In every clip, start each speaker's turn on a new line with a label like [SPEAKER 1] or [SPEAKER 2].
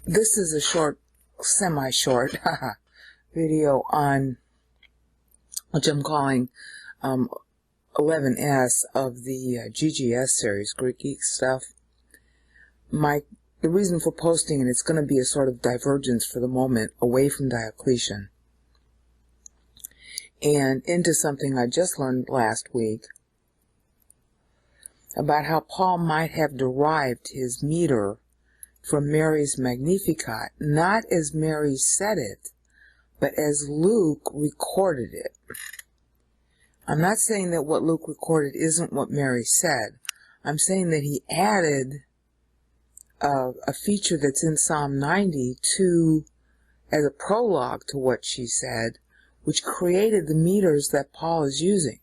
[SPEAKER 1] This is a short, semi-short video on which I'm calling 11s of the GGS series, Greek Geek stuff. The reason for posting it, it's going to be a sort of divergence for the moment away from Diocletian and into something I just learned last week about how Paul might have derived his meter from Mary's Magnificat, not as Mary said it, but as Luke recorded it. I'm not saying that what Luke recorded isn't what Mary said. I'm saying that he added a feature that's in Psalm 90 as a prologue to what she said, which created the meters that Paul is using.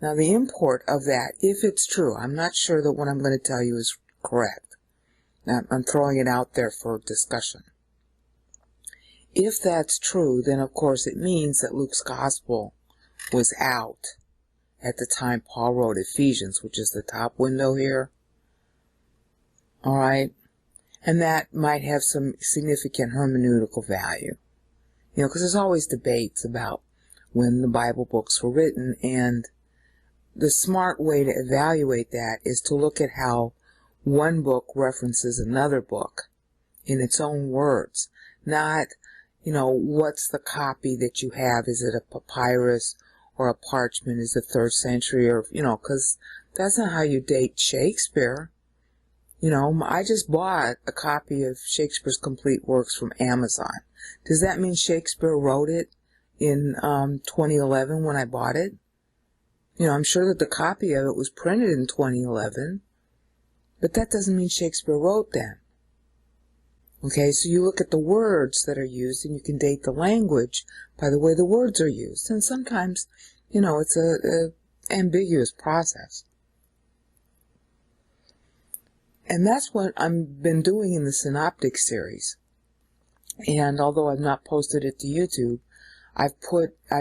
[SPEAKER 1] Now, the import of that, if it's true, I'm not sure that what I'm going to tell you is correct. Now, I'm throwing it out there for discussion. If that's true, then of course it means that Luke's gospel was out at the time Paul wrote Ephesians, which is the top window here. All right? And that might have some significant hermeneutical value. You know, because there's always debates about when the Bible books were written, and the smart way to evaluate that is to look at how one book references another book in its own words. Not, you know, what's the copy that you have? Is it a papyrus or a parchment? Is it 3rd century? Or, you know, because that's not how you date Shakespeare. You know, I just bought a copy of Shakespeare's complete works from Amazon. Does that mean Shakespeare wrote it in 2011 when I bought it? You know, I'm sure that the copy of it was printed in 2011, but that doesn't mean Shakespeare wrote them. Okay, so you look at the words that are used, and you can date the language by the way the words are used. And sometimes, you know, it's a ambiguous process. And that's what I've been doing in the Synoptic series. And although I've not posted it to YouTube, I've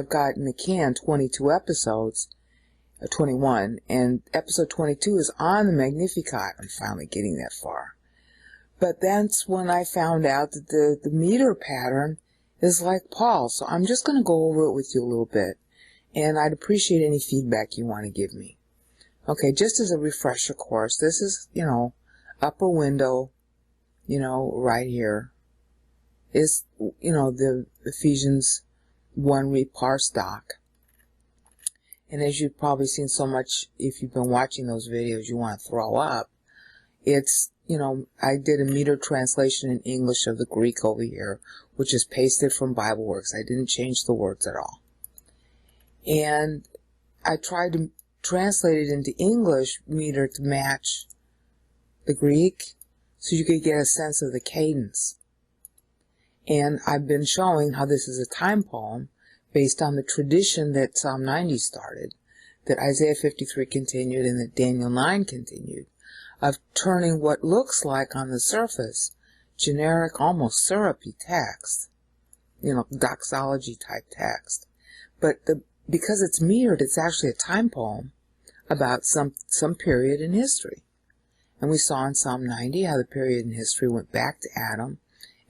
[SPEAKER 1] got in the can 22 episodes, 21, and episode 22 is on the Magnificat. I'm finally getting that far. But that's when I found out that the meter pattern is like Paul. So I'm just going to go over it with you a little bit, and I'd appreciate any feedback you want to give me. Okay, just as a refresher course, this is, you know, upper window, you know, right here is, you know, the Ephesians 1 repar stock. And as you've probably seen so much, if you've been watching those videos, you want to throw up. It's, you know, I did a meter translation in English of the Greek over here, which is pasted from BibleWorks. I didn't change the words at all. And I tried to translate it into English meter to match the Greek so you could get a sense of the cadence. And I've been showing how this is a time poem based on the tradition that Psalm 90 started, that Isaiah 53 continued, and that Daniel 9 continued, of turning what looks like on the surface generic, almost syrupy text, you know, doxology type text. But because it's metered, it's actually a time poem about some period in history. And we saw in Psalm 90 how the period in history went back to Adam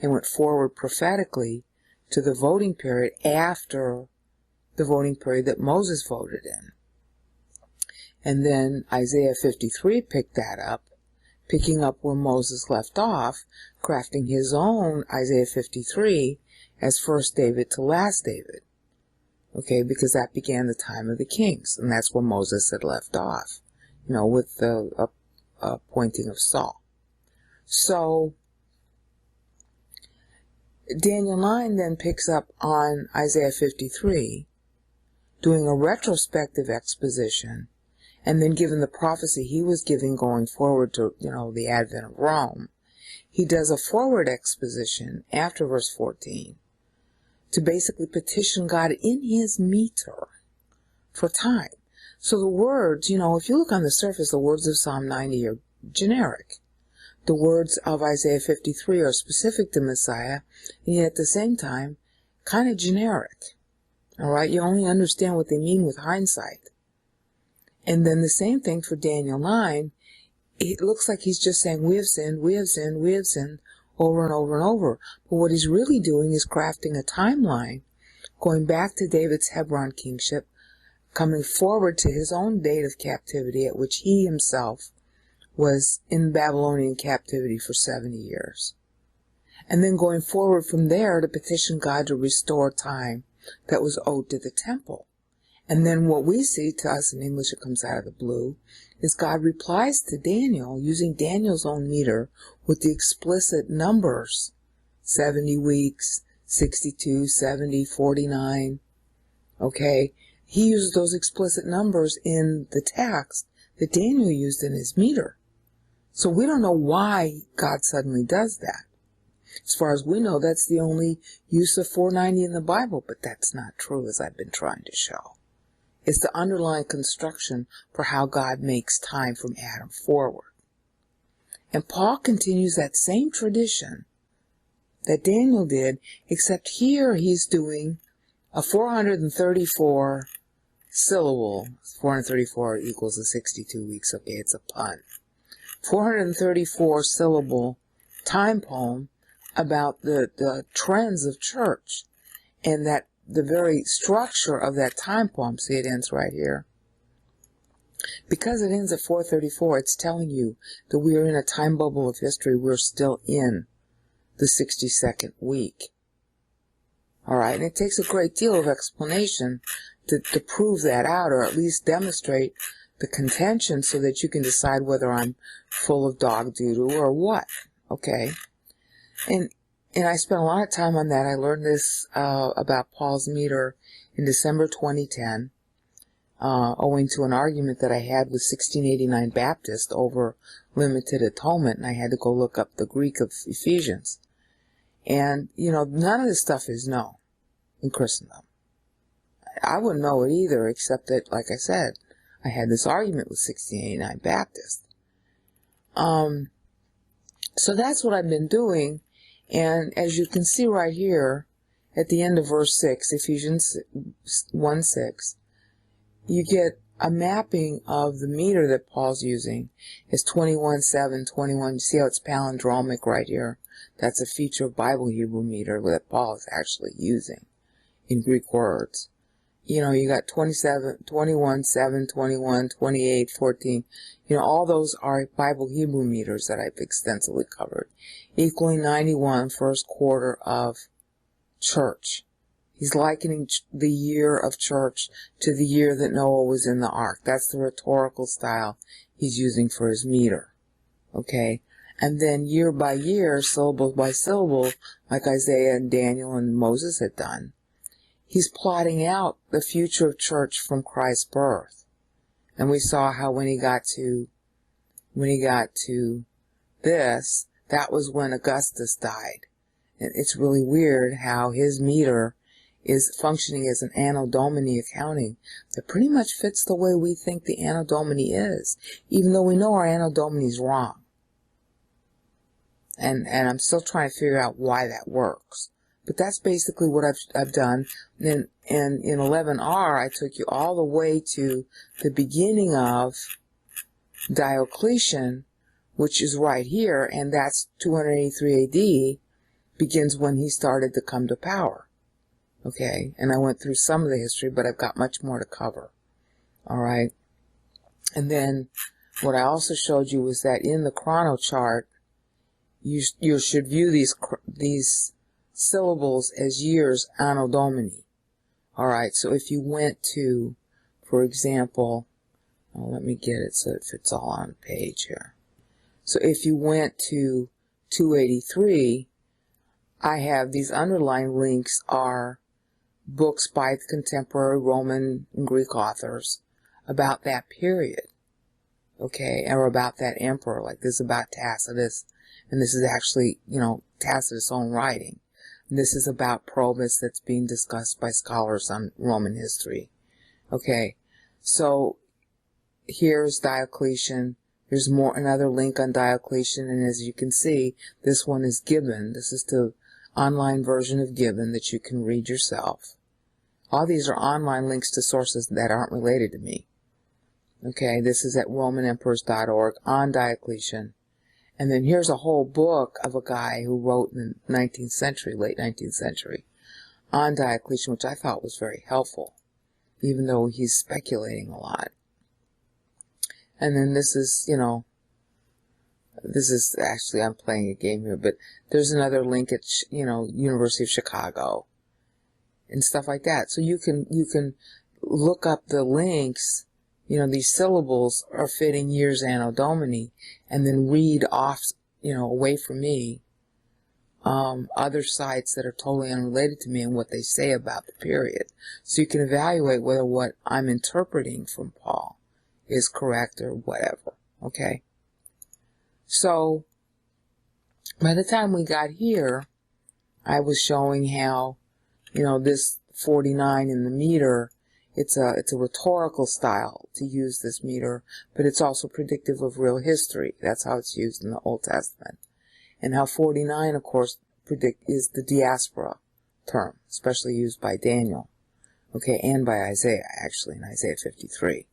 [SPEAKER 1] and went forward prophetically to the voting period after the voting period that Moses voted in. And then Isaiah 53 picked that up, picking up where Moses left off, crafting his own Isaiah 53 as first David to last David. Okay, because that began the time of the kings, and that's where Moses had left off, you know, with the appointing of Saul. So Daniel 9 then picks up on Isaiah 53, doing a retrospective exposition, and then given the prophecy he was giving going forward to, you know, the advent of Rome, he does a forward exposition after verse 14 to basically petition God in his meter for time. So the words, you know, if you look on the surface, the words of Psalm 90 are generic. The words of Isaiah 53 are specific to Messiah, and yet at the same time, kind of generic. All right, you only understand what they mean with hindsight. And then the same thing for Daniel 9. It looks like he's just saying, we have sinned, we have sinned, we have sinned. over and over and over. But what he's really doing is crafting a timeline, going back to David's Hebron kingship, coming forward to his own date of captivity at which he himself was in Babylonian captivity for 70 years. And then going forward from there to petition God to restore time that was owed to the temple. And then what we see, to us in English it comes out of the blue, is God replies to Daniel using Daniel's own meter with the explicit numbers. 70 weeks, 62, 70, 49. Okay? He uses those explicit numbers in the text that Daniel used in his meter. So we don't know why God suddenly does that. As far as we know, that's the only use of 490 in the Bible, but that's not true, as I've been trying to show. It's the underlying construction for how God makes time from Adam forward. And Paul continues that same tradition that Daniel did, except here he's doing a 434 syllable. 434 equals a 62 weeks. Okay, it's a pun. 434 syllable time poem about the trends of church, and that the very structure of that time poem, see it ends right here. Because it ends at 434, it's telling you that we are in a time bubble of history. We're still in the 62nd week. Alright, and it takes a great deal of explanation to prove that out, or at least demonstrate the contention so that you can decide whether I'm full of dog doo-doo or what. Okay? And I spent a lot of time on that. I learned this about Paul's meter in December 2010, owing to an argument that I had with 1689 Baptist over limited atonement, and I had to go look up the Greek of Ephesians. And, none of this stuff is known in Christendom. I wouldn't know it either, except that, like I said, I had this argument with 1689 Baptist. So that's what I've been doing. And as you can see right here, at the end of verse 6, Ephesians 1:6, you get a mapping of the meter that Paul's using. It's 21:7, 21. You see how it's palindromic right here? That's a feature of Bible Hebrew meter that Paul is actually using in Greek words. You got 27, 21:7, 21, 28, 14. All those are Bible Hebrew meters that I've extensively covered, equaling 91, first quarter of church. He's likening the year of church to the year that Noah was in the ark. That's the rhetorical style he's using for his meter. Okay? And then year by year, syllable by syllable, like Isaiah and Daniel and Moses had done, he's plotting out the future of church from Christ's birth. And we saw how when he got to this, that was when Augustus died. And it's really weird how his meter is functioning as an Anno Domini accounting that pretty much fits the way we think the Anno Domini is, even though we know our Anno Domini is wrong. And I'm still trying to figure out why that works. But that's basically what I've done. And in 11R, I took you all the way to the beginning of Diocletian, which is right here, and that's 283 AD, begins when he started to come to power. Okay, and I went through some of the history, but I've got much more to cover. Alright, and then what I also showed you was that in the chrono chart, you should view these syllables as years Anno Domini. Alright, so if you went to, for example, let me get it so it fits all on the page here. So if you went to 283, I have these underlined links are books by contemporary Roman and Greek authors about that period. Okay, or about that emperor, like this is about Tacitus, and this is actually, Tacitus' own writing. And this is about Probus that's being discussed by scholars on Roman history. Okay, so here's Diocletian. There's another link on Diocletian, and as you can see, this one is Gibbon. This is the online version of Gibbon that you can read yourself. All these are online links to sources that aren't related to me. Okay, this is at romanemperors.org on Diocletian. And then here's a whole book of a guy who wrote in the 19th century, late 19th century, on Diocletian, which I thought was very helpful, even though he's speculating a lot. And then this is, this is actually, I'm playing a game here, but there's another link at, University of Chicago and stuff like that. So you can look up the links, these syllables are fitting years Anno Domini, and then read off, away from me, other sites that are totally unrelated to me and what they say about the period. So you can evaluate whether what I'm interpreting from Paul is correct or whatever, okay? So, by the time we got here, I was showing how, this 49 in the meter, it's a rhetorical style to use this meter, but it's also predictive of real history. That's how it's used in the Old Testament. And how 49, of course, is the diaspora term, especially used by Daniel, okay, and by Isaiah, actually, in Isaiah 53.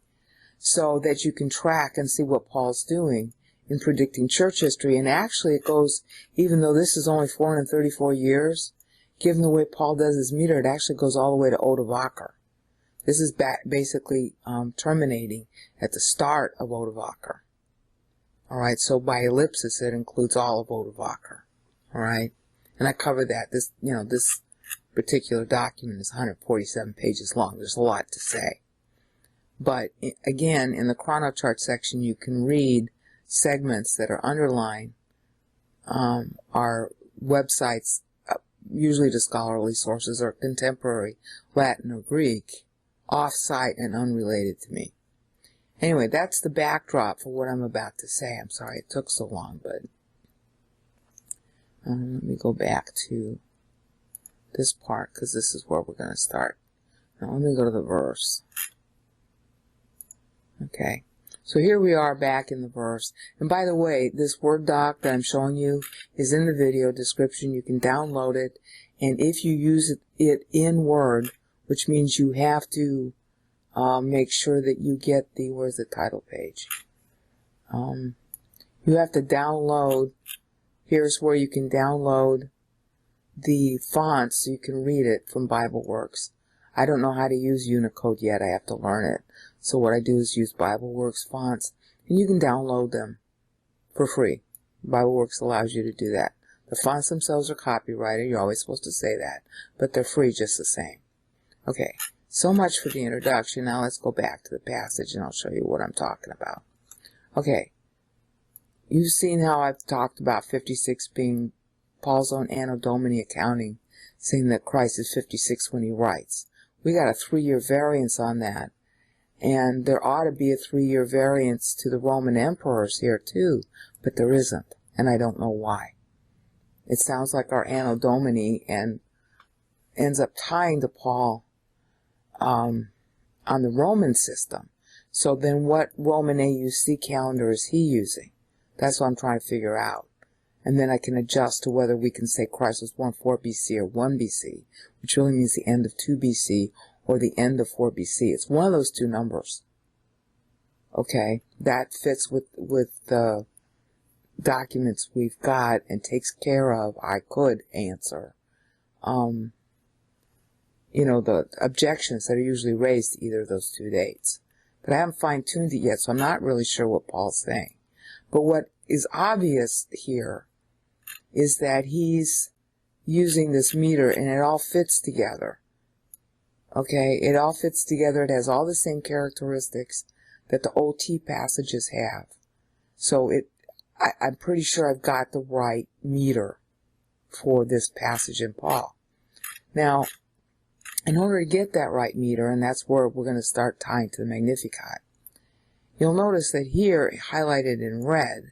[SPEAKER 1] So that you can track and see what Paul's doing in predicting church history. And actually it goes, even though this is only 434 years, given the way Paul does his meter, it actually goes all the way to Odovaker. This is basically terminating at the start of Odovaker. Alright, so by ellipsis it includes all of Odovaker. Alright, and I covered that. This particular document is 147 pages long. There's a lot to say. But again, in the chronochart section, you can read segments that are underlined, are websites, usually to scholarly sources or contemporary Latin or Greek, off-site and unrelated to me. Anyway, that's the backdrop for what I'm about to say. I'm sorry it took so long, but let me go back to this part, because this is where we're going to start. Now let me go to the verse. Okay, so here we are back in the verse. And by the way, this Word doc that I'm showing you is in the video description. You can download it, and if you use it in Word, which means you have to make sure that you get the, where's the title page? You have to download, here's where you can download the fonts so you can read it from BibleWorks. I don't know how to use Unicode yet. I have to learn it. So what I do is use BibleWorks fonts, and you can download them for free. BibleWorks allows you to do that. The fonts themselves are copyrighted. You're always supposed to say that, but they're free just the same. Okay, so much for the introduction. Now let's go back to the passage, and I'll show you what I'm talking about. Okay, you've seen how I've talked about 56 being Paul's own Anno Domini accounting, saying that Christ is 56 when he writes. We got a 3-year variance on that. And there ought to be a 3-year variance to the Roman emperors here too, but there isn't, and I don't know why. It sounds like our Anno Domini and ends up tying to Paul on the Roman system. So then what Roman AUC calendar is he using? That's what I'm trying to figure out. And then I can adjust to whether we can say Christ was born 4 BC or 1 BC, which really means the end of 2 BC, or the end of 4 BC. It's one of those two numbers. Okay, that fits with the documents we've got and takes care of, I could answer, the objections that are usually raised to either of those two dates. But I haven't fine-tuned it yet, so I'm not really sure what Paul's saying. But what is obvious here is that he's using this meter and it all fits together. Okay, it all fits together. It has all the same characteristics that the OT passages have. So I'm pretty sure I've got the right meter for this passage in Paul. Now, in order to get that right meter, and that's where we're going to start tying to the Magnificat, you'll notice that here, highlighted in red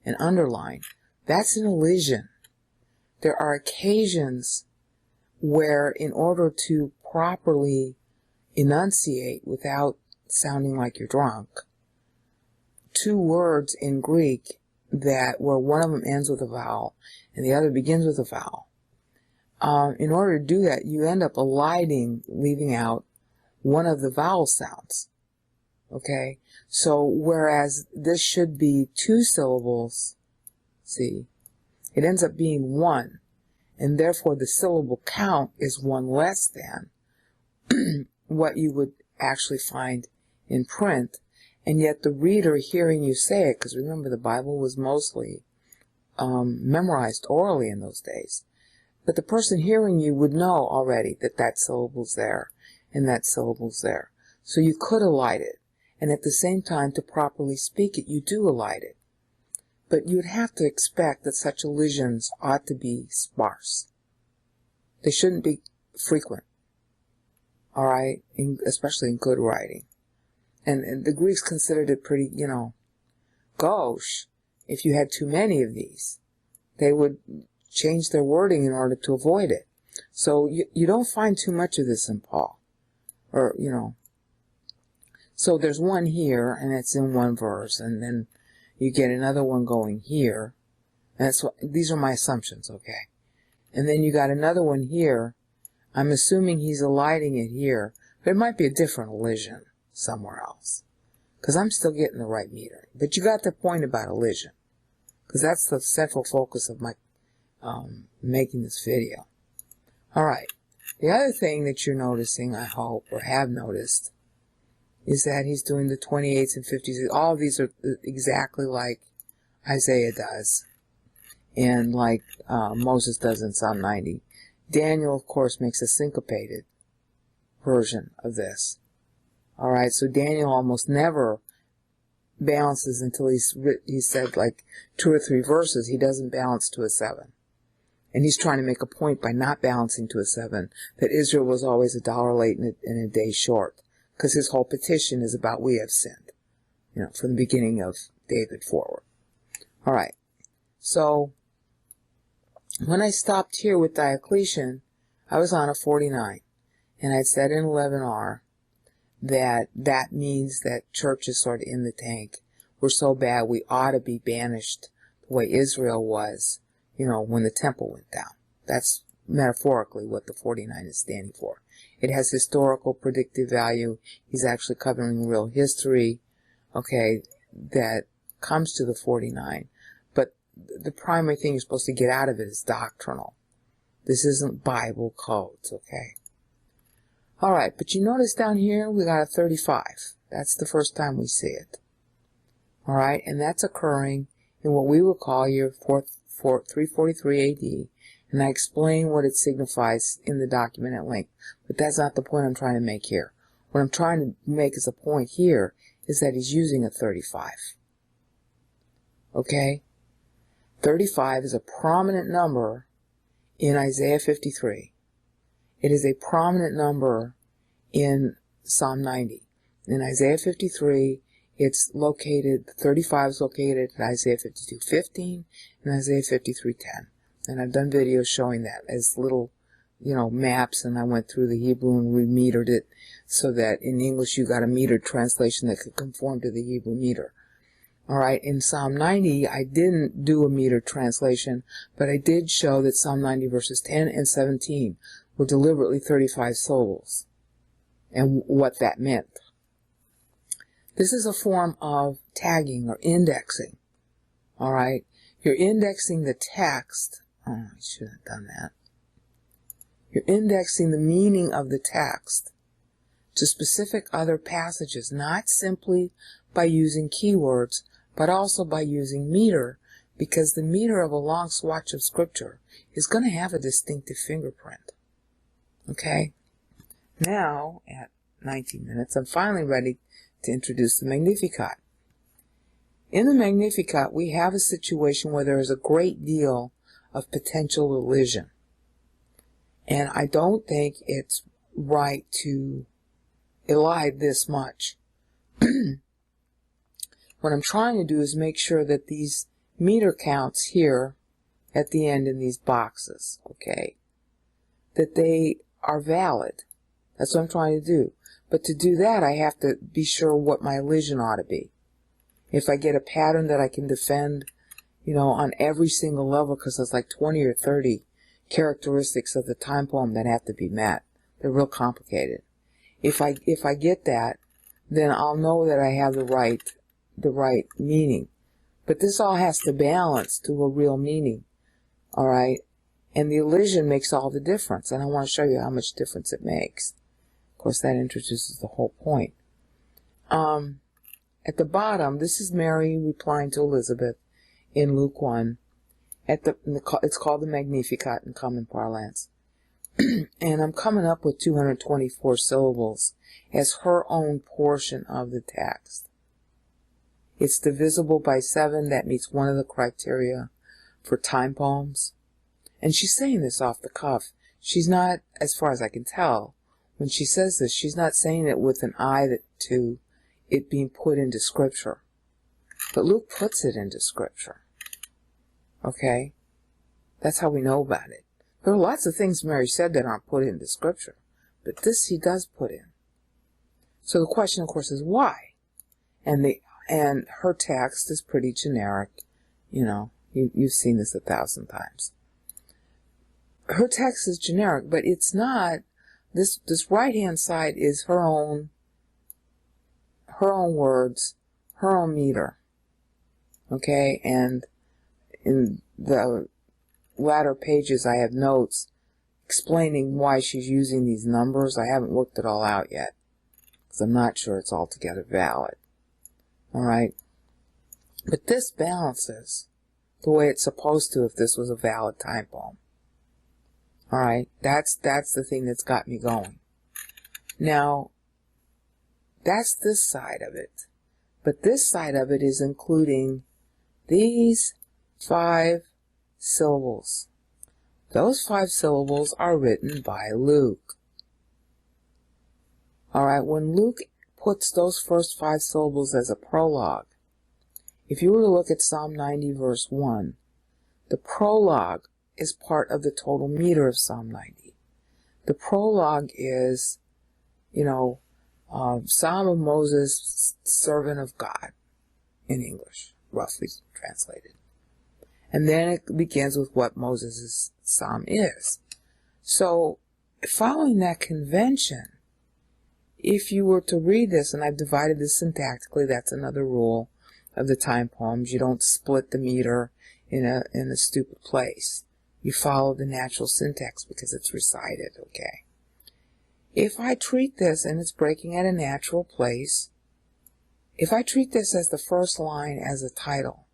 [SPEAKER 1] and underlined, that's an elision. There are occasions where, in order to properly enunciate without sounding like you're drunk, two words in Greek where one of them ends with a vowel and the other begins with a vowel. In order to do that, you end up eliding, leaving out one of the vowel sounds. Okay? So, whereas this should be 2 syllables See? It ends up being 1, and therefore the syllable count is 1 less than what you would actually find in print, and yet the reader hearing you say it, because remember the Bible was mostly memorized orally in those days, but the person hearing you would know already that that syllable's there and that syllable's there. So you could elide it, and at the same time, to properly speak it, you do elide it. But you'd have to expect that such elisions ought to be sparse. They shouldn't be frequent, all right, especially in good writing. And the Greeks considered it pretty, gauche if you had too many of these. They would change their wording in order to avoid it. So you don't find too much of this in Paul. Or, So there's one here, and it's in one verse, and then you get another one going here. And these are my assumptions, okay? And then you got another one here. I'm assuming he's eliding it here, but it might be a different elision somewhere else, because I'm still getting the right meter. But you got the point about elision, because that's the central focus of my making this video. All right. The other thing that you're noticing, I hope, or have noticed, is that he's doing the 28s and 50s. All of these are exactly like Isaiah does, and like Moses does in Psalm 90. Daniel, of course, makes a syncopated version of this. All right, so Daniel almost never balances until he's said like 2 or 3 verses. He doesn't balance to a 7. And he's trying to make a point by not balancing to a 7 that Israel was always $1 late and a day short. Because his whole petition is about we have sinned, from the beginning of David forward. All right, so when I stopped here with Diocletian, I was on a 49, and I said in 11R that means that church is sort of in the tank. We're so bad we ought to be banished the way Israel was, when the temple went down. That's metaphorically what the 49 is standing for. It has historical predictive value. He's actually covering real history, okay, that comes to the 49. But the primary thing you're supposed to get out of it is doctrinal. This isn't Bible codes, okay? All right, but you notice down here we got a 35. That's the first time we see it. All right, and that's occurring in what we would call year 343 AD. And I explain what it signifies in the document at length. But that's not the point I'm trying to make here. What I'm trying to make as a point here is that he's using a 35. Okay? 35 is a prominent number in Isaiah 53. It is a prominent number in Psalm 90. In Isaiah 53, it's located, 35 is located in Isaiah 52:15 and Isaiah 53:10. And I've done videos showing that as little, maps, and I went through the Hebrew and remetered it so that in English you got a metered translation that could conform to the Hebrew meter. All right, in Psalm 90, I didn't do a metered translation, but I did show that Psalm 90 verses 10 and 17 were deliberately 35 syllables, and what that meant. This is a form of tagging or indexing. All right, you're indexing the text. Oh, I should have done that. You're indexing the meaning of the text to specific other passages, not simply by using keywords, but also by using meter, because the meter of a long swatch of Scripture is going to have a distinctive fingerprint. Okay? Now, at 19 minutes, I'm finally ready to introduce the Magnificat. In the Magnificat, we have a situation where there is a great deal of potential elision. And I don't think it's right to elide this much. What I'm trying to do is make sure that these meter counts here at the end in these boxes, okay, that they are valid. That's what I'm trying to do. But to do that, I have to be sure what my elision ought to be. If I get a pattern that I can defend, on every single level, because there's like 20 or 30 characteristics of the time poem that have to be met. They're real complicated. If I get that, then I'll know that I have the right meaning. But this all has to balance to a real meaning, all right? And the elision makes all the difference, and I want to show you how much difference it makes. Of course, that introduces the whole point. At the bottom, this is Mary replying to Elizabeth in Luke 1. It's called the Magnificat in common parlance. And I'm coming up with 224 syllables as her own portion of the text. It's divisible by 7. That meets one of the criteria for time poems. And she's saying this off the cuff. She's not, as far as I can tell, when she says this, she's not saying it with an eye to it being put into Scripture. But Luke puts it into Scripture. Okay? That's how we know about it. There are lots of things Mary said that aren't put into Scripture. But this he does put in. So the question, of course, is why? And her text is pretty generic. You know, you've seen this 1,000 times. Her text is generic, but it's not. This right-hand side is her own words, her own meter. Okay, and in the latter pages I have notes explaining why she's using these numbers. I haven't worked it all out yet, because I'm not sure it's altogether valid. Alright? But this balances the way it's supposed to if this was a valid time poem. Alright? That's the thing that's got me going. Now, that's this side of it. But this side of it is including these 5 syllables. Those 5 syllables are written by Luke. Alright, when Luke puts those first 5 syllables as a prologue, if you were to look at Psalm 90 verse 1, the prologue is part of the total meter of Psalm 90. The prologue is, Psalm of Moses, servant of God, in English, roughly translated. And then it begins with what Moses' psalm is. So, following that convention, if you were to read this, and I've divided this syntactically, that's another rule of the time poems, you don't split the meter in a stupid place. You follow the natural syntax because it's recited, okay? If I treat this, and it's breaking at a natural place, if I treat this as the first line as a title,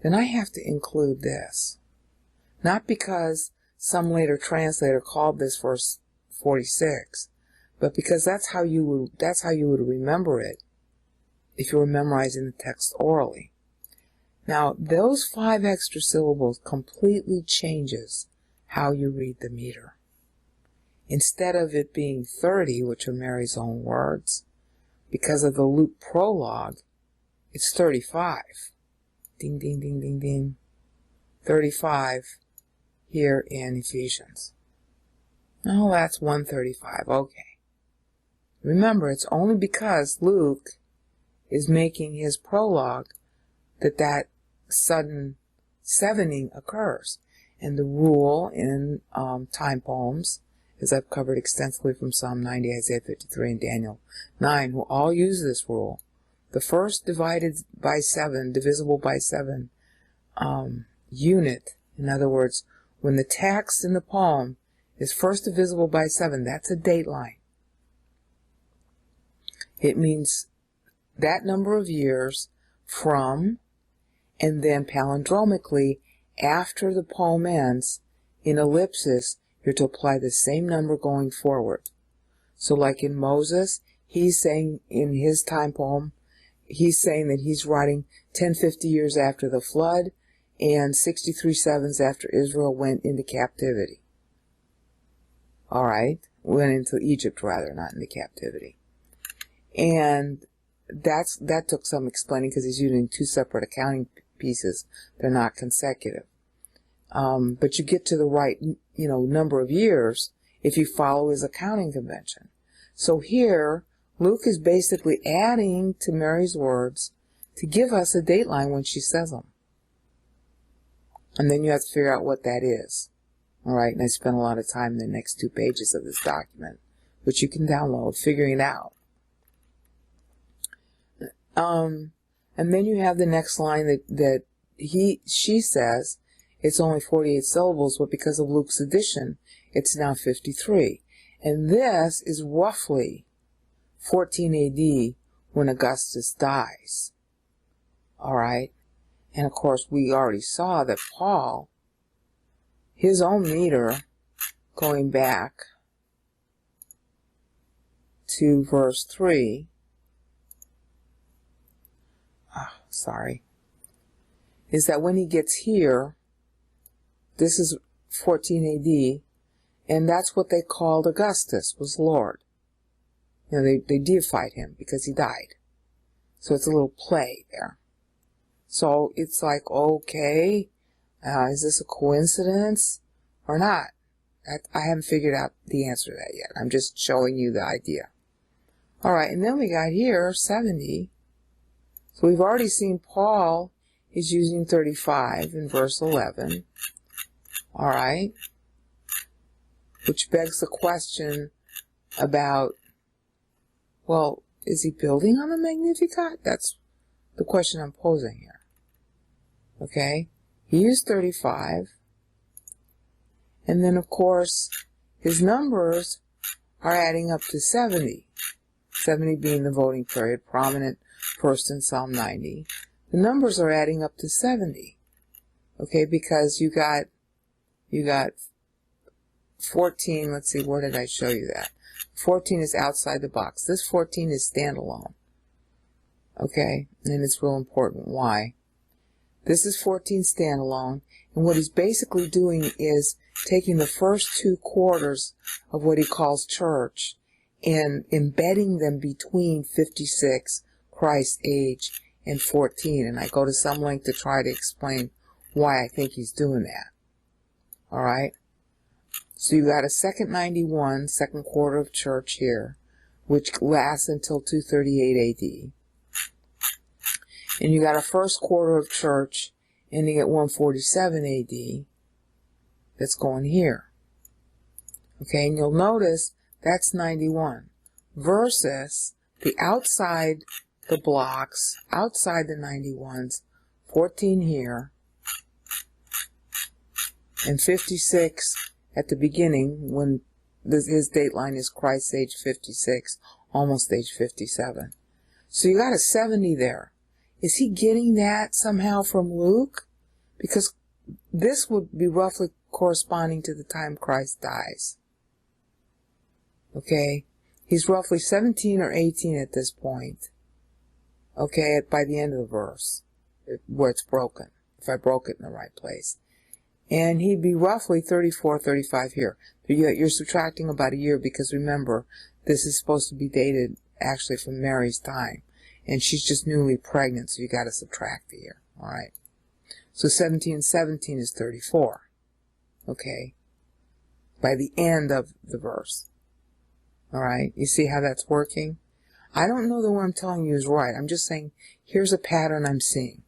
[SPEAKER 1] then I have to include this. Not because some later translator called this verse 46, but because that's how you would remember it if you were memorizing the text orally. Now, those 5 extra syllables completely changes how you read the meter. Instead of it being 30, which are Mary's own words, because of the Luke prologue, it's 35. Ding, ding, ding, ding, ding. 35 here in Ephesians. Oh, that's 135. Okay. Remember, it's only because Luke is making his prologue that sudden sevening occurs. And the rule in time poems, as I've covered extensively from Psalm 90, Isaiah 53, and Daniel 9, who all use this rule, the first divisible by 7 unit, in other words, when the text in the poem is first divisible by 7, that's a date line. It means that number of years from, and then palindromically, after the poem ends, in ellipsis, you're to apply the same number going forward. So like in Moses, he's saying in his time poem, he's saying that he's writing 1050 years after the flood and 63 sevens after Israel went into captivity. Alright, went into Egypt rather, not into captivity. And that took some explaining because he's using 2 separate accounting pieces. They're not consecutive. But you get to the right, number of years if you follow his accounting convention. So here, Luke is basically adding to Mary's words to give us a dateline when she says them. And then you have to figure out what that is. Alright, and I spent a lot of time in the next 2 pages of this document, which you can download, figuring it out. And then you have the next line that she says it's only 48 syllables, but because of Luke's addition, it's now 53. And this is roughly 14 AD when Augustus dies. All right? And of course, we already saw that Paul, his own meter, going back to verse 3, is that when he gets here, this is 14 AD, and that's what they called Augustus, was Lord. You know, they deified him because he died. So it's a little play there. So it's like, okay, is this a coincidence or not? I haven't figured out the answer to that yet. I'm just showing you the idea. All right, and then we got here 70. So we've already seen Paul is using 35 in verse 11. All right, which begs the question about, well, is he building on the Magnificat? That's the question I'm posing here. Okay, he used 35. And then, of course, his numbers are adding up to 70. 70 being the voting period, prominent first in Psalm 90. The numbers are adding up to 70. Okay, because you got 14, let's see, where did I show you that? 14 is outside the box. This 14 is standalone. Okay, and it's real important why. This is 14 standalone, and what he's basically doing is taking the first 2 quarters of what he calls church and embedding them between 56, Christ's age, and 14. And I go to some length to try to explain why I think he's doing that. All right? So you got a second 91, second quarter of church here, which lasts until 238 AD. And you got a first quarter of church ending at 147 AD that's going here. Okay, and you'll notice that's 91 versus the outside the blocks, outside the 91s, 14 here, and 56 at the beginning when his date line is Christ's age 56, almost age 57. So you got a 70 there. Is he getting that somehow from Luke? Because this would be roughly corresponding to the time Christ dies. Okay? He's roughly 17 or 18 at this point. Okay, by the end of the verse, where it's broken, if I broke it in the right place. And he'd be roughly 34, 35 here. You're subtracting about a year because remember, this is supposed to be dated actually from Mary's time. And she's just newly pregnant, so you got to subtract a year. All right. So 17 and 17 is 34. Okay. By the end of the verse. All right. You see how that's working? I don't know that what I'm telling you is right. I'm just saying, here's a pattern I'm seeing.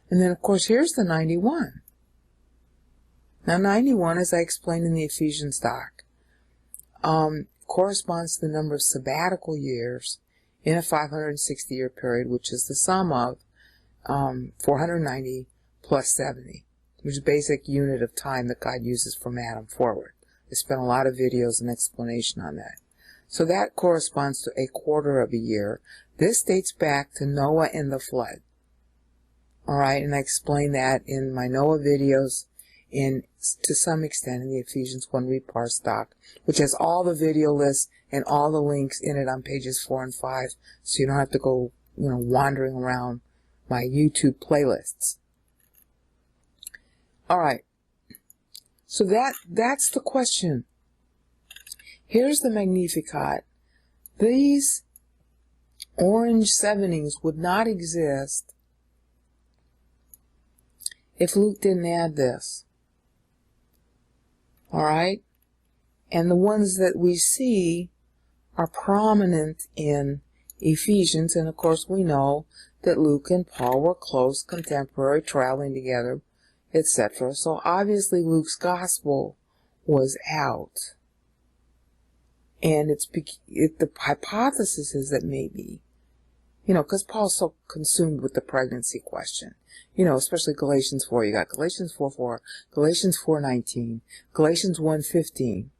[SPEAKER 1] And then, of course, here's the 91. Now, 91, as I explained in the Ephesians doc, corresponds to the number of sabbatical years in a 560-year period, which is the sum of 490 plus 70, which is a basic unit of time that God uses from Adam forward. I spent a lot of videos and explanation on that. So that corresponds to a quarter of a year. This dates back to Noah and the flood. All right, and I explain that in my Noah videos and to some extent in the Ephesians 1 Reparse doc, which has all the video lists and all the links in it on pages 4 and 5, so you don't have to go, wandering around my YouTube playlists. All right, so that's the question. Here's the Magnificat. These orange 70s would not exist if Luke didn't add this. All right? And the ones that we see are prominent in Ephesians, and of course we know that Luke and Paul were close, contemporary, traveling together, etc. So obviously Luke's gospel was out. And the hypothesis is that maybe because Paul's so consumed with the pregnancy question. Especially Galatians 4. You got Galatians 4:4, Galatians 4:19, Galatians 1:15.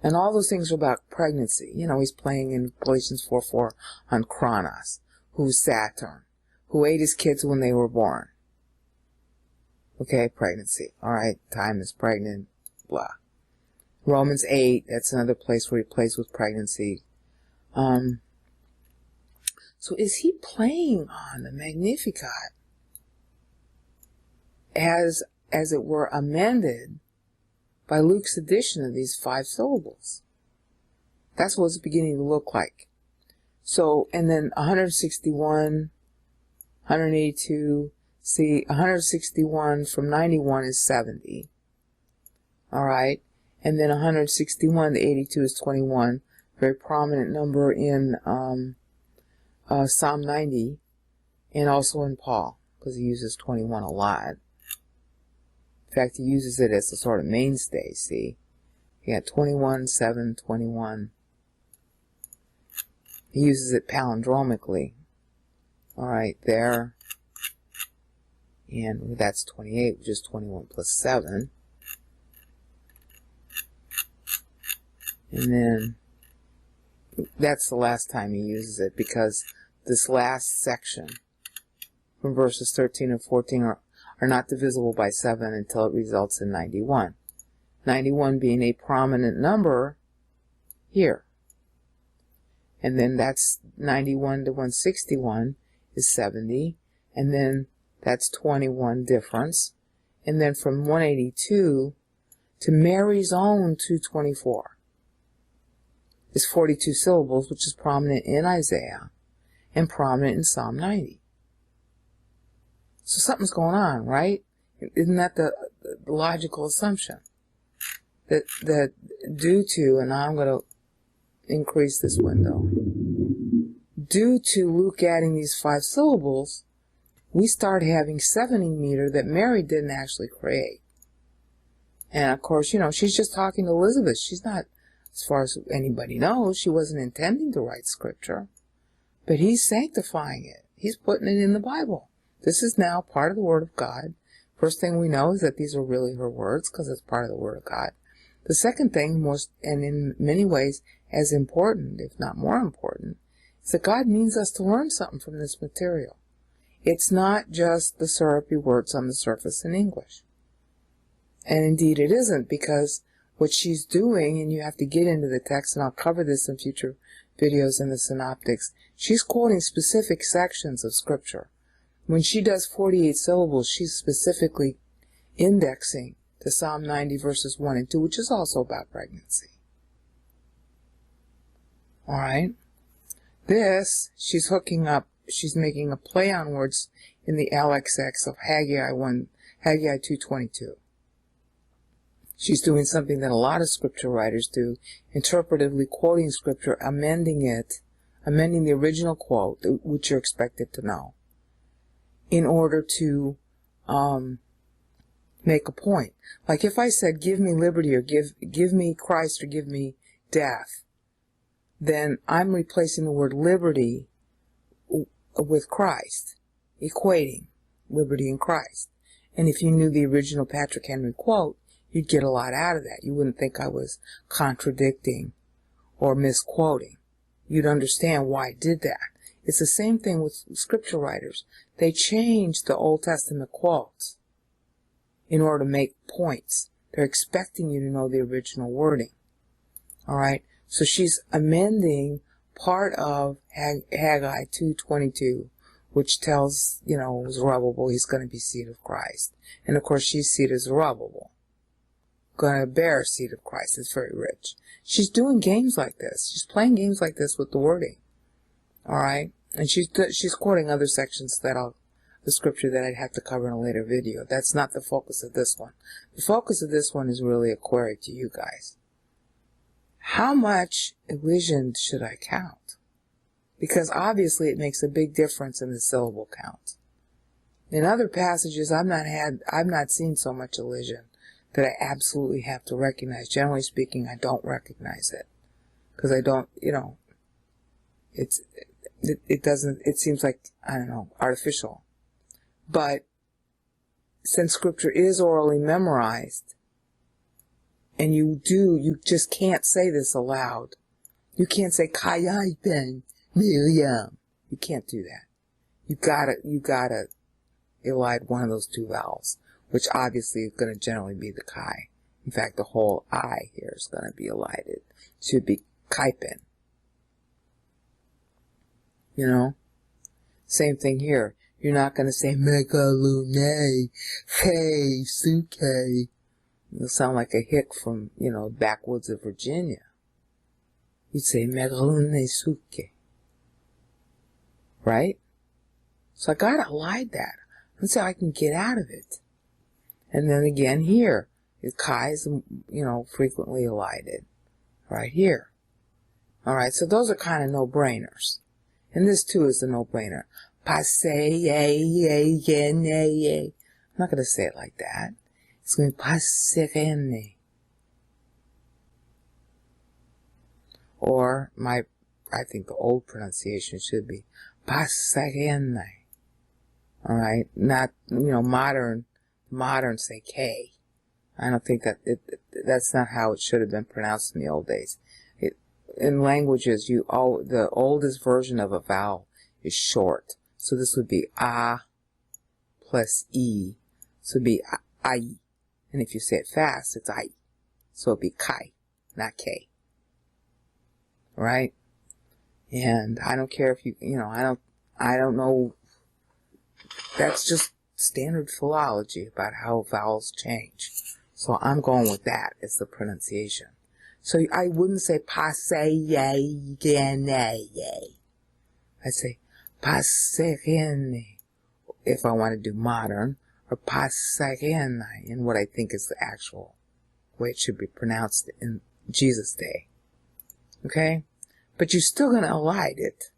[SPEAKER 1] And all those things are about pregnancy. He's playing in Galatians 4:4 on Kronos, who's Saturn, who ate his kids when they were born. Okay, pregnancy. All right, time is pregnant, blah. Romans 8, that's another place where he plays with pregnancy. So is he playing on the Magnificat as it were amended by Luke's addition of these 5 syllables? That's what it's beginning to look like. So, and then 161, 182, see, 161 from 91 is 70. Alright, and then 161 to 82 is 21, very prominent number in Psalm 90, and also in Paul, because he uses 21 a lot. In fact, he uses it as a sort of mainstay, see? He got 21, 7, 21. He uses it palindromically. Alright, there. And that's 28, which is 21 plus 7. And then, that's the last time he uses it, because this last section, from verses 13 and 14, are not divisible by 7 until it results in 91. 91 being a prominent number here. And then that's 91 to 161 is 70. And then that's 21 difference. And then from 182 to Mary's own 224 is 42 syllables, which is prominent in Isaiah and prominent in Psalm 90. So something's going on, right? Isn't that the logical assumption? That due to, and I'm going to increase this window, due to Luke adding these 5 syllables, we start having 70 meter that Mary didn't actually create. And of course, she's just talking to Elizabeth. She's not, as far as anybody knows, she wasn't intending to write scripture. But he's sanctifying it. He's putting it in the Bible. This is now part of the Word of God. First thing we know is that these are really her words, because it's part of the Word of God. The second thing, and in many ways as important, if not more important, is that God means us to learn something from this material. It's not just the syrupy words on the surface in English. And indeed it isn't, because what she's doing, and you have to get into the text, and I'll cover this in future videos in the synoptics, she's quoting specific sections of Scripture. When she does 48 syllables, she's specifically indexing to Psalm 90 verses 1 and 2, which is also about pregnancy. Alright? This, she's hooking up, she's making a play on words in the LXX of Haggai 2:22. She's doing something that a lot of scripture writers do, interpretively quoting scripture, amending the original quote, which you're expected to know, in order to make a point. Like if I said, give me liberty, or give me Christ, or give me death, then I'm replacing the word liberty with Christ, equating liberty and Christ. And if you knew the original Patrick Henry quote, you'd get a lot out of that. You wouldn't think I was contradicting or misquoting. You'd understand why I did that. It's the same thing with scripture writers. They change the Old Testament quotes in order to make points. They're expecting you to know the original wording. Alright? So she's amending part of Haggai 2:22, which tells, Zerubbabel he's going to be seed of Christ. And of course she's seed of Zerubbabel. Going to bear seed of Christ. It's very rich. She's doing games like this. She's playing games like this with the wording. Alright? And she's quoting other sections the scripture that I'd have to cover in a later video. That's not the focus of this one. The focus of this one is really a query to you guys. How much elision should I count? Because obviously it makes a big difference in the syllable count. In other passages, I've not seen so much elision that I absolutely have to recognize. Generally speaking, I don't recognize it. Because I don't, it doesn't, it seems like, I don't know, artificial. But since scripture is orally memorized, and you just can't say this aloud. You can't say Kayai Ben Miriam. You can't do that. You gotta elide one of those two vowels, which obviously is going to generally be the Kai. In fact, the whole I here is going to be elided. It should be Kaipen. You know? Same thing here. You're not going to say Megalune, Hey, Suke. It'll sound like a hick from, backwoods of Virginia. You'd say Megalune Suke. Right? So I gotta elide that. Let's see how I can get out of it. And then again here, the Kai is, frequently elided. Right here. Alright, so those are kind of no-brainers. And this too is a no-brainer. Passe, I'm not going to say it like that. It's going to be passerene. Or I think the old pronunciation should be passerene. Alright, not, modern say K. I don't think that's not how it should have been pronounced in the old days. In languages, the oldest version of a vowel is short. So this would be A plus E. So it'd be I. And if you say it fast, it's I. So it'd be Kai, not K. Right? And I don't care if I don't know. That's just standard philology about how vowels change. So I'm going with that as the pronunciation. So I wouldn't say passerene. I say passerene if I want to do modern, or passerene in what I think is the actual way it should be pronounced in Jesus' day. Okay? But you're still going to elide it.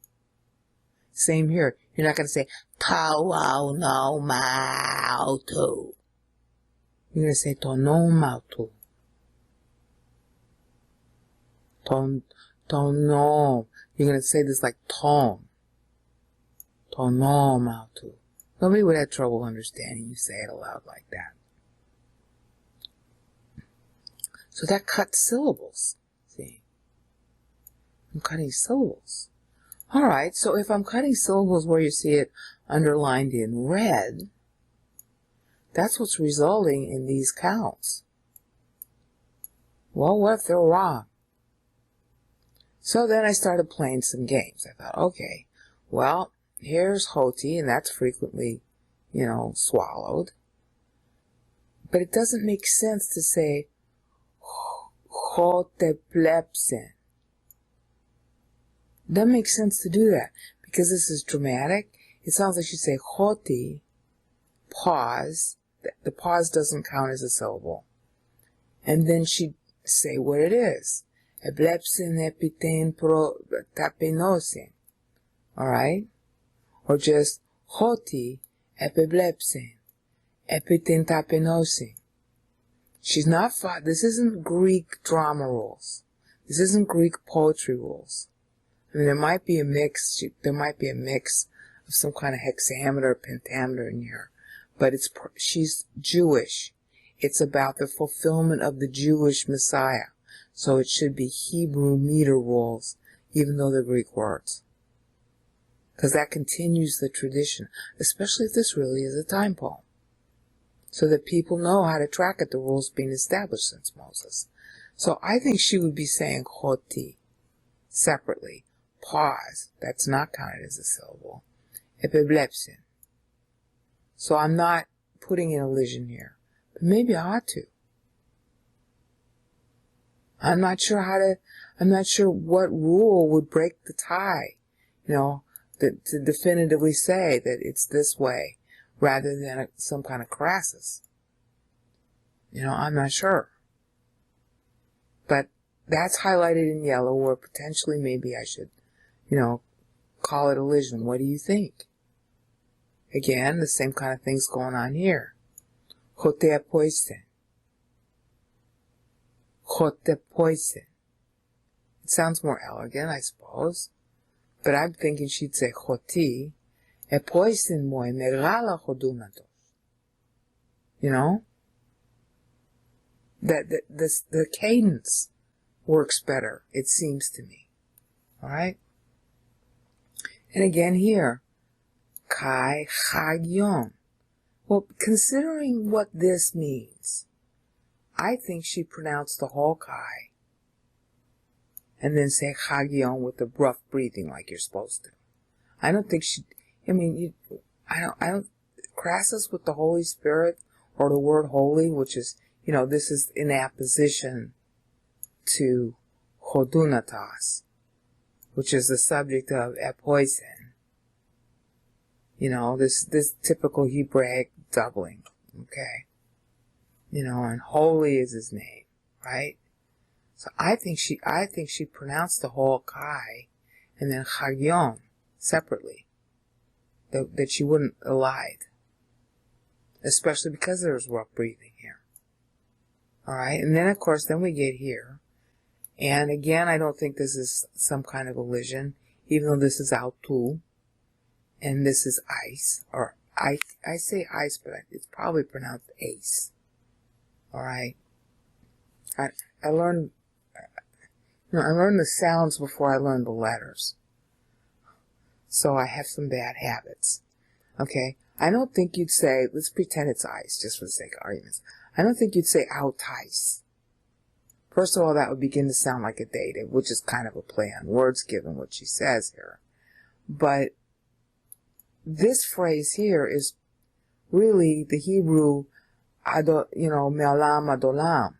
[SPEAKER 1] Same here. You're not going to say tau no mautu. You're going to say to no mautu. No. You're going to say this like ton. To no mautu. Nobody would have trouble understanding you say it aloud like that. So that cuts syllables. See? I'm cutting syllables. Alright, so if I'm cutting syllables where you see it underlined in red, that's what's resulting in these counts. Well, what if they're wrong? So then I started playing some games. I thought, okay, well, here's Hoti, and that's frequently, swallowed. But it doesn't make sense to say Hoteplepsen. It doesn't make sense to do that, because this is dramatic. It sounds like you say Hoti, pause. The pause doesn't count as a syllable. And then she'd say what it is. Eblepsin epiten pro tapenosin. Alright? Or just Hoti epiblepsin epiten tapenosin. She's not this isn't Greek drama rules. This isn't Greek poetry rules. I mean, there might be a mix of some kind of hexameter or pentameter in here. But she's Jewish. It's about the fulfillment of the Jewish Messiah. So it should be Hebrew meter rules, even though they're Greek words. Because that continues the tradition, especially if this really is a time poem. So that people know how to track it, the rules being established since Moses. So I think she would be saying Hoti separately. Pause, that's not counted as a syllable. Epiblepsin. So I'm not putting in elision here. But maybe I ought to. I'm not sure what rule would break the tie, to definitively say that it's this way, rather than some kind of crassus. I'm not sure. But that's highlighted in yellow, where potentially maybe I should, call it elision. What do you think? Again, the same kind of thing's going on here. Hoteapoisen. Hotepoisen. It sounds more elegant, I suppose. But I'm thinking she'd say choti, epoisin moi megala chodunatos. You know? The cadence works better, it seems to me. Alright? And again here, kai chag yom. Well, considering what this means, I think she pronounced the whole kai and then say chag yom with the rough breathing like you're supposed to. I don't think she, I don't, Crassus with the Holy Spirit or the word holy, which is, this is in apposition to chodunatas, which is the subject of epoisen. This typical Hebraic doubling, okay? And holy is his name, right? So I think she pronounced the whole kai and then chagyon separately. That she wouldn't have lied. Especially because there's rough breathing here. Alright, and then of course, then we get here. And again, I don't think this is some kind of elision, even though this is autu. And this is ice, or I say ice, but it's probably pronounced ace. Alright? I learned, I learned the sounds before I learned the letters. So I have some bad habits. Okay? I don't think you'd say, let's pretend it's ice, just for the sake of arguments. I don't think you'd say autice. First of all, that would begin to sound like a dative, which is kind of a play on words given what she says here. But this phrase here is really the Hebrew, me'olam ad olam.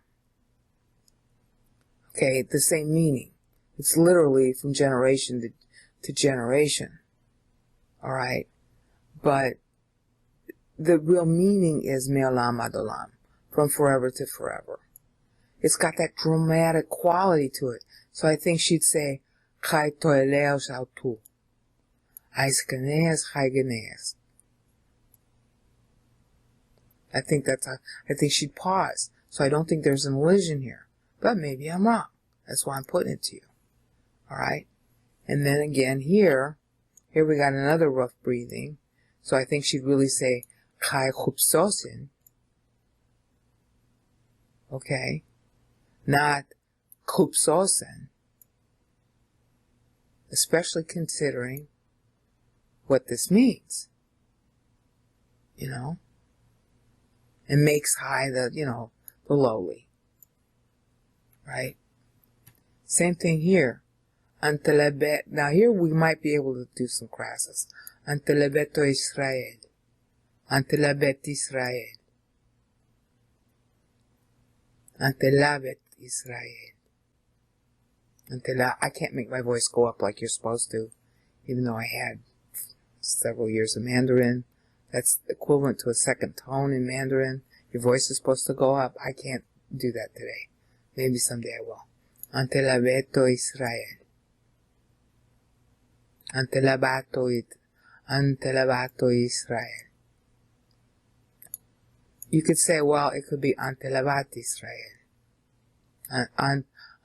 [SPEAKER 1] Okay, the same meaning. It's literally from generation to generation. Alright? But the real meaning is me'olam ad olam, from forever to forever. It's got that dramatic quality to it. So I think she'd say, chai toeleos autu. Aiskeneas, chaigeneas. I think she'd pause. So I don't think there's an elision here. But maybe I'm wrong. That's why I'm putting it to you. Alright? And then again here we got another rough breathing. So I think she'd really say, chai chupsosin. Okay? Not chupsosin. Especially considering what this means. And makes high the lowly. Right? Same thing here. Antelebet. Now here we might be able to do some crassus. Antelebeto Israel. Antelabet Israel. Antelabet Israel. I can't make my voice go up like you're supposed to, even though I had several years of Mandarin. That's equivalent to a second tone in Mandarin. Your voice is supposed to go up. I can't do that today. Maybe someday I will. Antelabeto Israel. Antelabato Israel. You could say, well, it could be Antelabat Israel.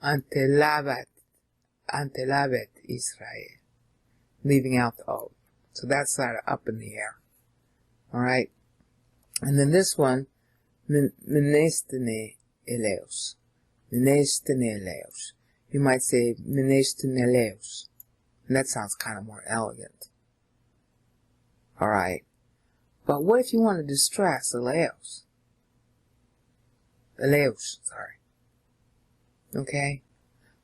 [SPEAKER 1] Antelabet Israel. Leaving out the O. So that's sort of up in the air. Alright? And then this one, Menestene eleos. Menestene eleos. You might say Menestene eleos. And that sounds kind of more elegant. Alright? But what if you wanted to stress eleos? Eleos, sorry. Okay?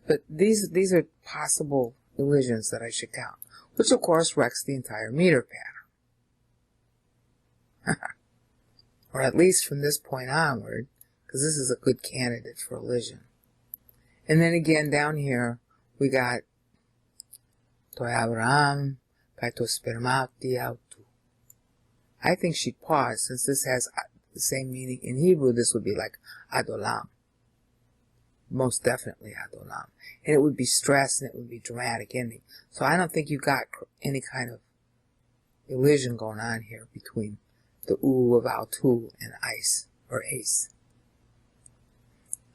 [SPEAKER 1] But these are possible elisions that I should count. Which of course wrecks the entire meter pattern. Or at least from this point onward, because this is a good candidate for elision. And then again down here, we got Toi Abraham, Kaito Spermati Autu. I think she'd pause, since this has the same meaning in Hebrew, this would be like Adolam. Most definitely Adolam. And it would be stressed and it would be dramatic ending. So I don't think you got any kind of elision going on here between the U of Autu and ice, or ace.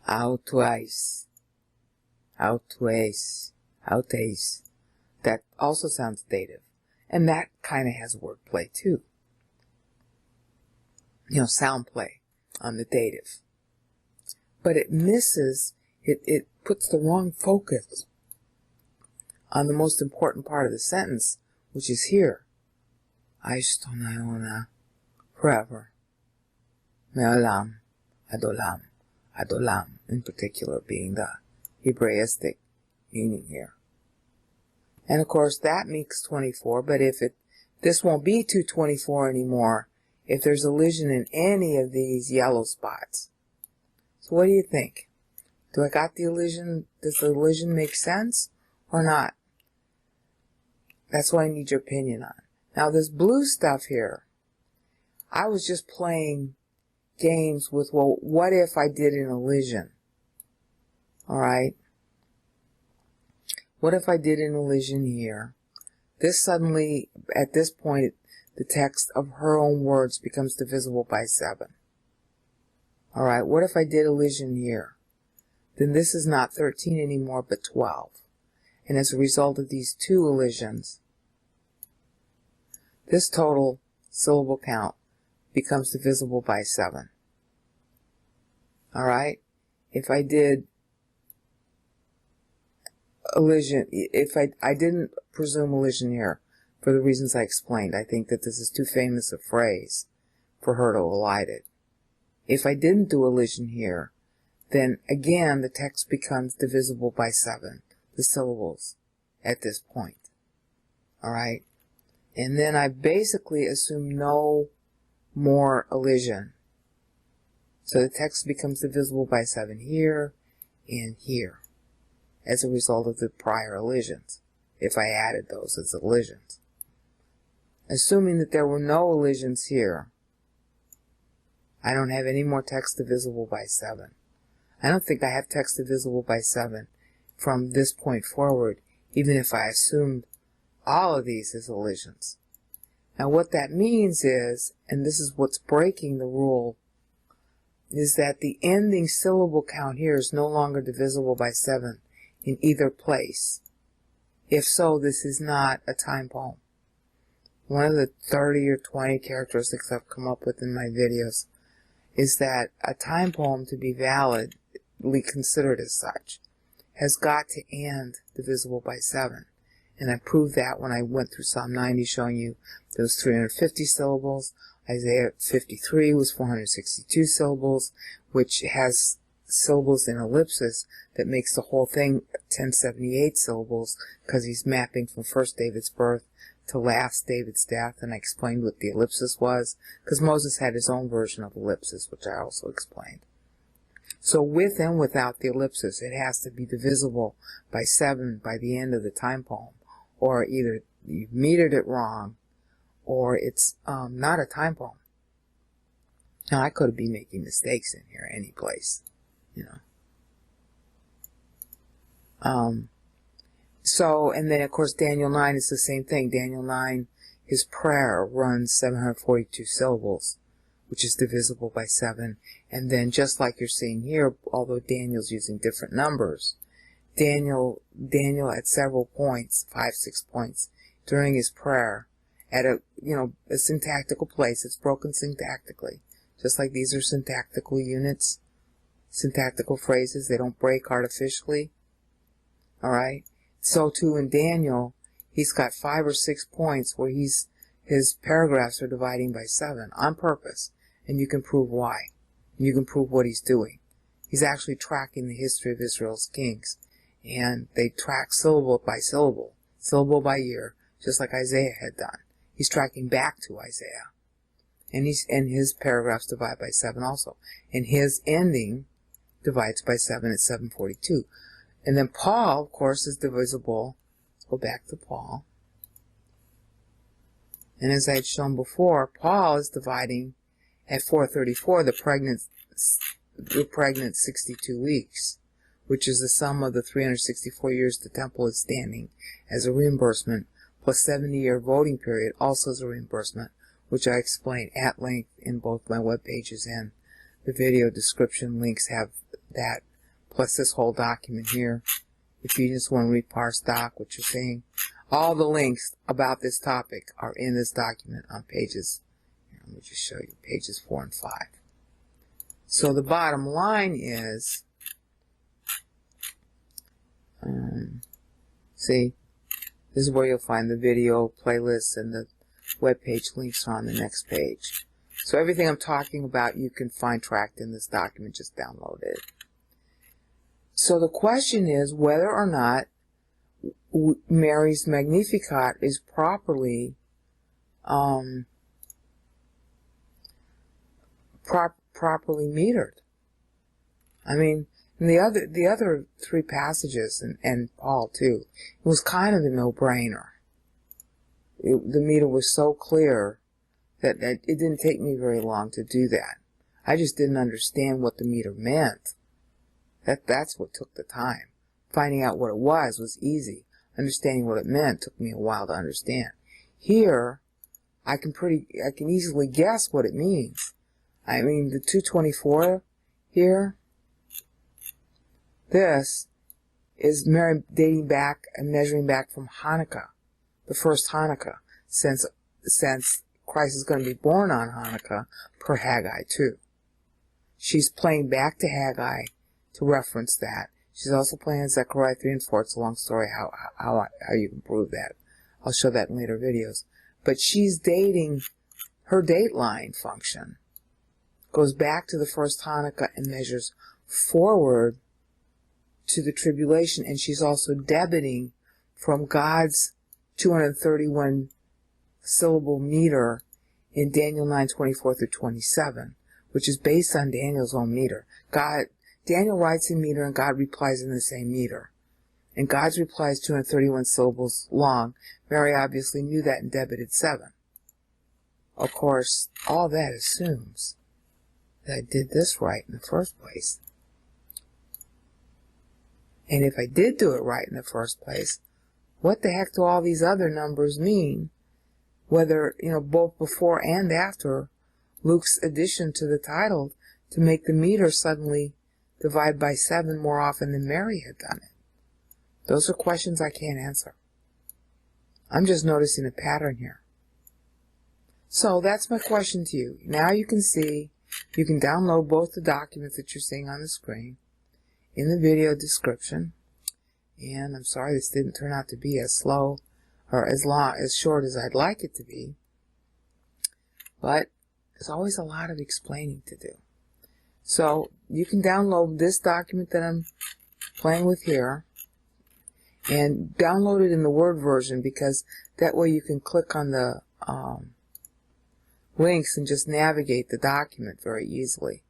[SPEAKER 1] Autu ice. Autu ace. Out ace. That also sounds dative. And that kind of has wordplay too. Sound play on the dative. But it misses, it puts the wrong focus on the most important part of the sentence, which is here. Aishtonayona, forever. Me'olam, adolam. Adolam, in particular, being the Hebraistic meaning here. And of course, that makes 24, but this won't be 224 anymore if there's elision in any of these yellow spots. So what do you think? Do I got the elision? Does the elision make sense or not? That's what I need your opinion on. Now this blue stuff here, I was just playing games with, well, what if I did an elision? Alright? What if I did an elision here? This suddenly, at this point, the text of her own words becomes divisible by 7. Alright, what if I did elision here? Then this is not 13 anymore, but 12. And as a result of these two elisions, this total syllable count becomes divisible by 7. Alright? If I did elision, if I didn't presume elision here, for the reasons I explained, I think that this is too famous a phrase for her to elide it. If I didn't do elision here, then again the text becomes divisible by 7, the syllables at this point. Alright? And then I basically assume no more elision. So the text becomes divisible by 7 here and here as a result of the prior elisions, if I added those as elisions. Assuming that there were no elisions here, I don't have any more text divisible by 7. I don't think I have text divisible by 7 from this point forward, even if I assumed all of these as elisions. Now what that means is, and this is what's breaking the rule, is that the ending syllable count here is no longer divisible by 7 in either place. If so, this is not a time poem. One of the 30 or 20 characteristics I've come up with in my videos is that a time poem, to be validly considered as such, has got to end divisible by 7. And I proved that when I went through Psalm 90, showing you those 350 syllables. Isaiah 53 was 462 syllables, which has syllables in ellipsis that makes the whole thing 1078 syllables, because he's mapping from first David's birth to last David's death, and I explained what the ellipsis was, because Moses had his own version of ellipsis, which I also explained. So with and without the ellipsis, it has to be divisible by 7 by the end of the time poem, or either you've metered it wrong, or it's not a time poem. Now, I could be making mistakes in here any place, So, and then of course Daniel 9 is the same thing. Daniel 9, his prayer runs 742 syllables, which is divisible by 7. And then just like you're seeing here, although Daniel's using different numbers, Daniel at several points, 5, 6 points, during his prayer, at a syntactical place, it's broken syntactically. Just like these are syntactical units, syntactical phrases, they don't break artificially. Alright? So too in Daniel, he's got 5 or 6 points where his paragraphs are dividing by 7 on purpose. And you can prove why. And you can prove what he's doing. He's actually tracking the history of Israel's kings. And they track syllable by syllable, syllable by year, just like Isaiah had done. He's tracking back to Isaiah. And his paragraphs divide by 7 also. And his ending divides by 7 at 742. And then Paul, of course, is divisible. Let's go back to Paul. And as I had shown before, Paul is dividing at 434 the pregnant 62 weeks, which is the sum of the 364 years the temple is standing as a reimbursement, plus 70-year voting period also as a reimbursement, which I explain at length in both my web pages and the video description links have that, plus this whole document here. If you just want to read parse doc, what you're saying, All the links about this topic are in this document on pages, here, let me just show you, pages 4 and 5. So the bottom line is, see, this is where you'll find the video playlists, and the web page links are on the next page. So everything I'm talking about you can find tracked in this document, just download it. So the question is whether or not Mary's Magnificat is properly properly metered. I mean, in the other three passages, and Paul too, it was kind of a no-brainer. The meter was so clear that it didn't take me very long to do that. I just didn't understand what the meter meant. That's what took the time. Finding out what it was easy. Understanding what it meant took me a while to understand. Here, I can easily guess what it means. I mean, the 224 here, this is dating back and measuring back from Hanukkah, the first Hanukkah, since Christ is going to be born on Hanukkah per Haggai 2. She's playing back to Haggai to reference that. She's also playing Zechariah 3 and 4. It's a long story how you can prove that. I'll show that in later videos. But she's dating, her dateline function goes back to the first Hanukkah and measures forward to the tribulation, and she's also debiting from God's 231 syllable meter in Daniel 9:24 through 27, which is based on Daniel's own meter. Daniel writes in meter and God replies in the same meter. And God's reply is 231 syllables long. Mary obviously knew that and debited 7. Of course, all that assumes that I did this right in the first place. And if I did do it right in the first place, what the heck do all these other numbers mean? Whether, both before and after Luke's addition to the title to make the meter suddenly divide by 7 more often than Mary had done it. Those are questions I can't answer. I'm just noticing a pattern here. So that's my question to you. Now you can see, you can download both the documents that you're seeing on the screen in the video description. And I'm sorry this didn't turn out to be as slow or as short as I'd like it to be. But there's always a lot of explaining to do. So you can download this document that I'm playing with here and download it in the Word version, because that way you can click on the links and just navigate the document very easily.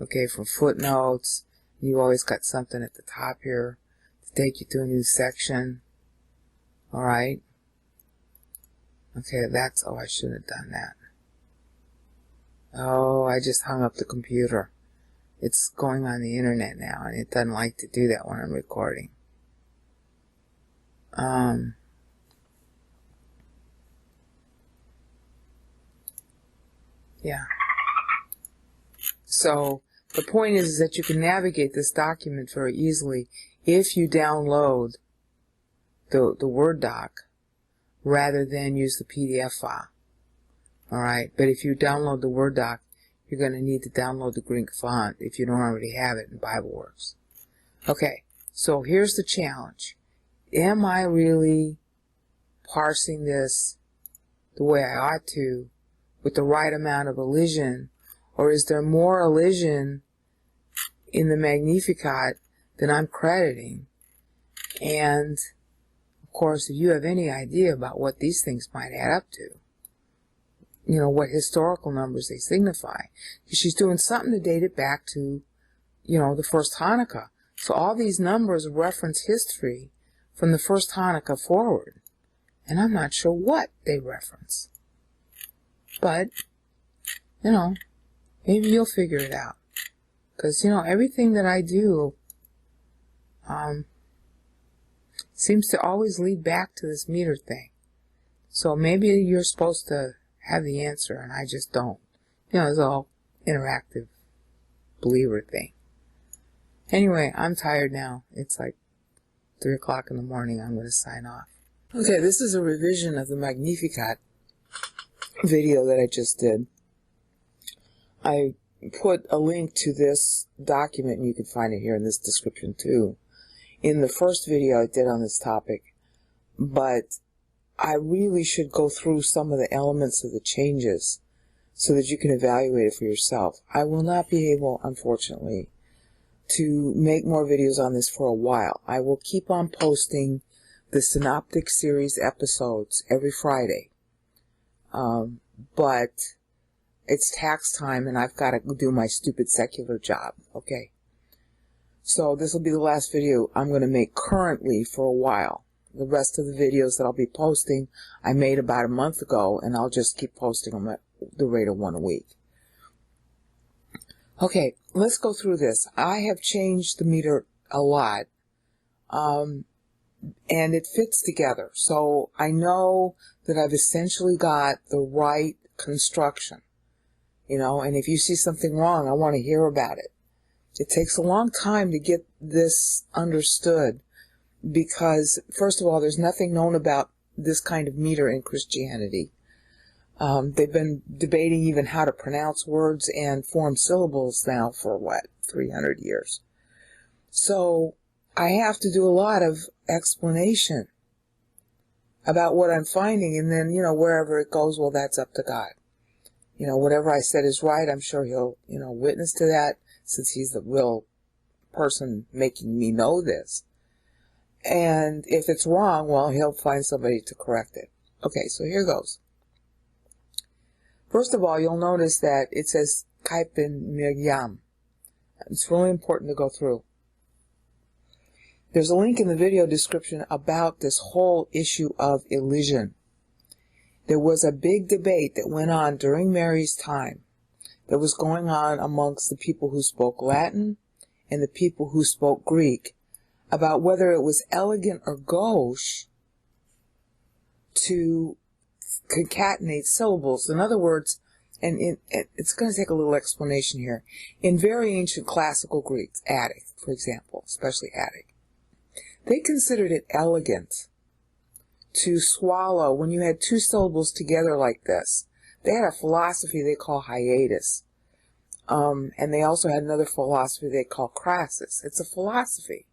[SPEAKER 1] Okay, from footnotes, you always got something at the top here to take you to a new section. Alright. Okay, oh, I shouldn't have done that. Oh, I just hung up the computer. It's going on the internet now, and it doesn't like to do that when I'm recording. Yeah. So the point is that you can navigate this document very easily if you download the Word doc rather than use the PDF file. Alright, but if you download the Word doc, you're going to need to download the Greek font if you don't already have it in BibleWorks. Okay, so here's the challenge. Am I really parsing this the way I ought to with the right amount of elision, or is there more elision in the Magnificat than I'm crediting? And of course, if you have any idea about what these things might add up to, what historical numbers they signify, because she's doing something to date it back to, the first Hanukkah. So all these numbers reference history from the first Hanukkah forward, and I'm not sure what they reference. But, maybe you'll figure it out. Because, everything that I do seems to always lead back to this meter thing. So maybe you're supposed to have the answer, and I just don't. It's all interactive believer thing. Anyway, I'm tired now. It's like 3 o'clock in the morning. I'm going to sign off. Okay, this is a revision of the Magnificat video that I just did. I put a link to this document, and you can find it here in this description too, in the first video I did on this topic, but I really should go through some of the elements of the changes so that you can evaluate it for yourself. I will not be able, unfortunately, to make more videos on this for a while. I will keep on posting the Synoptic Series episodes every Friday, but it's tax time and I've got to do my stupid secular job, okay? So this will be the last video I'm going to make currently for a while. The rest of the videos that I'll be posting I made about a month ago, and I'll just keep posting them at the rate of one a week. Okay, let's go through this. I have changed the meter a lot, and it fits together. So I know that I've essentially got the right construction, you know, and if you see something wrong, I want to hear about it. It takes a long time to get this understood because, first of all, there's nothing known about this kind of meter in Christianity. They've been debating even how to pronounce words and form syllables now for, 300 years. So I have to do a lot of explanation about what I'm finding, and then, wherever it goes, well, that's up to God. Whatever I said is right, I'm sure he'll, witness to that, since he's the real person making me know this. And if it's wrong, well, he'll find somebody to correct it. Okay, so here goes. First of all, you'll notice that it says Kaipen Miriam. It's really important to go through. There's a link in the video description about this whole issue of elision. There was a big debate that went on during Mary's time that was going on amongst the people who spoke Latin and the people who spoke Greek about whether it was elegant or gauche to concatenate syllables. In other words, and it's going to take a little explanation here. In very ancient classical Greek, Attic, for example, especially Attic, they considered it elegant to swallow when you had two syllables together like this. They had a philosophy they call hiatus. And they also had another philosophy they call crasis. It's a philosophy,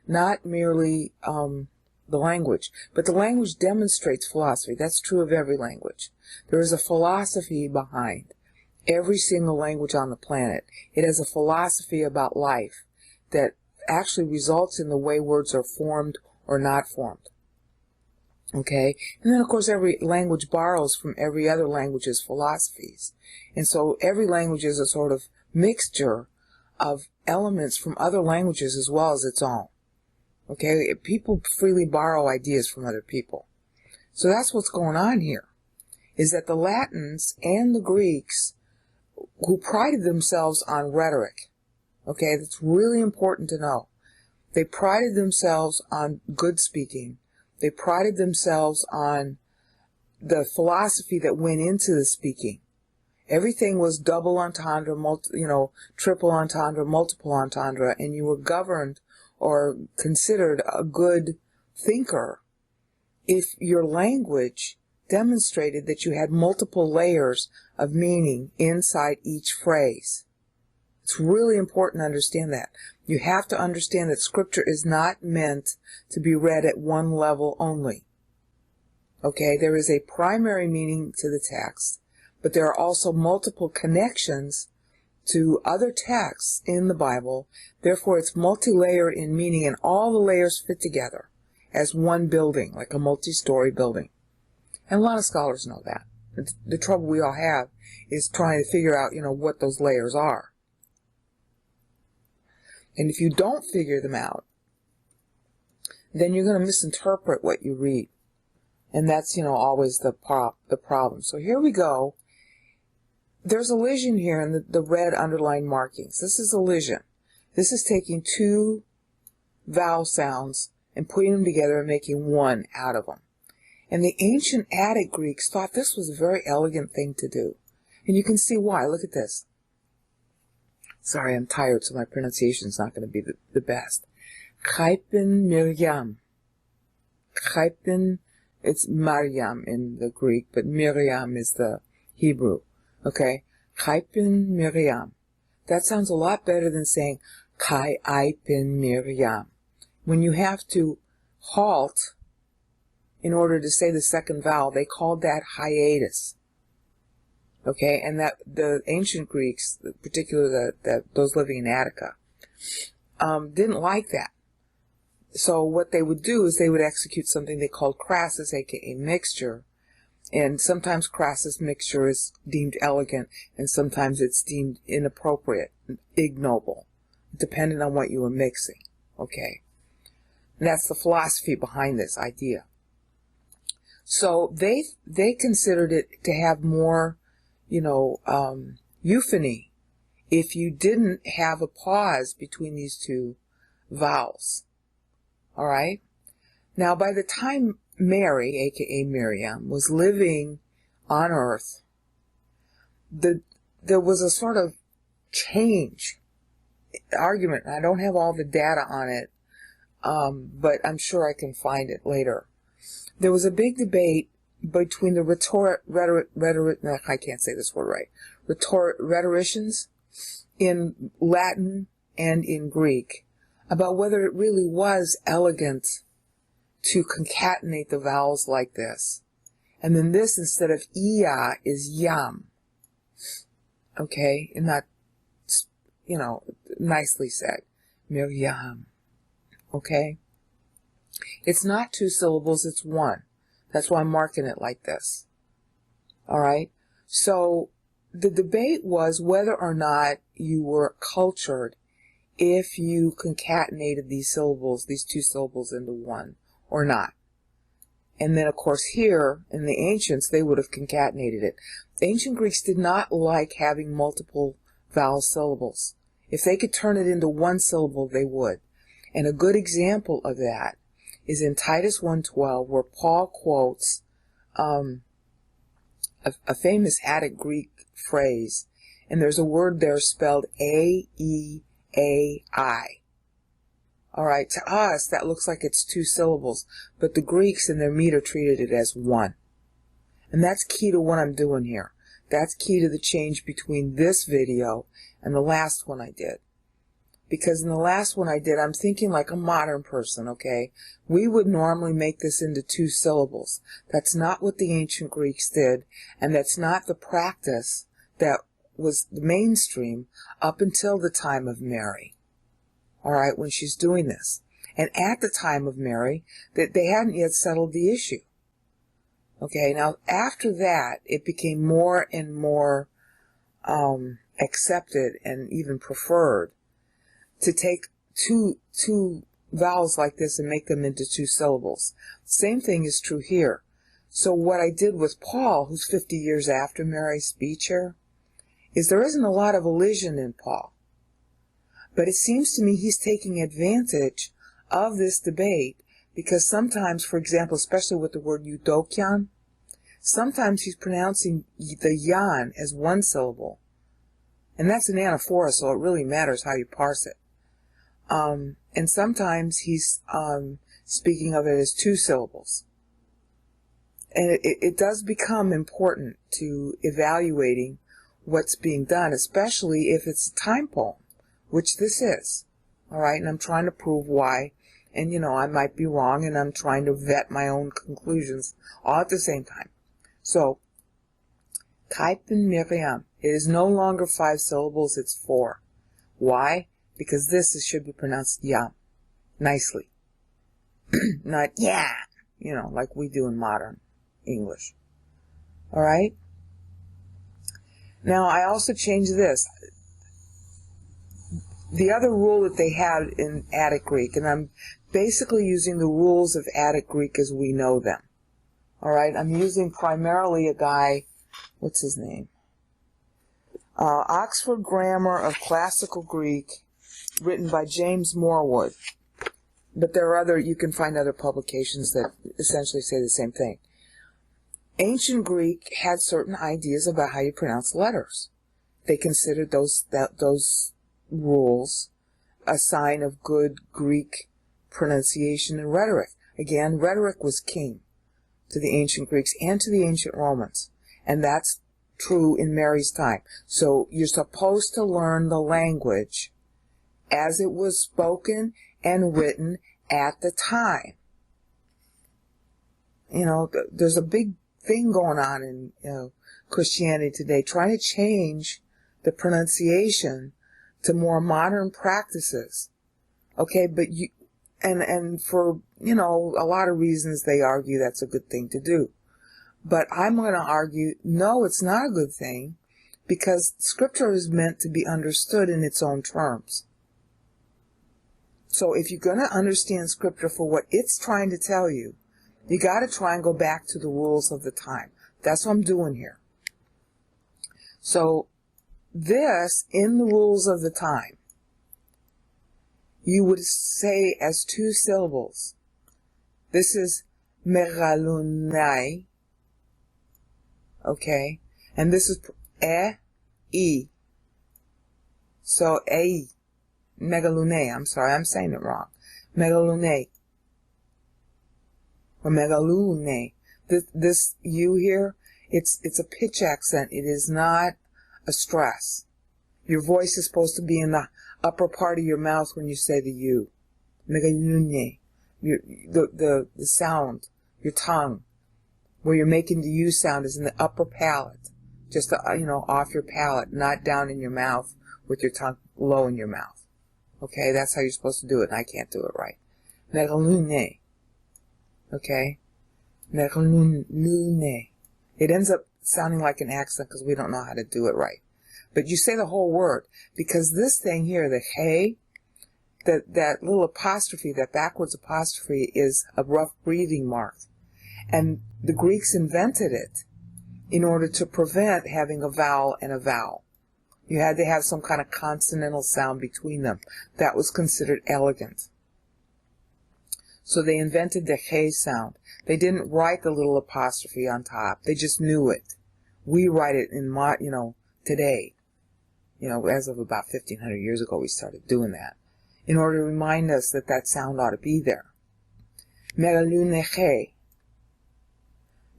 [SPEAKER 1] not merely the language. But the language demonstrates philosophy. That's true of every language. There is a philosophy behind every single language on the planet. It has a philosophy about life that actually results in the way words are formed or not formed. Okay? And then, of course, every language borrows from every other language's philosophies. And so every language is a sort of mixture of elements from other languages as well as its own. Okay? People freely borrow ideas from other people. So that's what's going on here, is that the Latins and the Greeks, who prided themselves on rhetoric, okay, that's really important to know. They prided themselves on good speaking. They prided themselves on the philosophy that went into the speaking. Everything was double entendre, triple entendre, multiple entendre, and you were governed or considered a good thinker if your language demonstrated that you had multiple layers of meaning inside each phrase. It's really important to understand that. You have to understand that Scripture is not meant to be read at one level only. Okay, there is a primary meaning to the text, but there are also multiple connections to other texts in the Bible. Therefore, it's multi-layered in meaning, and all the layers fit together as one building, like a multi-story building. And a lot of scholars know that. The trouble we all have is trying to figure out, what those layers are. And if you don't figure them out, then you're going to misinterpret what you read. And that's, always the problem. So here we go. There's elision here in the red underlined markings. This is elision. This is taking two vowel sounds and putting them together and making one out of them. And the ancient Attic Greeks thought this was a very elegant thing to do. And you can see why. Look at this. Sorry, I'm tired, so my pronunciation is not going to be the best. Kaipen Miriam. Kaipen It's Maryam in the Greek, but Miriam is the Hebrew. Okay? Kai bin Miriam. That sounds a lot better than saying Kai I bin Miriam. When you have to halt in order to say the second vowel, they called that hiatus. Okay? And that the ancient Greeks, particularly those living in Attica, didn't like that. So what they would do is they would execute something they called crassus, aka mixture. And sometimes crassus mixture is deemed elegant, and sometimes it's deemed inappropriate, ignoble, depending on what you were mixing. Okay? And that's the philosophy behind this idea. So they considered it to have more, euphony if you didn't have a pause between these two vowels. All right? Now, by the time Mary, aka Miriam, was living on earth, there was a sort of change, argument. I don't have all the data on it, but I'm sure I can find it later. There was a big debate between the rhetoricians in Latin and in Greek about whether it really was elegant to concatenate the vowels like this. And then this, instead of iya, is yam. Okay? And not, nicely said. Miriam. Okay? It's not 2 syllables, it's 1. That's why I'm marking it like this. Alright? So, the debate was whether or not you were cultured if you concatenated these syllables, these 2 syllables into 1, or not. And then, of course, here, in the ancients, they would have concatenated it. The ancient Greeks did not like having multiple vowel syllables. If they could turn it into 1 syllable, they would. And a good example of that is in Titus 1:12, where Paul quotes a famous Attic Greek phrase, and there's a word there spelled A-E-A-I. All right, to us, that looks like it's 2 syllables, but the Greeks in their meter treated it as 1. And that's key to what I'm doing here. That's key to the change between this video and the last one I did. Because in the last one I did, I'm thinking like a modern person, okay? We would normally make this into 2 syllables. That's not what the ancient Greeks did, and that's not the practice that was the mainstream up until the time of Mary. All right, when she's doing this. And at the time of Mary, that they hadn't yet settled the issue. Okay, now after that, it became more and more accepted and even preferred to take two vowels like this and make them into 2 syllables. Same thing is true here. So what I did with Paul, who's 50 years after Mary's speech here, is there isn't a lot of elision in Paul. But it seems to me he's taking advantage of this debate because sometimes, for example, especially with the word Eudokion, sometimes he's pronouncing the yan as 1 syllable. And that's an anaphora, so it really matters how you parse it. And sometimes he's speaking of it as 2 syllables. And it does become important to evaluating what's being done, especially if it's a time poem, which this is. All right, and I'm trying to prove why. And, I might be wrong, and I'm trying to vet my own conclusions all at the same time. So, Kaipen Miriam. It is no longer 5 syllables, it's 4. Why? Because this should be pronounced yam, nicely. Not yeah, like we do in modern English. All right? Now, I also changed this. The other rule that they had in Attic Greek, and I'm basically using the rules of Attic Greek as we know them. All right? I'm using primarily a guy, what's his name? Oxford Grammar of Classical Greek, written by James Morwood. But there are you can find other publications that essentially say the same thing. Ancient Greek had certain ideas about how you pronounce letters. They considered those rules a sign of good Greek pronunciation and rhetoric. Again, rhetoric was king. to the ancient Greeks and to the ancient Romans. And that's true in Mary's time. So you're supposed to learn the language as it was spoken and written at the time. You know, there's a big thing going on in Christianity today, trying to change the pronunciation to more modern practices. Okay, but and for, a lot of reasons they argue that's a good thing to do. But I'm going to argue, no, it's not a good thing, because Scripture is meant to be understood in its own terms. So if you're going to understand Scripture for what it's trying to tell you, you got to try and go back to the rules of the time. That's what I'm doing here. So this, in the rules of the time, you would say as two syllables. This is megalunai, okay? And this is e. So megalune, I'm sorry, I'm saying it wrong. Megalune. Or megalune. This U here, it's a pitch accent. It is not a stress. Your voice is supposed to be in the upper part of your mouth when you say the U. Megalune. The sound, your tongue, where you're making the U sound is in the upper palate. Just, off your palate, not down in your mouth with your tongue low in your mouth. Okay, that's how you're supposed to do it, and I can't do it right. Megalune. Okay? Megalune. It ends up sounding like an accent because we don't know how to do it right. But you say the whole word, because this thing here, the hey, that little apostrophe, that backwards apostrophe, is a rough breathing mark. And the Greeks invented it in order to prevent having a vowel and a vowel. You had to have some kind of consonantal sound between them. That was considered elegant. So they invented the hey sound. They didn't write the little apostrophe on top. They just knew it. We write it in, today. As of about 1,500 years ago, we started doing that, in order to remind us that that sound ought to be there. Megaluneche.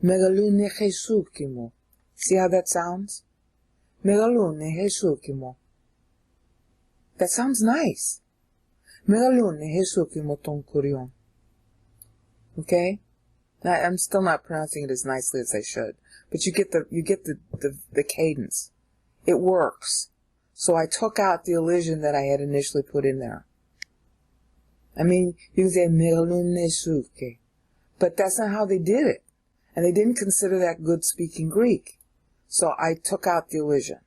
[SPEAKER 1] Megaluneche sukimo. See how that sounds? Megaluneche sukimo. That sounds nice. Megaluneche sukimo tonkurion. Okay? Now, I'm still not pronouncing it as nicely as I should, but you get the cadence. It works. So I took out the elision that I had initially put in there. I mean, you can say megalunesuke, but that's not how they did it. And they didn't consider that good speaking Greek. So I took out the elision.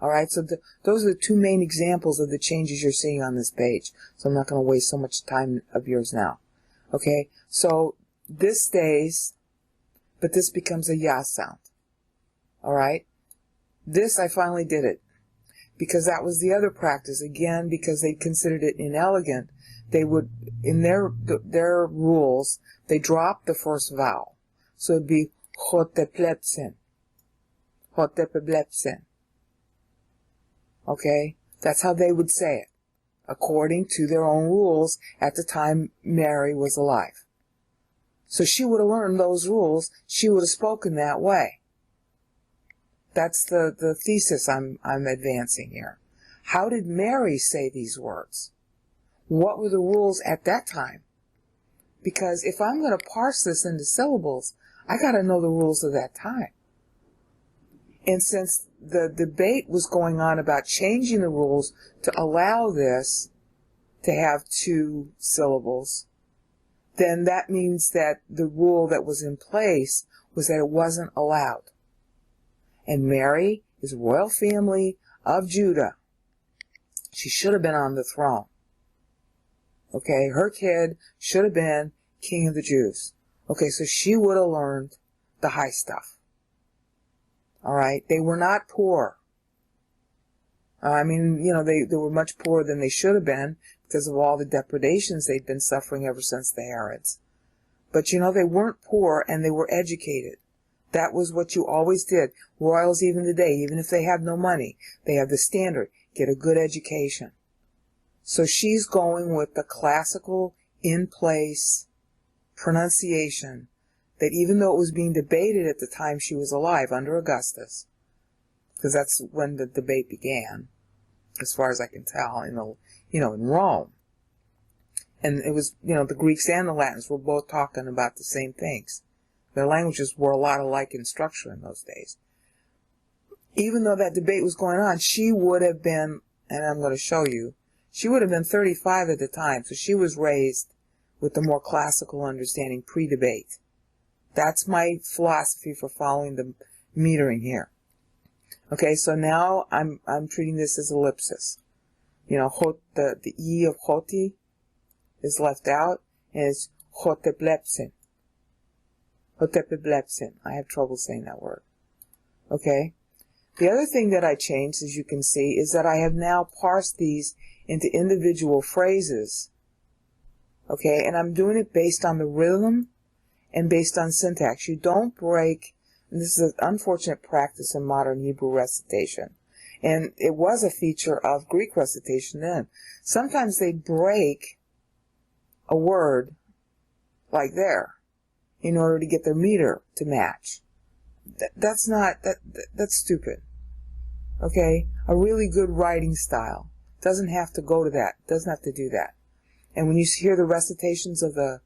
[SPEAKER 1] Alright, so those are the two main examples of the changes you're seeing on this page. So I'm not going to waste so much time of yours now. Okay, so this stays, but this becomes a ya sound. Alright, this I finally did it. Because that was the other practice. Again, because they considered it inelegant, they would, in their rules, they dropped the first vowel. So it'd be hoteplepsen. Hoteplepsen. Okay? That's how they would say it, according to their own rules at the time Mary was alive. So she would have learned those rules. She would have spoken that way. That's the thesis I'm advancing here. How did Mary say these words? What were the rules at that time? Because if I'm going to parse this into syllables, I got to know the rules of that time. And since the debate was going on about changing the rules to allow this to have two syllables, then that means that the rule that was in place was that it wasn't allowed. And Mary is royal family of Judah. She should have been on the throne. Okay, her kid should have been king of the Jews. Okay, so she would have learned the high stuff. Alright, they were not poor. They were much poorer than they should have been because of all the depredations they'd been suffering ever since the Herods. But they weren't poor and they were educated. That was what you always did. Royals even today, even if they have no money, they have the standard, get a good education. So she's going with the classical, in-place pronunciation that even though it was being debated at the time she was alive under Augustus, because that's when the debate began, as far as I can tell, in Rome. And it was, the Greeks and the Latins were both talking about the same things. Their languages were a lot alike in structure in those days. Even though that debate was going on, she would have been, and I'm going to show you, she would have been 35 at the time, so she was raised with the more classical understanding pre-debate. That's my philosophy for following the metering here. Okay, so now I'm treating this as ellipsis. The E of Hoti is left out, and it's Hoteplepsin. Hoteplepsin. I have trouble saying that word. Okay? The other thing that I changed, as you can see, is that I have now parsed these into individual phrases. Okay? And I'm doing it based on the rhythm and based on syntax. You don't break, and this is an unfortunate practice in modern Hebrew recitation. And it was a feature of Greek recitation then. Sometimes they break a word like there in order to get their meter to match. That's stupid. Okay? A really good writing style doesn't have to go to that, doesn't have to do that. And when you hear the recitations of the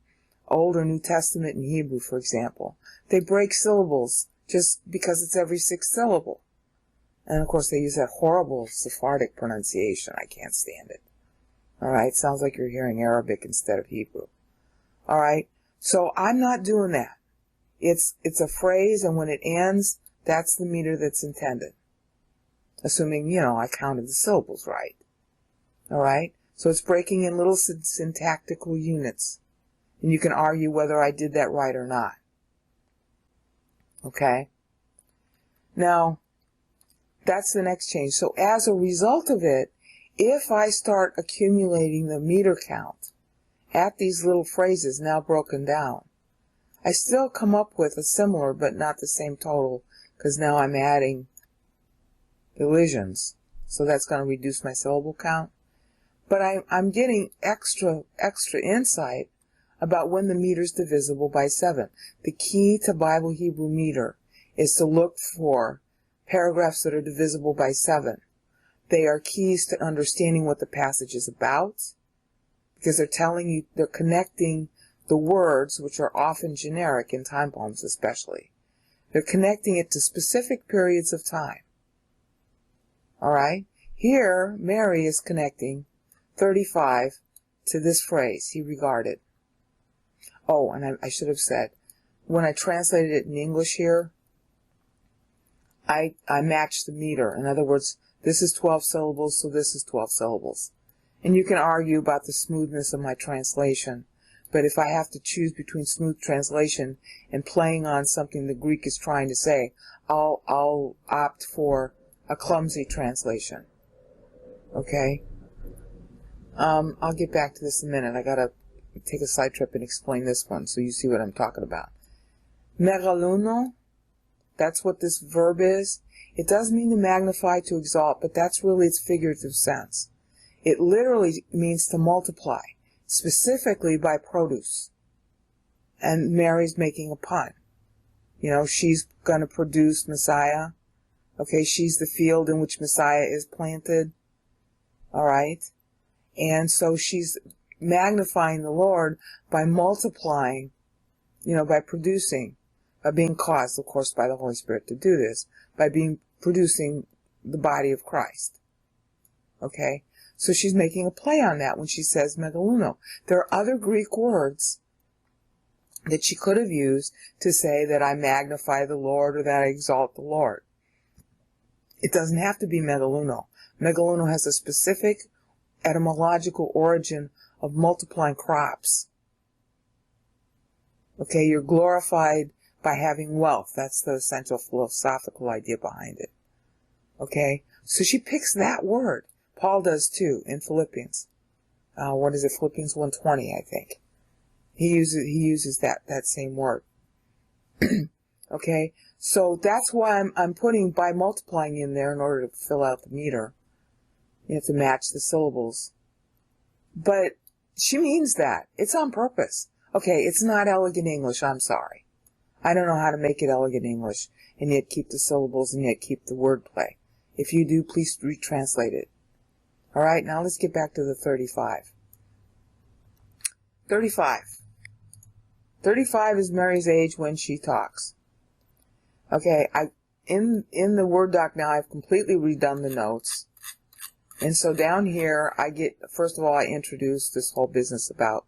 [SPEAKER 1] Old or New Testament in Hebrew, for example, they break syllables just because it's every sixth syllable. And of course they use that horrible Sephardic pronunciation. I can't stand it. Alright, sounds like you're hearing Arabic instead of Hebrew. Alright, so I'm not doing that. It's a phrase, and when it ends, that's the meter that's intended. Assuming, I counted the syllables right. Alright, so it's breaking in little syntactical units. And you can argue whether I did that right or not. Okay? Now, that's the next change. So as a result of it, if I start accumulating the meter count at these little phrases now broken down, I still come up with a similar but not the same total, because now I'm adding elisions. So that's going to reduce my syllable count. But I'm getting extra insight about when the meter is divisible by 7. The key to Bible Hebrew meter is to look for paragraphs that are divisible by 7. They are keys to understanding what the passage is about, because they're telling you, they're connecting the words, which are often generic in time poems especially. They're connecting it to specific periods of time. Alright? Here, Mary is connecting 35 to this phrase, he regarded. Oh, and I should have said, when I translated it in English here, I matched the meter. In other words, this is 12 syllables, so this is 12 syllables. And you can argue about the smoothness of my translation, but if I have to choose between smooth translation and playing on something the Greek is trying to say, I'll opt for a clumsy translation. Okay? I'll get back to this in a minute. I gotta take a side trip and explain this one so you see what I'm talking about. Megaluno, that's what this verb is. It does mean to magnify, to exalt, but that's really its figurative sense. It literally means to multiply, specifically by produce. And Mary's making a pun. She's going to produce Messiah. Okay, she's the field in which Messiah is planted. Alright? And so she's magnifying the Lord by multiplying, by producing, by being caused, of course, by the Holy Spirit to do this, by producing the body of Christ. Okay? So she's making a play on that when she says megaluno. There are other Greek words that she could have used to say that I magnify the Lord or that I exalt the Lord. It doesn't have to be megaluno. Megaluno has a specific etymological origin of multiplying crops. Okay, you're glorified by having wealth. That's the essential philosophical idea behind it. Okay, so she picks that word. Paul does too in Philippians. Philippians 1:20, I think. He uses that same word. Okay, so that's why I'm putting by multiplying in there in order to fill out the meter. You have to match the syllables. But she means that. It's on purpose. Okay, it's not elegant English, I'm sorry. I don't know how to make it elegant English and yet keep the syllables and yet keep the wordplay. If you do, please retranslate it. All right, now let's get back to the 35. 35. 35 is Mary's age when she talks. Okay, in the Word doc now, I've completely redone the notes. And so down here, first of all, I introduce this whole business about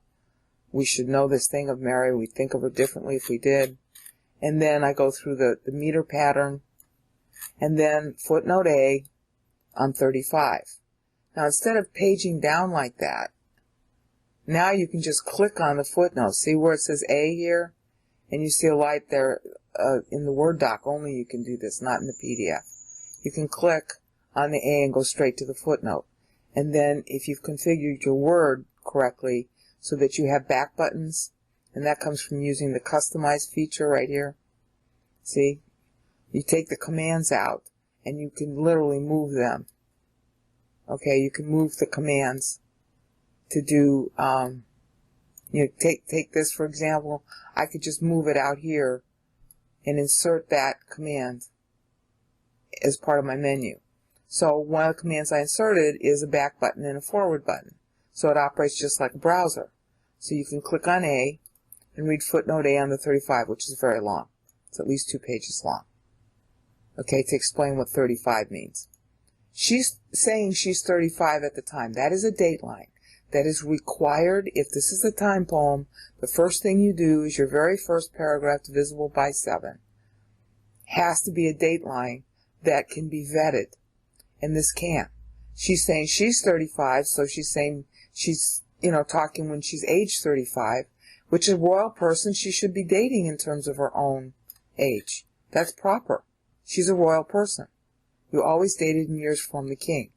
[SPEAKER 1] we should know this thing of Mary. We'd think of her differently if we did. And then I go through the meter pattern. And then footnote A on 35. Now, instead of paging down like that, now you can just click on the footnote. See where it says A here? And you see a light there in the Word doc. Only you can do this, not in the PDF. You can click on the A and go straight to the footnote. And then if you've configured your Word correctly so that you have back buttons, and that comes from using the customize feature right here. See? You take the commands out and you can literally move them. Okay, you can move the commands to do, take this for example. I could just move it out here and insert that command as part of my menu. So one of the commands I inserted is a back button and a forward button. So it operates just like a browser. So you can click on A and read footnote A on the 35, which is very long. It's at least 2 pages long. Okay, to explain what 35 means. She's saying she's 35 at the time. That is a date line. That is required. If this is a time poem, the first thing you do is your very first paragraph, divisible by 7, has to be a date line that can be vetted. And this can't. She's saying she's 35, so she's saying she's, talking when she's age 35, which a royal person she should be dating in terms of her own age. That's proper. She's a royal person. You always dated in years from the king.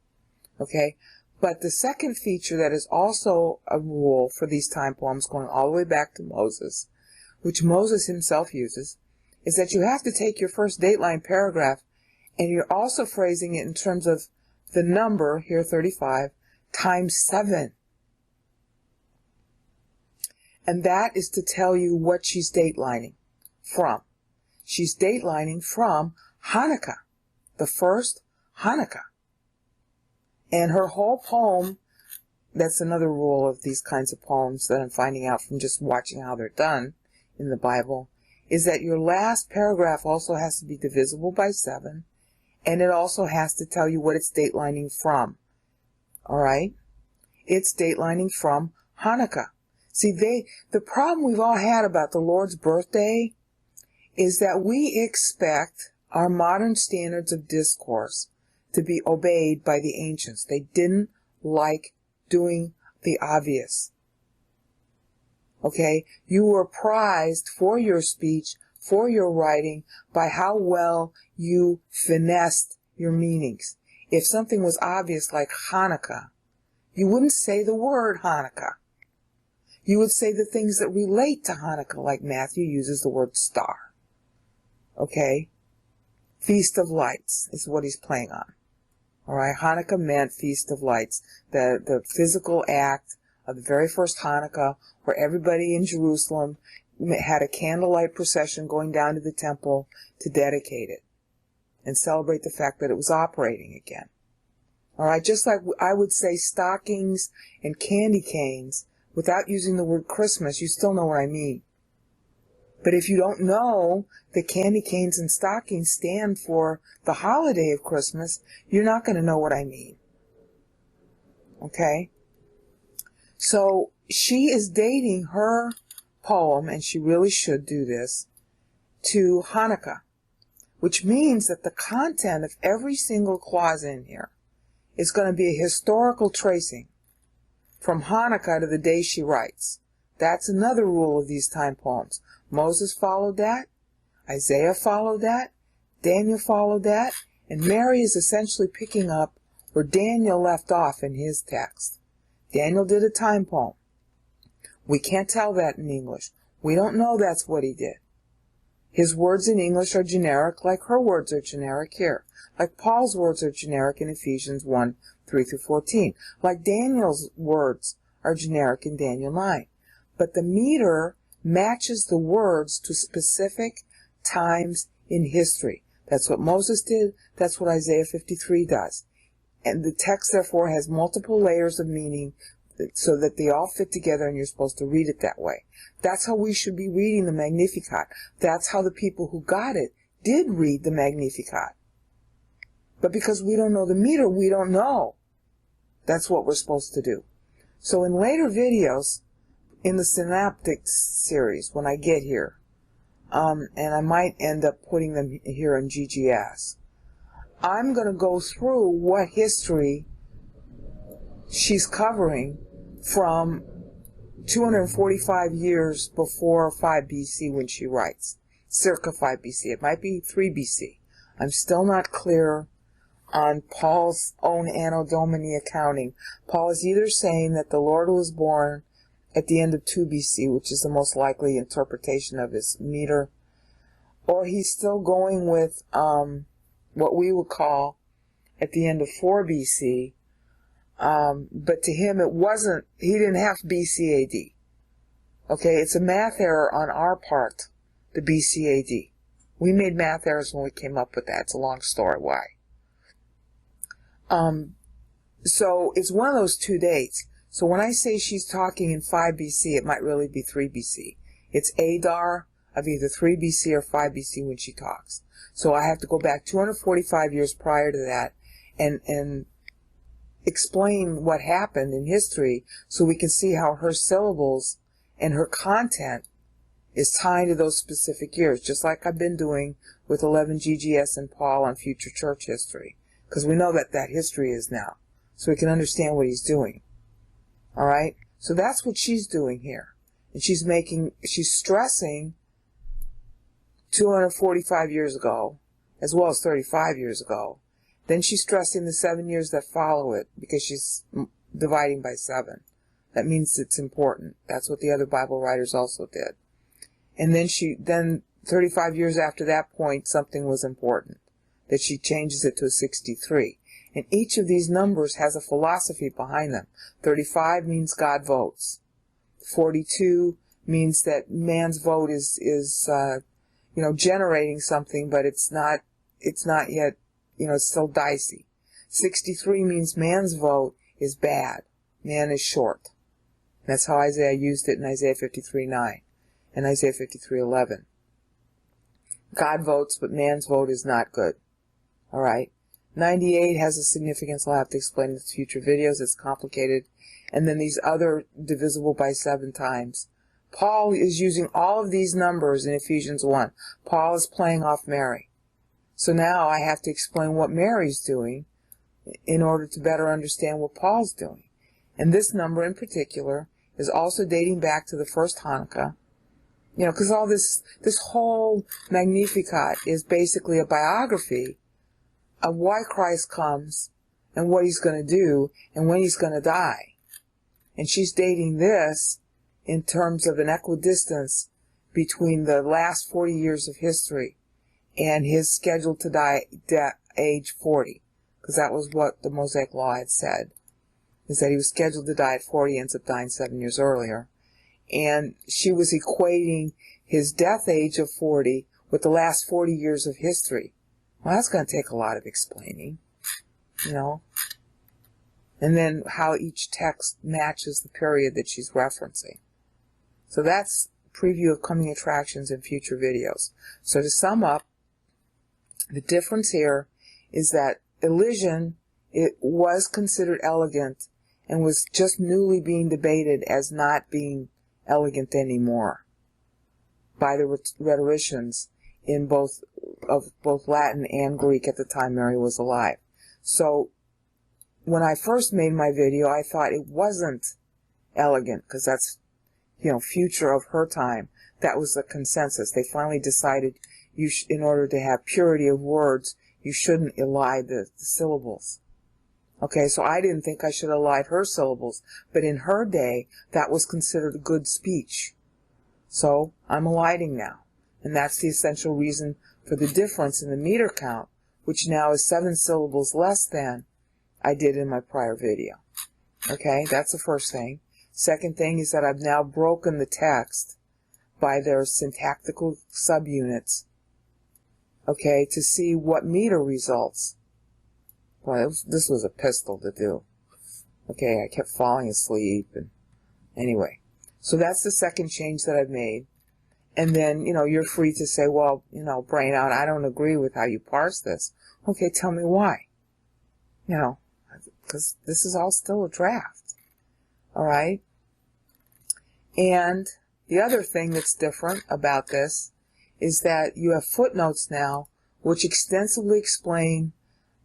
[SPEAKER 1] Okay? But the second feature that is also a rule for these time poems going all the way back to Moses, which Moses himself uses, is that you have to take your first dateline paragraph and you're also phrasing it in terms of the number, here 35, times 7. And that is to tell you what she's datelining from. She's datelining from Hanukkah, the first Hanukkah. And her whole poem, that's another rule of these kinds of poems that I'm finding out from just watching how they're done in the Bible, is that your last paragraph also has to be divisible by 7, and it also has to tell you what it's datelining from. Alright? It's datelining from Hanukkah. See, the problem we've all had about the Lord's birthday is that we expect our modern standards of discourse to be obeyed by the ancients. They didn't like doing the obvious. Okay? You were prized for your speech, for your writing, by how well you finessed your meanings. If something was obvious like Hanukkah, you wouldn't say the word Hanukkah. You would say the things that relate to Hanukkah, like Matthew uses the word star. Okay? Feast of Lights is what he's playing on. Alright, Hanukkah meant Feast of Lights, the physical act of the very first Hanukkah, where everybody in Jerusalem had a candlelight procession going down to the temple to dedicate it and celebrate the fact that it was operating again. Alright, just like I would say stockings and candy canes without using the word Christmas, you still know what I mean. But if you don't know that candy canes and stockings stand for the holiday of Christmas, you're not going to know what I mean. Okay? So she is dating her poem, and she really should do this, to Hanukkah, which means that the content of every single clause in here is going to be a historical tracing from Hanukkah to the day she writes. That's another rule of these time poems. Moses followed that, Isaiah followed that, Daniel followed that, and Mary is essentially picking up where Daniel left off in his text. Daniel did a time poem. We can't tell that in English. We don't know that's what he did. His words in English are generic, like her words are generic here. Like Paul's words are generic in Ephesians 1, 3-14. Like Daniel's words are generic in Daniel 9. But the meter matches the words to specific times in history. That's what Moses did. That's what Isaiah 53 does. And the text, therefore, has multiple layers of meaning so that they all fit together, and you're supposed to read it that way. That's how we should be reading the Magnificat. That's how the people who got it did read the Magnificat. But because we don't know the meter, we don't know. That's what we're supposed to do. So in later videos, in the Synaptic series, when I get here, and I might end up putting them here in GGS, I'm going to go through what history she's covering from 245 years before 5 BC when she writes, circa 5 BC. It might be 3 BC. I'm still not clear on Paul's own Anno Domini accounting. Paul is either saying that the Lord was born at the end of 2 BC, which is the most likely interpretation of his meter, or he's still going with what we would call at the end of 4 BC, but to him it wasn't, he didn't have BC AD. Okay, it's a math error on our part, the BC AD. We made math errors when we came up with that. It's a long story why. So it's one of those two dates. So when I say she's talking in 5 BC, it might really be 3 BC. It's Adar of either 3 BC or 5 BC when she talks. So I have to go back 245 years prior to that and explain what happened in history so we can see how her syllables and her content is tied to those specific years, just like I've been doing with 11 GGS and Paul on future church history, because we know that that history is now, so we can understand what he's doing. All right? So that's what she's doing here. And she's stressing 245 years ago, as well as 35 years ago. Then she's stressing the 7 years that follow it, because she's dividing by 7. That means it's important. That's what the other Bible writers also did. And then 35 years after that point, something was important, that she changes it to a 63. And each of these numbers has a philosophy behind them. 35 means God votes. 42 means that man's vote is generating something, but it's not yet, it's still dicey. 63 means man's vote is bad. Man is short. That's how Isaiah used it in Isaiah 53:9 and Isaiah 53:11. God votes, but man's vote is not good. All right. 98 has a significance I'll have to explain in future videos. It's complicated. And then these other divisible by 7 times. Paul is using all of these numbers in Ephesians 1. Paul is playing off Mary. So now I have to explain what Mary's doing in order to better understand what Paul's doing. And this number in particular is also dating back to the first Hanukkah. Because all this whole Magnificat is basically a biography of why Christ comes and what he's going to do and when he's going to die. And she's dating this in terms of an equidistance between the last 40 years of history and his scheduled to die at age 40. Because that was what the Mosaic Law had said, is that he was scheduled to die at 40, ends up dying 7 years earlier. And she was equating his death age of 40 with the last 40 years of history. Well, that's going to take a lot of explaining, And then how each text matches the period that she's referencing. So that's a preview of coming attractions in future videos. So to sum up, the difference here is that Elysian, it was considered elegant and was just newly being debated as not being elegant anymore by the rhetoricians in both Latin and Greek at the time Mary was alive. So when I first made my video, I thought it wasn't elegant because that's, future of her time. That was the consensus. They finally decided in order to have purity of words, you shouldn't elide the syllables. Okay, so I didn't think I should elide her syllables, but in her day, that was considered good speech. So I'm eliding now. And that's the essential reason for the difference in the meter count, which now is 7 syllables less than I did in my prior video. Okay, that's the first thing. Second thing is that I've now broken the text by their syntactical subunits okay, to see what meter results. Boy, this was a pistol to do. Okay, I kept falling asleep, and anyway. So that's the second change that I've made. And then, you're free to say, well, brain out, I don't agree with how you parse this. Okay, tell me why. Because this is all still a draft. All right? And the other thing that's different about this is that you have footnotes now which extensively explain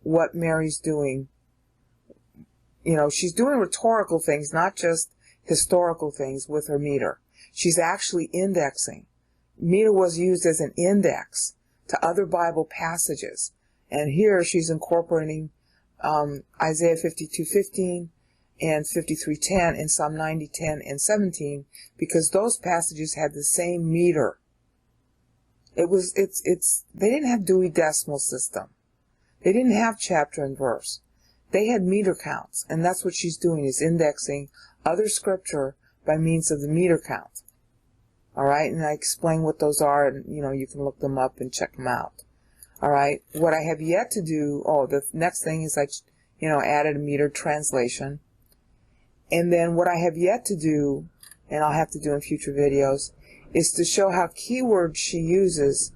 [SPEAKER 1] what Mary's doing. She's doing rhetorical things, not just historical things with her meter. She's actually indexing. Meter was used as an index to other Bible passages. And here she's incorporating Isaiah 52:15 and 53:10 and Psalm 90:10 and 17 because those passages had the same meter. They didn't have Dewey Decimal System. They didn't have chapter and verse. They had meter counts, and that's what she's doing, is indexing other scripture by means of the meter count. All right, and I explain what those are, and you can look them up and check them out. All right, what I have yet to do, the next thing is I added a meter translation. And then what I have yet to do, and I'll have to do in future videos, is to show how keywords she uses,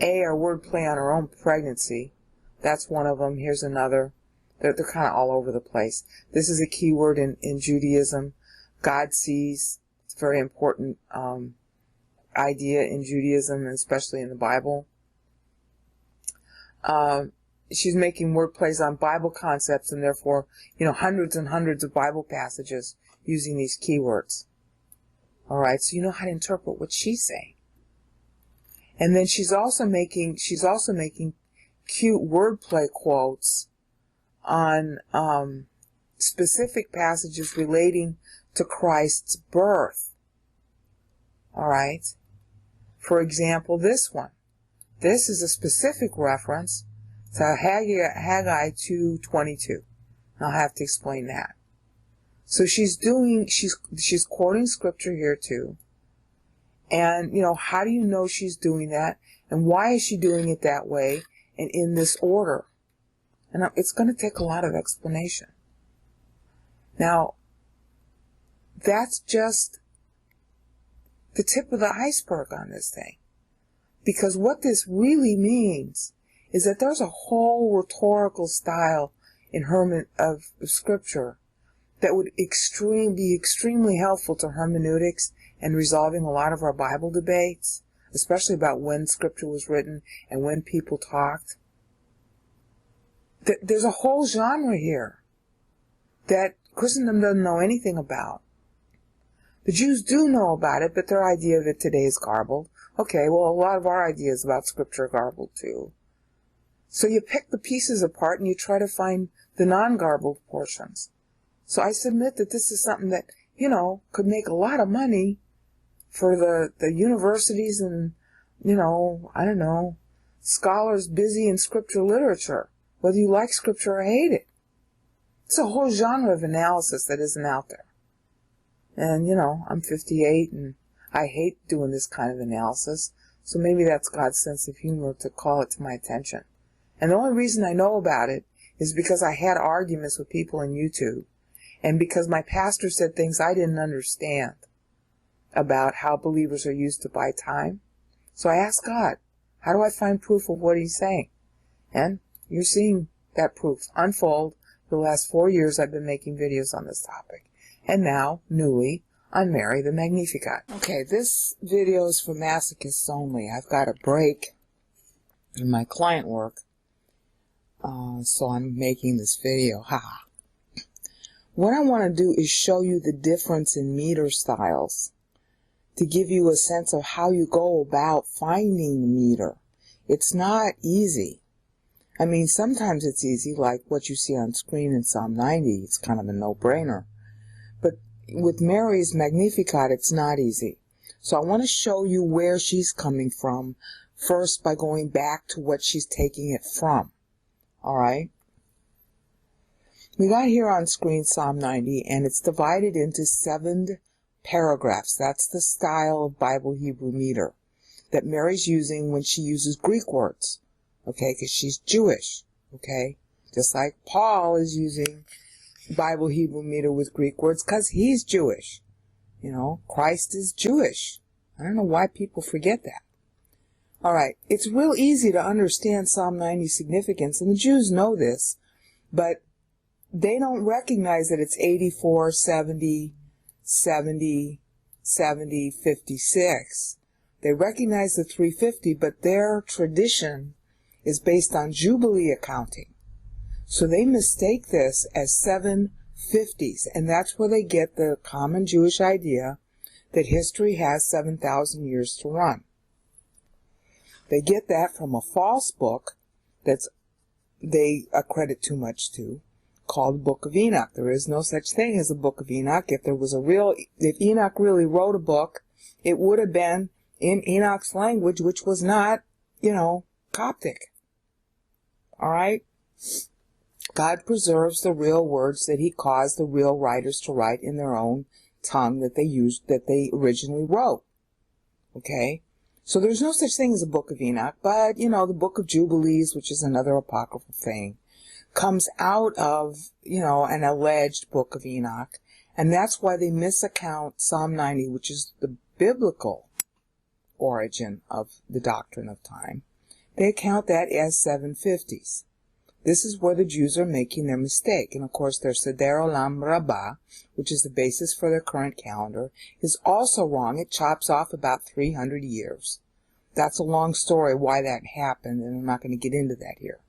[SPEAKER 1] are wordplay on her own pregnancy. That's one of them. Here's another. They're kind of all over the place. This is a keyword in Judaism. God sees. It's a very important idea in Judaism, and especially in the Bible. She's making word plays on Bible concepts, and therefore, hundreds and hundreds of Bible passages using these keywords. All right, so you know how to interpret what she's saying. And then she's also making cute wordplay quotes on specific passages relating to Christ's birth. All right. For example, this one. This is a specific reference to Haggai 2:22. I'll have to explain that. So she's quoting scripture here too. And, how do you know she's doing that? And why is she doing it that way and in this order? And it's going to take a lot of explanation. Now, that's just the tip of the iceberg on this thing. Because what this really means is that there's a whole rhetorical style in of Scripture that would be extremely helpful to hermeneutics and resolving a lot of our Bible debates, especially about when Scripture was written and when people talked. There's a whole genre here that Christendom doesn't know anything about. The Jews do know about it, but their idea of it today is garbled. Okay, well, a lot of our ideas about Scripture are garbled too. So you pick the pieces apart and you try to find the non-garbled portions. So I submit that this is something that, could make a lot of money for the universities and, scholars busy in Scripture literature, whether you like Scripture or hate it. It's a whole genre of analysis that isn't out there. And, I'm 58 and I hate doing this kind of analysis, so maybe that's God's sense of humor to call it to my attention. And the only reason I know about it is because I had arguments with people on YouTube, and because my pastor said things I didn't understand about how believers are used to buy time. So I asked God, how do I find proof of what he's saying? And you're seeing that proof unfold. For the last 4 years I've been making videos on this topic. And now, newly, on Mary the Magnificat. Okay, this video is for masochists only. I've got a break in my client work, so I'm making this video. Ha! What I want to do is show you the difference in meter styles to give you a sense of how you go about finding the meter. It's not easy. I mean, sometimes it's easy, like what you see on screen in Psalm 90. It's kind of a no-brainer. But with Mary's Magnificat, it's not easy. So I want to show you where she's coming from, first by going back to what she's taking it from. All right? We got here on screen Psalm 90, and it's divided into 7 paragraphs. That's the style of Bible Hebrew meter that Mary's using when she uses Greek words. okay, because she's Jewish, okay? Just like Paul is using Bible Hebrew meter with Greek words because he's Jewish. You know, Christ is Jewish. I don't know why people forget that. All right, it's real easy to understand Psalm 90's significance, and the Jews know this, but they don't recognize that it's 84, 70, 70, 70, 56. They recognize the 350, but their tradition is based on Jubilee accounting. So they mistake this as 750s, and that's where they get the common Jewish idea that history has 7,000 years to run. They get that from a false book that's they accredit too much to, called the Book of Enoch. There is no such thing as a Book of Enoch. If Enoch really wrote a book, it would have been in Enoch's language, which was not, Coptic. All right? God preserves the real words that he caused the real writers to write in their own tongue that they originally wrote. Okay? So there's no such thing as a Book of Enoch, but, the Book of Jubilees, which is another apocryphal thing, comes out of, an alleged Book of Enoch, and that's why they misaccount Psalm 90, which is the biblical origin of the doctrine of time. They account that as 750s. This is where the Jews are making their mistake. And of course, their Seder Olam Rabbah, which is the basis for their current calendar, is also wrong. It chops off about 300 years. That's a long story why that happened, and I'm not going to get into that here.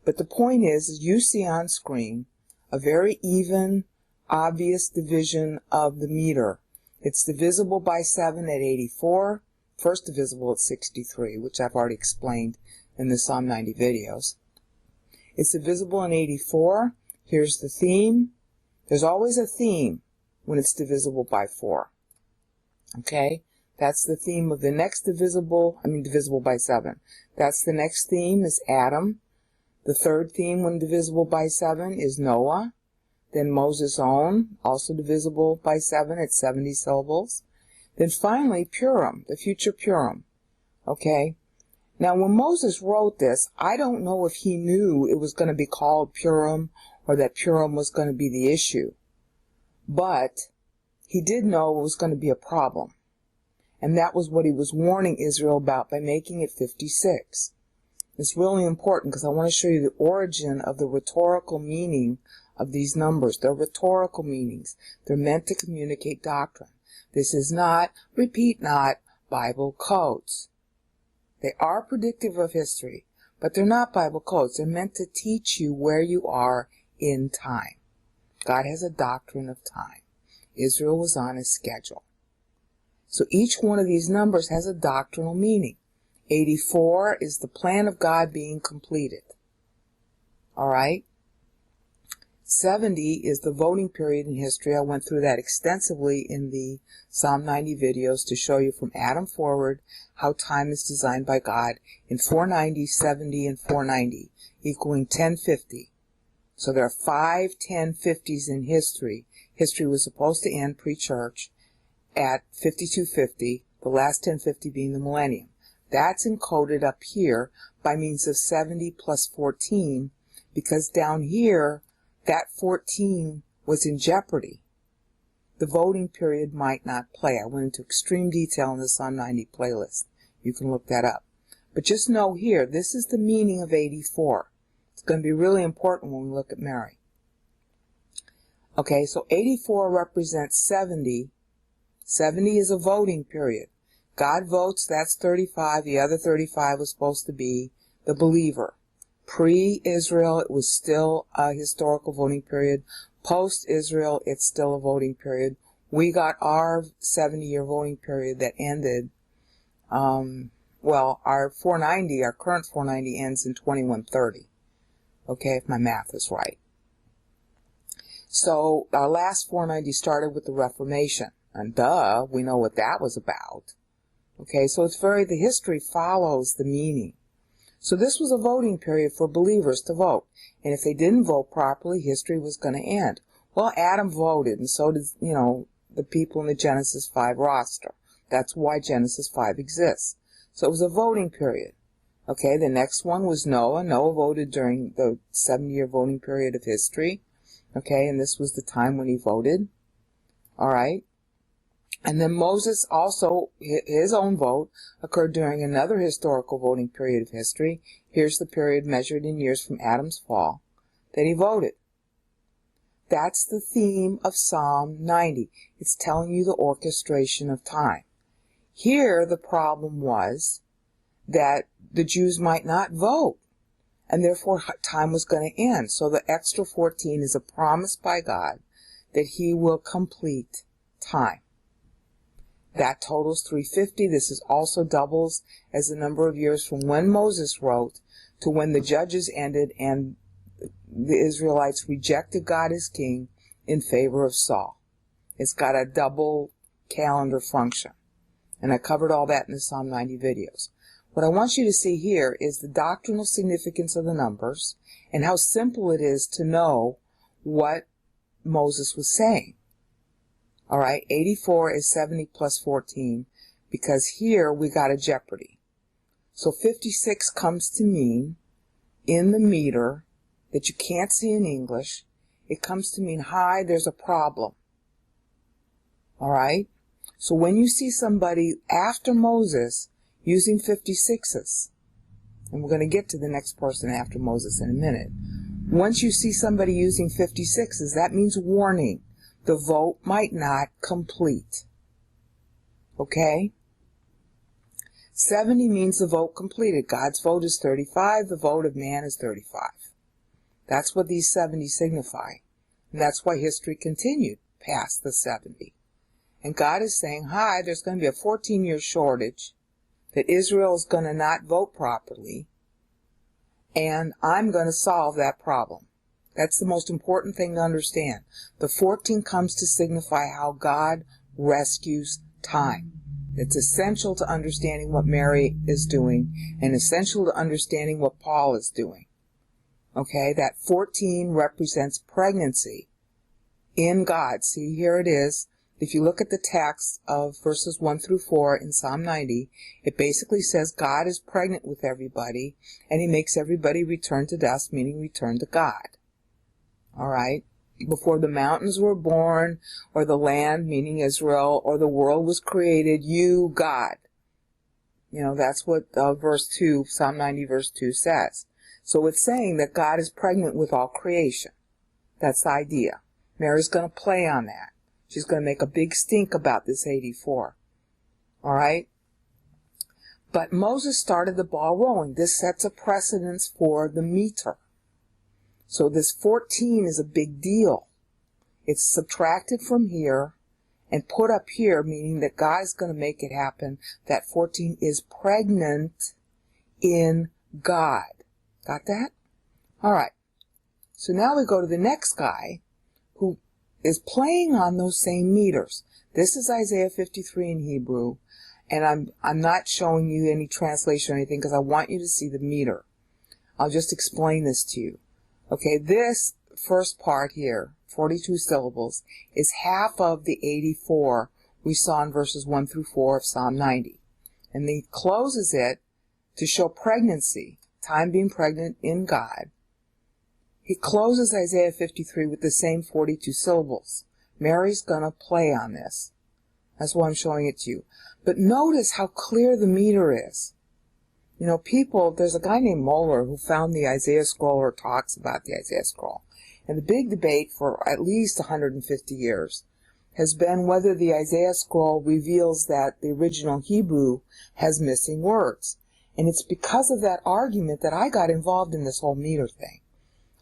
[SPEAKER 1] But the point is you see on screen a very even, obvious division of the meter. It's divisible by 7 at 84, first divisible at 63, which I've already explained in the Psalm 90 videos. It's divisible in 84. Here's the theme. There's always a theme when it's divisible by 4. Okay? That's the theme of the next divisible by 7. That's the next theme is Adam. The third theme when divisible by 7 is Noah. Then Moses' own, also divisible by 7 at 70 syllables. Then finally Purim, the future Purim. Okay? Now, when Moses wrote this, I don't know if he knew it was going to be called Purim or that Purim was going to be the issue. But he did know it was going to be a problem. And that was what he was warning Israel about by making it 56. It's really important because I want to show you the origin of the rhetorical meaning of these numbers. They're rhetorical meanings. They're meant to communicate doctrine. This is not, repeat not, Bible codes. They are predictive of history, but they're not Bible codes. They're meant to teach you where you are in time. God has a doctrine of time. Israel was on his schedule. So each one of these numbers has a doctrinal meaning. 84 is the plan of God being completed. All right? 70 is the voting period in history. I went through that extensively in the Psalm 90 videos to show you from Adam forward how time is designed by God in 490, 70, and 490, equaling 1050. So there are 5 1050s in history. History was supposed to end pre-church at 5250, the last 1050 being the millennium. That's encoded up here by means of 70 plus 14, because down here, that 14 was in jeopardy. The voting period might not play. I went into extreme detail in the Psalm 90 playlist. You can look that up. But just know here, this is the meaning of 84. It's going to be really important when we look at Mary. Okay, so 84 represents 70. 70 is a voting period. God votes, that's 35. The other 35 was supposed to be the believer. Pre-Israel, it was still a historical voting period. Post-Israel, it's still a voting period. We got our 70-year voting period that ended, our 490, our current 490 ends in 2130. Okay, if my math is right. So our last 490 started with the Reformation. And we know what that was about. Okay, so the history follows the meaning. So this was a voting period for believers to vote. And if they didn't vote properly, history was going to end. Well, Adam voted, and so did, the people in the Genesis 5 roster. That's why Genesis 5 exists. So it was a voting period. Okay, the next one was Noah. Noah voted during the 7-year voting period of history. Okay, and this was the time when he voted. All right. And then Moses also, his own vote occurred during another historical voting period of history. Here's the period measured in years from Adam's fall that he voted. That's the theme of Psalm 90. It's telling you the orchestration of time. Here, the problem was that the Jews might not vote, and therefore time was going to end. So the extra 14 is a promise by God that he will complete time. That totals 350. This is also doubles as the number of years from when Moses wrote to when the judges ended and the Israelites rejected God as king in favor of Saul. It's got a double calendar function. And I covered all that in the Psalm 90 videos. What I want you to see here is the doctrinal significance of the numbers and how simple it is to know what Moses was saying. All right, 84 is 70 plus 14 because here we got a jeopardy. So 56 comes to mean in the meter that you can't see in English, it comes to mean, hi, there's a problem. All right? So when you see somebody after Moses using 56s, and we're going to get to the next person after Moses in a minute, once you see somebody using 56s, that means warning. The vote might not complete. Okay? 70 means the vote completed. God's vote is 35. The vote of man is 35. That's what these 70 signify. And that's why history continued past the 70. And God is saying, hi, there's going to be a 14-year shortage, that Israel is going to not vote properly, and I'm going to solve that problem. That's the most important thing to understand. The 14 comes to signify how God rescues time. It's essential to understanding what Mary is doing and essential to understanding what Paul is doing. Okay, that 14 represents pregnancy in God. See, here it is. If you look at the text of verses 1 through 4 in Psalm 90, it basically says God is pregnant with everybody, and he makes everybody return to dust, meaning return to God. All right? Before the mountains were born, or the land, meaning Israel, or the world was created, you, God. You know, that's what verse 2, Psalm 90 verse 2 says. So it's saying that God is pregnant with all creation. That's the idea. Mary's going to play on that. She's going to make a big stink about this 84. All right? But Moses started the ball rolling. This sets a precedence for the meter. So this 14 is a big deal. It's subtracted from here and put up here, meaning that God is going to make it happen. That 14 is pregnant in God. Got that? All right. So now we go to the next guy who is playing on those same meters. This is Isaiah 53 in Hebrew, and I'm not showing you any translation or anything because I want you to see the meter. I'll just explain this to you. Okay, this first part here, 42 syllables, is half of the 84 we saw in verses 1 through 4 of Psalm 90. And he closes it to show pregnancy, time being pregnant in God. He closes Isaiah 53 with the same 42 syllables. Mary's going to play on this. That's why I'm showing it to you. But notice how clear the meter is. You know, there's a guy named Moeller who found the Isaiah scroll or talks about the Isaiah scroll. And the big debate for at least 150 years has been whether the Isaiah scroll reveals that the original Hebrew has missing words. And it's because of that argument that I got involved in this whole meter thing.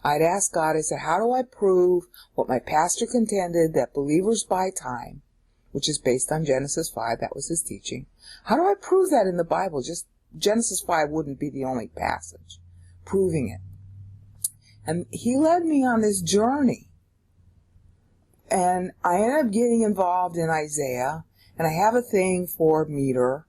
[SPEAKER 1] I'd ask God, I said, how do I prove what my pastor contended, that believers buy time, which is based on Genesis 5, that was his teaching. How do I prove that in the Bible? Just Genesis 5 wouldn't be the only passage proving it. And he led me on this journey. And I ended up getting involved in Isaiah, and I have a thing for meter.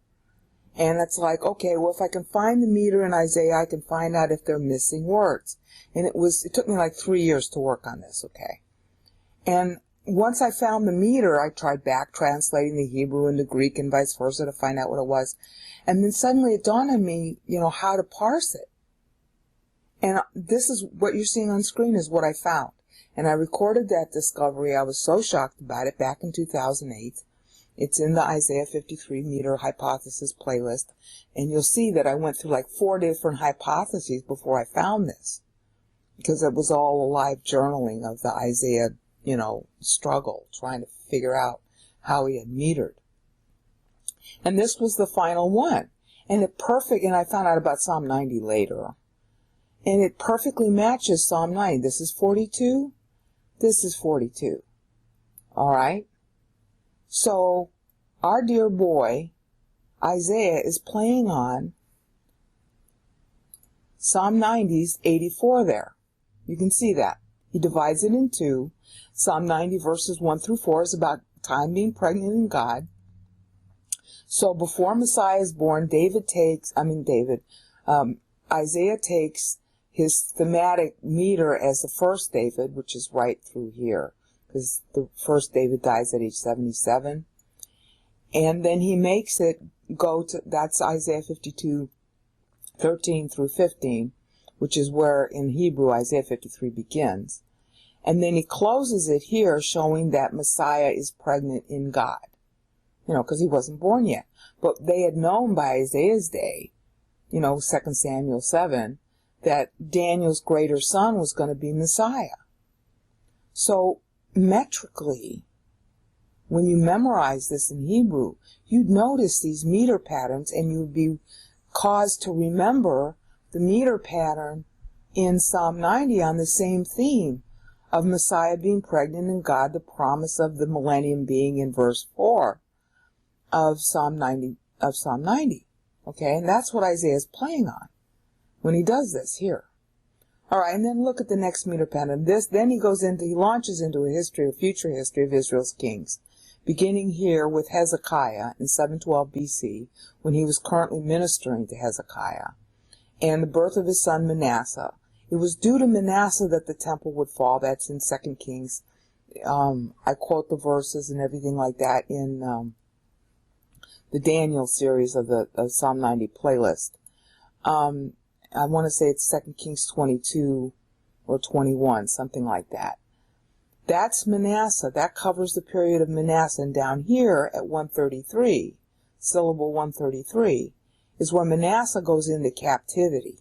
[SPEAKER 1] And it's like, okay, well, if I can find the meter in Isaiah, I can find out if they're missing words. And it took me like 3 years to work on this, okay? And once I found the meter, I tried back translating the Hebrew into Greek and vice versa to find out what it was. And then suddenly it dawned on me, how to parse it. And this is what you're seeing on screen is what I found. And I recorded that discovery. I was so shocked about it back in 2008. It's in the Isaiah 53 meter hypothesis playlist. And you'll see that I went through like 4 different hypotheses before I found this. Because it was all a live journaling of the Isaiah, struggle, trying to figure out how he had metered. And this was the final one. And and I found out about Psalm 90 later. And it perfectly matches Psalm 90. This is 42. This is 42. All right? So, our dear boy, Isaiah, is playing on Psalm 90's 84 there. You can see that. He divides it in two. Psalm 90 verses 1 through 4 is about time being pregnant in God. So before Messiah is born, Isaiah takes his thematic meter as the first David, which is right through here, because the first David dies at age 77. And then he makes it go to, that's Isaiah 52, 13 through 15, which is where in Hebrew Isaiah 53 begins. And then he closes it here showing that Messiah is pregnant in God. Because he wasn't born yet. But they had known by Isaiah's day, 2 Samuel 7, that Daniel's greater son was going to be Messiah. So, metrically, when you memorize this in Hebrew, you'd notice these meter patterns and you'd be caused to remember the meter pattern in Psalm 90 on the same theme of Messiah being pregnant in God, the promise of the millennium being in verse 4 of Psalm 90. Okay, and that's what Isaiah is playing on when he does this here. All right, and then look at the next meter pattern. Then he launches into a future history of Israel's kings, beginning here with Hezekiah in 712 BC, when he was currently ministering to Hezekiah, and the birth of his son Manasseh. It was due to Manasseh that the temple would fall. That's in 2 Kings. I quote the verses and everything like that in the Daniel series of Psalm 90 playlist. I want to say it's 2 Kings 22 or 21, something like that. That's Manasseh. That covers the period of Manasseh. And down here at 133, syllable 133, is where Manasseh goes into captivity.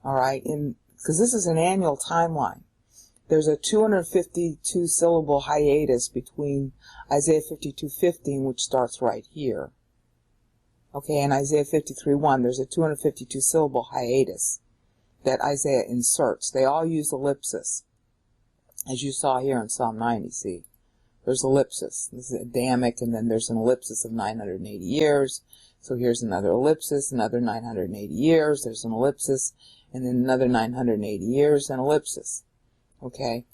[SPEAKER 1] All right, because this is an annual timeline. There's a 252 syllable hiatus between Isaiah 52:15, which starts right here. Okay, and Isaiah 53:1, there's a 252 syllable hiatus that Isaiah inserts. They all use ellipsis, as you saw here in Psalm 90, see? There's ellipsis. This is Adamic, and then there's an ellipsis of 980 years. So here's another ellipsis, another 980 years. There's an ellipsis, and then another 980 years, and ellipsis. Okay?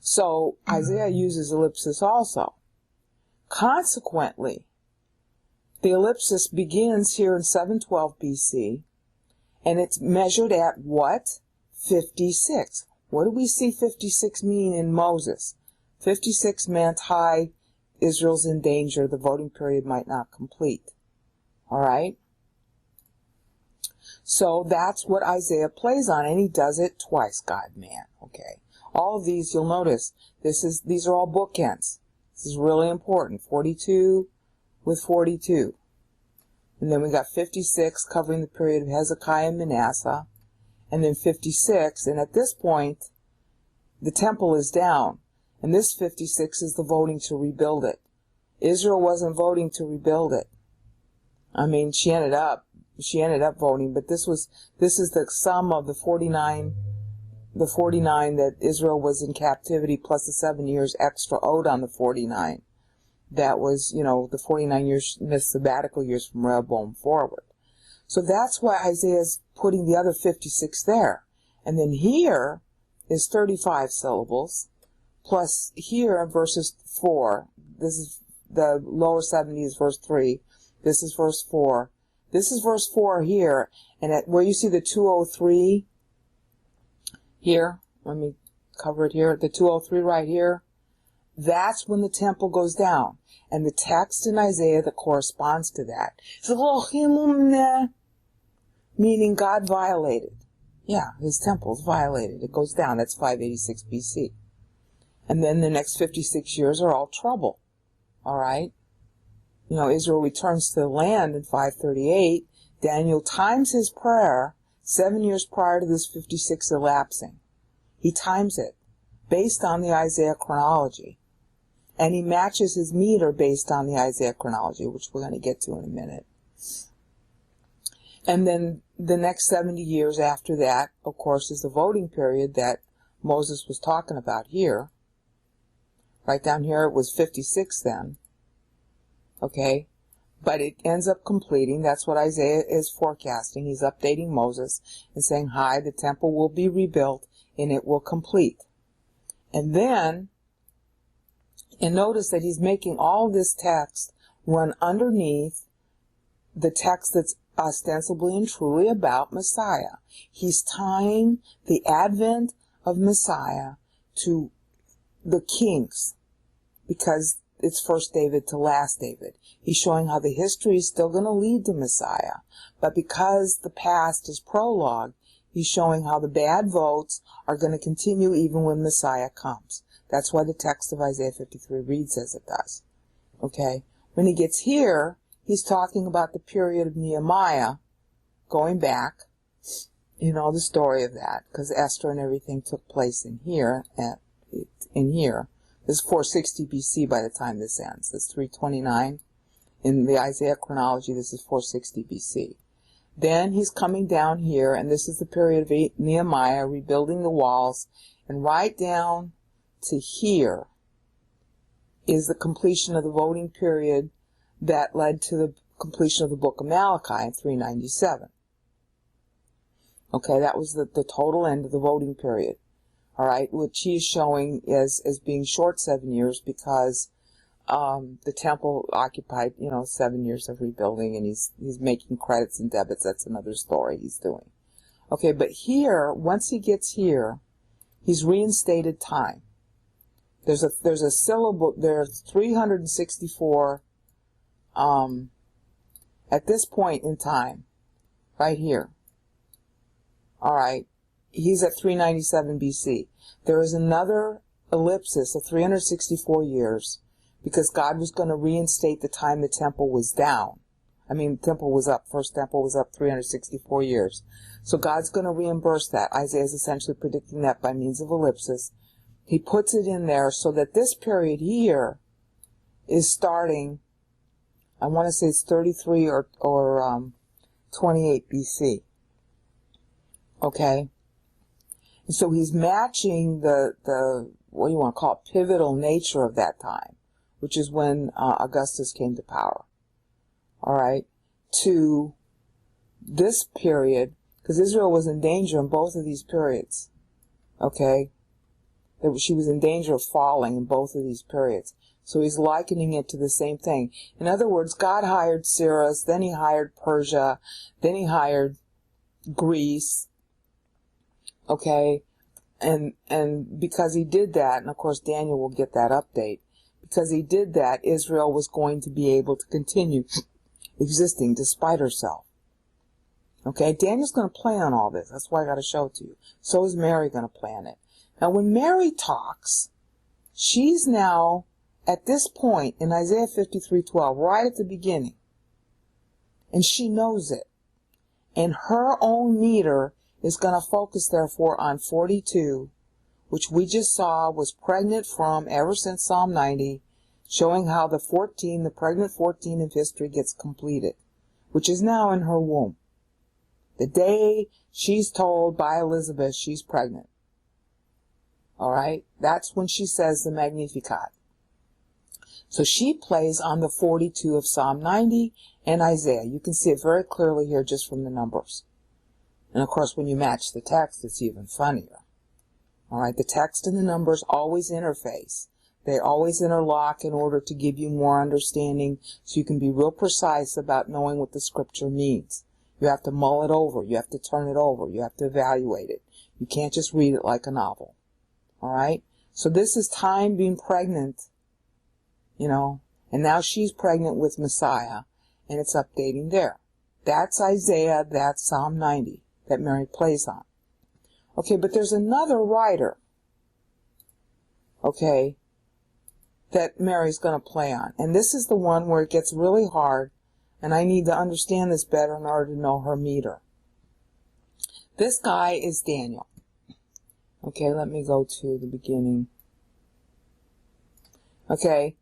[SPEAKER 1] So Isaiah uses ellipsis also. Consequently, the ellipsis begins here in 712 BC, and it's measured at what? 56. What do we see 56 mean in Moses? 56 meant high, Israel's in danger, the voting period might not complete. All right? So that's what Isaiah plays on, and he does it twice, God-man. Okay? All of these, you'll notice, these are all bookends. This is really important. 42 with 42. And then we got 56 covering the period of Hezekiah and Manasseh. And then 56, and at this point, the temple is down. And this 56 is the voting to rebuild it. Israel wasn't voting to rebuild it. I mean, she ended up voting, but this is the sum of the 49 that Israel was in captivity plus the 7 years extra owed on the 49. That was, the 49 years missed sabbatical years from Rehoboam forward. So that's why Isaiah's putting the other 56 there. And then here is 35 syllables, plus here in verses 4. This is the lower 70 is verse 3. This is verse 4. This is verse 4 here. And where you see the 203 here, let me cover it here, the 203 right here, that's when the temple goes down. And the text in Isaiah that corresponds to that is meaning God violated. Yeah, his temple's violated. It goes down. That's 586 BC. And then the next 56 years are all trouble. All right? You know, Israel returns to the land in 538. Daniel times his prayer 7 years prior to this 56 elapsing. He times it based on the Isaiah chronology. And he matches his meter based on the Isaiah chronology, which we're going to get to in a minute. And then the next 70 years after that, of course, is the voting period that Moses was talking about here. Right down here, it was 56 then. Okay? But it ends up completing. That's what Isaiah is forecasting. He's updating Moses and saying, hi, the temple will be rebuilt and it will complete. And then, and notice that he's making all this text run underneath the text that's ostensibly and truly about Messiah. He's tying the advent of Messiah to the kings, because it's first David to last David. He's showing how the history is still going to lead to Messiah, but because the past is prologue, he's showing how the bad votes are going to continue even when Messiah comes. That's why the text of Isaiah 53 reads as it does. Okay? When he gets here, he's talking about the period of Nehemiah, going back, you know, the story of that, because Esther and everything took place in here, This is 460 BC by the time this ends. This is 329. In the Isaiah chronology, this is 460 BC. Then he's coming down here, and this is the period of Nehemiah, rebuilding the walls, and right down to here is the completion of the voting period that led to the completion of the book of Malachi in 397. Okay, that was the total end of the voting period. All right, which he is showing as being short 7 years because the temple occupied, 7 years of rebuilding, and he's making credits and debits. That's another story he's doing. Okay, but here, once he gets here, he's reinstated time. There's a syllable. There's 364 at this point in time, right here. All right. He's at 397 BC. There is another ellipsis of 364 years because God was going to reinstate the time the temple was down. The temple was up. First temple was up 364 years. So God's going to reimburse that. Isaiah is essentially predicting that by means of ellipsis. He puts it in there so that this period here is starting, I want to say it's 33 or 28 BC. Okay? And so he's matching the what do you want to call it, pivotal nature of that time, which is when Augustus came to power. All right? To this period, because Israel was in danger in both of these periods. Okay? She was in danger of falling in both of these periods. So he's likening it to the same thing. In other words, God hired Cyrus, then he hired Persia, then he hired Greece. Okay? And because he did that, and of course Daniel will get that update, because he did that, Israel was going to be able to continue existing despite herself. Okay? Daniel's going to plan on all this. That's why I got to show it to you. So is Mary going to plan it. Now, when Mary talks, she's now, at this point, in Isaiah 53:12, right at the beginning, and she knows it. And her own meter is going to focus, therefore, on 42, which we just saw was pregnant from ever since Psalm 90, showing how the pregnant 14 of history gets completed, which is now in her womb. The day she's told by Elizabeth she's pregnant. All right? That's when she says the Magnificat. So she plays on the 42 of Psalm 90 and Isaiah. You can see it very clearly here just from the numbers. And of course, when you match the text, it's even funnier. All right? The text and the numbers always interface. They always interlock in order to give you more understanding so you can be real precise about knowing what the scripture means. You have to mull it over. You have to turn it over. You have to evaluate it. You can't just read it like a novel. All right? So this is time being pregnant, you know, and now she's pregnant with Messiah, and it's updating there. That's Isaiah, that's Psalm 90 that Mary plays on. Okay, but there's another writer, okay, that Mary's going to play on. And this is the one where it gets really hard, and I need to understand this better in order to know her meter. This guy is Daniel. Okay, let me go to the beginning. Okay,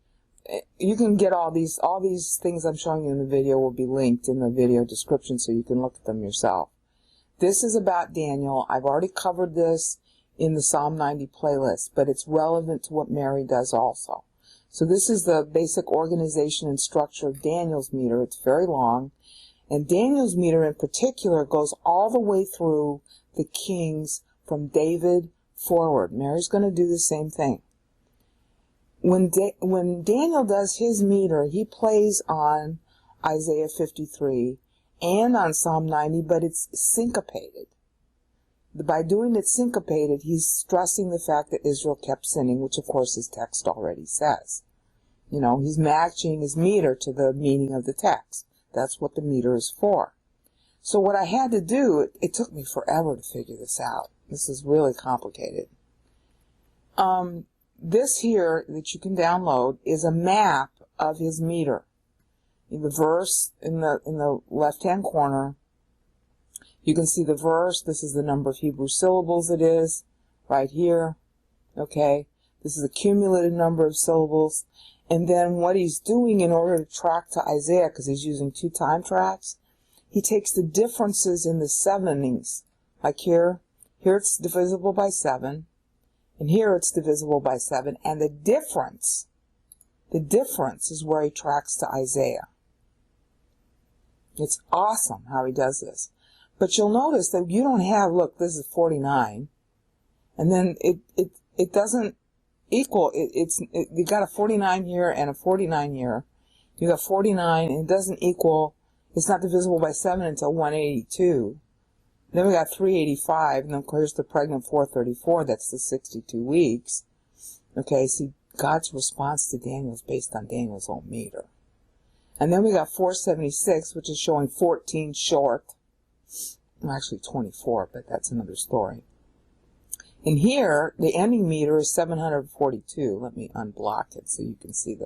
[SPEAKER 1] you can get all these things I'm showing you in the video will be linked in the video description so you can look at them yourself. This is about Daniel. I've already covered this in the Psalm 90 playlist, but it's relevant to what Mary does also. So this is the basic organization and structure of Daniel's meter. It's very long. And Daniel's meter in particular goes all the way through the kings from David forward. Mary's going to do the same thing. When Daniel does his meter, he plays on Isaiah 53 and on Psalm 90, but it's syncopated. By doing it syncopated, he's stressing the fact that Israel kept sinning, which of course his text already says. You know, he's matching his meter to the meaning of the text. That's what the meter is for. So what I had to do, it took me forever to figure this out. This is really complicated. This here that you can download is a map of his meter. In the verse in the left-hand corner, you can see the verse. This is the number of Hebrew syllables it is, right here. Okay, this is the cumulative number of syllables. And then what he's doing in order to track to Isaiah, because he's using 2 time tracks, he takes the differences in the sevenings. Like here it's divisible by 7, and here it's divisible by 7, and the difference is where he tracks to Isaiah. It's awesome how he does this. But you'll notice that you don't have, look, this is 49, and then it doesn't equal, you got a 49 here and a 49 here. You got 49, and it doesn't equal, it's not divisible by 7 until 182. Then we got 385, and then here's the pregnant 434, that's the 62 weeks. Okay, see, God's response to Daniel is based on Daniel's own meter. And then we got 476, which is showing 14 short. Well, actually 24, but that's another story. And here, the ending meter is 742. Let me unblock it so you can see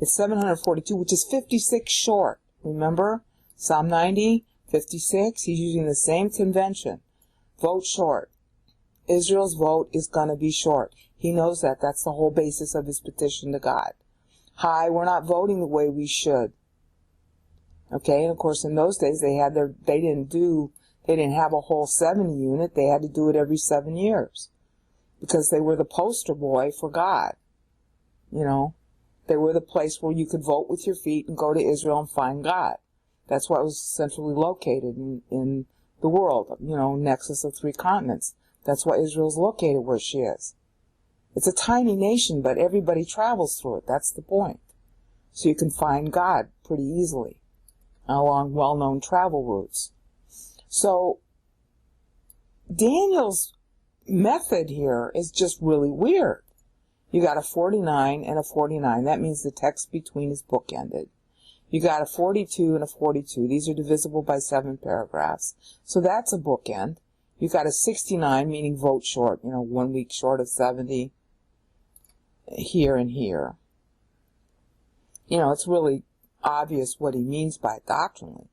[SPEAKER 1] it's 742, which is 56 short. Remember? Psalm 90, 56, he's using the same convention. Vote short. Israel's vote is going to be short. He knows that. That's the whole basis of his petition to God. Hi, we're not voting the way we should. Okay, and of course in those days they didn't have a whole 70 unit. They had to do it every 7 years because they were the poster boy for God. You know, they were the place where you could vote with your feet and go to Israel and find God. That's what was centrally located in the world, you know, nexus of 3 continents. That's why Israel's located where she is. It's a tiny nation, but everybody travels through it. That's the point. So you can find God pretty easily along well-known travel routes. So Daniel's method here is just really weird. You got a 49 and a 49. That means the text between is bookended. You got a 42 and a 42. These are divisible by 7 paragraphs. So that's a bookend. You got a 69, meaning vote short, you know, 1 week short of 70. Here and here. You know, it's really obvious what he means by it doctrinally.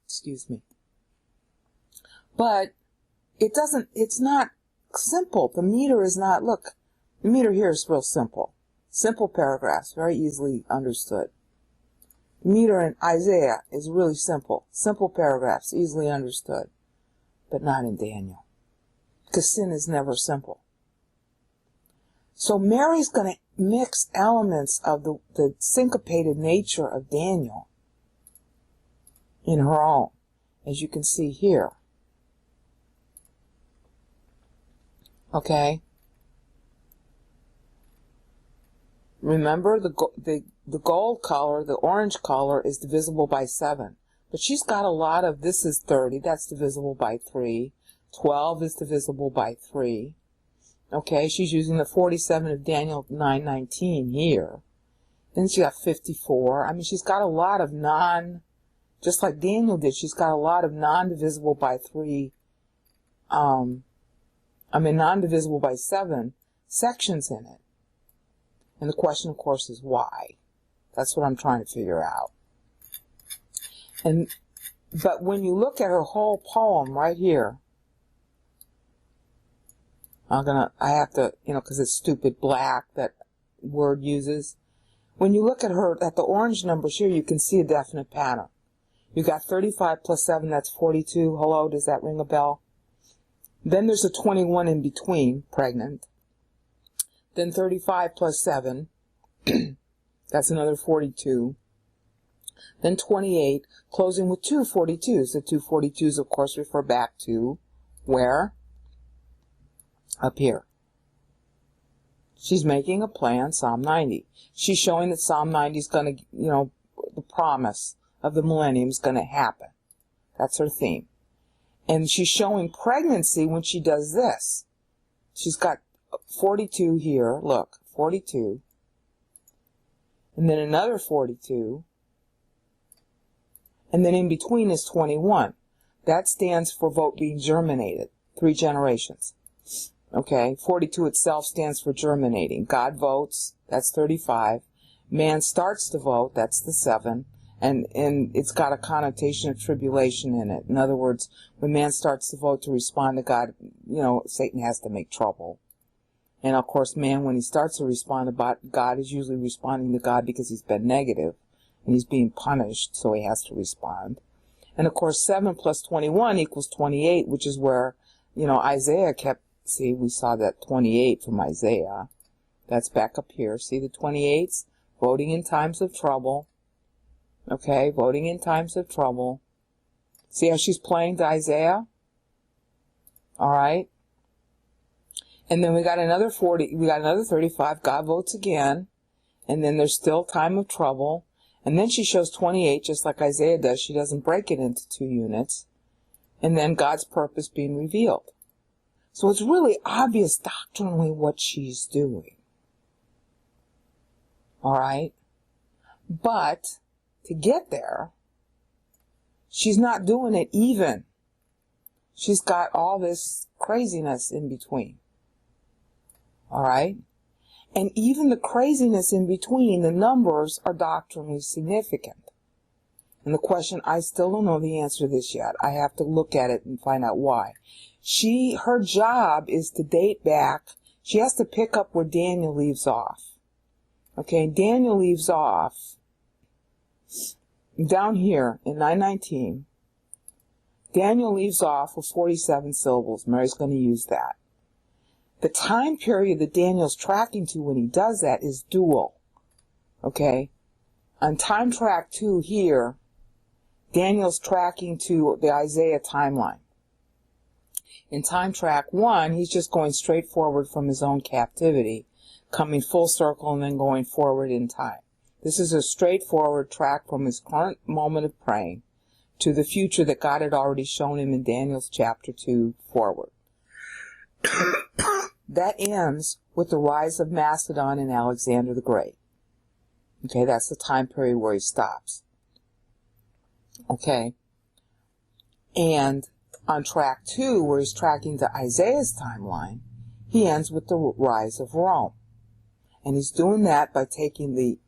[SPEAKER 1] Excuse me. But it's not simple. The meter is not, look, the meter here is real simple. Simple paragraphs, very easily understood. The meter in Isaiah is really simple. Simple paragraphs, easily understood. But not in Daniel. Because sin is never simple. So Mary's going to mix elements of the syncopated nature of Daniel in her own, as you can see here. Okay? Remember, the gold color, the orange color, is divisible by 7. But she's got a lot of, this is 30, that's divisible by 3. 12 is divisible by 3. Okay, she's using the 47 of Daniel 9:19 here. Then she got 54. I mean, she's got a lot of just like Daniel did, she's got a lot of non-divisible by 3, non-divisible by 7 sections in it. And the question, of course, is why? That's what I'm trying to figure out. But when you look at her whole poem right here, I have to, because it's stupid black that word uses. When you look at the orange numbers here, you can see a definite pattern. You got 35 plus 7, that's 42. Hello, does that ring a bell? Then there's a 21 in between, pregnant. Then 35 plus 7, that's another 42. Then 28, closing with two 42s. The two 42s, of course, refer back to where? Up here. She's making a play on Psalm 90. She's showing that Psalm 90 is going to, the promise of the millennium is going to happen. That's her theme. And she's showing pregnancy when she does this. She's got 42 here. Look, 42. And then another 42. And then in between is 21. That stands for vote being germinated. 3 generations. Okay, 42 itself stands for germinating. God votes, that's 35. Man starts to vote, that's the 7. And it's got a connotation of tribulation in it. In other words, when man starts to vote to respond to God, Satan has to make trouble. And of course, man, when he starts to respond to God, is usually responding to God because he's been negative and he's being punished, so he has to respond. And of course, 7 plus 21 equals 28, which is where, Isaiah kept. See, we saw that 28 from Isaiah. That's back up here. See the 28s? Voting in times of trouble. Okay, voting in times of trouble. See how she's playing to Isaiah? All right. And then we got another 40, we got another 35. God votes again. And then there's still time of trouble. And then she shows 28, just like Isaiah does. She doesn't break it into 2 units. And then God's purpose being revealed. So it's really obvious doctrinally what she's doing. All right? But to get there, she's not doing it even. She's got all this craziness in between. All right? And even the craziness in between, the numbers are doctrinally significant. And the question, I still don't know the answer to this yet. I have to look at it and find out why. Her job is to date back. She has to pick up where Daniel leaves off. Okay, Daniel leaves off down here in 9:19. Daniel leaves off with 47 syllables. Mary's going to use that. The time period that Daniel's tracking to when he does that is dual. Okay, on time track 2 here, Daniel's tracking to the Isaiah timeline. In time track 1, he's just going straight forward from his own captivity, coming full circle and then going forward in time. This is a straightforward track from his current moment of praying to the future that God had already shown him in Daniel's chapter 2 forward. That ends with the rise of Macedon and Alexander the Great. Okay, that's the time period where he stops. Okay, and on track 2, where he's tracking to Isaiah's timeline, he ends with the rise of Rome. And he's doing that by taking the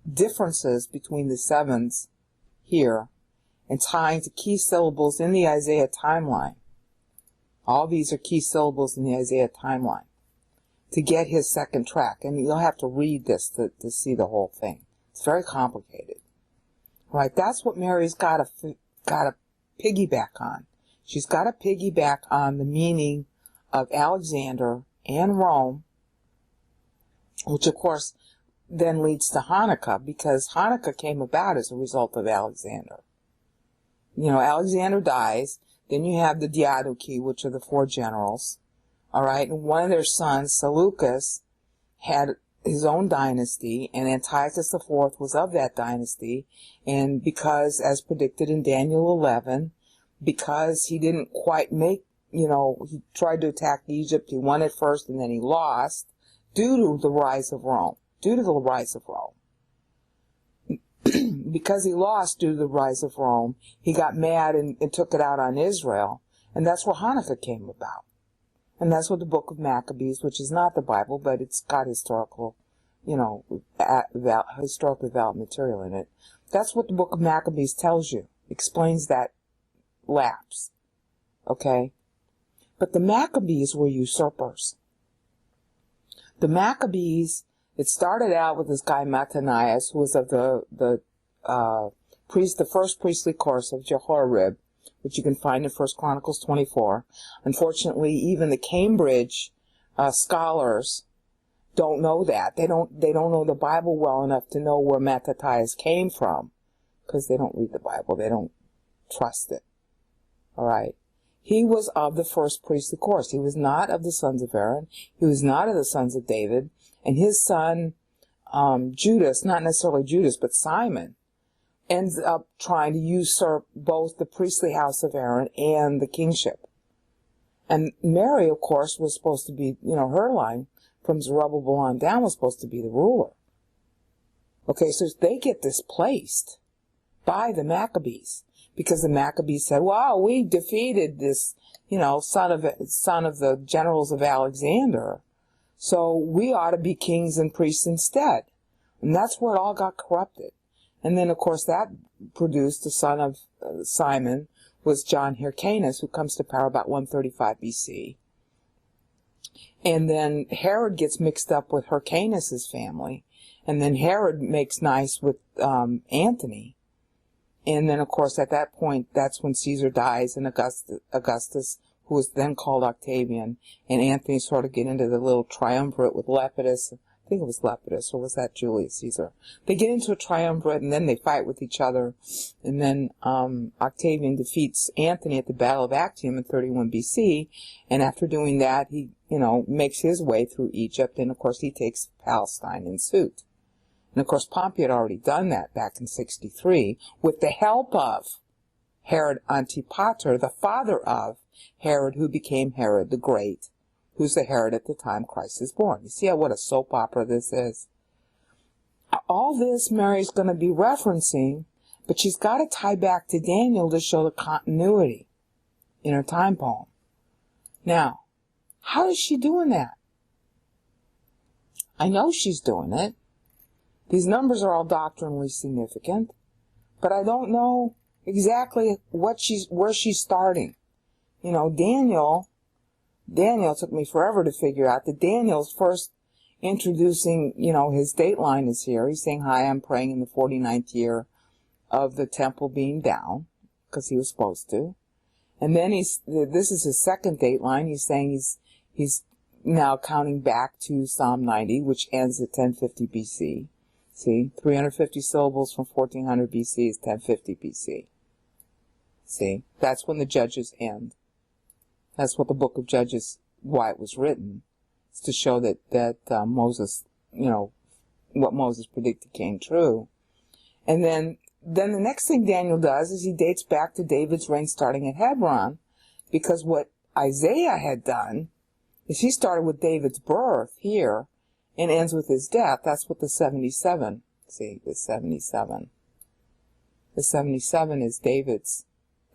[SPEAKER 1] differences between the 7s here and tying to key syllables in the Isaiah timeline. All these are key syllables in the Isaiah timeline to get his second track. And you'll have to read this to see the whole thing. It's very complicated. Right, that's what Mary's got to piggyback on. She's got to piggyback on the meaning of Alexander and Rome, which of course then leads to Hanukkah, because Hanukkah came about as a result of Alexander. Alexander dies, then you have the Diadochi, which are the 4 generals, all right, and one of their sons, Seleucus, had his own dynasty, and Antiochus IV was of that dynasty, and because, as predicted in Daniel 11, because he didn't quite make, he tried to attack Egypt. He won at first and then he lost due to the rise of Rome. Because he lost due to the rise of Rome, he got mad and took it out on Israel. And that's where Hanukkah came about. And that's what the book of Maccabees, which is not the Bible, but it's got historical, historically valid material in it. That's what the book of Maccabees tells you. Explains that lapse. Okay? But the Maccabees were usurpers. The Maccabees, it started out with this guy Mattanias, who was of the first priestly course of Jehoiarib, which you can find in 1 Chronicles 24. Unfortunately, even the Cambridge scholars don't know that. They don't know the Bible well enough to know where Mattanias came from, because they don't read the Bible. They don't trust it. All right. He was of the first priestly course. He was not of the sons of Aaron. He was not of the sons of David. And his son, Judas, not necessarily Judas, but Simon, ends up trying to usurp both the priestly house of Aaron and the kingship. And Mary, of course, was supposed to be, her line from Zerubbabel on down was supposed to be the ruler. Okay, so they get displaced by the Maccabees, because the Maccabees said, "Wow, we defeated this, son of the generals of Alexander, so we ought to be kings and priests instead." And that's where it all got corrupted. And then, of course, that produced the son of Simon, was John Hyrcanus, who comes to power about 135 BC. And then Herod gets mixed up with Hyrcanus's family, and then Herod makes nice with Antony. And then, of course, at that point, that's when Caesar dies, and Augustus, who was then called Octavian, and Antony sort of get into the little triumvirate with Lepidus. I think it was Lepidus, or was that Julius Caesar? They get into a triumvirate, and then they fight with each other. And then Octavian defeats Antony at the Battle of Actium in 31 BC. And after doing that, he, makes his way through Egypt. And, of course, he takes Palestine in suit. And, of course, Pompey had already done that back in 63 with the help of Herod Antipater, the father of Herod, who became Herod the Great, who's the Herod at the time Christ is born. You see what a soap opera this is? All this Mary's going to be referencing, but she's got to tie back to Daniel to show the continuity in her time poem. Now, how is she doing that? I know she's doing it. These numbers are all doctrinally significant, but I don't know exactly where she's starting. Daniel took me forever to figure out that Daniel's first introducing, his dateline is here. He's saying, "Hi, I'm praying in the 49th year of the temple being down," because he was supposed to. And then this is his second dateline. He's saying he's now counting back to Psalm 90, which ends at 1050 BC. See, 350 syllables from 1400 BC is 1050 BC. See, that's when the Judges end. That's what the book of Judges, why it was written. It's to show that Moses, what Moses predicted came true. And then the next thing Daniel does is he dates back to David's reign starting at Hebron, because what Isaiah had done is he started with David's birth here and ends with his death. That's what the 77, the 77. The 77 is David's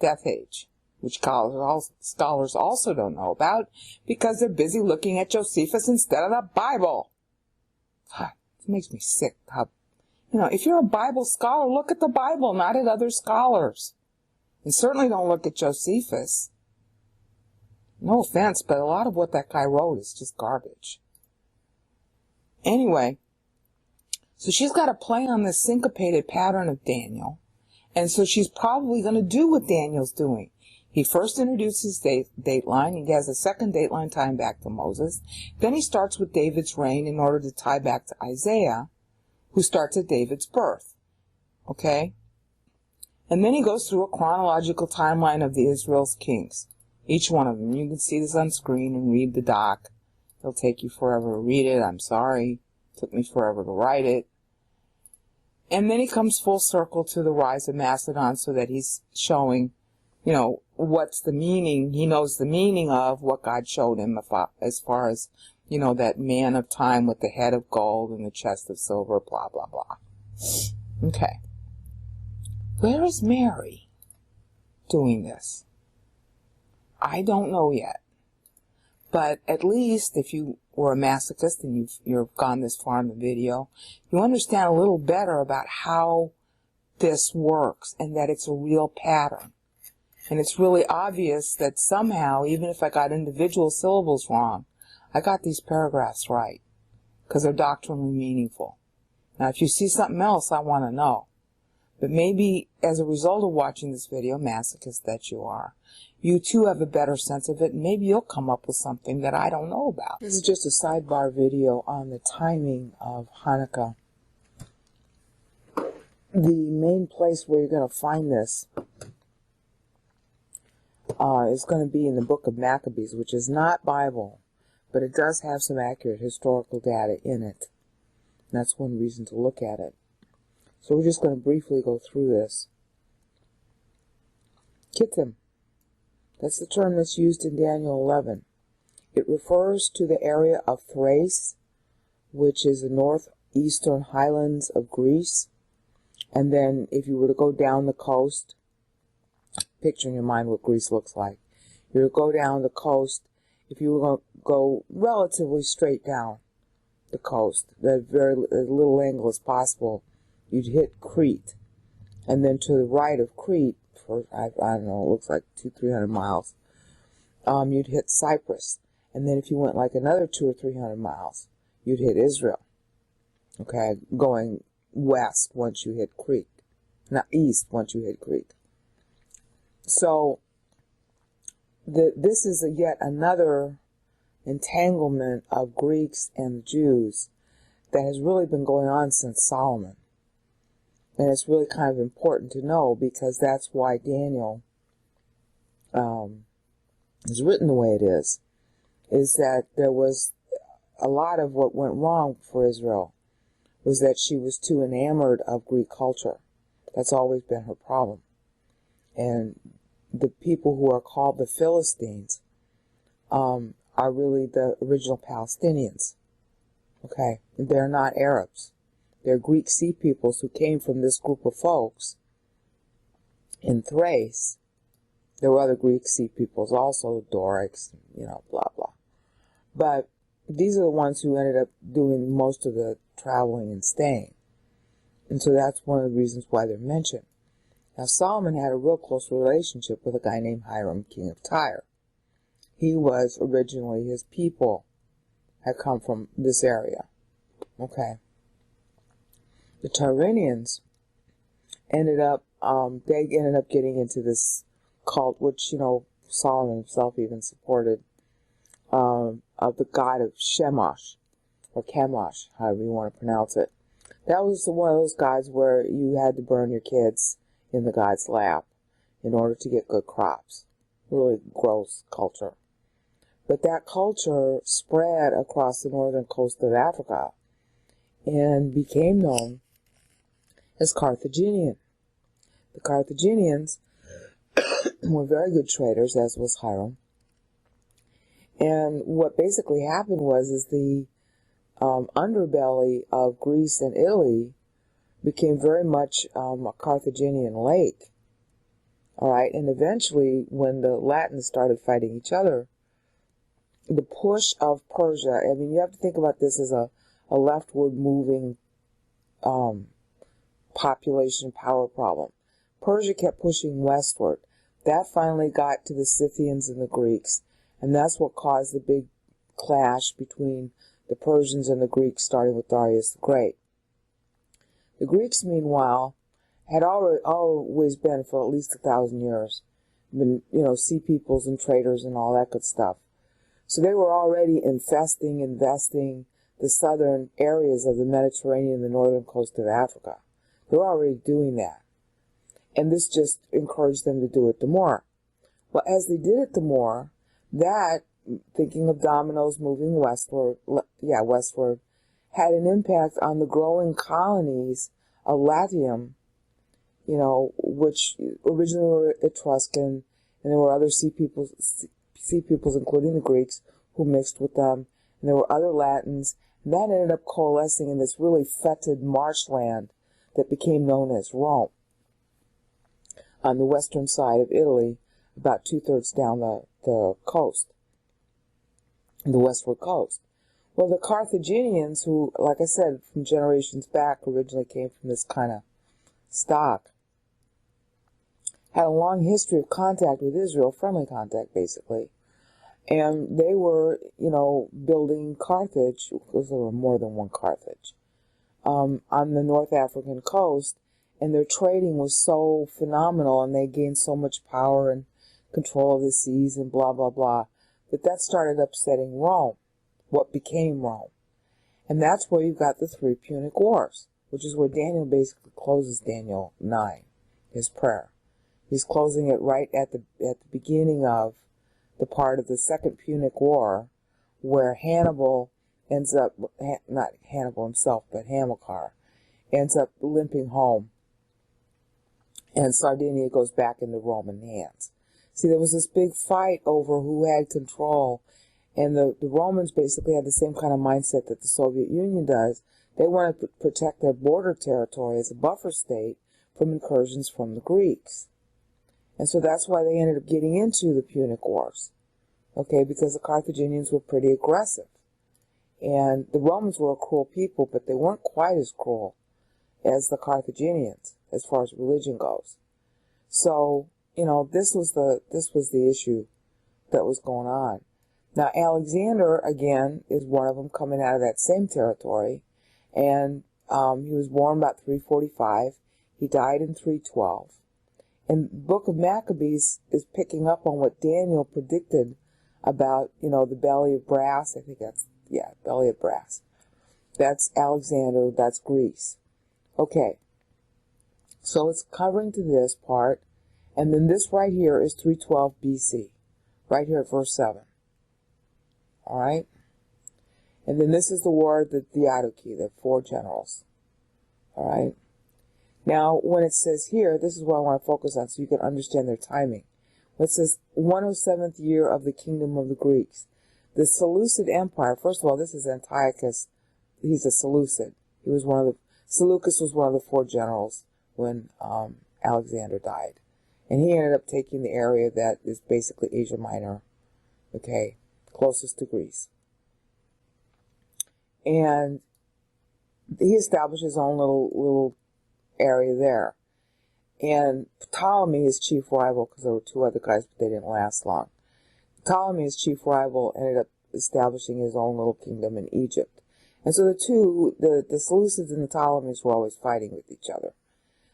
[SPEAKER 1] death age, which scholars also don't know about because they're busy looking at Josephus instead of the Bible. God, it makes me sick. If you're a Bible scholar, look at the Bible, not at other scholars. And certainly don't look at Josephus. No offense, but a lot of what that guy wrote is just garbage. Anyway, so she's got to play on this syncopated pattern of Daniel. And so she's probably going to do what Daniel's doing. He first introduces dateline. He has a second dateline tying back to Moses. Then he starts with David's reign in order to tie back to Isaiah, who starts at David's birth. Okay? And then he goes through a chronological timeline of the Israel's kings. Each one of them. You can see this on screen and read the doc. It'll take you forever to read it. I'm sorry. It took me forever to write it. And then he comes full circle to the rise of Macedon so that he's showing what's the meaning. He knows the meaning of what God showed him as far as, that man of time with the head of gold and the chest of silver, blah, blah, blah. Okay. Where is Mary doing this? I don't know yet. But at least if you were a masochist and you've gone this far in the video, you understand a little better about how this works and that it's a real pattern. And it's really obvious that somehow, even if I got individual syllables wrong, I got these paragraphs right because they're doctrinally meaningful. Now, if you see something else, I want to know. But maybe as a result of watching this video, masochist that you are, you too have a better sense of it, and maybe you'll come up with something that I don't know about. This is just a sidebar video on the timing of Hanukkah. The main place where you're going to find this is going to be in the book of Maccabees, which is not Bible, but it does have some accurate historical data in it. And that's one reason to look at it. So we're just going to briefly go through this. Kittim. That's the term that's used in Daniel 11. It refers to the area of Thrace, which is the northeastern highlands of Greece. And then if you were to go down the coast, picture in your mind what Greece looks like. You would go down the coast, if you were going to go relatively straight down the coast, as little angle as possible, you'd hit Crete. And then to the right of Crete, for, I don't know, it looks like 200-300 miles, you'd hit Cyprus. And then if you went like another 200 or 300 miles, you'd hit Israel. Okay, going west once you hit Crete. Not east once you hit Crete. So, this is yet another entanglement of Greeks and the Jews that has really been going on since Solomon. And it's really kind of important to know because that's why Daniel is written the way it is that there was a lot of what went wrong for Israel was that she was too enamored of Greek culture. That's always been her problem. And the people who are called the Philistines are really the original Palestinians. Okay? They're not Arabs. They're Greek sea peoples who came from this group of folks in Thrace. There were other Greek sea peoples also, Dorics, blah, blah. But these are the ones who ended up doing most of the traveling and staying. And so that's one of the reasons why they're mentioned. Now, Solomon had a real close relationship with a guy named Hiram, king of Tyre. He was originally, his people had come from this area. Okay. The Tyrrhenians ended up getting into this cult, which, Solomon himself even supported, of the god of Chemosh, or Chemosh, however you want to pronounce it. That was one of those gods where you had to burn your kids in the god's lap in order to get good crops. Really gross culture. But that culture spread across the northern coast of Africa and became known as Carthaginian. The Carthaginians were very good traders, as was Hiram. And what basically happened was the underbelly of Greece and Italy became very much a Carthaginian lake. All right, and eventually, when the Latins started fighting each other, the push of Persia, you have to think about this as a leftward moving population power problem. Persia kept pushing westward. That finally got to the Scythians and the Greeks, and that's what caused the big clash between the Persians and the Greeks, starting with Darius the Great. The Greeks, meanwhile, had always been, for at least 1,000 years, been, sea peoples and traders and all that good stuff. So they were already investing the southern areas of the Mediterranean and the northern coast of Africa. They were already doing that. And this just encouraged them to do it the more. Well, as they did it the more, that, thinking of dominoes moving westward, had an impact on the growing colonies of Latium, which originally were Etruscan and there were other sea peoples, including the Greeks, who mixed with them, and there were other Latins, and that ended up coalescing in this really fetid marshland that became known as Rome, on the western side of Italy, about 2/3 down the coast, the westward coast. Well, the Carthaginians, who, like I said, from generations back, originally came from this kind of stock, had a long history of contact with Israel, friendly contact, basically. And they were, building Carthage, because there were more than one Carthage, on the North African coast, and their trading was so phenomenal, and they gained so much power and control of the seas and blah, blah, blah, that started upsetting Rome, what became Rome. And that's where you've got the 3 Punic Wars, which is where Daniel basically closes Daniel 9, his prayer. He's closing it right at the beginning of the part of the Second Punic War, where Hannibal ends up, not Hannibal himself, but Hamilcar, ends up limping home, and Sardinia goes back into Roman hands. See, there was this big fight over who had control, and the Romans basically had the same kind of mindset that the Soviet Union does. They want to protect their border territory as a buffer state from incursions from the Greeks. And so that's why they ended up getting into the Punic Wars, okay, because the Carthaginians were pretty aggressive. And the Romans were a cruel people, but they weren't quite as cruel as the Carthaginians as far as religion goes. So, this was the issue that was going on. Now, Alexander, again, is one of them coming out of that same territory, and he was born about 345. He died in 312. And the book of Maccabees is picking up on what Daniel predicted about, the belly of brass. I think belly of brass. That's Alexander, that's Greece. Okay, so it's covering to this part, and then this right here is 312 BC, right here at verse 7. All right? And then this is the war of the Diadochi, the 4 generals. All right? Now, when it says here, this is what I want to focus on so you can understand their timing. When it says 107th year of the kingdom of the Greeks. The Seleucid Empire, first of all, this is Antiochus. He's a Seleucid. Seleucus was one of the 4 generals when Alexander died. And he ended up taking the area that is basically Asia Minor, okay, closest to Greece. And he established his own little area there. And Ptolemy, his chief rival, because there were 2 other guys, but they didn't last long. Ptolemy, his chief rival, ended up establishing his own little kingdom in Egypt. And so the Seleucids and the Ptolemies were always fighting with each other.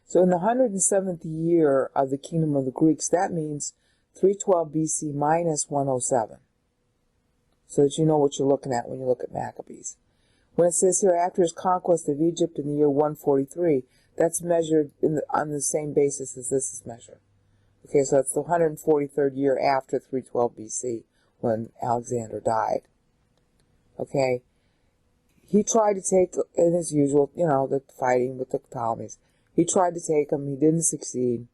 [SPEAKER 1] So in the 107th year of the kingdom of the Greeks, that means 312 BC minus 107. So that you know what you're looking at when you look at Maccabees. When it says here, after his conquest of Egypt in the year 143, that's measured on the same basis as this is measured. Okay, so it's the 143rd year after 312 BC when Alexander died. Okay, he tried to take, in his usual, the fighting with the Ptolemies. He tried to take them. He didn't succeed.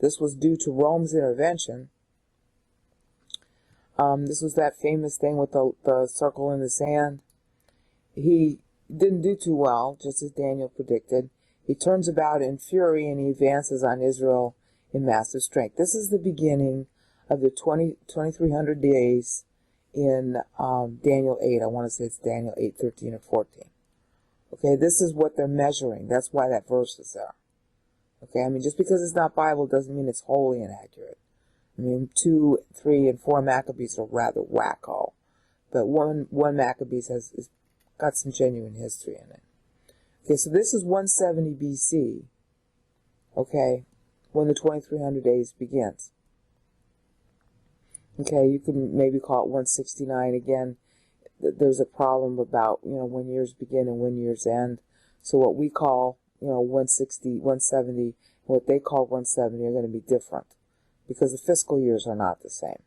[SPEAKER 1] This was due to Rome's intervention. This was that famous thing with the circle in the sand. He didn't do too well, just as Daniel predicted. He turns about in fury and he advances on Israel in massive strength. This is the beginning of the 2300 days in Daniel 8. I want to say it's Daniel 8, 13, or 14. Okay, this is what they're measuring. That's why that verse is there. Okay, I mean, just because it's not Bible doesn't mean it's wholly inaccurate. I mean, 2, 3, and 4 Maccabees are rather wacko. But one Maccabees has got some genuine history in it. Okay, so this is 170 BC, okay, when the 2300 days begins. Okay, you can maybe call it 169 again. There's a problem about, when years begin and when years end. So what we call, 160, 170, and what they call 170 are going to be different because the fiscal years are not the same.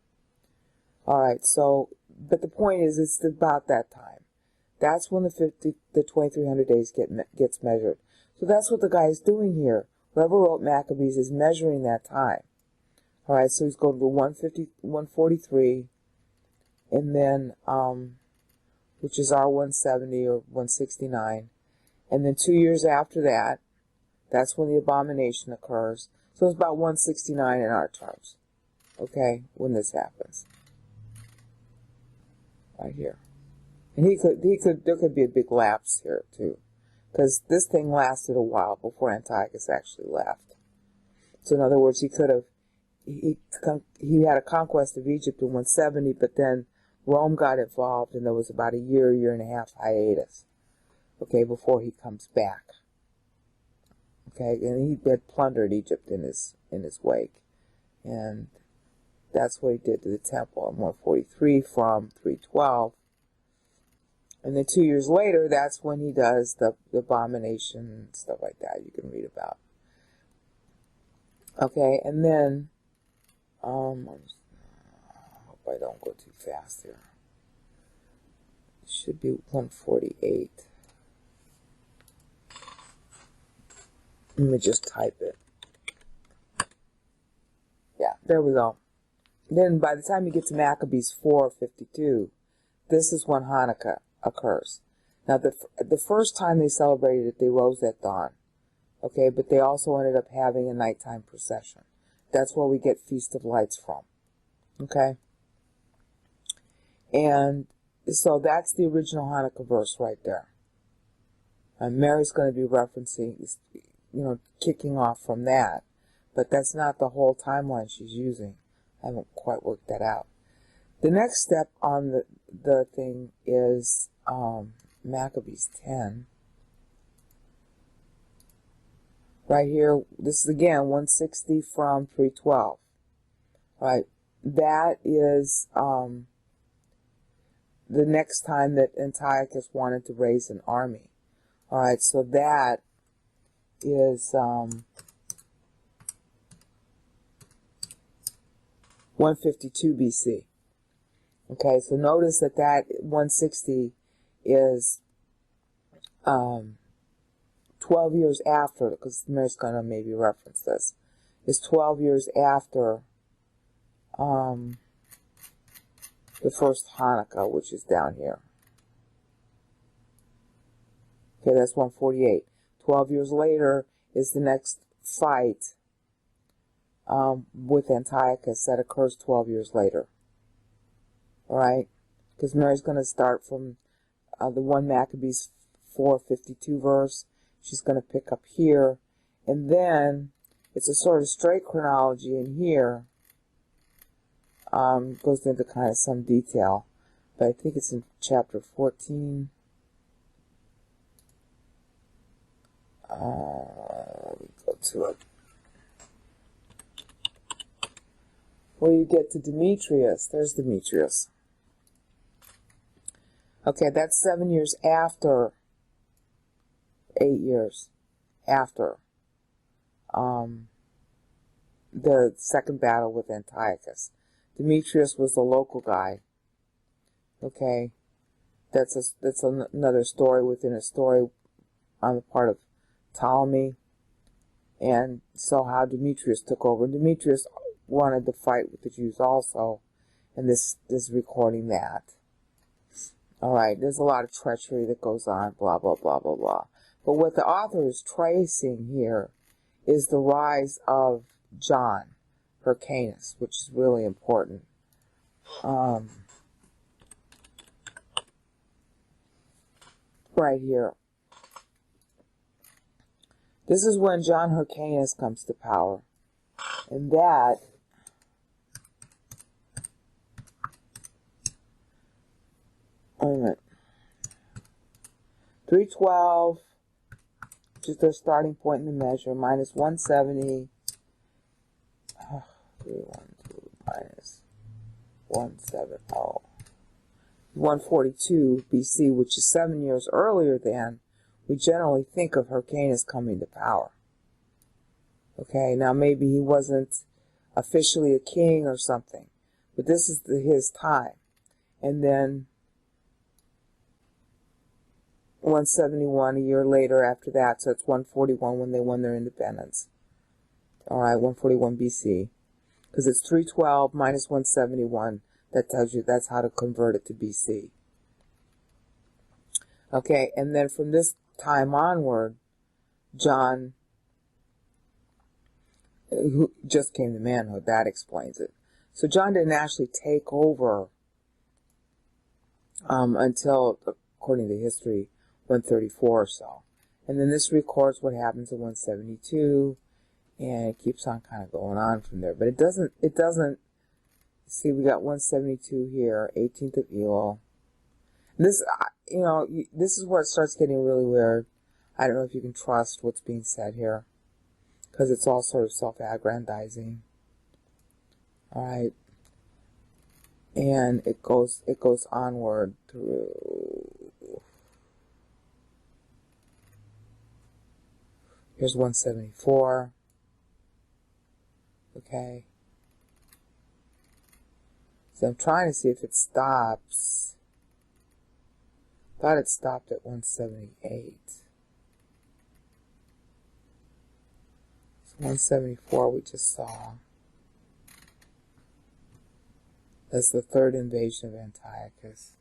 [SPEAKER 1] All right, so, but the point is, it's about that time. That's when the 2300 days gets measured. So that's what the guy is doing here. Whoever wrote Maccabees is measuring that time. Alright, so he's going to 143, and then, which is our 170 or 169. And then 2 years after that, that's when the abomination occurs. So it's about 169 in our terms. Okay, when this happens. Right here. And there could be a big lapse here too. Because this thing lasted a while before Antiochus actually left. So in other words, he had a conquest of Egypt in 170, but then Rome got involved, and there was about a year and a half hiatus, okay, before he comes back. Okay, and he had plundered Egypt in his wake, and that's what he did to the temple in 143 from 312. And then 2 years later, that's when he does the abomination and stuff like that you can read about. Okay, and then, I hope I don't go too fast here. It should be 148. Let me just type it. Yeah, there we go. Then by the time you get to Maccabees 4:52, this is when Hanukkah occurs. Now, the first time they celebrated it, they rose at dawn. Okay, but they also ended up having a nighttime procession. That's where we get Feast of Lights from. Okay? And so that's the original Hanukkah verse right there. And Mary's going to be referencing, kicking off from that. But that's not the whole timeline she's using. I haven't quite worked that out. The next step on the thing is Maccabees 10. Right here, this is again 160 from 312. Right, that is the next time that Antiochus wanted to raise an army. All right, so that is 152 BC. Okay, so notice that 160 is 12 years after, because Mary's going to maybe reference this, is 12 years after the first Hanukkah, which is down here. Okay, that's 148. 12 years later is the next fight with Antiochus that occurs 12 years later. Alright? Because Mary's going to start from the 1 Maccabees 4:52 verse. She's going to pick up here. And then it's a sort of straight chronology in here. Goes into kind of some detail. But I think it's in chapter 14. Let me go to it. Where you get to Demetrius. There's Demetrius. Okay, that's 7 years after, 8 years after the second battle with Antiochus. Demetrius was the local guy. Okay, that's another story within a story on the part of Ptolemy. And so how Demetrius took over. Demetrius wanted to fight with the Jews also, and this is recording that. Alright, there's a lot of treachery that goes on, blah, blah, blah, blah, blah. But what the author is tracing here is the rise of John Hyrcanus, which is really important. Right here. This is when John Hyrcanus comes to power. And that wait a minute. 312, which is their starting point in the measure, minus 170. 312 minus 170. 142 BC, which is 7 years earlier than we generally think of Hyrcanus coming to power. Okay, now maybe he wasn't officially a king or something, but this is his time. And then 171 a year later after that, so it's 141 when they won their independence. Alright, 141 BC. because it's 312 minus 171. That tells you that's how to convert it to BC. Okay, and then from this time onward, John, who just came to manhood, that explains it. So John didn't actually take over until, according to history, 134 or so. And then this records what happens at 172, and it keeps on kind of going on from there. But it doesn't, see, we got 172 here, 18th of Elul. And this, this is where it starts getting really weird. I don't know if you can trust what's being said here, because it's all sort of self-aggrandizing. All right. And it goes onward through. Here's 174. Okay. So I'm trying to see if it stops. Thought it stopped at 178. So 174 we just saw. That's the third invasion of Antiochus.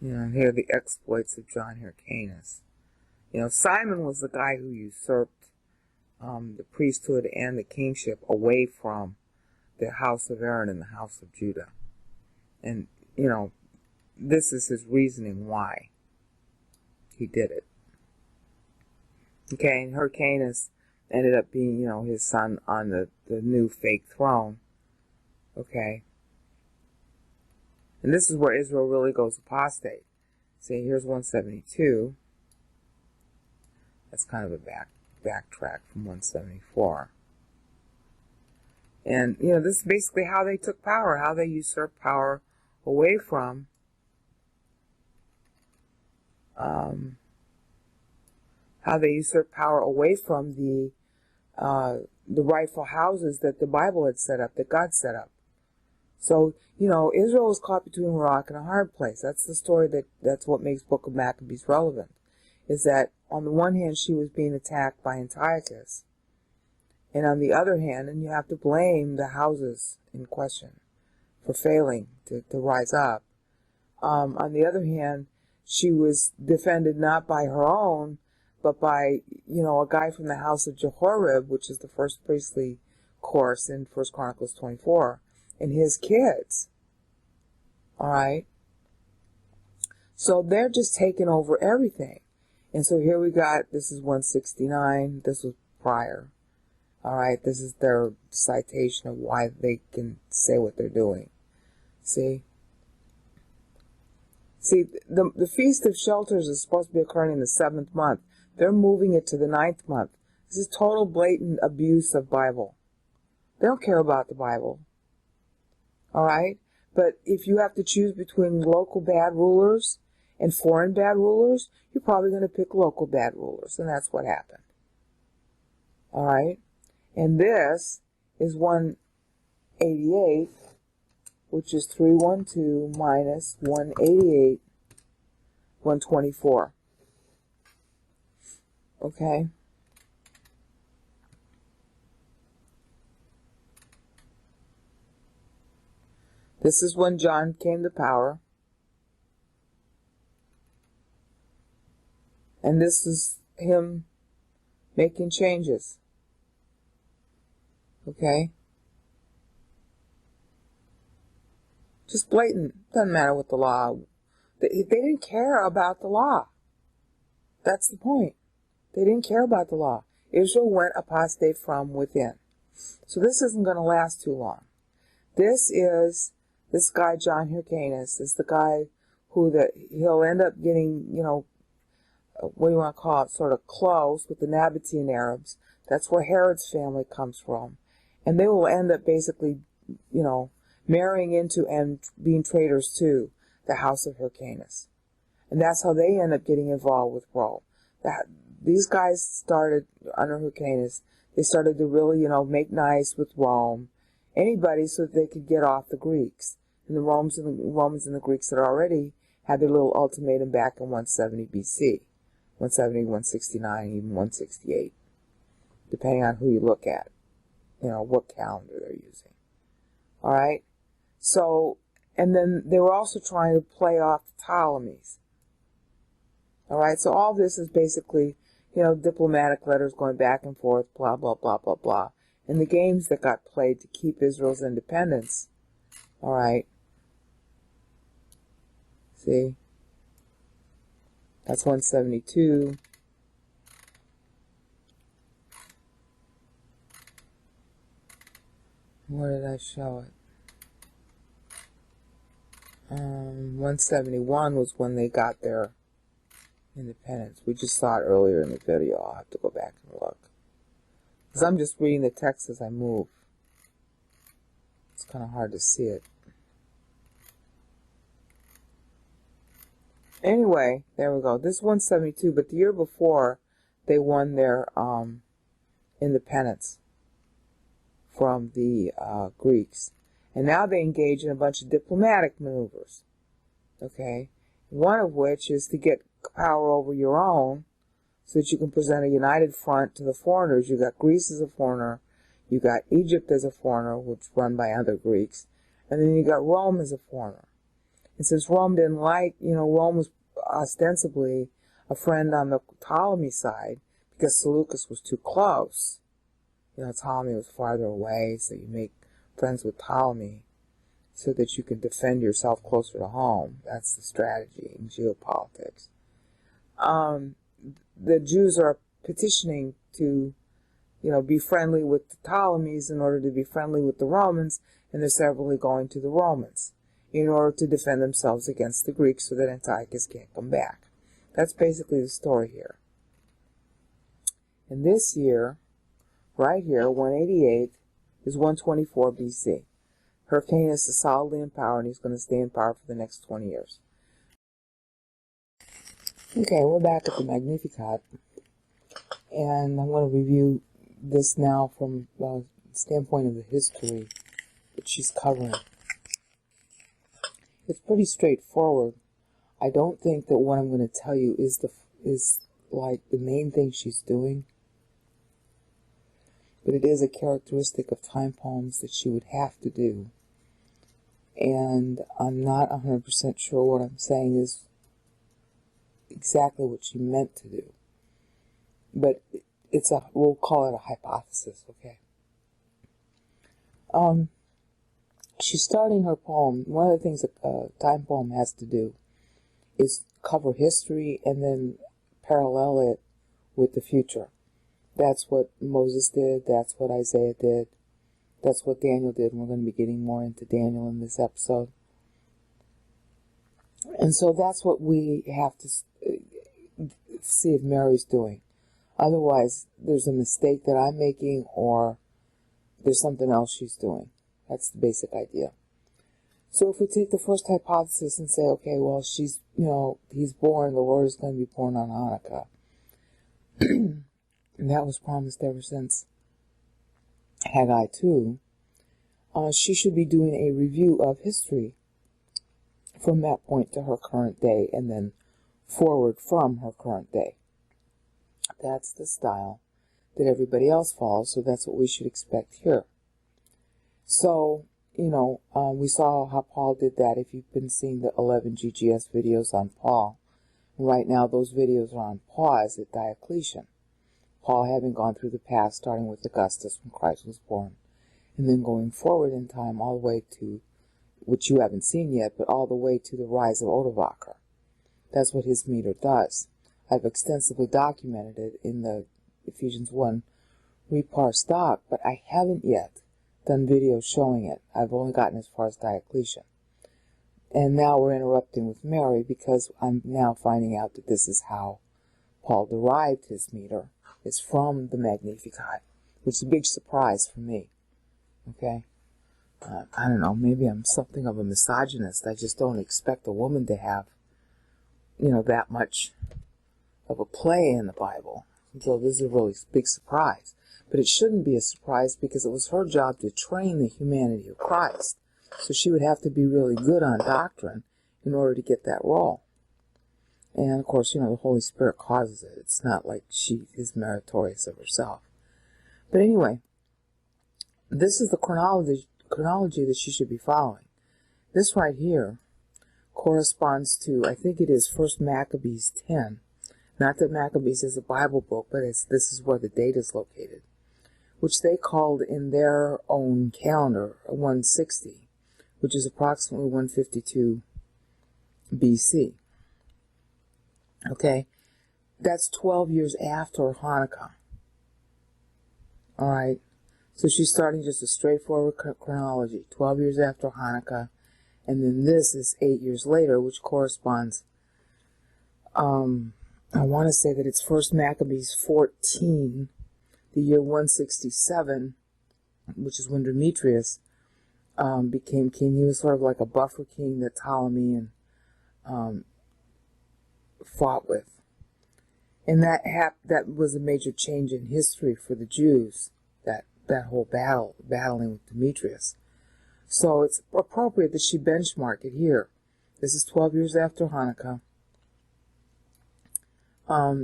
[SPEAKER 1] And here are the exploits of John Hyrcanus. Simon was the guy who usurped the priesthood and the kingship away from the house of Aaron and the house of Judah. And, this is his reasoning why he did it. Okay, and Hyrcanus ended up being, his son on the new fake throne. Okay. And this is where Israel really goes apostate. See, here's 172. That's kind of a backtrack from 174. And, this is basically how they took power, how they usurped power away from the rightful houses that the Bible had set up, that God set up. So, Israel was caught between a rock and a hard place. That's the story that's what makes Book of Maccabees relevant, is that on the one hand, she was being attacked by Antiochus. And on the other hand, and you have to blame the houses in question for failing to rise up. On the other hand, she was defended not by her own, but by, a guy from the house of Jehoram, which is the first priestly course in 1 Chronicles 24, and his kids. All right? So they're just taking over everything. And so here we got, this is 169, this was prior. All right, this is their citation of why they can say what they're doing. See, the Feast of Shelters is supposed to be occurring in the 7th month. They're moving it to the 9th month. This is total blatant abuse of Bible. They don't care about the Bible. All right? But if you have to choose between local bad rulers and foreign bad rulers, you're probably going to pick local bad rulers. And that's what happened. All right? And this is 188, which is 312 minus 188, 124. Okay? This is when John came to power. And this is him making changes. Okay? Just blatant. Doesn't matter what the law. They didn't care about the law. That's the point. They didn't care about the law. Israel went apostate from within. So this isn't going to last too long. This guy, John Hyrcanus, is the guy who he'll end up getting, what do you want to call it, sort of close with the Nabatean Arabs. That's where Herod's family comes from. And they will end up basically, marrying into and being traitors to the house of Hyrcanus. And that's how they end up getting involved with Rome. These guys started, under Hyrcanus, they started to really, make nice with Rome, anybody, so that they could get off the Greeks. and the Romans and the Greeks had already had their little ultimatum back in 170 BC, 170, 169, even 168, depending on who you look at, what calendar they're using. All right? So, and then they were also trying to play off the Ptolemies. All right? So all this is basically, diplomatic letters going back and forth, blah, blah, blah, blah, blah. And the games that got played to keep Israel's independence. All right? See? That's 172. Where did I show it? 171 was when they got their independence. We just saw it earlier in the video. I'll have to go back and look. Because I'm just reading the text as I move. It's kind of hard to see it. Anyway, there we go. This is 172, but the year before, they won their independence from the Greeks. And now they engage in a bunch of diplomatic maneuvers. Okay? One of which is to get power over your own so that you can present a united front to the foreigners. You got Greece as a foreigner. You got Egypt as a foreigner, which is run by other Greeks. And then you got Rome as a foreigner. And since Rome didn't Rome was ostensibly a friend on the Ptolemy side because Seleucus was too close. Ptolemy was farther away, so you make friends with Ptolemy so that you can defend yourself closer to home. That's the strategy in geopolitics. The Jews are petitioning to, be friendly with the Ptolemies in order to be friendly with the Romans, and they're severally going to the Romans in order to defend themselves against the Greeks so that Antiochus can't come back. That's basically the story here. And this year, right here, 188, is 124 BC. Hyrcanus is solidly in power, and he's going to stay in power for the next 20 years. Okay, we're back at the Magnificat, and I'm going to review this now from the standpoint of the history that she's covering. It's pretty straightforward. I don't think that what I'm going to tell you is like the main thing she's doing, but it is a characteristic of time poems that she would have to do. And I'm not 100% sure what I'm saying is exactly what she meant to do. But we'll call it a hypothesis, okay? She's starting her poem. One of the things a time poem has to do is cover history and then parallel it with the future. That's what Moses did. That's what Isaiah did. That's what Daniel did. And we're going to be getting more into Daniel in this episode. And so that's what we have to see if Mary's doing. Otherwise, there's a mistake that I'm making or there's something else she's doing. That's the basic idea. So if we take the first hypothesis and say, okay, well, he's born, the Lord is going to be born on Hanukkah. And that was promised ever since Haggai 2. She should be doing a review of history from that point to her current day and then forward from her current day. That's the style that everybody else follows, so that's what we should expect here. So, we saw how Paul did that. If you've been seeing the 11 GGS videos on Paul, right now those videos are on pause at Diocletian. Paul having gone through the past, starting with Augustus when Christ was born, and then going forward in time all the way to, which you haven't seen yet, but all the way to the rise of Odovaker. That's what his meter does. I've extensively documented it in the Ephesians 1 reparsed doc, but I haven't yet done videos showing it. I've only gotten as far as Diocletian. And now we're interrupting with Mary because I'm now finding out that this is how Paul derived his meter. It's from the Magnificat, which is a big surprise for me. Okay? I don't know, maybe I'm something of a misogynist. I just don't expect a woman to have, that much of a play in the Bible. So this is a really big surprise. But it shouldn't be a surprise because it was her job to train the humanity of Christ. So she would have to be really good on doctrine in order to get that role. And of course, the Holy Spirit causes it. It's not like she is meritorious of herself. But anyway, this is the chronology that she should be following. This right here corresponds to, I think it is 1 Maccabees 10. Not that Maccabees is a Bible book, but this is where the date is located, which they called in their own calendar 160, which is approximately 152 BC. Okay, that's 12 years after Hanukkah. Alright, so she's starting just a straightforward chronology, 12 years after Hanukkah, and then this is 8 years later, which corresponds, I want to say that it's 1 Maccabees 14, the year 167, which is when Demetrius became king. He was sort of like a buffer king that Ptolemy fought with. And that was a major change in history for the Jews, that whole battling with Demetrius. So it's appropriate that she benchmark it here. This is 12 years after Hanukkah.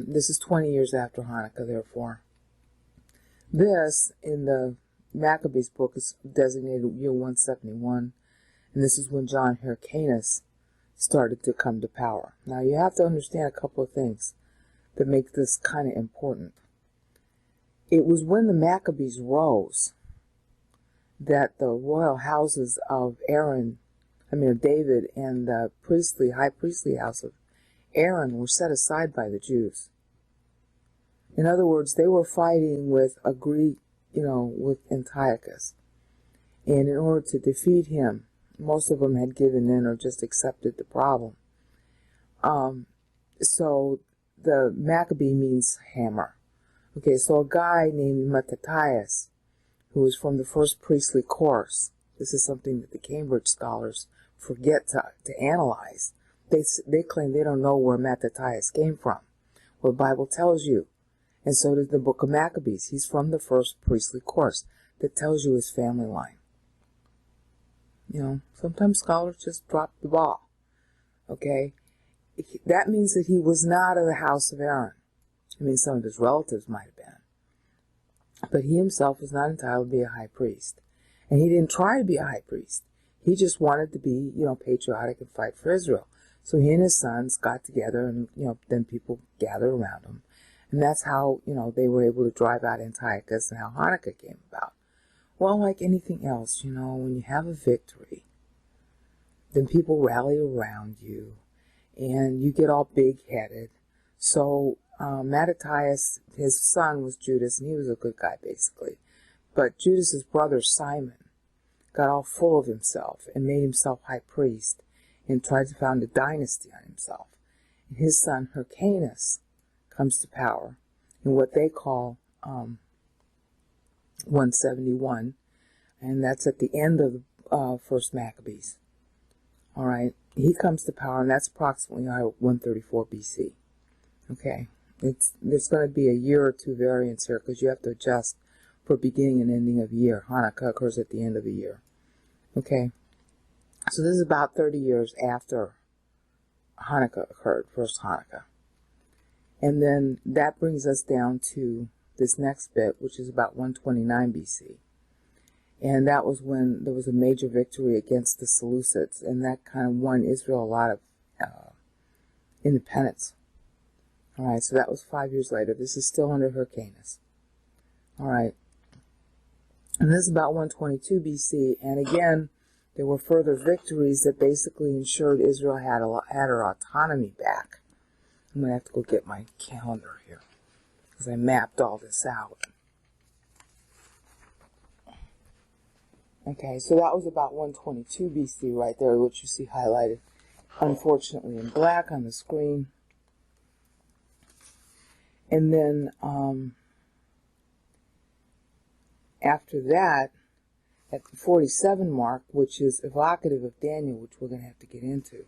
[SPEAKER 1] This is 20 years after Hanukkah, therefore. This, in the Maccabees book, is designated year 171, and this is when John Hyrcanus started to come to power. Now, you have to understand a couple of things that make this kind of important. It was when the Maccabees rose that the royal houses of David, and the high priestly house of Aaron were set aside by the Jews. In other words, they were fighting with with Antiochus. And in order to defeat him, most of them had given in or just accepted the problem. So the Maccabee means hammer. Okay, so a guy named Mattathias, who was from the first priestly course, this is something that the Cambridge scholars forget to analyze. They claim they don't know where Mattathias came from. Well, the Bible tells you, and so does the book of Maccabees. He's from the first priestly course. That tells you his family line. Sometimes scholars just drop the ball. Okay? That means that he was not of the house of Aaron. Some of his relatives might have been. But he himself was not entitled to be a high priest. And he didn't try to be a high priest. He just wanted to be, patriotic and fight for Israel. So he and his sons got together, and, then people gathered around him. And that's how, they were able to drive out Antiochus, and how Hanukkah came about. Well, like anything else, when you have a victory, then people rally around you, and you get all big-headed. So Mattathias, his son was Judas, and he was a good guy, basically. But Judas's brother Simon got all full of himself and made himself high priest and tried to found a dynasty on himself. And his son Hyrcanus comes to power in what they call 171, and that's at the end of the first Maccabees. All right, he comes to power, and that's approximately 134 BC. Okay, there's going to be a year or two variance here because you have to adjust for beginning and ending of year. Hanukkah occurs at the end of the year. Okay, so this is about 30 years after Hanukkah occurred, first Hanukkah. And then that brings us down to this next bit, which is about 129 BC. And that was when there was a major victory against the Seleucids, and that kind of won Israel a lot of independence. All right, so that was 5 years later. This is still under Hyrcanus. All right. And this is about 122 BC, and again, there were further victories that basically ensured Israel had her autonomy back. I'm going to have to go get my calendar here, because I mapped all this out. Okay, so that was about 122 BC right there, which you see highlighted, unfortunately, in black on the screen. And then, after that, at the 47 mark, which is evocative of Daniel, which we're going to have to get into,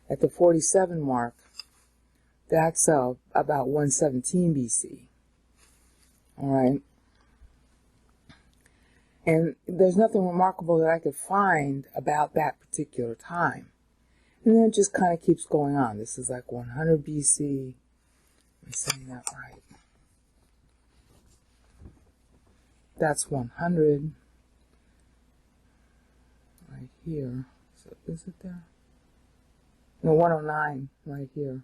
[SPEAKER 1] at the 47 mark, that's about 117 BC. All right. And there's nothing remarkable that I could find about that particular time. And then it just kind of keeps going on. This is like 100 BC. I'm saying that right. That's 100 right here. So is it there? No, 109 right here.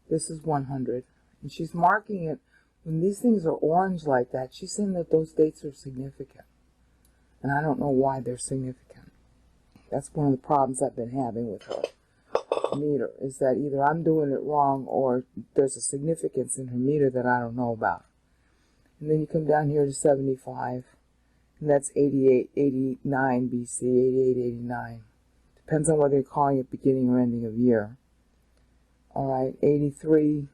[SPEAKER 1] This is 100. And she's marking it. When these things are orange like that, she's saying that those dates are significant. And I don't know why they're significant. That's one of the problems I've been having with her meter, is that either I'm doing it wrong or there's a significance in her meter that I don't know about. And then you come down here to 75, and that's 88, 89 BC, 88, 89. Depends on whether you're calling it beginning or ending of year. All right, 83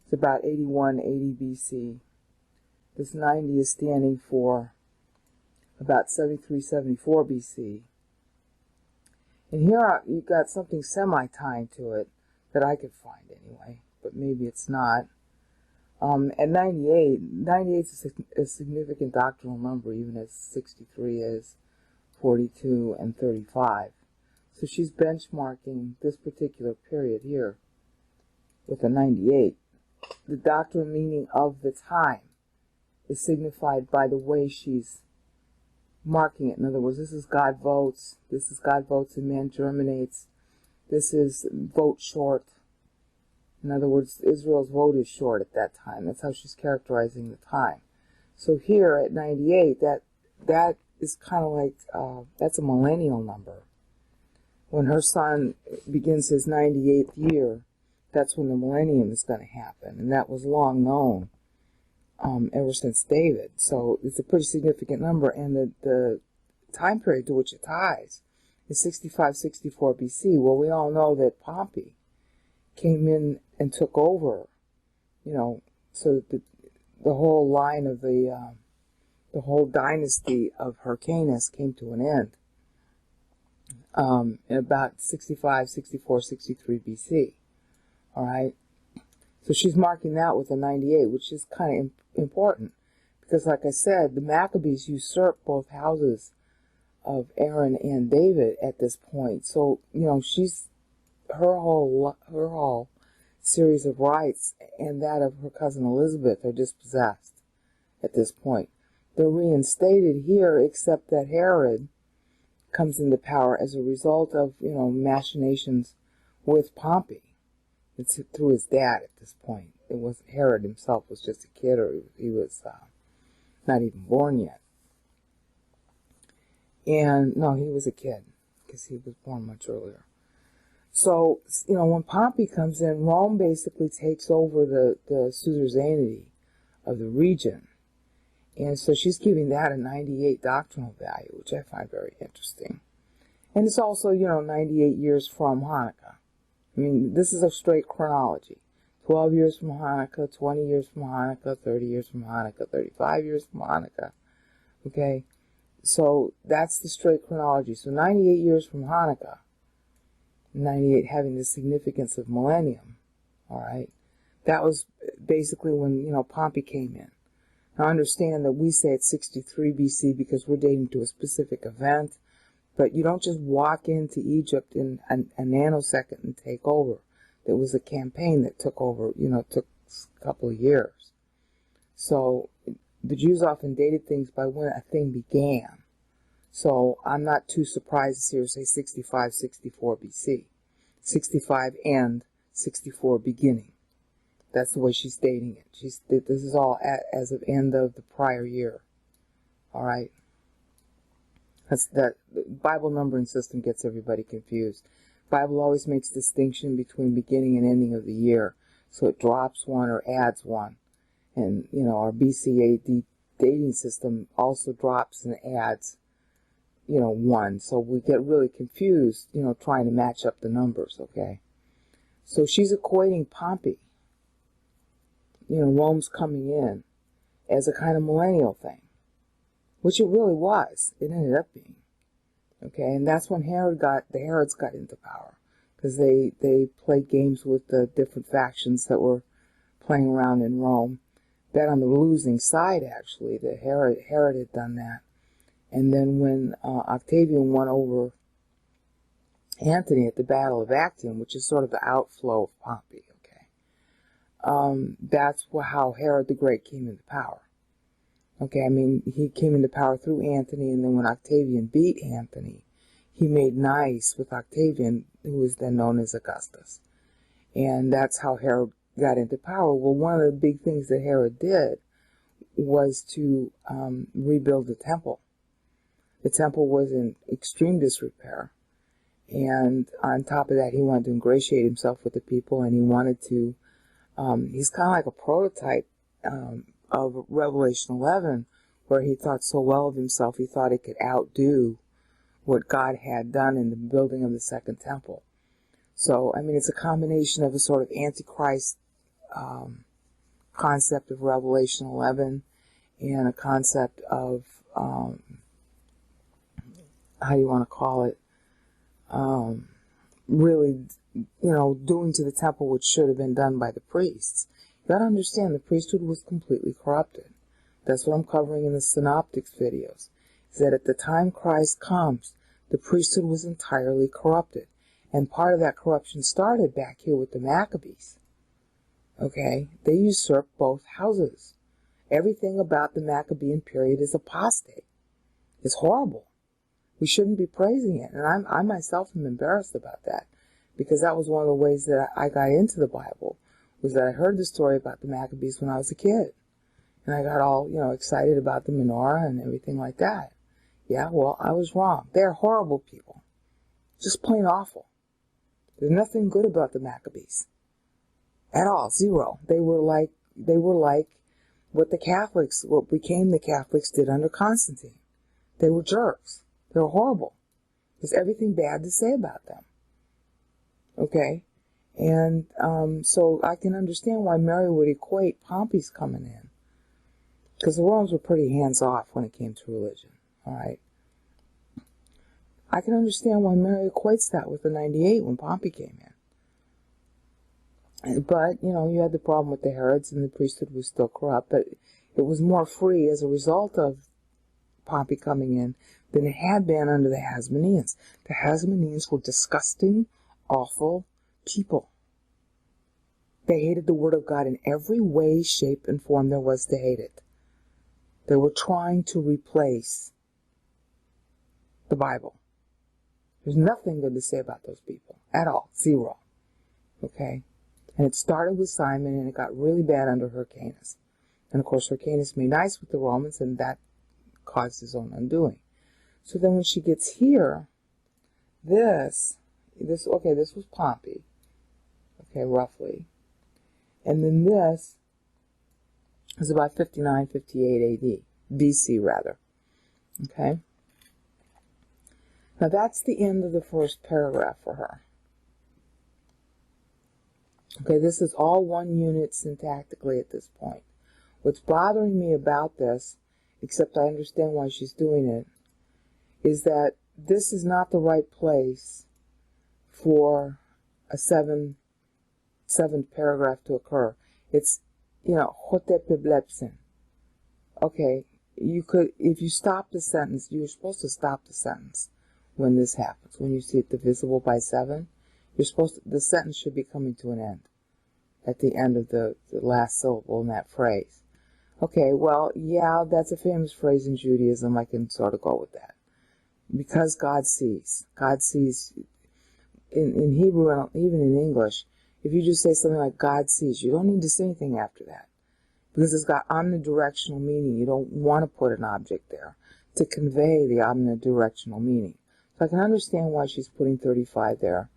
[SPEAKER 1] is about 81, 80 BC. This 90 is standing for about 73, 74 BC. And here you've got something semi-tying to it that I could find anyway, but maybe it's not. At 98 is a significant doctrinal number, even as 63 is, 42, and 35. So she's benchmarking this particular period here with a 98. The doctrinal meaning of the time is signified by the way she's marking it. In other words, this is God votes, this is God votes and man germinates, this is vote short. In other words, Israel's vote is short at that time. That's how she's characterizing the time. So here at 98, that is kind of like, that's a millennial number. When her son begins his 98th year, that's when the millennium is going to happen. And that was long known ever since David. So it's a pretty significant number. And the time period to which it ties is 65, 64 BC. Well, we all know that Pompey came in and took over, so the whole line of the whole dynasty of Hyrcanus came to an end in about 65, 64, 63 BC. All right, so she's marking that with a 98, which is kind of important because, like I said, the Maccabees usurped both houses of Aaron and David at this point. So she's her whole series of rights and that of her cousin Elizabeth are dispossessed at this point. They're reinstated here, except that Herod comes into power as a result of machinations with Pompey. It's through his dad at this point. It was Herod himself was just a kid, or he was not even born yet. And no, he was a kid because he was born much earlier. So, when Pompey comes in, Rome basically takes over the suzerainty of the region. And so she's giving that a 98 doctrinal value, which I find very interesting. And it's also, 98 years from Hanukkah. I mean, this is a straight chronology. 12 years from Hanukkah, 20 years from Hanukkah, 30 years from Hanukkah, 35 years from Hanukkah. Okay? So that's the straight chronology. So 98 years from Hanukkah. 98 having the significance of millennium, all right? That was basically when, Pompey came in. Now understand that we say it's 63 BC because we're dating to a specific event, but you don't just walk into Egypt in a nanosecond and take over. There was a campaign that took over, took a couple of years. So the Jews often dated things by when a thing began. So I'm not too surprised to see her say 65, 64 BC. 65 end, 64 beginning. That's the way she's dating it. This is all as of end of the prior year. All right. The Bible numbering system gets everybody confused. Bible always makes distinction between beginning and ending of the year. So it drops one or adds one. And, our BC-AD dating system also drops and adds one. So we get really confused, trying to match up the numbers, okay? So she's equating Pompey, Rome's coming in, as a kind of millennial thing, which it really was. It ended up being, okay? And that's when the Herods got into power, because they played games with the different factions that were playing around in Rome. That on the losing side, actually, Herod had done that. And then when Octavian won over Antony at the Battle of Actium, which is sort of the outflow of Pompey, okay, that's how Herod the Great came into power. Okay, I mean, he came into power through Antony, and then when Octavian beat Antony, he made nice with Octavian, who was then known as Augustus. And that's how Herod got into power. Well, one of the big things that Herod did was to rebuild the temple. The temple was in extreme disrepair. And on top of that, he wanted to ingratiate himself with the people, and he wanted to, he's kind of like a prototype of Revelation 11, where he thought so well of himself, he thought he could outdo what God had done in the building of the second temple. So, I mean, it's a combination of a sort of Antichrist concept of Revelation 11 and a concept of, how do you want to call it, really, doing to the temple what should have been done by the priests. You got to understand, the priesthood was completely corrupted. That's what I'm covering in the synoptics videos. Is that at the time Christ comes, the priesthood was entirely corrupted. And part of that corruption started back here with the Maccabees. Okay? They usurped both houses. Everything about the Maccabean period is apostate. It's horrible. We shouldn't be praising it. And I myself am embarrassed about that, because that was one of the ways that I got into the Bible, was that I heard the story about the Maccabees when I was a kid. And I got all, excited about the menorah and everything like that. Yeah, well, I was wrong. They're horrible people. Just plain awful. There's nothing good about the Maccabees. At all. Zero. They were like what became the Catholics did under Constantine. They were jerks. They were horrible. There's everything bad to say about them. Okay? And so I can understand why Mary would equate Pompey's coming in. Because the Romans were pretty hands-off when it came to religion. All right? I can understand why Mary equates that with the 98 when Pompey came in. But, you had the problem with the Herods, and the priesthood was still corrupt. But it was more free as a result of Pompey coming in than it had been under the Hasmoneans. The Hasmoneans were disgusting, awful people. They hated the Word of God in every way, shape, and form there was to hate it. They were trying to replace the Bible. There's nothing good to say about those people at all. Zero. Okay? And it started with Simon, and it got really bad under Hyrcanus. And of course, Hyrcanus made nice with the Romans, and that caused his own undoing. So then when she gets here, this was Pompey. Okay, roughly. And then this is about 59, 58 AD. BC, rather. Okay? Now that's the end of the first paragraph for her. Okay, this is all one unit syntactically at this point. What's bothering me about this, except I understand why she's doing it, is that this is not the right place for a seventh paragraph to occur. It's, hotepiblepsin. Okay, you could, if you stop the sentence, you're supposed to stop the sentence when this happens. When you see it divisible by 7, the sentence should be coming to an end at the end of the last syllable in that phrase. Okay, well, yeah, that's a famous phrase in Judaism. I can sort of go with that. Because God sees. God sees, in Hebrew and even in English, if you just say something like God sees, you don't need to say anything after that. Because it's got omnidirectional meaning. You don't want to put an object there to convey the omnidirectional meaning. So I can understand why she's putting 35 there.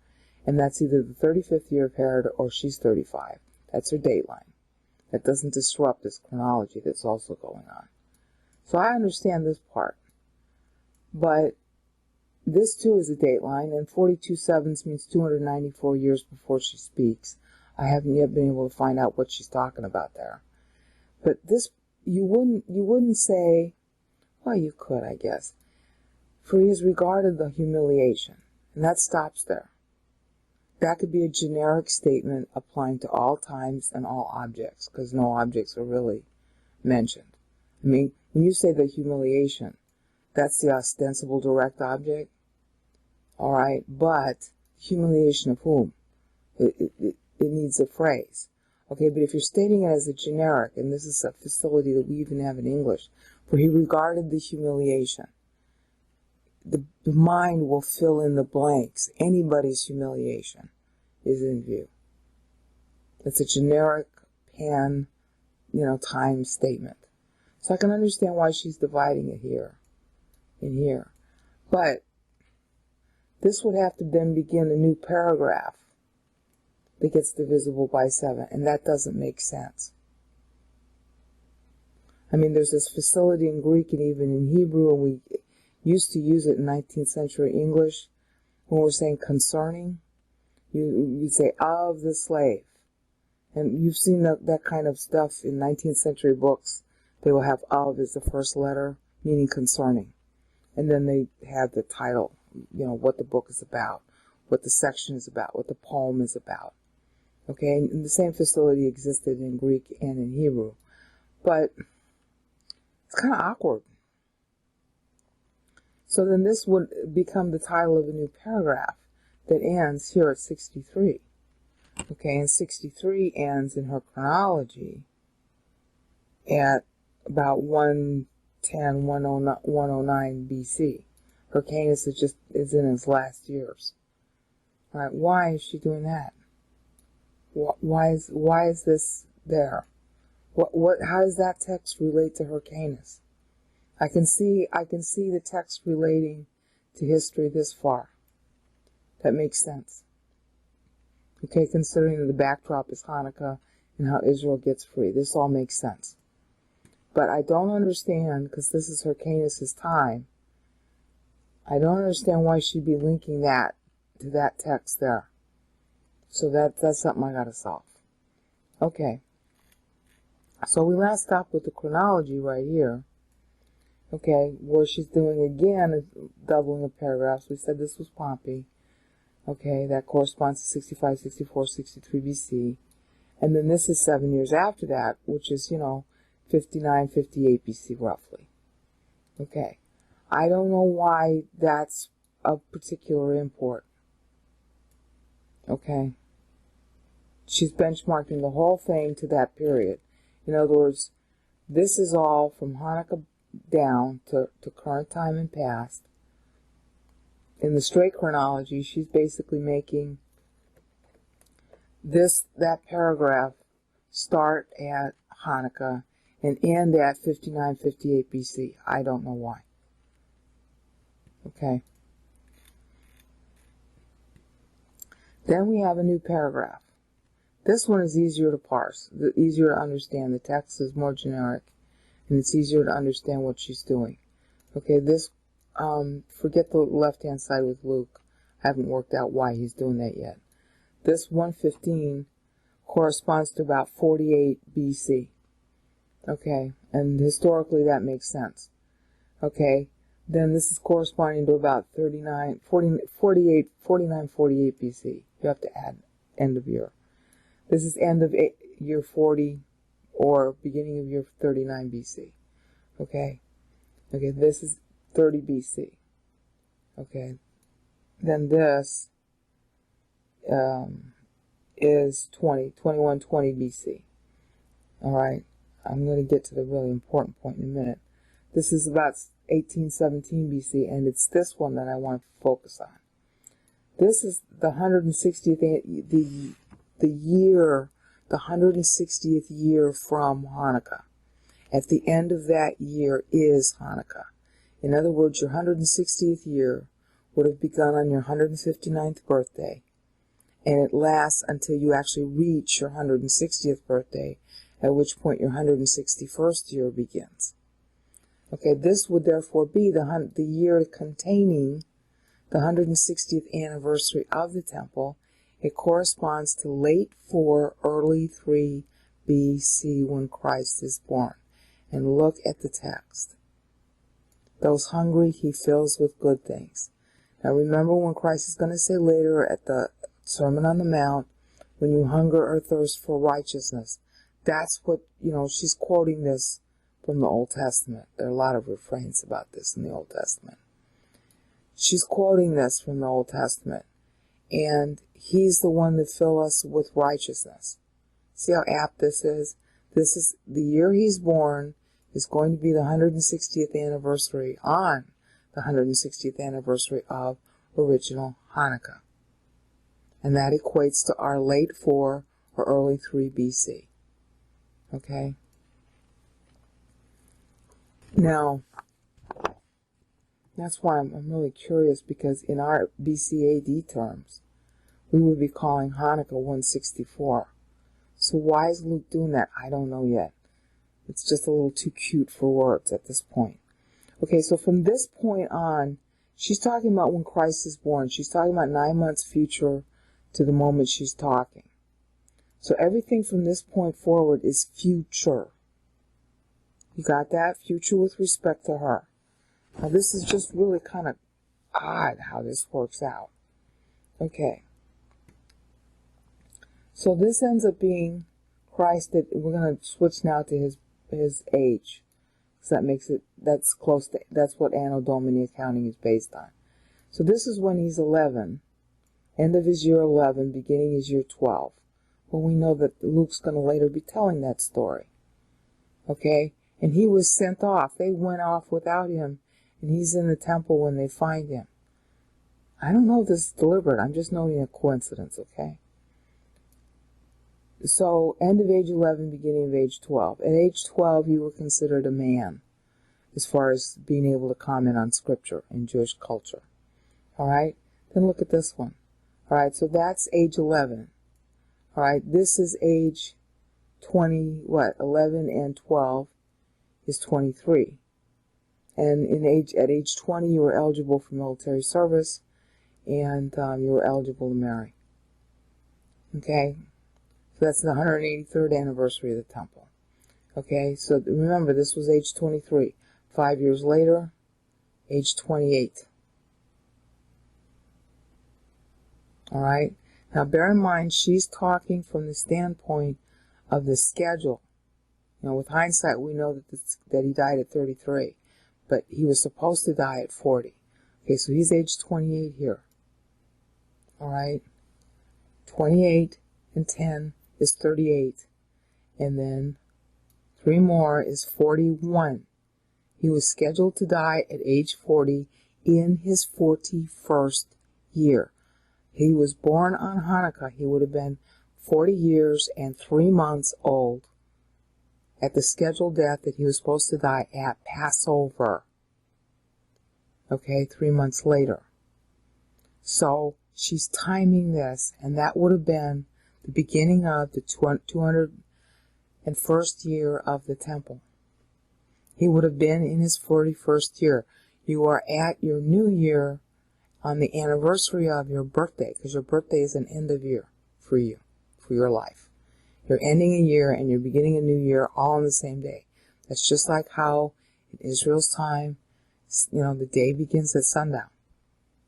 [SPEAKER 1] And that's either the 35th year of Herod or she's 35. That's her dateline. That doesn't disrupt this chronology that's also going on. So I understand this part. But this too is a dateline, and 42 sevens means 294 years before she speaks. I haven't yet been able to find out what she's talking about there. But this, you wouldn't say, well, you could, I guess. For he has regarded the humiliation, and that stops there. That could be a generic statement applying to all times and all objects, because no objects are really mentioned. I mean, when you say the humiliation, That's the ostensible direct object. Alright, but humiliation of whom? It needs a phrase. Okay, but if you're stating it as a generic, and this is a facility that we even have in English, for he regarded the humiliation, the mind will fill in the blanks. Anybody's humiliation is in view. It's a generic pan, time statement. So I can understand why she's dividing it here and here. But this would have to then begin a new paragraph that gets divisible by 7, and that doesn't make sense. I mean, there's this facility in Greek and even in Hebrew, and we used to use it in 19th century English when we're saying concerning. You'd say of the slave. And you've seen that kind of stuff in 19th century books. They will have of as the first letter, meaning concerning. And then they have the title, what the book is about, what the section is about, what the poem is about. Okay, and the same facility existed in Greek and in Hebrew. But it's kind of awkward. So then this would become the title of a new paragraph that ends here at 63. Okay, and 63 ends in her chronology at about 110, 109 BC. Hyrcanus is in his last years. All right, why is she doing that? Why is this there? How does that text relate to Hyrcanus? I can see the text relating to history this far. That makes sense. Okay, considering that the backdrop is Hanukkah and how Israel gets free. This all makes sense. But I don't understand, because this is Hyrcanus' time, I don't understand why she'd be linking that to that text there. So that's something I gotta solve. Okay. So we last stopped with the chronology right here. Okay, where she's doing again a doubling of paragraphs. We said this was Pompey. Okay, that corresponds to 65, 64, 63 BC. And then this is 7 years after that, which is, 59, 58 BC roughly. Okay. I don't know why that's of particular import. Okay. She's benchmarking the whole thing to that period. In other words, this is all from Hanukkah down to current time and past. In the straight chronology, she's basically making that paragraph start at Hanukkah and end at 59, 58 BC. I don't know why. Okay. Then we have a new paragraph. This one is easier to parse, easier to understand. The text is more generic, and it's easier to understand what she's doing. Okay, this, forget the left-hand side with Luke. I haven't worked out why he's doing that yet. This 115 corresponds to about 49 BC. Okay, and historically that makes sense. Okay, then this is corresponding to about 49, 48 BC. You have to add end of year. This is end of year 40 or beginning of year 39 BC. Okay, this is 30 BC. Okay, then this is 2120 BC. Alright, I'm going to get to the really important point in a minute. This is about 1817 BC, and it's this one that I want to focus on. This is the 160th, the year, the 160th year from Hanukkah. At the end of that year is Hanukkah. In other words, your 160th year would have begun on your 159th birthday, and it lasts until you actually reach your 160th birthday, at which point your 161st year begins. Okay, this would therefore be the year containing the 160th anniversary of the temple. It corresponds to late 4, early 3 BC when Christ is born. And look at the text. Those hungry he fills with good things. Now remember when Christ is going to say later at the Sermon on the Mount, when you hunger or thirst for righteousness. That's what, she's quoting this from the Old Testament. There are a lot of refrains about this in the Old Testament. She's quoting this from the Old Testament. And he's the one to fill us with righteousness. See how apt this is? This is the year he's born is going to be the 160th anniversary on the 160th anniversary of original Hanukkah. And that equates to our late 4 or early 3 BC. Okay? Now, that's why I'm really curious, because in our BCAD terms, we would be calling Hanukkah 164. So why is Luke doing that? I don't know yet. It's just a little too cute for words at this point. Okay, so from this point on, she's talking about when Christ is born. She's talking about 9 months future to the moment she's talking. So everything from this point forward is future. You got that? Future with respect to her. Now this is just really kind of odd how this works out. Okay. So this ends up being Christ. That we're going to switch now to his age. So that makes it, that's close to, that's what Anno Domini accounting is based on. So this is when he's 11. End of his year 11, beginning his year 12. Well, we know that Luke's going to later be telling that story. Okay? And he was sent off. They went off without him. And he's in the temple when they find him. I don't know if this is deliberate. I'm just noting a coincidence, okay? So, end of age 11, beginning of age 12. At age 12, you were considered a man, as far as being able to comment on Scripture in Jewish culture. Alright? Then look at this one. Alright, so that's age 11. Alright, this is age 20, 11 and 12 is 23. And at age 20, you were eligible for military service, and you were eligible to marry. Okay? So that's the 183rd anniversary of the temple. Okay, so remember, this was age 23. 5 years later, age 28. Alright? Now bear in mind, she's talking from the standpoint of the schedule. You know, with hindsight, we know that he died at 33. But he was supposed to die at 40. Okay, so he's age 28 here. Alright? 28 and 10 is 38. And then 3 more is 41. He was scheduled to die at age 40 in his 41st year. He was born on Hanukkah. He would have been 40 years and 3 months old at the scheduled death that he was supposed to die at Passover. Okay, 3 months later. So she's timing this, and that would have been the beginning of the 201st year of the temple. He would have been in his 41st year. You are at your new year on the anniversary of your birthday, because your birthday is an end of year for you, for your life. You're ending a year and you're beginning a new year all on the same day. That's just like how in Israel's time, you know, the day begins at sundown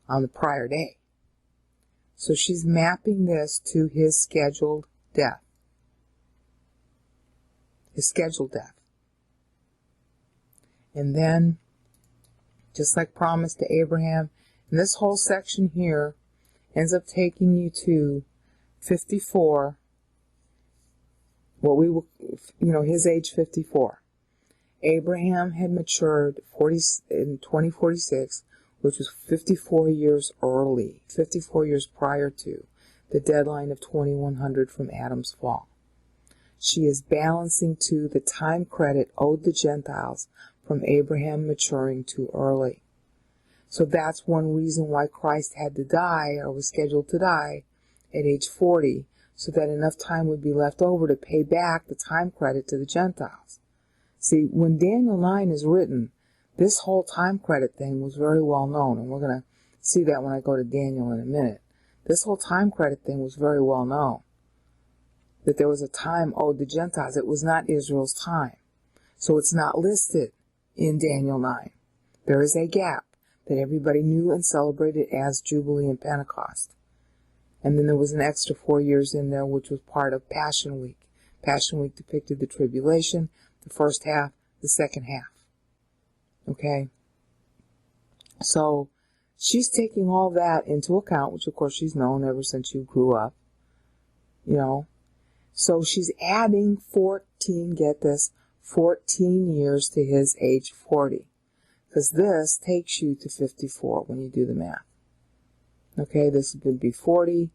[SPEAKER 1] on the prior day. So she's mapping this to his scheduled death. His scheduled death. And then, just like promised to Abraham, and this whole section here ends up taking you to 54, what we will, you know, his age 54. Abraham had matured in 2046, which was 54 years early, 54 years prior to the deadline of 2100 from Adam's fall. She is balancing to the time credit owed the Gentiles from Abraham maturing too early. So that's one reason why Christ had to die, or was scheduled to die, at age 40, so that enough time would be left over to pay back the time credit to the Gentiles. See, when Daniel 9 is written, this whole time credit thing was very well known, and we're going to see that when I go to Daniel in a minute. This whole time credit thing was very well known, that there was a time owed the Gentiles. It was not Israel's time. So it's not listed in Daniel 9. There is a gap that everybody knew and celebrated as Jubilee and Pentecost. And then there was an extra 4 years in there, which was part of Passion Week. Passion Week depicted the tribulation, the first half. the second half. Okay? So she's taking all that into account, which of course she's known ever since you grew up, you know. So she's adding 14, get this, 14 years to his age 40. Because this takes you to 54 when you do the math. Okay, this would be 40,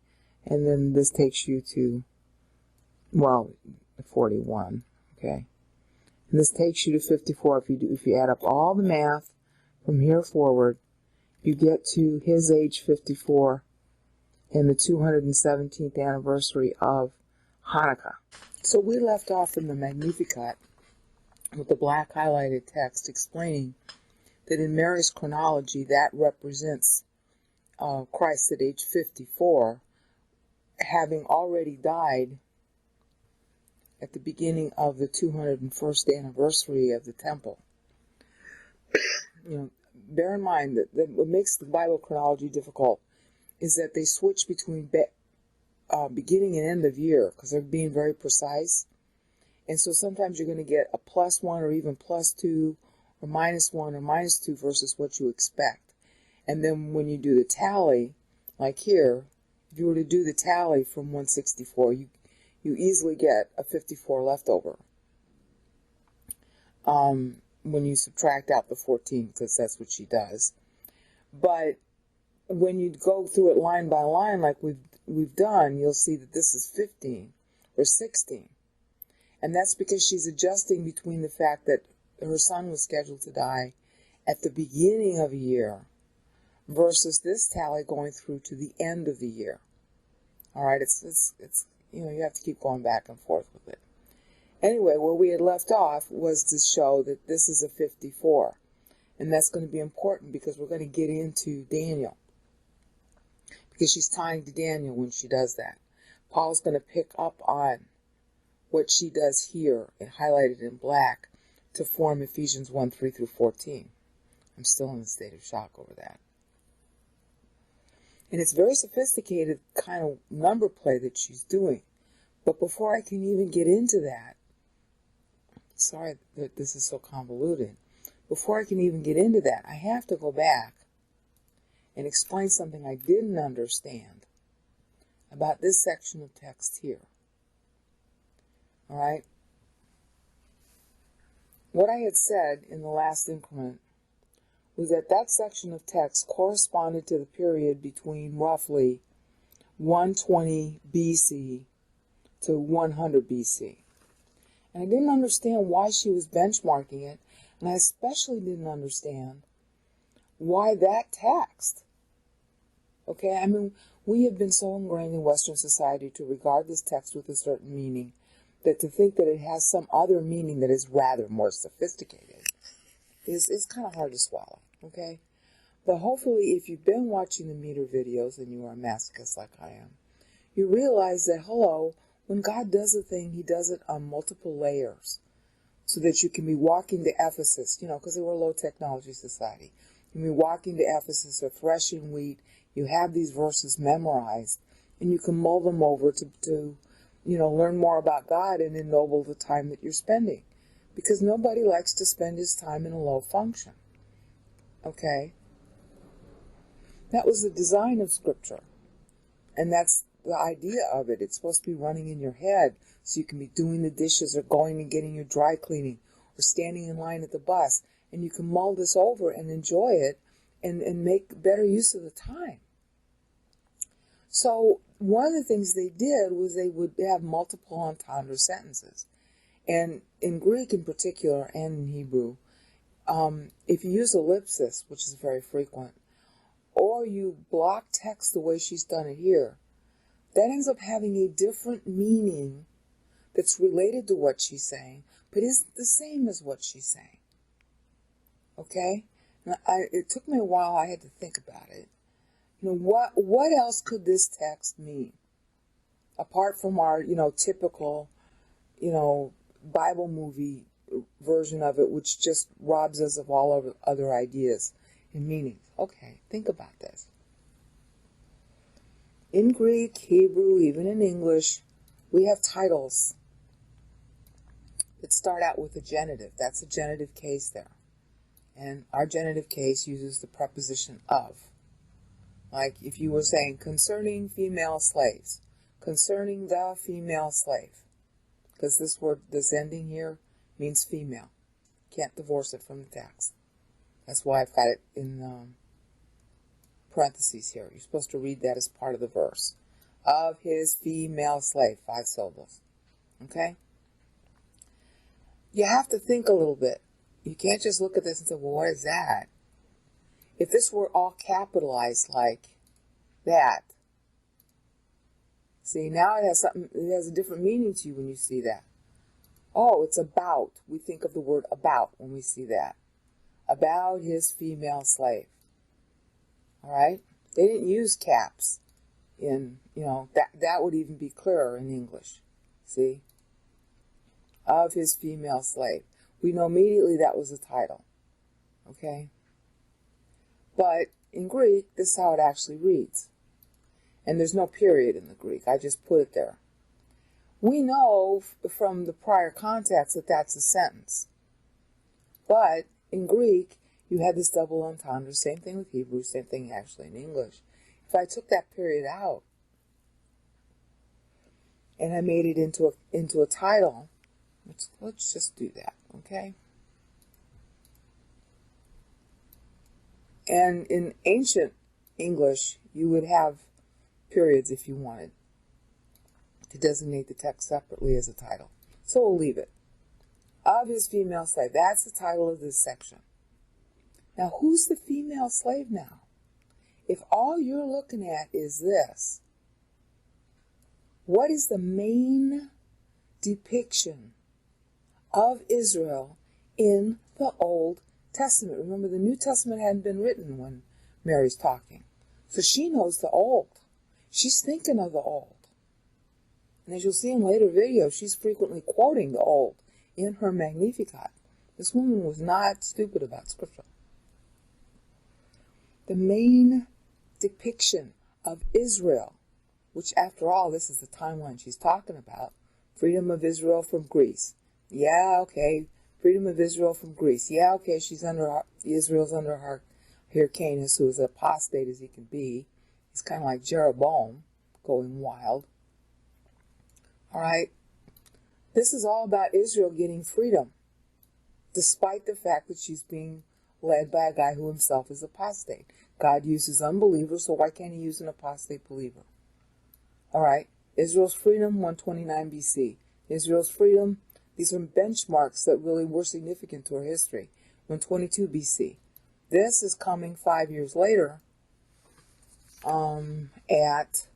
[SPEAKER 1] and then this takes you to, well, 41, okay? And this takes you to 54 if you add up all the math from here forward, you get to his age 54 and the 217th anniversary of Hanukkah. So we left off in the Magnificat with the black highlighted text explaining that in Mary's chronology that represents Christ at age 54, having already died at the beginning of the 201st anniversary of the temple. You know, bear in mind that what makes the Bible chronology difficult is that they switch between beginning and end of year because they're being very precise. And so sometimes you're going to get a +1 or even +2 or -1 or -2 versus what you expect. And then when you do the tally, like here, if you were to do the tally from 164, you easily get a 54 left over. When you subtract out the 14, because that's what she does. But when you go through it line by line, like we've done, you'll see that this is 15 or 16. And that's because she's adjusting between the fact that her son was scheduled to die at the beginning of a year versus this tally going through to the end of the year. All right, it's you know, you have to keep going back and forth with it. Anyway, where we had left off was to show that this is a 54. And that's going to be important because we're going to get into Daniel. Because she's tying to Daniel when she does that. Paul's going to pick up on what she does here and highlighted in black to form Ephesians 1:3-14. I'm still in a state of shock over that. And it's very sophisticated kind of number play that she's doing. But before I can even get into that, sorry that this is so convoluted. Before I can even get into that, I have to go back and explain something I didn't understand about this section of text here. All right? What I had said in the last increment was that that section of text corresponded to the period between roughly 120 BC to 100 BC. And I didn't understand why she was benchmarking it, and I especially didn't understand why that text. Okay, I mean, we have been so ingrained in Western society to regard this text with a certain meaning that to think that it has some other meaning that is rather more sophisticated is kind of hard to swallow, okay? But hopefully, if you've been watching the meter videos and you are a masochist like I am, you realize that, hello, when God does a thing, he does it on multiple layers so that you can be walking to Ephesus, you know, because they were a low technology society. You can be walking to Ephesus or threshing wheat. You have these verses memorized, and you can mull them over to you know, learn more about God and ennoble the time that you're spending. Because nobody likes to spend his time in a low function. Okay? That was the design of Scripture. And that's the idea of it. It's supposed to be running in your head so you can be doing the dishes or going and getting your dry cleaning or standing in line at the bus. And you can mull this over and enjoy it and make better use of the time. So one of the things they did was they would have multiple entendre sentences. And in Greek in particular, and in Hebrew, if you use ellipsis, which is very frequent, or you block text the way she's done it here, that ends up having a different meaning that's related to what she's saying, but isn't the same as what she's saying. Okay? Now, it took me a while. I had to think about it. You know, what else could this text mean? Apart from our, you know, typical, you know, Bible movie version of it, which just robs us of all other ideas and meanings. Okay, think about this. In Greek, Hebrew, even in English, we have titles. The let's start out with a genitive. That's a genitive case there. And our genitive case uses the preposition of. Like if you were saying concerning female slaves, concerning the female slave. Because this word, this ending here, means female. Can't divorce it from the text. That's why I've got it in parentheses here. You're supposed to read that as part of the verse. Of his female slave, 5 syllables. Okay? You have to think a little bit. You can't just look at this and say, well, what is that? If this were all capitalized like that, see, now it has something, it has a different meaning to you when you see that. Oh, it's about. We think of the word about when we see that. About his female slave. All right? They didn't use caps in, that would even be clearer in English. See? Of his female slave. We know immediately that was a title. Okay? But in Greek, this is how it actually reads. And there's no period in the Greek. I just put it there. We know from the prior context that that's a sentence. But in Greek, you had this double entendre. Same thing with Hebrew. Same thing actually in English. If I took that period out and I made it into a title, let's just do that, okay? And in ancient English, you would have periods if you wanted to designate the text separately as a title. So we'll leave it. Of his female slave. That's the title of this section. Now, who's the female slave now? If all you're looking at is this, what is the main depiction of Israel in the Old Testament? Remember, the New Testament hadn't been written when Mary's talking. So she knows the Old. She's thinking of the Old. And as you'll see in later videos, she's frequently quoting the Old in her Magnificat. This woman was not stupid about Scripture. The main depiction of Israel, which after all, this is the timeline she's talking about, freedom of Israel from Greece. Yeah, okay, freedom of Israel from Greece. Yeah, okay, Israel's under Hyrcanus, who is as apostate as he can be. He's kind of like Jeroboam, going wild. All right, this is all about Israel getting freedom, despite the fact that she's being led by a guy who himself is apostate. God uses unbelievers, so why can't he use an apostate believer? All right, Israel's freedom, 129 BC. Israel's freedom, these are benchmarks that really were significant to our history, 122 BC. This is coming 5 years later at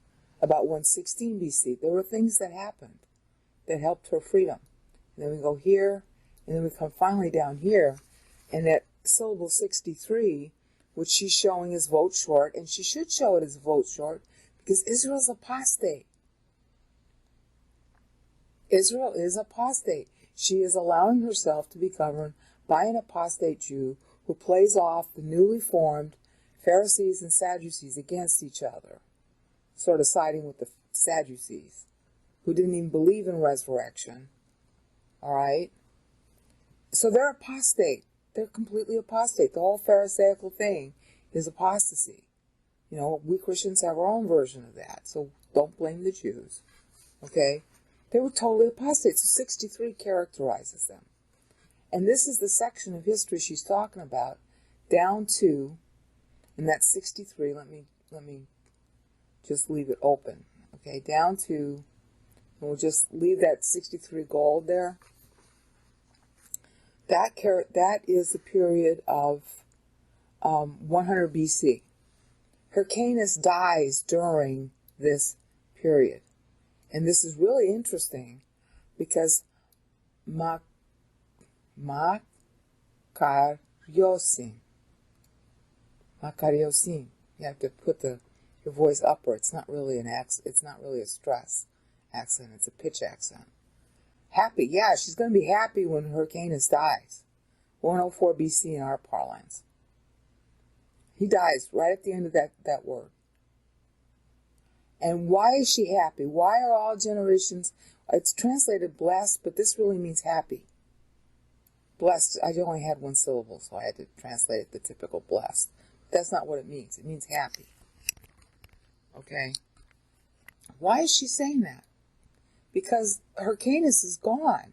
[SPEAKER 1] about 116 BC. There were things that happened that helped her freedom. And then we go here, and then we come finally down here, and at syllable 63, which she's showing as vote short, and she should show it as vote short, because Israel's apostate. Israel is apostate. She is allowing herself to be governed by an apostate Jew who plays off the newly formed Pharisees and Sadducees against each other, sort of siding with the Sadducees, who didn't even believe in resurrection. All right? So they're apostate. They're completely apostate. The whole Pharisaical thing is apostasy. We Christians have our own version of that, so don't blame the Jews. Okay? They were totally apostate, so 63 characterizes them. And this is the section of history she's talking about, down to, and that's 63, let me just leave it open. Okay, down to, and we'll just leave that 63 gold there. That is the period of 100 BC. Hyrcanus dies during this period. And this is really interesting because Makariosim. You have to put your voice upward. It's not really an accent. It's not really a stress accent. It's a pitch accent. Happy. Yeah, she's going to be happy when Hyrcanus dies. 104 BC in our parlance. He dies right at the end of that word. And why is she happy? Why are all generations, it's translated blessed, but this really means happy. Blessed, I only had one syllable, so I had to translate it the typical blessed. That's not what it means. It means happy. Okay? Why is she saying that? Because her Canis is gone.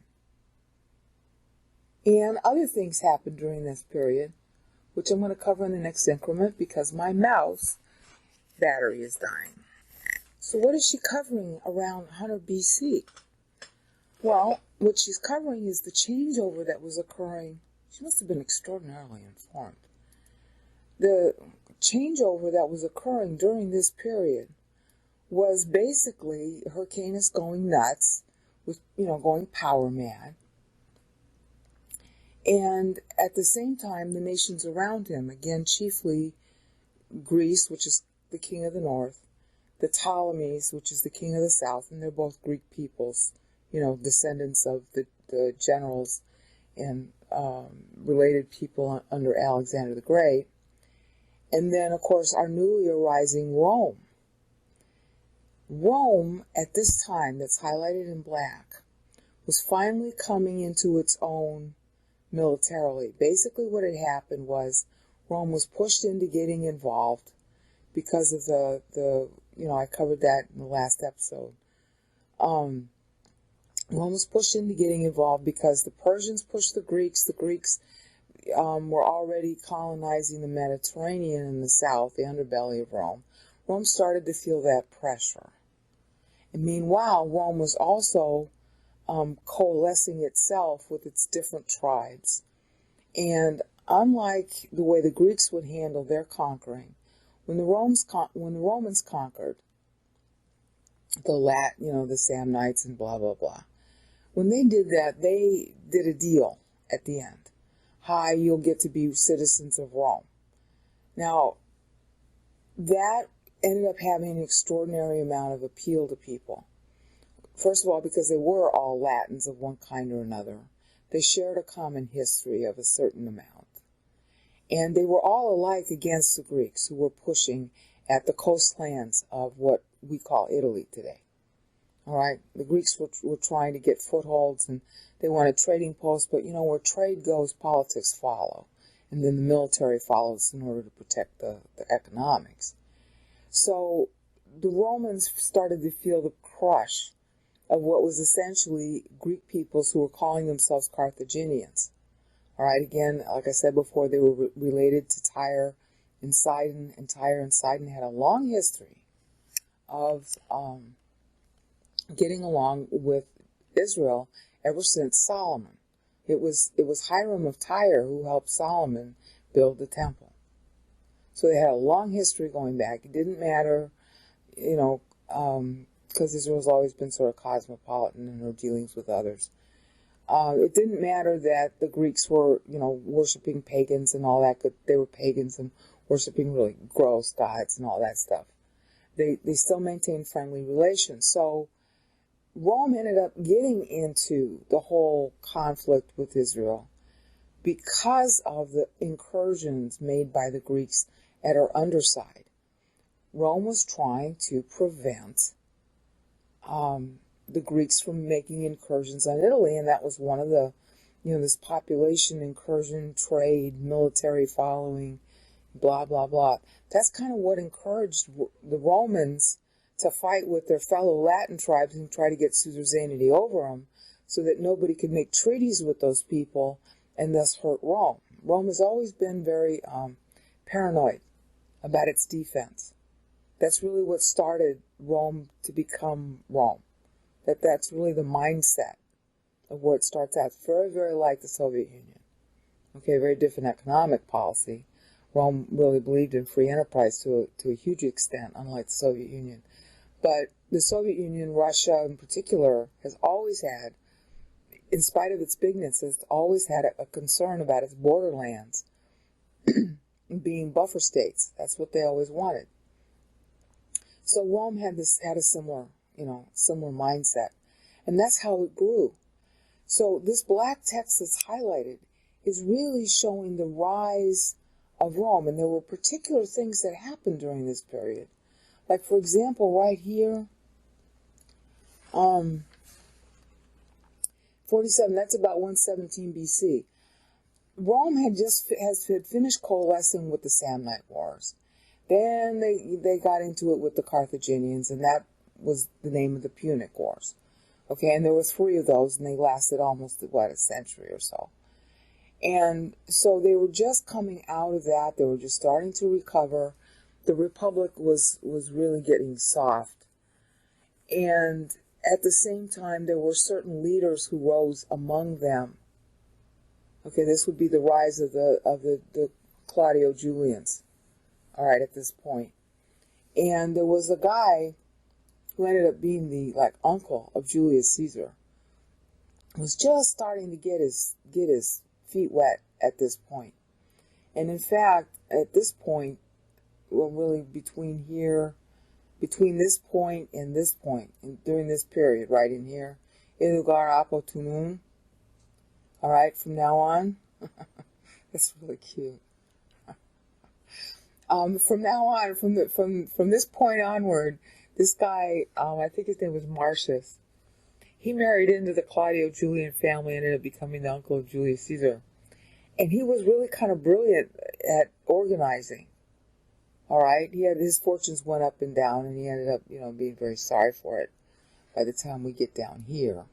[SPEAKER 1] And other things happened during this period, which I'm going to cover in the next increment because my mouse battery is dying. So what is she covering around 100 BC? Well, what she's covering is the changeover that was occurring. She must have been extraordinarily informed. The changeover that was occurring during this period was basically Hyrcanus going nuts, with going power mad. And at the same time, the nations around him, again, chiefly Greece, which is the king of the north, the Ptolemies, which is the king of the south, and they're both Greek peoples, descendants of the generals and related people under Alexander the Great. And then, of course, our newly arising Rome. Rome, at this time, that's highlighted in black, was finally coming into its own militarily. Basically what had happened was Rome was pushed into getting involved because of the I covered that in the last episode. Rome was pushed into getting involved because the Persians pushed the Greeks. The Greeks were already colonizing the Mediterranean in the south, the underbelly of Rome. Rome started to feel that pressure. And meanwhile, Rome was also coalescing itself with its different tribes. And unlike the way the Greeks would handle their conquering, when the Romans conquered the Samnites and blah, blah, blah, when they did that, they did a deal at the end. Hi, you'll get to be citizens of Rome. Now, that ended up having an extraordinary amount of appeal to people. First of all, because they were all Latins of one kind or another. They shared a common history of a certain amount. And they were all alike against the Greeks, who were pushing at the coastlands of what we call Italy today. All right? The Greeks were trying to get footholds, and they wanted trading posts, but where trade goes, politics follow. And then the military follows in order to protect the economics. So the Romans started to feel the crush of what was essentially Greek peoples who were calling themselves Carthaginians. All right, again, like I said before, they were related to Tyre and Sidon, and Tyre and Sidon had a long history of getting along with Israel ever since Solomon. It was Hiram of Tyre who helped Solomon build the temple. So they had a long history going back. It didn't matter, because Israel's always been sort of cosmopolitan in her dealings with others. It didn't matter that the Greeks were, worshiping pagans and all that. They were pagans and worshiping really gross gods and all that stuff. They still maintained friendly relations. So Rome ended up getting into the whole conflict with Israel because of the incursions made by the Greeks at her underside. Rome was trying to prevent the Greeks from making incursions on Italy, and that was one of the, this population incursion, trade, military following, blah, blah, blah. That's kind of what encouraged the Romans to fight with their fellow Latin tribes and try to get suzerainty over them so that nobody could make treaties with those people and thus hurt Rome. Rome has always been very paranoid about its defense. That's really what started Rome to become Rome. That's really the mindset of where it starts out. It's very, very like the Soviet Union. Okay, very different economic policy. Rome really believed in free enterprise to a huge extent, unlike the Soviet Union. But the Soviet Union, Russia in particular, has always had, in spite of its bigness, has always had a concern about its borderlands being buffer states. That's what they always wanted. So Rome had a similar mindset. And that's how it grew. So this black text that's highlighted is really showing the rise of Rome. And there were particular things that happened during this period. Like, for example, right here, 47, that's about 117 BC. Rome had finished coalescing with the Samnite Wars. Then they got into it with the Carthaginians, and that was the name of the Punic Wars. Okay, and there were 3 of those, and they lasted almost, a century or so. And so they were just coming out of that. They were just starting to recover. The Republic was really getting soft. And at the same time, there were certain leaders who rose among them. Okay, this would be the rise of the Claudio Julians. All right, at this point. And there was a guy who ended up being the uncle of Julius Caesar, who was just starting to get his feet wet at this point. And in fact, at this point, well, really between this point and this point, and during this period right in here, Ilugar Apotunum. All right, from now on, that's really cute. From now on, from this point onward, this guy, I think his name was Marcius, he married into the Claudio Julian family and ended up becoming the uncle of Julius Caesar. And he was really kind of brilliant at organizing. All right, his fortunes went up and down, and he ended up, being very sorry for it by the time we get down here.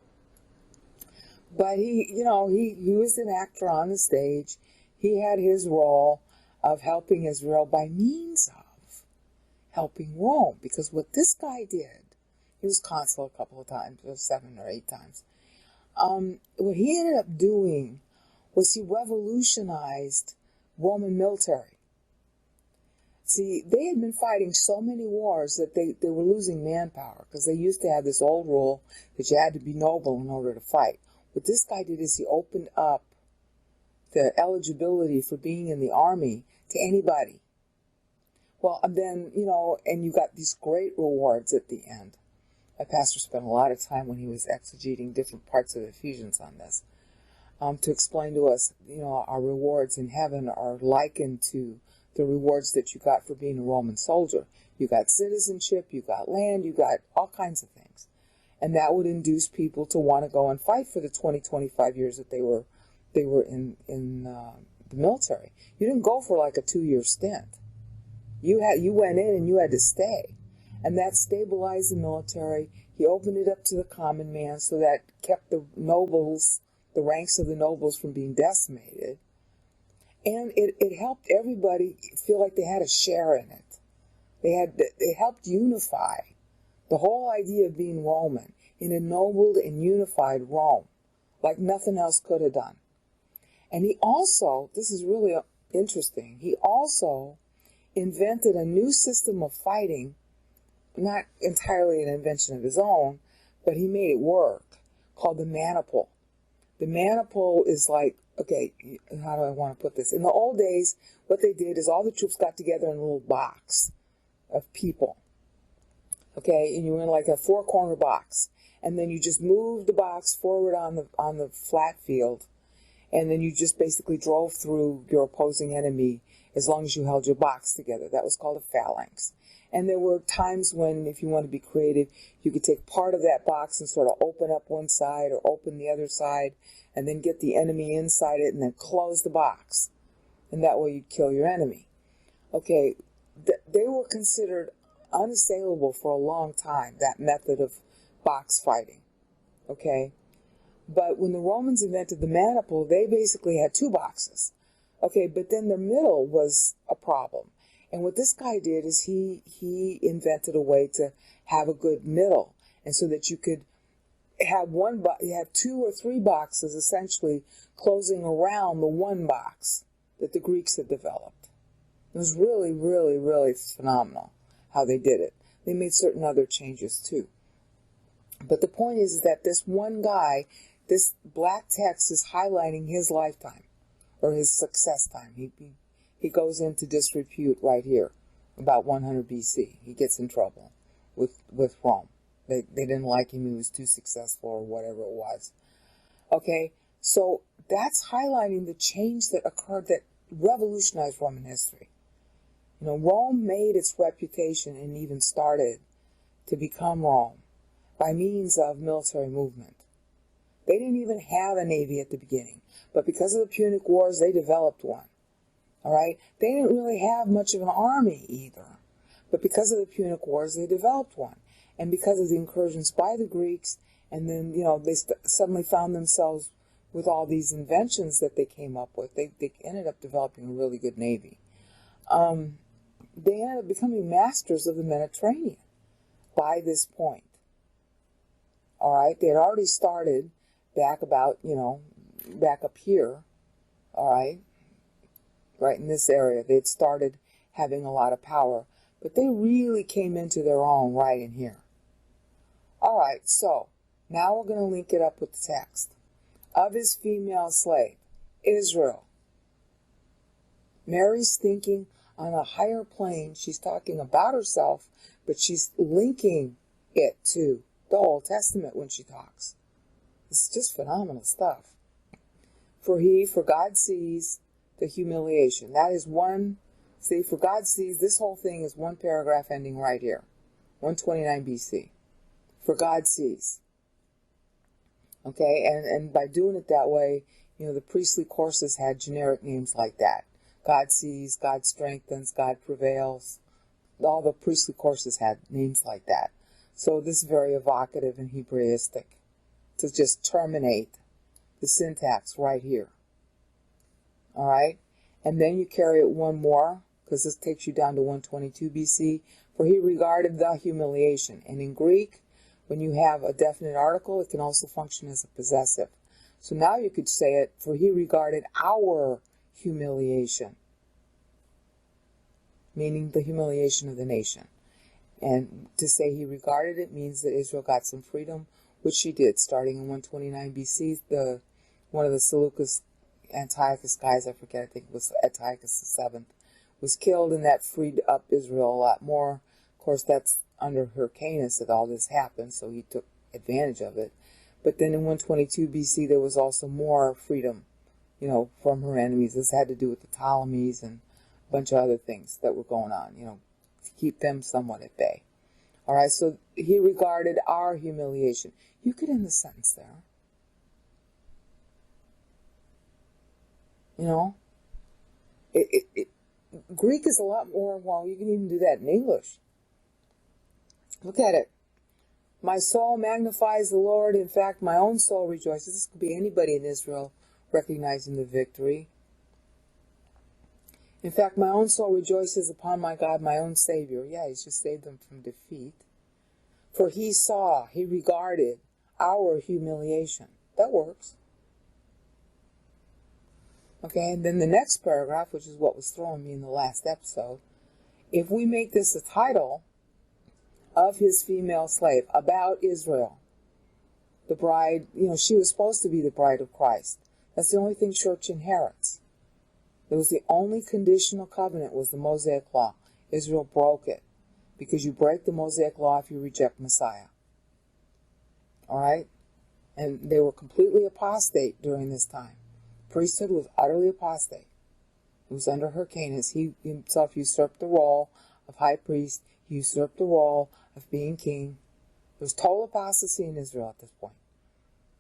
[SPEAKER 1] But he was an actor on the stage. He had his role of helping Israel by means of helping Rome. Because what this guy did, he was consul a couple of times, or 7 or 8 times. What he ended up doing was he revolutionized Roman military. See, they had been fighting so many wars that they were losing manpower, because they used to have this old rule that you had to be noble in order to fight. What this guy did is he opened up the eligibility for being in the army to anybody. Well, and then, and you got these great rewards at the end. My pastor spent a lot of time when he was exegeting different parts of Ephesians on this, to explain to us, our rewards in heaven are likened to the rewards that you got for being a Roman soldier. You got citizenship, you got land, you got all kinds of things. And that would induce people to want to go and fight for the 25 years that they were in the military. You didn't go for like a 2-year stint. You went in and you had to stay. And that stabilized the military. He opened it up to the common man, so that kept the nobles, the ranks of the nobles, from being decimated. And it helped everybody feel like they had a share in it. It helped unify the whole idea of being Roman, in ennobled and unified Rome, like nothing else could have done. And he also, this is really interesting, he also invented a new system of fighting, not entirely an invention of his own, but he made it work, called the maniple. The maniple is like, okay, how do I want to put this? In the old days, what they did is all the troops got together in a little box of people. Okay, and you were in like a 4-corner box. And then you just moved the box forward on the flat field. And then you just basically drove through your opposing enemy as long as you held your box together. That was called a phalanx. And there were times when, if you want to be creative, you could take part of that box and sort of open up one side or open the other side, and then get the enemy inside it and then close the box. And that way you'd kill your enemy. Okay, they were considered unassailable for a long time, that method of box fighting. Okay? But when the Romans invented the maniple, they basically had 2 boxes. Okay, but then the middle was a problem. And what this guy did is he invented a way to have a good middle, and so that you could have you have 2 or 3 boxes essentially closing around the one box that the Greeks had developed. It was really, really, really phenomenal how they did it. They made certain other changes too. But the point is that this one guy, this black text is highlighting his lifetime, or his success time. He goes into disrepute right here, about 100 BC. He gets in trouble with Rome. They didn't like him. He was too successful, or whatever it was. Okay, so that's highlighting the change that occurred, that revolutionized Roman history. Rome made its reputation and even started to become Rome by means of military movement. They didn't even have a navy at the beginning. But because of the Punic Wars, they developed one. All right? They didn't really have much of an army either. But because of the Punic Wars, they developed one. And because of the incursions by the Greeks, and then, they suddenly found themselves with all these inventions that they came up with, they ended up developing a really good navy. They ended up becoming masters of the Mediterranean by this point. All right? They had already started back about, back up here, all right in this area. They'd started having a lot of power, but they really came into their own right in here. All right, so now we're going to link it up with the text. Of his female slave, Israel. Mary's thinking on a higher plane. She's talking about herself, but she's linking it to the Old Testament when she talks. It's just phenomenal stuff. For God sees the humiliation. That is one, for God sees, this whole thing is one paragraph ending right here. 129 BC. For God sees. Okay, and by doing it that way, the priestly courses had generic names like that. God sees, God strengthens, God prevails. All the priestly courses had names like that. So this is very evocative and Hebraistic to just terminate the syntax right here. All right? And then you carry it one more, because this takes you down to 122 BC. For he regarded the humiliation. And in Greek, when you have a definite article, it can also function as a possessive. So now you could say it, for he regarded our humiliation, meaning the humiliation of the nation. And to say he regarded it means that Israel got some freedom, which she did, starting in 129 BC. One of the Seleucus Antiochus guys, I forget, I think it was Antiochus VII, was killed, and that freed up Israel a lot more. Of course, that's under Hyrcanus that all this happened, so he took advantage of it. But then in 122 BC, there was also more freedom, from her enemies. This had to do with the Ptolemies and a bunch of other things that were going on, to keep them somewhat at bay. All right, so he regarded our humiliation. You could end the sentence there. Greek is a lot more, you can even do that in English. Look at it. My soul magnifies the Lord. In fact, my own soul rejoices. This could be anybody in Israel recognizing the victory. In fact, my own soul rejoices upon my God, my own Savior. Yeah, he's just saved them from defeat. For he regarded our humiliation. That works. Okay, and then the next paragraph, which is what was throwing me in the last episode, if we make this a title, of his female slave, about Israel, the bride, she was supposed to be the bride of Christ. That's the only thing church inherits. It was the only conditional covenant was the Mosaic law. Israel broke it, because you break the Mosaic law if you reject Messiah. All right? And they were completely apostate during this time. Priesthood was utterly apostate. It was under Hyrcanus. He himself usurped the role of high priest. He usurped the role of being king. There was total apostasy in Israel at this point.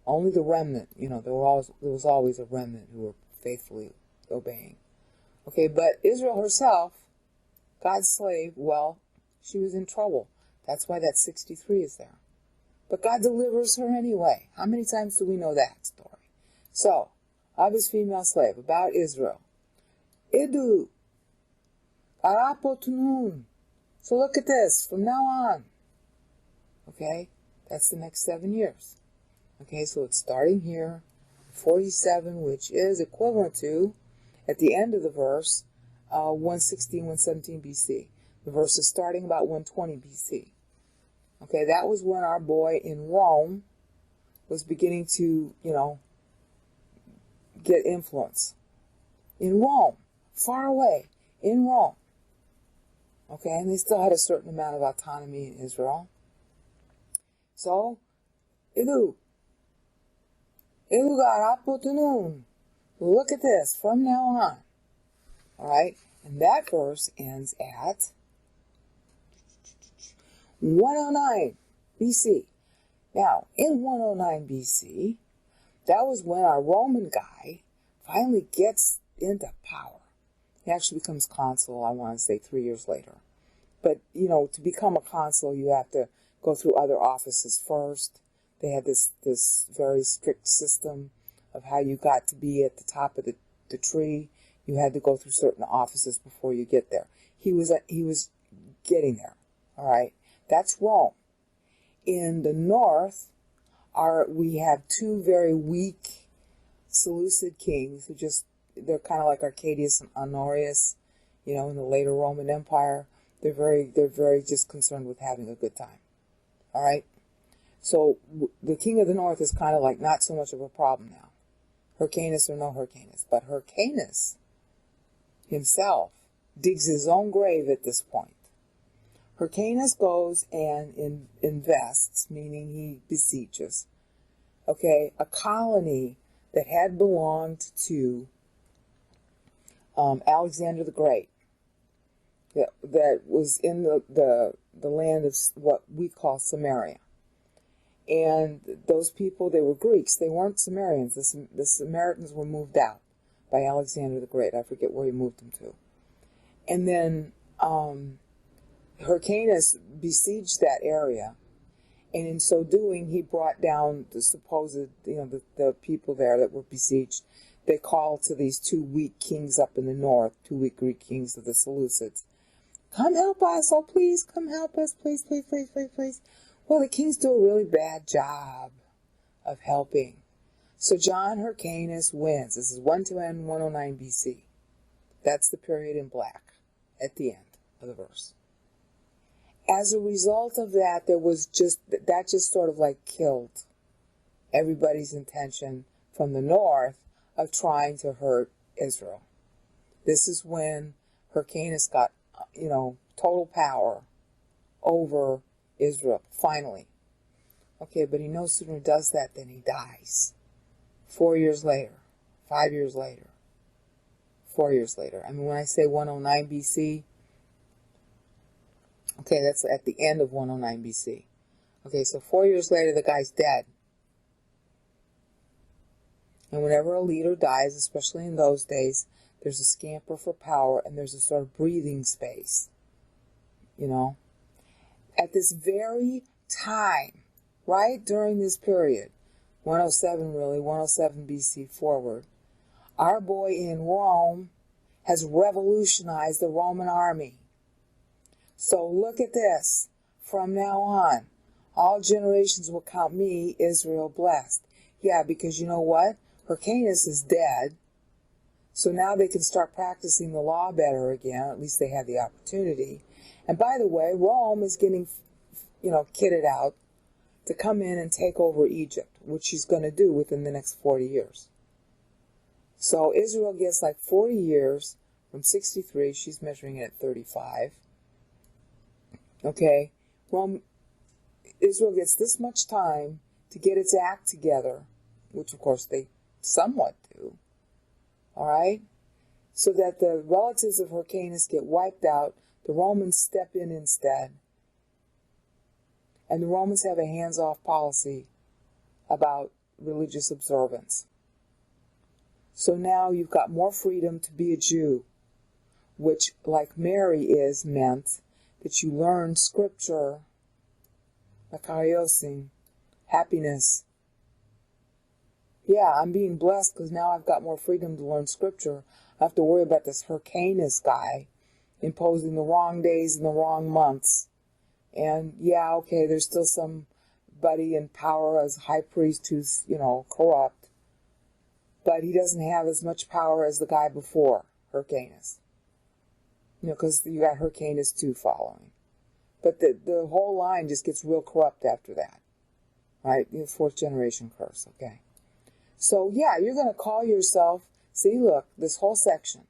[SPEAKER 1] Only the remnant, there was always a remnant who were faithfully obeying. Okay, but Israel herself, God's slave, she was in trouble. That's why that 63 is there. But God delivers her anyway. How many times do we know that story? So, of his female slave, about Israel. Idu, arapotnun. So look at this, from now on. Okay, that's the next 7 years. Okay, so it's starting here, 47, which is equivalent to, at the end of the verse, 116, 117 BC. The verse is starting about 120 BC. Okay, that was when our boy in Rome was beginning to, get influence. In Rome, far away, in Rome. Okay, and they still had a certain amount of autonomy in Israel. So, Idu garapotunun. Look at this, from now on. Alright, and that verse ends at 109 BC. Now, in 109 BC, That was when our Roman guy finally gets into power. He actually becomes consul, I want to say 3 years later. But, to become a consul, you have to go through other offices first. They had this very strict system of how you got to be at the top of the tree. You had to go through certain offices before you get there. He was getting there. All right. That's Rome. In the north, we have two very weak Seleucid kings who they're kind of like Arcadius and Honorius, in the later Roman Empire. They're very just concerned with having a good time. All right. So the king of the north is kind of like not so much of a problem now. Hyrcanus or no Hyrcanus. But Hyrcanus himself digs his own grave at this point. Hyrcanus goes and invests, meaning he besieges, a colony that had belonged to Alexander the Great, that was in the land of what we call Samaria. And those people, they were Greeks. They weren't Sumerians. The Samaritans were moved out by Alexander the Great. I forget where he moved them to. And then Hyrcanus besieged that area. And in so doing, he brought down the supposed, the people there that were besieged. They called to these two weak kings up in the north, two weak Greek kings of the Seleucids. Come help us. Oh, please, come help us. Please, please, please, please, please. Well, the kings do a really bad job of helping. So John Hyrcanus wins. This is 110, 109 BC. That's the period in black at the end of the verse. As a result of that, that just sort of like killed everybody's intention from the north of trying to hurt Israel. This is when Hyrcanus got, total power over Israel, finally. Okay, but he no sooner does that than he dies. 4 years later, 5 years later, 4 years later. I mean, when I say 109 BC, okay, that's at the end of 109 BC. Okay, so 4 years later, the guy's dead. And whenever a leader dies, especially in those days, there's a scamper for power and there's a sort of breathing space. At this very time, right during this period, 107 BC forward, our boy in Rome has revolutionized the Roman army. So look at this. From now on, all generations will count me, Israel, blessed. Yeah, because you know what? Hyrcanus is dead. So now they can start practicing the law better again. At least they had the opportunity. And by the way, Rome is getting, kitted out to come in and take over Egypt, which she's going to do within the next 40 years. So Israel gets like 40 years from 63. She's measuring it at 35. Okay, Israel gets this much time to get its act together, which of course they somewhat do. All right, so that the relatives of Hyrcanus get wiped out. The Romans step in instead. And the Romans have a hands-off policy about religious observance. So now you've got more freedom to be a Jew, which, like Mary is, meant that you learn scripture, makariosing, happiness. Yeah, I'm being blessed because now I've got more freedom to learn scripture. I have to worry about this Hyrcanus guy imposing the wrong days and the wrong months. And yeah, okay, there's still somebody in power as high priest who's, corrupt. But he doesn't have as much power as the guy before, Hyrcanus. Because you got Hyrcanus too following. But the whole line just gets real corrupt after that. Right? Fourth generation curse, okay? So yeah, you're going to call yourself, see, look, this whole section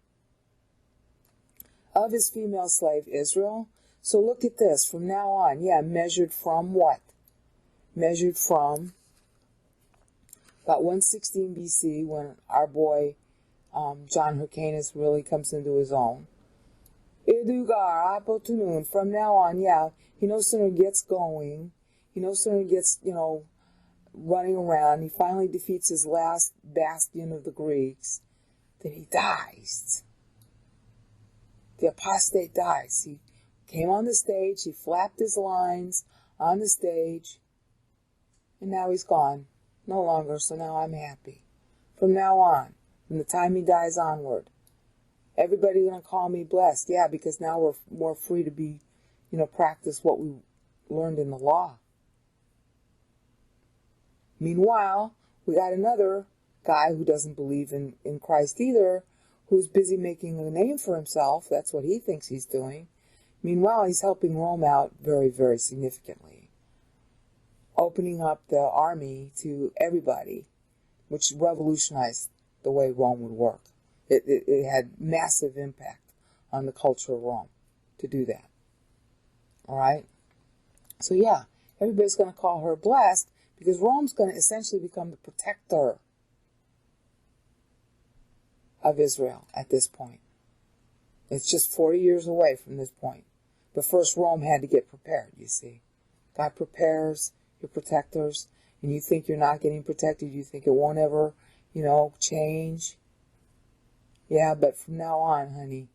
[SPEAKER 1] of his female slave Israel. So look at this, from now on, measured from what? Measured from about 116 BC, when our boy John Hyrcanus really comes into his own. Idugar, Apotunun, from now on, he no sooner gets going, he no sooner gets, running around. He finally defeats his last bastion of the Greeks. Then he dies. The apostate dies. He came on the stage. He flapped his lines on the stage. And now he's gone. No longer. So now I'm happy. From now on, from the time he dies onward, everybody's going to call me blessed. Yeah, because now we're more free to be, practice what we learned in the law. Meanwhile, we got another guy who doesn't believe in Christ either, who's busy making a name for himself. That's what he thinks he's doing. Meanwhile, he's helping Rome out very, very significantly, opening up the army to everybody, which revolutionized the way Rome would work. It had massive impact on the culture of Rome to do that. All right? So yeah, everybody's going to call her blessed because Rome's going to essentially become the protector of Israel at this point. It's just 40 years away from this point. But first Rome had to get prepared, you see. God prepares your protectors, and you think you're not getting protected. You think it won't ever, change. Yeah, but from now on, honey,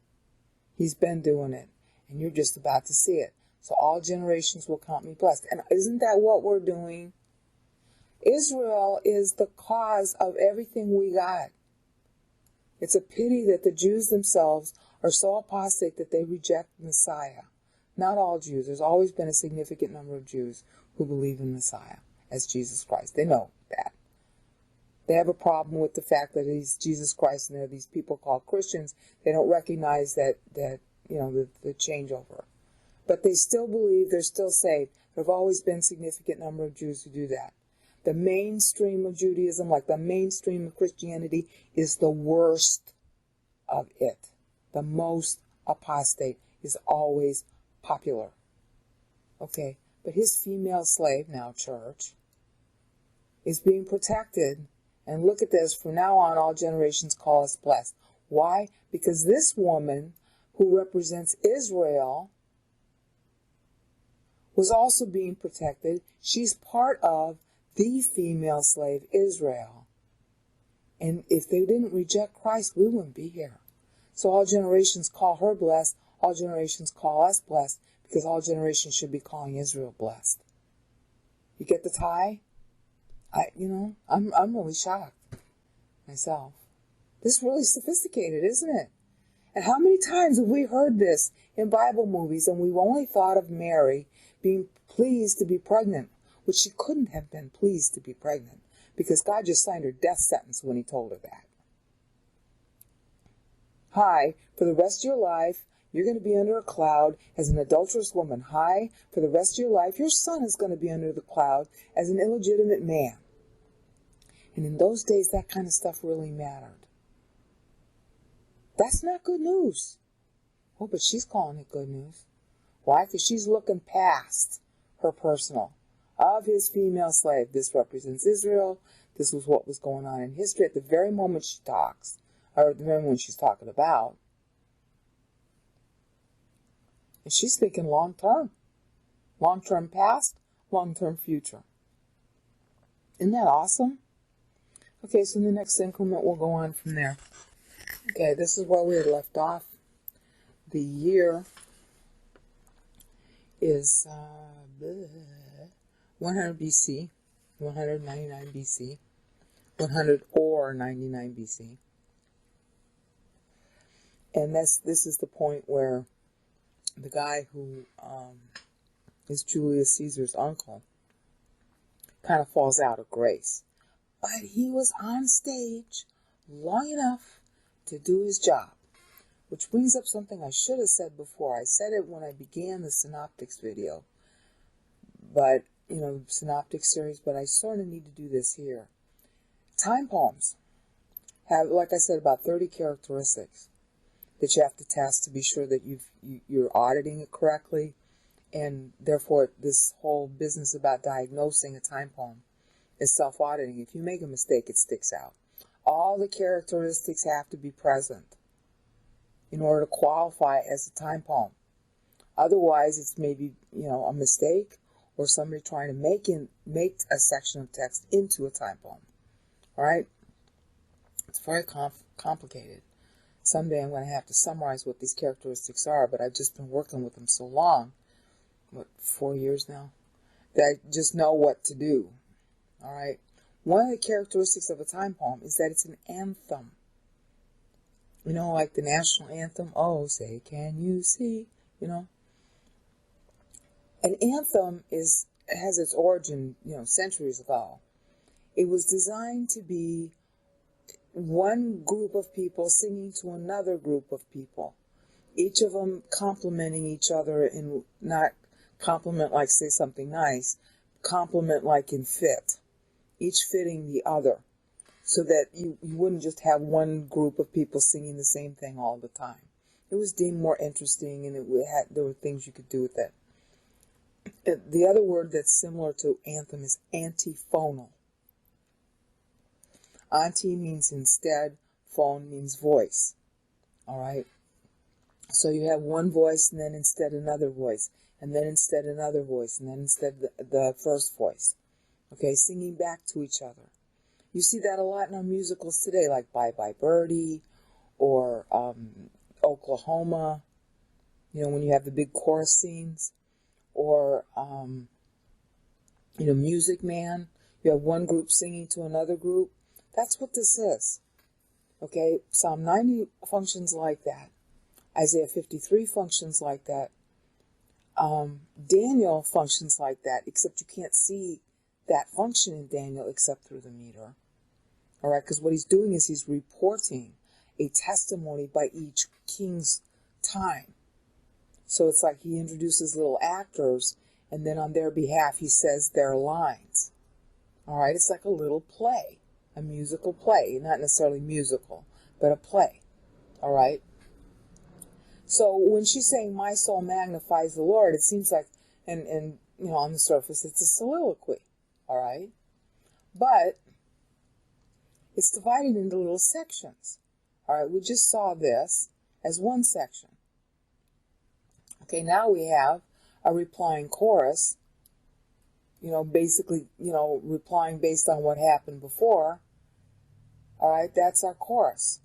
[SPEAKER 1] he's been doing it, and you're just about to see it. So all generations will count me blessed. And isn't that what we're doing? Israel is the cause of everything we got. It's a pity that the Jews themselves are so apostate that they reject Messiah. Not all Jews. There's always been a significant number of Jews who believe in Messiah as Jesus Christ. They know that. They have a problem with the fact that he's Jesus Christ and there are these people called Christians. They don't recognize that the changeover. But they still believe they're still saved. There have always been a significant number of Jews who do that. The mainstream of Judaism, like the mainstream of Christianity, is the worst of it. The most apostate is always popular. Okay, but his female slave, now church, is being protected. And look at this, from now on, all generations call us blessed. Why? Because this woman, who represents Israel, was also being protected. She's part of the female slave, Israel. And if they didn't reject Christ, we wouldn't be here. So all generations call her blessed. All generations call us blessed, because all generations should be calling Israel blessed. You get the tie? I'm really shocked myself. This is really sophisticated, isn't it? And how many times have we heard this in Bible movies, and we've only thought of Mary being pleased to be pregnant, which she couldn't have been pleased to be pregnant, because God just signed her death sentence when he told her that. Hi, for the rest of your life, you're going to be under a cloud as an adulterous woman. Hi, for the rest of your life, your son is going to be under the cloud as an illegitimate man. And in those days, that kind of stuff really mattered. That's not good news. Oh, but she's calling it good news. Why? Because she's looking past her personal. Of his female slave. This represents Israel. This was what was going on in history at the very moment she talks, or at the very moment she's talking about. And she's thinking long term. Long term past, long term future. Isn't that awesome? Okay, so in the next increment we'll go on from there. Okay, this is where we had left off. The year is 100 BC, 199 BC, 100 or 99 BC. And this is the point where the guy who is Julius Caesar's uncle kind of falls out of grace. But he was on stage long enough to do his job. Which brings up something I should have said before. I said it when I began the Synoptics video. But, Synoptic series, but I sort of need to do this here. Time poems have, like I said, about 30 characteristics that you have to test to be sure that you're auditing it correctly. And therefore, this whole business about diagnosing a time poem is self-auditing. If you make a mistake, it sticks out. All the characteristics have to be present in order to qualify as a time poem. Otherwise, it's maybe, a mistake, or somebody trying to make a section of text into a time poem. All right? It's very complicated. Someday I'm going to have to summarize what these characteristics are, but I've just been working with them so long, 4 years now, that I just know what to do. All right? One of the characteristics of a time poem is that it's an anthem. You know, like the national anthem, oh, say, can you see? You know? An anthem has its origin, centuries ago. It was designed to be one group of people singing to another group of people, each of them complimenting each other, in not compliment like say something nice, compliment like in fit, each fitting the other, so that you wouldn't just have one group of people singing the same thing all the time. It was deemed more interesting, and there were things you could do with it. The other word that's similar to anthem is antiphonal. Anti means instead, phone means voice. All right? So you have one voice, and then instead another voice, and then instead another voice, and then instead the first voice. Okay, singing back to each other. You see that a lot in our musicals today, like Bye Bye Birdie, or Oklahoma, when you have the big chorus scenes, or, Music Man. You have one group singing to another group. That's what this is. Okay, Psalm 90 functions like that. Isaiah 53 functions like that. Daniel functions like that, except you can't see that function in Daniel except through the meter. All right, because what he's doing is he's reporting a testimony by each king's time. So it's like he introduces little actors, and then on their behalf he says their lines. All right, it's like a little play, a musical play, not necessarily musical, but a play. All right. So when she's saying, my soul magnifies the Lord, it seems like, and on the surface, it's a soliloquy. All right. But it's divided into little sections. All right. We just saw this as one section. Okay. Now we have a replying chorus, basically, replying based on what happened before. All right. That's our chorus.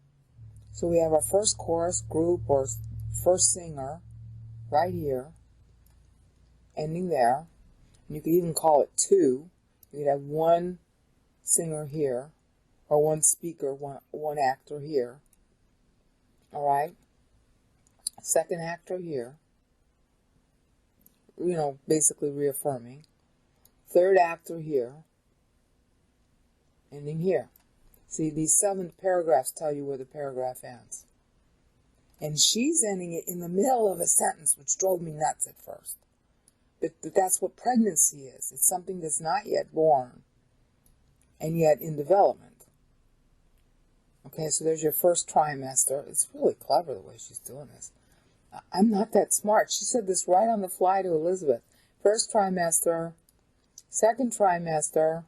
[SPEAKER 1] So we have our first chorus group or first singer right here, ending there. And you could even call it two. You could have one singer here, or one speaker, one actor here. All right. Second actor here. Basically reaffirming. Third actor here, ending here. See, these 7 paragraphs tell you where the paragraph ends. And she's ending it in the middle of a sentence, which drove me nuts at first. But that's what pregnancy is. It's something that's not yet born, and yet in development. Okay, so there's your first trimester. It's really clever the way she's doing this. I'm not that smart. She said this right on the fly to Elizabeth. First trimester, second trimester,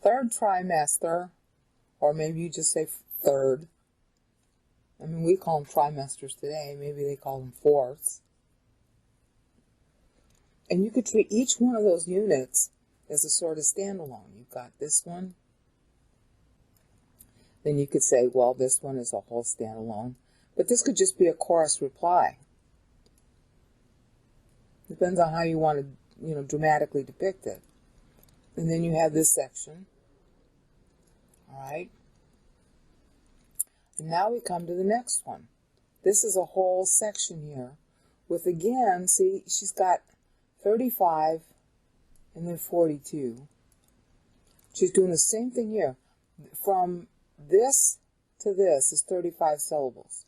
[SPEAKER 1] third trimester, or maybe you just say third. I mean, we call them trimesters today. Maybe they call them fourths. And you could treat each one of those units as a sort of standalone. You've got this one. Then you could say, well, this one is a whole standalone. But this could just be a chorus reply. Depends on how you want to, dramatically depict it. And then you have this section. All right. And now we come to the next one. This is a whole section here with, again, see, she's got 35 and then 42. She's doing the same thing here. From this to this is 35 syllables.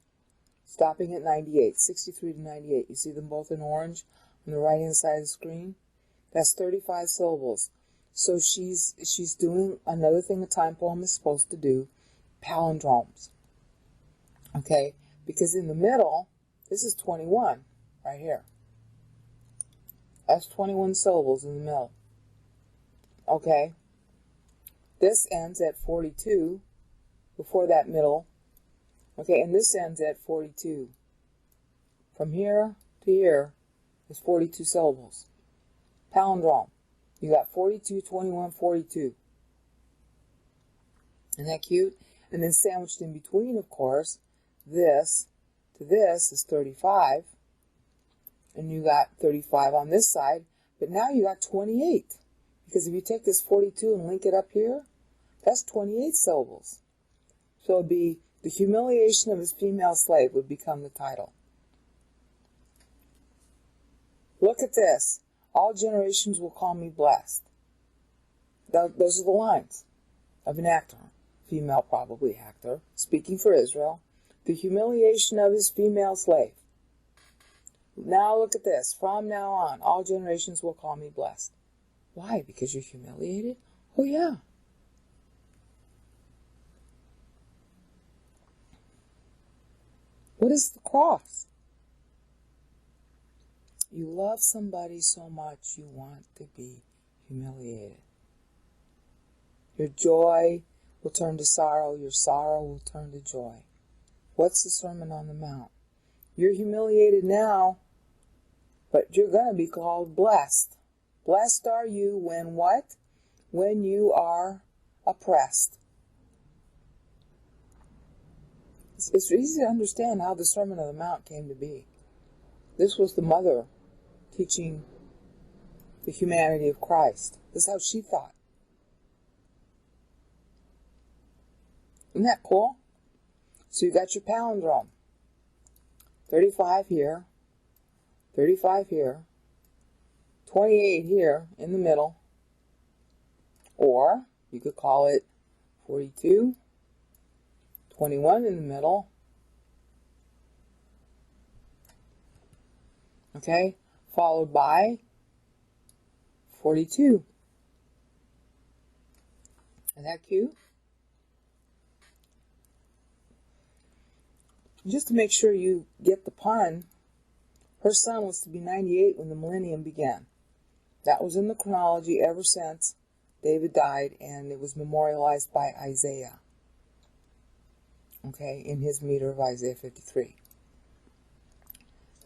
[SPEAKER 1] Stopping at 98, 63 to 98. You see them both in orange on the right-hand side of the screen? That's 35 syllables. So she's doing another thing a time poem is supposed to do, palindromes. Okay, because in the middle, this is 21 right here. That's 21 syllables in the middle. Okay, this ends at 42 before that middle. Okay, and this ends at 42. From here to here is 42 syllables. Palindrome. You got 42, 21, 42. Isn't that cute? And then sandwiched in between, of course, this to this is 35. And you got 35 on this side. But now you got 28. Because if you take this 42 and link it up here, that's 28 syllables. So it would be The Humiliation of His Female Slave would become the title. Look at this. All generations will call me blessed. Those are the lines of an actor, female probably actor, speaking for Israel. The humiliation of his female slave. Now look at this. From now on, all generations will call me blessed. Why? Because you're humiliated? Oh, yeah. What is the cross? You love somebody so much you want to be humiliated. Your joy will turn to sorrow. Your sorrow will turn to joy. What's the Sermon on the Mount? You're humiliated now, but you're going to be called blessed. Blessed are you when what? When you are oppressed. It's easy to understand how the Sermon on the Mount came to be. This was the mother teaching the humanity of Christ. This is how she thought. Isn't that cool? So you got your palindrome. 35 here, 35 here, 28 here in the middle, or you could call it 42, 21 in the middle, okay, followed by 42. Isn't that cute? Just to make sure you get the pun, her son was to be 98 when the millennium began. That was in the chronology ever since David died, and it was memorialized by Isaiah. Okay, in his meter of Isaiah 53.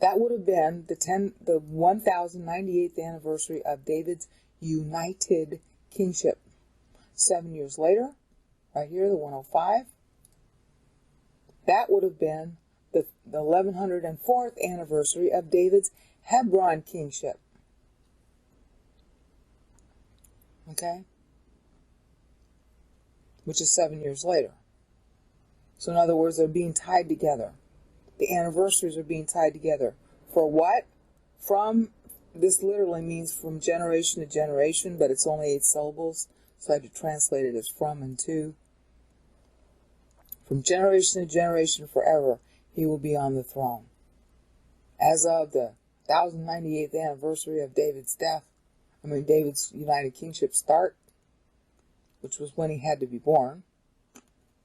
[SPEAKER 1] That would have been the 1098th anniversary of David's united kingship. 7 years later, right here, the 105. That would have been the 1104th anniversary of David's Hebron kingship. Okay? Which is 7 years later. So in other words, they're being tied together. The anniversaries are being tied together. For what? This literally means from generation to generation, but it's only 8 syllables. So I had to translate it as from and to. From generation to generation forever, he will be on the throne. As of the 1098th anniversary of David's David's united kingship start, which was when he had to be born,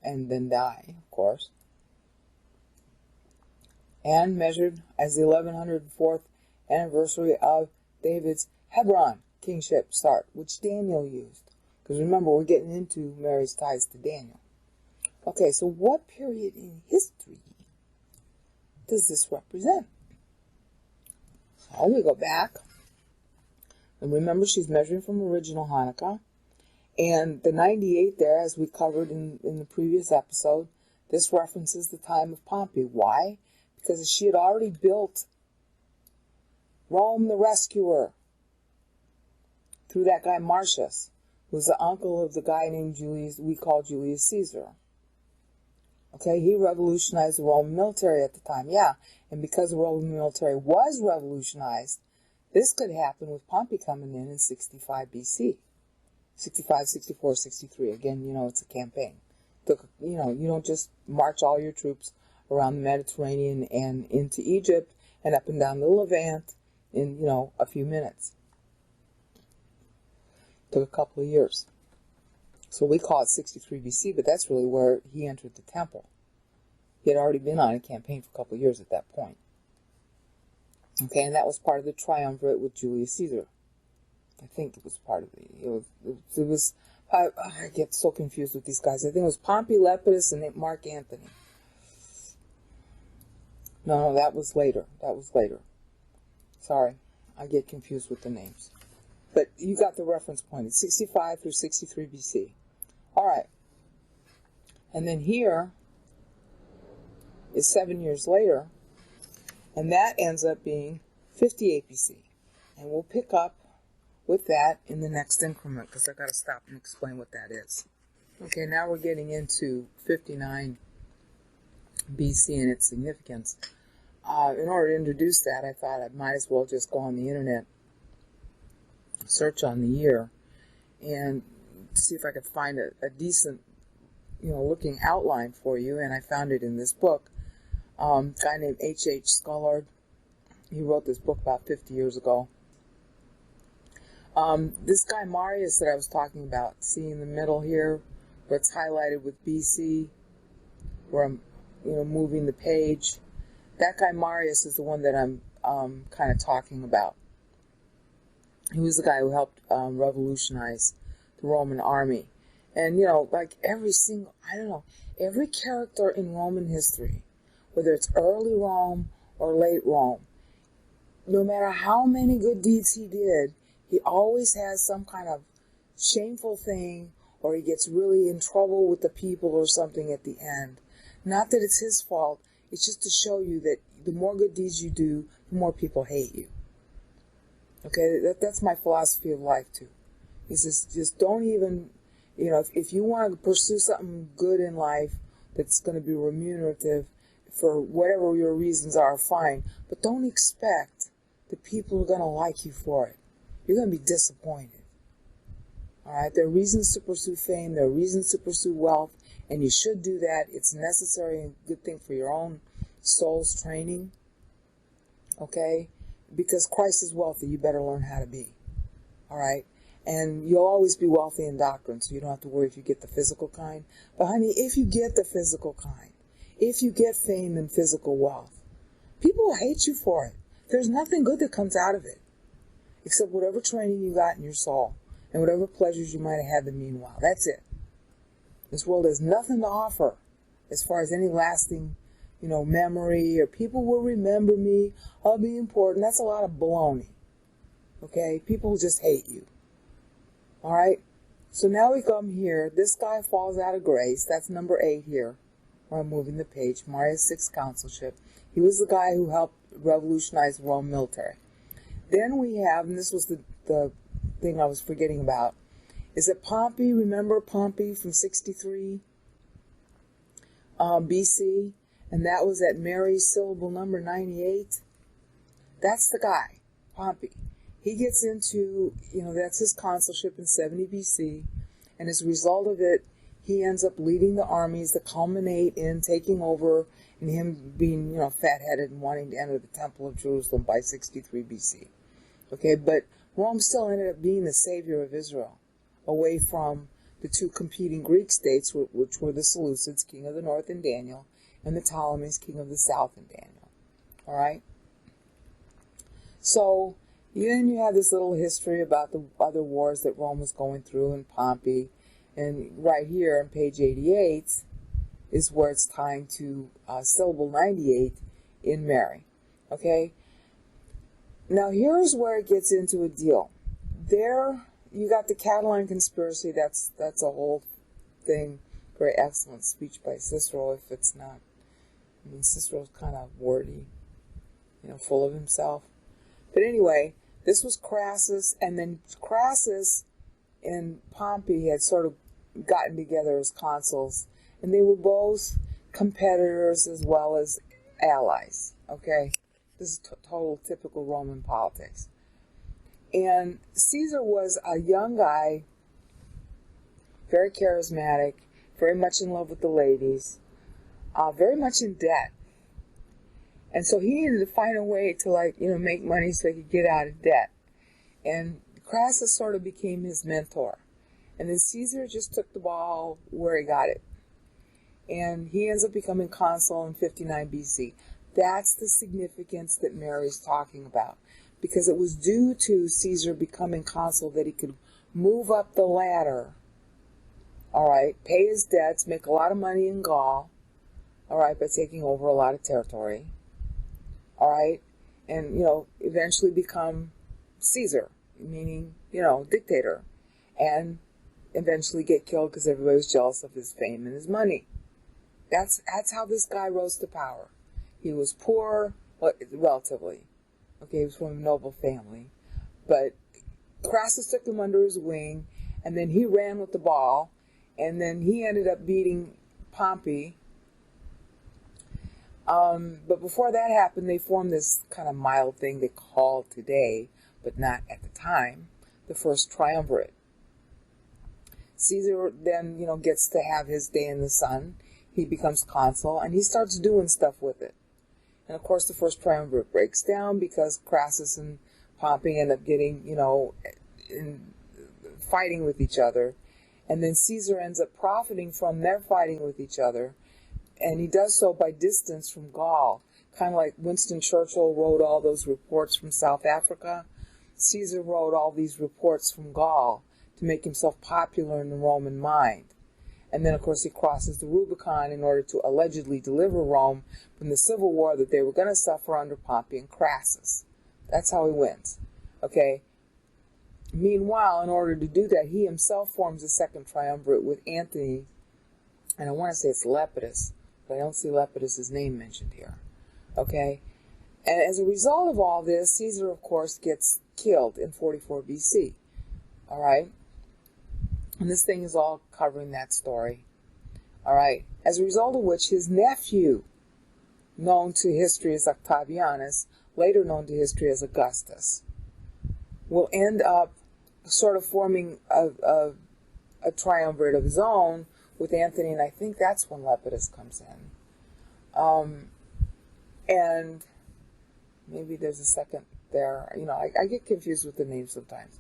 [SPEAKER 1] and then die, of course, and measured as the 1104th anniversary of David's Hebron kingship start, which Daniel used. Because remember, we're getting into Mary's ties to Daniel. Okay, so what period in history does this represent? So we go back, and remember she's measuring from original Hanukkah, and the 98 there, as we covered in the previous episode, this references the time of Pompey. Why? Because she had already built Rome the Rescuer through that guy Marcius, who was the uncle of the guy named we call Julius Caesar. Okay, he revolutionized the Roman military at the time, yeah. And because the Roman military was revolutionized, this could happen with Pompey coming in 65 BC. 65, 64, 63. Again, it's a campaign. You don't just march all your troops around the Mediterranean and into Egypt and up and down the Levant in, a few minutes. Took a couple of years. So we call it 63 BC, but that's really where he entered the temple. He had already been on a campaign for a couple of years at that point. Okay, and that was part of the triumvirate with Julius Caesar. I think it was part of I get so confused with these guys. I think it was Pompey, Lepidus, and Mark Antony. No, that was later. Sorry, I get confused with the names. But you got the reference point. It's 65 through 63 BC. All right. And then here is 7 years later, and that ends up being 58 BC. And we'll pick up with that in the next increment, because I've got to stop and explain what that is. Okay, now we're getting into 59 BC and its significance. In order to introduce that, I thought I might as well just go on the internet, search on the year, and see if I could find a decent, looking outline for you. And I found it in this book. A guy named H.H. Scullard. He wrote this book about 50 years ago. This guy Marius that I was talking about, see in the middle here, where it's highlighted with BC, where I'm, moving the page. That guy Marius is the one that I'm kind of talking about. He was the guy who helped revolutionize the Roman army. And, like every character in Roman history, whether it's early Rome or late Rome, no matter how many good deeds he did, he always has some kind of shameful thing, or he gets really in trouble with the people or something at the end. Not that it's his fault, it's just to show you that the more good deeds you do, the more people hate you. Okay, that's my philosophy of life too. It's just don't even, if you want to pursue something good in life that's going to be remunerative for whatever your reasons are, fine. But don't expect that people are going to like you for it. You're going to be disappointed. All right, there are reasons to pursue fame, there are reasons to pursue wealth, and you should do that. It's necessary and good thing for your own soul's training. Okay, because Christ is wealthy, you better learn how to be. All right, and you'll always be wealthy in doctrine, so you don't have to worry if you get the physical kind. But honey, if you get the physical kind, if you get fame and physical wealth, people will hate you for it. There's nothing good that comes out of it, except whatever training you got in your soul and whatever pleasures you might have had the meanwhile. That's it. This world has nothing to offer as far as any lasting, memory, or people will remember me, I'll be important. That's a lot of baloney. Okay? People just hate you. All right? So now we come here. This guy falls out of grace. That's number 8 here, where I'm moving the page. Marius' sixth consulship. He was the guy who helped revolutionize the Roman military. Then we have, and this was the thing I was forgetting about, is that Pompey, remember Pompey from 63 BC? And that was at Mary's syllable number 98. That's the guy, Pompey. He gets into, that's his consulship in 70 BC. And as a result of it, he ends up leading the armies that culminate in taking over and him being, fat-headed and wanting to enter the Temple of Jerusalem by 63 BC. Okay, but Rome still ended up being the savior of Israel, away from the two competing Greek states, which were the Seleucids, king of the north in Daniel, and the Ptolemies, king of the south in Daniel. All right? So, then you have this little history about the other wars that Rome was going through in Pompey. And right here on page 88 is where it's tying to syllable 98 in Mary. Okay? Now, here's where it gets into a deal. There, you got the Catalan conspiracy. That's a whole thing. Very excellent speech by Cicero, if it's not. I mean, Cicero's kind of wordy, full of himself. But anyway, this was Crassus, and then Crassus and Pompey had sort of gotten together as consuls, and they were both competitors as well as allies. Okay? This is total typical Roman politics. And Caesar was a young guy, very charismatic, very much in love with the ladies, very much in debt. And so he needed to find a way to, make money so he could get out of debt. And Crassus sort of became his mentor. And then Caesar just took the ball where he got it. And he ends up becoming consul in 59 BC. That's the significance that Mary's talking about. Because it was due to Caesar becoming consul that he could move up the ladder, all right, pay his debts, make a lot of money in Gaul, all right, by taking over a lot of territory, all right, and, eventually become Caesar, meaning, dictator, and eventually get killed because everybody was jealous of his fame and his money. That's how this guy rose to power. He was poor, relatively. Okay, he was from a noble family. But Crassus took him under his wing, and then he ran with the ball, and then he ended up beating Pompey. But before that happened, they formed this kind of mild thing they call today, but not at the time, the first triumvirate. Caesar then, gets to have his day in the sun. He becomes consul, and he starts doing stuff with it. And of course, the first triumvirate breaks down because Crassus and Pompey end up getting, fighting with each other. And then Caesar ends up profiting from their fighting with each other. And he does so by distance from Gaul. Kind of like Winston Churchill wrote all those reports from South Africa. Caesar wrote all these reports from Gaul to make himself popular in the Roman mind. And then, of course, he crosses the Rubicon in order to allegedly deliver Rome from the civil war that they were going to suffer under Pompey and Crassus. That's how he wins. Okay? Meanwhile, in order to do that, he himself forms a second triumvirate with Antony, and I want to say it's Lepidus, but I don't see Lepidus' name mentioned here. Okay? And as a result of all this, Caesar, of course, gets killed in 44 BC. All right? And this thing is all covering that story. All right. As a result of which, his nephew, known to history as Octavianus, later known to history as Augustus, will end up sort of forming a triumvirate of his own with Antony, and I think that's when Lepidus comes in. And maybe there's a second there. I get confused with the names sometimes.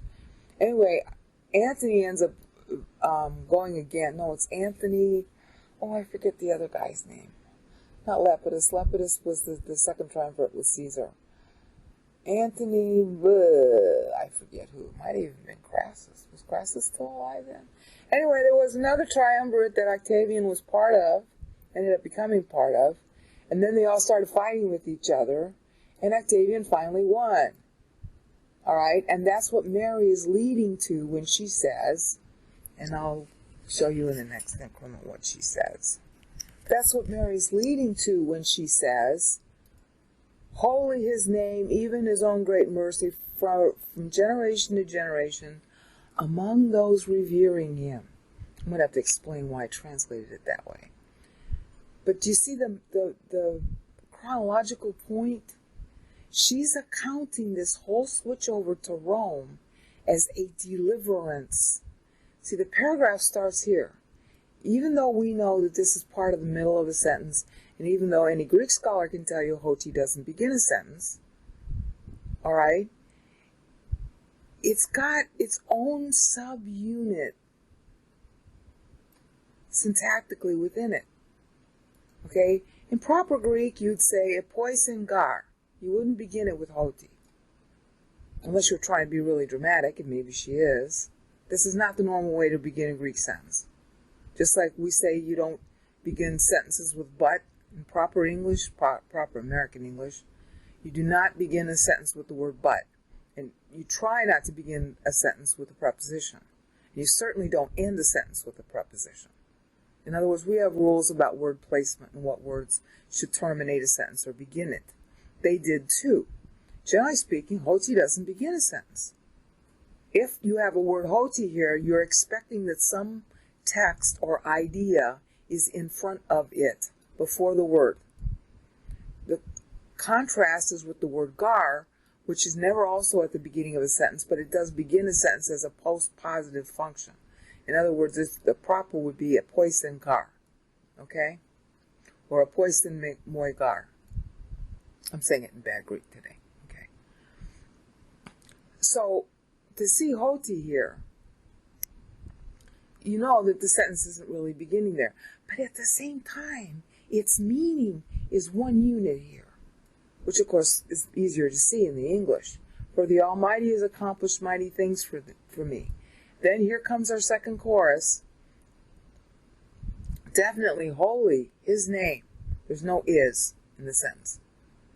[SPEAKER 1] Anyway, Antony ends up going again. No, it's Anthony. Oh, I forget the other guy's name. Not Lepidus. Lepidus was the second triumvirate with Caesar. Anthony, I forget who. It might have even been Crassus. Was Crassus still alive then? Anyway, there was another triumvirate that Octavian was part of, ended up becoming part of, and then they all started fighting with each other, and Octavian finally won. All right, and that's what Mary is leading to when she says, and I'll show you in the next increment what she says. That's what Mary's leading to when she says, holy his name, even his own great mercy, from generation to generation, among those revering him. I'm going to have to explain why I translated it that way. But do you see the chronological point? She's accounting this whole switch over to Rome as a deliverance. See, the paragraph starts here. Even though we know that this is part of the middle of a sentence, and even though any Greek scholar can tell you hoti doesn't begin a sentence, all right, it's got its own subunit syntactically within it. Okay? In proper Greek, you'd say epoisin gar. You wouldn't begin it with hoti. Unless you're trying to be really dramatic, and maybe she is. This is not the normal way to begin a Greek sentence. Just like we say you don't begin sentences with but in proper English, proper American English, you do not begin a sentence with the word but. And you try not to begin a sentence with a preposition. You certainly don't end a sentence with a preposition. In other words, we have rules about word placement and what words should terminate a sentence or begin it. They did too. Generally speaking, hoti doesn't begin a sentence. If you have a word hoti here, you're expecting that some text or idea is in front of it, before the word. The contrast is with the word gar, which is never also at the beginning of a sentence, but it does begin a sentence as a post-positive function. In other words, the proper would be a poisin gar, okay? Or a poisin moi gar. I'm saying it in bad Greek today, okay? So, to see hoti here, you know that the sentence isn't really beginning there. But at the same time, its meaning is one unit here, which of course is easier to see in the English. For the Almighty has accomplished mighty things for me. Then here comes our second chorus. Definitely holy, his name. There's no is in the sentence.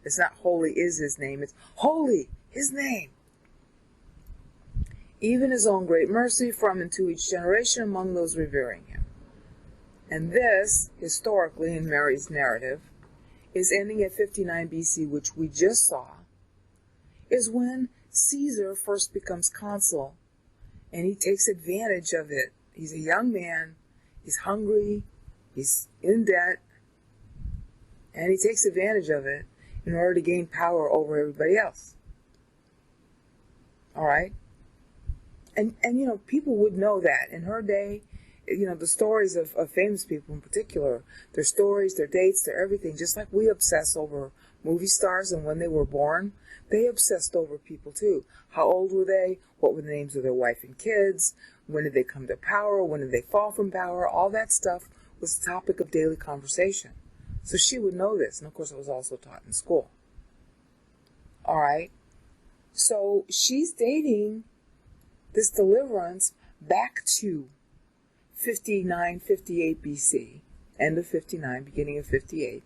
[SPEAKER 1] It's not holy is his name. It's holy, his name. even his own great mercy from and to each generation among those revering him. And this, historically in Mary's narrative, is ending at 59 BC, which we just saw, is when Caesar first becomes consul, and he takes advantage of it. He's a young man, he's hungry, he's in debt, and he takes advantage of it in order to gain power over everybody else. All right? And people would know that. In her day, the stories of famous people in particular, their stories, their dates, their everything, just like we obsess over movie stars and when they were born, they obsessed over people too. How old were they? What were the names of their wife and kids? When did they come to power? When did they fall from power? All that stuff was the topic of daily conversation. So she would know this. And of course, it was also taught in school. All right. So she's dating this deliverance back to 59, 58 BC, end of 59, beginning of 58,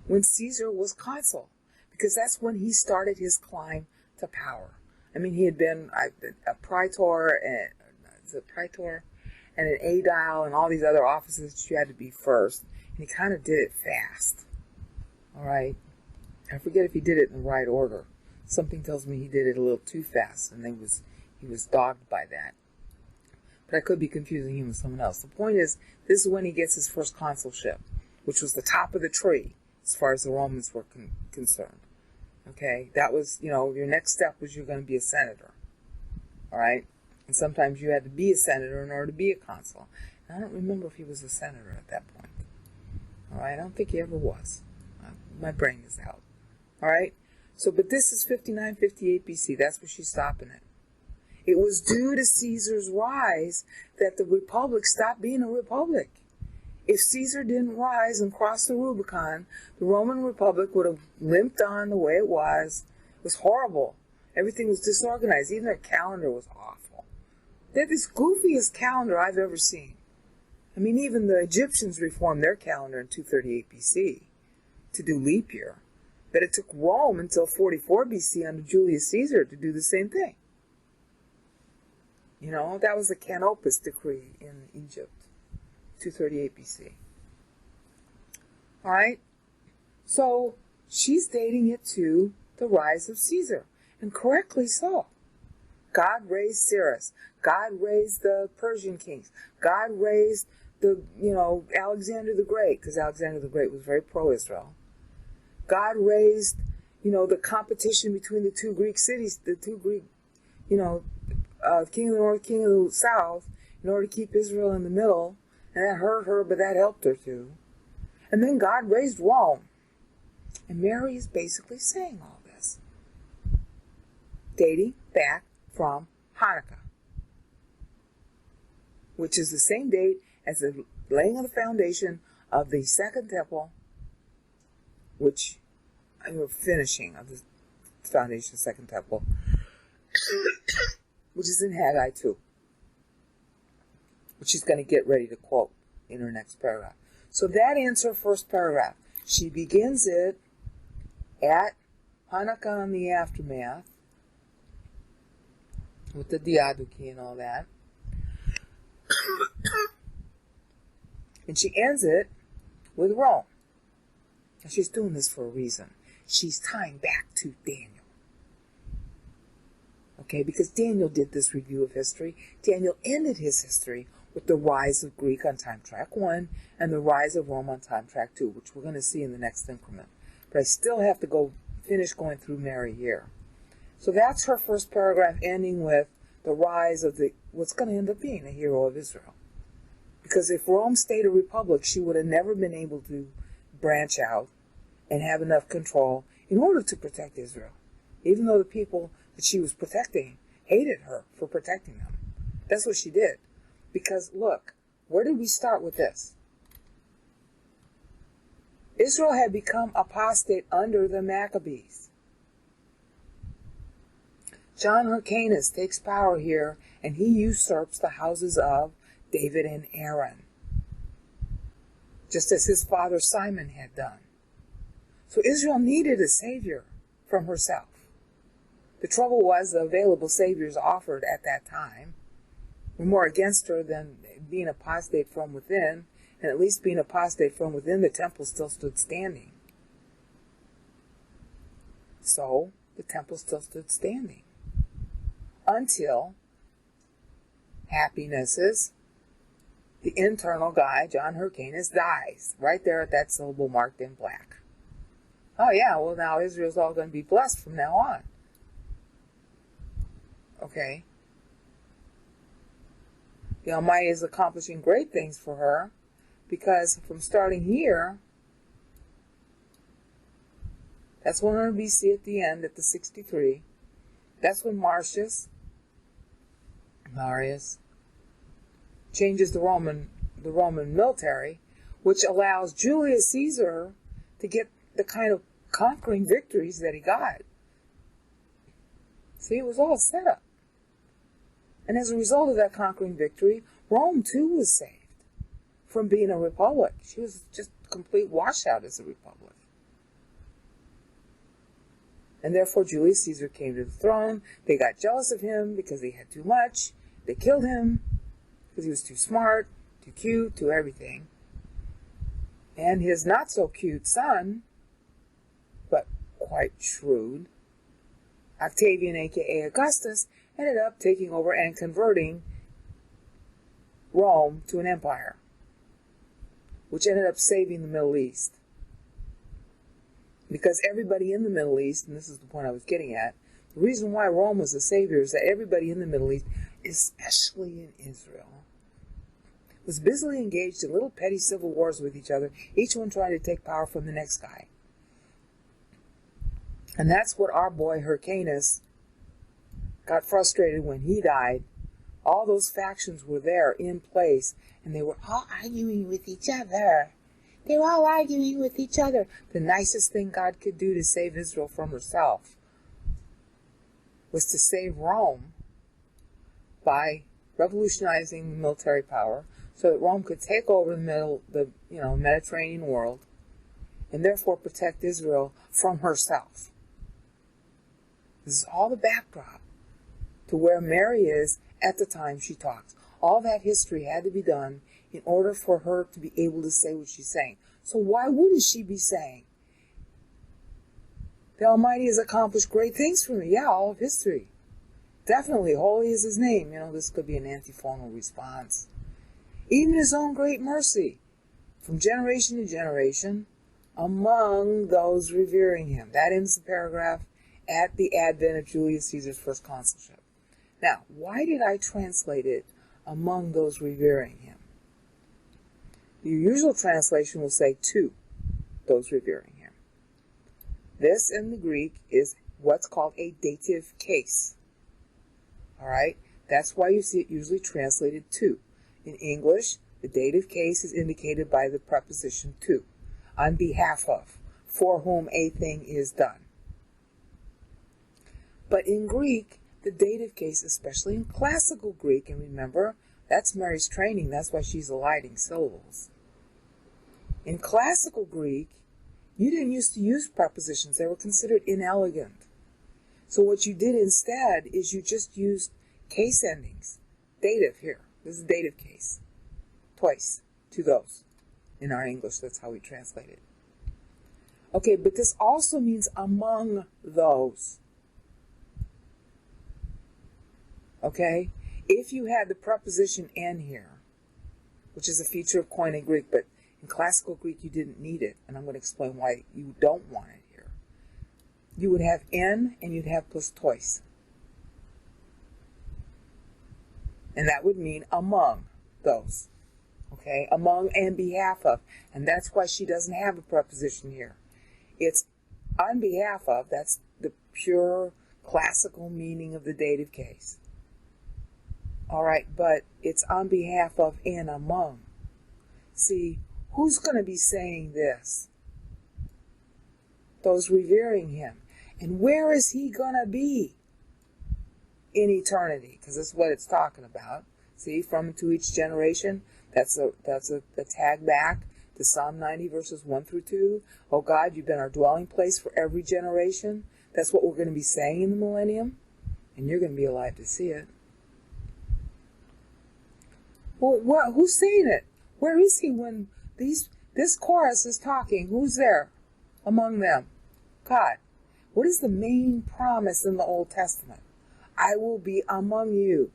[SPEAKER 1] when Caesar was consul, because that's when he started his climb to power. I mean, he had been a praetor and an aedile and all these other offices that you had to be first, and he kind of did it fast. All right, I forget if he did it in the right order. Something tells me he did it a little too fast, and he was dogged by that. But I could be confusing him with someone else. The point is, this is when he gets his first consulship, which was the top of the tree as far as the Romans were concerned. Okay, that was, your next step was you're going to be a senator. All right, and sometimes you had to be a senator in order to be a consul. And I don't remember if he was a senator at that point. All right, I don't think he ever was. My brain is out. All right, but this is 59, 58 BC. That's where she's stopping it. It was due to Caesar's rise that the Republic stopped being a republic. If Caesar didn't rise and cross the Rubicon, the Roman Republic would have limped on the way it was. It was horrible. Everything was disorganized. Even their calendar was awful. They had this goofiest calendar I've ever seen. I mean, even the Egyptians reformed their calendar in 238 BC to do leap year. But it took Rome until 44 BC under Julius Caesar to do the same thing. That was the Canopus decree in Egypt, 238 BC. All right? So she's dating it to the rise of Caesar, and correctly so. God raised Cyrus. God raised the Persian kings. God raised Alexander the Great, because Alexander the Great was very pro-Israel. God raised, the competition between the two Greek cities, the two Greek, king of the north, king of the south, in order to keep Israel in the middle. And that hurt her, but that helped her too. And then God raised Rome. And Mary is basically saying all this, dating back from Hanukkah, which is the same date as the laying of the foundation of the second temple, which finishing of the foundation of the second temple, which is in Haggai 2, which she's going to get ready to quote in her next paragraph. So that ends her first paragraph. She begins it at Hanukkah and the aftermath, with the Diaduki and all that. And she ends it with Rome. And she's doing this for a reason. She's tying back to Daniel. Okay, because Daniel did this review of history. Daniel ended his history with the rise of Greek on time track 1 and the rise of Rome on time track 2, which we're going to see in the next increment. But I still have to finish going through Mary here. So that's her first paragraph, ending with the rise of what's going to end up being a hero of Israel. Because if Rome stayed a republic, she would have never been able to branch out and have enough control in order to protect Israel. Even though the people that she was protecting hated her for protecting them. That's what she did. Because, look, where did we start with this? Israel had become apostate under the Maccabees. John Hyrcanus takes power here, and he usurps the houses of David and Aaron, just as his father Simon had done. So Israel needed a savior from herself. The trouble was the available saviors offered at that time were more against her than being apostate from within, and at least being apostate from within, the temple still stood standing. So, the temple still stood standing. Until Happinesses, the internal guy, John Hyrcanus, dies right there at that syllable marked in black. Oh yeah, well now Israel's all going to be blessed from now on. Okay. The Almighty is accomplishing great things for her, because from starting here, that's 100 BC at the end, at the 63, that's when Marius changes the Roman military, which allows Julius Caesar to get the kind of conquering victories that he got. See, it was all set up. And as a result of that conquering victory, Rome too was saved from being a republic. She was just a complete washout as a republic. And therefore Julius Caesar came to the throne. They got jealous of him because he had too much. They killed him because he was too smart, too cute, too everything. And his not-so-cute son, but quite shrewd, Octavian, a.k.a. Augustus, ended up taking over and converting Rome to an empire, which ended up saving the Middle East. Because everybody in the Middle East, and this is the point I was getting at, the reason why Rome was a savior is that everybody in the Middle East, especially in Israel, was busily engaged in little petty civil wars with each other, each one trying to take power from the next guy. And that's what our boy Hyrcanus got frustrated when he died. All those factions were there in place, and they were all arguing with each other. They were all arguing with each other. The nicest thing God could do to save Israel from herself was to save Rome by revolutionizing military power so that Rome could take over the Mediterranean world and therefore protect Israel from herself. This is all the backdrop to where Mary is at the time she talks. All that history had to be done in order for her to be able to say what she's saying. So why wouldn't she be saying, the Almighty has accomplished great things for me? Yeah, all of history. Definitely, holy is his name. This could be an antiphonal response. Even his own great mercy, from generation to generation, among those revering him. That ends the paragraph at the advent of Julius Caesar's first consulship. Now, why did I translate it among those revering him? Your usual translation will say to those revering him. This in the Greek is what's called a dative case. Alright? That's why you see it usually translated to. In English, the dative case is indicated by the preposition to, on behalf of, for whom a thing is done. But in Greek, the dative case, especially in classical Greek, and remember, that's Mary's training, that's why she's eliding syllables. In classical Greek, you didn't used to use prepositions. They were considered inelegant. So what you did instead is you just used case endings. Dative here. This is dative case. Twice. To those. In our English, that's how we translate it. Okay, but this also means among those. Okay? If you had the preposition "en" here, which is a feature of Koine Greek, but in classical Greek you didn't need it, and I'm going to explain why you don't want it here. You would have "en" and you'd have plus tois. And that would mean among those. Okay? Among and behalf of. And that's why she doesn't have a preposition here. It's on behalf of, that's the pure classical meaning of the dative case. Alright, but it's on behalf of and among. See, who's going to be saying this? Those revering him. And where is he going to be in eternity? Because that's what it's talking about. See, from and to each generation. That's a tag back to Psalm 90 verses 1 through 2. Oh God, you've been our dwelling place for every generation. That's what we're going to be saying in the millennium, and you're going to be alive to see it. Well, who's saying it? Where is he when this chorus is talking? Who's there among them? God. What is the main promise in the Old Testament? I will be among you.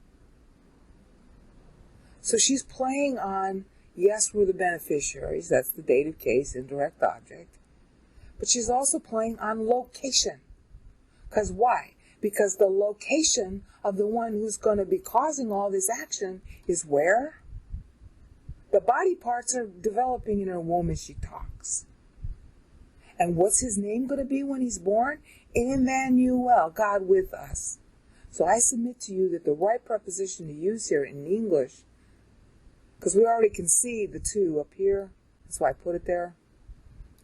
[SPEAKER 1] So she's playing on, yes, we're the beneficiaries. That's the dative case, indirect object. But she's also playing on location. Because why? Because the location of the one who's going to be causing all this action is where? The body parts are developing in her womb as she talks. And what's his name going to be when he's born? Emmanuel, God with us. So I submit to you that the right preposition to use here in English, because we already can see the two up here, that's why I put it there,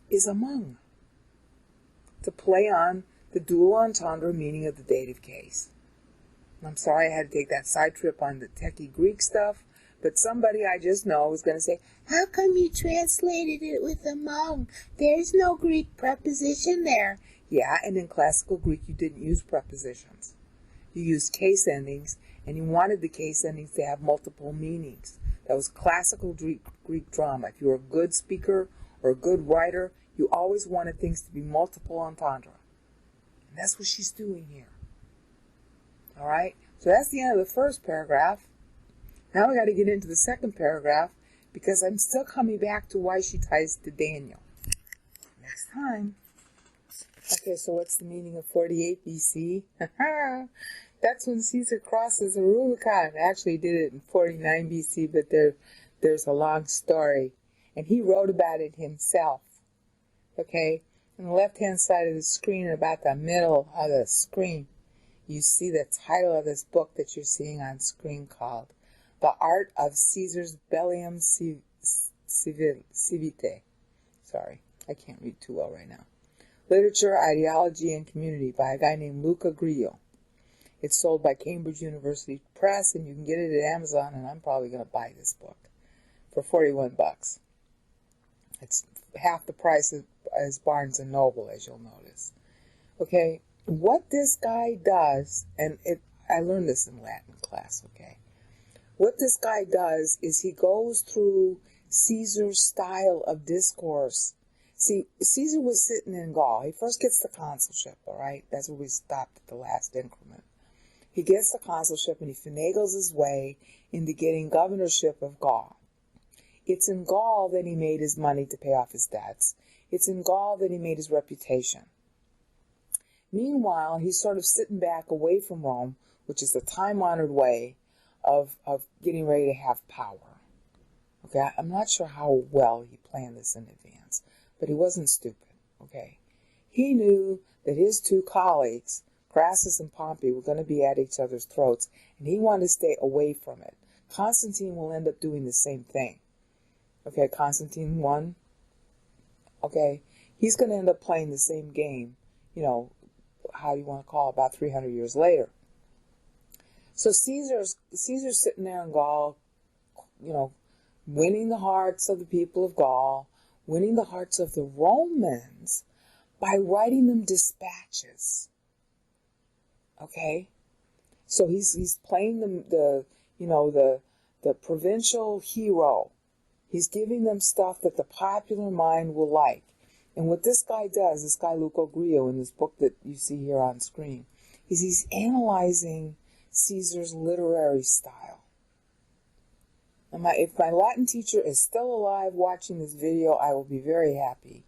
[SPEAKER 1] is among. To play on the dual entendre meaning of the dative case. I'm sorry I had to take that side trip on the techie Greek stuff, but somebody I just know is going to say, how come you translated it with among? There's no Greek preposition there. Yeah, and in classical Greek you didn't use prepositions. You used case endings, and you wanted the case endings to have multiple meanings. That was classical Greek drama. If you were a good speaker or a good writer, you always wanted things to be multiple entendre. And that's what she's doing here. All right? So that's the end of the first paragraph. Now we got to get into the second paragraph, because I'm still coming back to why she ties to Daniel. Next time. Okay, so what's the meaning of 48 BC? That's when Caesar crosses the Rubicon. Actually, he did it in 49 BC, but there's a long story. And he wrote about it himself. Okay? On the left-hand side of the screen, about the middle of the screen, you see the title of this book that you're seeing on screen called The Art of Caesar's Bellium Civitae. Sorry, I can't read too well right now. Literature, Ideology, and Community by a guy named Luca Grillo. It's sold by Cambridge University Press, and you can get it at Amazon, and I'm probably going to buy this book for $41. It's half the price as Barnes & Noble, as you'll notice. Okay, what this guy does, and I learned this in Latin class, okay? What this guy does is he goes through Caesar's style of discourse. See, Caesar was sitting in Gaul. He first gets the consulship, all right? That's where we stopped at the last increment. He gets the consulship and he finagles his way into getting governorship of Gaul. It's in Gaul that he made his money to pay off his debts. It's in Gaul that he made his reputation. Meanwhile, he's sort of sitting back away from Rome, which is the time-honored way of getting ready to have power. Okay, I'm not sure how well he planned this in advance, but he wasn't stupid, okay? He knew that his two colleagues, Crassus and Pompey, were going to be at each other's throats, and he wanted to stay away from it. Constantine will end up doing the same thing. Okay, Constantine won. Okay, he's going to end up playing the same game, how you want to call it, about 300 years later. So Caesar's sitting there in Gaul, winning the hearts of the people of Gaul, winning the hearts of the Romans by writing them dispatches. Okay, so he's playing the provincial hero. He's giving them stuff that the popular mind will like. And what this guy does, this guy Luca Grillo, in this book that you see here on screen, is he's analyzing Caesar's literary style. And if my Latin teacher is still alive watching this video, I will be very happy.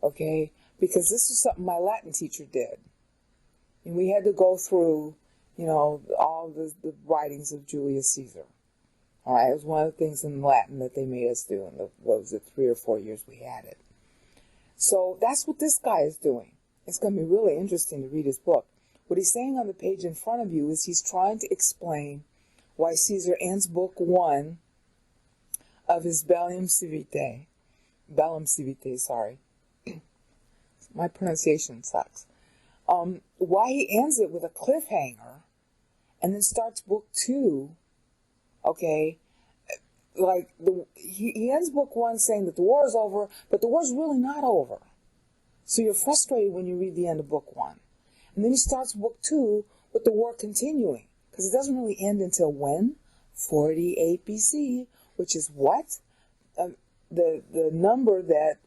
[SPEAKER 1] Okay? Because this is something my Latin teacher did. And we had to go through, all the writings of Julius Caesar. All right? It was one of the things in Latin that they made us do in the, 3 or 4 years we had it. So that's what this guy is doing. It's going to be really interesting to read his book. What he's saying on the page in front of you is he's trying to explain why Caesar ends book 1 of his Bellum Civitae, sorry. My pronunciation sucks. Why he ends it with a cliffhanger and then starts book 2, okay, like he ends book 1 saying that the war is over, but the war's really not over. So you're frustrated when you read the end of book 1. And then he starts book 2 with the war continuing, because it doesn't really end until when? 48 BC, which is what? The number that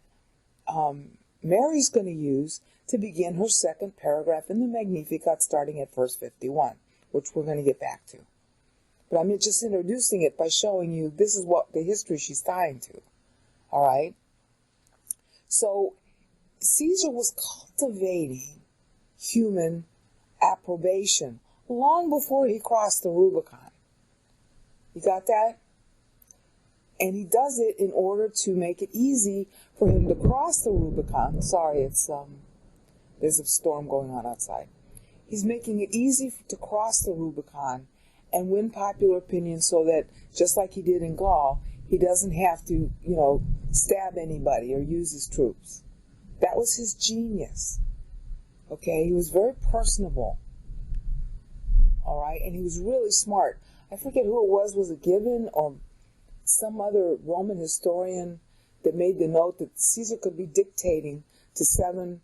[SPEAKER 1] Mary's going to use to begin her second paragraph in the Magnificat, starting at verse 51, which we're going to get back to. But I'm just introducing it by showing you this is what the history she's tying to. All right? So Caesar was cultivating human approbation long before he crossed the Rubicon. You got that? And he does it in order to make it easy for him to cross the Rubicon. Sorry, it's there's a storm going on outside. He's making it easy to cross the Rubicon and win popular opinion, so that, just like he did in Gaul, he doesn't have to, stab anybody or use his troops. That was his genius. Okay, he was very personable. All right, and he was really smart. I forget who it was it Gibbon or some other Roman historian that made the note that Caesar could be dictating to 7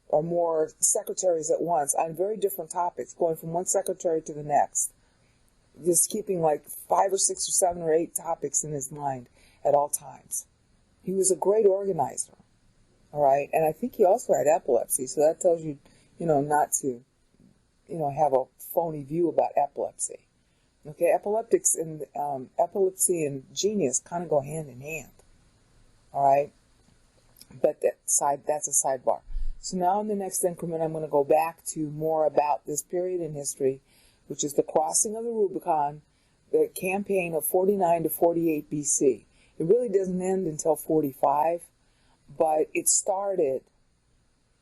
[SPEAKER 1] or more secretaries at once on very different topics, going from one secretary to the next, just keeping like 5 or 6 or 7 or 8 topics in his mind at all times. He was a great organizer, all right, and I think he also had epilepsy, so that tells you, not to, have a phony view about epilepsy. Okay, epilepsy and genius kind of go hand in hand. All right, but that's a sidebar. So now in the next increment, I'm going to go back to more about this period in history, which is the crossing of the Rubicon, the campaign of 49 to 48 BC. It really doesn't end until 45, but it started,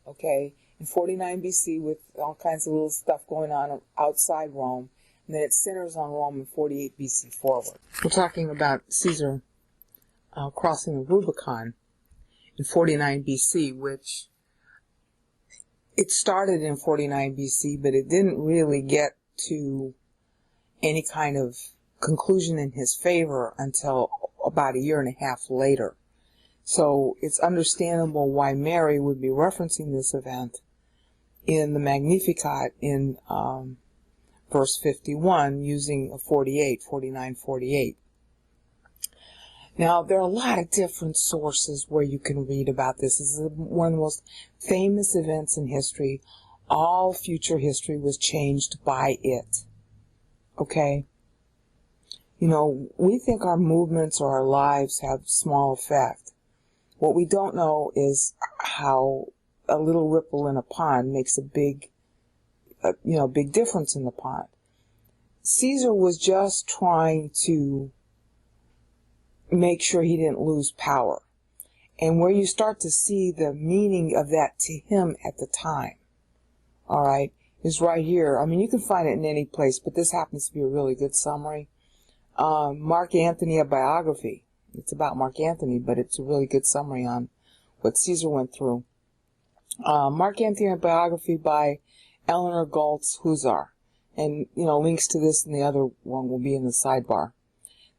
[SPEAKER 1] okay, in 49 BC with all kinds of little stuff going on outside Rome. And then it centers on Rome in 48 BC forward. We're talking about Caesar crossing the Rubicon in 49 BC, which it started in 49 BC, but it didn't really get to any kind of conclusion in his favor until about a year and a half later. So it's understandable why Mary would be referencing this event in the Magnificat in verse 51, using a 49-48. Now, there are a lot of different sources where you can read about this. This is one of the most famous events in history. All future history was changed by it. Okay? We think our movements or our lives have small effect. What we don't know is how a little ripple in a pond makes a big difference in the pond. Caesar was just trying to make sure he didn't lose power. And where you start to see the meaning of that to him at the time, all right, is right here. I mean, you can find it in any place, but this happens to be a really good summary. Mark Antony, a biography. It's about Mark Antony, but it's a really good summary on what Caesar went through. Mark Antony, a biography by Eleanor Galtz Huzar. And, links to this and the other one will be in the sidebar.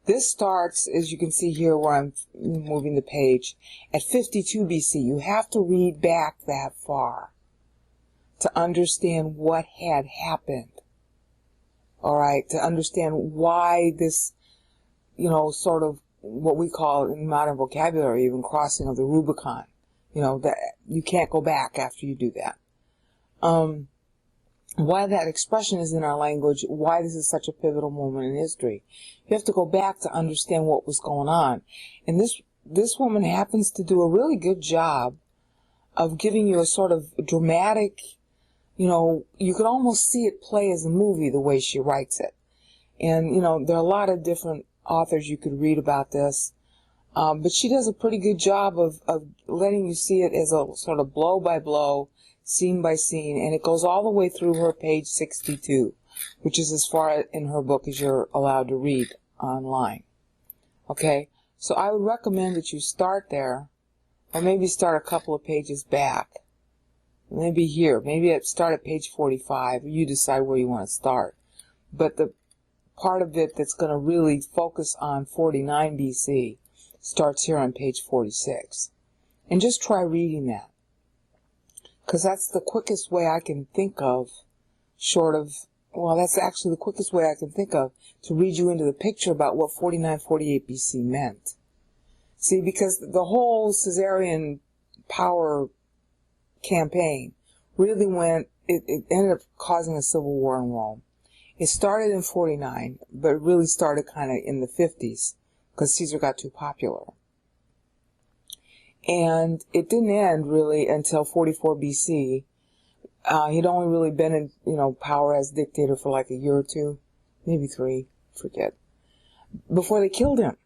[SPEAKER 1] This starts, as you can see here where I'm moving the page, at 52 BC. You have to read back that far to understand what had happened. All right, to understand why this, sort of what we call in modern vocabulary even crossing of the Rubicon. That you can't go back after you do that. Why that expression is in our language, why this is such a pivotal moment in history. You have to go back to understand what was going on. And this woman happens to do a really good job of giving you a sort of dramatic, you could almost see it play as a movie the way she writes it. And, there are a lot of different authors you could read about this. But she does a pretty good job of letting you see it as a sort of blow by blow, scene by scene, and it goes all the way through her page 62, which is as far in her book as you're allowed to read online. Okay, so I would recommend that you start there, or maybe start a couple of pages back. Maybe here, maybe start at page 45, you decide where you want to start. But the part of it that's going to really focus on 49 BC starts here on page 46. And just try reading that. because that's the quickest way I can think of, that's actually the quickest way I can think of to read you into the picture about what 4948 BC meant. See, because the whole Caesarian power campaign really it ended up causing a civil war in Rome. It started in 49, but it really started kind of in the 50s because Caesar got too popular. And it didn't end really until 44 BC. He'd only really been in, power as dictator for like a year or two, maybe 3, forget, before they killed him.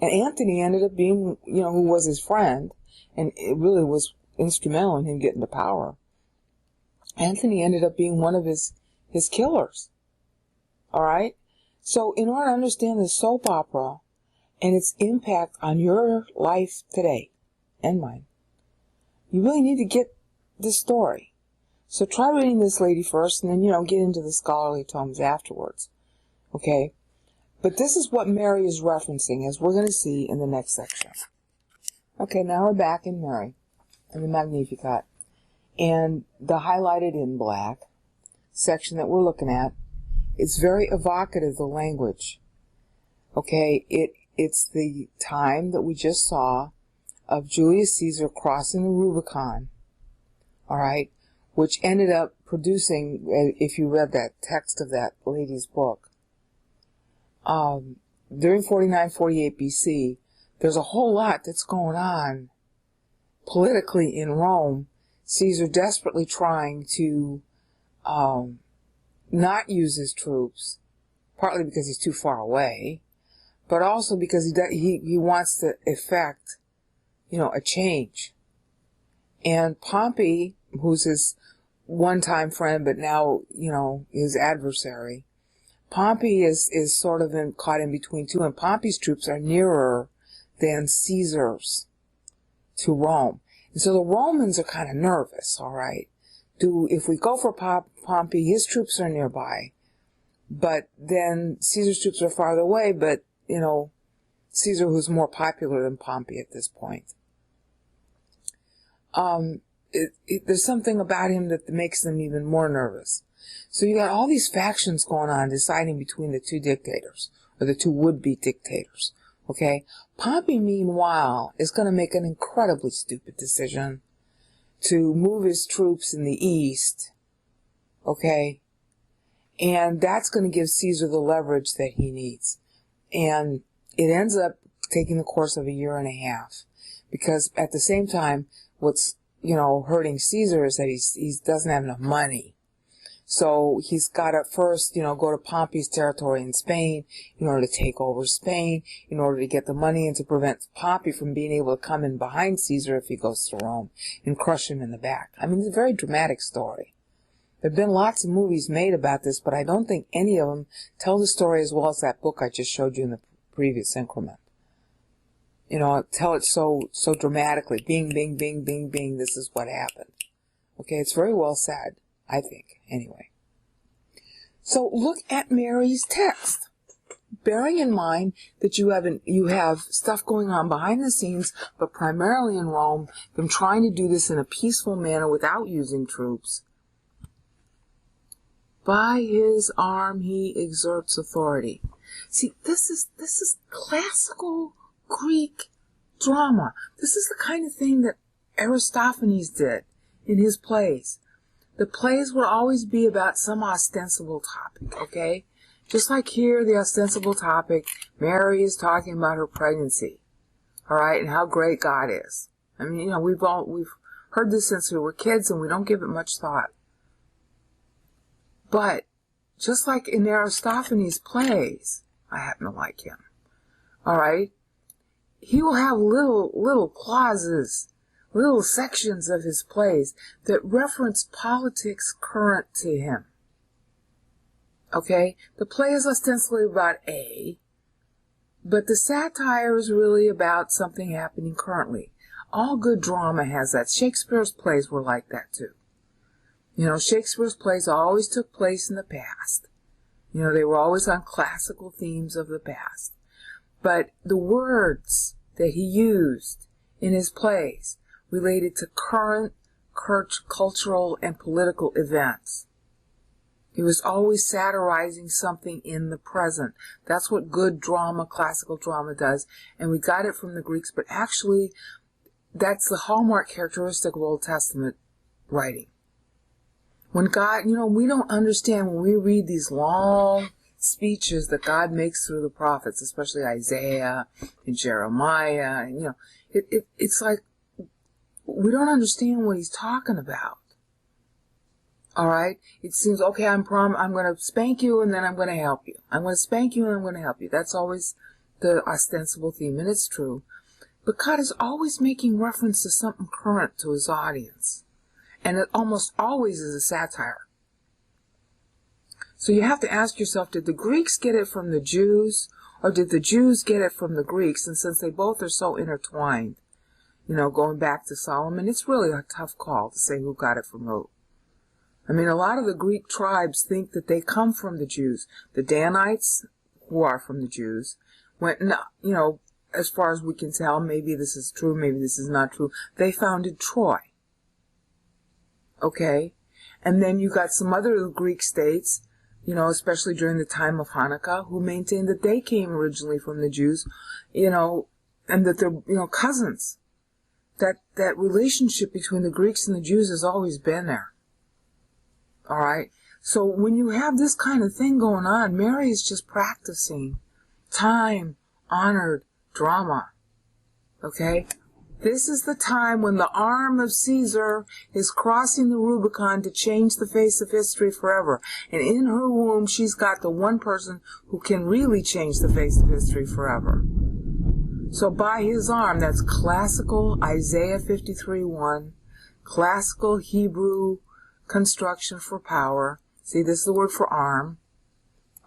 [SPEAKER 1] And Antony ended up being, who was his friend, and it really was instrumental in him getting to power. Anthony ended up being one of his killers. All right? So in order to understand the soap opera and its impact on your life today and mine, you really need to get this story. So try reading this lady first and then, get into the scholarly tomes afterwards. Okay? But this is what Mary is referencing, as we're going to see in the next section. Okay, now we're back in Mary, in the Magnificat. And the highlighted in black section that we're looking at, it's very evocative, the language. Okay, it's the time that we just saw of Julius Caesar crossing the Rubicon, all right, which ended up producing, if you read that text of that lady's book, during 49-48 BC, there's a whole lot that's going on politically in Rome. Caesar desperately trying to not use his troops, partly because he's too far away, but also because he wants to effect, a change. And Pompey, who's his one-time friend, but now, his adversary, Pompey is sort of caught in between two, and Pompey's troops are nearer than Caesar's to Rome. And so the Romans are kind of nervous, all right? If we go for Pompey, his troops are nearby, but then Caesar's troops are farther away, but, Caesar, who's more popular than Pompey at this point. There's something about him that makes them even more nervous. So you got all these factions going on deciding between the two dictators, or the two would-be dictators, okay? Pompey, meanwhile, is going to make an incredibly stupid decision to move his troops in the east, okay? And that's going to give Caesar the leverage that he needs. And it ends up taking the course of a year and a half, because at the same time, what's, hurting Caesar is that he doesn't have enough money. So he's got to first, go to Pompey's territory in Spain in order to take over Spain, in order to get the money and to prevent Pompey from being able to come in behind Caesar if he goes to Rome and crush him in the back. I mean, it's a very dramatic story. There have been lots of movies made about this, but I don't think any of them tell the story as well as that book I just showed you in the previous increment. Tell it so dramatically. Bing, bing, bing, bing, bing. This is what happened. Okay, it's very well said, I think, anyway. So look at Mary's text, bearing in mind that you have stuff going on behind the scenes, but primarily in Rome, them trying to do this in a peaceful manner without using troops. By his arm he exerts authority. See, this is classical Greek drama. This is the kind of thing that Aristophanes did in his plays. The plays will always be about some ostensible topic, okay? Just like here, the ostensible topic, Mary is talking about her pregnancy, all right, and how great God is. I mean, we've heard this since we were kids, and we don't give it much thought. But just like in Aristophanes' plays, I happen to like him, all right, he will have little clauses, little sections of his plays that reference politics current to him. Okay? The play is ostensibly about A, but the satire is really about something happening currently. All good drama has that. Shakespeare's plays were like that too. Shakespeare's plays always took place in the past. They were always on classical themes of the past. But the words that he used in his plays related to current cultural and political events. He was always satirizing something in the present. That's what good drama, classical drama does. And we got it from the Greeks, but actually that's the hallmark characteristic of Old Testament writing. When God, we don't understand when we read these long speeches that God makes through the prophets, especially Isaiah and Jeremiah, and, it's like we don't understand what he's talking about. All right? It seems, okay, I'm going to spank you and then I'm going to help you. I'm going to spank you and I'm going to help you. That's always the ostensible theme, and it's true. But God is always making reference to something current to his audience. And it almost always is a satire. So you have to ask yourself, did the Greeks get it from the Jews, or did the Jews get it from the Greeks? And since they both are so intertwined, going back to Solomon, it's really a tough call to say who got it from who. I mean, a lot of the Greek tribes think that they come from the Jews. The Danites, who are from the Jews, went, as far as we can tell, maybe this is true, maybe this is not true, they founded Troy. Okay? And then you got some other Greek states, especially during the time of Hanukkah, who maintained that they came originally from the Jews, and that they're, cousins. That relationship between the Greeks and the Jews has always been there. All right? So when you have this kind of thing going on, Mary is just practicing time-honored drama. Okay? This is the time when the arm of Caesar is crossing the Rubicon to change the face of history forever. And in her womb, she's got the one person who can really change the face of history forever. So by his arm, that's classical Isaiah 53:1, classical Hebrew construction for power. See, this is the word for arm.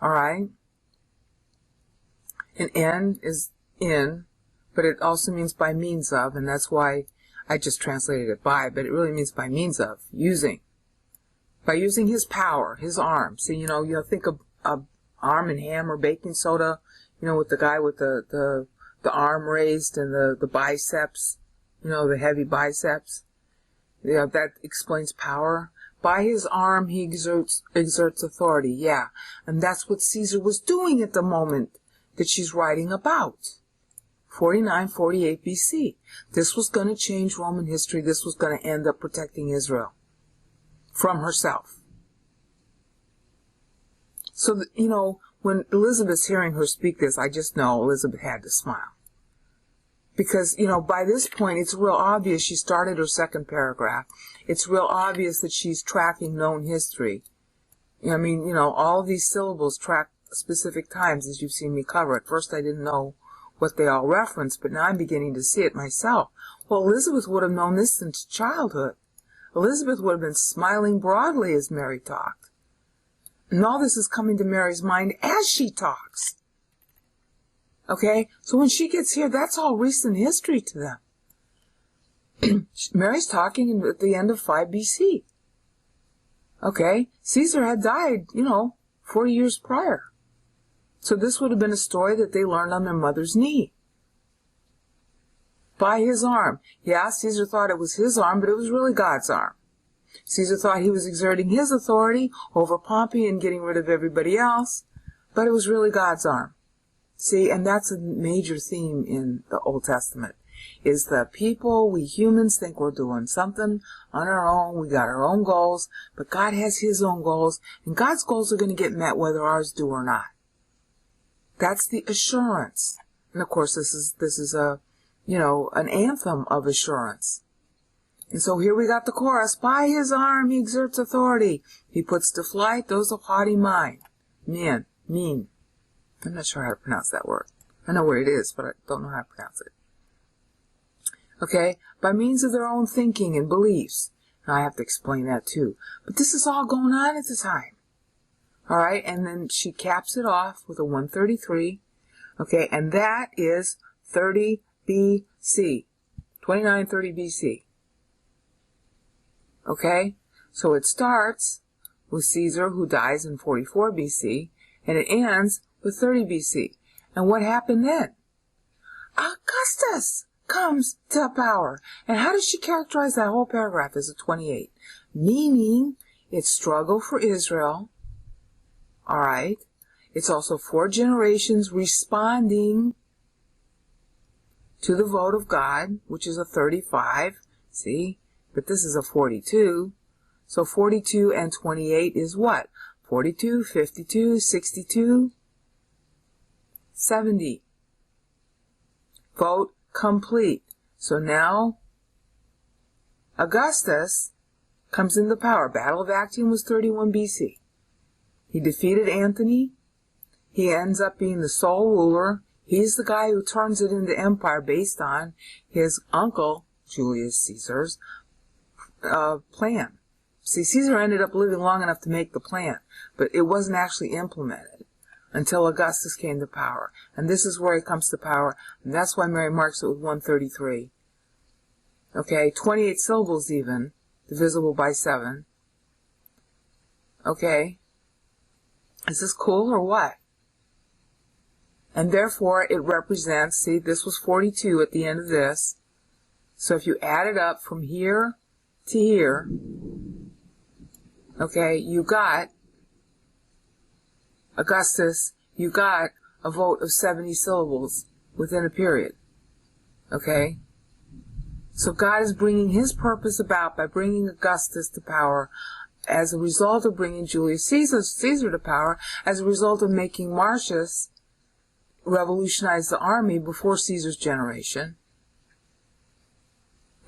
[SPEAKER 1] All right? And N is in, but it also means by means of, and that's why I just translated it by, but it really means by means of, using. By using his power, his arm. See, you'll think of arm and hammer, baking soda, with the guy with the arm raised and the biceps, the heavy biceps. That explains power. By his arm, he exerts authority. Yeah. And that's what Caesar was doing at the moment that she's writing about. 49-48 BC. This was going to change Roman history. This was going to end up protecting Israel from herself. So, when Elizabeth's hearing her speak this, I just know Elizabeth had to smile. Because, by this point, it's real obvious she started her second paragraph. It's real obvious that she's tracking known history. All of these syllables track specific times, as you've seen me cover. At first, I didn't know what they all reference, but now I'm beginning to see it myself. Well, Elizabeth would have known this since childhood. Elizabeth would have been smiling broadly as Mary talked. And all this is coming to Mary's mind as she talks. Okay? So when she gets here, that's all recent history to them. Mary's talking at the end of 5 BC. Okay? Caesar had died, 40 years prior. So this would have been a story that they learned on their mother's knee. By his arm. Yeah, Caesar thought it was his arm, but it was really God's arm. Caesar thought he was exerting his authority over Pompey and getting rid of everybody else, but it was really God's arm. See, and that's a major theme in the Old Testament, is the people, we humans, think we're doing something on our own, we got our own goals, but God has his own goals, and God's goals are going to get met whether ours do or not. That's the assurance. And of course, this is a, an anthem of assurance. And so here we got the chorus. By his arm he exerts authority. He puts to flight those of haughty mind. Mean. I'm not sure how to pronounce that word. I know where it is, but I don't know how to pronounce it. Okay? By means of their own thinking and beliefs. Now I have to explain that too. But this is all going on at the time. All right, and then she caps it off with a 133, okay, and that is 30 BC, 2930 BC, okay? So it starts with Caesar, who dies in 44 BC, and it ends with 30 BC. And what happened then? Augustus comes to power. And how does she characterize that whole paragraph as a 28? Meaning, it's struggle for Israel. All right. It's also 4 generations responding to the vote of God, which is a 35. See? But this is a 42. So 42 and 28 is what? 42, 52, 62, 70. Vote complete. So now Augustus comes into power. Battle of Actium was 31 BC. He defeated Antony. He ends up being the sole ruler. He's the guy who turns it into empire based on his uncle, Julius Caesar's, plan. See, Caesar ended up living long enough to make the plan, but it wasn't actually implemented until Augustus came to power. And this is where he comes to power, and that's why Mary marks it with 133. Okay, 28 syllables even, divisible by 7. Okay, is this cool or what? And therefore, it represents, see, this was 42 at the end of this. So if you add it up from here to here, okay, you got Augustus, you got a vote of 70 syllables within a period. Okay? So God is bringing his purpose about by bringing Augustus to power as a result of bringing Julius Caesar to power, as a result of making Marcius revolutionize the army before Caesar's generation.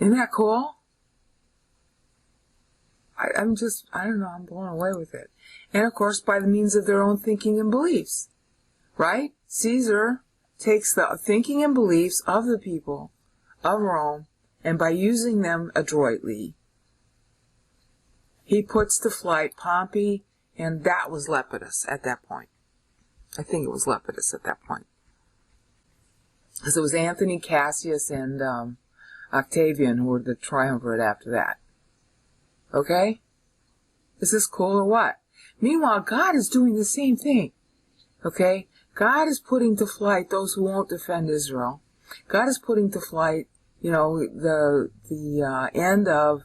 [SPEAKER 1] Isn't that cool? I don't know, I'm blown away with it. And of course, by the means of their own thinking and beliefs. Right? Caesar takes the thinking and beliefs of the people of Rome, and by using them adroitly, he puts to flight Pompey, and that was Lepidus at that point. I think it was Lepidus at that point. Because it was Anthony, Cassius, and Octavian who were the triumvirate after that. Okay? Is this cool or what? Meanwhile, God is doing the same thing. Okay? God is putting to flight those who won't defend Israel. God is putting to flight, the end of,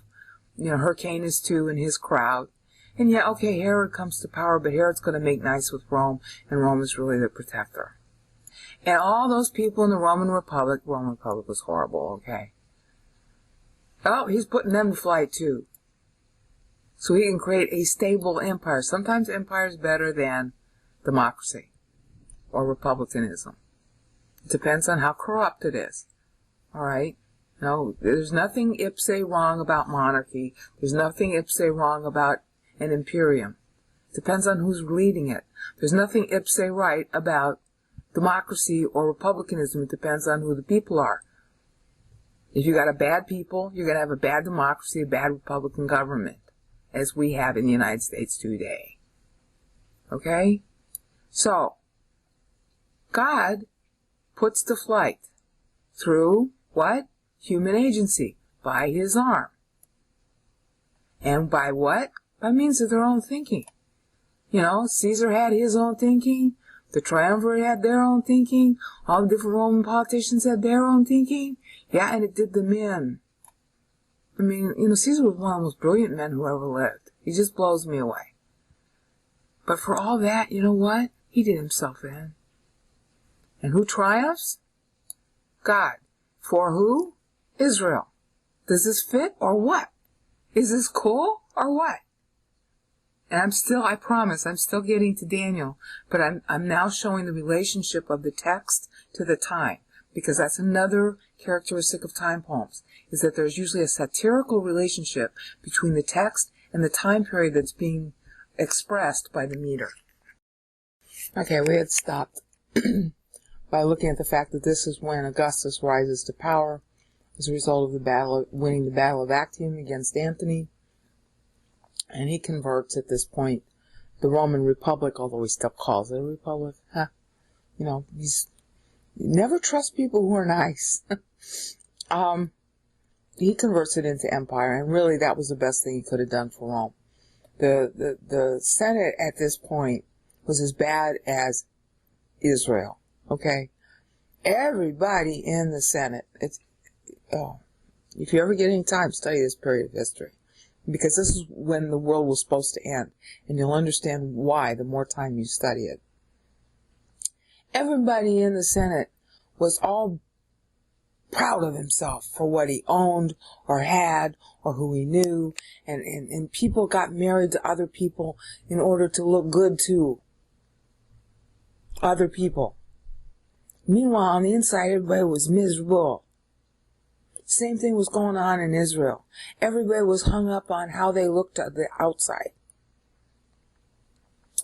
[SPEAKER 1] Hyrcanus II and his crowd. And yeah, okay, Herod comes to power, but Herod's going to make nice with Rome, and Rome is really the protector. And all those people in the Roman Republic was horrible, okay? Oh, he's putting them to flight too. So he can create a stable empire. Sometimes empire is better than democracy or republicanism. It depends on how corrupt it is. All right? No, there's nothing ipse wrong about monarchy. There's nothing ipse wrong about an imperium. It depends on who's leading it. There's nothing ipse right about democracy or republicanism. It depends on who the people are. If you got a bad people, you're going to have a bad democracy, a bad republican government, as we have in the United States today. Okay? So, God puts to flight through what? Human agency, by his arm. And by what? By means of their own thinking. Caesar had his own thinking, the triumvirate had their own thinking, all the different Roman politicians had their own thinking. Yeah, and it did them in. I mean, Caesar was one of the most brilliant men who ever lived. He just blows me away. But for all that, you know what? He did himself in. And who triumphs? God. For who? Israel. Does this fit or what? Is this cool or what? And I promise, I'm still getting to Daniel, but I'm now showing the relationship of the text to the time, because that's another characteristic of time poems, is that there's usually a satirical relationship between the text and the time period that's being expressed by the meter. Okay, we had stopped by looking at the fact that this is when Augustus rises to power as a result of winning the Battle of Actium against Antony. And he converts at this point the Roman Republic, although he still calls it a republic. You never trust people who are nice. He converts it into empire, and really that was the best thing he could have done for Rome. The Senate at this point was as bad as Israel. Okay? Everybody in the Senate, if you ever get any time, study this period of history. Because this is when the world was supposed to end. And you'll understand why the more time you study it. Everybody in the Senate was all proud of himself for what he owned or had or who he knew. And people got married to other people in order to look good to other people. Meanwhile, on the inside, everybody was miserable. Same thing was going on in Israel. Everybody was hung up on how they looked at the outside.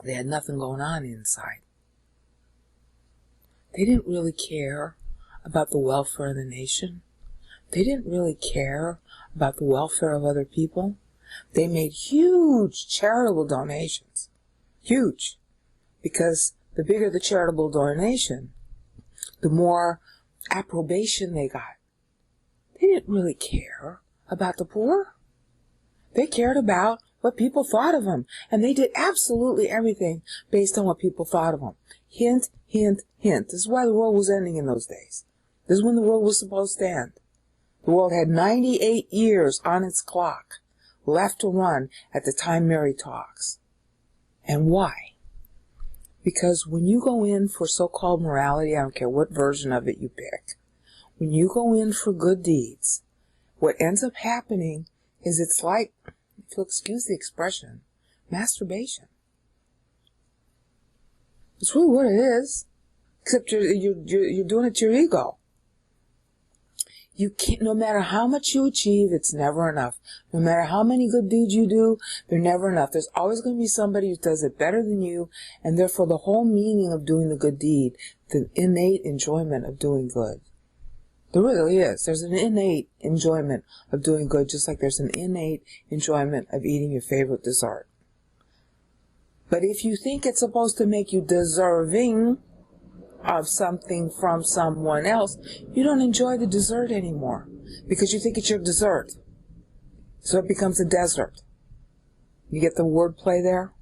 [SPEAKER 1] They had nothing going on inside. They didn't really care about the welfare of the nation. They didn't really care about the welfare of other people. They made huge charitable donations. Huge. Because the bigger the charitable donation, the more approbation they got. They didn't really care about the poor. They cared about what people thought of them. And they did absolutely everything based on what people thought of them. Hint, hint, hint. This is why the world was ending in those days. This is when the world was supposed to end. The world had 98 years on its clock left to run at the time Mary talks. And why? Because when you go in for so-called morality, I don't care what version of it you pick, when you go in for good deeds, what ends up happening is it's like, if you'll excuse the expression, masturbation. It's really what it is, except you're doing it to your ego. You can't, no matter how much you achieve, it's never enough. No matter how many good deeds you do, they're never enough. There's always going to be somebody who does it better than you, and therefore the whole meaning of doing the good deed, the innate enjoyment of doing good. There really is. There's an innate enjoyment of doing good, just like there's an innate enjoyment of eating your favorite dessert. But if you think it's supposed to make you deserving of something from someone else, you don't enjoy the dessert anymore because you think it's your dessert. So it becomes a desert. You get the wordplay there?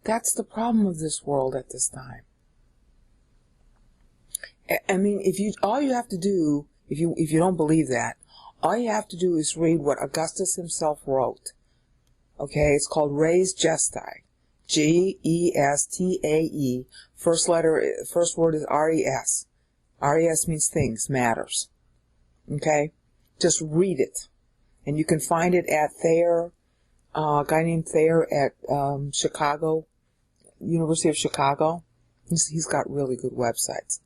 [SPEAKER 1] That's the problem of this world at this time. I mean, all you have to do, if you don't believe that, all you have to do is read what Augustus himself wrote. Okay, it's called Res Gestae. Gestae. First word is res. Res means things, matters. Okay? Just read it. And you can find it at Thayer, a guy named Thayer at Chicago, University of Chicago. He's got really good websites.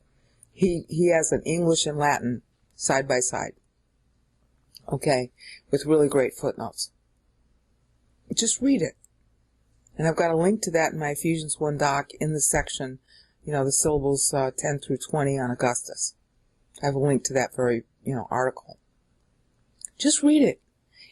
[SPEAKER 1] He has an English and Latin side by side. Okay? With really great footnotes. Just read it. And I've got a link to that in my Ephesians 1 doc in the section, the syllables 10 through 20 on Augustus. I have a link to that very, article. Just read it.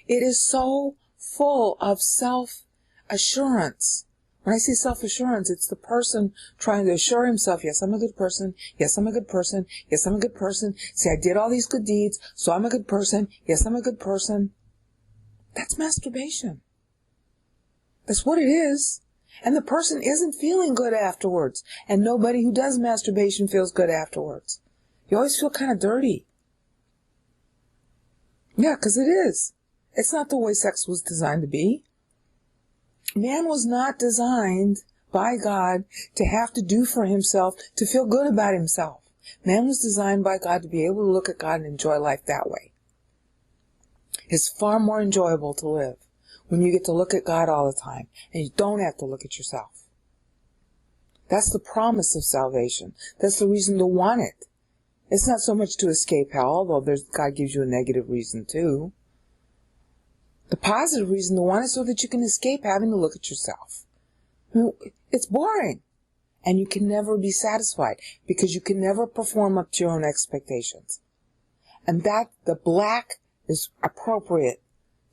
[SPEAKER 1] It is so full of self-assurance. When I say self-assurance, it's the person trying to assure himself, yes, I'm a good person. Yes, I'm a good person. Yes, I'm a good person. See, I did all these good deeds, so I'm a good person. Yes, I'm a good person. That's masturbation. That's what it is. And the person isn't feeling good afterwards. And nobody who does masturbation feels good afterwards. You always feel kind of dirty. Yeah, because it is. It's not the way sex was designed to be. Man was not designed by God to have to do for himself to feel good about himself. Man was designed by God to be able to look at God and enjoy life that way. It's far more enjoyable to live when you get to look at God all the time, and you don't have to look at yourself. That's the promise of salvation. That's the reason to want it. It's not so much to escape hell, although God gives you a negative reason too. The positive reason to want it so that you can escape having to look at yourself. It's boring. And you can never be satisfied, because you can never perform up to your own expectations. And that, the black is appropriate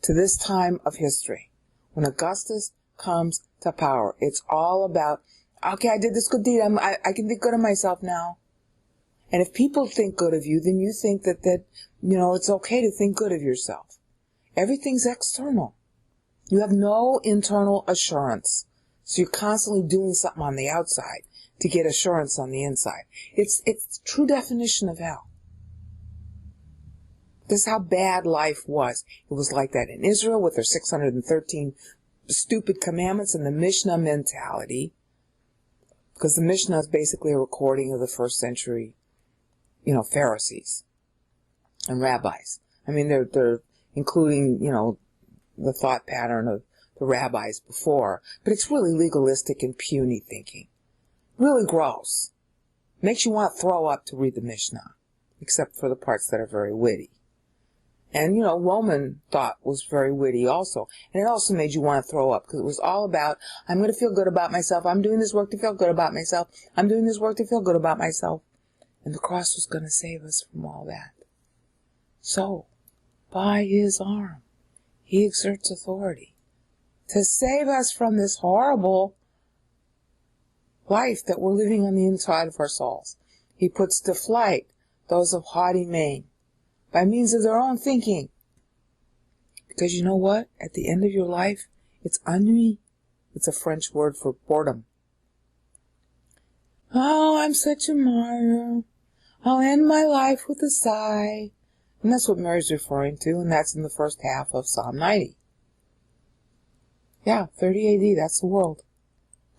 [SPEAKER 1] to this time of history, when Augustus comes to power. It's all about, okay, I did this good deed, I can think good of myself now. And if people think good of you, then you think that it's okay to think good of yourself. Everything's external. You have no internal assurance. So you're constantly doing something on the outside to get assurance on the inside. It's true definition of hell. This is how bad life was. It was like that in Israel with their 613 stupid commandments and the Mishnah mentality. Because the Mishnah is basically a recording of the first century, Pharisees and rabbis. I mean, they're including, the thought pattern of the rabbis before. But it's really legalistic and puny thinking. Really gross. Makes you want to throw up to read the Mishnah. Except for the parts that are very witty. And, Roman thought was very witty also. And it also made you want to throw up because it was all about, I'm going to feel good about myself. I'm doing this work to feel good about myself. I'm doing this work to feel good about myself. And the cross was going to save us from all that. So, by his arm, he exerts authority to save us from this horrible life that we're living on the inside of our souls. He puts to flight those of haughty mien by means of their own thinking. Because you know what? At the end of your life, it's ennui. It's a French word for boredom. Oh, I'm such a martyr. I'll end my life with a sigh. And that's what Mary's referring to, and that's in the first half of Psalm 90. Yeah, 30 AD, that's the world.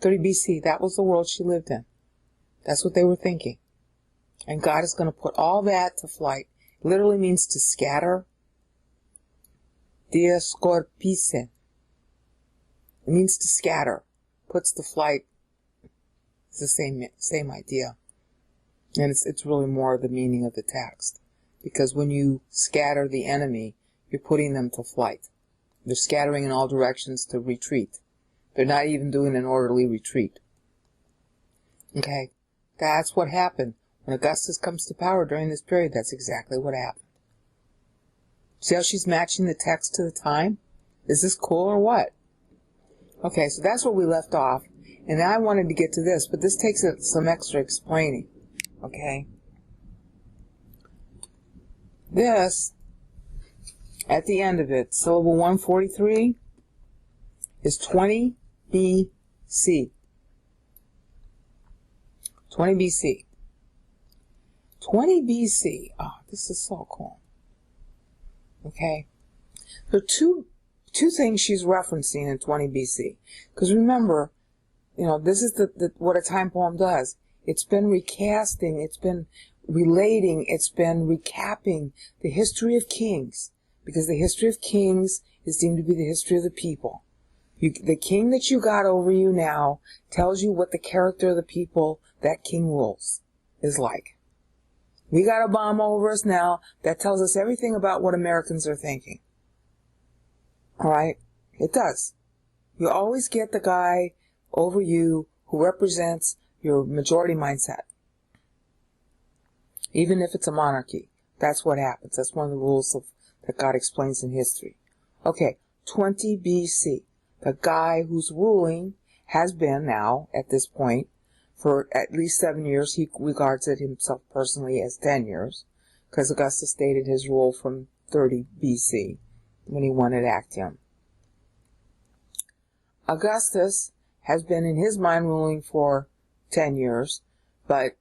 [SPEAKER 1] 30 BC, that was the world she lived in. That's what they were thinking. And God is going to put all that to flight. It literally means to scatter. Diascorpise. It means to scatter. Puts to flight. It's the same idea. And it's really more the meaning of the text. Because when you scatter the enemy, you're putting them to flight. They're scattering in all directions to retreat. They're not even doing an orderly retreat. Okay? That's what happened. When Augustus comes to power during this period, that's exactly what happened. See how she's matching the text to the time? Is this cool or what? Okay, so that's where we left off. And I wanted to get to this, but this takes some extra explaining. Okay? This, at the end of it, syllable 143, is 20 BC. 20 BC. 20 BC. Oh, this is so cool. Okay? There are two things she's referencing in 20 BC. Because remember, this is what a time poem does. It's been recasting, it's been relating, it's been recapping the history of kings, because the history of kings is deemed to be the history of the people. The king that you got over you now tells you what the character of the people that king rules is like. We got a bomb over us now that tells us everything about what Americans are thinking. Alright? It does. You always get the guy over you who represents your majority mindset. Even if it's a monarchy. That's what happens. That's one of the rules that God explains in history. Okay, 20 BC. The guy who's ruling has been now, at this point, for at least 7 years. He regards it himself personally as 10 years, because Augustus stated his rule from 30 BC, when he won at Actium. Augustus has been, in his mind, ruling for 10 years, but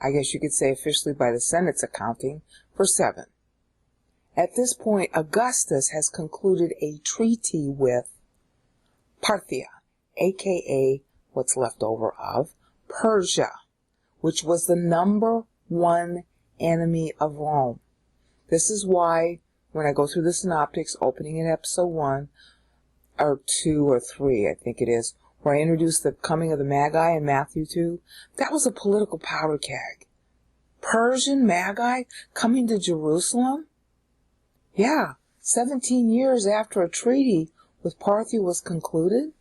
[SPEAKER 1] I guess you could say officially by the Senate's accounting, for 7. At this point, Augustus has concluded a treaty with Parthia, aka what's left over of Persia, which was the number 1 enemy of Rome. This is why, when I go through the synoptics, opening in episode 1, or 2 or 3, I think it is, where I introduced the coming of the Magi in Matthew 2, that was a political powder keg. Persian Magi coming to Jerusalem? Yeah, 17 years after a treaty with Parthia was concluded,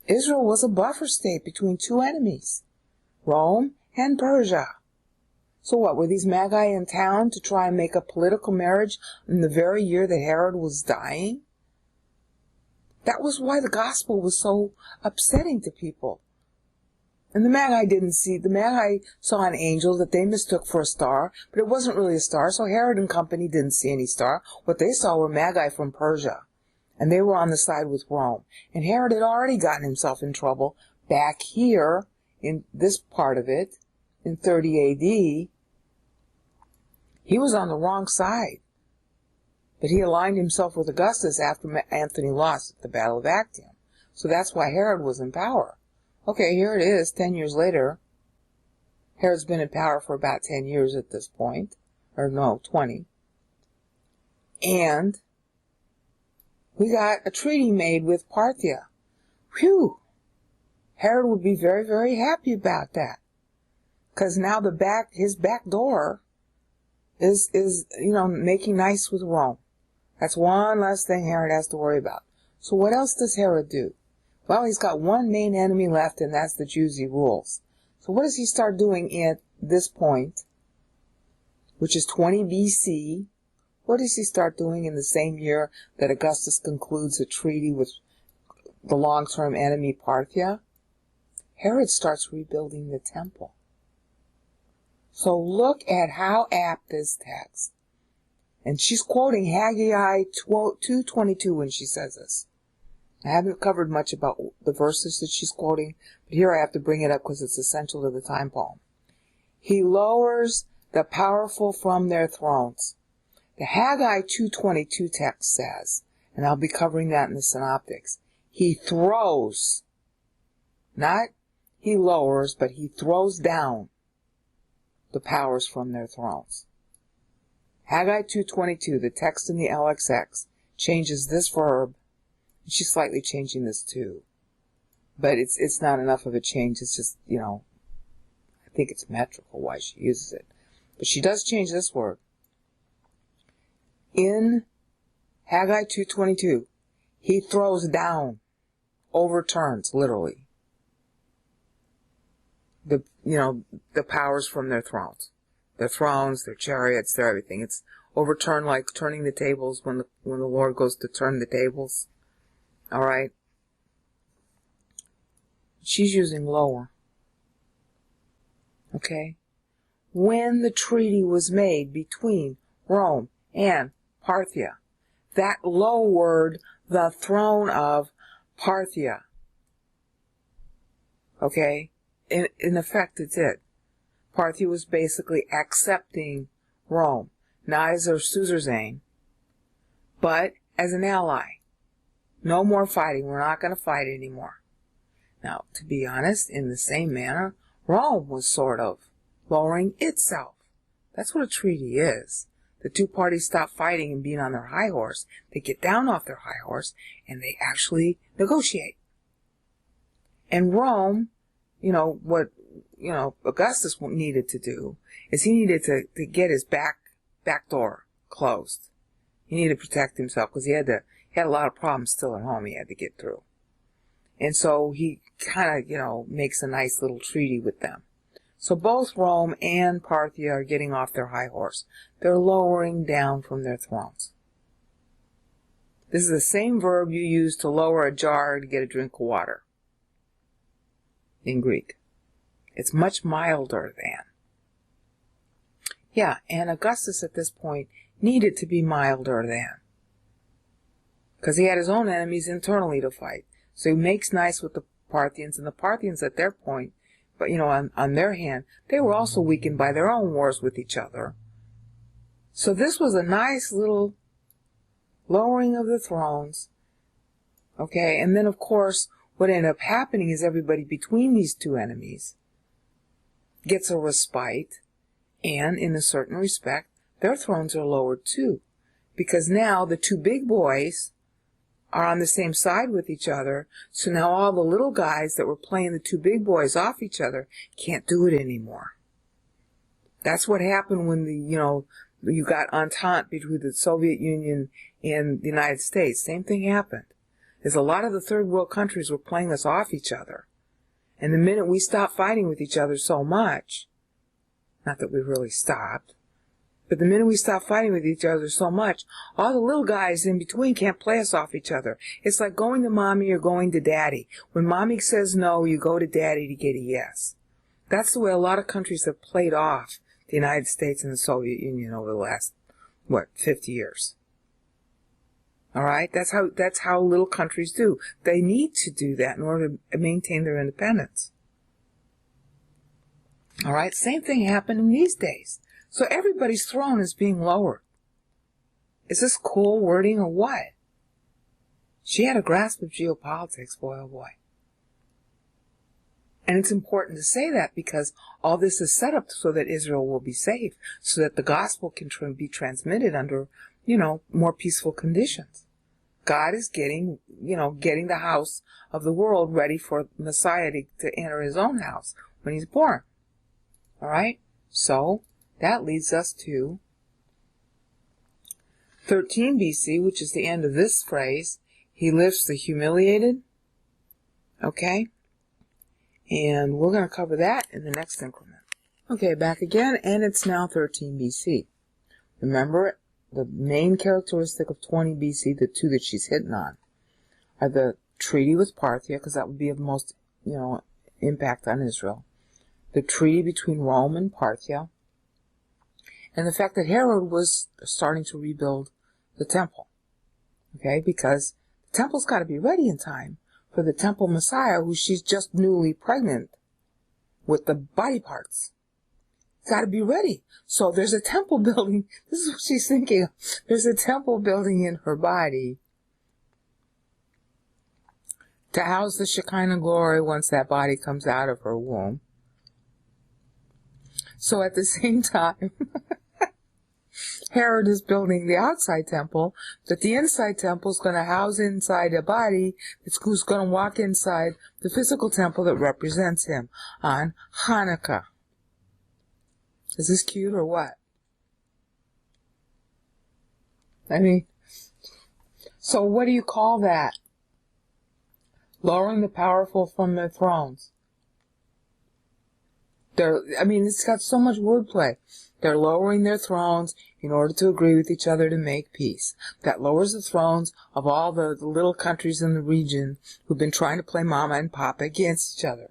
[SPEAKER 1] Israel was a buffer state between 2 enemies, Rome and Persia. So what, were these Magi in town to try and make a political marriage in the very year that Herod was dying? That was why the gospel was so upsetting to people. And the Magi saw an angel that they mistook for a star, but it wasn't really a star, so Herod and company didn't see any star. What they saw were Magi from Persia, and they were on the side with Rome. And Herod had already gotten himself in trouble back here in this part of it, in 30 AD, he was on the wrong side. But he aligned himself with Augustus after Antony lost at the Battle of Actium. So that's why Herod was in power. Okay, here it is, 10 years later. Herod's been in power for about 10 years at this point. Or no, 20. And we got a treaty made with Parthia. Whew! Herod would be very, very happy about that. Because now his back door is making nice with Rome. That's one less thing Herod has to worry about. So what else does Herod do? Well, he's got one main enemy left, and that's the Jews he rules. So what does he start doing at this point, which is 20 BC? What does he start doing in the same year that Augustus concludes a treaty with the long-term enemy Parthia? Herod starts rebuilding the temple. So look at how apt this text. And she's quoting Haggai 2:22 when she says this. I haven't covered much about the verses that she's quoting, but here I have to bring it up because it's essential to the time poem. He lowers the powerful from their thrones. The Haggai 2:22 text says, and I'll be covering that in the synoptics, he throws, not he lowers, but he throws down the powers from their thrones. Haggai 2:22, the text in the LXX, changes this verb. She's slightly changing this too. But it's not enough of a change. It's just, I think it's metrical why she uses it. But she does change this word. In Haggai 2:22, he throws down, overturns, literally, the powers from their thrones. Their thrones, their chariots, their everything. It's overturned like turning the tables when the Lord goes to turn the tables. All right. She's using lower. Okay. When the treaty was made between Rome and Parthia, that lowered the throne of Parthia. Okay. In effect, it did. Parthia was basically accepting Rome, not as a suzerain, but as an ally. No more fighting. We're not going to fight anymore. Now, to be honest, in the same manner, Rome was sort of lowering itself. That's what a treaty is. The two parties stop fighting and being on their high horse. They get down off their high horse and they actually negotiate. And Rome, what Augustus needed to do is he needed to get his back door closed. He needed to protect himself because he had a lot of problems still at home he had to get through. And so he kind of, makes a nice little treaty with them. So both Rome and Parthia are getting off their high horse. They're lowering down from their thrones. This is the same verb you use to lower a jar to get a drink of water in Greek. It's much milder than. Yeah, and Augustus at this point needed to be milder than, because he had his own enemies internally to fight. So he makes nice with the Parthians, and the Parthians at their point, but on their hand, they were also weakened by their own wars with each other. So this was a nice little lowering of the thrones. Okay, and then of course, what ended up happening is everybody between these two enemies gets a respite, and in a certain respect, their thrones are lowered too. Because now the two big boys are on the same side with each other, so now all the little guys that were playing the two big boys off each other can't do it anymore. That's what happened when you got Entente between the Soviet Union and the United States. Same thing happened. Is a lot of the third world countries were playing us off each other. And the minute we stopped fighting with each other so much, not that we really stopped, but the minute we stop fighting with each other so much, all the little guys in between can't play us off each other. It's like going to mommy or going to daddy. When mommy says no, you go to daddy to get a yes. That's the way a lot of countries have played off the United States and the Soviet Union over the last, 50 years. All right? That's how little countries do. They need to do that in order to maintain their independence. All right, same thing happened in these days. So everybody's throne is being lowered. Is this cool wording or what? She had a grasp of geopolitics, boy oh boy. And it's important to say that because all this is set up so that Israel will be safe, so that the gospel can be transmitted under, more peaceful conditions. God is getting the house of the world ready for Messiah to enter his own house when he's born. All right? So that leads us to 13 BC, which is the end of this phrase. He lifts the humiliated. Okay? And we're going to cover that in the next increment. Okay, back again, and it's now 13 BC. Remember, the main characteristic of 20 BC, the two that she's hitting on, are the treaty with Parthia, because that would be of most, impact on Israel. The treaty between Rome and Parthia, and the fact that Herod was starting to rebuild the temple. Okay, because the temple's got to be ready in time for the temple Messiah, who she's just newly pregnant with the body parts. It's got to be ready. So there's a temple building. This is what she's thinking. There's a temple building in her body to house the Shekinah glory once that body comes out of her womb. So at the same time, Herod is building the outside temple, that the inside temple is going to house inside a body who's going to walk inside the physical temple that represents him on Hanukkah. Is this cute or what? So what do you call that? Lowering the powerful from their thrones. It's got so much wordplay. They're lowering their thrones in order to agree with each other to make peace. That lowers the thrones of all the little countries in the region who've been trying to play mama and papa against each other.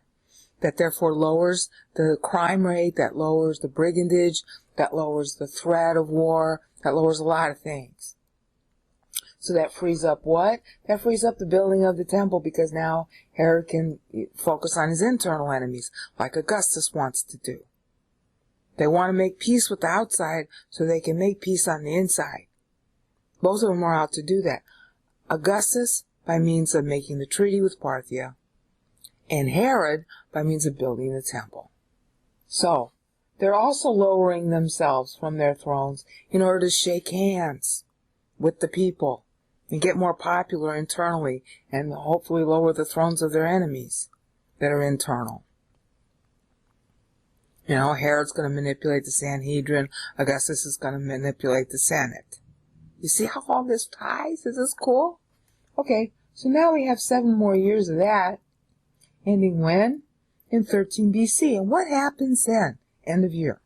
[SPEAKER 1] That therefore lowers the crime rate, that lowers the brigandage, that lowers the threat of war, that lowers a lot of things. So that frees up what? That frees up the building of the temple, because now Herod can focus on his internal enemies, like Augustus wants to do. They want to make peace with the outside so they can make peace on the inside. Both of them are out to do that. Augustus by means of making the treaty with Parthia, and Herod by means of building the temple. So, they're also lowering themselves from their thrones in order to shake hands with the people and get more popular internally and hopefully lower the thrones of their enemies that are internal. Herod's going to manipulate the Sanhedrin. Augustus is going to manipulate the Senate. You see how all this ties? Is this cool? Okay, so now we have 7 more years of that. Ending when? In 13 BC. And what happens then? End of year.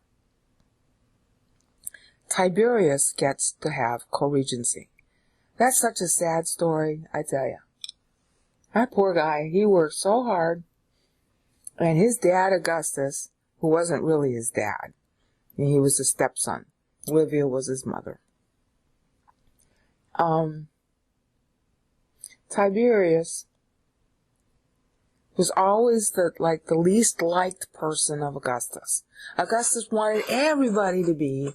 [SPEAKER 1] Tiberius gets to have co-regency. That's such a sad story, I tell you. That poor guy, he worked so hard. And his dad, Augustus, who wasn't really his dad, and he was a stepson. Livia was his mother. Tiberius was always the least liked person of Augustus. Augustus wanted everybody to be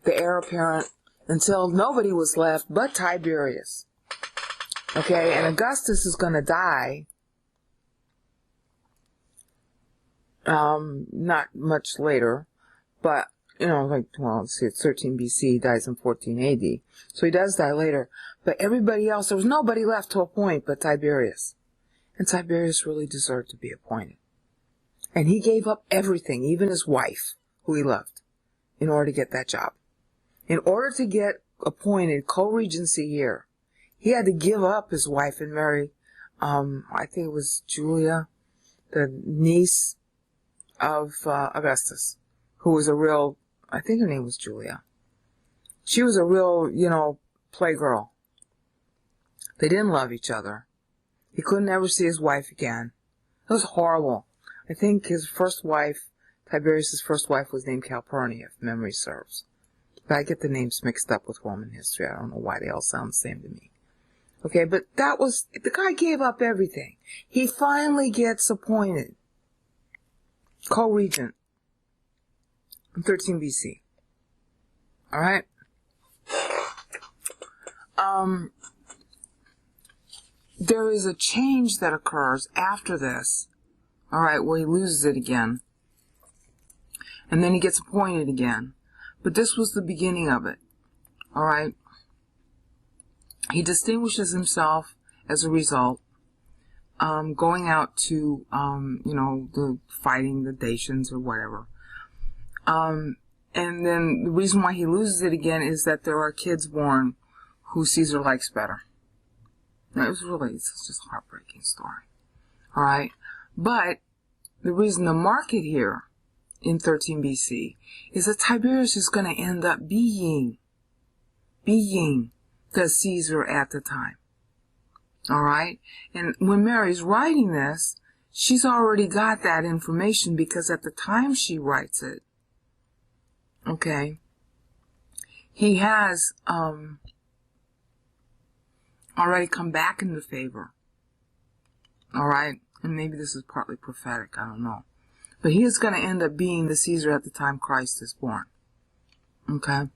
[SPEAKER 1] the heir apparent until nobody was left but Tiberius. Okay, and Augustus is going to die not much later, but, it's 13 BC, he dies in 14 AD. So he does die later. But everybody else, there was nobody left to appoint but Tiberius. And Tiberius really deserved to be appointed. And he gave up everything, even his wife, who he loved, in order to get that job. In order to get appointed co-regency here, he had to give up his wife and marry, I think it was Julia, the niece of Augustus, who was I think her name was Julia. She was a real, playgirl. They didn't love each other. He couldn't ever see his wife again. It was horrible. I think his first wife, Tiberius' first wife, was named Calpurnia, if memory serves. But I get the names mixed up with Roman history. I don't know why they all sound the same to me. Okay, but the guy gave up everything. He finally gets appointed co-regent in 13 BC. All right. There is a change that occurs after this. All right, where he loses it again, and then he gets appointed again. But this was the beginning of it. All right. He distinguishes himself as a result, going out to, the fighting the Dacians or whatever. And then the reason why he loses it again is that there are kids born who Caesar likes better. Now, it's just a heartbreaking story. All right. But the reason to mark it here in 13 BC is that Tiberius is going to end up being the Caesar at the time. All right. And when Mary's writing this, she's already got that information because at the time she writes it, okay, he has already come back into favor. All right. And maybe this is partly prophetic. I don't know. But he is going to end up being the Caesar at the time Christ is born. Okay.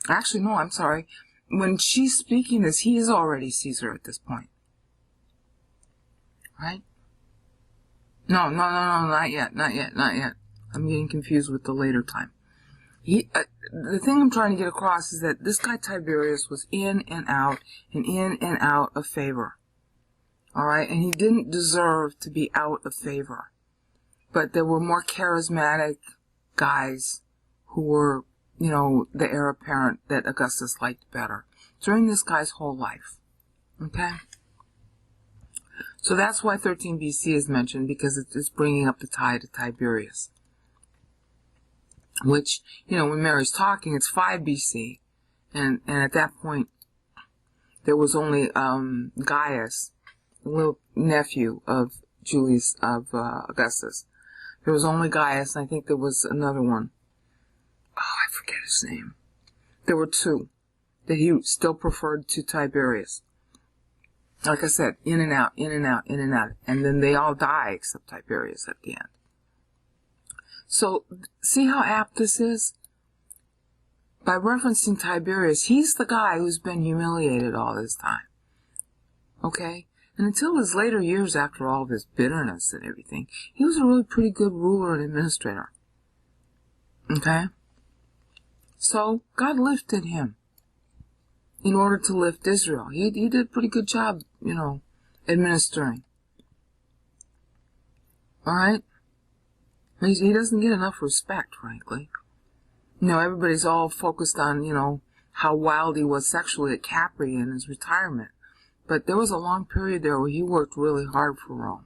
[SPEAKER 1] Actually, no, I'm sorry. When she's speaking this, he is already Caesar at this point. Right? No, not yet. I'm getting confused with the later time. The thing I'm trying to get across is that this guy Tiberius was in and out of favor. All right? And he didn't deserve to be out of favor. But there were more charismatic guys who were, the heir apparent that Augustus liked better during this guy's whole life. Okay? So that's why 13 BC is mentioned, because it's bringing up the tie to Tiberius. Which, when Mary's talking, it's 5 BC. And at that point, there was only Gaius, the little nephew of Augustus. There was only Gaius, and I think there was another one. Oh, I forget his name. There were 2 that he still preferred to Tiberius. Like I said, in and out. And then they all die except Tiberius at the end. So, see how apt this is? By referencing Tiberius, he's the guy who's been humiliated all this time. Okay? And until his later years, after all of his bitterness and everything, he was a really pretty good ruler and administrator. Okay? So, God lifted him in order to lift Israel. He did a pretty good job, administering. Alright? He doesn't get enough respect, frankly. Everybody's all focused on, how wild he was sexually at Capri in his retirement. But there was a long period there where he worked really hard for Rome.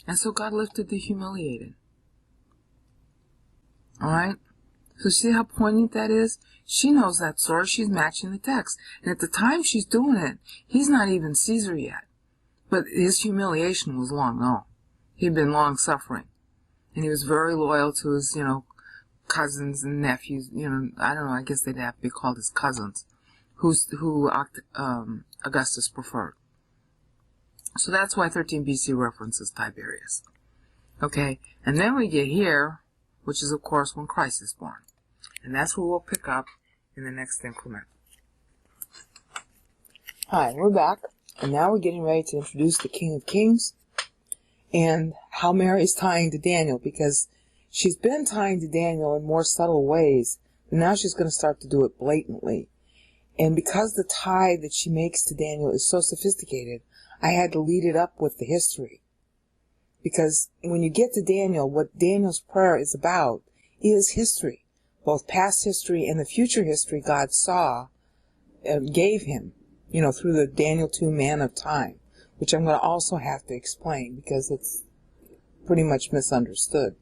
[SPEAKER 1] And so God lifted the humiliated. Alright? So see how poignant that is? She knows that story. She's matching the text. And at the time she's doing it, he's not even Caesar yet. But his humiliation was long gone. He'd been long suffering. And he was very loyal to his, cousins and nephews. I don't know, I guess they'd have to be called his cousins. Who Augustus preferred. So that's why 13 BC references Tiberius. Okay, and then we get here, which is of course when Christ is born. And that's where we'll pick up in the next increment. Hi, we're back, and now we're getting ready to introduce the King of Kings and how Mary's tying to Daniel, because she's been tying to Daniel in more subtle ways, but now she's going to start to do it blatantly. And because the tie that she makes to Daniel is so sophisticated, I had to lead it up with the history. Because when you get to Daniel, what Daniel's prayer is about is history. Both past history and the future history God saw, gave him, through the Daniel 2 man of time, which I'm going to also have to explain because it's pretty much misunderstood.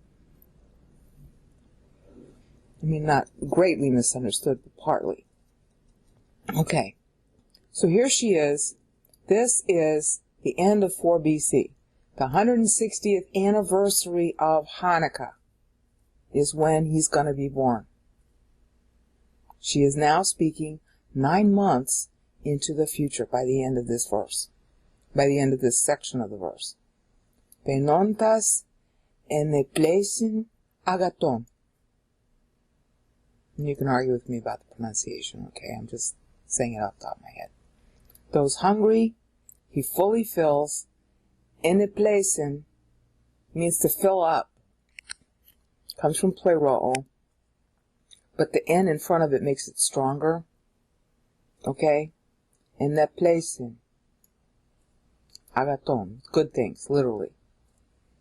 [SPEAKER 1] I mean, not greatly misunderstood, but partly. Okay, so here she is. This is the end of 4 BC. The 160th anniversary of Hanukkah is when he's going to be born. She is now speaking 9 months into the future by the end of this verse, by the end of this section of the verse. Penontas eneplesin agaton. And you can argue with me about the pronunciation, okay? I'm just saying it off the top of my head. Those hungry, he fully fills. Iniplesin means to fill up. Comes from pleroo. But the N in front of it makes it stronger. Okay? Iniplesin. Agaton. Good things, literally.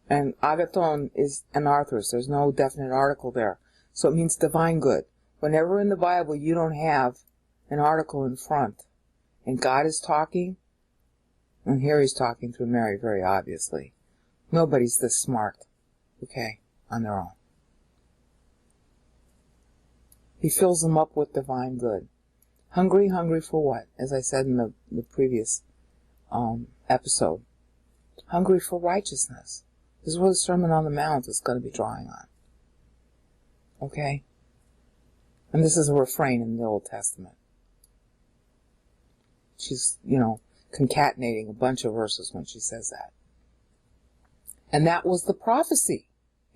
[SPEAKER 1] And agaton is anarthrous. There's no definite article there. So it means divine good. Whenever in the Bible you don't have an article in front, and God is talking, and here he's talking through Mary, very obviously. Nobody's this smart, okay, on their own. He fills them up with divine good. Hungry, hungry for what? As I said in the previous episode. Hungry for righteousness. This is what the Sermon on the Mount is going to be drawing on. Okay? And this is a refrain in the Old Testament. She's, concatenating a bunch of verses when she says that. And that was the prophecy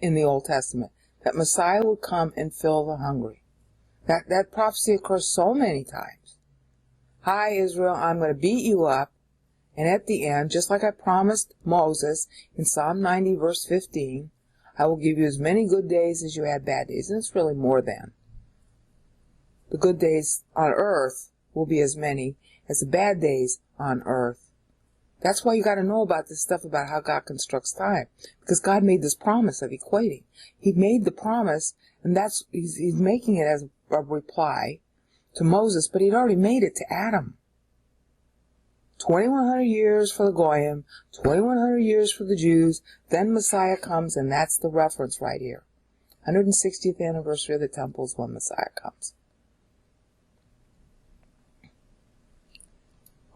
[SPEAKER 1] in the Old Testament, that Messiah would come and fill the hungry. That prophecy occurs so many times. Hi, Israel, I'm going to beat you up, and at the end, just like I promised Moses in Psalm 90, verse 15, I will give you as many good days as you had bad days. And it's really more than. The good days on earth will be as many as the bad days on earth. That's why you got to know about this stuff about how God constructs time. Because God made this promise of equating. He made the promise, and he's making it as a reply to Moses, but he'd already made it to Adam. 2,100 years for the Goyim, 2,100 years for the Jews, then Messiah comes, and that's the reference right here. 160th anniversary of the temple is when Messiah comes.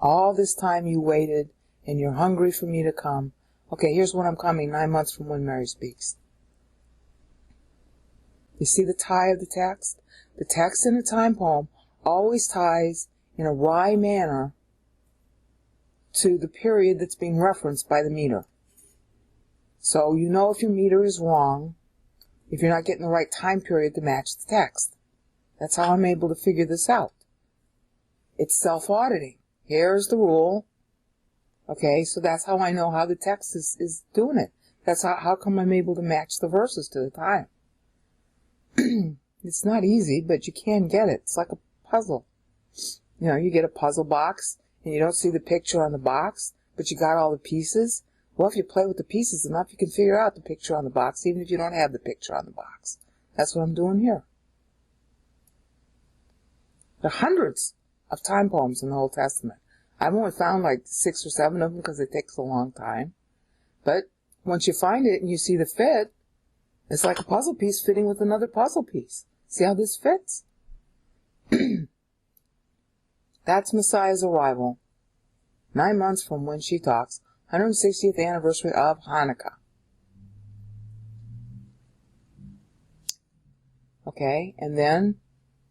[SPEAKER 1] All this time you waited, and you're hungry for me to come. Okay, here's when I'm coming, 9 months from when Mary speaks. You see the tie of the text? The text in a time poem always ties in a wry manner to the period that's being referenced by the meter. So you know if your meter is wrong, if you're not getting the right time period to match the text. That's how I'm able to figure this out. It's self-auditing. Here's the rule. Okay, so that's how I know how the text is doing it. That's how come I'm able to match the verses to the time. It's not easy, but you can get it. It's like a puzzle. You get a puzzle box, and you don't see the picture on the box, but you got all the pieces. Well, if you play with the pieces enough, you can figure out the picture on the box, even if you don't have the picture on the box. That's what I'm doing here. There are hundreds of time poems in the Old Testament. I've only found like 6 or 7 of them because it takes a long time. But once you find it and you see the fit, it's like a puzzle piece fitting with another puzzle piece. See how this fits? That's Messiah's arrival. 9 months from when she talks. 160th anniversary of Hanukkah. Okay, and then,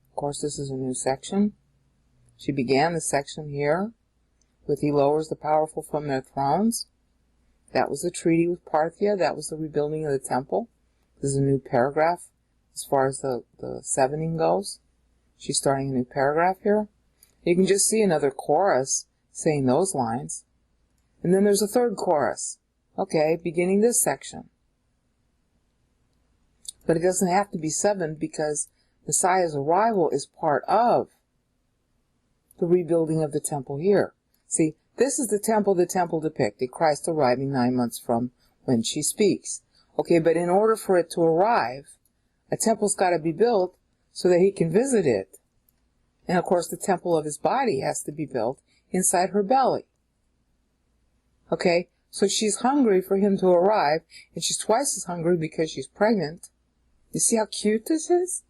[SPEAKER 1] of course, this is a new section. She began the section here with he lowers the powerful from their thrones. That was the treaty with Parthia. That was the rebuilding of the temple. This is a new paragraph as far as the 7ing goes. She's starting a new paragraph here. You can just see another chorus saying those lines. And then there's a third chorus. Okay, beginning this section. But it doesn't have to be 7 because Messiah's arrival is part of the rebuilding of the temple here. See, this is the temple depicted, Christ arriving 9 months from when she speaks. Okay, but in order for it to arrive, a temple's got to be built so that he can visit it. And of course, the temple of his body has to be built inside her belly. Okay, so she's hungry for him to arrive, and she's twice as hungry because she's pregnant. You see how cute this is?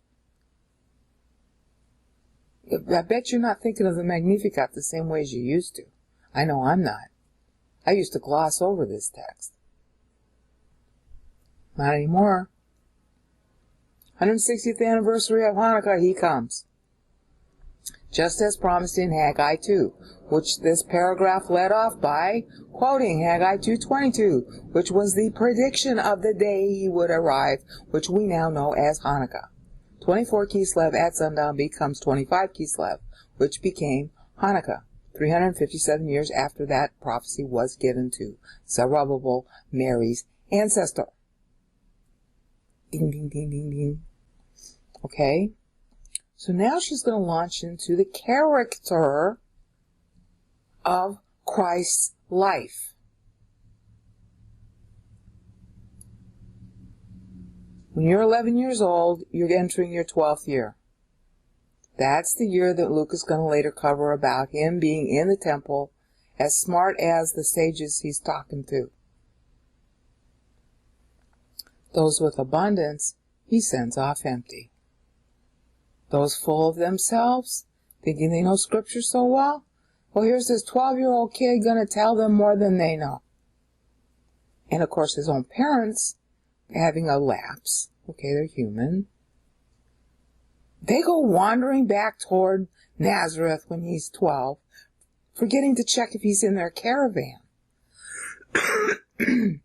[SPEAKER 1] I bet you're not thinking of the Magnificat the same way as you used to. I know I'm not. I used to gloss over this text. Not anymore. 160th anniversary of Hanukkah, he comes. Just as promised in Haggai 2, which this paragraph led off by quoting Haggai 2:22, which was the prediction of the day he would arrive, which we now know as Hanukkah. 24 Kislev at sundown becomes 25 Kislev, which became Hanukkah, 357 years after that prophecy was given to Zerubbabel, Mary's ancestor. Ding, ding, ding, ding, ding. Okay? So now she's going to launch into the character of Christ's life. When you're 11 years old, you're entering your 12th year. That's the year that Luke is going to later cover about him being in the temple, as smart as the sages he's talking to. Those with abundance, he sends off empty. Those full of themselves, thinking they know Scripture so well, well, here's this 12-year-old kid going to tell them more than they know. And, of course, his own parents having a lapse. Okay, they're human. They go wandering back toward Nazareth when he's 12, forgetting to check if he's in their caravan. And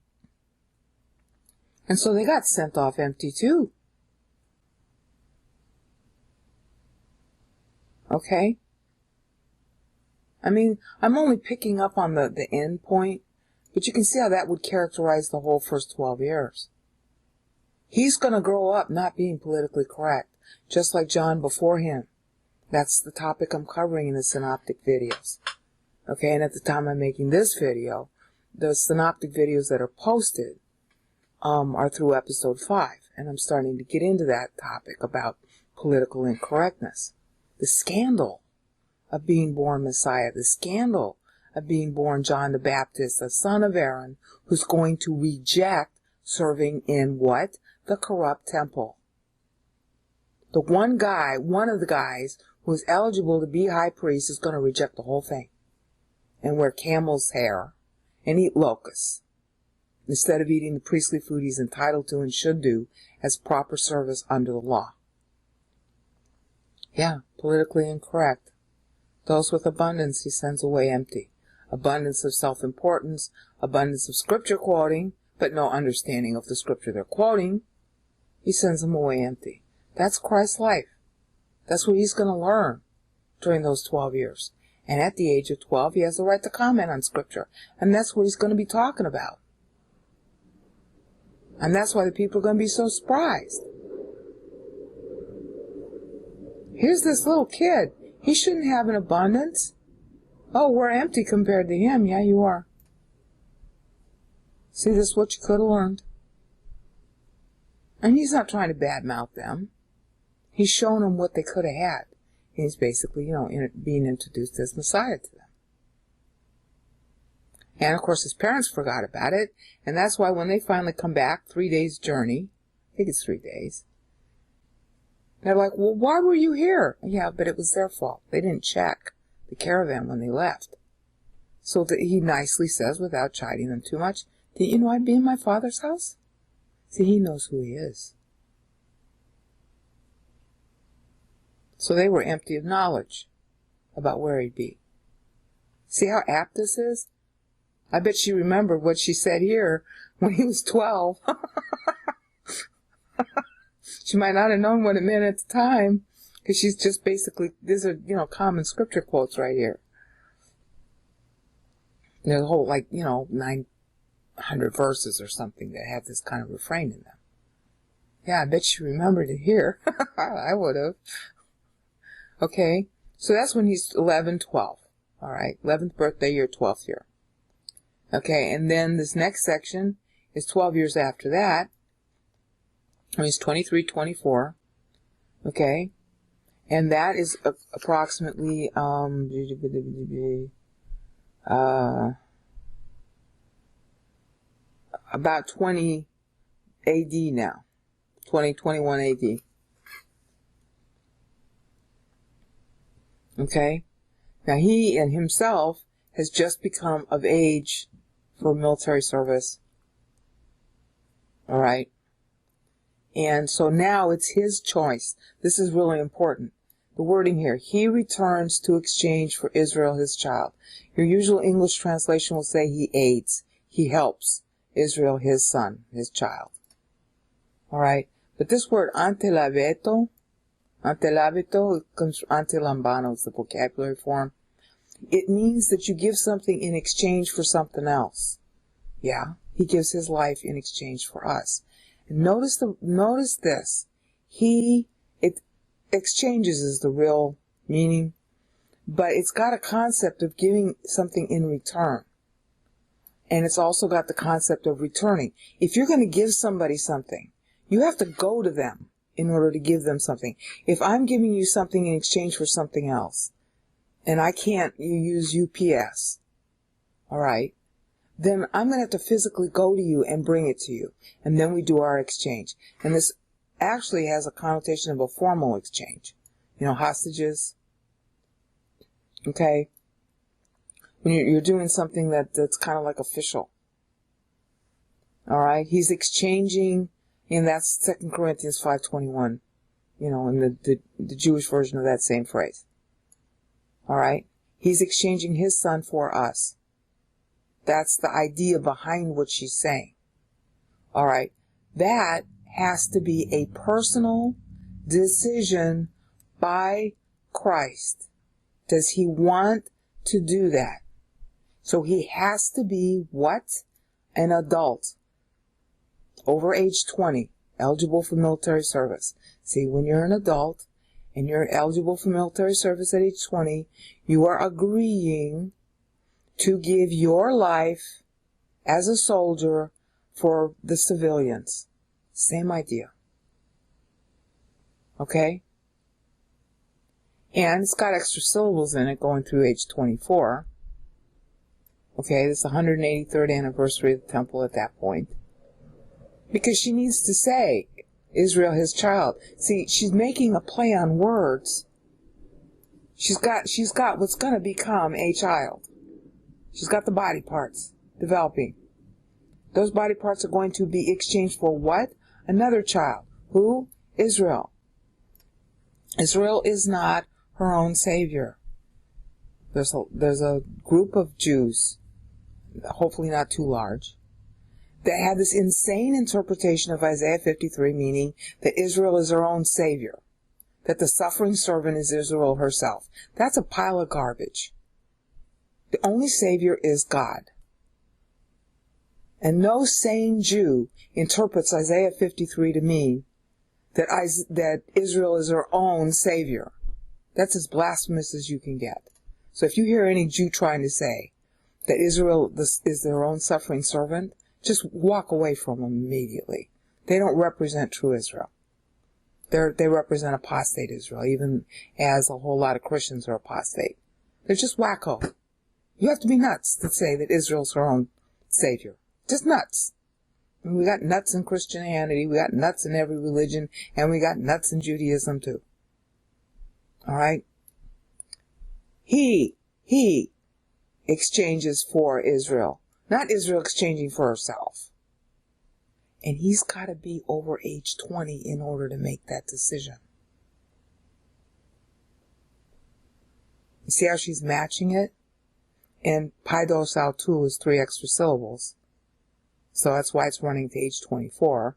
[SPEAKER 1] so they got sent off empty too. Okay? I mean, I'm only picking up on the end point, but you can see how that would characterize the whole first 12 years. He's going to grow up not being politically correct, just like John before him. That's the topic I'm covering in the synoptic videos. Okay, and at the time I'm making this video, the synoptic videos that are posted are through episode 5, and I'm starting to get into that topic about political incorrectness. The scandal of being born Messiah, the scandal of being born John the Baptist, the son of Aaron, who's going to reject serving in what? The corrupt temple. The one of the guys who is eligible to be high priest is going to reject the whole thing and wear camel's hair and eat locusts instead of eating the priestly food he's entitled to and should do as proper service under the law. Yeah, politically incorrect. Those with abundance he sends away empty. Abundance of self-importance, abundance of scripture quoting, but no understanding of the scripture they're quoting. He sends them away empty. That's Christ's life. That's what he's going to learn during those 12 years. And at the age of 12, he has the right to comment on Scripture. And that's what he's going to be talking about. And that's why the people are going to be so surprised. Here's this little kid. He shouldn't have an abundance. Oh, we're empty compared to him. Yeah, you are. See, this is what you could have learned. And he's not trying to badmouth them. He's showing them what they could have had. And he's basically, being introduced as Messiah to them. And, of course, his parents forgot about it. And that's why when they finally come back, 3 days journey, I think it's 3 days, they're like, well, why were you here? Yeah, but it was their fault. They didn't check the caravan when they left. So that he nicely says, without chiding them too much, didn't you know I'd be in my Father's house? See, he knows who he is. So they were empty of knowledge about where he'd be. See how apt this is? I bet she remembered what she said here when he was 12. She might not have known what it meant at the time, because she's just basically, these are, common scripture quotes right here. There's a whole, 900 verses or something that have this kind of refrain in them. Yeah, I bet she remembered it here. I would have. Okay, so that's when he's 11, 12. All right, 11th birthday year, 12th year. Okay, and then this next section is 12 years after that. When he's 23, 24. Okay, and that is approximately about 20 AD now. 21 AD. Okay? Now he and himself has just become of age for military service. Alright? And so now it's his choice. This is really important. The wording here, he returns to exchange for Israel his child. Your usual English translation will say he aids, he helps Israel his son, his child. Alright? But this word antelaveto, Ante el hábito, ante lambano is the vocabulary form. It means that you give something in exchange for something else. Yeah, he gives his life in exchange for us. And notice this. Exchanges is the real meaning, but it's got a concept of giving something in return. And it's also got the concept of returning. If you're going to give somebody something, you have to go to them in order to give them something. If I'm giving you something in exchange for something else, and you use UPS, all right, then I'm going to have to physically go to you and bring it to you. And then we do our exchange. And this actually has a connotation of a formal exchange. You know, hostages. Okay? When you're doing something that's kind of like official. All right? He's exchanging, and that's 2 Corinthians 5:21. You know, in the Jewish version of that same phrase. All right? He's exchanging his son for us. That's the idea behind what she's saying. All right? That has to be a personal decision by Christ. Does he want to do that? So he has to be what? An adult. Over age 20. Eligible for military service. See, when you're an adult and you're eligible for military service at age 20, you are agreeing to give your life as a soldier for the civilians. Same idea. Okay? And it's got extra syllables in it going through age 24. Okay, this is the 183rd anniversary of the temple at that point. Because she needs to say, Israel his child. See, she's making a play on words. She's got what's going to become a child. She's got the body parts developing. Those body parts are going to be exchanged for what? Another child. Who? Israel. Israel is not her own savior. There's a group of Jews, hopefully not too large, that had this insane interpretation of Isaiah 53, meaning that Israel is her own savior, that the suffering servant is Israel herself. That's a pile of garbage. The only savior is God. And no sane Jew interprets Isaiah 53 to mean that Israel is her own savior. That's as blasphemous as you can get. So if you hear any Jew trying to say that Israel is their own suffering servant, just walk away from them immediately. They don't represent true Israel. They represent apostate Israel, even as a whole lot of Christians are apostate. They're just wacko. You have to be nuts to say that Israel's her own savior. Just nuts. I mean, we got nuts in Christianity, we got nuts in every religion, and we got nuts in Judaism too. All right? He exchanges for Israel, not Israel exchanging for herself. And he's got to be over age 20 in order to make that decision. You see how she's matching it? And paidos autu is 3 extra syllables. So that's why it's running to age 24.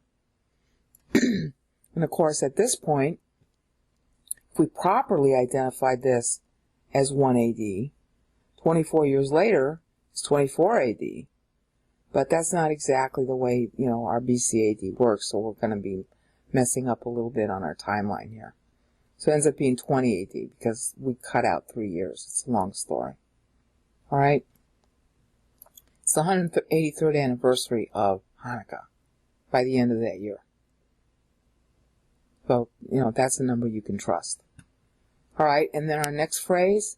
[SPEAKER 1] And of course, at this point, if we properly identified this as 1 AD, 24 years later, it's 24 AD. But that's not exactly the way, our BC AD works, so we're going to be messing up a little bit on our timeline here. So it ends up being 20 AD because we cut out 3 years. It's a long story. All right? It's the 183rd anniversary of Hanukkah by the end of that year. So, that's a number you can trust. All right, and then our next phrase,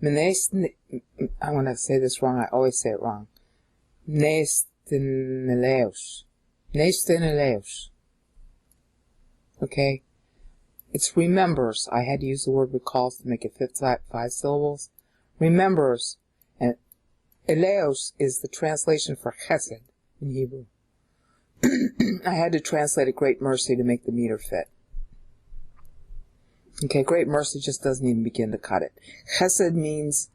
[SPEAKER 1] I'm going to say this wrong. I always say it wrong. Nesteneleos. Okay? It's remembers. I had to use the word recalls to make it fit 5 syllables. Remembers. And eleos is the translation for chesed in Hebrew. I had to translate a great mercy to make the meter fit. Okay, great mercy just doesn't even begin to cut it. Chesed means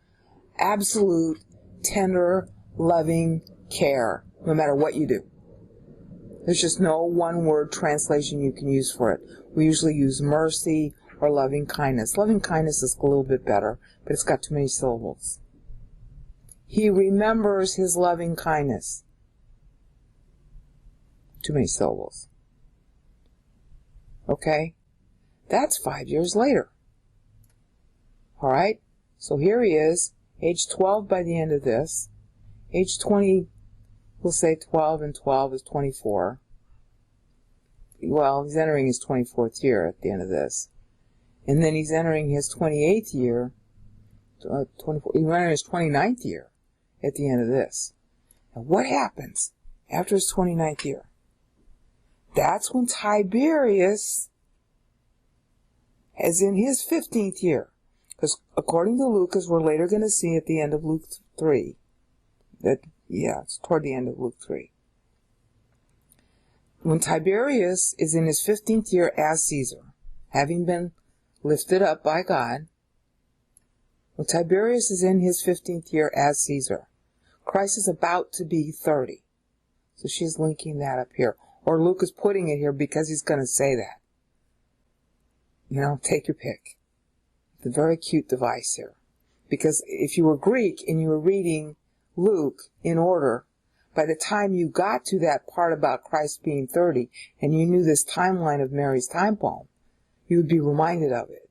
[SPEAKER 1] absolute, tender, loving care, no matter what you do. There's just no one-word translation you can use for it. We usually use mercy or loving kindness. Loving kindness is a little bit better, but it's got too many syllables. He remembers his loving kindness. Too many syllables. Okay? That's 5 years later. Alright? So here he is, age 12 by the end of this. Age 20, we'll say 12 and 12 is 24. Well, he's entering his 24th year at the end of this. And then he's entering his 28th year, he's entering his 29th year at the end of this. Now what happens after his 29th year? That's when Tiberius is in his 15th year. Because according to Luke, as we're later going to see at the end of Luke 3, it's toward the end of Luke 3. When Tiberius is in his 15th year as Caesar, having been lifted up by God, when Tiberius is in his 15th year as Caesar, Christ is about to be 30. So she's linking that up here. Or Luke is putting it here because he's going to say that. You know, take your pick. It's a very cute device here. Because if you were Greek and you were reading Luke in order, by the time you got to that part about Christ being 30, and you knew this timeline of Mary's time poem, you would be reminded of it.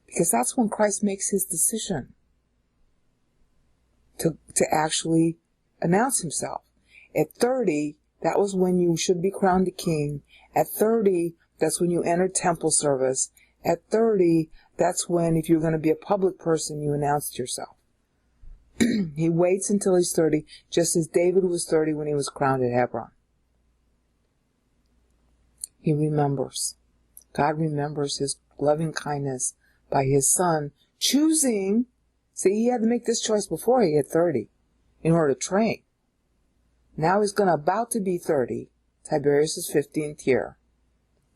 [SPEAKER 1] Because that's when Christ makes his decision to actually announce himself. At 30, that was when you should be crowned a king. At 30, that's when you entered temple service. At 30, that's when, if you're going to be a public person, you announced yourself. He waits until he's 30, just as David was 30 when he was crowned at Hebron. He remembers. God remembers his loving kindness by his son choosing. See, he had to make this choice before he hit 30 in order to train. Now he's about to be 30, Tiberius' 15th year.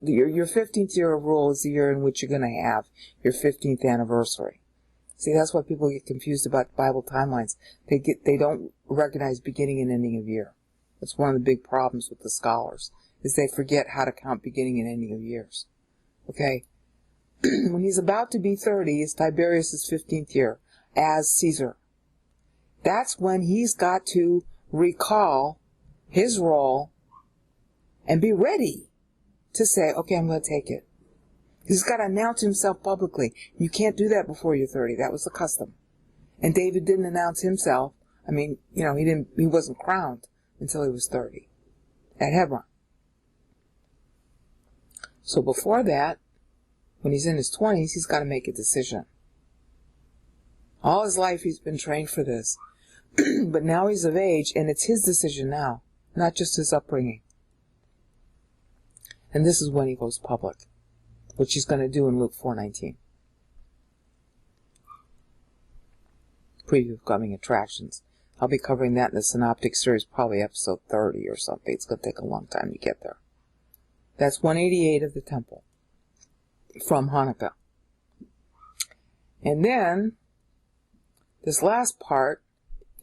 [SPEAKER 1] Your 15th year of rule is the year in which you're going to have your 15th anniversary. See, that's why people get confused about the Bible timelines. They don't recognize beginning and ending of year. That's one of the big problems with the scholars, is they forget how to count beginning and ending of years. Okay? When he's about to be 30, it's Tiberius' 15th year as Caesar. That's when he's got to recall his role and be ready to say, okay, I'm going to take it. He's got to announce himself publicly. You can't do that before you're 30. That was the custom. And David didn't announce himself. I mean, you know, he wasn't crowned until he was 30 at Hebron. So before that, when he's in his 20s, he's got to make a decision. All his life he's been trained for this. But now he's of age, and it's his decision now, not just his upbringing. And this is when he goes public, which he's going to do in Luke 4:19. Preview of coming attractions. I'll be covering that in the Synoptic series, probably episode 30 or something. It's going to take a long time to get there. That's 188 of the temple from Hanukkah. And then, this last part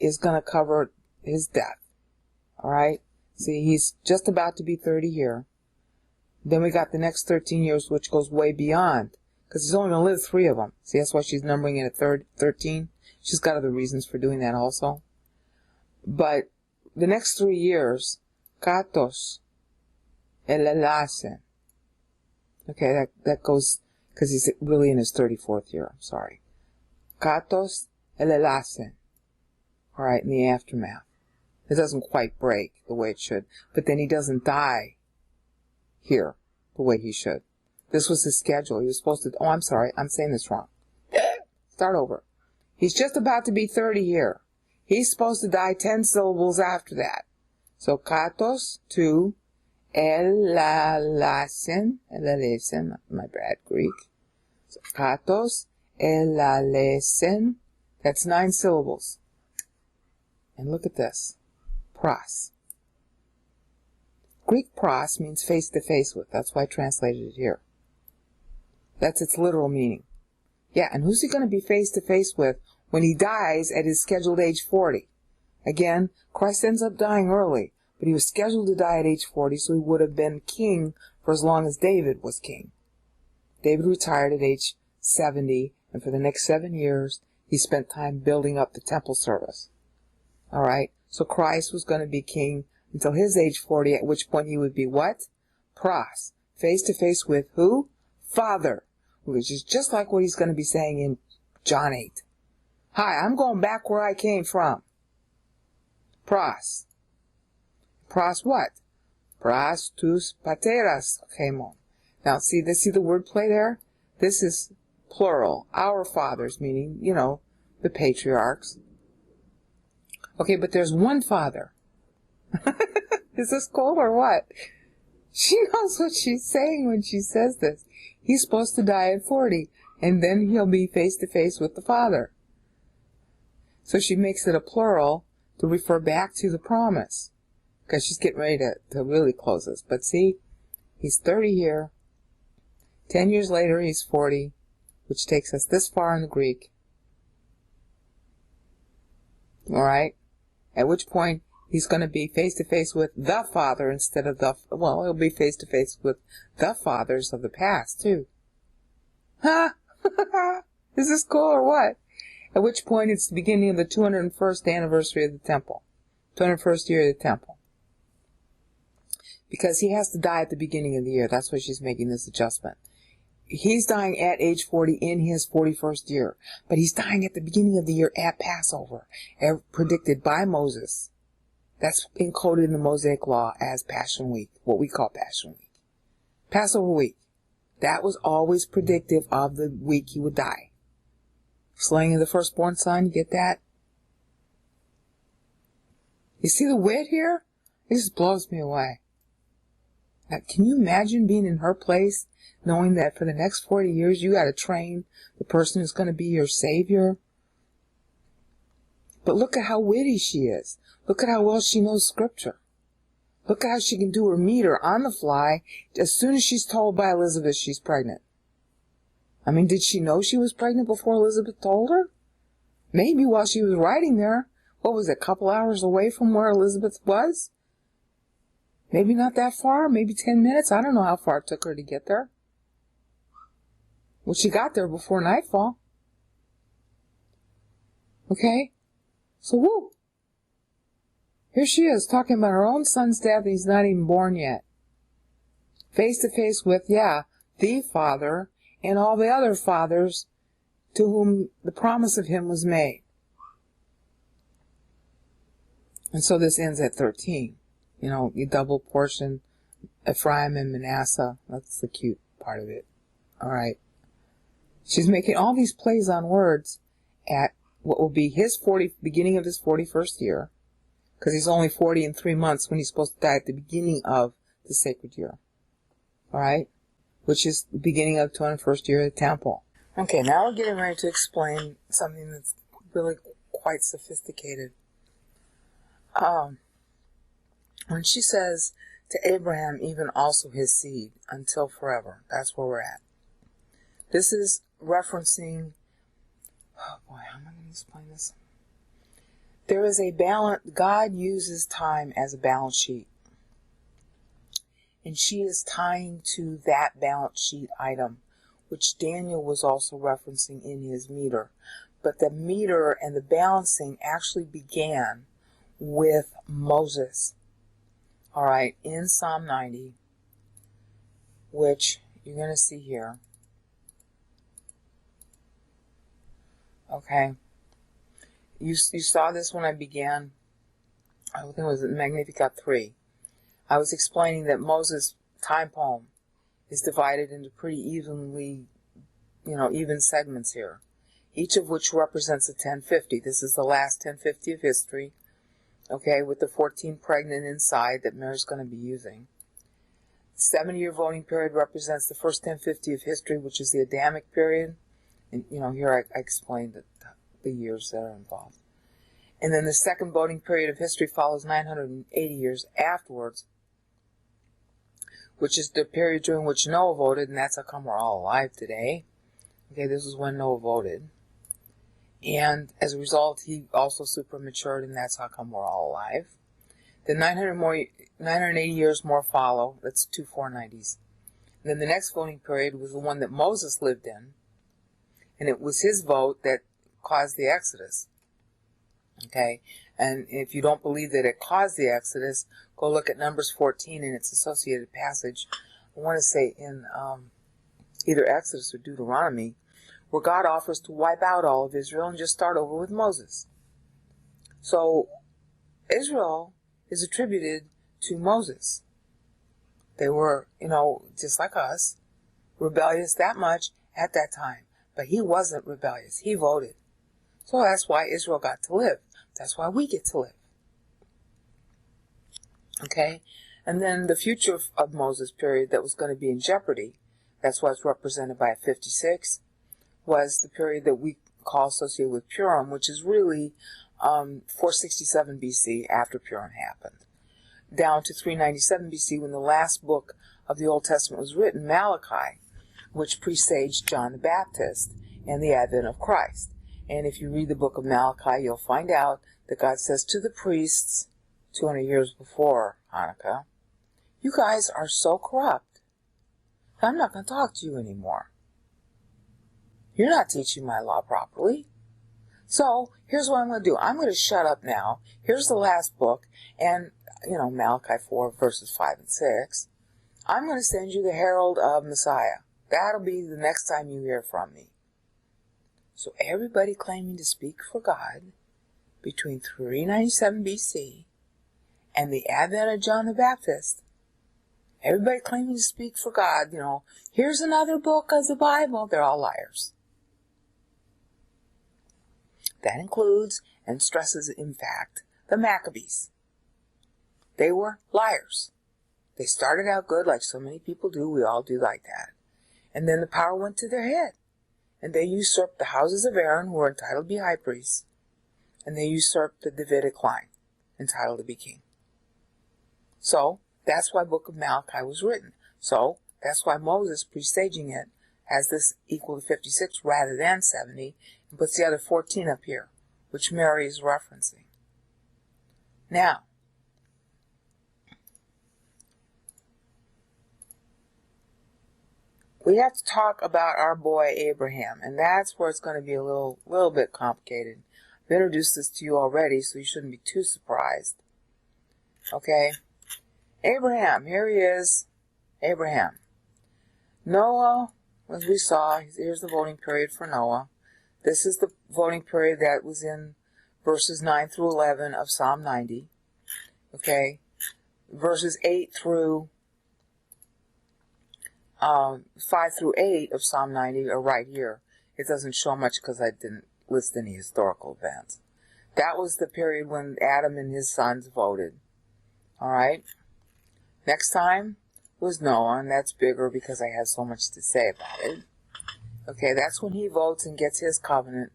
[SPEAKER 1] is going to cover his death. Alright? See, he's just about to be 30 here. Then we got the next 13 years, which goes way beyond. Because he's only going to live 3 of them. See, that's why she's numbering it at 13. She's got other reasons for doing that also. But the next 3 years, katos elelasen. Okay, that goes, because he's really in his 34th year, I'm sorry. Katos elelasen. Alright, in the aftermath. It doesn't quite break the way it should. But then he doesn't die here the way he should. This was his schedule. He was supposed to... Oh, I'm sorry. I'm saying this wrong. Start over. He's just about to be 30 here. He's supposed to die 10 syllables after that. So, katos to elalasen. My bad, Greek. So, katos elalesen. That's 9 syllables. And look at this. Pros. Greek pros means face-to-face with. That's why I translated it here. That's its literal meaning. Yeah, and who's he going to be face-to-face with when he dies at his scheduled age 40? Again, Christ ends up dying early, but he was scheduled to die at age 40, so he would have been king for as long as David was king. David retired at age 70, and for the next 7 years, he spent time building up the temple service. All right, so Christ was going to be king until his age 40, at which point he would be what? Pros, face to face with who? Father, which is just like what he's going to be saying in John 8. Hi, I'm going back where I came from. Pros. Pros what? Pros tus pateras hemon. Now, see the wordplay there? This is plural. Our fathers, meaning, the patriarchs. Okay, but there's one father. Is this cool or what? She knows what she's saying when she says this. He's supposed to die at 40, and then he'll be face to face with the Father. So she makes it a plural to refer back to the promise, because she's getting ready to really close this. But see, he's 30 here. 10 years later, he's 40, which takes us this far in the Greek. All right? At which point, he's going to be face-to-face with the Father instead of he'll be face-to-face with the fathers of the past, too. Huh? Is this cool or what? At which point, it's the beginning of the 201st anniversary of the temple. 201st year of the temple. Because he has to die at the beginning of the year. That's why she's making this adjustment. He's dying at age 40 in his 41st year. But he's dying at the beginning of the year at Passover, predicted by Moses. That's encoded in the Mosaic Law as Passion Week, what we call Passion Week. Passover week. That was always predictive of the week he would die. Slaying of the firstborn son, you get that? You see the wit here? It just blows me away. Now, can you imagine being in her place, knowing that for the next 40 years you got to train the person who's going to be your savior? But look at how witty she is. Look at how well she knows Scripture. Look at how she can do her meter on the fly as soon as she's told by Elizabeth she's pregnant. I mean, did she know she was pregnant before Elizabeth told her? Maybe while she was writing there. What was it, a couple hours away from where Elizabeth was? Maybe not that far, maybe 10 minutes. I don't know how far it took her to get there. Well, she got there before nightfall. Okay? So, woo! Here she is, talking about her own son's death, and he's not even born yet. Face to face with, the Father, and all the other fathers to whom the promise of him was made. And so this ends at 13. You double portion Ephraim and Manasseh. That's the cute part of it. All right. She's making all these plays on words at what will be his beginning of his 41st year, because he's only 40 in 3 months when he's supposed to die at the beginning of the sacred year. All right? Which is the beginning of the 201st year of the temple. Okay, now we're getting ready to explain something that's really quite sophisticated. When she says, to Abraham, even also his seed, until forever. That's where we're at. This is referencing, oh boy, how am I going to explain this? There is a balance. God uses time as a balance sheet. And she is tying to that balance sheet item, which Daniel was also referencing in his meter. But the meter and the balancing actually began with Moses. All right, in Psalm 90, which you're going to see here. Okay. You saw this when I began. I think it was Magnificat 3. I was explaining that Moses' time poem is divided into pretty evenly, even segments here, each of which represents a 1050. This is the last 1050 of history, okay, with the 14 pregnant inside that Mary's going to be using. The 70-year voting period represents the first 1050 of history, which is the Adamic period. And, here I explained the years that are involved. And then the second voting period of history follows 980 years afterwards, which is the period during which Noah voted, and that's how come we're all alive today. Okay, this is when Noah voted. And as a result, he also supermatured, and that's how come we're all alive. Then 980 years more follow. That's 2 490s. And then the next voting period was the one that Moses lived in. And it was his vote that caused the Exodus. Okay? And if you don't believe that it caused the Exodus, go look at Numbers 14 and its associated passage. I want to say in either Exodus or Deuteronomy, where God offers to wipe out all of Israel and just start over with Moses. So Israel is attributed to Moses. They were, just like us, rebellious that much at that time. But he wasn't rebellious. He voted. So that's why Israel got to live. That's why we get to live. Okay? And then the future of Moses period that was going to be in jeopardy, that's why it's represented by a 56, was the period that we call associated with Purim, which is really 467 BC after Purim happened, down to 397 BC when the last book of the Old Testament was written, Malachi, which presaged John the Baptist and the advent of Christ. And if you read the book of Malachi, you'll find out that God says to the priests 200 years before Hanukkah, you guys are so corrupt. I'm not going to talk to you anymore. You're not teaching my law properly. So here's what I'm going to do. I'm going to shut up now. Here's the last book. And, Malachi 4 verses 5 and 6. I'm going to send you the herald of Messiah. That'll be the next time you hear from me. So everybody claiming to speak for God between 397 BC and the advent of John the Baptist, everybody claiming to speak for God, here's another book of the Bible, they're all liars. That includes and stresses, in fact, the Maccabees. They were liars. They started out good like so many people do. We all do like that. And then the power went to their head. And they usurped the houses of Aaron, who were entitled to be high priests. And they usurped the Davidic line, entitled to be king. So, that's why Book of Malachi was written. So, that's why Moses, presaging it, has this equal to 56 rather than 70, and puts the other 14 up here, which Mary is referencing. Now, we have to talk about our boy Abraham, and that's where it's going to be a little bit complicated. I've introduced this to you already, so you shouldn't be too surprised. Okay? Abraham, here he is. Abraham. Noah, as we saw, here's the voting period for Noah. This is the voting period that was in verses 9 through 11 of Psalm 90. Okay? Verses 8 through 5 through 8 of Psalm 90 are right here. It doesn't show much because I didn't list any historical events. That was the period when Adam and his sons voted. Alright? Next time was Noah, and that's bigger because I have so much to say about it. Okay, that's when he votes and gets his covenant.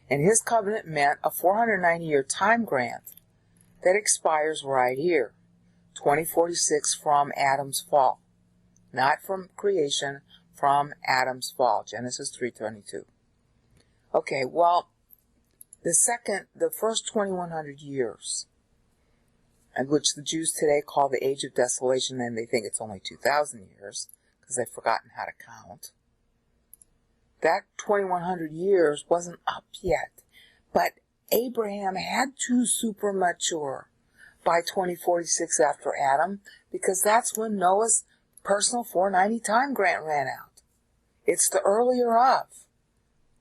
[SPEAKER 1] And his covenant meant a 490-year time grant that expires right here. 2046 from Adam's fall. Not from creation, from Adam's fall. Genesis 3:22. Okay, well, the first 2100 years, and which the Jews today call the Age of Desolation, and they think it's only 2,000 years, because they've forgotten how to count. That 2100 years wasn't up yet, but Abraham had to super mature by 2046 after Adam, because that's when Noah's personal 490 time grant ran out. It's the earlier of.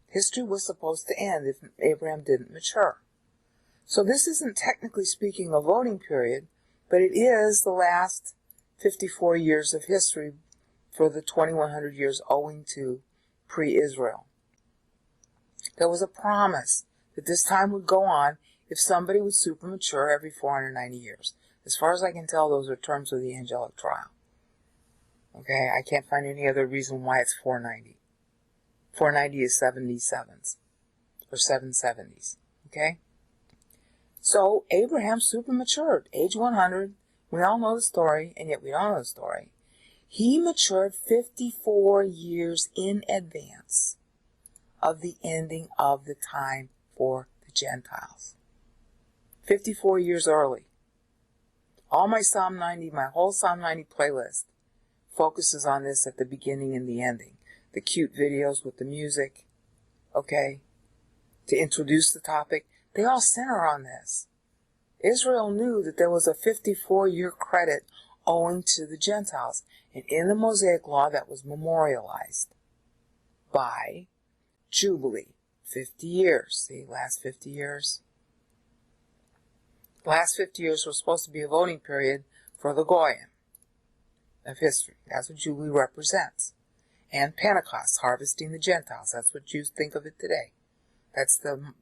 [SPEAKER 1] History was supposed to end if Abraham didn't mature. So this isn't technically speaking a voting period, but it is the last 54 years of history for the 2100 years owing to pre-Israel. There was a promise that this time would go on if somebody would super mature every 490 years. As far as I can tell, those are terms of the angelic trial. Okay, I can't find any other reason why it's 490. 490 is 77s, or 770s. Okay? So, Abraham super matured, age 100. We all know the story, and yet we don't know the story. He matured 54 years in advance of the ending of the time for the Gentiles. 54 years early. All my Psalm 90, my whole Psalm 90 playlist focuses on this at the beginning and the ending. The cute videos with the music, okay, to introduce the topic, they all center on this. Israel knew that there was a 54-year credit owing to the Gentiles, and in the Mosaic Law that was memorialized by Jubilee. 50 years. See, last 50 years. The last 50 years was supposed to be a voting period for the Goyim of history. That's what Jubilee represents. And Pentecost, harvesting the Gentiles. That's what Jews think of it today. That's the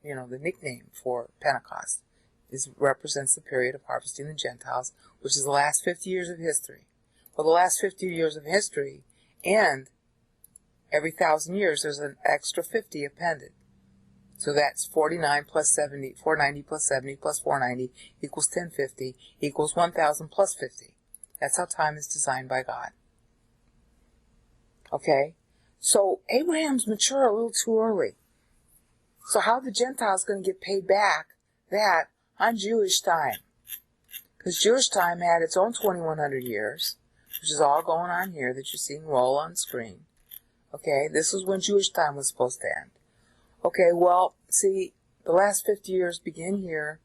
[SPEAKER 1] nickname for Pentecost. It represents the period of harvesting the Gentiles, which is the last 50 years of history. Well, the last 50 years of history, and every 1,000 years there's an extra 50 appended. So that's 49 plus 70, 490 plus 70 plus 490 equals 1050 equals 1,000 plus 50. That's how time is designed by God. Okay? So Abraham's mature a little too early. So how are the Gentiles going to get paid back that on Jewish time? Because Jewish time had its own 2,100 years, which is all going on here that you're seeing roll on screen. Okay? This is when Jewish time was supposed to end. Okay, well, see, the last 50 years begin here,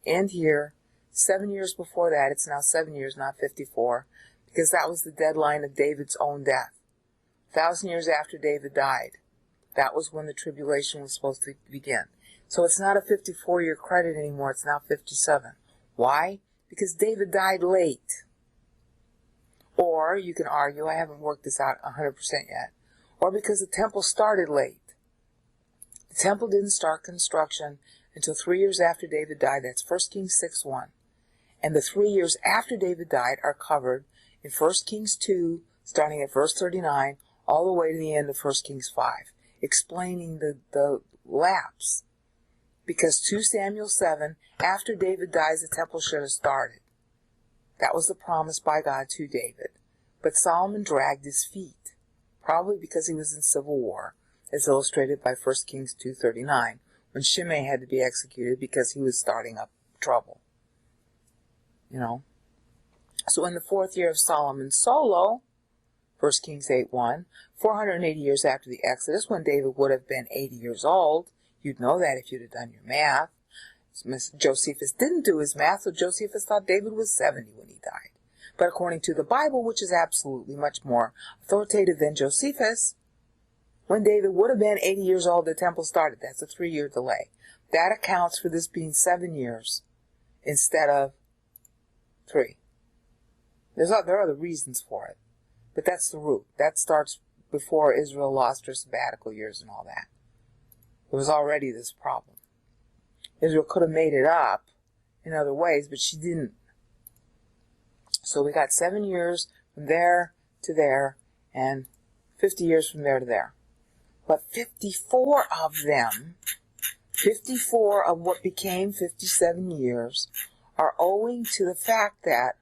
[SPEAKER 1] end here. 7 years before that, it's now 7 years, not 54, because that was the deadline of David's own death. 1,000 years after David died, that was when the tribulation was supposed to begin. So it's not a 54-year credit anymore, it's now 57. Why? Because David died late. Or, you can argue, I haven't worked this out 100% yet, or because the temple started late. The temple didn't start construction until 3 years after David died. That's 1 Kings 6:1. And the 3 years after David died are covered in 1 Kings 2, starting at verse 39, all the way to the end of 1 Kings 5, explaining the lapse. Because 2 Samuel 7, after David dies, the temple should have started. That was the promise by God to David. But Solomon dragged his feet, probably because he was in civil war, as illustrated by 1 Kings 2:39, when Shimei had to be executed because he was starting up trouble. So in the 4th year of Solomon's solo, 1 Kings 8:1, 480 years after the Exodus, when David would have been 80 years old, you'd know that if you'd have done your math. Josephus didn't do his math, so Josephus thought David was 70 when he died. But according to the Bible, which is absolutely much more authoritative than Josephus, when David would have been 80 years old, the temple started. That's a 3-year delay. That accounts for this being 7 years instead of 3. There are other reasons for it, but that's the root. That starts before Israel lost her sabbatical years and all that. There was already this problem. Israel could have made it up in other ways, but she didn't. So we got 7 years from there to there, and 50 years from there to there. But 54 of them, 54 of what became 57 years, are owing to the fact that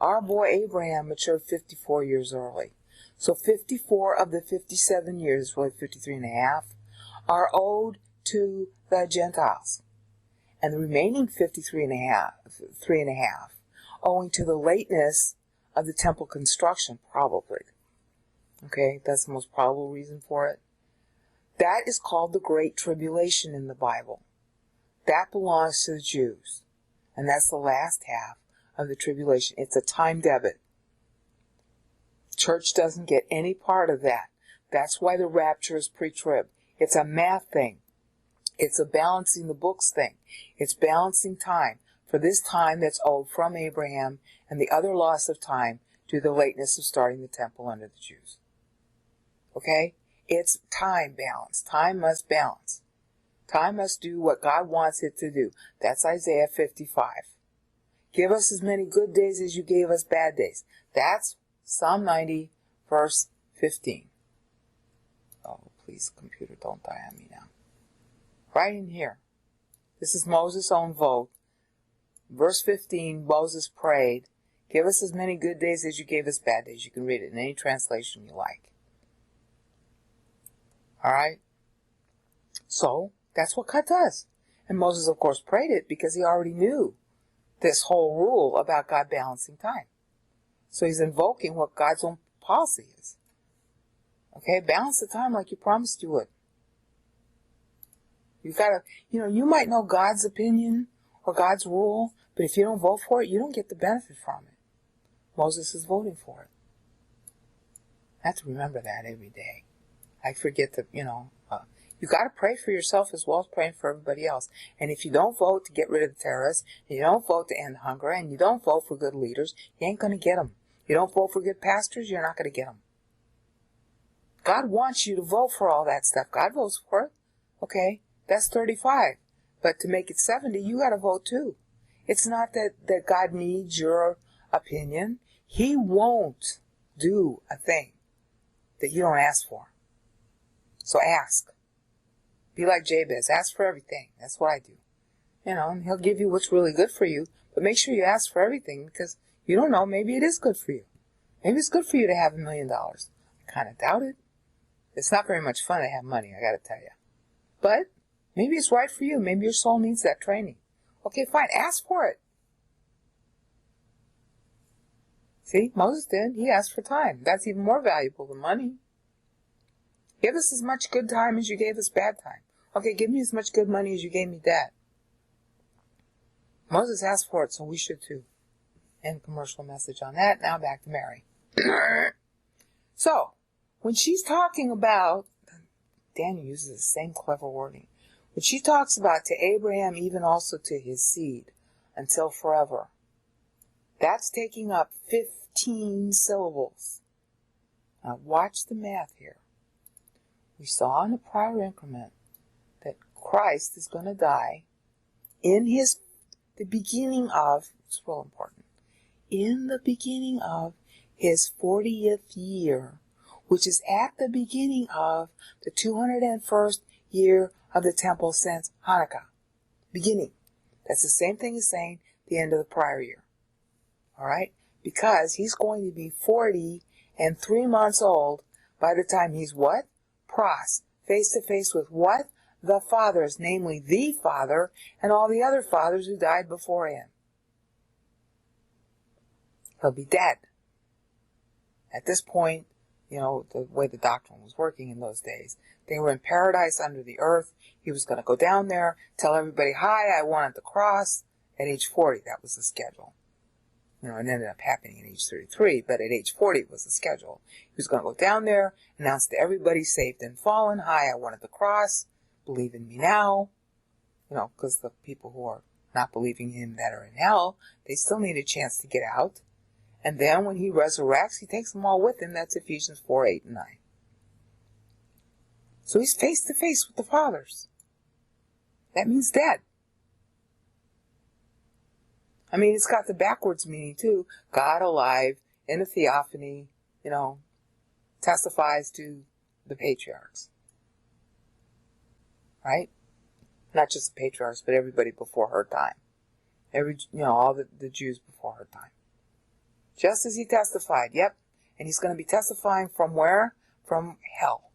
[SPEAKER 1] our boy Abraham matured 54 years early. So 54 of the 57 years, really 53 and a half, are owed to the Gentiles. And the remaining 53 and a half, 3 and a half, owing to the lateness of the temple construction, probably. Okay, that's the most probable reason for it. That is called the Great Tribulation in the Bible. That belongs to the Jews. And that's the last half of the tribulation. It's a time debit. Church doesn't get any part of that. That's why the rapture is pre-trib. It's a math thing. It's a balancing the books thing. It's balancing time for this time that's owed from Abraham and the other loss of time due to the lateness of starting the temple under the Jews. Okay? It's time balance. Time must balance. Time must do what God wants it to do. That's Isaiah 55. Give us as many good days as you gave us bad days. That's Psalm 90, verse 15. Oh, please, computer, don't die on me now. Right in here. This is Moses' own vote. Verse 15, Moses prayed, give us as many good days as you gave us bad days. You can read it in any translation you like. Alright? So, that's what God does. And Moses, of course, prayed it because he already knew this whole rule about God balancing time. So he's invoking what God's own policy is. Okay, balance the time like you promised you would. You gotta, you might know God's opinion or God's rule, but if you don't vote for it, you don't get the benefit from it. Moses is voting for it. I have to remember that every day. I forget that, you got to pray for yourself as well as praying for everybody else. And if you don't vote to get rid of the terrorists, and you don't vote to end hunger, and you don't vote for good leaders, you ain't going to get them. You don't vote for good pastors, you're not going to get them. God wants you to vote for all that stuff. God votes for it. Okay, that's 35. But to make it 70, you got to vote too. It's not that God needs your opinion. He won't do a thing that you don't ask for. So ask. Be like Jabez. Ask for everything. That's what I do. And he'll give you what's really good for you. But make sure you ask for everything, because you don't know. Maybe it is good for you. Maybe it's good for you to have $1 million. I kind of doubt it. It's not very much fun to have money, I got to tell you. But maybe it's right for you. Maybe your soul needs that training. Okay, fine. Ask for it. See, Moses did. He asked for time. That's even more valuable than money. Give us as much good time as you gave us bad time. Okay, give me as much good money as you gave me that. Moses asked for it, so we should too. End commercial message on that. Now back to Mary. So, when she's talking about, Daniel uses the same clever wording. When she talks about to Abraham, even also to his seed, until forever, that's taking up 15 syllables. Now watch the math here. We saw in the prior increment that Christ is going to die in the beginning of, it's real important, in the beginning of his 40th year, which is at the beginning of the 201st year of the temple since Hanukkah. Beginning. That's the same thing as saying the end of the prior year. All right? Because he's going to be 40 and 3 months old by the time he's what? Face to face with what? The fathers, namely the Father and all the other fathers who died before him. He'll be dead. At this point, the way the doctrine was working in those days, they were in paradise under the earth. He was going to go down there, tell everybody, hi, I wanted the cross. At age 40, that was the schedule. It ended up happening at age 33, but at age 40 it was the schedule. He was going to go down there, announce to everybody saved and fallen, hi, I wanted the cross, believe in me now. Because the people who are not believing in him that are in hell, they still need a chance to get out. And then when he resurrects, he takes them all with him. That's Ephesians 4, 8, and 9. So he's face to face with the fathers. That means dead. It's got the backwards meaning too. God alive in a theophany, testifies to the patriarchs. Right? Not just the patriarchs, but everybody before her time. All the Jews before her time. Just as he testified, yep. And he's going to be testifying from where? From hell.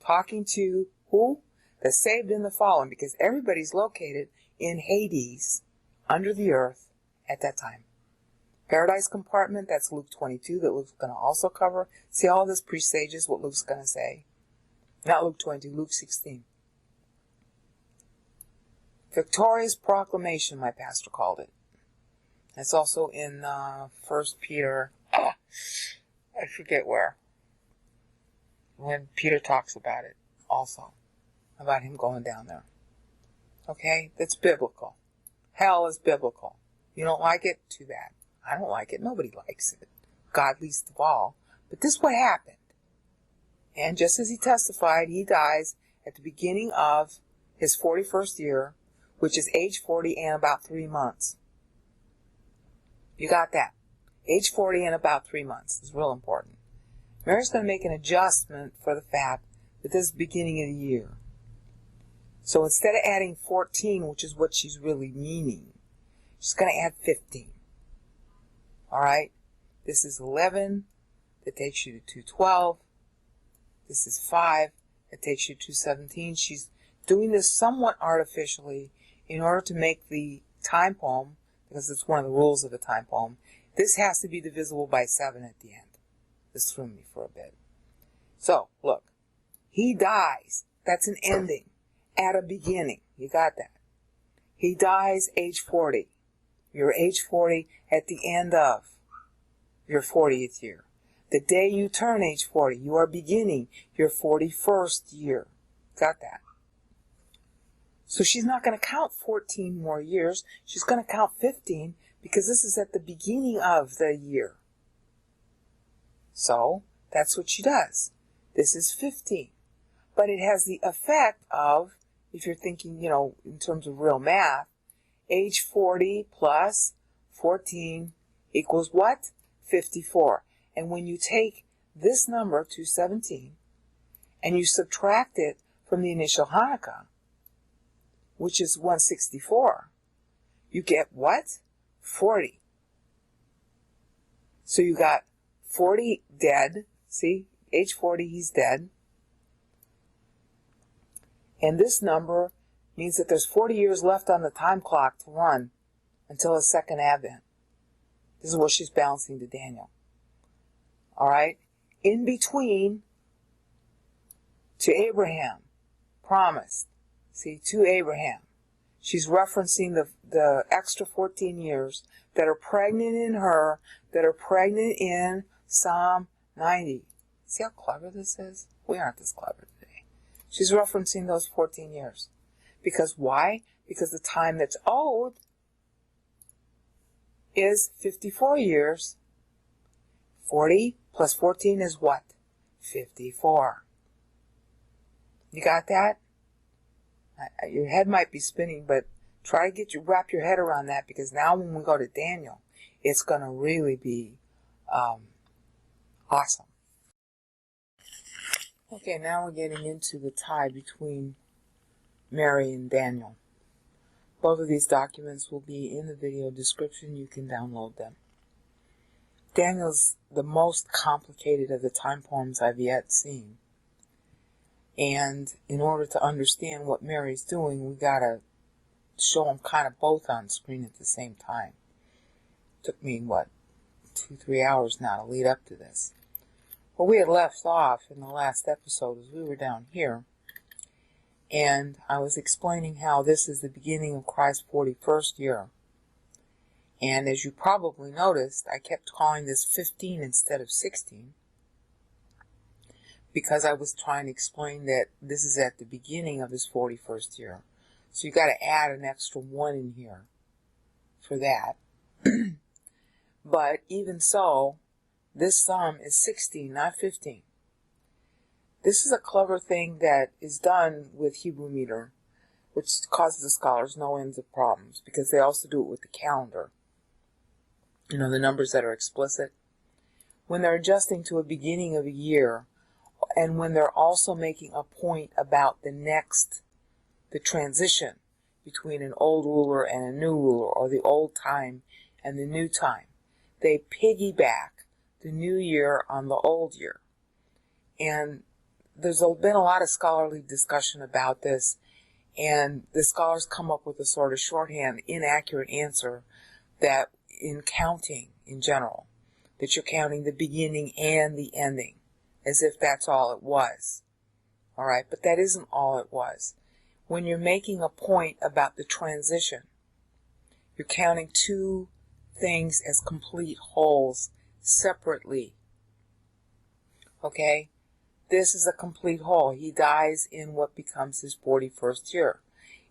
[SPEAKER 1] Talking to who? The saved and the fallen, because everybody's located in Hades, under the earth, at that time. Paradise compartment, that's Luke 22, that Luke's going to also cover. See, all this presages what Luke's going to say. Not Luke 22, Luke 16. Victorious proclamation, my pastor called it. It's also in 1 Peter, I forget where, when Peter talks about it also, about him going down there. Okay, that's biblical. Hell is biblical. You don't like it? Too bad. I don't like it. Nobody likes it. God least of all. But this is what happened. And just as he testified, he dies at the beginning of his 41st year, which is age 40 and about 3 months. You got that? Age 40 and about 3 months. It's real important. Mary's going to make an adjustment for the fact that this is the beginning of the year. So instead of adding 14, which is what she's really meaning, she's going to add 15. All right? This is 11. That takes you to 212. This is 5. That takes you to 217. She's doing this somewhat artificially in order to make the time poem, because it's one of the rules of a time poem, this has to be divisible by 7 at the end. This threw me for a bit. So, look. He dies. That's an ending. At a beginning. You got that. He dies age 40. You're age 40 at the end of your 40th year. The day you turn age 40, you are beginning your 41st year. Got that? So she's not going to count 14 more years. She's going to count 15 because this is at the beginning of the year. So that's what she does. This is 15. But it has the effect of, if you're thinking, in terms of real math, age 40 plus 14 equals what? 54. And when you take this number, 217, and you subtract it from the initial Hanukkah, which is 164, you get what? 40. So you got 40 dead. See, age 40, he's dead. And this number means that there's 40 years left on the time clock to run until his second advent. This is what she's balancing to Daniel. All right? In between, to Abraham, promised. See, to Abraham. She's referencing the extra 14 years that are pregnant in her, that are pregnant in Psalm 90. See how clever this is? We aren't this clever today. She's referencing those 14 years. Because why? Because the time that's owed is 54 years. 40 plus 14 is what? 54. You got that? Your head might be spinning, but try to wrap your head around that, because now when we go to Daniel, it's going to really be awesome. Okay, now we're getting into the tie between Mary and Daniel. Both of these documents will be in the video description. You can download them. Daniel's the most complicated of the time poems I've yet seen. And in order to understand what Mary's doing, we got to show them kind of both on screen at the same time. Took me, 2-3 hours now to lead up to this. Well, we had left off in the last episode as we were down here. And I was explaining how this is the beginning of Christ's 41st year. And as you probably noticed, I kept calling this 15 instead of 16. Because I was trying to explain that this is at the beginning of his 41st year. So you got to add an extra 1 in here for that. But even so, this sum is 16, not 15. This is a clever thing that is done with Hebrew meter, which causes the scholars no ends of problems, because they also do it with the calendar. The numbers that are explicit. When they're adjusting to a beginning of a year, and when they're also making a point about the transition between an old ruler and a new ruler, or the old time and the new time, they piggyback the new year on the old year. And there's been a lot of scholarly discussion about this, and the scholars come up with a sort of shorthand, inaccurate answer that in counting in general, that you're counting the beginning and the ending, as if that's all it was. All right, but that isn't all it was. When you're making a point about the transition, you're counting two things as complete wholes separately. Okay? This is a complete whole. He dies in what becomes his 41st year.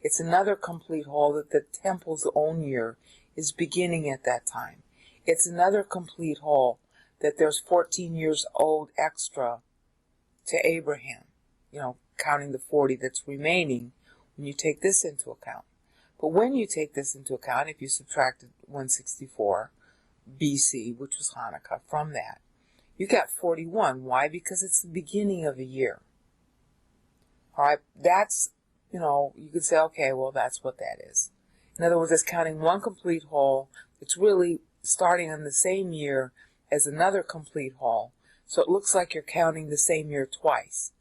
[SPEAKER 1] It's another complete whole that the temple's own year is beginning at that time. It's another complete whole that there's 14 years old extra to Abraham, counting the 40 that's remaining when you take this into account. But when you take this into account, if you subtracted 164 BC, which was Hanukkah, from that, you got 41. Why? Because it's the beginning of a year. All right, that's, you could say, okay, well, that's what that is. In other words, it's counting one complete whole that's really starting on the same year as another complete whole. So it looks like you're counting the same year twice.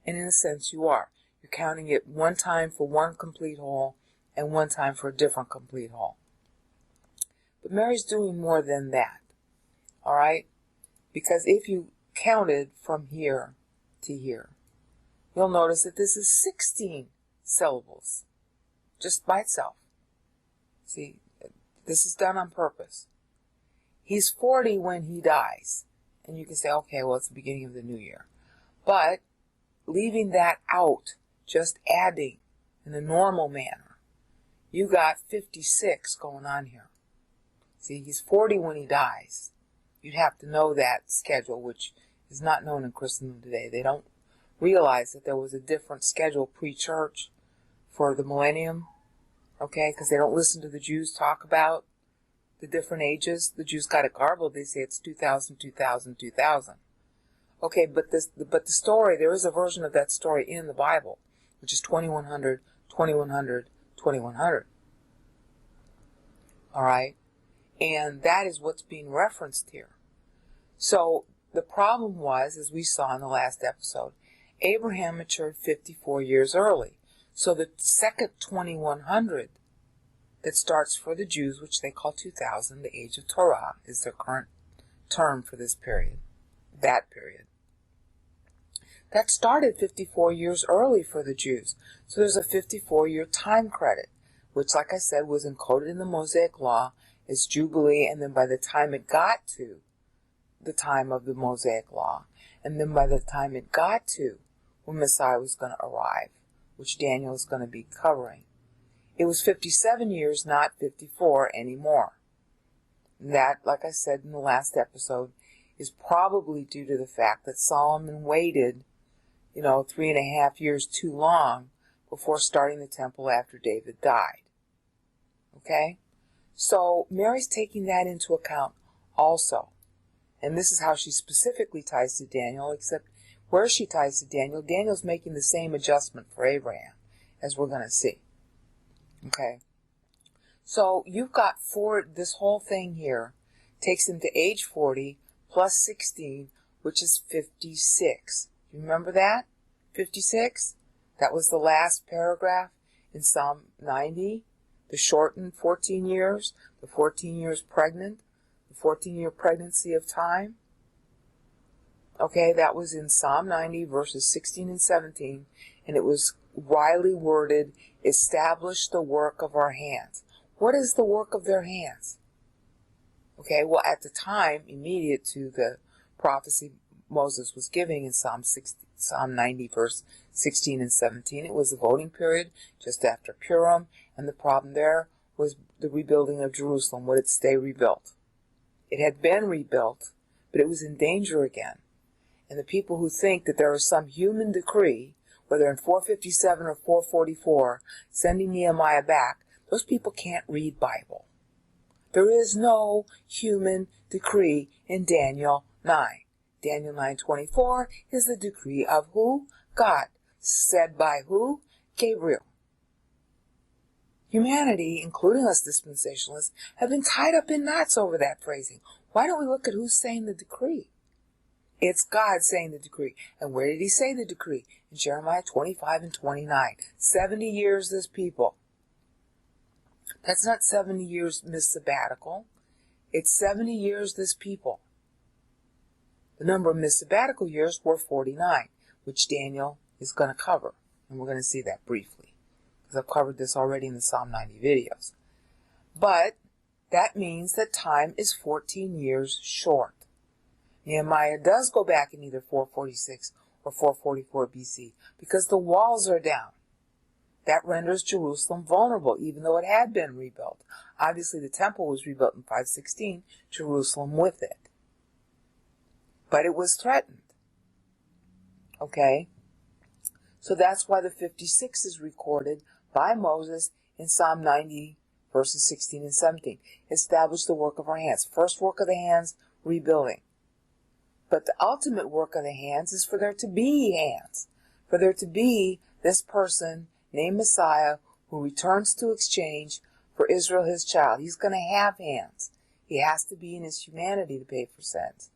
[SPEAKER 1] And in a sense, you are. You're counting it one time for one complete whole and one time for a different complete whole. But Mary's doing more than that. All right? Because if you counted from here to here, you'll notice that this is 16 syllables just by itself. See, this is done on purpose. He's 40 when he dies. And you can say, okay, well, it's the beginning of the new year. But leaving that out, just adding in a normal manner, you got 56 going on here. See, he's 40 when he dies. You'd have to know that schedule, which is not known in Christendom today. They don't realize that there was a different schedule pre-church for the millennium, okay, because they don't listen to the Jews talk about the different ages. The Jews got it garbled. They say it's 2000, 2000, 2000. Okay, but the story, there is a version of that story in the Bible, which is 2100, 2100, 2100. All right? And that is what's being referenced here. So the problem was, as we saw in the last episode, Abraham matured 54 years early. So the second 2100 that starts for the Jews, which they call 2000, the age of Torah, is their current term for this period, that period. That started 54 years early for the Jews. So there's a 54-year time credit, which, like I said, was encoded in the Mosaic Law as Jubilee, and then by the time it got to the time of the Mosaic Law, and then by the time it got to when Messiah was going to arrive, which Daniel is going to be covering, it was 57 years, not 54 anymore. And that, like I said in the last episode, is probably due to the fact that Solomon waited 3.5 years too long before starting the temple after David died. Okay? So Mary's taking that into account also. And this is how she specifically ties to Daniel, except where she ties to Daniel, Daniel's making the same adjustment for Abraham, as we're going to see. Okay? So you've got this whole thing here takes him to age 40 plus 16, which is 56. You remember that? 56? That was the last paragraph in Psalm 90. The shortened 14 years, the 14 years pregnant, the 14-year pregnancy of time. Okay, that was in Psalm 90, verses 16 and 17, and it was wryly worded, establish the work of our hands. What is the work of their hands? Okay, well, at the time, immediate to the prophecy Moses was giving in Psalm 90, verse 16 and 17, it was the voting period just after Purim, and the problem there was the rebuilding of Jerusalem. Would it stay rebuilt? It had been rebuilt, but it was in danger again. And the people who think that there is some human decree, whether in 457 or 444, sending Nehemiah back, those people can't read Bible. There is no human decree in Daniel 9. Daniel 9:24 is the decree of who? God. Said by who? Gabriel. Humanity, including us dispensationalists, have been tied up in knots over that phrasing. Why don't we look at who's saying the decree? It's God saying the decree. And where did he say the decree? In Jeremiah 25 and 29. 70 years this people. That's not 70 years Miss Sabbatical. It's 70 years this people. The number of Miss Sabbatical years were 49, which Daniel is going to cover. And we're going to see that briefly, because I've covered this already in the Psalm 90 videos. But that means that time is 14 years short. Nehemiah does go back in either 446 or 444 BC, because the walls are down. That renders Jerusalem vulnerable, even though it had been rebuilt. Obviously, the temple was rebuilt in 516, Jerusalem with it. But it was threatened. Okay? So that's why the 56 is recorded by Moses in Psalm 90, verses 16 and 17. Establish the work of our hands. First work of the hands, rebuilding. But the ultimate work of the hands is for there to be hands. For there to be this person named Messiah who returns to exchange for Israel, his child. He's going to have hands. He has to be in his humanity to pay for sins.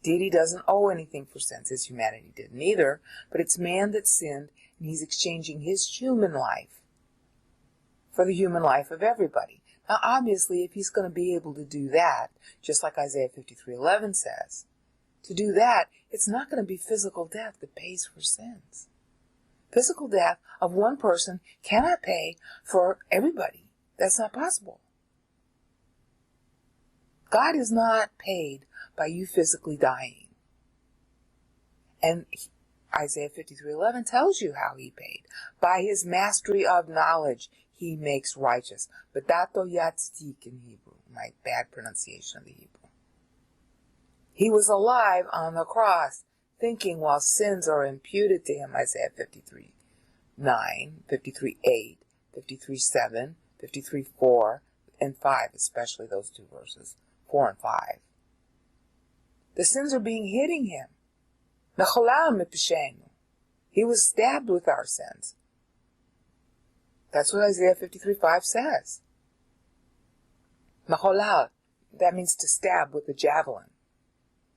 [SPEAKER 1] Deity doesn't owe anything for sins. His humanity didn't either. But it's man that sinned, and he's exchanging his human life for the human life of everybody. Now, obviously, if he's going to be able to do that, just like Isaiah 53:11 says, to do that, it's not going to be physical death that pays for sins. Physical death of one person cannot pay for everybody. That's not possible. God is not paid by you physically dying. And Isaiah 53:11 tells you how he paid. By his mastery of knowledge, he makes righteous. Badato yatzdik in Hebrew. My bad pronunciation of the Hebrew. He was alive on the cross, thinking while sins are imputed to him. Isaiah 53:9, 53:8, 53:7, 53:4, and 5, especially those two verses, 4 and 5. The sins are being hitting him. He was stabbed with our sins. That's what Isaiah 53:5 says. Macholal, that means to stab with a javelin.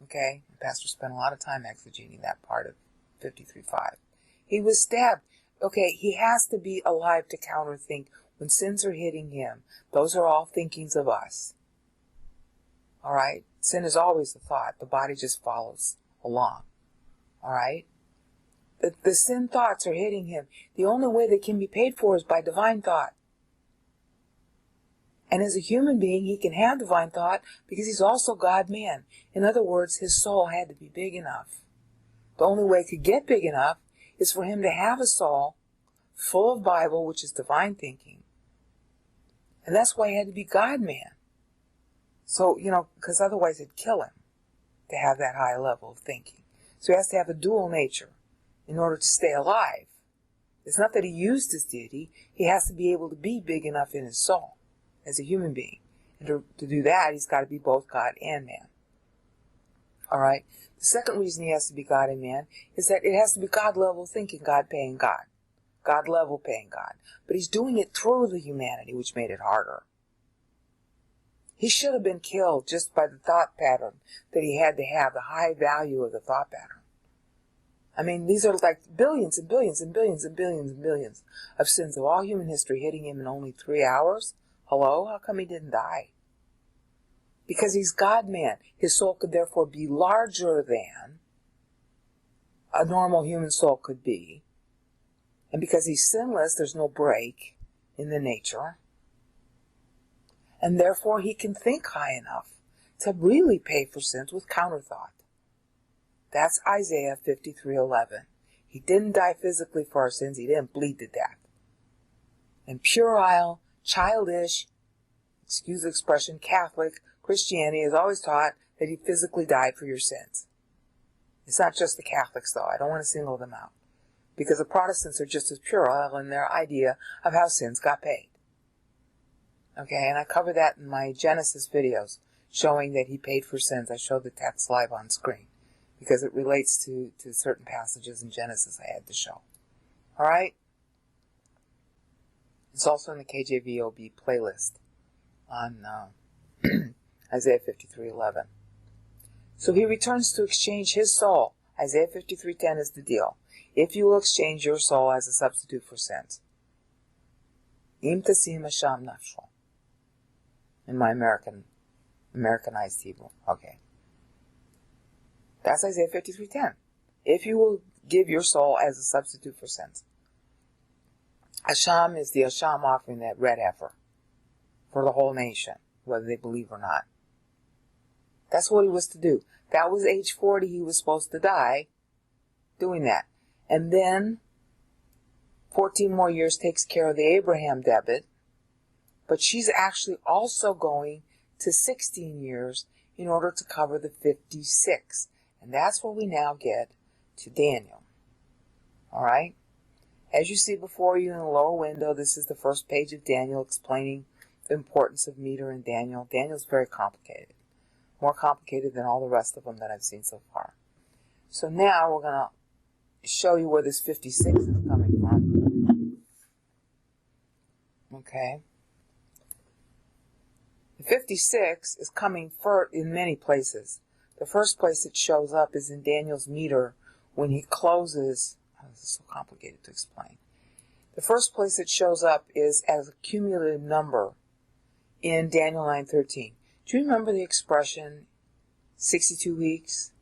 [SPEAKER 1] Okay? The pastor spent a lot of time exegeting that part of 53:5. He was stabbed. Okay, he has to be alive to counterthink when sins are hitting him. Those are all thinkings of us. Alright? Sin is always a thought. The body just follows along. Alright? The sin thoughts are hitting him. The only way they can be paid for is by divine thought. And as a human being, he can have divine thought because he's also God-man. In other words, his soul had to be big enough. The only way it could get big enough is for him to have a soul full of Bible, which is divine thinking. And that's why he had to be God-man. So, because otherwise it'd kill him to have that high level of thinking. So he has to have a dual nature in order to stay alive. It's not that he used his deity. He has to be able to be big enough in his soul as a human being. And to do that, he's got to be both God and man. Alright? The second reason he has to be God and man is that it has to be God level thinking, God paying God. God level paying God. But he's doing it through the humanity, which made it harder. He should have been killed just by the thought pattern that he had to have, the high value of the thought pattern. I mean, these are like billions and billions and billions and billions and billions of sins of all human history hitting him in only 3 hours. Hello? How come he didn't die? Because he's God-man. His soul could therefore be larger than a normal human soul could be. And because he's sinless, there's no break in the nature. And therefore he can think high enough to really pay for sins with counterthought. That's Isaiah 53:11. He didn't die physically for our sins. He didn't bleed to death. And puerile, childish, excuse the expression, Catholic Christianity has always taught that he physically died for your sins. It's not just the Catholics, though. I don't want to single them out. Because the Protestants are just as puerile in their idea of how sins got paid. Okay, and I cover that in my Genesis videos, showing that he paid for sins. I showed the text live on screen, because it relates to certain passages in Genesis I had to show. Alright? It's also in the KJVOB playlist on Isaiah 53:11. So he returns to exchange his soul. Isaiah 53:10 is the deal. If you will exchange your soul as a substitute for sins. Im tasim hasham nafsho. In my Americanized Hebrew. Okay. That's Isaiah 53:10. If you will give your soul as a substitute for sins. Hasham is the Hasham offering, that red heifer, for the whole nation, whether they believe or not. That's what he was to do. That was age 40, he was supposed to die doing that. And then 14 more years takes care of the Abraham debit, but she's actually also going to 16 years in order to cover the 56. And that's where we now get to Daniel. Alright? As you see before you in the lower window, this is the first page of Daniel explaining the importance of meter in Daniel. Daniel's very complicated. More complicated than all the rest of them that I've seen so far. So now we're going to show you where this 56 is coming from. Okay? The 56 is coming in many places. The first place it shows up is in Daniel's meter when he closes. Oh, this is so complicated to explain. The first place it shows up is as a cumulative number in Daniel 9:13. Do you remember the expression 62 weeks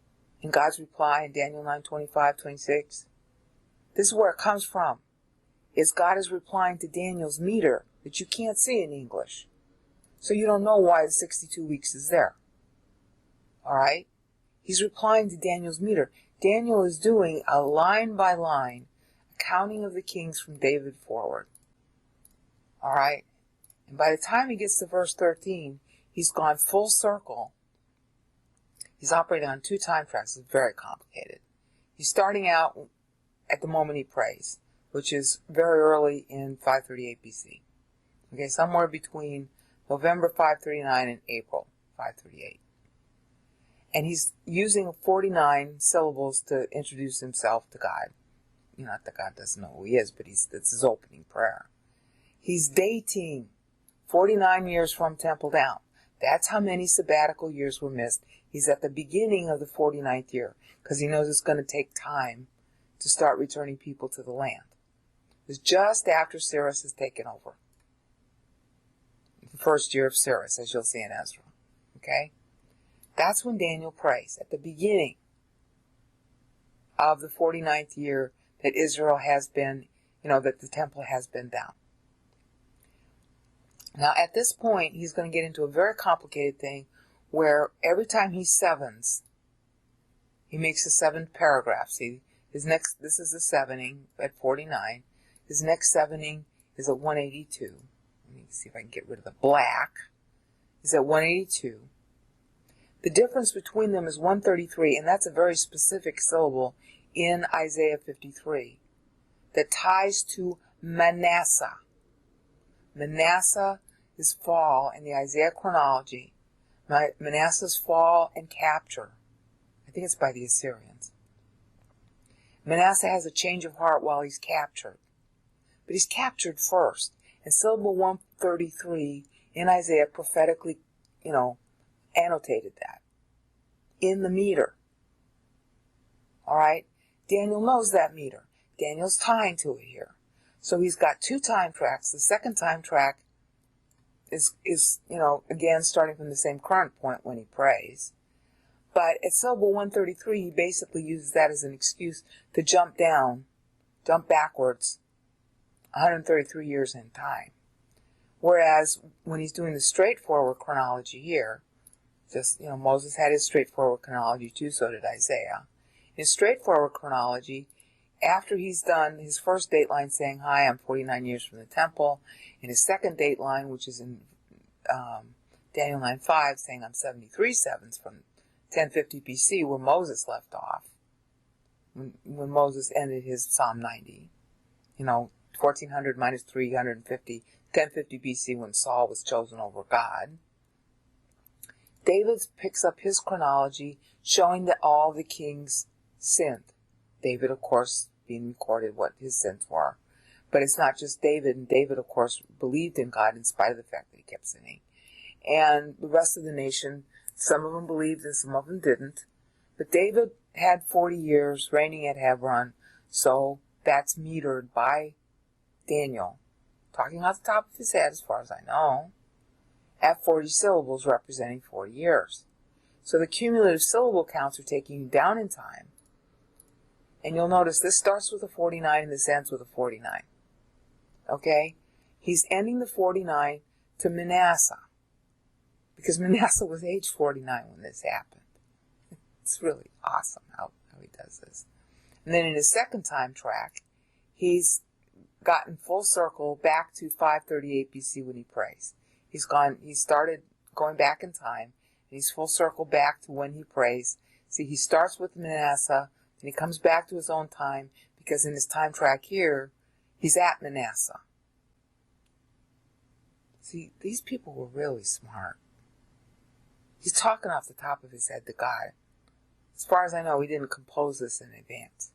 [SPEAKER 1] in God's reply in Daniel 9:25-26? This is where it comes from. Is God is replying to Daniel's meter that you can't see in English. So you don't know why the 62 weeks is there. Alright? He's replying to Daniel's meter. Daniel is doing a line-by-line accounting of the kings from David forward. Alright? And by the time he gets to verse 13, he's gone full circle. He's operating on 2 time tracks. It's very complicated. He's starting out at the moment he prays, which is very early in 538 BC. Okay, somewhere between November 539 and April 538. And he's using 49 syllables to introduce himself to God. Not that God doesn't know who he is, but it's his opening prayer. He's dating 49 years from Temple down. That's how many sabbatical years were missed. He's at the beginning of the 49th year, because he knows it's going to take time to start returning people to the land. It's just after Cyrus has taken over. The first year of Cyrus, as you'll see in Ezra. Okay? That's when Daniel prays, at the beginning of the 49th year that Israel has been, that the temple has been down. Now, at this point, he's going to get into a very complicated thing where every time he sevens, he makes a 7th paragraph. See, this is the sevening at 49. His next sevening is at 182. Let me see if I can get rid of the black. He's at 182. The difference between them is 133, and that's a very specific syllable in Isaiah 53 that ties to Manasseh. Manasseh is fall in the Isaiah chronology. Manasseh's fall and capture. I think it's by the Assyrians. Manasseh has a change of heart while he's captured. But he's captured first. And syllable 133 in Isaiah prophetically, annotated that in the meter. Alright? Daniel knows that meter. Daniel's tying to it here. So he's got 2 time tracks. The second time track is again starting from the same current point when he prays. But at syllable 133, he basically uses that as an excuse to jump backwards 133 years in time. Whereas when he's doing the straightforward chronology here, Moses had his straightforward chronology too, so did Isaiah. In his straightforward chronology, after he's done his first dateline saying, hi, I'm 49 years from the temple, in his second dateline, which is in Daniel 9:5, saying I'm 73 sevens from 1050 BC, where Moses left off, when Moses ended his Psalm 90, 1400 minus 350, 1050 BC when Saul was chosen over God. David picks up his chronology showing that all the kings sinned. David, of course, being recorded what his sins were. But it's not just David, and David, of course, believed in God in spite of the fact that he kept sinning. And the rest of the nation, some of them believed and some of them didn't. But David had 40 years reigning at Hebron, so that's metered by Daniel, talking off the top of his head as far as I know, at 40 syllables representing 40 years. So the cumulative syllable counts are taking you down in time. And you'll notice this starts with a 49 and this ends with a 49. Okay? He's ending the 49 to Manasseh, because Manasseh was age 49 when this happened. It's really awesome how he does this. And then in his second time track, he's gotten full circle back to 538 BC when he prays. He started going back in time, and he's full circle back to when he prays. See, he starts with Manasseh, and he comes back to his own time, because in his time track here, he's at Manasseh. See, these people were really smart. He's talking off the top of his head to God. As far as I know, he didn't compose this in advance.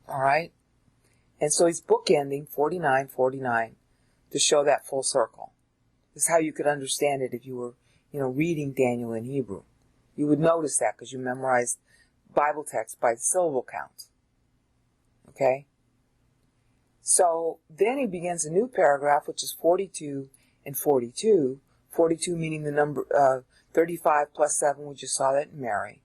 [SPEAKER 1] Alright? And so he's bookending 49 to show that full circle. This is how you could understand it if you were, reading Daniel in Hebrew. You would notice that because you memorized Bible text by the syllable count. Okay? So then he begins a new paragraph, which is 42 and 42. 42 meaning the number 35 plus 7, we just saw that in Mary.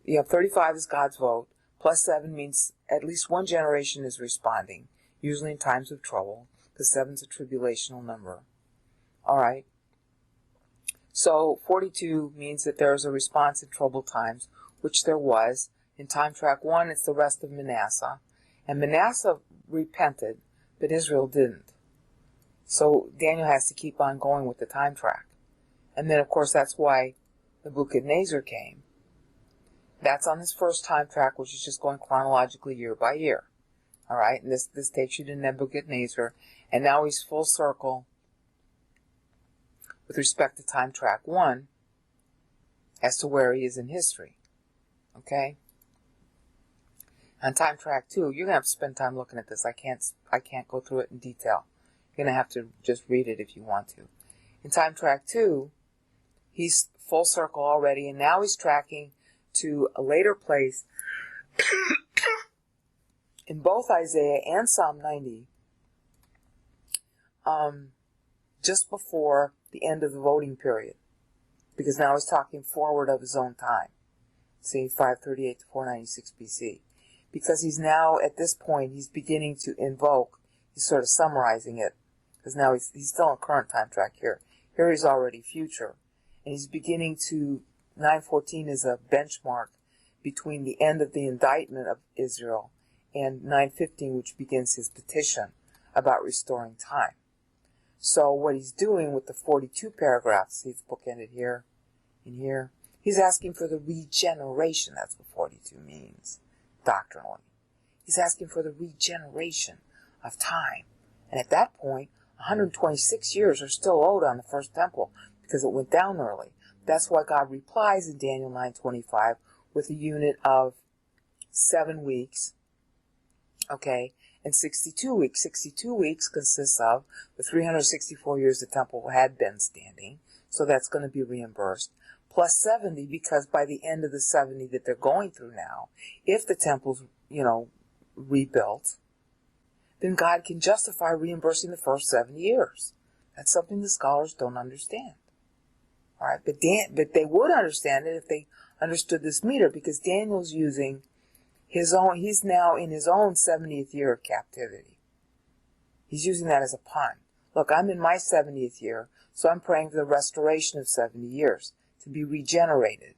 [SPEAKER 1] You have 35 is God's vote, plus 7 means at least one generation is responding, usually in times of trouble, because 7 is a tribulational number. All right. So 42 means that there is a response in troubled times, which there was. In time track 1, it's the rest of Manasseh. And Manasseh repented, but Israel didn't. So Daniel has to keep on going with the time track. And then, of course, that's why Nebuchadnezzar came. That's on his first time track, which is just going chronologically year by year. All right, and this takes you to Nebuchadnezzar. And now he's full circle with respect to time track 1 as to where he is in history. Okay? On time track 2, you're going to have to spend time looking at this. I can't go through it in detail. You're going to have to just read it if you want to. In time track 2, he's full circle already, and now he's tracking to a later place in both Isaiah and Psalm 90, just before the end of the voting period, because now he's talking forward of his own time, say 538 to 496 BC, because he's now, at this point, he's beginning to invoke, he's sort of summarizing it, because now he's still in current time track here. Here he's already future, and he's beginning to, 914 is a benchmark between the end of the indictment of Israel and 915, which begins his petition about restoring time. So what he's doing with the 42 paragraphs, see it's bookended here and here, he's asking for the regeneration. That's what 42 means, doctrinally. He's asking for the regeneration of time. And at that point, 126 years are still owed on the first temple because it went down early. That's why God replies in Daniel 9:25 with a unit of 7 weeks, okay, and 62 weeks. 62 weeks consists of the 364 years the temple had been standing, so that's going to be reimbursed, plus 70, because by the end of the 70 that they're going through now, if the temple's, rebuilt, then God can justify reimbursing the first 70 years. That's something the scholars don't understand. All right, but they would understand it if they understood this meter, because Daniel's using his own, he's now in his own 70th year of captivity. He's using that as a pun. Look, I'm in my 70th year, so I'm praying for the restoration of 70 years, to be regenerated.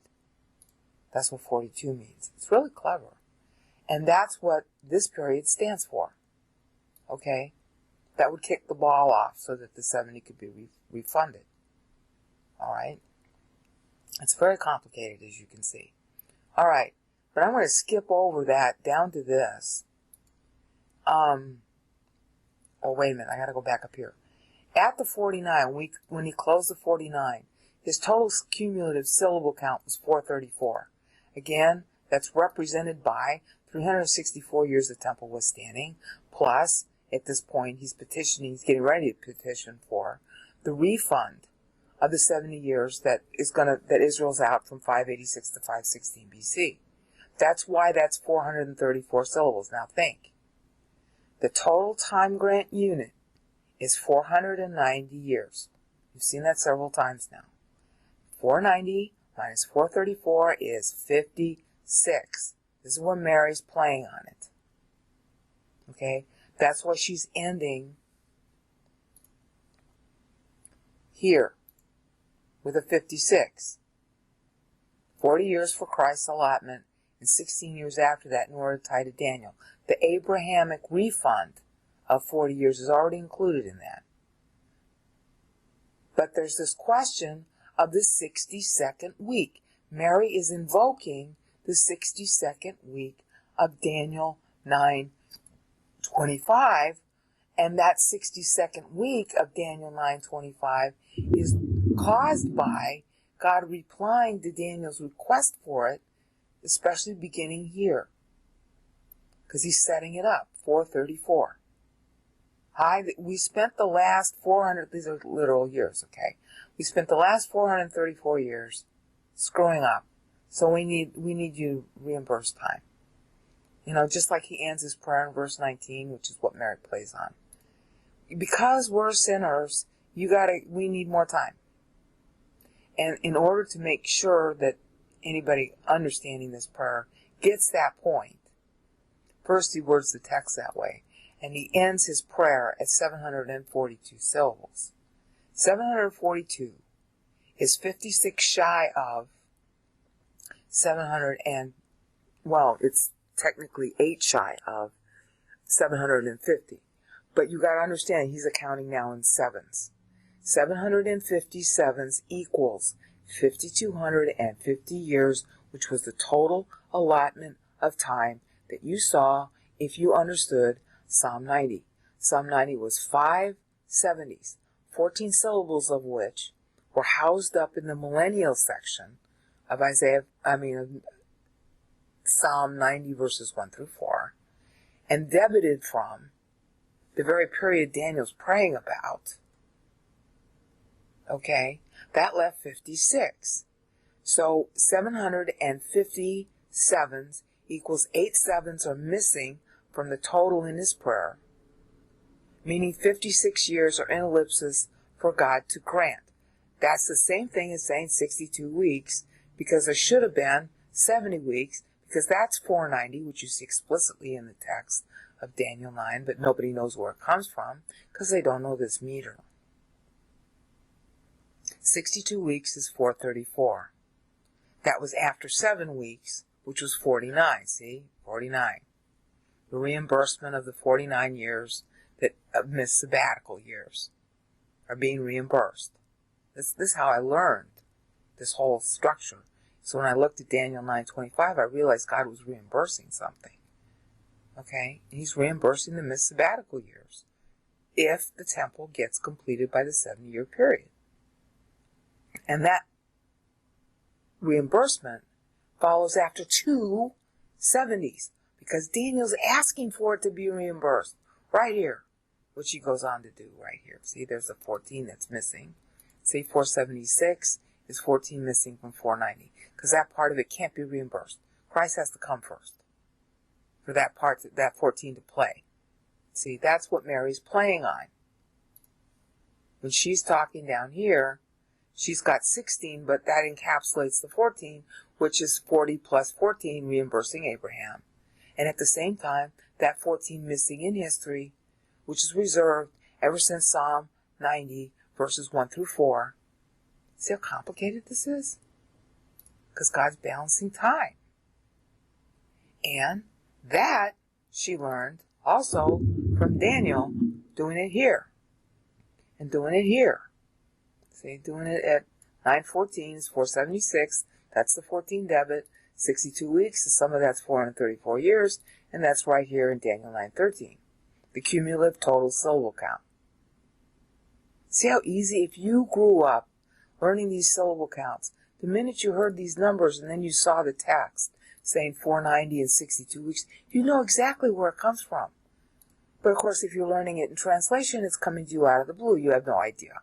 [SPEAKER 1] That's what 42 means. It's really clever. And that's what this period stands for. Okay? That would kick the ball off so that the 70 could be refunded. All right? It's very complicated, as you can see. All right. But I'm going to skip over that down to this. Oh, wait a minute. I got to go back up here. At the 49, when he closed the 49, his total cumulative syllable count was 434. Again, that's represented by 364 years the temple was standing, plus, at this point, he's getting ready to petition for the refund of the 70 years that Israel's out from 586 to 516 BC. That's why that's 434 syllables. Now think. The total time grant unit is 490 years. You've seen that several times now. 490 minus 434 is 56. This is where Mary's playing on it. Okay? That's why she's ending here with a 56. 40 years for Christ's allotment, and 16 years after that in order to tie to Daniel. The Abrahamic refund of 40 years is already included in that. But there's this question of the 62nd week. Mary is invoking the 62nd week of Daniel 9:25, and that 62nd week of Daniel 9:25 is caused by God replying to Daniel's request for it, especially beginning here, because he's setting it up, 434. We spent the last 400, these are literal years, okay? We spent the last 434 years screwing up, so we need you to reimburse time. just like he ends his prayer in verse 19, which is what Mary plays on. Because we're sinners, we need more time. And in order to make sure that anybody understanding this prayer gets that point, first he words the text that way, and he ends his prayer at 742 syllables. 742 is 56 shy of 700 and, it's technically 8 shy of 750. But you got to understand, he's accounting now in sevens. 757s equals 5,250 years, which was the total allotment of time that you saw if you understood Psalm 90. Psalm 90 was 5 70s, 14 syllables of which were housed up in the millennial section of Psalm 90 verses 1 through 4, and debited from the very period Daniel's praying about. Okay, that left 56. So 757s equals 8 sevens are missing from the total in his prayer, meaning 56 years are in ellipsis for God to grant. That's the same thing as saying 62 weeks, because there should have been 70 weeks, because that's 490, which you see explicitly in the text of Daniel 9, but nobody knows where it comes from, because they don't know this meter. 62 weeks is 434. That was after 7 weeks, which was 49. See? 49. The reimbursement of the 49 years that missed sabbatical years are being reimbursed. This is how I learned this whole structure. So when I looked at Daniel 9:25, I realized God was reimbursing something. Okay? And he's reimbursing the missed sabbatical years if the temple gets completed by the 7-year period. And that reimbursement follows after 2 70s, because Daniel's asking for it to be reimbursed right here, which he goes on to do right here. See, there's a 14 that's missing. See, 476 is 14 missing from 490, because that part of it can't be reimbursed. Christ has to come first for that part, that 14 to play. See, that's what Mary's playing on. When she's talking down here, she's got 16, but that encapsulates the 14, which is 40 plus 14, reimbursing Abraham. And at the same time, that 14 missing in history, which is reserved ever since Psalm 90, verses 1 through 4. See how complicated this is? Because God's balancing time. And that she learned also from Daniel doing it here. And doing it here. See, doing it at 9:14 is 476. That's the 14 debit. 62 weeks, so some of that's 434 years, and that's right here in Daniel 9:13. The cumulative total syllable count. See how easy, if you grew up learning these syllable counts, the minute you heard these numbers and then you saw the text saying 490 and 62 weeks, you know exactly where it comes from. But of course, if you're learning it in translation, it's coming to you out of the blue. You have no idea.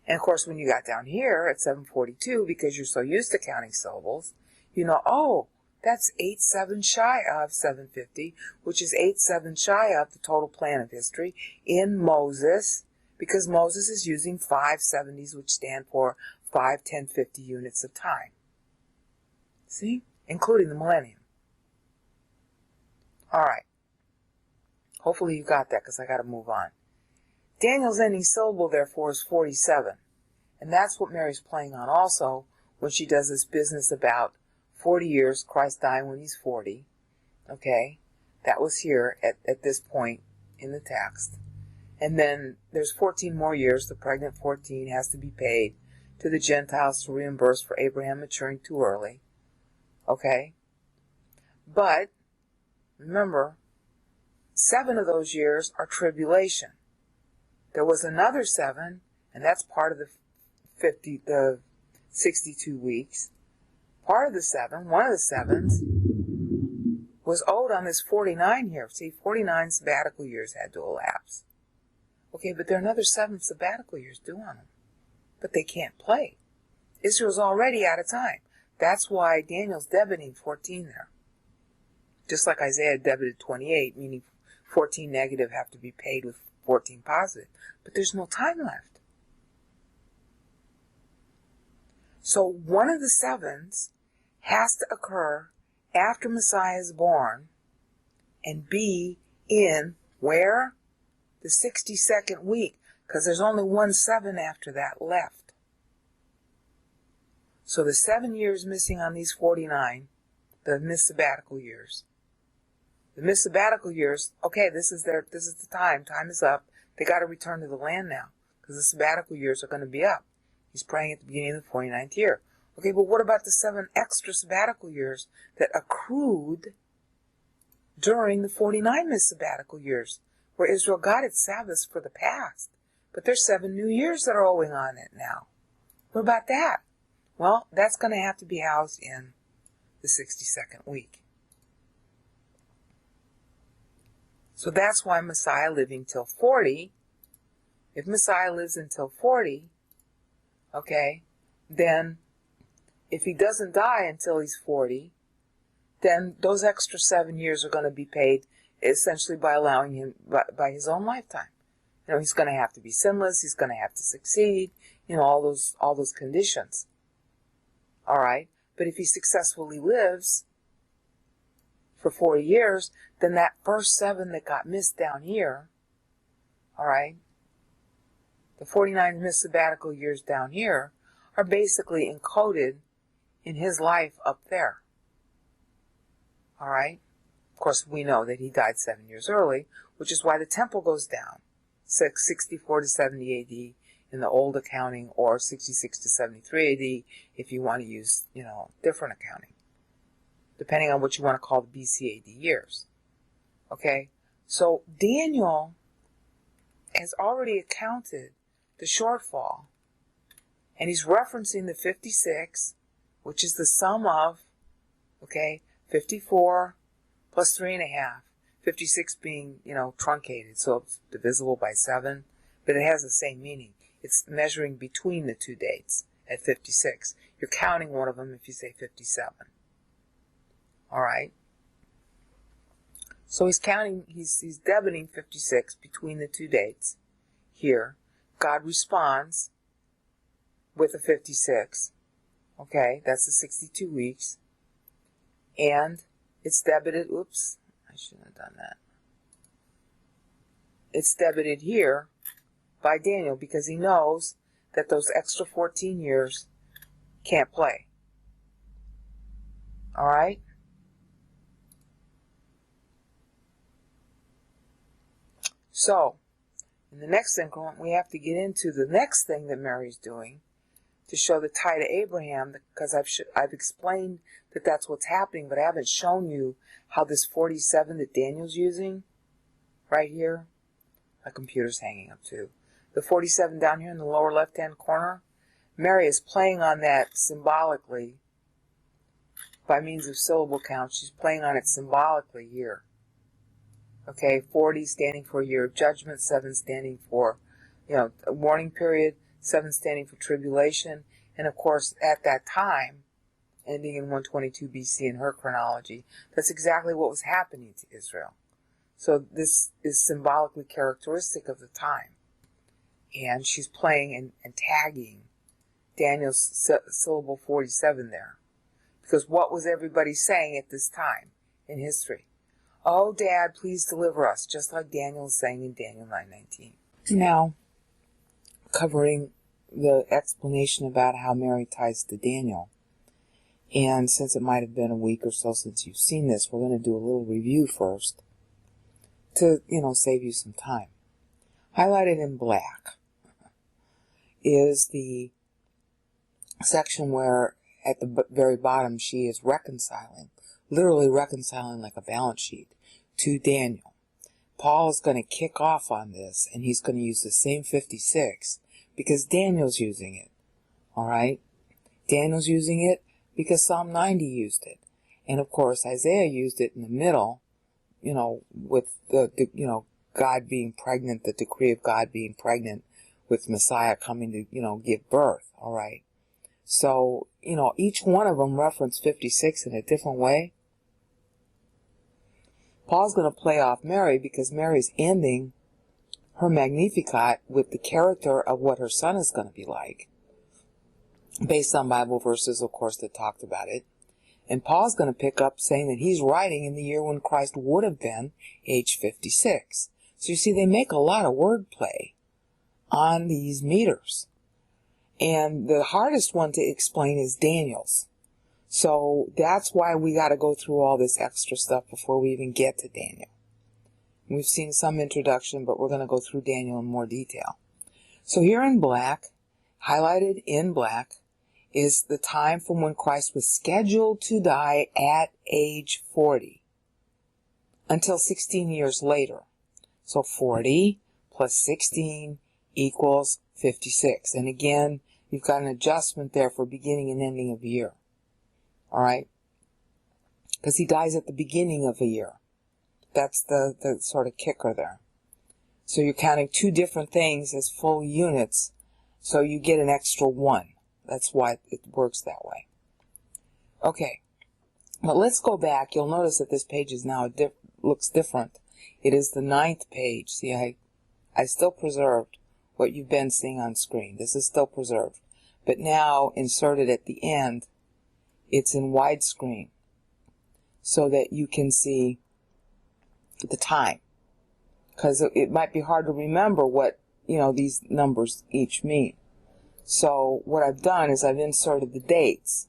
[SPEAKER 1] And of course, when you got down here at 742, because you're so used to counting syllables, you know, oh, that's 8 7 shy of 750, which is 8 7 shy of the total plan of history in Moses, because Moses is using 5 70s, which stand for 5 10 50 units of time. See? Including the millennium. All right. Hopefully you got that, because I got to move on. Daniel's ending syllable, therefore, is 47. And that's what Mary's playing on also when she does this business about 40 years, Christ dying when he's 40. Okay? That was here at this point in the text. And then there's 14 more years. The pregnant 14 has to be paid to the Gentiles to reimburse for Abraham maturing too early. Okay? But, remember, 7 of those years are tribulation. There was another 7, and that's part of the 62 weeks. Part of the 7, one of the 7s, was owed on this 49 here. See, 49 sabbatical years had to elapse. Okay, but there are another 7 sabbatical years due on them. But they can't play. Israel's already out of time. That's why Daniel's debiting 14 there. Just like Isaiah debited 28, meaning 14 negative have to be paid with 14 positive. But there's no time left. So one of the sevens has to occur after Messiah is born and be in where? The 62nd week, because there's only 1 7 after that left. So the 7 years missing on these 49, the missed sabbatical years. The missed sabbatical years, okay, this is the time. Time is up. They got to return to the land now, because the sabbatical years are going to be up. He's praying at the beginning of the 49th year. Okay, but what about the 7 extra sabbatical years that accrued during the 49 missed sabbatical years, where Israel got its Sabbaths for the past? But there's 7 new years that are owing on it now. What about that? Well, that's going to have to be housed in the 62nd week. So that's why Messiah living till 40, if Messiah lives until 40, okay, then if he doesn't die until he's 40, then those extra 7 years are going to be paid essentially by allowing him, by his own lifetime. You know, he's going to have to be sinless, he's going to have to succeed, you know, all those conditions. All right? But if he successfully lives for 40 years, then that first 7 that got missed down here, all right, the 49 missed sabbatical years down here are basically encoded in his life up there. All right? Of course, we know that he died 7 years early, which is why the temple goes down, 64 to 70 AD in the old accounting, or 66 to 73 AD if you want to use, you know, different accounting, depending on what you want to call the BC AD years. Okay? So Daniel has already accounted the shortfall, and he's referencing the 56, which is the sum of, okay, 54 plus 3.5, 56 being, you know, truncated, so it's divisible by 7, but it has the same meaning. It's measuring between the two dates at 56. You're counting one of them if you say 57. All right? So he's counting, he's debiting 56 between the two dates here. God responds with a 56. Okay, that's the 62 weeks. And it's debited, oops, I shouldn't have done that. It's debited here by Daniel because he knows that those extra 14 years can't play. All right? So, in the next increment, we have to get into the next thing that Mary's doing to show the tie to Abraham, because I've explained that that's what's happening, but I haven't shown you how this 47 that Daniel's using right here, my computer's hanging up too. The 47 down here in the lower left-hand corner, Mary is playing on that symbolically by means of syllable count. She's playing on it symbolically here. Okay, 40 standing for a year of judgment, 7 standing for, you know, a warning period, 7 standing for tribulation, and of course at that time, ending in 122 BC in her chronology, that's exactly what was happening to Israel. So this is symbolically characteristic of the time. And she's playing and tagging Daniel's syllable 47 there. Because what was everybody saying at this time in history? Oh, Dad, please deliver us, just like Daniel is saying in Daniel 9:19. Now, covering the explanation about how Mary ties to Daniel. And since it might have been a week or so since you've seen this, we're going to do a little review first to, you know, save you some time. Highlighted in black is the section where at the very bottom she is reconciling, literally reconciling like a balance sheet to Daniel. Paul is going to kick off on this, and he's going to use the same 56 because Daniel's using it. All right? Daniel's using it because Psalm 90 used it. And of course, Isaiah used it in the middle, you know, with the you know, God being pregnant, the decree of God being pregnant with Messiah coming to, you know, give birth. All right? So, you know, each one of them referenced 56 in a different way. Paul's going to play off Mary because Mary's ending her Magnificat with the character of what her son is going to be like, based on Bible verses, of course, that talked about it. And Paul's going to pick up saying that he's writing in the year when Christ would have been age 56. So you see, they make a lot of wordplay on these meters. And the hardest one to explain is Daniel's. So that's why we got to go through all this extra stuff before we even get to Daniel. We've seen some introduction, but we're going to go through Daniel in more detail. So here in black, highlighted in black, is the time from when Christ was scheduled to die at age 40 until 16 years later. So 40 plus 16 equals 56. And again, you've got an adjustment there for beginning and ending of year. All right? Because he dies at the beginning of a year. That's the sort of kicker there. So you're counting two different things as full units, so you get an extra 1. That's why it works that way. Okay, but let's go back. You'll notice that this page is now looks different. It is the 9th page. See, I still preserved what you've been seeing on screen. This is still preserved. But now, inserted at the end, it's in widescreen so that you can see the time. Because it might be hard to remember what, these numbers each mean. So what I've done is I've inserted the dates.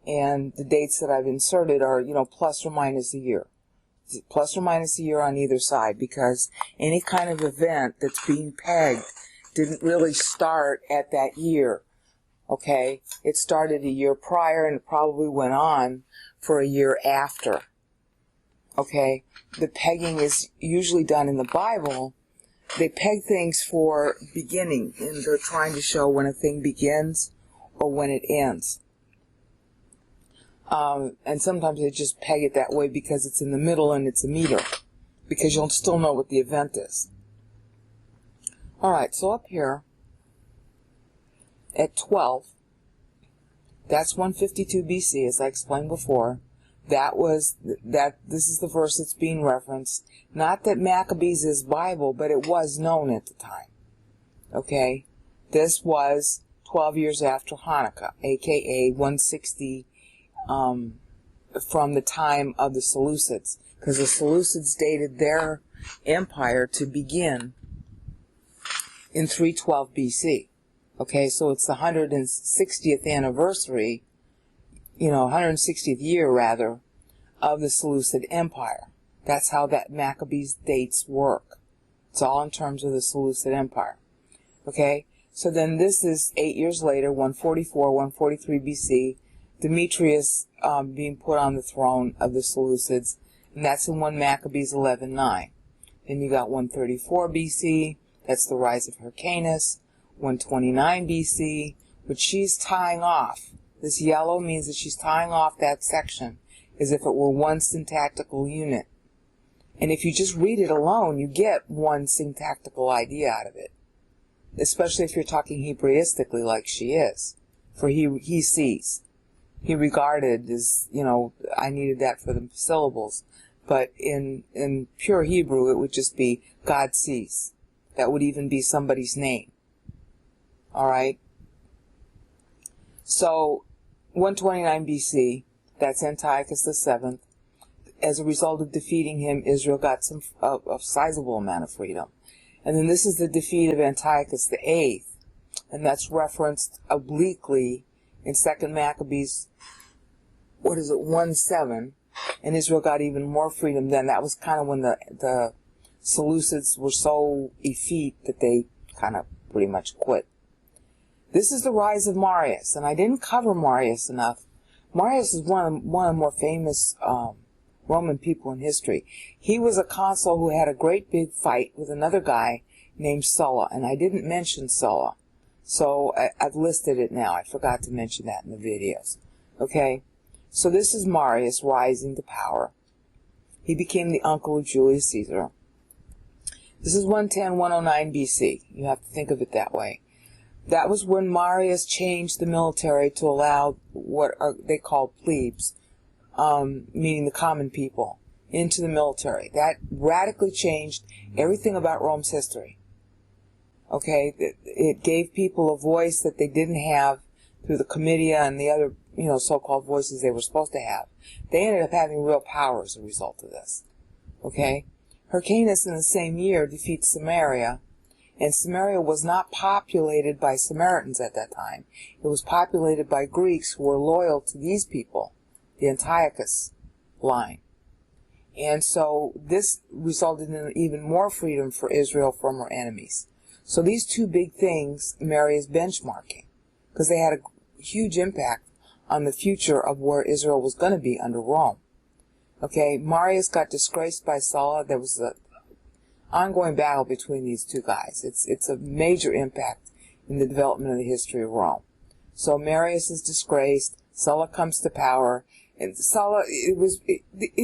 [SPEAKER 1] And the dates that I've inserted are, plus or minus a year. Plus or minus a year on either side, because any kind of event that's being pegged didn't really start at that year. Okay? It started a year prior and it probably went on for a year after. Okay? The pegging is usually done in the Bible. They peg things for beginning, and they're trying to show when a thing begins or when it ends. And sometimes they just peg it that way because it's in the middle and it's a meter, because you'll still know what the event is. Alright, so up here at 12, that's 152 BC, as I explained before. This is the verse that's being referenced. Not that Maccabees is Bible, but it was known at the time. Okay? This was 12 years after Hanukkah, aka 160 from the time of the Seleucids, because the Seleucids dated their empire to begin in 312 BC. Okay, so it's the 160th anniversary, 160th year rather, of the Seleucid Empire. That's how that Maccabees dates work. It's all in terms of the Seleucid Empire. Okay, so then this is 8 years later, 144, 143 BC, Demetrius being put on the throne of the Seleucids, and that's in 1 Maccabees 11:9. Then you got 134 BC, that's the rise of Hyrcanus, 129 BC, which she's tying off. This yellow means that she's tying off that section as if it were one syntactical unit. And if you just read it alone, you get one syntactical idea out of it. Especially if you're talking Hebraistically like she is. For he sees. He regarded as, I needed that for the syllables. But in pure Hebrew, it would just be God sees. That would even be somebody's name. Alright? So, 129 BC, that's Antiochus VII. As a result of defeating him, Israel got a sizable amount of freedom. And then this is the defeat of Antiochus VIII. And that's referenced obliquely in 2 Maccabees, 1:7. And Israel got even more freedom then. That was kind of when the Seleucids were so effete that they kind of pretty much quit. This is the rise of Marius, and I didn't cover Marius enough. Marius is one of the more famous Roman people in history. He was a consul who had a great big fight with another guy named Sulla, and I didn't mention Sulla. So I've listed it now. I forgot to mention that in the videos. Okay? So this is Marius rising to power. He became the uncle of Julius Caesar. This is 110, 109 BC. You have to think of it that way. That was when Marius changed the military to allow what they call plebes, meaning the common people, into the military. That radically changed everything about Rome's history. Okay, it gave people a voice that they didn't have through the comitia and the other, so-called voices they were supposed to have. They ended up having real power as a result of this. Okay, Hyrcanus in the same year defeats Samaria, and Samaria was not populated by Samaritans at that time. It was populated by Greeks who were loyal to these people, the Antiochus line. And so this resulted in even more freedom for Israel from her enemies. So these two big things Mary is benchmarking, because they had a huge impact on the future of where Israel was going to be under Rome. Okay, Marius got disgraced by Sulla. There was an ongoing battle between these two guys. It's a major impact in the development of the history of Rome. So Marius is disgraced. Sulla comes to power. And Sulla, it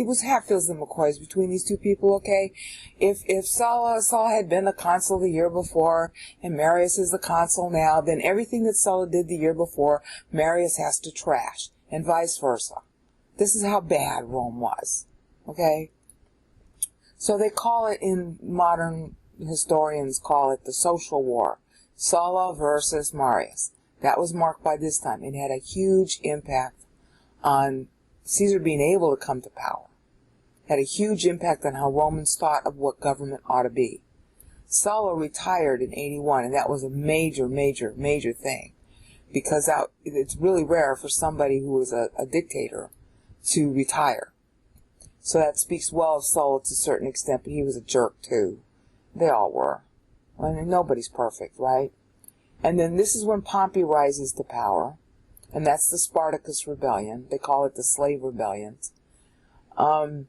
[SPEAKER 1] was Hatfields and McCoys between these two people, okay? If Sulla had been the consul the year before, and Marius is the consul now, then everything that Sulla did the year before, Marius has to trash, and vice versa. This is how bad Rome was, okay? So they call it, in modern historians call it, the social war. Sulla versus Marius. That was marked by this time. It had a huge impact on Caesar being able to come to power. Had a huge impact on how Romans thought of what government ought to be. Sulla retired in 81, and that was a major, major, major thing, because it's really rare for somebody who was a dictator to retire. So that speaks well of Sulla to a certain extent, but he was a jerk too. They all were. I mean, nobody's perfect, right? And then this is when Pompey rises to power. And that's the Spartacus Rebellion. They call it the Slave Rebellions. And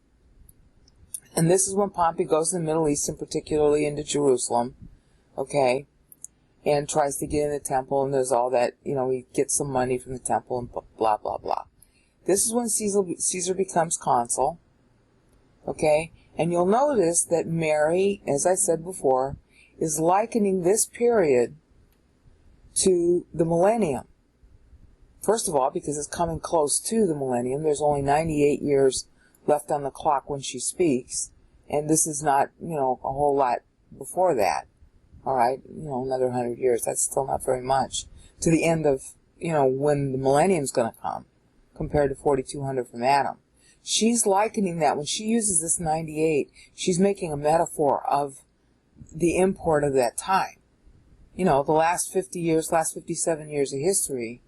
[SPEAKER 1] this is when Pompey goes to the Middle East, and particularly into Jerusalem, okay, and tries to get in the temple, and there's all that, he gets some money from the temple, and blah, blah, blah. This is when Caesar becomes consul, okay, and you'll notice that Mary, as I said before, is likening this period to the millennium. First of all, because it's coming close to the millennium. There's only 98 years left on the clock when she speaks. And this is not, a whole lot before that. All right? Another 100 years. That's still not very much. To the end of, when the millennium's going to come, compared to 4200 from Adam. She's likening that. When she uses this 98, she's making a metaphor of the import of that time. The last 57 years of history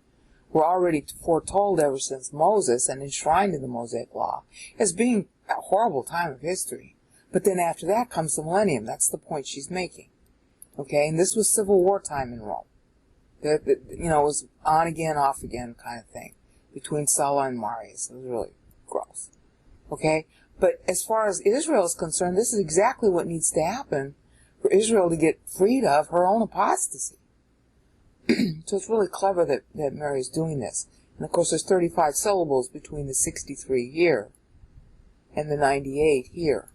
[SPEAKER 1] were already foretold ever since Moses and enshrined in the Mosaic Law as being a horrible time of history. But then after that comes the millennium. That's the point she's making. Okay, and this was civil war time in Rome. It was on again, off again kind of thing between Sulla and Marius. It was really gross. Okay, but as far as Israel is concerned, this is exactly what needs to happen for Israel to get freed of her own apostasy. So it's really clever that Mary is doing this. And of course there's 35 syllables between the 63 here and the 98 here.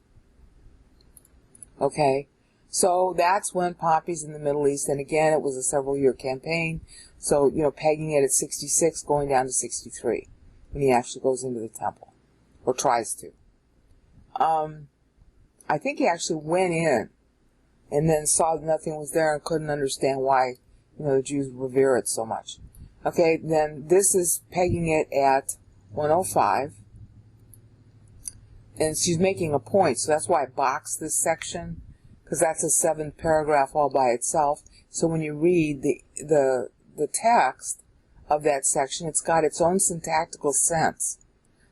[SPEAKER 1] Okay? So that's when Pompey's in the Middle East, and again it was a several-year campaign. So, pegging it at 66, going down to 63, when he actually goes into the temple, or tries to. I think he actually went in, and then saw that nothing was there and couldn't understand why the Jews revere it so much. Okay, then this is pegging it at 105. And she's making a point, so that's why I boxed this section, because that's a 7th paragraph all by itself. So when you read the text of that section, it's got its own syntactical sense.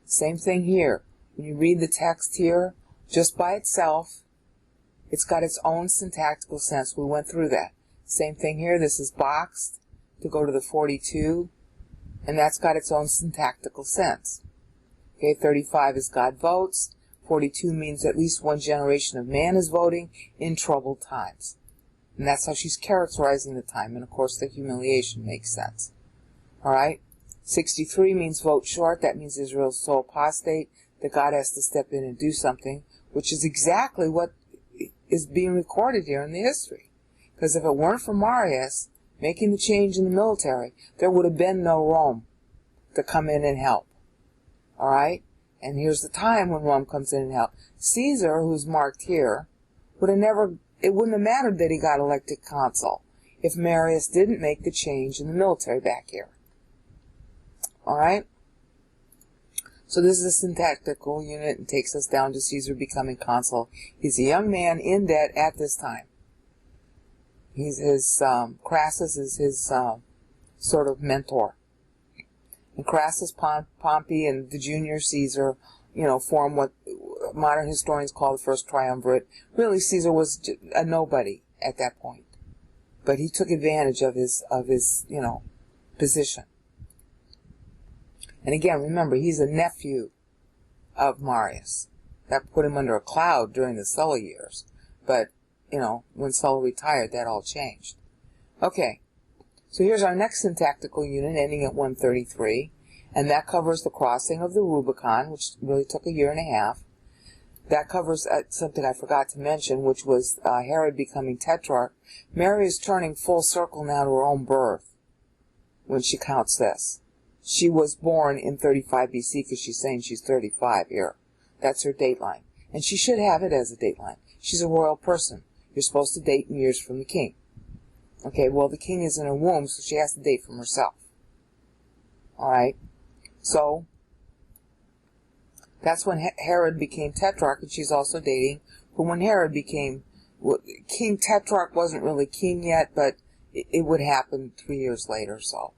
[SPEAKER 1] Same thing here. When you read the text here, just by itself, it's got its own syntactical sense. We went through that. Same thing here. This is boxed to go to the 42, and that's got its own syntactical sense. Okay, 35 is God votes. 42 means at least one generation of man is voting in troubled times. And that's how she's characterizing the time. And of course the humiliation makes sense. Alright? 63 means vote short. That means Israel's so apostate that God has to step in and do something, which is exactly what is being recorded here in the history. Because if it weren't for Marius making the change in the military, there would have been no Rome to come in and help. Alright? And here's the time when Rome comes in and helps. Caesar, who's marked here, would have never, it wouldn't have mattered that he got elected consul if Marius didn't make the change in the military back here. Alright? So this is a syntactical unit and takes us down to Caesar becoming consul. He's a young man in debt at this time. Crassus is his sort of mentor. And Crassus, Pompey, and the junior Caesar, form what modern historians call the first triumvirate. Really, Caesar was a nobody at that point. But he took advantage of his position. And again, remember, he's a nephew of Marius. That put him under a cloud during the Sulla years. But, when Sulla retired, that all changed. Okay, so here's our next syntactical unit ending at 133. And that covers the crossing of the Rubicon, which really took a year and a half. That covers something I forgot to mention, which was Herod becoming tetrarch. Mary is turning full circle now to her own birth when she counts this. She was born in 35 BC because she's saying she's 35 here. That's her dateline. And she should have it as a dateline. She's a royal person. You're supposed to date in years from the king. Okay, well, the king is in her womb, so she has to date from herself. Alright? So, that's when Herod became tetrarch, and she's also dating from when Herod became king. Tetrarch wasn't really king yet, but it would happen 3 years later, so.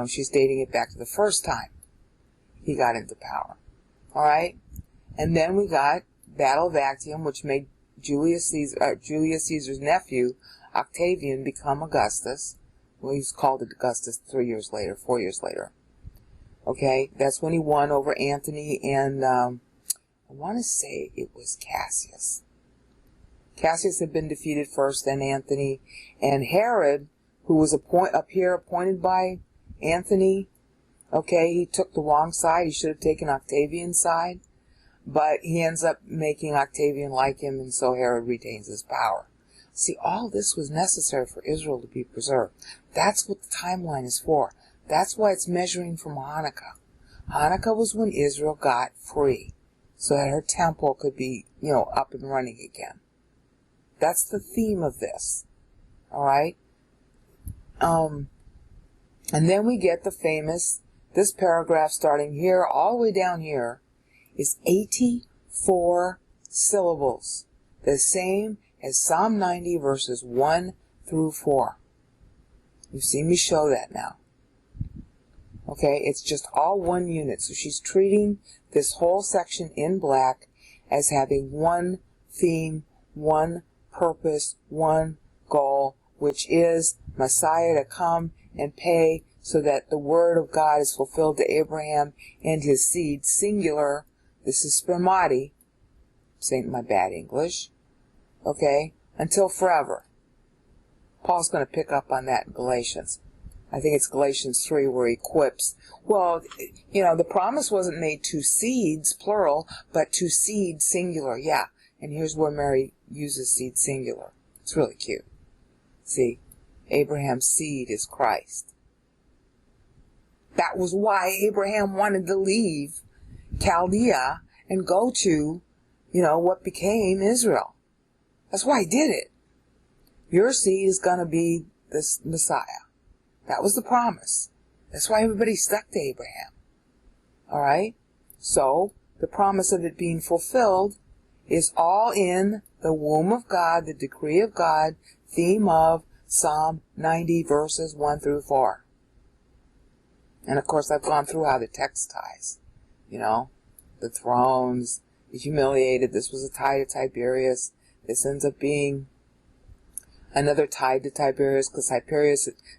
[SPEAKER 1] She's dating it back to the first time he got into power. Alright? And then we got Battle of Actium, which made Julius Caesar's nephew, Octavian, become Augustus. Well, he's called Augustus 4 years later. Okay? That's when he won over Antony and, I want to say it was Cassius. Cassius had been defeated first, then Antony. And Herod, who was up here appointed by Antony, okay, he took the wrong side. He should have taken Octavian's side, but he ends up making Octavian like him, and so Herod retains his power. See, all this was necessary for Israel to be preserved. That's what the timeline is for. That's why it's measuring from Hanukkah. Hanukkah was when Israel got free, so that her temple could be, up and running again. That's the theme of this. Alright? And then we get the famous, this paragraph starting here, all the way down here, is 84 syllables. The same as Psalm 90 verses 1 through 4. You've seen me show that now. Okay, it's just all one unit. So she's treating this whole section in black as having one theme, one purpose, one goal, which is Messiah to come and pay so that the word of God is fulfilled to Abraham and his seed, singular. This is spermati, saying my bad English, okay, until forever. Paul's going to pick up on that in Galatians. I think it's Galatians 3 where he quips, well, the promise wasn't made to seeds, plural, but to seed, singular, yeah. And here's where Mary uses seed, singular. It's really cute. See? Abraham's seed is Christ. That was why Abraham wanted to leave Chaldea and go to, what became Israel. That's why he did it. Your seed is going to be this Messiah. That was the promise. That's why everybody stuck to Abraham. Alright? So, the promise of it being fulfilled is all in the womb of God, the decree of God, theme of Psalm 90 verses 1 through 4. And of course I've gone through how the text ties. The thrones, the humiliated, this was a tie to Tiberius. This ends up being another tie to Tiberius because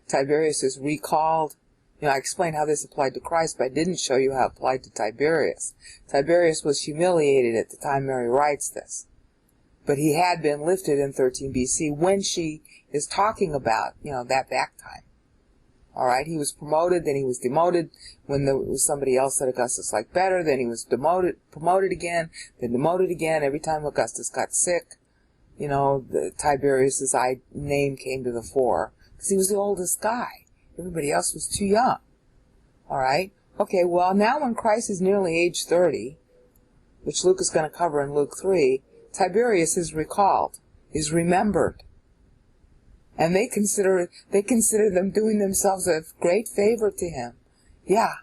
[SPEAKER 1] Tiberius is recalled. I explained how this applied to Christ, but I didn't show you how it applied to Tiberius. Tiberius was humiliated at the time Mary writes this. But he had been lifted in 13 BC when she is talking about, that back time. Alright, he was promoted, then he was demoted when there was somebody else that Augustus liked better, then he was promoted again, then demoted again. Every time Augustus got sick, the Tiberius's name came to the fore, because he was the oldest guy. Everybody else was too young. Alright, Okay, well, now when Christ is nearly age 30, which Luke is going to cover in Luke 3, Tiberius is recalled, is remembered. And they consider them doing themselves a great favor to him. Yeah.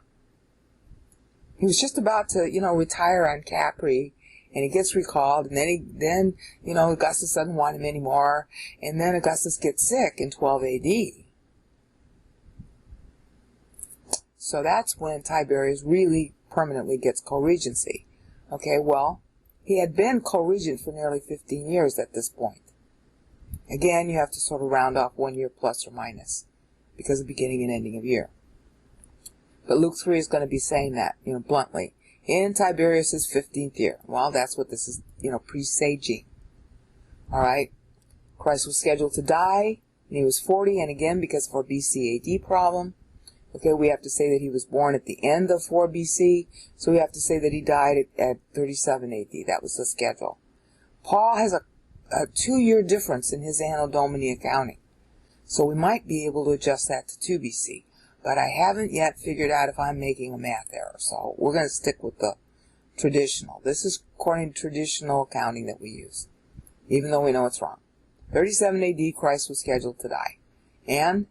[SPEAKER 1] He was just about to, retire on Capri, and he gets recalled, and then Augustus doesn't want him anymore, and then Augustus gets sick in 12 AD. So that's when Tiberius really permanently gets co-regency. Okay, well, he had been co-regent for nearly 15 years at this point. Again, you have to sort of round off 1 year plus or minus, because of beginning and ending of year. But Luke 3 is going to be saying that, bluntly. In Tiberius's 15th year. Well, that's what this is, presaging. Alright? Christ was scheduled to die, and he was 40, and again, because of our BC AD problem, okay, we have to say that he was born at the end of 4 BC, so we have to say that he died at 37 AD. That was the schedule. Paul has a 2-year difference in his Anno Domini accounting, so we might be able to adjust that to 2 BC. But I haven't yet figured out if I'm making a math error, so we're going to stick with the traditional. This is according to traditional accounting that we use, even though we know it's wrong. 37 AD, Christ was scheduled to die. And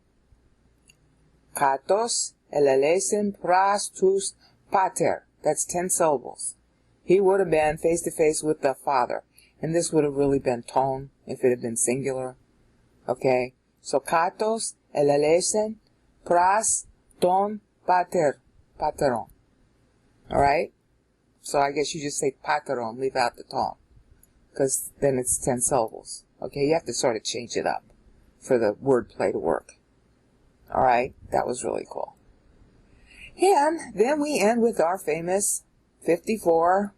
[SPEAKER 1] katos elelesen pras tus pater. That's 10 syllables. He would have been face to face with the Father. And this would have really been ton if it had been singular. Okay? So katos elelesen pras ton pater. Pateron. Alright? So I guess you just say pateron, leave out the ton. Because then it's 10 syllables. Okay? You have to sort of change it up for the wordplay to work. Alright? That was really cool. And then we end with our famous 54,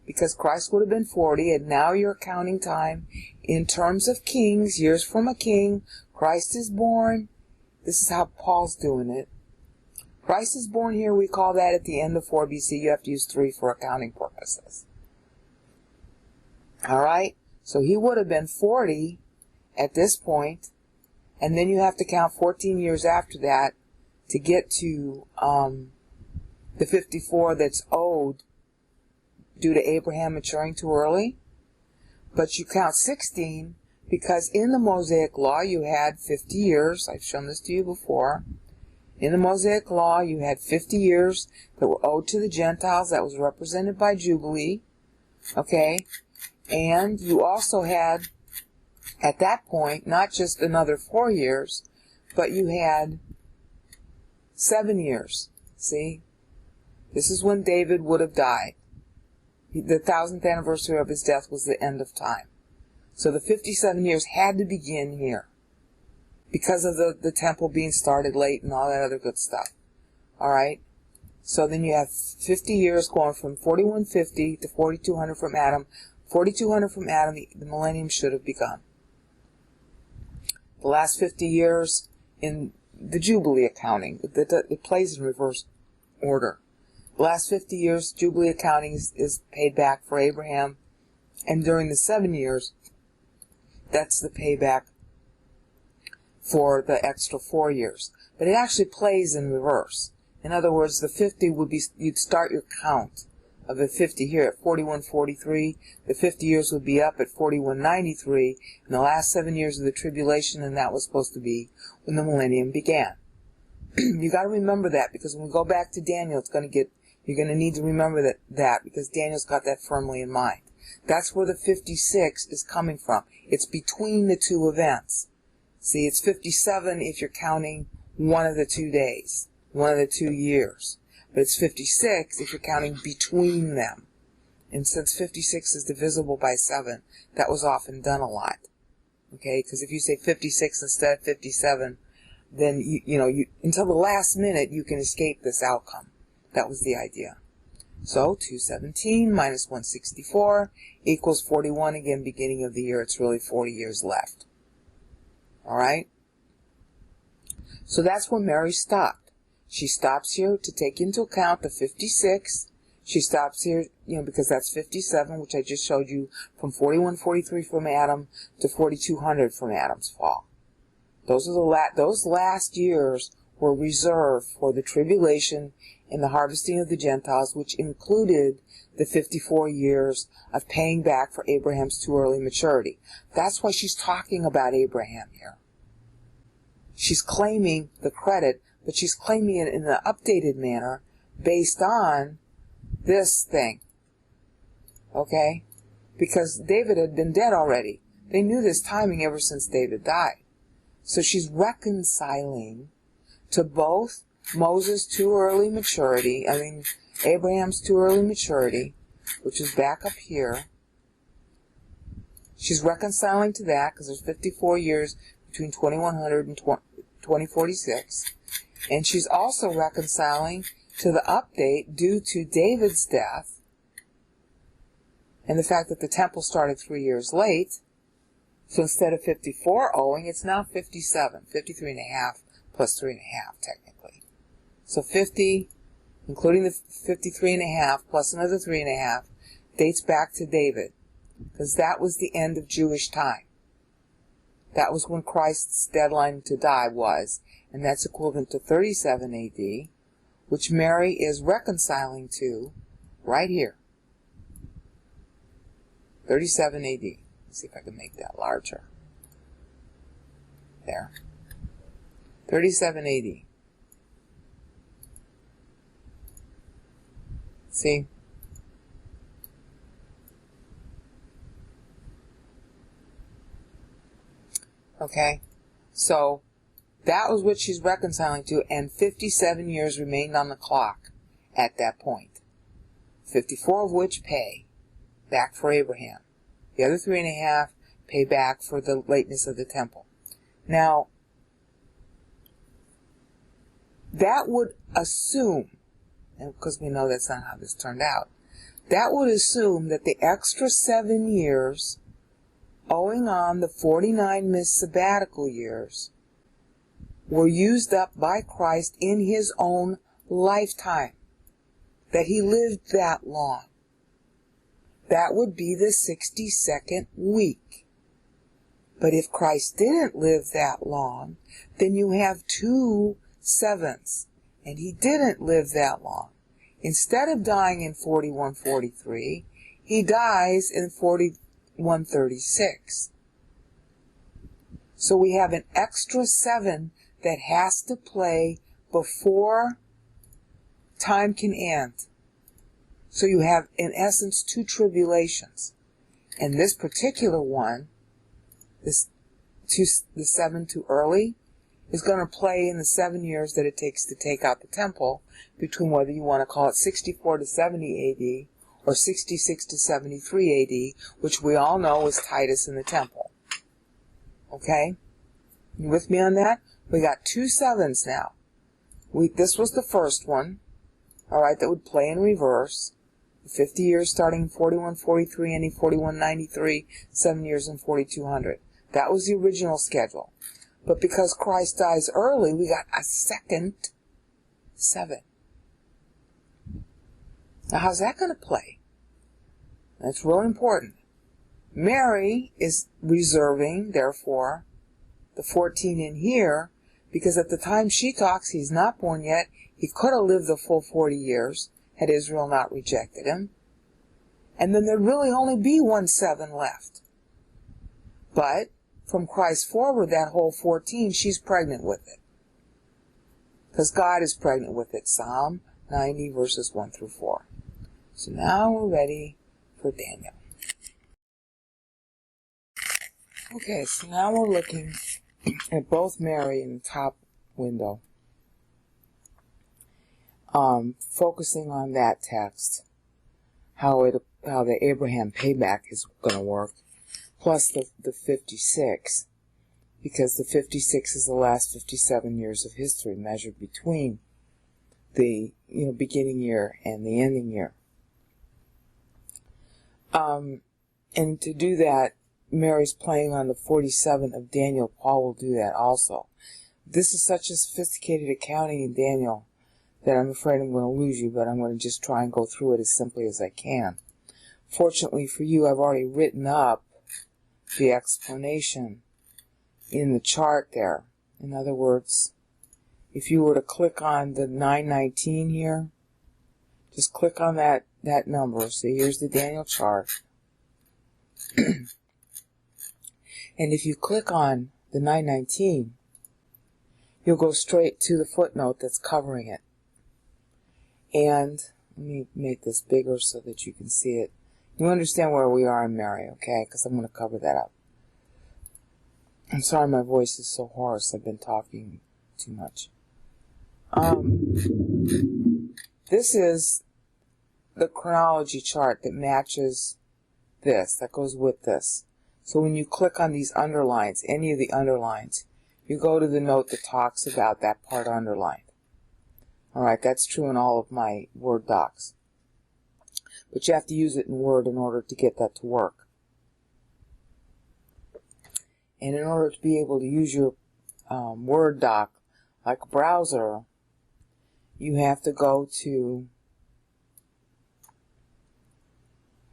[SPEAKER 1] because Christ would have been 40, and now you're counting time in terms of kings, years from a king. Christ is born. This is how Paul's doing it. Christ is born here, we call that at the end of 4 BC. You have to use 3 for accounting purposes. Alright? So he would have been 40 at this point, and then you have to count 14 years after that to get to the 54 that's owed due to Abraham maturing too early. But you count 16 because in the Mosaic Law you had 50 years. I've shown this to you before. In the Mosaic Law you had 50 years that were owed to the Gentiles. That was represented by Jubilee. Okay? And you also had, at that point, not just another 4 years, but you had 7 years. See? This is when David would have died. The 1000th anniversary of his death was the end of time. So the 57 years had to begin here because of the temple being started late and all that other good stuff. Alright? So then you have 50 years going from 4150 to 4200 from Adam. 4200 from Adam, the millennium should have begun. The last 50 years in the Jubilee accounting, it plays in reverse order. The last 50 years, Jubilee accounting is paid back for Abraham, and during the 7 years, that's the payback for the extra 4 years. But it actually plays in reverse. In other words, the 50 would be, you'd start your count of the 50 here at 4143. The 50 years would be up at 4193, and the last 7 years of the tribulation, and that was supposed to be when the millennium began. You got to remember that, because when we go back to Daniel, you're going to need to remember that because Daniel's got that firmly in mind. That's where the 56 is coming from. It's between the two events. See, it's 57 if you're counting one of the 2 days, one of the 2 years. But it's 56 if you're counting between them. And since 56 is divisible by 7, that was often done a lot. Okay, because if you say 56 instead of 57, then you until the last minute you can escape this outcome. That was the idea. So 217 minus 164 equals 41. Again, beginning of the year, it's really 40 years left. Alright? So that's where Mary stopped. She stops here to take into account the 56. She stops here, because that's 57, which I just showed you, from 4143 from Adam to 4200 from Adam's fall. Those last years were reserved for the tribulation and the harvesting of the Gentiles, which included the 54 years of paying back for Abraham's too early maturity. That's why she's talking about Abraham here. She's claiming the credit, but she's claiming it in an updated manner based on this thing. Okay? Because David had been dead already. They knew this timing ever since David died. So she's reconciling to both Moses' too early maturity, Abraham's too early maturity, which is back up here. She's reconciling to that because there's 54 years between 2100 and 2046. And she's also reconciling to the update due to David's death and the fact that the temple started 3 years late. So instead of 54 owing, it's now 57, 53 and a half plus 3 and a half technically. So 50, including the 53 and a half plus another 3 and a half, dates back to David, because that was the end of Jewish time. That was when Christ's deadline to die was, and that's equivalent to 37 AD, which Mary is reconciling to right here. 37 AD. Let's see if I can make that larger. There. 37 AD. See? Okay? So, that was what she's reconciling to, and 57 years remained on the clock at that point. 54 of which pay back for Abraham. The other 3 and a half pay back for the lateness of the temple. Now, that would assume, and because we know that's not how this turned out, that would assume that the extra 7 years owing on the 49 missed sabbatical years were used up by Christ in his own lifetime, that he lived that long. That would be the 62nd week. But if Christ didn't live that long, then you have 2 7s, and he didn't live that long. Instead of dying in 41:43, he dies in 41:36. So we have an extra 7 that has to play before time can end. So you have, in essence, 2 tribulations. And this particular one, the 7 too early, is going to play in the 7 years that it takes to take out the temple, between whether you want to call it 64 to 70 AD or 66 to 73 AD, which we all know is Titus in the temple. Okay? You with me on that? We got 2 7s now. This was the first one, alright, that would play in reverse. 50 years starting in 41:43, ending 41:93, 7 years in 4200. That was the original schedule. But because Christ dies early, we got a second 7. Now, how's that going to play? That's really important. Mary is reserving, therefore, the 14 in here, because at the time she talks, he's not born yet. He could have lived the full 40 years, had Israel not rejected him. And then there'd really only be 1 7 left. But from Christ forward, that whole 14, she's pregnant with it. Because God is pregnant with it. Psalm 90, verses 1 through 4. So now we're ready for Daniel. Okay, so now we're looking at both Mary in the top window. Focusing on that text, how the Abraham payback is going to work, plus the 56, because the 56 is the last 57 years of history measured between the beginning year and the ending year. And to do that, Mary's playing on the 47 of Daniel. Paul will do that also. This is such a sophisticated accounting in Daniel that I'm afraid I'm going to lose you, but I'm going to just try and go through it as simply as I can. Fortunately for you, I've already written up the explanation in the chart there. In other words, if you were to click on the 919 here, just click on that number. See, here's the Daniel chart. And if you click on the 919, you'll go straight to the footnote that's covering it. And let me make this bigger so that you can see it. You understand where we are in Mary, okay? Because I'm going to cover that up. I'm sorry my voice is so hoarse. I've been talking too much. This is the chronology chart that matches this, that goes with this. So when you click on these underlines, any of the underlines, you go to the note that talks about that part underlined. Alright, that's true in all of my Word docs. But you have to use it in Word in order to get that to work. And in order to be able to use your Word doc like a browser, you have to go to,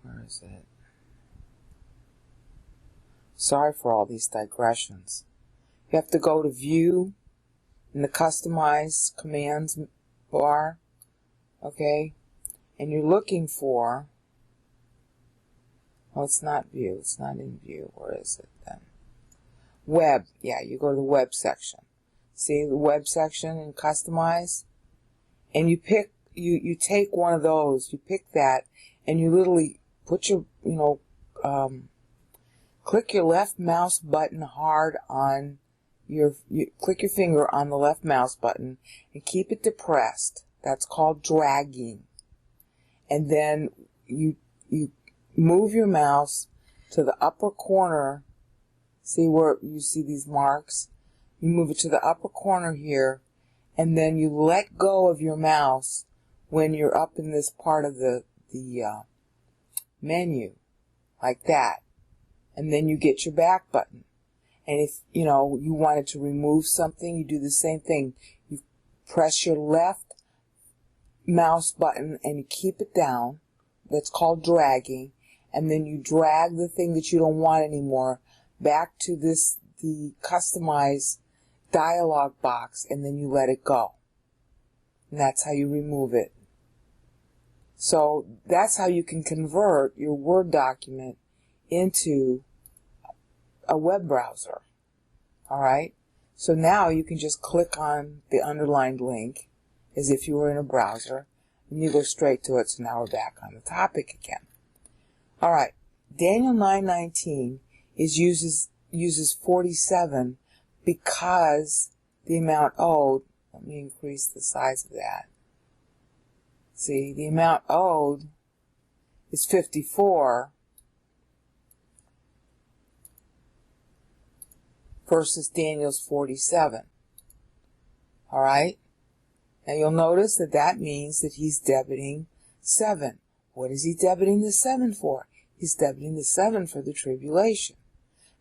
[SPEAKER 1] where is it? Sorry for all these digressions. You have to go to View in the Customize Commands bar, okay? And you're looking for, well, it's not View, it's not in View. Where is it then? Web, yeah, you go to the Web section. See the Web section and Customize? And you pick, you take one of those, you pick that, and you literally put your, click your left mouse button hard on click your finger on the left mouse button and keep it depressed. That's called dragging. And then you move your mouse to the upper corner. See where you see these marks? You move it to the upper corner here, and then you let go of your mouse when you're up in this part of the menu, like that. And then you get your back button. And if, you wanted to remove something, you do the same thing. You press your left mouse button and you keep it down. That's called dragging. And then you drag the thing that you don't want anymore back to the customize dialog box, and then you let it go. And that's how you remove it. So that's how you can convert your Word document into a web browser. Alright? So now you can just click on the underlined link as if you were in a browser, and you go straight to it. So now we're back on the topic again. Alright, Daniel 9:19 uses 47 because the amount owed, let me increase the size of that. See, the amount owed is 54 versus Daniel's 47. Alright? Now you'll notice that means that he's debiting 7. What is he debiting the 7 for? He's debiting the 7 for the tribulation.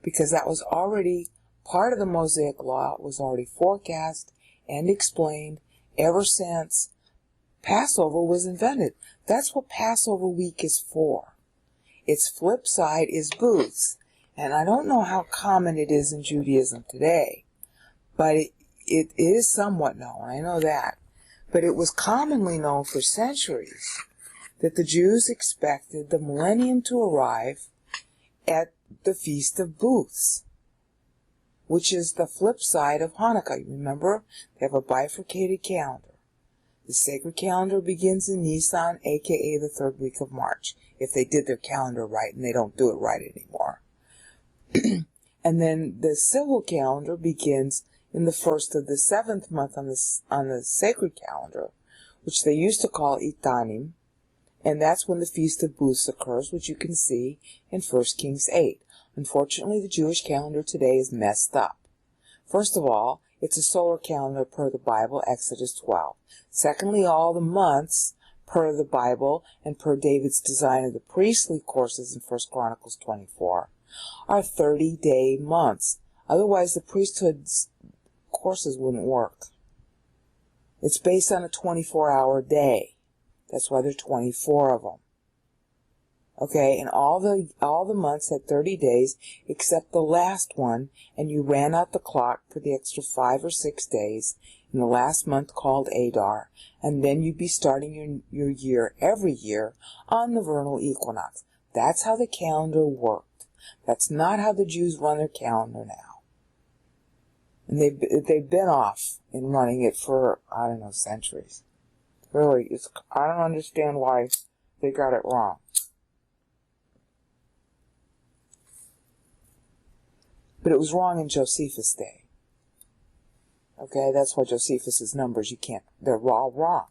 [SPEAKER 1] Because that was already part of the Mosaic Law. It was already forecast and explained ever since Passover was invented. That's what Passover week is for. Its flip side is booths. And I don't know how common it is in Judaism today, but it is somewhat known. I know that. But it was commonly known for centuries that the Jews expected the millennium to arrive at the Feast of Booths, which is the flip side of Hanukkah. You remember? They have a bifurcated calendar. The sacred calendar begins in Nisan, aka the 3rd week of March, if they did their calendar right, and they don't do it right anymore. And then the civil calendar begins in the 1st of the 7th month on the sacred calendar, which they used to call Itanim, and that's when the Feast of Booths occurs, which you can see in 1 Kings 8. Unfortunately, the Jewish calendar today is messed up. First of all, it's a solar calendar per the Bible, Exodus 12. Secondly, all the months per the Bible and per David's design of the priestly courses in 1 Chronicles 24 are 30-day months. Otherwise, the priesthood's courses wouldn't work. It's based on a 24-hour day. That's why there are 24 of them. Okay, and all the months had 30 days except the last one, and you ran out the clock for the extra 5 or 6 days in the last month called Adar, and then you'd be starting your year every year on the vernal equinox. That's how the calendar worked. That's not how the Jews run their calendar now. And they've been off in running it for, I don't know, centuries. Really, I don't understand why they got it wrong. But it was wrong in Josephus' day. Okay, that's why Josephus' numbers, they're all wrong.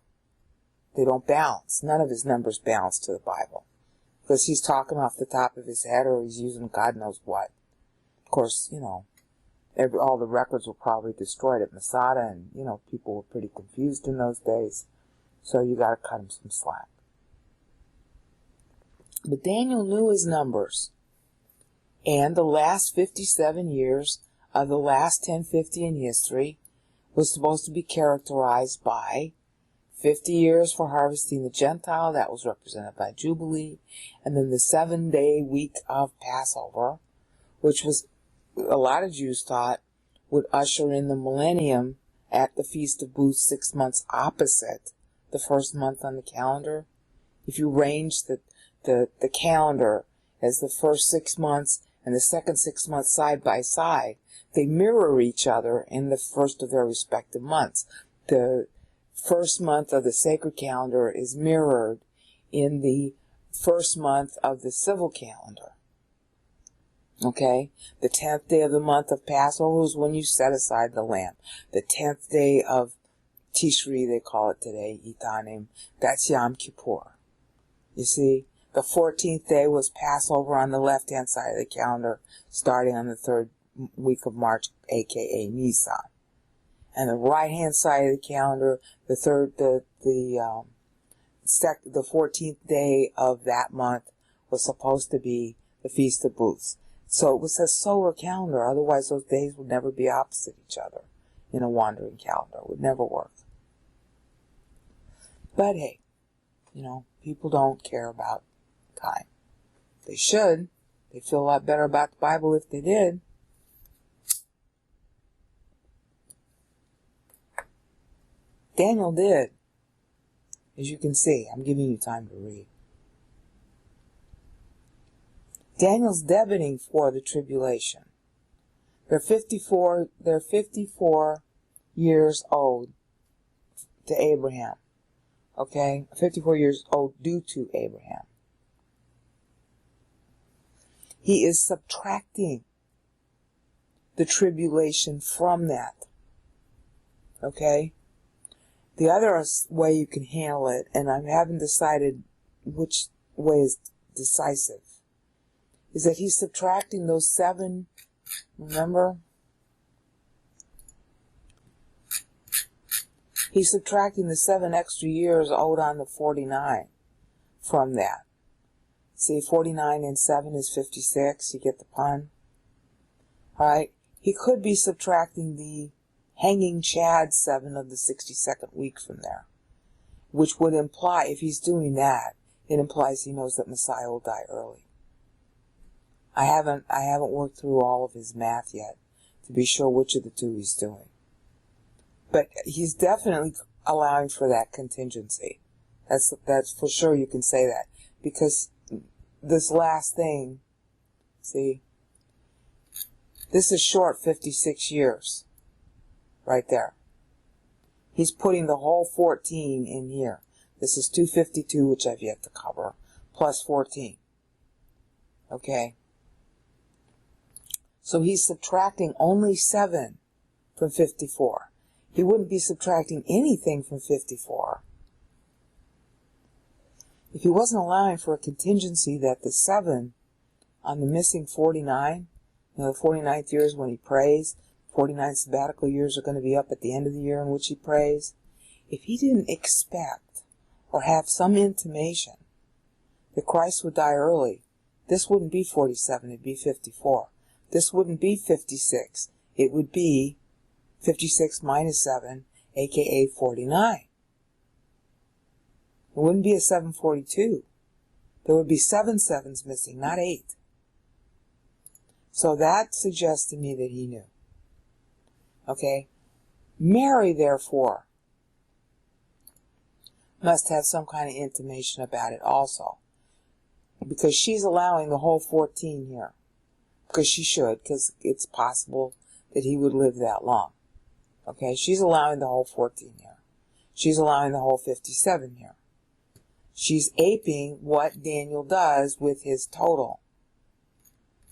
[SPEAKER 1] They don't balance. None of his numbers balance to the Bible. Because he's talking off the top of his head, or he's using God knows what. Of course, all the records were probably destroyed at Masada, and, people were pretty confused in those days. So you gotta cut him some slack. But Daniel knew his numbers. And the last 57 years of the last 1050 in history was supposed to be characterized by 50 years for harvesting the Gentile, that was represented by Jubilee, and then the 7-day week of Passover, which was, a lot of Jews thought, would usher in the millennium at the Feast of Booths 6 months opposite the first month on the calendar. If you range the calendar as the first 6 months and the second 6 months side by side, they mirror each other in the first of their respective months. The first month of the sacred calendar is mirrored in the first month of the civil calendar. Okay? The 10th day of the month of Passover is when you set aside the lamb. The 10th day of Tishri, they call it today, Itanim, that's Yom Kippur. You see? The 14th day was Passover on the left-hand side of the calendar, starting on the 3rd week of March, aka Nisan. And the right-hand side of the calendar, the 14th day of that month was supposed to be the Feast of Booths. So it was a solar calendar, otherwise those days would never be opposite each other in a wandering calendar. It would never work. But hey, people don't care about time. They should. They'd feel a lot better about the Bible if they did. Daniel did. As you can see, I'm giving you time to read. Daniel's debiting for the tribulation. They're 54 years old to Abraham. Okay? 54 years old due to Abraham. He is subtracting the tribulation from that. Okay? The other way you can handle it, and I haven't decided which way is decisive, is that he's subtracting those 7, remember? He's subtracting the 7 extra years owed on the 49 from that. See, 49 and 7 is 56. You get the pun? Alright? He could be subtracting the hanging Chad 7 of the 62nd week from there. Which would imply, if he's doing that, it implies he knows that Messiah will die early. I haven't worked through all of his math yet to be sure which of the two he's doing. But he's definitely allowing for that contingency. That's for sure, you can say that. Because this last thing, see, this is short 56 years. Right there. He's putting the whole 14 in here. This is 252, which I've yet to cover, plus 14. Okay? So he's subtracting only 7 from 54. He wouldn't be subtracting anything from 54 if he wasn't allowing for a contingency that the 7 on the missing 49, the 49th year is when he prays, 49 sabbatical years are going to be up at the end of the year in which he prays. If he didn't expect or have some intimation that Christ would die early, this wouldn't be 47, it'd be 54. This wouldn't be 56, it would be 56 minus 7, aka 49. It wouldn't be a 742. There would be 7 sevens missing, not 8. So that suggests to me that he knew. Okay? Mary, therefore, must have some kind of intimation about it also, because she's allowing the whole 14 here, because she should, because it's possible that he would live that long. Okay, she's allowing the whole 14 here. She's allowing the whole 57 here. She's aping what Daniel does with his total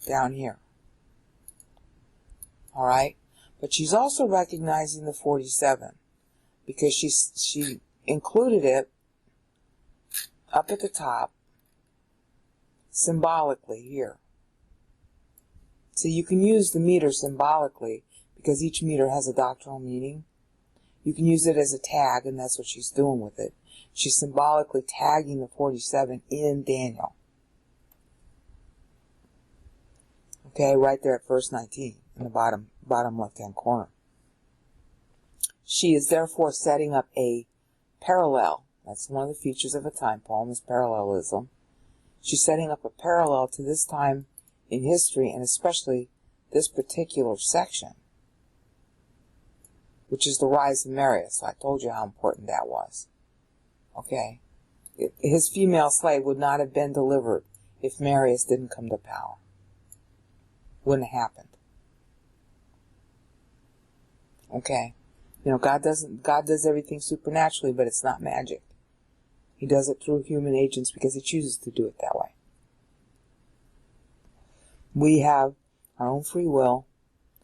[SPEAKER 1] down here. All right, but she's also recognizing the 47 because she included it up at the top symbolically here. So you can use the meter symbolically because each meter has a doctrinal meaning. You can use it as a tag, and that's what she's doing with it. She's symbolically tagging the 47 in Daniel. Okay, right there at verse 19 in the bottom left-hand corner. She is therefore setting up a parallel. That's one of the features of a time poem, is parallelism. She's setting up a parallel to this time in history, and especially this particular section, which is the rise of Marius. So I told you how important that was. Okay. His female slave would not have been delivered if Marius didn't come to power. Wouldn't have happened. Okay. You know, God does everything supernaturally, but it's not magic. He does it through human agents because he chooses to do it that way. We have our own free will,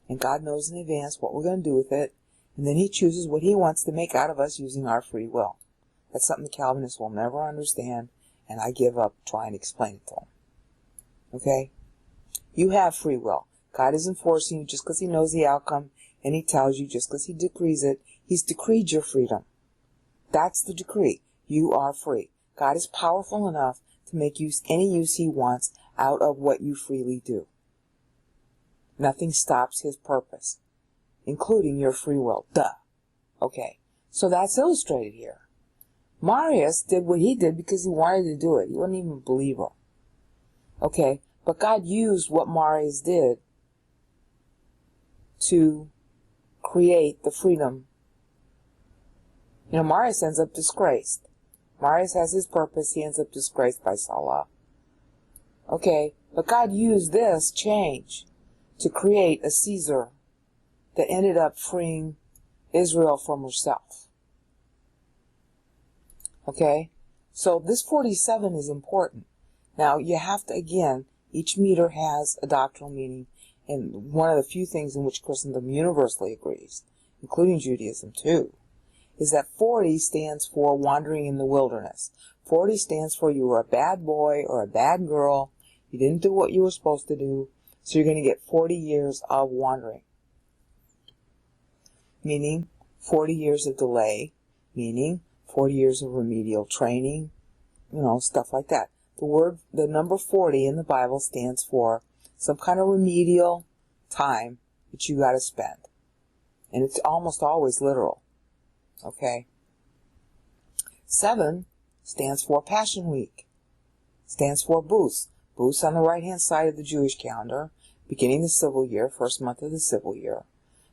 [SPEAKER 1] and God knows in advance what we're going to do with it, and then he chooses what he wants to make out of us using our free will. That's something the Calvinists will never understand, and I give up trying to explain it to them. Okay? You have free will. God isn't forcing you just because he knows the outcome, and he tells you just because he decrees it. He's decreed your freedom. That's the decree. You are free. God is powerful enough to make any use he wants out of what you freely do. Nothing stops his purpose, including your free will. Duh. Okay. So that's illustrated here. Marius did what he did because he wanted to do it. He wasn't even a believer. Okay. But God used what Marius did to create the freedom. You know, Marius ends up disgraced. Marius has his purpose. He ends up disgraced by Sulla. Okay. But God used this change to create a Caesar that ended up freeing Israel from herself. Okay? So this 47 is important. Now, you have to, again, each meter has a doctrinal meaning, and one of the few things in which Christendom universally agrees, including Judaism too, is that 40 stands for wandering in the wilderness. 40 stands for you were a bad boy or a bad girl, you didn't do what you were supposed to do, so you're going to get 40 years of wandering. Meaning 40 years of delay, meaning 40 years of remedial training, you know, stuff like that. The number 40 in the Bible stands for some kind of remedial time that you got to spend. And it's almost always literal. Okay? 7 stands for Passion Week. Stands for Booths. Booths on the right-hand side of the Jewish calendar, beginning the civil year, first month of the civil year.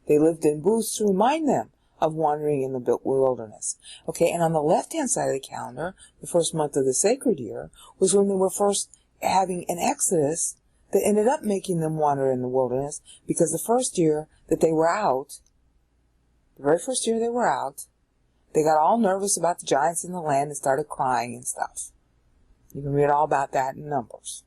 [SPEAKER 1] They lived in booths to remind them of wandering in the wilderness. Okay, and on the left-hand side of the calendar, the first month of the sacred year was when they were first having an exodus that ended up making them wander in the wilderness, because the first year that they were out, the very first year they were out, they got all nervous about the giants in the land and started crying and stuff. You can read all about that in Numbers.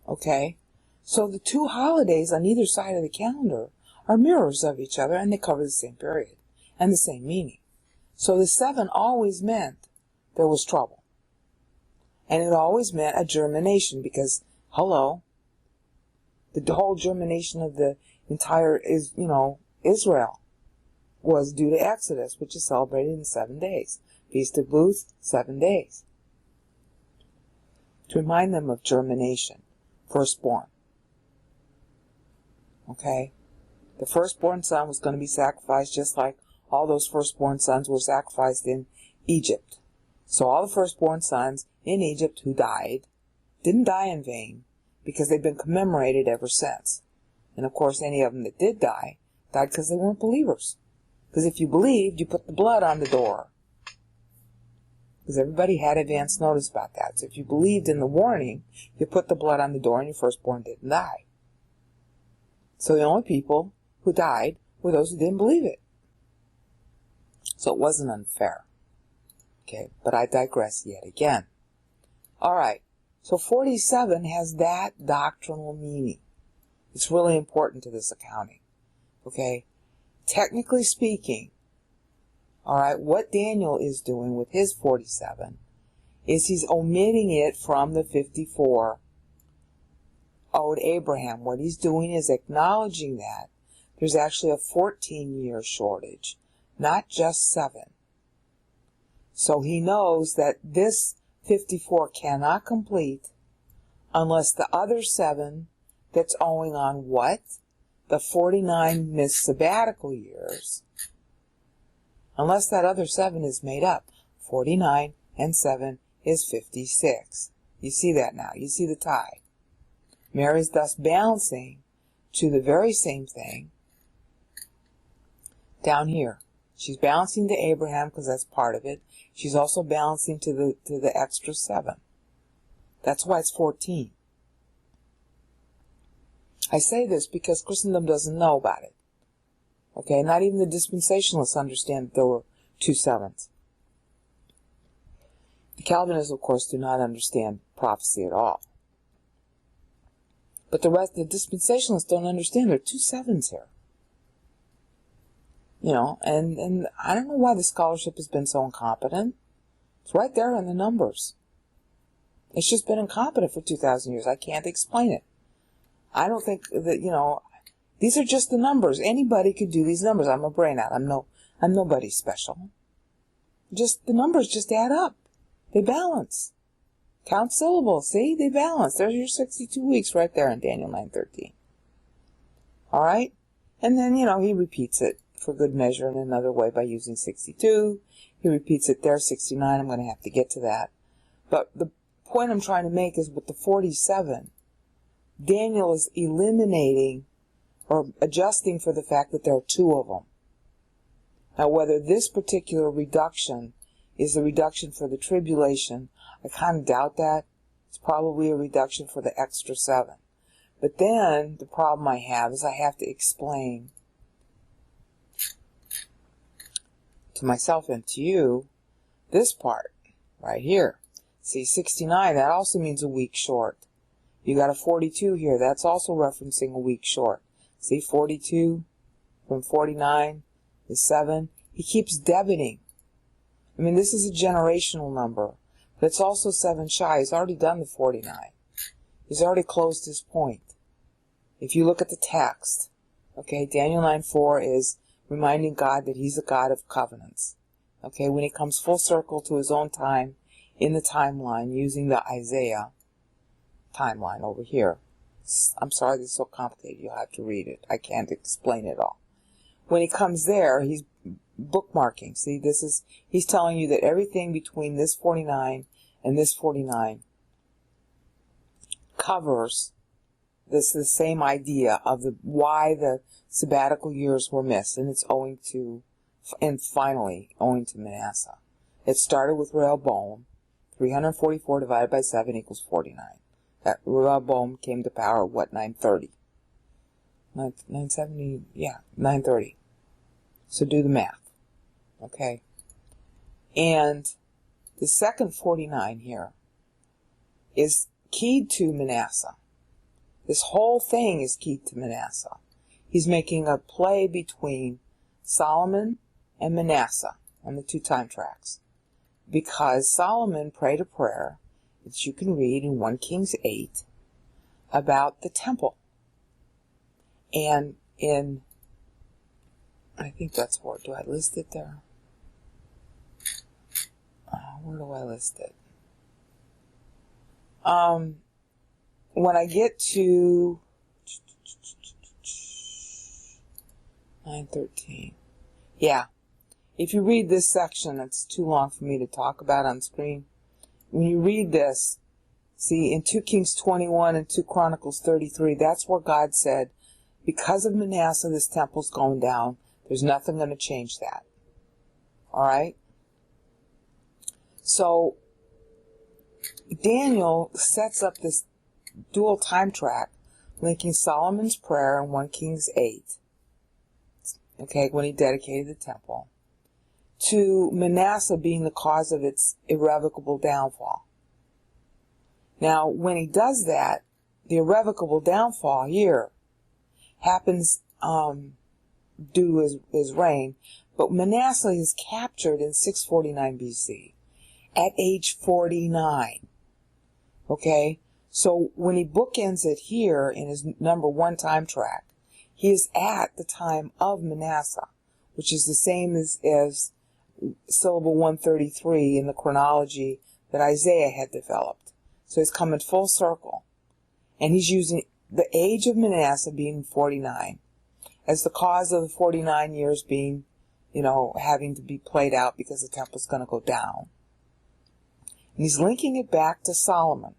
[SPEAKER 1] Okay, so the two holidays on either side of the calendar are mirrors of each other, and they cover the same period and the same meaning. So the 7 always meant there was trouble. And it always meant a germination, because, hello, the whole germination of the entire, Israel was due to Exodus, which is celebrated in 7 days. Feast of Booths, 7 days. To remind them of germination, firstborn. Okay? The firstborn son was going to be sacrificed just like all those firstborn sons were sacrificed in Egypt. So all the firstborn sons in Egypt who died didn't die in vain, because they've been commemorated ever since. And of course, any of them that did die died because they weren't believers. Because if you believed, you put the blood on the door. Because everybody had advance notice about that. So if you believed in the warning, you put the blood on the door and your firstborn didn't die. So the only people who died were those who didn't believe it. So it wasn't unfair. Okay, but I digress yet again. Alright, so 47 has that doctrinal meaning. It's really important to this accounting. Okay, technically speaking, alright, what Daniel is doing with his 47 is he's omitting it from the 54 owed Abraham. What he's doing is acknowledging that there's actually a 14-year shortage, not just 7. So he knows that this 54 cannot complete unless the other 7 that's owing on what? The 49 missed sabbatical years. Unless that other 7 is made up. 49 and 7 is 56. You see that now. You see the tie. Mary is thus balancing to the very same thing down here. She's balancing to Abraham because that's part of it. She's also balancing to the extra 7. That's why it's 14. I say this because Christendom doesn't know about it. Okay, not even the dispensationalists understand that there were 2 7s. The Calvinists, of course, do not understand prophecy at all. But the dispensationalists don't understand there are 2 7s here. You know, and I don't know why the scholarship has been so incompetent. It's right there in the numbers. It's just been incompetent for 2,000 years. I can't explain it. I don't think that, you know, these are just the numbers. Anybody could do these numbers. I'm a brainout. I'm nobody special. Just, the numbers just add up. They balance. Count syllables. See? They balance. There's your 62 weeks right there in Daniel 9:13. Alright? And then, you know, he repeats it for good measure in another way by using 62. He repeats it there, 69. I'm going to have to get to that. But the point I'm trying to make is with the 47, Daniel is eliminating or adjusting for the fact that there are 2 of them. Now, whether this particular reduction is a reduction for the tribulation, I kind of doubt that. It's probably a reduction for the extra 7. But then, the problem I have is I have to explain to myself and to you this part right here. See, 69, that also means a week short. You got a 42 here. That's also referencing a week short. See, 42 from 49 is 7. He keeps debiting. I mean, this is a generational number, but it's also 7 shy. He's already done the 49. He's already closed his point. If you look at the text, okay, Daniel 9:4 is reminding God that he's a God of covenants. Okay, when he comes full circle to his own time in the timeline using the Isaiah timeline over here. I'm sorry this is so complicated. You'll have to read it. I can't explain it all. When he comes there, he's bookmarking. See, he's telling you that everything between this 49 and this 49 covers the same idea of why the sabbatical years were missed, and it's finally owing to Manasseh. It started with Rehoboam. 344 divided by 7 equals 49. That Rehoboam came to power at what, 930? 970, yeah, 930. So do the math. Okay. And the second 49 here is keyed to Manasseh. This whole thing is keyed to Manasseh. He's making a play between Solomon and Manasseh on the 2 time tracks. Because Solomon prayed a prayer that you can read in 1 Kings 8 about the temple. And I think that's where, do I list it there? Where do I list it? When I get to 9:13, yeah. If you read this section, it's too long for me to talk about on screen. When you read this, see, in 2 Kings 21 and 2 Chronicles 33, that's where God said, because of Manasseh, this temple's going down. There's nothing going to change that. All right? So Daniel sets up this dual time track linking Solomon's prayer in 1 Kings 8, okay, when he dedicated the temple, to Manasseh being the cause of its irrevocable downfall. Now, when he does that, the irrevocable downfall here happens due to his reign, but Manasseh is captured in 649 BC at age 49. Okay? So when he bookends it here in his number 1 time track, he is at the time of Manasseh, which is the same as syllable 133 in the chronology that Isaiah had developed. So he's coming full circle. And he's using the age of Manasseh being 49 as the cause of the 49 years being, having to be played out because the temple's going to go down. And he's linking it back to Solomon.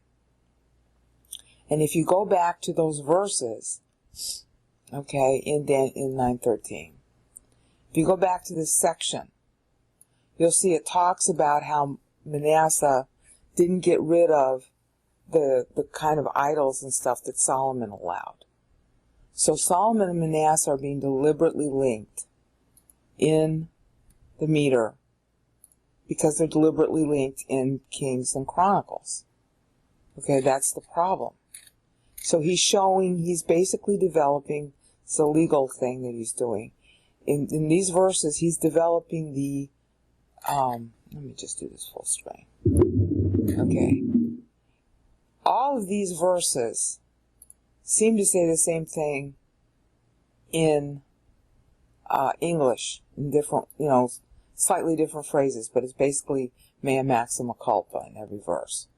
[SPEAKER 1] And if you go back to those verses, okay, in 9:13, if you go back to this section, you'll see it talks about how Manasseh didn't get rid of the kind of idols and stuff that Solomon allowed. So Solomon and Manasseh are being deliberately linked in the meter because they're deliberately linked in Kings and Chronicles. Okay, that's the problem. So he's basically developing, it's a legal thing that he's doing. In these verses, he's developing the, let me just do this full screen. Okay. All of these verses seem to say the same thing in English, in different, slightly different phrases, but it's basically mea maxima culpa in every verse.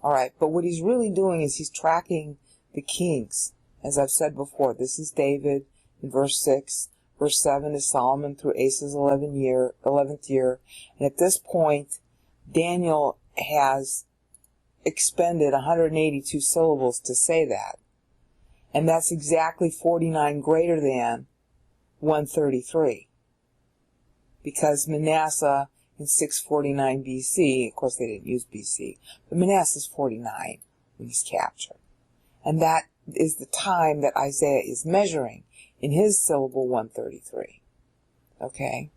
[SPEAKER 1] All right, but what he's really doing is he's tracking the kings. As I've said before, this is David in verse 6. Verse 7 is Solomon through Asa's 11th year. And at this point, Daniel has expended 182 syllables to say that. And that's exactly 49 greater than 133. Because Manasseh in 649 BC, of course they didn't use BC, but Manasseh's 49 when he's captured. And that is the time that Isaiah is measuring in his syllable 133. Okay?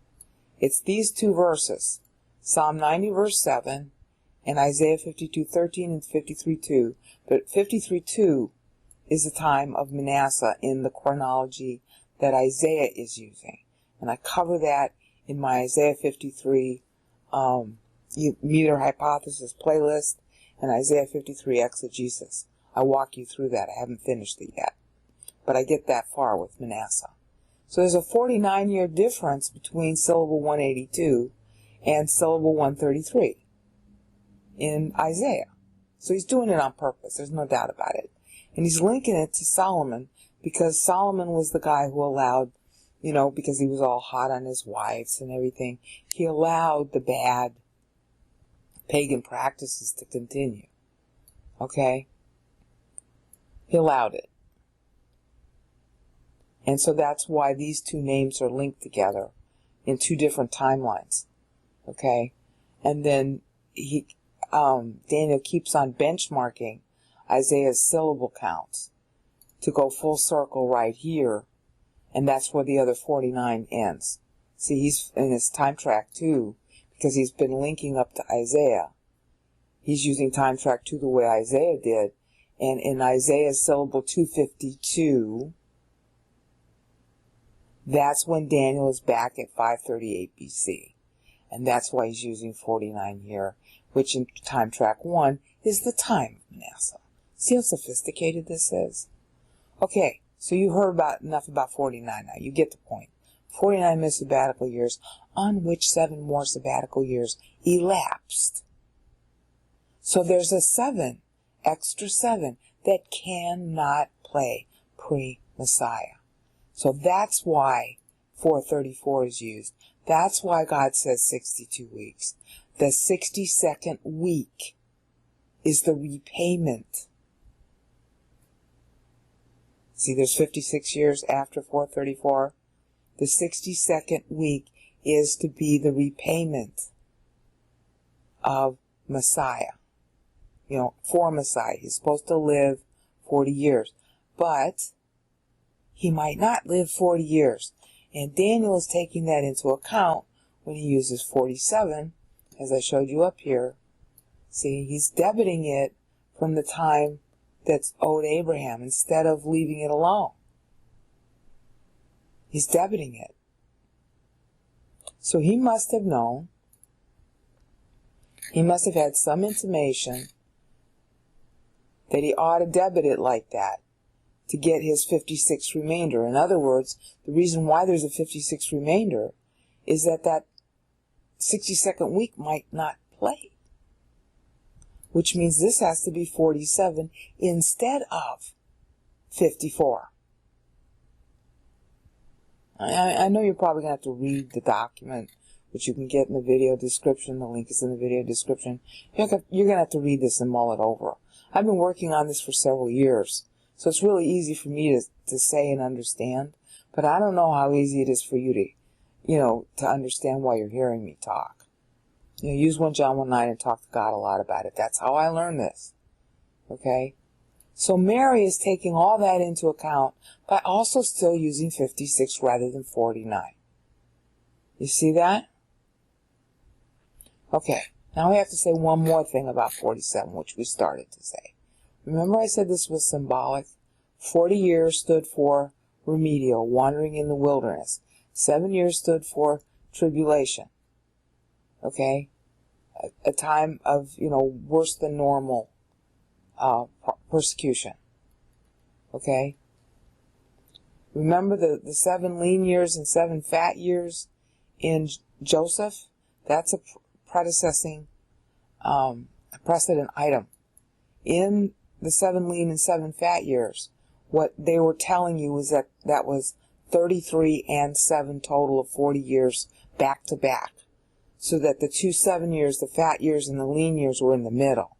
[SPEAKER 1] It's these two verses, Psalm 90 verse 7 and Isaiah 52:13 and 53:2. But 53:2 is the time of Manasseh in the chronology that Isaiah is using. And I cover that in my Isaiah 53 meter hypothesis playlist and Isaiah 53 exegesis. I walk you through that. I haven't finished it yet. But I get that far with Manasseh. So there's a 49-year difference between syllable 182 and syllable 133 in Isaiah. So he's doing it on purpose. There's no doubt about it. And he's linking it to Solomon because Solomon was the guy who allowed, because he was all hot on his wives and everything, he allowed the bad pagan practices to continue. Okay? He allowed it. And so that's why these two names are linked together in two different timelines. Okay? And then Daniel keeps on benchmarking Isaiah's syllable counts to go full circle right here. And that's where the other 49 ends. See, he's in his time track 2 because he's been linking up to Isaiah. He's using time track 2 the way Isaiah did. And in Isaiah's syllable 252, that's when Daniel is back at 538 BC. And that's why he's using 49 here, which in time track 1 is the time of Manasseh. See how sophisticated this is? Okay, so you heard enough about 49 now. You get the point. 49 missed sabbatical years, on which 7 more sabbatical years elapsed. So there's a 7, extra 7, that cannot play pre-Messiah. So that's why 434 is used. That's why God says 62 weeks. The 62nd week is the repayment. See, there's 56 years after 434. the 62nd week is to be the repayment of Messiah. For Messiah. He's supposed to live 40 years. But he might not live 40 years. And Daniel is taking that into account when he uses 47, as I showed you up here. See, he's debiting it from the time that's owed Abraham instead of leaving it alone. He's debiting it. So he must have known, he must have had some intimation that he ought to debit it like that to get his 56th remainder. In other words, the reason why there's a 56th remainder is that 62nd week might not play. Which means this has to be 47 instead of 54. I know you're probably going to have to read the document, which you can get in the video description. The link is in the video description. You're going to have to read this and mull it over. I've been working on this for several years, so it's really easy for me to say and understand, but I don't know how easy it is for you to understand while you're hearing me talk. Use 1 John 1:9 and talk to God a lot about it. That's how I learned this. Okay? So Mary is taking all that into account by also still using 56 rather than 49. You see that? Okay. Now we have to say one more thing about 47, which we started to say. Remember I said this was symbolic? 40 years stood for remedial, wandering in the wilderness. 7 years stood for tribulation. Okay? A time of, worse than normal persecution. Okay? Remember the 7 lean years and 7 fat years in Joseph? That's a precedent item. In the 7 lean and 7 fat years, what they were telling you is that was 33 and 7 total of 40 years back to back. So that the 2 7 years, the fat years and the lean years were in the middle.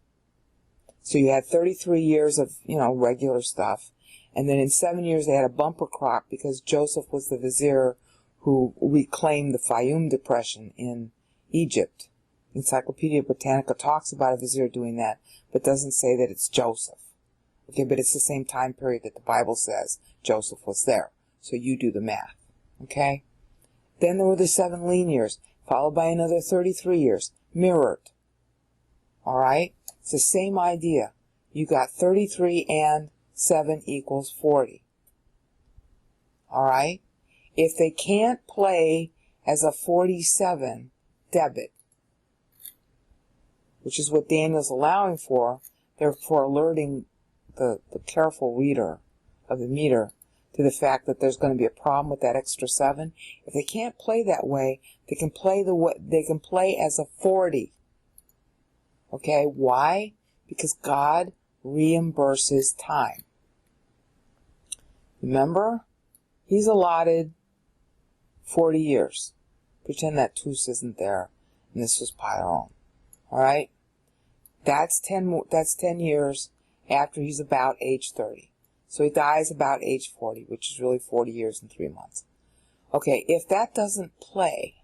[SPEAKER 1] So you had 33 years of, regular stuff. And then in 7 years they had a bumper crop because Joseph was the vizier who reclaimed the Fayum Depression in Egypt. Encyclopedia Britannica talks about a vizier doing that, but doesn't say that it's Joseph. Okay, but it's the same time period that the Bible says Joseph was there. So you do the math. Okay? Then there were the 7 lean years, followed by another 33 years, mirrored. Alright? It's the same idea. You got 33 and 7 equals 40. Alright? If they can't play as a 47 debit, which is what Daniel's allowing for, therefore alerting the careful reader of the meter to the fact that there's going to be a problem with that extra 7. If they can't play that way, they can play as a 40. Okay, why? Because God reimburses time. Remember, he's allotted 40 years. Pretend that Tus isn't there, and this was Pyron. Alright? That's 10 years after he's about age 30. So he dies about age 40, which is really 40 years and 3 months. Okay, if that doesn't play,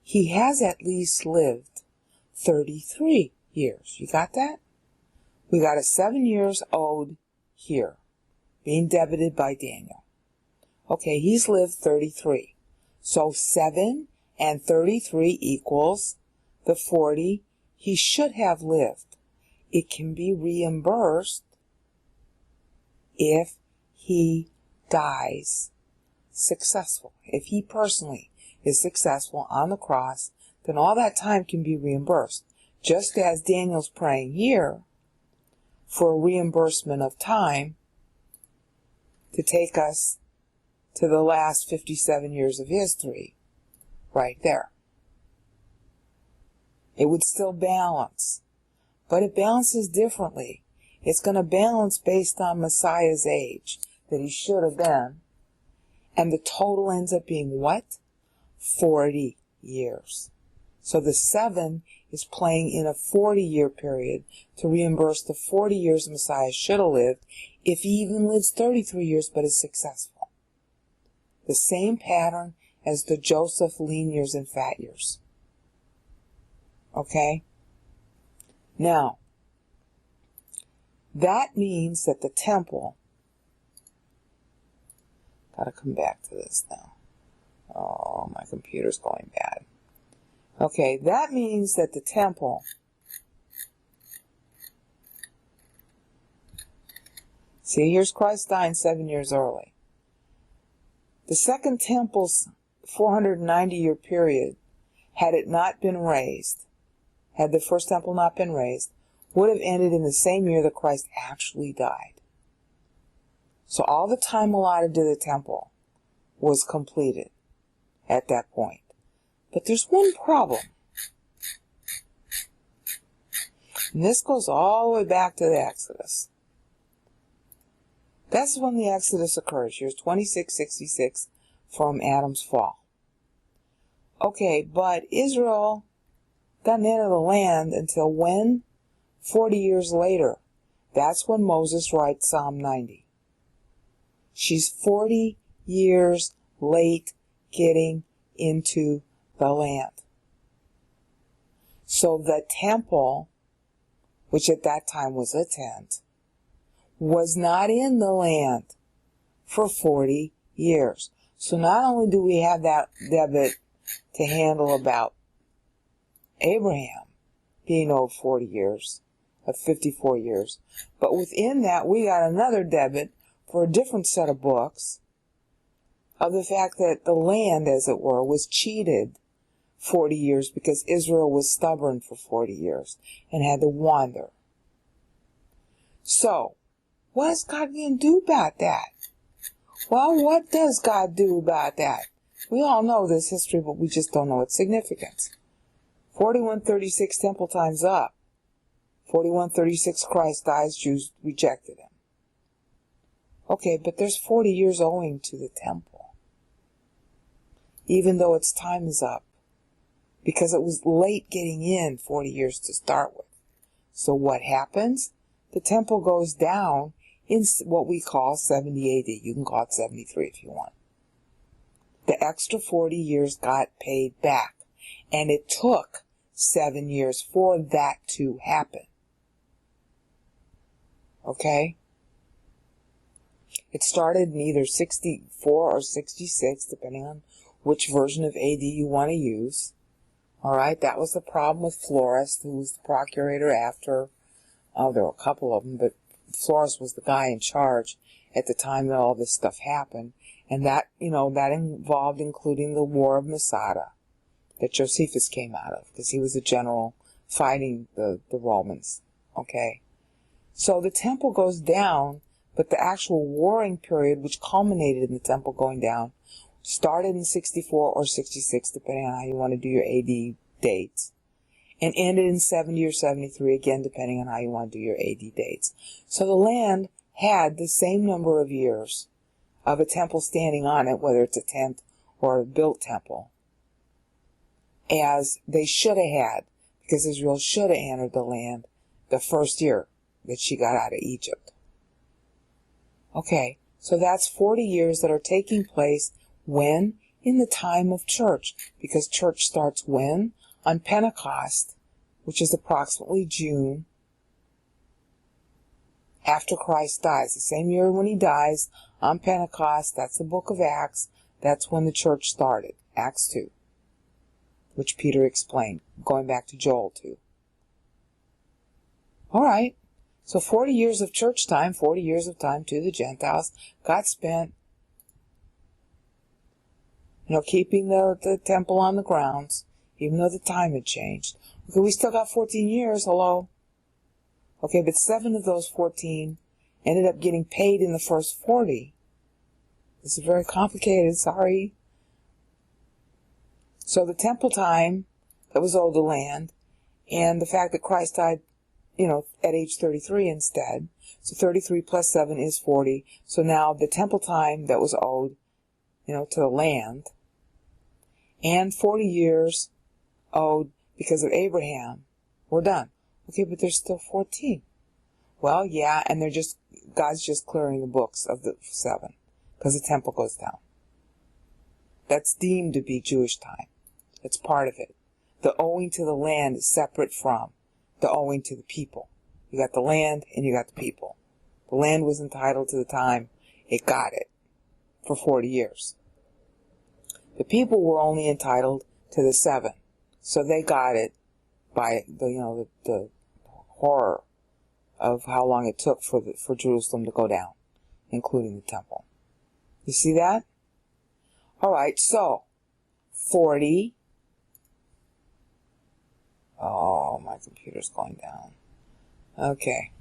[SPEAKER 1] he has at least lived 33 years. You got that? We got a 7 years owed here, being debited by Daniel. Okay, he's lived 33. So 7 and 33 equals the 40 he should have lived. It can be reimbursed if he dies successful. If he personally is successful on the cross, then all that time can be reimbursed. Just as Daniel's praying here for a reimbursement of time to take us to the last 57 years of history, right there. It would still balance, but it balances differently. It's going to balance based on Messiah's age, that he should have been, and the total ends up being what? 40 years. So the 7 is playing in a 40-year period to reimburse the 40 years Messiah should have lived if he even lives 33 years but is successful. The same pattern as the Joseph lean years and fat years. Okay? Now, that means that the temple, gotta come back to this now. Oh, my computer's going bad. Okay, that means that the temple see, here's Christ dying 7 years early. The second temple's 490-year period, had it not been raised, had the first temple not been raised, would have ended in the same year that Christ actually died. So all the time allotted to the temple was completed at that point. But there's one problem. And this goes all the way back to the Exodus. That's when the Exodus occurs, years 2666 from Adam's fall. Okay, but Israel doesn't enter the land until when? 40 years later. That's when Moses writes Psalm 90. She's 40 years late getting into the land. So the temple, which at that time was a tent, was not in the land for 40 years. So not only do we have that debit to handle about Abraham being owed 40 years, of 54 years, but within that we got another debit for a different set of books of the fact that the land, as it were, was cheated 40 years because Israel was stubborn for 40 years and had to wander. So, what is God going to do about that? Well, what does God do about that? We all know this history, but we just don't know its significance. 4136 temple time's up. 4136 Christ dies, Jews rejected him. Okay, but there's 40 years owing to the temple, even though its time is up, because it was late getting in 40 years to start with. So what happens? The temple goes down in what we call 70 AD. You can call it 73 if you want. The extra 40 years got paid back, and it took 7 years for that to happen. Okay? It started in either 64 or 66, depending on which version of AD you want to use. Alright, that was the problem with Florus, who was the procurator after, there were a couple of them, but Florus was the guy in charge at the time that all this stuff happened. And that, that involved including the War of Masada that Josephus came out of, because he was a general fighting the Romans. Okay? So the temple goes down, but the actual warring period, which culminated in the temple going down, started in 64 or 66, depending on how you want to do your AD dates, and ended in 70 or 73, again, depending on how you want to do your AD dates. So the land had the same number of years of a temple standing on it, whether it's a tent or a built temple, as they should have had, because Israel should have entered the land the first year that she got out of Egypt. Okay, so that's 40 years that are taking place when? In the time of church, because church starts when? On Pentecost, which is approximately June, after Christ dies. The same year when he dies, on Pentecost, that's the book of Acts, that's when the church started, Acts 2, which Peter explained, going back to Joel 2. Alright, so 40 years of church time, 40 years of time to the Gentiles, got spent, keeping the temple on the grounds, even though the time had changed. Okay, we still got 14 years, hello? Okay, but 7 of those 14 ended up getting paid in the first 40. This is very complicated, sorry. So the temple time that was owed the land, and the fact that Christ died, at age 33 instead. So 33 plus 7 is 40. So now the temple time that was owed, to the land, and 40 years owed because of Abraham, we're done. Okay, but there's still 14. Well, yeah, and God's just clearing the books of the 7, because the temple goes down. That's deemed to be Jewish time. It's part of it. The owing to the land is separate from the owing to the people. You got the land and you got the people. The land was entitled to the time it got it for 40 years. The people were only entitled to the 7. So they got it by the horror of how long it took for Jerusalem to go down, including the temple. You see that? Alright, so 40. Oh, my computer's going down. Okay.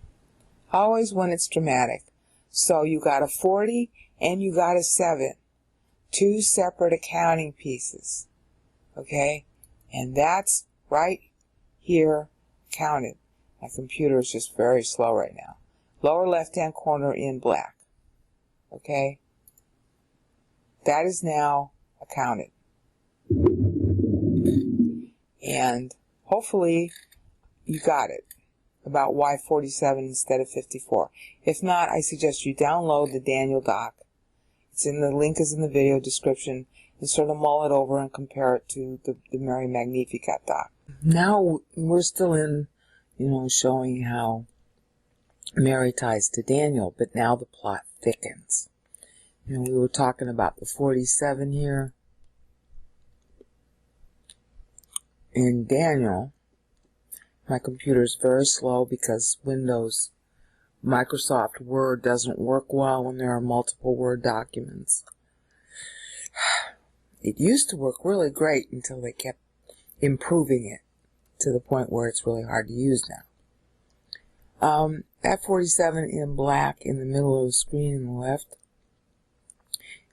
[SPEAKER 1] Always when it's dramatic. So you got a 40 and you got a 7. 2 separate accounting pieces. Okay? And that's right here counted. My computer is just very slow right now. Lower left-hand corner in black. Okay? That is now accounted. And hopefully you got it about why 47 instead of 54. If not, I suggest you download the Daniel doc. The link is in the video description, and sort of mull it over and compare it to the Mary Magnificat doc. Now we're still in, showing how Mary ties to Daniel, but now the plot thickens. We were talking about the 47 here. In Daniel, my computer is very slow because Microsoft Word doesn't work well when there are multiple Word documents. It used to work really great until they kept improving it to the point where it's really hard to use now. That 47 in black in the middle of the screen on the left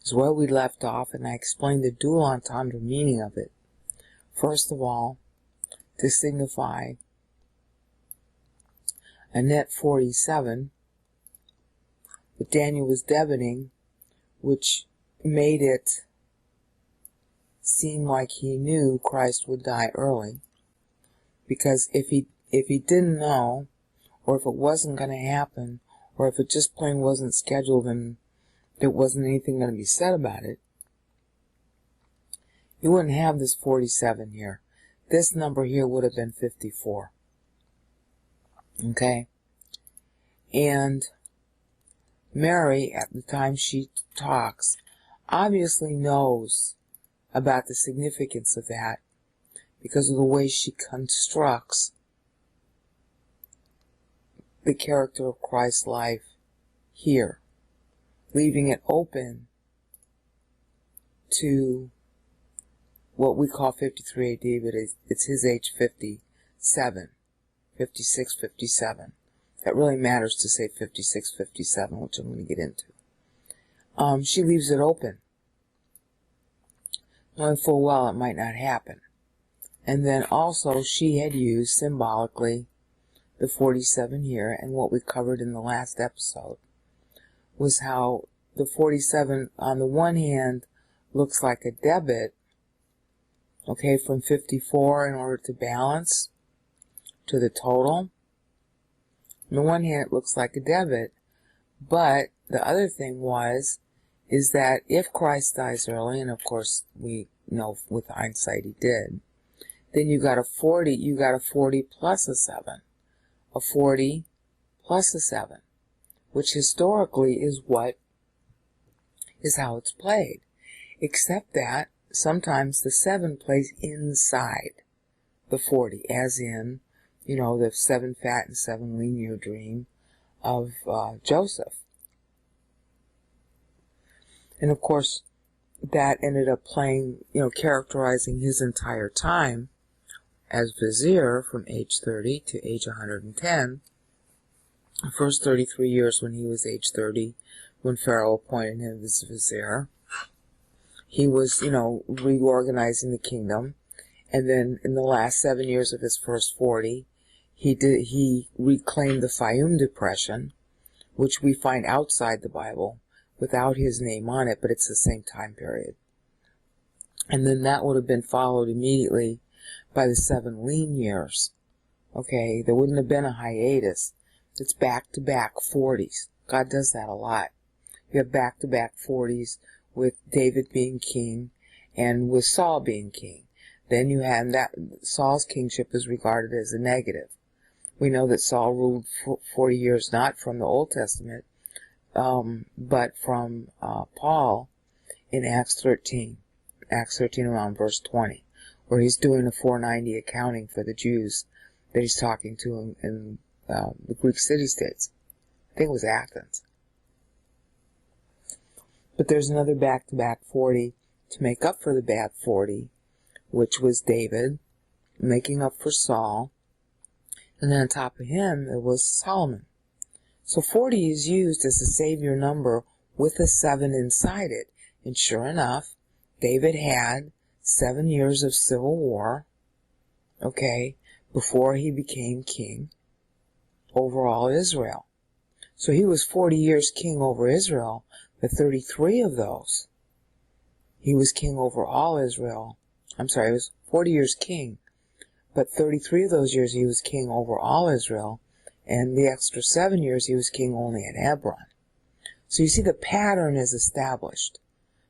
[SPEAKER 1] is where we left off, and I explained the dual entendre meaning of it. First of all, to signify a net 47 that Daniel was debiting, which made it seem like he knew Christ would die early. Because if he didn't know, or if it wasn't going to happen, or if it just plain wasn't scheduled and there wasn't anything going to be said about it, you wouldn't have this 47 here. This number here would have been 54. Okay? And Mary, at the time she talks, obviously knows about the significance of that because of the way she constructs the character of Christ's life here, leaving it open to what we call 53 AD, but it's his age 57, 56, 57. That really matters to say 56, 57, which I'm going to get into. She leaves it open, knowing full well it might not happen. And then also she had used symbolically the 47 here, and what we covered in the last episode was how the 47 on the one hand looks like a debit, okay, from 54 in order to balance to the total. On the one hand it looks like a debit, but the other thing is that if Christ dies early, and of course we know with hindsight he did, then you got a 40 plus a 7. A 40 plus a 7, which historically is how it's played. Except that sometimes the 7 plays inside the 40, as in, the 7 fat and 7 lean year dream of Joseph. And of course, that ended up playing, characterizing his entire time as vizier from age 30 to age 110. The first 33 years when he was age 30, when Pharaoh appointed him as vizier, he was, reorganizing the kingdom. And then in the last 7 years of his first 40, he reclaimed the Fayum depression, which we find outside the Bible without his name on it, but it's the same time period. And then that would have been followed immediately by the 7 lean years. Okay, there wouldn't have been a hiatus. It's back-to-back 40s. God does that a lot. You have back-to-back 40s with David being king, and with Saul being king. Then you have that Saul's kingship is regarded as a negative. We know that Saul ruled for 40 years, not from the Old Testament, but from Paul in Acts 13 around verse 20, where he's doing a 490 accounting for the Jews that he's talking to in the Greek city-states. I think it was Athens. But there's another back-to-back 40 to make up for the bad 40, which was David, making up for Saul, and then on top of him it was Solomon. So 40 is used as a savior number with a 7 inside it. And sure enough, David had 7 years of civil war, okay, before he became king over all Israel. So he was 40 years king over Israel, but 33 of those, he was king over all Israel. I'm sorry, he was 40 years king, but 33 of those years he was king over all Israel, and the extra 7 years he was king only at Hebron. So you see the pattern is established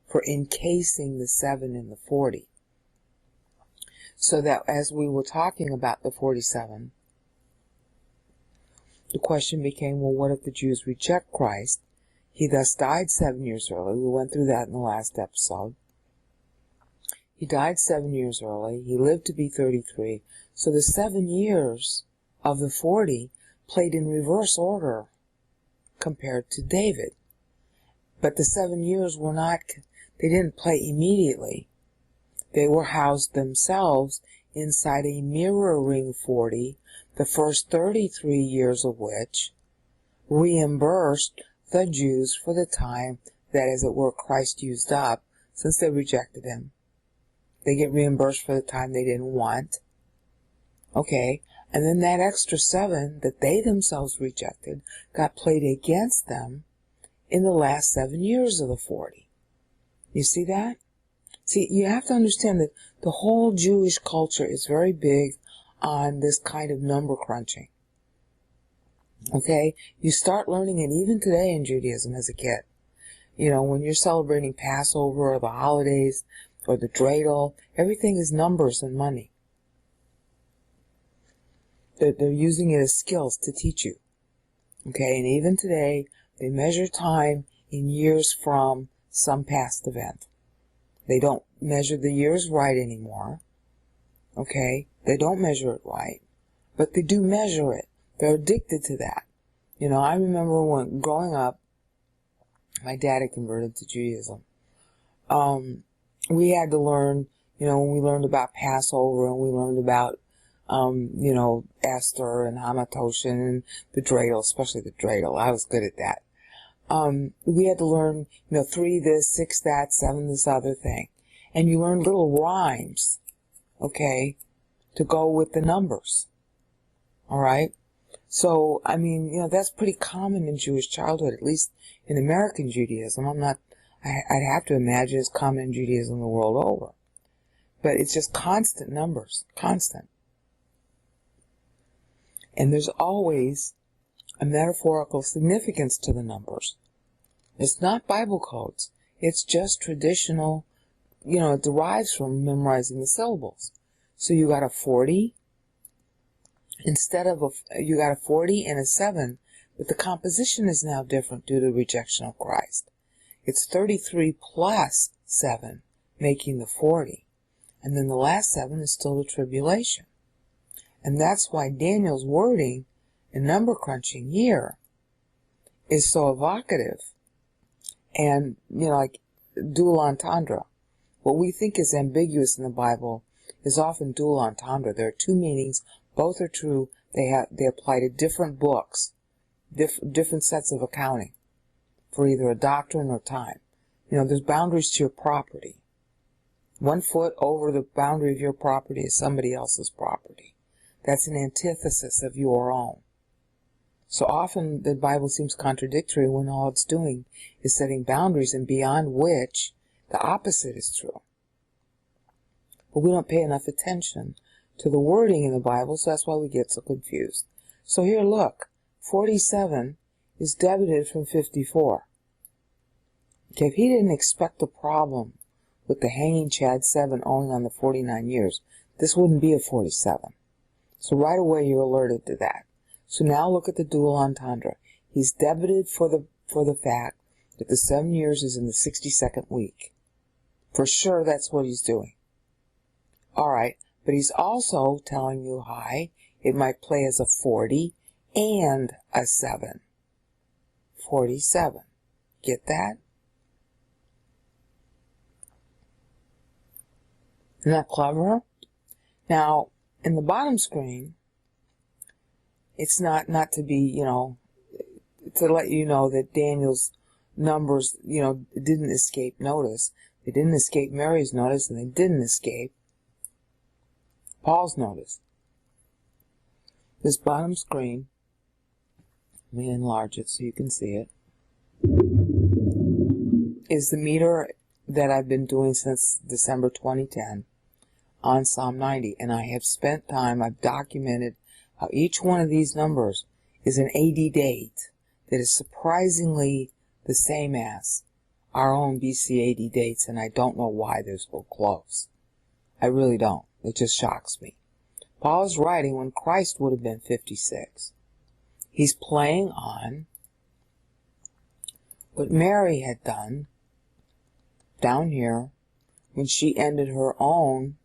[SPEAKER 1] for encasing the 7 in the 40. So that as we were talking about the 47, the question became, well, what if the Jews reject Christ? He thus died 7 years early. We went through that in the last episode. He died 7 years early. He lived to be 33. So the 7 years of the 40 played in reverse order compared to David. But the 7 years were not, they didn't play immediately. They were housed themselves inside a mirroring 40, the first 33 years of which reimbursed the Jews for the time that, as it were, Christ used up since they rejected him. They get reimbursed for the time they didn't want. Okay, and then that extra 7 that they themselves rejected got played against them in the last 7 years of the 40. You see that? See, you have to understand that the whole Jewish culture is very big on this kind of number crunching. Okay? You start learning it even today in Judaism as a kid. You know, when you're celebrating Passover or the holidays or the dreidel, everything is numbers and money. They're using it as skills to teach you. Okay? And even today, they measure time in years from some past event. They don't measure the years right anymore. Okay? They don't measure it right. But they do measure it. They're addicted to that. You know, I remember when growing up, my dad had converted to Judaism. We had to learn, you know, when we learned about Passover and we learned about, you know, Esther and Hamatoshin and the dreidel, especially the dreidel. I was good at that. We had to learn, you know, 3 this, 6 that, 7 this other thing. And you learn little rhymes, okay, to go with the numbers. Alright? So, I mean, you know, that's pretty common in Jewish childhood, at least in American Judaism. I'd have to imagine it's common in Judaism the world over. But it's just constant numbers, constant. And there's always a metaphorical significance to the numbers. It's not Bible codes. It's just traditional, you know, it derives from memorizing the syllables. So you got a 40, you got a 40 and a 7, but the composition is now different due to the rejection of Christ. It's 33 plus 7, making the 40. And then the last 7 is still the tribulation. And that's why Daniel's wording and number crunching here is so evocative and, you know, like dual entendre. What we think is ambiguous in the Bible is often dual entendre. There are 2 meanings, both are true. They apply to different books, different sets of accounting for either a doctrine or time. You know, there's boundaries to your property. 1 foot over the boundary of your property is somebody else's property. That's an antithesis of your own. So often the Bible seems contradictory when all it's doing is setting boundaries and beyond which the opposite is true. But we don't pay enough attention to the wording in the Bible, so that's why we get so confused. So here, look, 47 is debited from 54. Okay, if he didn't expect a problem with the hanging Chad 7 only on the 49 years, this wouldn't be a 47. So right away you're alerted to that. So now look at the dual entendre. He's debited for the fact that the 7 years is in the 62nd week. For sure that's what he's doing. Alright, but he's also telling you, hi, it might play as a 40 and a 7. 47. Get that? Isn't that clever? Now, in the bottom screen, it's not to be, to let you know that Daniel's numbers, didn't escape notice. They didn't escape Mary's notice, and they didn't escape Paul's notice. This bottom screen, let me enlarge it so you can see it, is the meter that I've been doing since December 2010 on Psalm 90. And I have spent time, I've documented how each one of these numbers is an AD date that is surprisingly the same as our own BC AD dates, and I don't know why they're so close. I really don't. It just shocks me. Paul is writing when Christ would have been 56. He's playing on what Mary had done down here when she ended her own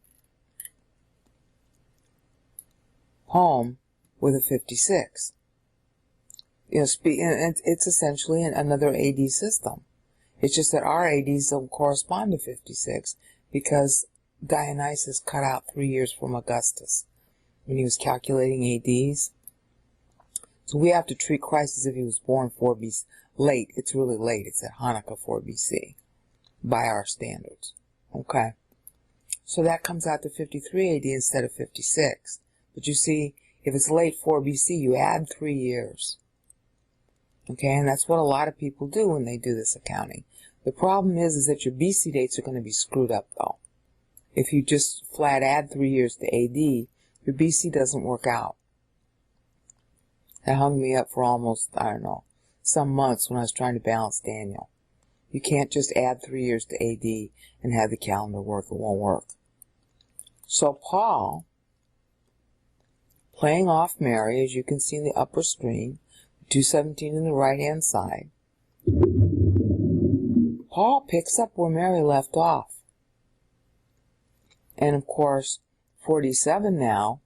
[SPEAKER 1] home with a 56. It's essentially another AD system. It's just that our ADs don't correspond to 56 because Dionysus cut out 3 years from Augustus when he was calculating ADs. So we have to treat Christ as if he was born 4 BC. Late. It's really late. It's at Hanukkah 4 BC by our standards. Okay. So that comes out to 53 AD instead of 56. But you see, if it's late 4 BC, you add 3 years. Okay, and that's what a lot of people do when they do this accounting. The problem is that your BC dates are going to be screwed up, though. If you just flat add 3 years to AD, your BC doesn't work out. That hung me up for almost, some months when I was trying to balance Daniel. You can't just add 3 years to AD and have the calendar work. It won't work. So Paul, playing off Mary, as you can see in the upper screen, 217 in the right-hand side, Paul picks up where Mary left off. And of course, 47 now,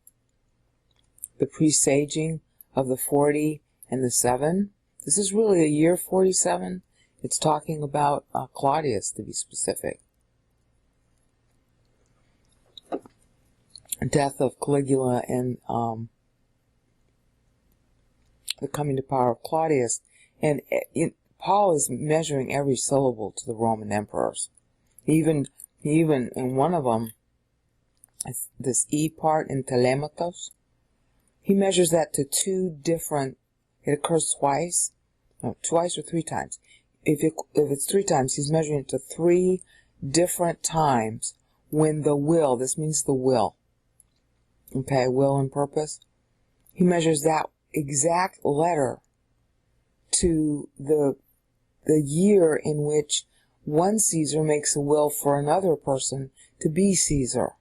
[SPEAKER 1] the presaging of the 40 and the 7, this is really a year 47. It's talking about Claudius, to be specific. Death of Caligula and the coming to power of Claudius. And Paul is measuring every syllable to the Roman emperors. Even in one of them, this E part in telematos, he measures that to 2 different, it occurs twice or 3 times. If it's 3 times, he's measuring it to 3 different times when the will, this means the will, okay, will and purpose, he measures that exact letter to the year in which one Caesar makes a will for another person to be Caesar.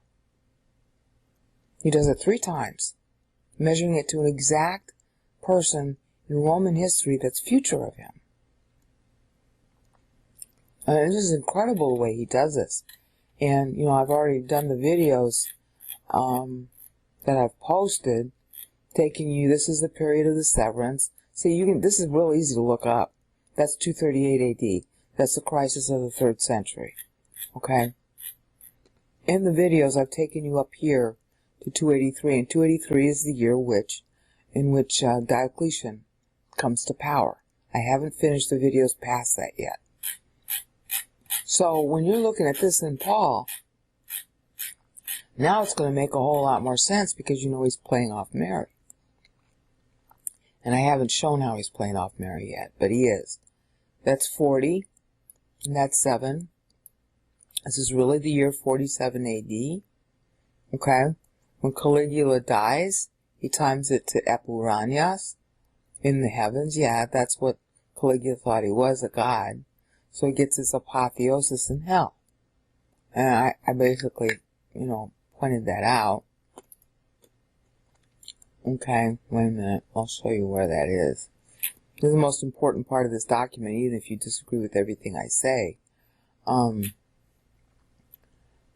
[SPEAKER 1] He does it 3 times, measuring it to an exact person in Roman history that's future of him. And this is incredible the way he does this. And, I've already done the videos that I've posted, taking you, this is the period of the severance. See, this is real easy to look up. That's 238 AD. That's the crisis of the 3rd century. Okay? In the videos, I've taken you up here to 283, and 283 is the year in which Diocletian comes to power. I haven't finished the videos past that yet. So when you're looking at this in Paul, now it's going to make a whole lot more sense because he's playing off Mary. And I haven't shown how he's playing off Mary yet, but he is. That's 40, and that's 7. This is really the year 47 AD. Okay? When Caligula dies, he times it to Epuranias in the heavens. Yeah, that's what Caligula thought he was, a god. So he gets his apotheosis in hell. And I basically, pointed that out. Okay, wait a minute. I'll show you where that is. This is the most important part of this document, even if you disagree with everything I say.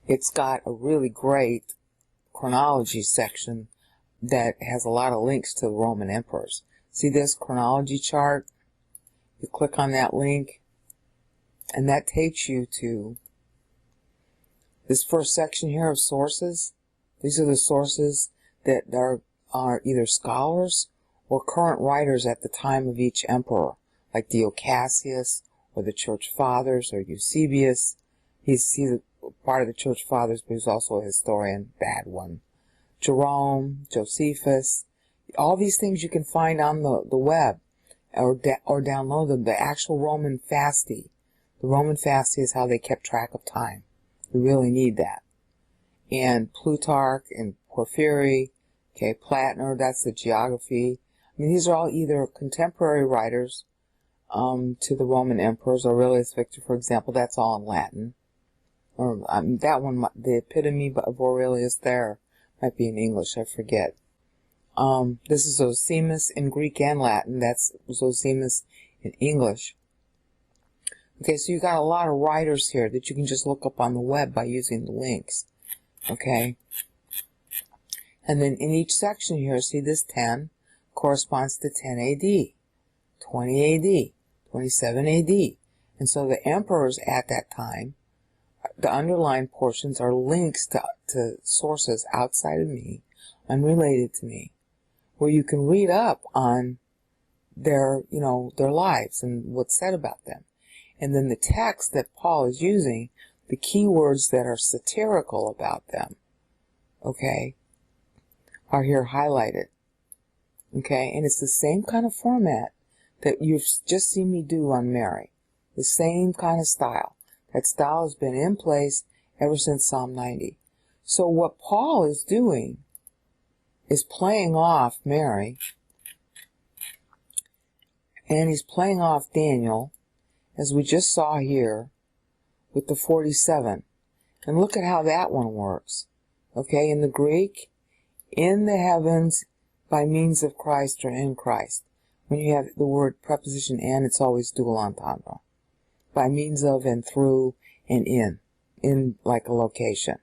[SPEAKER 1] It's got a really great chronology section that has a lot of links to the Roman emperors. See this chronology chart? You click on that link, and that takes you to this first section here of sources. These are the sources that are either scholars or current writers at the time of each emperor, like Cassius, or the Church Fathers, or Eusebius. He's a part of the Church Fathers, but he's also a historian, bad one. Jerome, Josephus, all these things you can find on the web, or download them. The actual Roman Fasti. The Roman Fasti is how they kept track of time. You really need that. And Plutarch and Porphyry, Plattner, that's the geography. I mean, these are all either contemporary writers to the Roman emperors. Aurelius Victor, for example, that's all in Latin. Or that one, the epitome of Aurelius there, might be in English, I forget. This is Zosimus in Greek and Latin. That's Zosimus in English. Okay, so you got a lot of writers here that you can just look up on the web by using the links. Okay. And then in each section here, see this 10 corresponds to 10 AD, 20 AD, 27 AD. And so the emperors at that time, the underlined portions are links to sources outside of me, unrelated to me, where you can read up on their lives and what's said about them. And then the text that Paul is using, the keywords that are satirical about them, okay, are here highlighted. Okay, and it's the same kind of format that you've just seen me do on Mary. The same kind of style. That style has been in place ever since Psalm 90. So what Paul is doing is playing off Mary, and he's playing off Daniel, as we just saw here, with the 47. And look at how that one works. Okay, in the Greek, in the heavens, by means of Christ or in Christ. When you have the word preposition "and," it's always dual entendre. By means of and through and in like a location.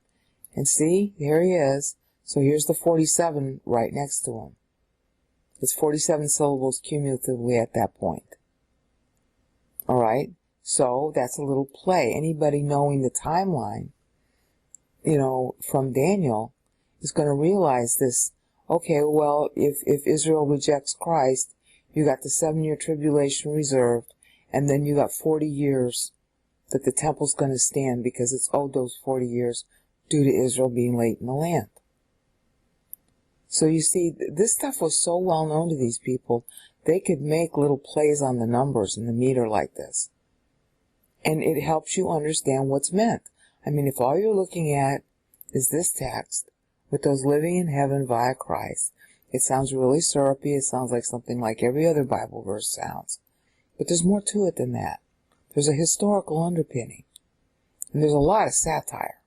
[SPEAKER 1] And see, here he is. So here's the 47 right next to him. It's 47 syllables cumulatively at that point. Alright, so that's a little play. Anybody knowing the timeline, from Daniel, is going to realize this. Okay, well, if Israel rejects Christ, you got the 7-year tribulation reserved, and then you got 40 years that the temple's going to stand because it's owed those 40 years due to Israel being late in the land. So you see, this stuff was so well known to these people, they could make little plays on the numbers and the meter like this. And it helps you understand what's meant. I mean, if all you're looking at is this text, with those living in heaven via Christ, it sounds really syrupy. It sounds like something like every other Bible verse sounds. But there's more to it than that. There's a historical underpinning. And there's a lot of satire.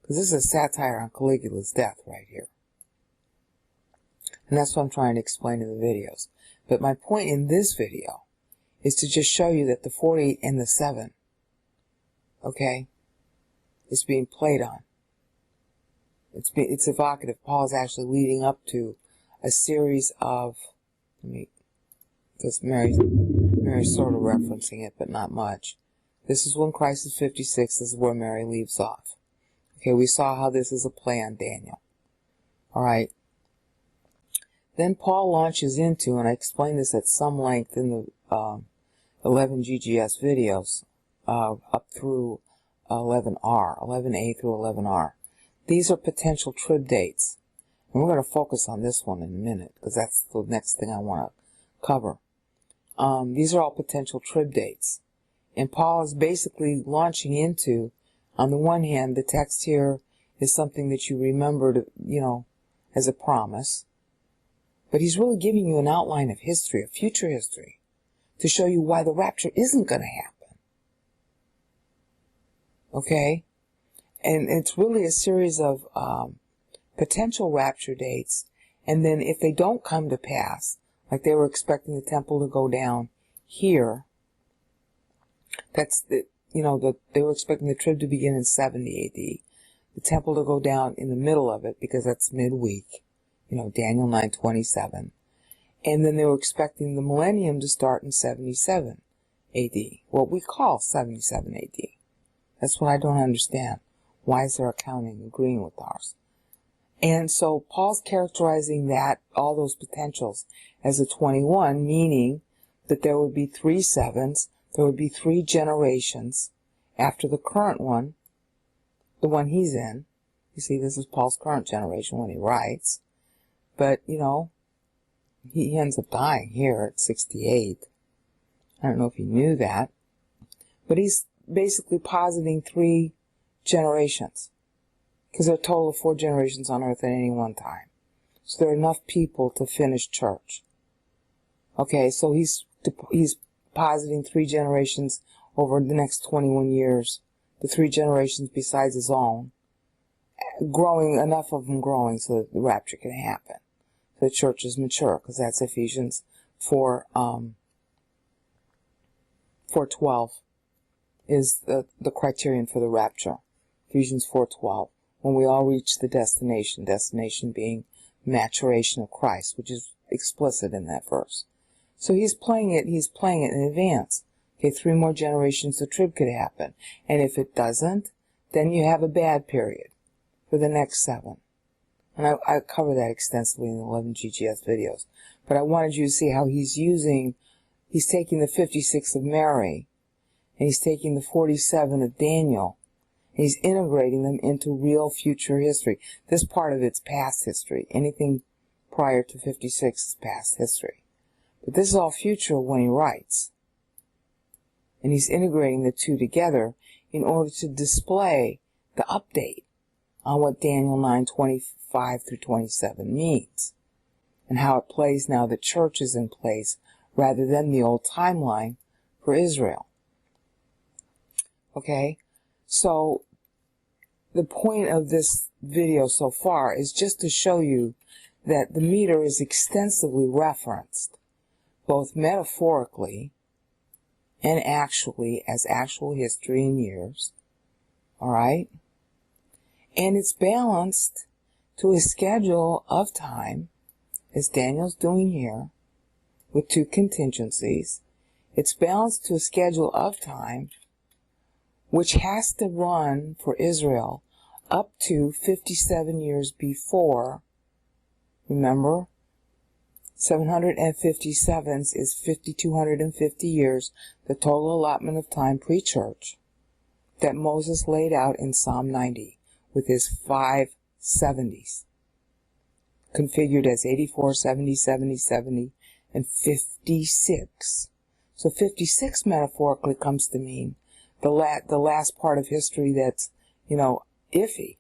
[SPEAKER 1] Because this is a satire on Caligula's death right here. And that's what I'm trying to explain in the videos. But my point in this video is to just show you that the 48 and the 7, okay, is being played on. It's evocative. Paul is actually leading up to a series of, because Mary's sort of referencing it, but not much. This is when Christ is 56. This is where Mary leaves off. Okay, we saw how this is a play on Daniel. Alright. Then Paul launches into, and I explained this at some length in the 11 GGS videos, up through 11R, 11A through 11R. These are potential trib dates. And we're going to focus on this one in a minute, because that's the next thing I want to cover. These are all potential trib dates. And Paul is basically launching into, on the one hand, the text here is something that you remember to, as a promise. But he's really giving you an outline of history, of future history, to show you why the rapture isn't going to happen. Okay? And it's really a series of potential rapture dates. And then if they don't come to pass, like they were expecting the temple to go down here, they were expecting the trib to begin in 70 AD, the temple to go down in the middle of it because that's midweek, Daniel 9:27. And then they were expecting the millennium to start in 77 AD, what we call 77 AD. That's what I don't understand. Why is their accounting agreeing with ours? And so Paul's characterizing that, all those potentials, as a 21, meaning that there would be 3 sevens, there would be 3 generations after the current one, the one he's in. You see, this is Paul's current generation when he writes. But, he ends up dying here at 68. I don't know if he knew that. But he's basically positing 3 generations, because there are a total of 4 generations on earth at any one time. So there are enough people to finish church. Okay, so he's positing 3 generations over the next 21 years, the 3 generations besides his own, enough of them growing so that the rapture can happen. So the church is mature, because that's Ephesians 4:12 is the criterion for the rapture. Ephesians 4:12, when we all reach the destination being maturation of Christ, which is explicit in that verse. So he's playing it in advance. Okay, 3 more generations the trib could happen. And if it doesn't, then you have a bad period for the next 7. And I cover that extensively in the 11 GGS videos. But I wanted you to see how he's taking the 56 of Mary, and he's taking the 47 of Daniel, and he's integrating them into real future history. This part of it's past history. Anything prior to 56 is past history. But this is all future when he writes. And he's integrating the two together in order to display the update on what Daniel 9:25 through 27 means, and how it plays now that church is in place rather than the old timeline for Israel. Okay, so the point of this video so far is just to show you that the meter is extensively referenced, both metaphorically and actually as actual history in years, all right? And it's balanced to a schedule of time, as Daniel's doing here, with 2 contingencies. It's balanced to a schedule of time which has to run for Israel up to 57 years before. Remember, 757s is 5,250 years, the total allotment of time pre-church, that Moses laid out in Psalm 90 with his 5 70s, configured as 84, 70, 70, 70, and 56. So 56 metaphorically comes to mean the last part of history that's, iffy,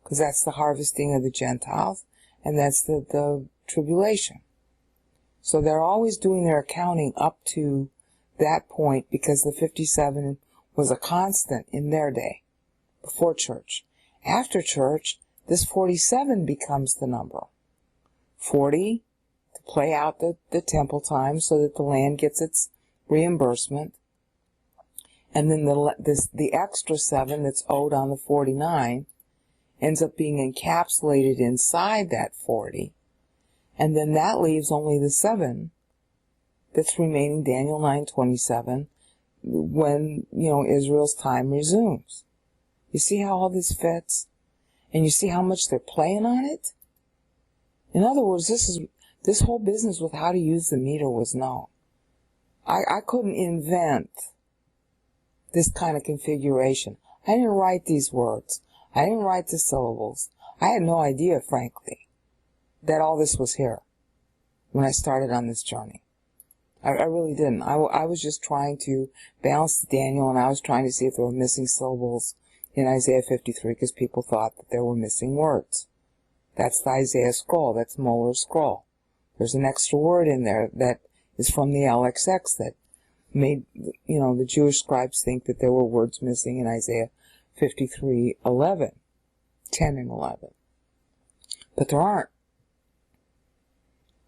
[SPEAKER 1] because that's the harvesting of the Gentiles, and that's the tribulation. So they're always doing their accounting up to that point, because the 57 was a constant in their day, before church. After church, this 47 becomes the number. 40 to play out the temple time so that the land gets its reimbursement. And then the extra 7 that's owed on the 49 ends up being encapsulated inside that 40. And then that leaves only the 7 that's remaining, Daniel 9:27, when, Israel's time resumes. You see how all this fits? And you see how much they're playing on it? In other words, this whole business with how to use the meter was known. I couldn't invent this kind of configuration. I didn't write these words. I didn't write the syllables. I had no idea, frankly, that all this was here when I started on this journey. I really didn't. I was just trying to balance Daniel, and I was trying to see if there were missing syllables in Isaiah 53, because people thought that there were missing words. That's the Isaiah scroll. That's Muller's scroll. There's an extra word in there that is from the LXX that made, the Jewish scribes think that there were words missing in Isaiah 53, 11, 10 and 11. But there aren't.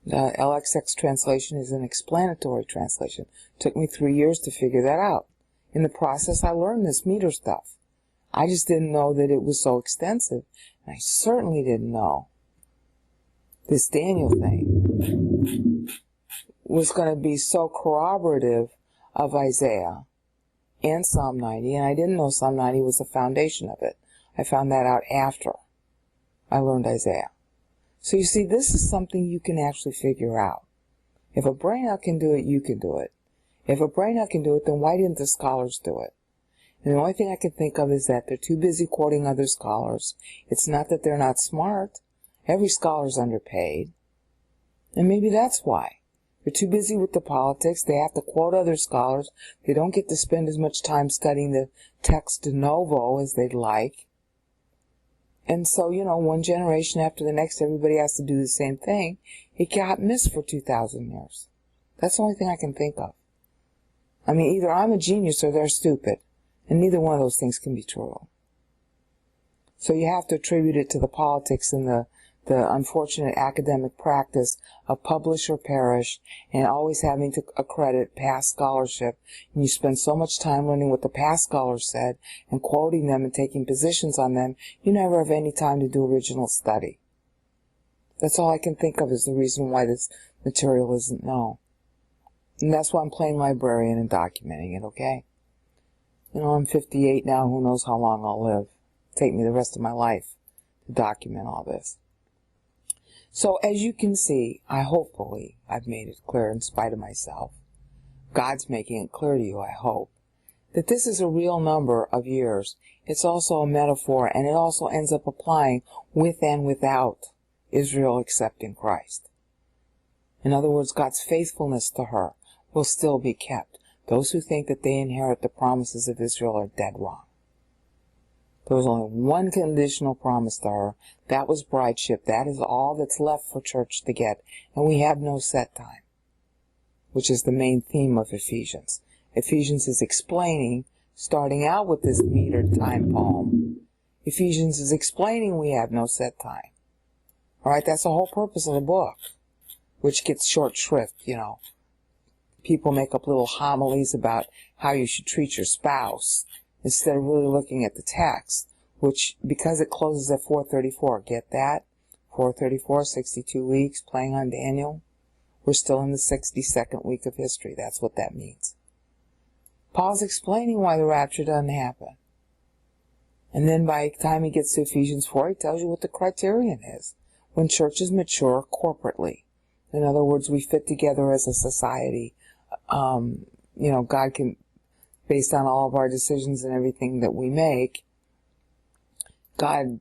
[SPEAKER 1] The LXX translation is an explanatory translation. It took me 3 years to figure that out. In the process, I learned this meter stuff. I just didn't know that it was so extensive. And I certainly didn't know this Daniel thing was going to be so corroborative of Isaiah and Psalm 90. And I didn't know Psalm 90 was the foundation of it. I found that out after I learned Isaiah. So you see, this is something you can actually figure out. If a brainout can do it, you can do it. If a brainout can do it, then why didn't the scholars do it? And the only thing I can think of is that they're too busy quoting other scholars. It's not that they're not smart. Every scholar's underpaid. And maybe that's why. They're too busy with the politics. They have to quote other scholars. They don't get to spend as much time studying the text de novo as they'd like. And so, one generation after the next, everybody has to do the same thing. It got missed for 2,000 years. That's the only thing I can think of. I mean, either I'm a genius or they're stupid. And neither one of those things can be true. So you have to attribute it to the politics and the unfortunate academic practice of publish or perish and always having to accredit past scholarship. And you spend so much time learning what the past scholars said and quoting them and taking positions on them, you never have any time to do original study. That's all I can think of as the reason why this material isn't known. And that's why I'm playing librarian and documenting it, okay? I'm 58 now. Who knows how long I'll live. Take me the rest of my life to document all this. So as you can see, hopefully I've made it clear in spite of myself. God's making it clear to you, I hope, that this is a real number of years. It's also a metaphor, and it also ends up applying with and without Israel accepting Christ. In other words, God's faithfulness to her will still be kept. Those who think that they inherit the promises of Israel are dead wrong. There was only one conditional promise to her. That was brideship. That is all that's left for church to get. And we have no set time, which is the main theme of Ephesians. Ephesians is explaining, starting out with this metered time poem, Ephesians is explaining we have no set time. Alright, that's the whole purpose of the book, which gets short shrift, People make up little homilies about how you should treat your spouse instead of really looking at the text, which, because it closes at 4:34, get that? 4:34, 62 weeks, playing on Daniel. We're still in the 62nd week of history. That's what that means. Paul's explaining why the rapture doesn't happen. And then by the time he gets to Ephesians 4, he tells you what the criterion is. When churches mature corporately. In other words, we fit together as a society. God can, based on all of our decisions and everything that we make, God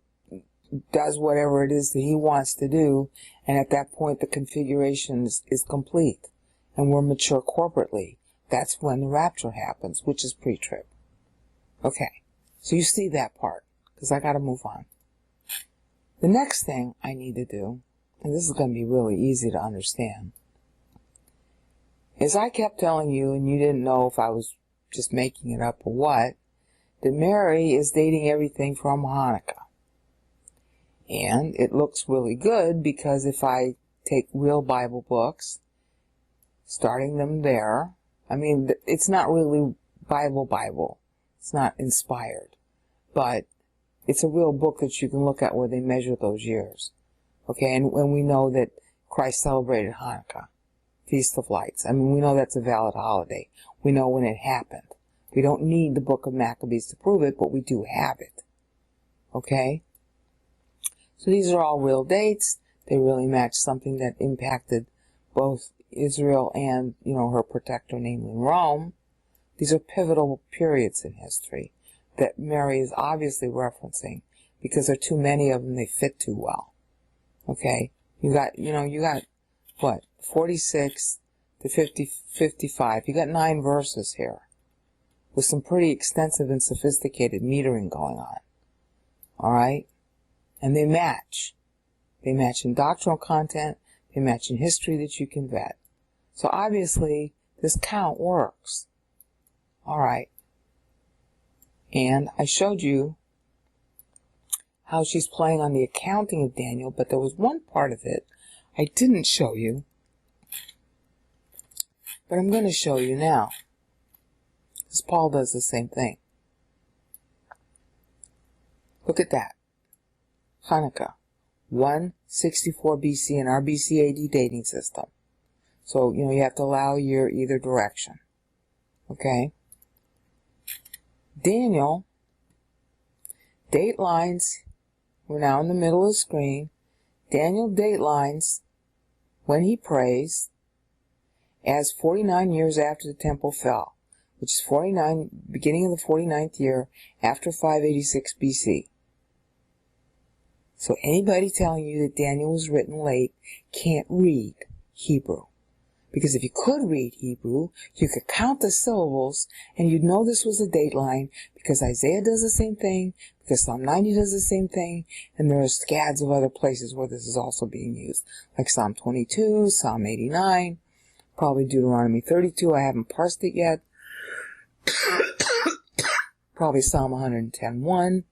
[SPEAKER 1] does whatever it is that he wants to do, and at that point the configuration is complete, and we're mature corporately. That's when the rapture happens, which is pre-trib. Okay, so you see that part, because I got to move on. The next thing I need to do, and this is going to be really easy to understand, is I kept telling you, and you didn't know if I was just making it up or what, that Mary is dating everything from Hanukkah. And it looks really good because if I take real Bible books, starting them there, it's not really Bible. It's not inspired. But it's a real book that you can look at where they measure those years. Okay, and when we know that Christ celebrated Hanukkah, Feast of Lights. We know that's a valid holiday. We know when it happened. We don't need the book of Maccabees to prove it, but we do have it. Okay? So these are all real dates. They really match something that impacted both Israel and, her protector, namely Rome. These are pivotal periods in history that Mary is obviously referencing because there are too many of them. They fit too well. Okay? You got, what? 46 to 55. You got 9 verses here with some pretty extensive and sophisticated metering going on. Alright? And they match. They match in doctrinal content. They match in history that you can vet. So obviously, this count works. Alright. And I showed you how she's playing on the accounting of Daniel, but there was one part of it I didn't show you, but I'm going to show you now, because Paul does the same thing. Look at that. Hanukkah, 164 BC in our BC AD dating system. So, you have to allow a year either direction. Okay? Daniel, date lines, we're now in the middle of the screen. Daniel date lines when he prays as 49 years after the temple fell, which is beginning of the 49th year after 586 BC. So anybody telling you that Daniel was written late can't read Hebrew. Because if you could read Hebrew, you could count the syllables and you'd know this was a date line, because Isaiah does the same thing, because Psalm 90 does the same thing, and there are scads of other places where this is also being used, like Psalm 22, Psalm 89, probably Deuteronomy 32, I haven't parsed it yet, probably Psalm 110:1,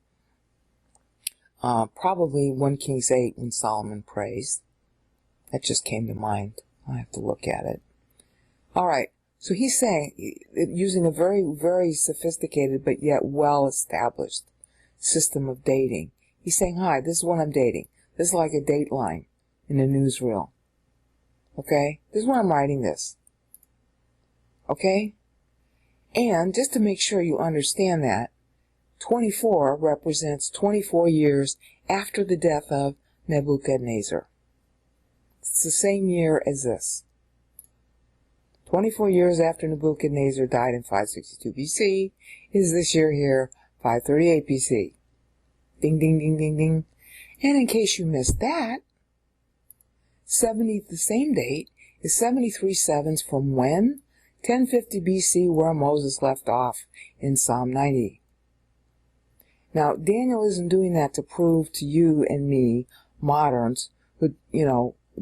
[SPEAKER 1] probably 1 Kings 8 when Solomon prays. That just came to mind. I have to look at it. All right. So he's saying, using a very, very sophisticated but yet well-established system of dating. He's saying, hi, this is what I'm dating. This is like a date line in a newsreel. Okay? This is why I'm writing this. Okay? And just to make sure you understand that, 24 represents 24 years after the death of Nebuchadnezzar. It's the same year as this. 24 years after Nebuchadnezzar died in 562 BC is this year here, 538 BC. Ding, ding, ding, ding, ding. And in case you missed that, the same date is 73 sevens from when? 1050 BC, where Moses left off in Psalm 90. Now, Daniel isn't doing that to prove to you and me, moderns, who,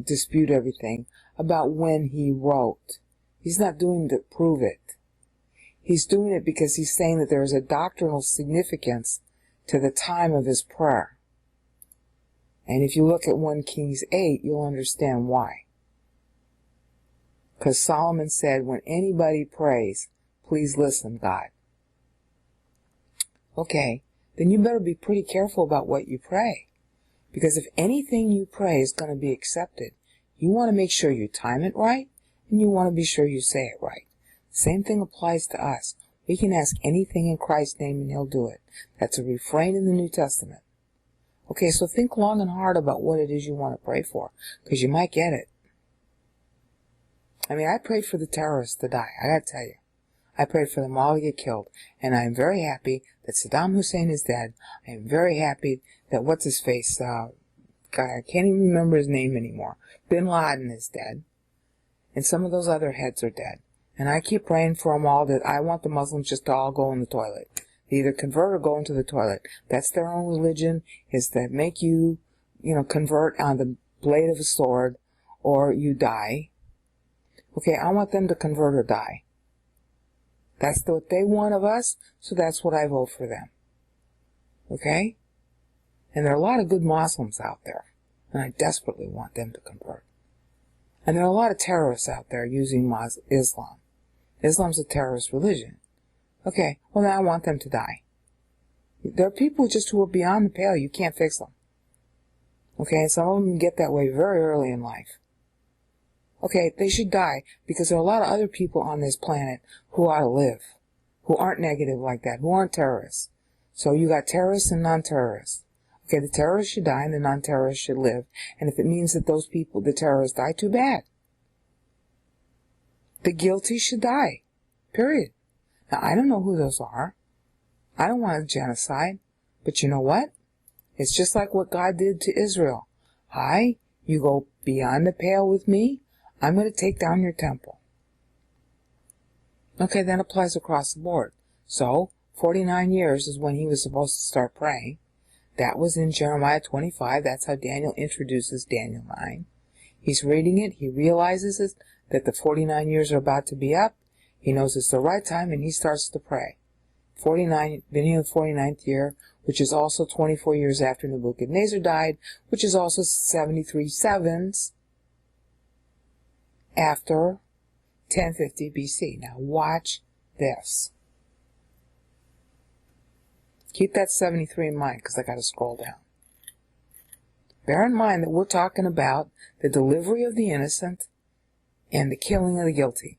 [SPEAKER 1] dispute everything, about when he wrote. He's not doing it to prove it. He's doing it because he's saying that there is a doctrinal significance to the time of his prayer. And if you look at 1 Kings 8, you'll understand why. Because Solomon said, when anybody prays, please listen, God. Okay, then you better be pretty careful about what you pray. Because if anything you pray is going to be accepted, you want to make sure you time it right, and you want to be sure you say it right. Same thing applies to us. We can ask anything in Christ's name and he'll do it. That's a refrain in the New Testament. Okay, so think long and hard about what it is you want to pray for, because you might get it. I mean, I prayed for the terrorists to die, I gotta tell you. I prayed for them all to get killed, and I am very happy that Saddam Hussein is dead. I am very happy that what's-his-face, God, I can't even remember his name anymore. Bin Laden is dead, and some of those other heads are dead. And I keep praying for them all, that I want the Muslims just to all go in the toilet. They either convert or go into the toilet. That's their own religion, is to make you, convert on the blade of a sword, or you die. Okay, I want them to convert or die. That's what they want of us, so that's what I vote for them. Okay? And there are a lot of good Muslims out there, and I desperately want them to convert. And there are a lot of terrorists out there using Islam. Islam's a terrorist religion. Okay, well now I want them to die. There are people just who are beyond the pale. You can't fix them. Okay, and some of them get that way very early in life. Okay, they should die, because there are a lot of other people on this planet who ought to live, who aren't negative like that, who aren't terrorists. So you got terrorists and non-terrorists. Okay, the terrorists should die and the non-terrorists should live. And if it means that those people, the terrorists, die, too bad. The guilty should die. Period. Now, I don't know who those are. I don't want a genocide. But you know what? It's just like what God did to Israel. Hi, you go beyond the pale with me, I'm going to take down your temple. Okay, that applies across the board. So, 49 years is when he was supposed to start praying. That was in Jeremiah 25. That's how Daniel introduces Daniel 9. He's reading it. He realizes that the 49 years are about to be up. He knows it's the right time, and he starts to pray. beginning of the 49th year, which is also 24 years after Nebuchadnezzar died, which is also 73 sevens after 1050 BC. Now watch this. Keep that 73 in mind, because I got to scroll down. Bear in mind that we're talking about the delivery of the innocent and the killing of the guilty.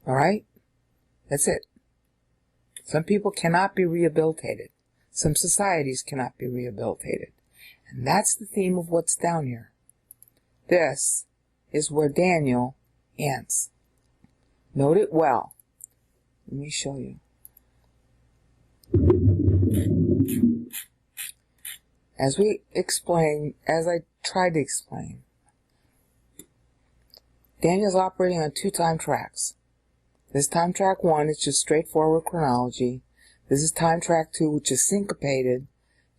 [SPEAKER 1] Alright? That's it. Some people cannot be rehabilitated. Some societies cannot be rehabilitated. And that's the theme of what's down here. This is where Daniel ends. Note it well. Let me show you. As I tried to explain, Daniel's operating on two time tracks. This time track 1 is just straightforward chronology. This is time track 2, which is syncopated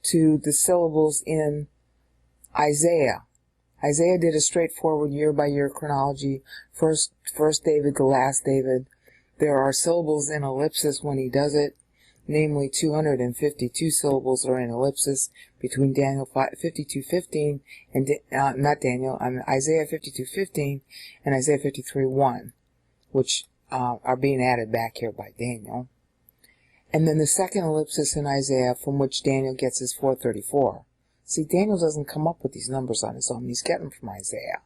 [SPEAKER 1] to the syllables in Isaiah. Isaiah did a straightforward year-by-year chronology. First David to last David. There are syllables in ellipsis when he does it. Namely, 252 syllables are in ellipsis between Daniel 52:15 and Isaiah 52:15 and Isaiah 53:1, which are being added back here by Daniel. And then the second ellipsis in Isaiah, from which Daniel gets his 434. See, Daniel doesn't come up with these numbers on his own. He's getting them from Isaiah.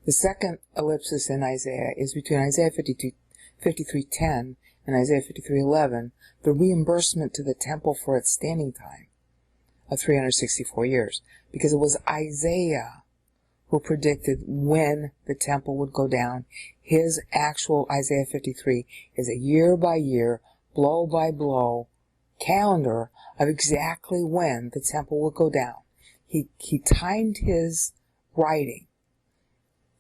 [SPEAKER 1] The second ellipsis in Isaiah is between Isaiah 53:10 and Isaiah 53:11, the reimbursement to the temple for its standing time of 364 years. Because it was Isaiah who predicted when the temple would go down. His actual Isaiah 53 is a year-by-year, blow-by-blow calendar of exactly when the temple would go down. He timed his writing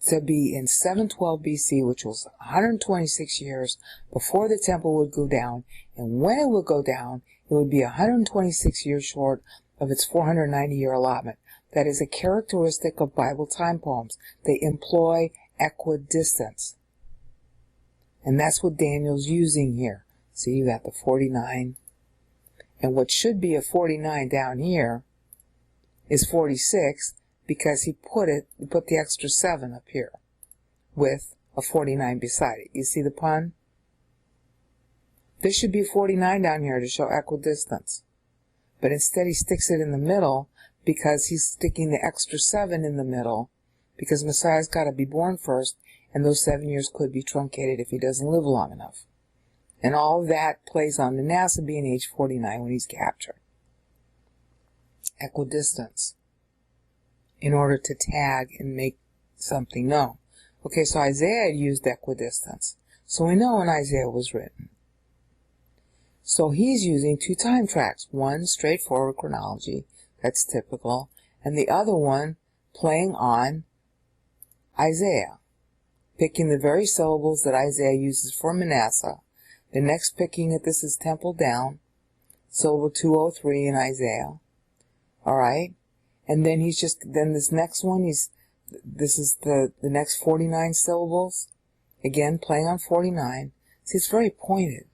[SPEAKER 1] to be in 712 BC, which was 126 years before the temple would go down, and when it would go down, it would be 126 years short of its 490-year allotment. That is a characteristic of Bible time poems. They employ equidistance. And that's what Daniel's using here. See, you got the 49, and what should be a 49 down here is 46, because he put the extra 7 up here with a 49 beside it. You see the pun? There should be 49 down here to show equidistance. But instead he sticks it in the middle because he's sticking the extra 7 in the middle, because Messiah's got to be born first, and those 7 years could be truncated if he doesn't live long enough. And all of that plays on Manasseh being age 49 when he's captured. Equidistance. In order to tag and make something known. Okay, so Isaiah had used equidistance. So we know when Isaiah was written. So he's using two time tracks. One, straightforward chronology, that's typical, and the other one playing on Isaiah. Picking the very syllables that Isaiah uses for Manasseh. The next picking it, this is temple down, syllable 203 in Isaiah. Alright? And then then this next one, this is the next 49 syllables. Again, playing on 49. See, it's very pointed.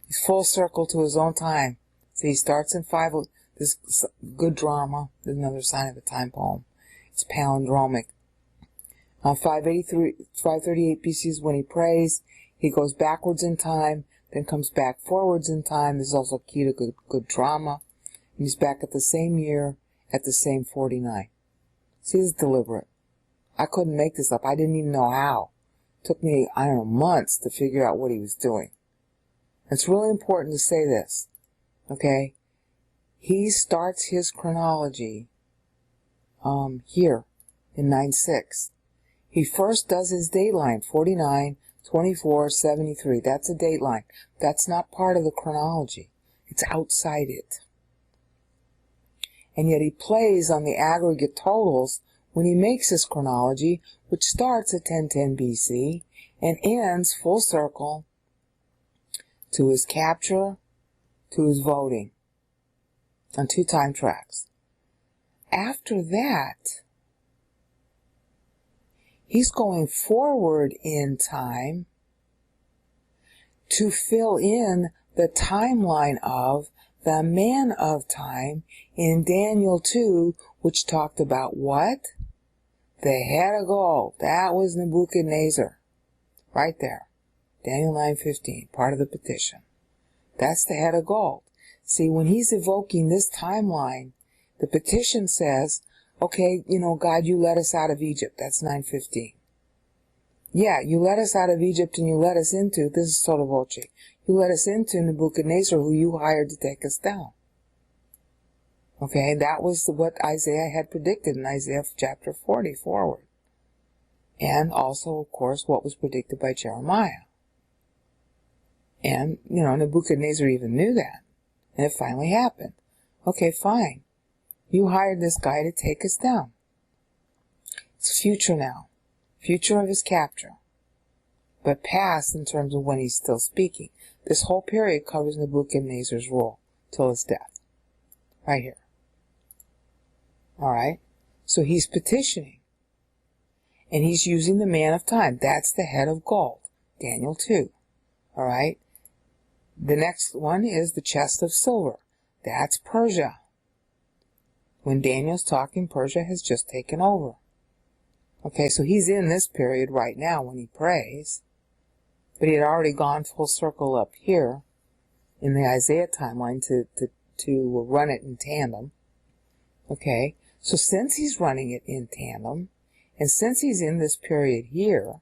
[SPEAKER 1] He's full circle to his own time. See, he starts in 5, this good drama. There's another sign of a time poem. It's palindromic. 538 BC is when he prays. He goes backwards in time, then comes back forwards in time. This is also key to good drama. And he's back at the same year, at the same 49. See, this is deliberate. I couldn't make this up. I didn't even know how. It took me, months to figure out what he was doing. It's really important to say this, okay? He starts his chronology here in 9-6. He first does his date line, 49, 24, 73. That's a date line. That's not part of the chronology. It's outside it. And yet he plays on the aggregate totals when he makes his chronology, which starts at 1010 BC and ends full circle to his capture, to his voting, on two time tracks. After that, he's going forward in time to fill in the timeline of the man of time in Daniel 2, which talked about what? The head of gold. That was Nebuchadnezzar. Right there. Daniel 9:15, part of the petition. That's the head of gold. See, when he's evoking this timeline, the petition says, okay, God, you led us out of Egypt. That's 9:15. Yeah, you led us out of Egypt and you led us into, this is sotto voce, you led us into Nebuchadnezzar, who you hired to take us down. Okay, that was what Isaiah had predicted in Isaiah chapter 40 forward. And also, of course, what was predicted by Jeremiah. And, Nebuchadnezzar even knew that. And it finally happened. Okay, fine. You hired this guy to take us down. It's future now. Future of his capture. But past in terms of when he's still speaking. This whole period covers Nebuchadnezzar's rule till his death. Right here. Alright? So he's petitioning. And he's using the man of time. That's the head of gold. Daniel 2. Alright? The next one is the chest of silver. That's Persia. When Daniel's talking, Persia has just taken over. Okay, so he's in this period right now when he prays. But he had already gone full circle up here in the Isaiah timeline to run it in tandem. Okay, so since he's running it in tandem, and since he's in this period here,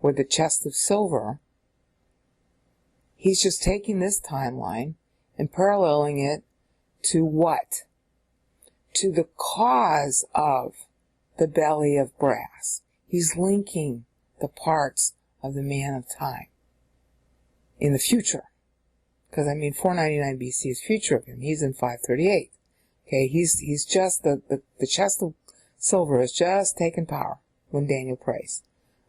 [SPEAKER 1] with the chest of silver, he's just taking this timeline and paralleling it to what? To the cause of the belly of brass. He's linking the parts of the man of time in the future. Because, 499 BC is future of him. He's in 538. Okay, he's just, the chest of silver has just taken power when Daniel prays.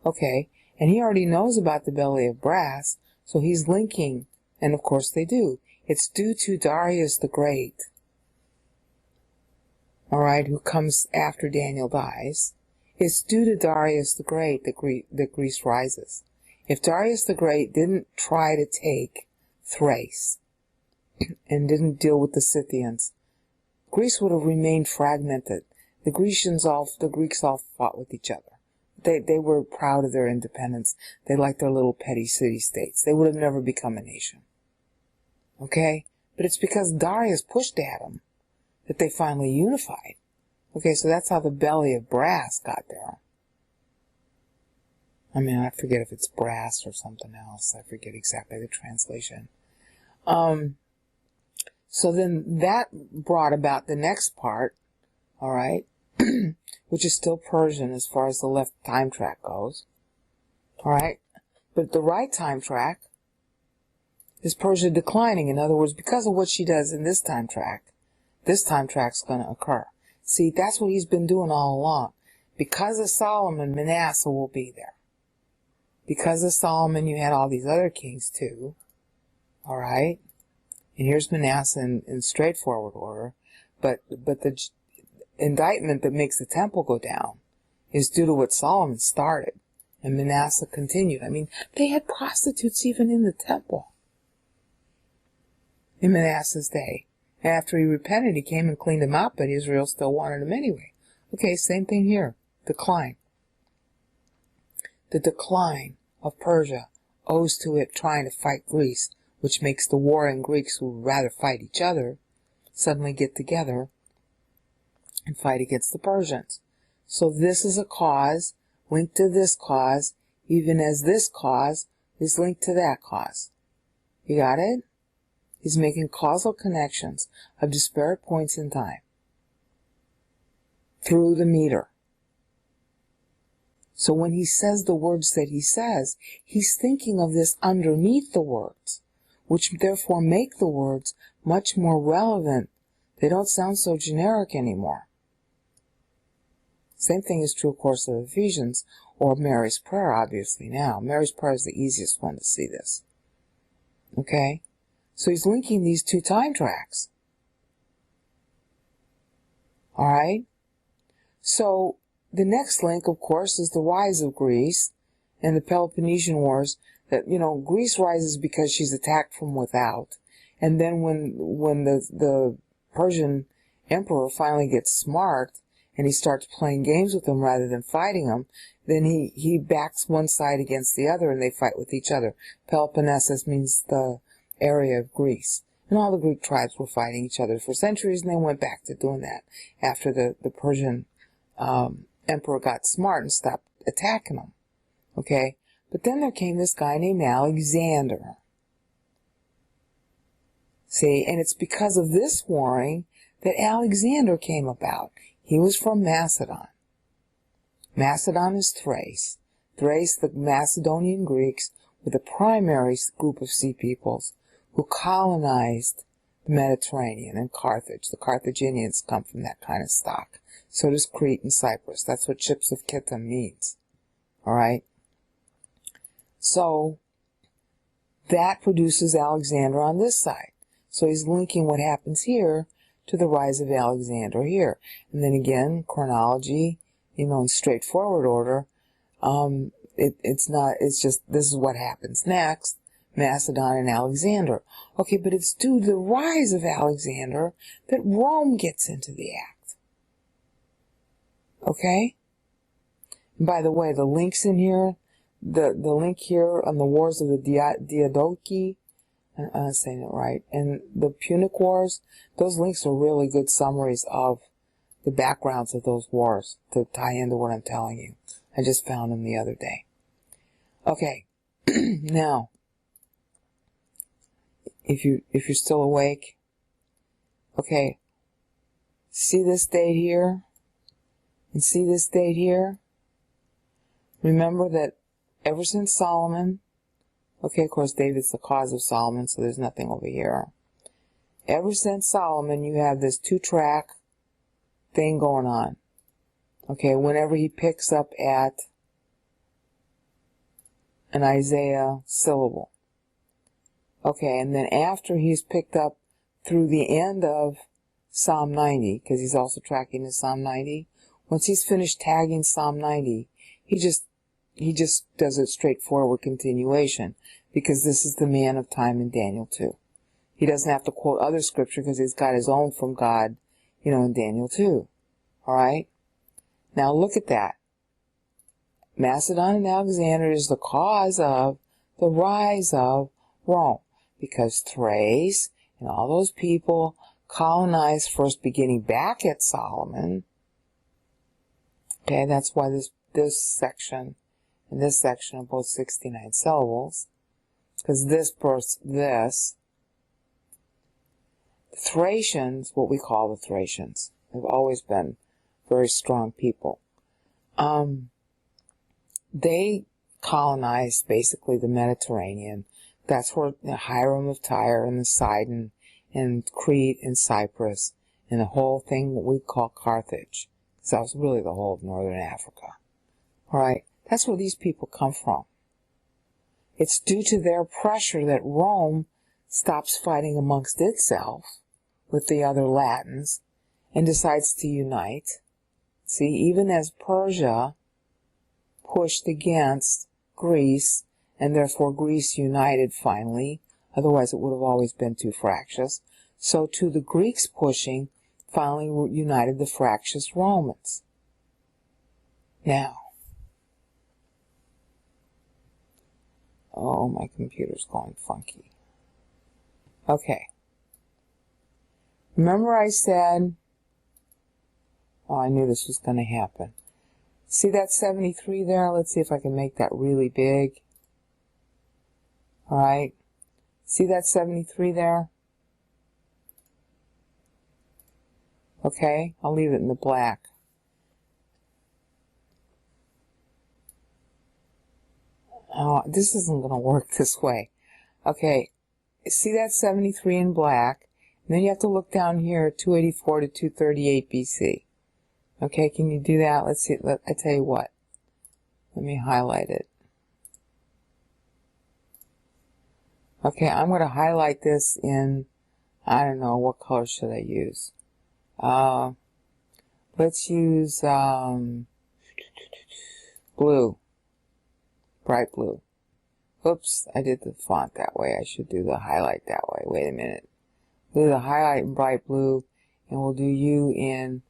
[SPEAKER 1] Okay, and he already knows about the belly of brass, so he's linking, and of course they do. It's due to Darius the Great. Alright, who comes after Daniel dies. It's due to Darius the Great that Greece rises. If Darius the Great didn't try to take Thrace and didn't deal with the Scythians, Greece would have remained fragmented. The Greeks all fought with each other. They were proud of their independence. They liked their little petty city-states. They would have never become a nation. Okay? But it's because Darius pushed at them that they finally unified. Okay, so that's how the belly of brass got there. I forget if it's brass or something else. I forget exactly the translation. So then that brought about the next part, alright, which is still Persian as far as the left time track goes. Alright, but the right time track is Persia declining. In other words, because of what she does in this time track's going to occur. See, that's what he's been doing all along. Because of Solomon, Manasseh will be there. Because of Solomon, you had all these other kings too. Alright? And here's Manasseh in straightforward order. But the indictment that makes the temple go down is due to what Solomon started. And Manasseh continued. They had prostitutes even in the temple in Manasseh's day. And after he repented, he came and cleaned them out, but Israel still wanted him anyway. Okay, same thing here. Decline. The decline of Persia owes to it trying to fight Greece, which makes the warring Greeks who would rather fight each other suddenly get together and fight against the Persians. So this is a cause linked to this cause, even as this cause is linked to that cause. You got it? He's making causal connections of disparate points in time through the meter. So when he says the words that he says, he's thinking of this underneath the words, which therefore make the words much more relevant. They don't sound so generic anymore. Same thing is true, of course, of Ephesians or Mary's prayer, obviously now. Mary's prayer is the easiest one to see this. Okay? So he's linking these two time tracks. Alright? So the next link, of course, is the rise of Greece and the Peloponnesian Wars that, Greece rises because she's attacked from without. And then when the Persian emperor finally gets smart and he starts playing games with them rather than fighting them, then he backs one side against the other and they fight with each other. Peloponnesus means the area of Greece. And all the Greek tribes were fighting each other for centuries, and they went back to doing that after the Persian emperor got smart and stopped attacking them. Okay? But then there came this guy named Alexander. See, and it's because of this warring that Alexander came about. He was from Macedon. Macedon is Thrace. Thrace, the Macedonian Greeks, were the primary group of sea peoples who colonized the Mediterranean and Carthage. The Carthaginians come from that kind of stock. So does Crete and Cyprus. That's what ships of Kittim means. Alright? So, that produces Alexander on this side. So he's linking what happens here to the rise of Alexander here. And then again, chronology, in straightforward order, it's just, this is what happens next, Macedon and Alexander. Okay, but it's due to the rise of Alexander that Rome gets into the act. Okay? And by the way, the links in here, the link here on the Wars of the Diadochi, I'm saying it right, and the Punic Wars, those links are really good summaries of the backgrounds of those wars to tie into what I'm telling you. I just found them the other day. Okay, now, if you're still awake, okay, see this date here, and see this date here? Remember that ever since Solomon, okay, of course, David's the cause of Solomon, so there's nothing over here. Ever since Solomon, you have this 2-track thing going on. Okay, whenever he picks up at an Isaiah syllable. Okay, and then after he's picked up through the end of Psalm 90, because he's also tracking to Psalm 90, once he's finished tagging Psalm 90, he just does a straightforward continuation, because this is the man of time in Daniel 2. He doesn't have to quote other scripture because he's got his own from God, in Daniel 2. Alright? Now look at that. Macedon and Alexander is the cause of the rise of Rome, because Thrace and all those people colonized first beginning back at Solomon. Okay, that's why this section and this section are both 69 syllables, because this births this. The Thracians, what we call the Thracians, have always been very strong people. They colonized basically the Mediterranean. That's where the Hiram of Tyre and the Sidon and Crete and Cyprus and the whole thing what we call Carthage. So that was really the whole of northern Africa. Alright, that's where these people come from. It's due to their pressure that Rome stops fighting amongst itself with the other Latins and decides to unite. See, even as Persia pushed against Greece, and therefore Greece united finally, otherwise it would have always been too fractious, so to the Greeks pushing, finally united the fractious Romans. Now, oh, my computer's going funky. Okay. Remember I said, oh, I knew this was going to happen. See that 73 there? Let's see if I can make that really big. Alright. See that 73 there? Okay, I'll leave it in the black. Oh, this isn't going to work this way. Okay, see that 73 in black? And then you have to look down here, 284 to 238 BC. Okay, can you do that? Let's see. I tell you what. Let me highlight it. Okay, I'm going to highlight this in, I don't know, what color should I use? Let's use blue. Bright blue. Oops, I did the font that way. I should do the highlight that way. Wait a minute. Do the highlight in bright blue, and we'll do you in,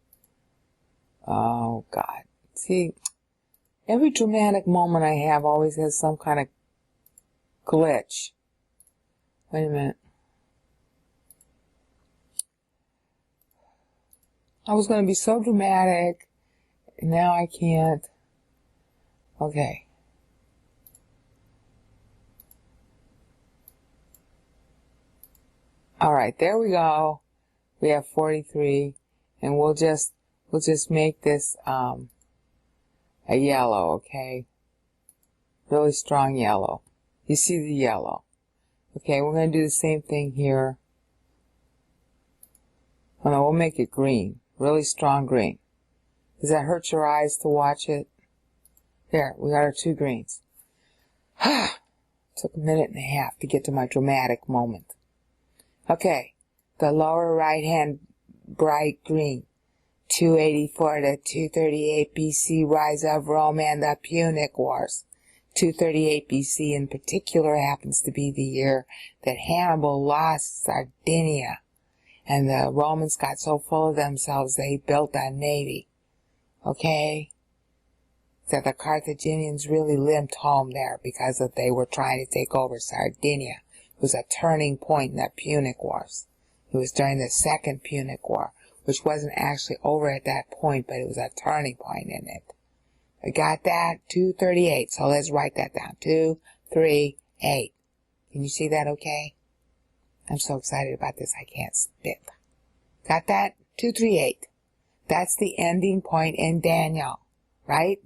[SPEAKER 1] oh God. See, every dramatic moment I have always has some kind of glitch. Wait a minute. I was going to be so dramatic, and now I can't. Okay. All right, there we go. We have 43, and we'll just make this a yellow, okay? Really strong yellow. You see the yellow. Okay, we're going to do the same thing here. Oh no, we'll make it green. Really strong green. Does that hurt your eyes to watch it? There, we got our two greens. Took a minute and a half to get to my dramatic moment. Okay, the lower right hand bright green. 284 to 238 BC, rise of Rome and the Punic Wars. 238 BC in particular happens to be the year that Hannibal lost Sardinia, and the Romans got so full of themselves they built a navy. Okay? That the Carthaginians really limped home there because they were trying to take over Sardinia. It was a turning point in the Punic Wars. It was during the Second Punic War, which wasn't actually over at that point, but it was a turning point in it. I got that? 238. So let's write that down. 238. Can you see that okay? I'm so excited about this I can't spit. Got that? 238. That's the ending point in Daniel, right?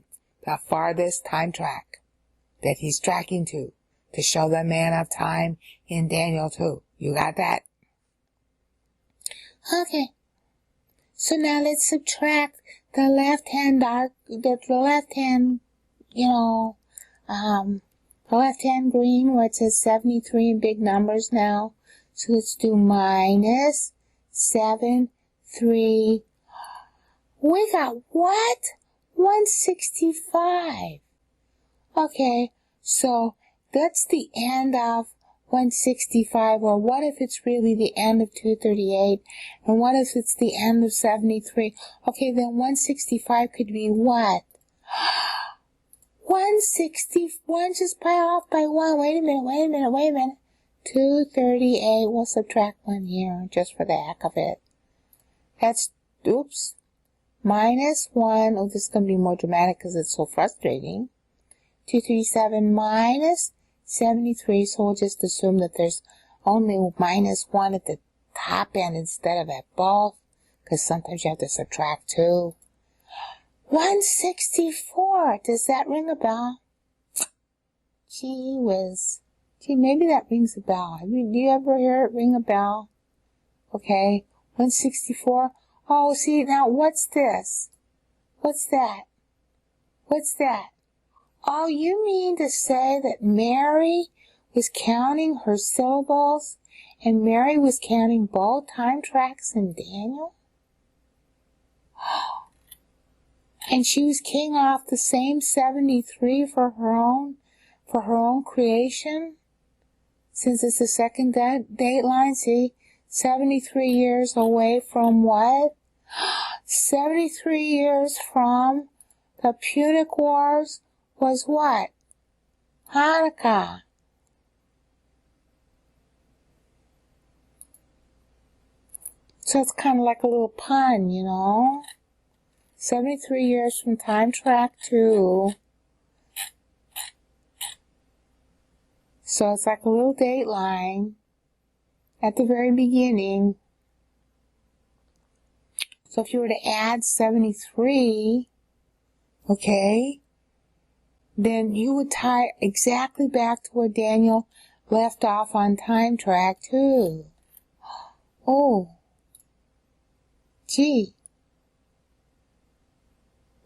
[SPEAKER 1] The farthest time track that he's tracking to show the man of time in Daniel 2. You got that? Okay. So now let's subtract the left-hand the left-hand, the left-hand green where it says 73 in big numbers now. So let's do minus 7, 3. We got what? 165. Okay, so that's the end of 165, or what if it's really the end of 238, and what if it's the end of 73? Okay, then 165 could be what? 161, just by off by 1. Wait a minute. 238, we'll subtract 1 here, just for the heck of it. That's, oops, minus 1. Oh, this is going to be more dramatic because it's so frustrating. 237 minus 73, so we'll just assume that there's only minus 1 at the top end instead of at both, because sometimes you have to subtract 2. 164, does that ring a bell? Gee whiz. Gee, maybe that rings a bell. Do you ever hear it ring a bell? Okay, 164. Oh, see, now what's this? What's that? What's that? Oh, you mean to say that Mary was counting her syllables, and Mary was counting both time tracks in Daniel? And she was keying off the same 73 for her own creation? Since it's the second date line, see, 73 years away from what? 73 years from the Punic Wars was what? Hanukkah. So it's kind of like a little pun, 73 years from time track 2. So it's like a little date line at the very beginning. So if you were to add 73, okay, then you would tie exactly back to where Daniel left off on time track 2. Oh, gee.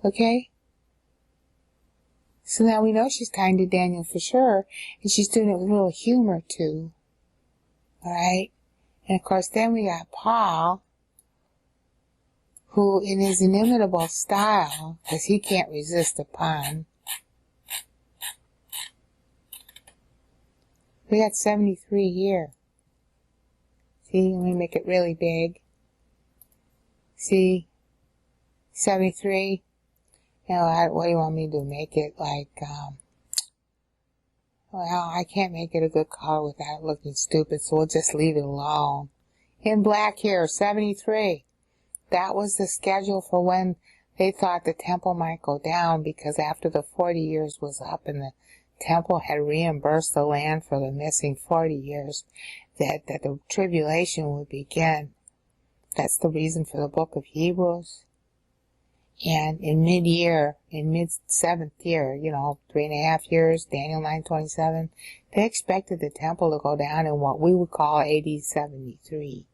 [SPEAKER 1] Okay? So now we know she's tying to Daniel for sure, and she's doing it with a little humor too. Alright? And of course then we got Paul, who in his inimitable style, because he can't resist a pun,
[SPEAKER 2] We got 73 here. See, let me make it really big. See, 73. You know, what do you want me to do? Make it like, well, I can't make it a good color without looking stupid, so we'll just leave it alone. In black here, 73. That was the schedule for when they thought the temple might go down, because after the 40 years was up and the temple had reimbursed the land for the missing 40 years, that the tribulation would begin. That's the reason for the book of Hebrews. And in mid-year, in mid-7th year, 3.5 years, Daniel 9:27, they expected the temple to go down in what we would call AD 73.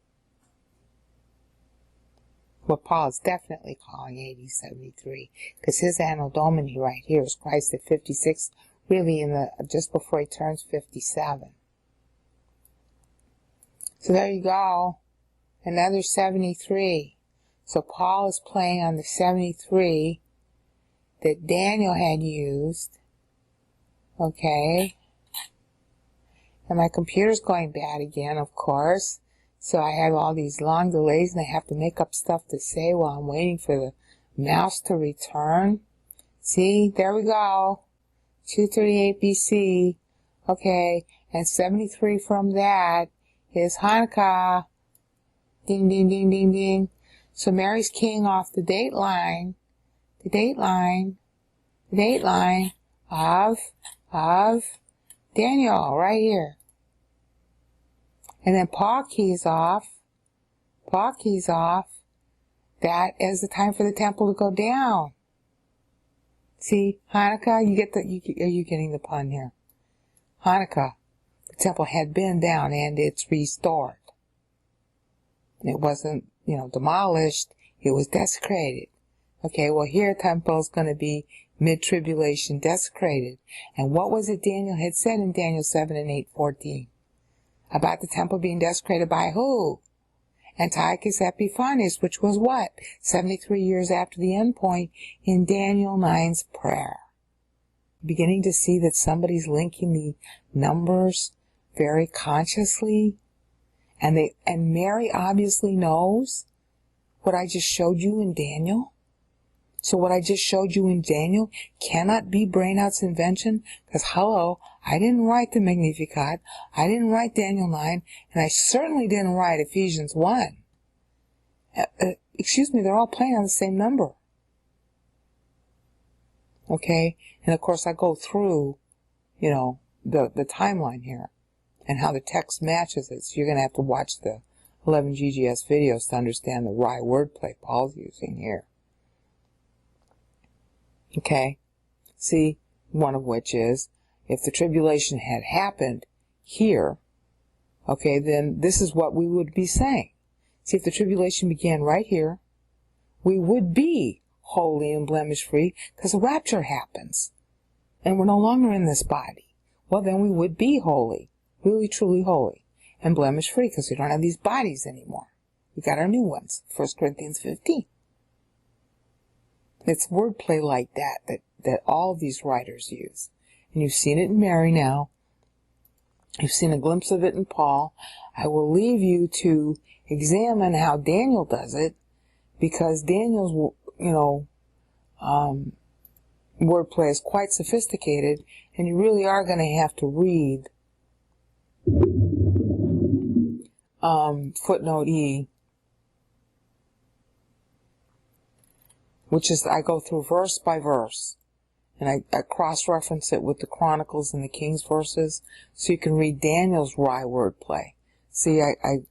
[SPEAKER 2] What Paul is definitely calling AD 73, because his Anno Domini right here is Christ at 56, really just before he turns 57. So there you go, another 73. So Paul is playing on the 73 that Daniel had used, okay? And my computer's going bad again, of course. So I have all these long delays and I have to make up stuff to say while I'm waiting for the mouse to return. See, there we go. 238 BC. Okay, and 73 from that is Hanukkah. Ding, ding, ding, ding, ding. So Mary's keying off the date line of Daniel right here. And then Paul keys off that as the time for the temple to go down. See, Hanukkah, are you getting the pun here? Hanukkah, the temple had been down and it's restored. It wasn't, demolished, it was desecrated. Okay, well here temple's going to be mid-tribulation desecrated. And what was it Daniel had said in Daniel 7 and 8:14? About the temple being desecrated by who? Antiochus Epiphanes, which was what? 73 years after the end point in Daniel 9's prayer. Beginning to see that somebody's linking the numbers very consciously. And Mary obviously knows what I just showed you in Daniel. So what I just showed you in Daniel cannot be Brainout's invention, because hello, I didn't write the Magnificat, I didn't write Daniel 9, and I certainly didn't write Ephesians 1. Excuse me, they're all playing on the same number. Okay, and of course I go through, the timeline here, and how the text matches it, so you're going to have to watch the 11 GGS videos to understand the wry wordplay Paul's using here. Okay, see, one of which is, if the tribulation had happened here, okay, then this is what we would be saying. See, if the tribulation began right here, we would be holy and blemish-free, because the rapture happens, and we're no longer in this body. Well, then we would be holy, really, truly holy, and blemish-free, because we don't have these bodies anymore. We got our new ones, 1 Corinthians 15. It's wordplay like that all of these writers use. And you've seen it in Mary now. You've seen a glimpse of it in Paul. I will leave you to examine how Daniel does it, because Daniel's, wordplay is quite sophisticated, and you really are going to have to read footnote E, which is, I go through verse by verse, and I cross-reference it with the Chronicles and the King's verses, so you can read Daniel's wry wordplay. See, I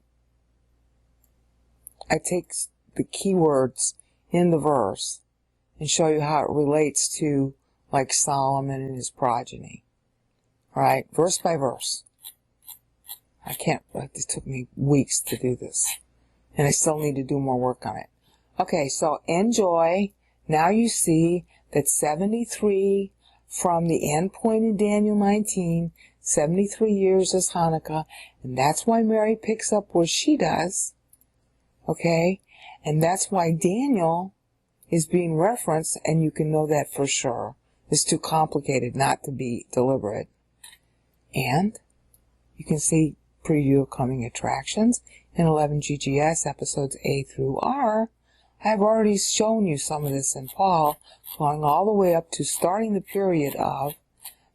[SPEAKER 2] take the keywords in the verse and show you how it relates to, like, Solomon and his progeny. Alright, verse by verse. It took me weeks to do this, and I still need to do more work on it. Okay, so enjoy. Now you see that 73 from the end point in Daniel 19, 73 years is Hanukkah, and that's why Mary picks up where she does. Okay, and that's why Daniel is being referenced, and you can know that for sure. It's too complicated not to be deliberate. And You can see preview of coming attractions in 11 GGS episodes A through R. I've already shown you some of this in fall, going all the way up to starting the period of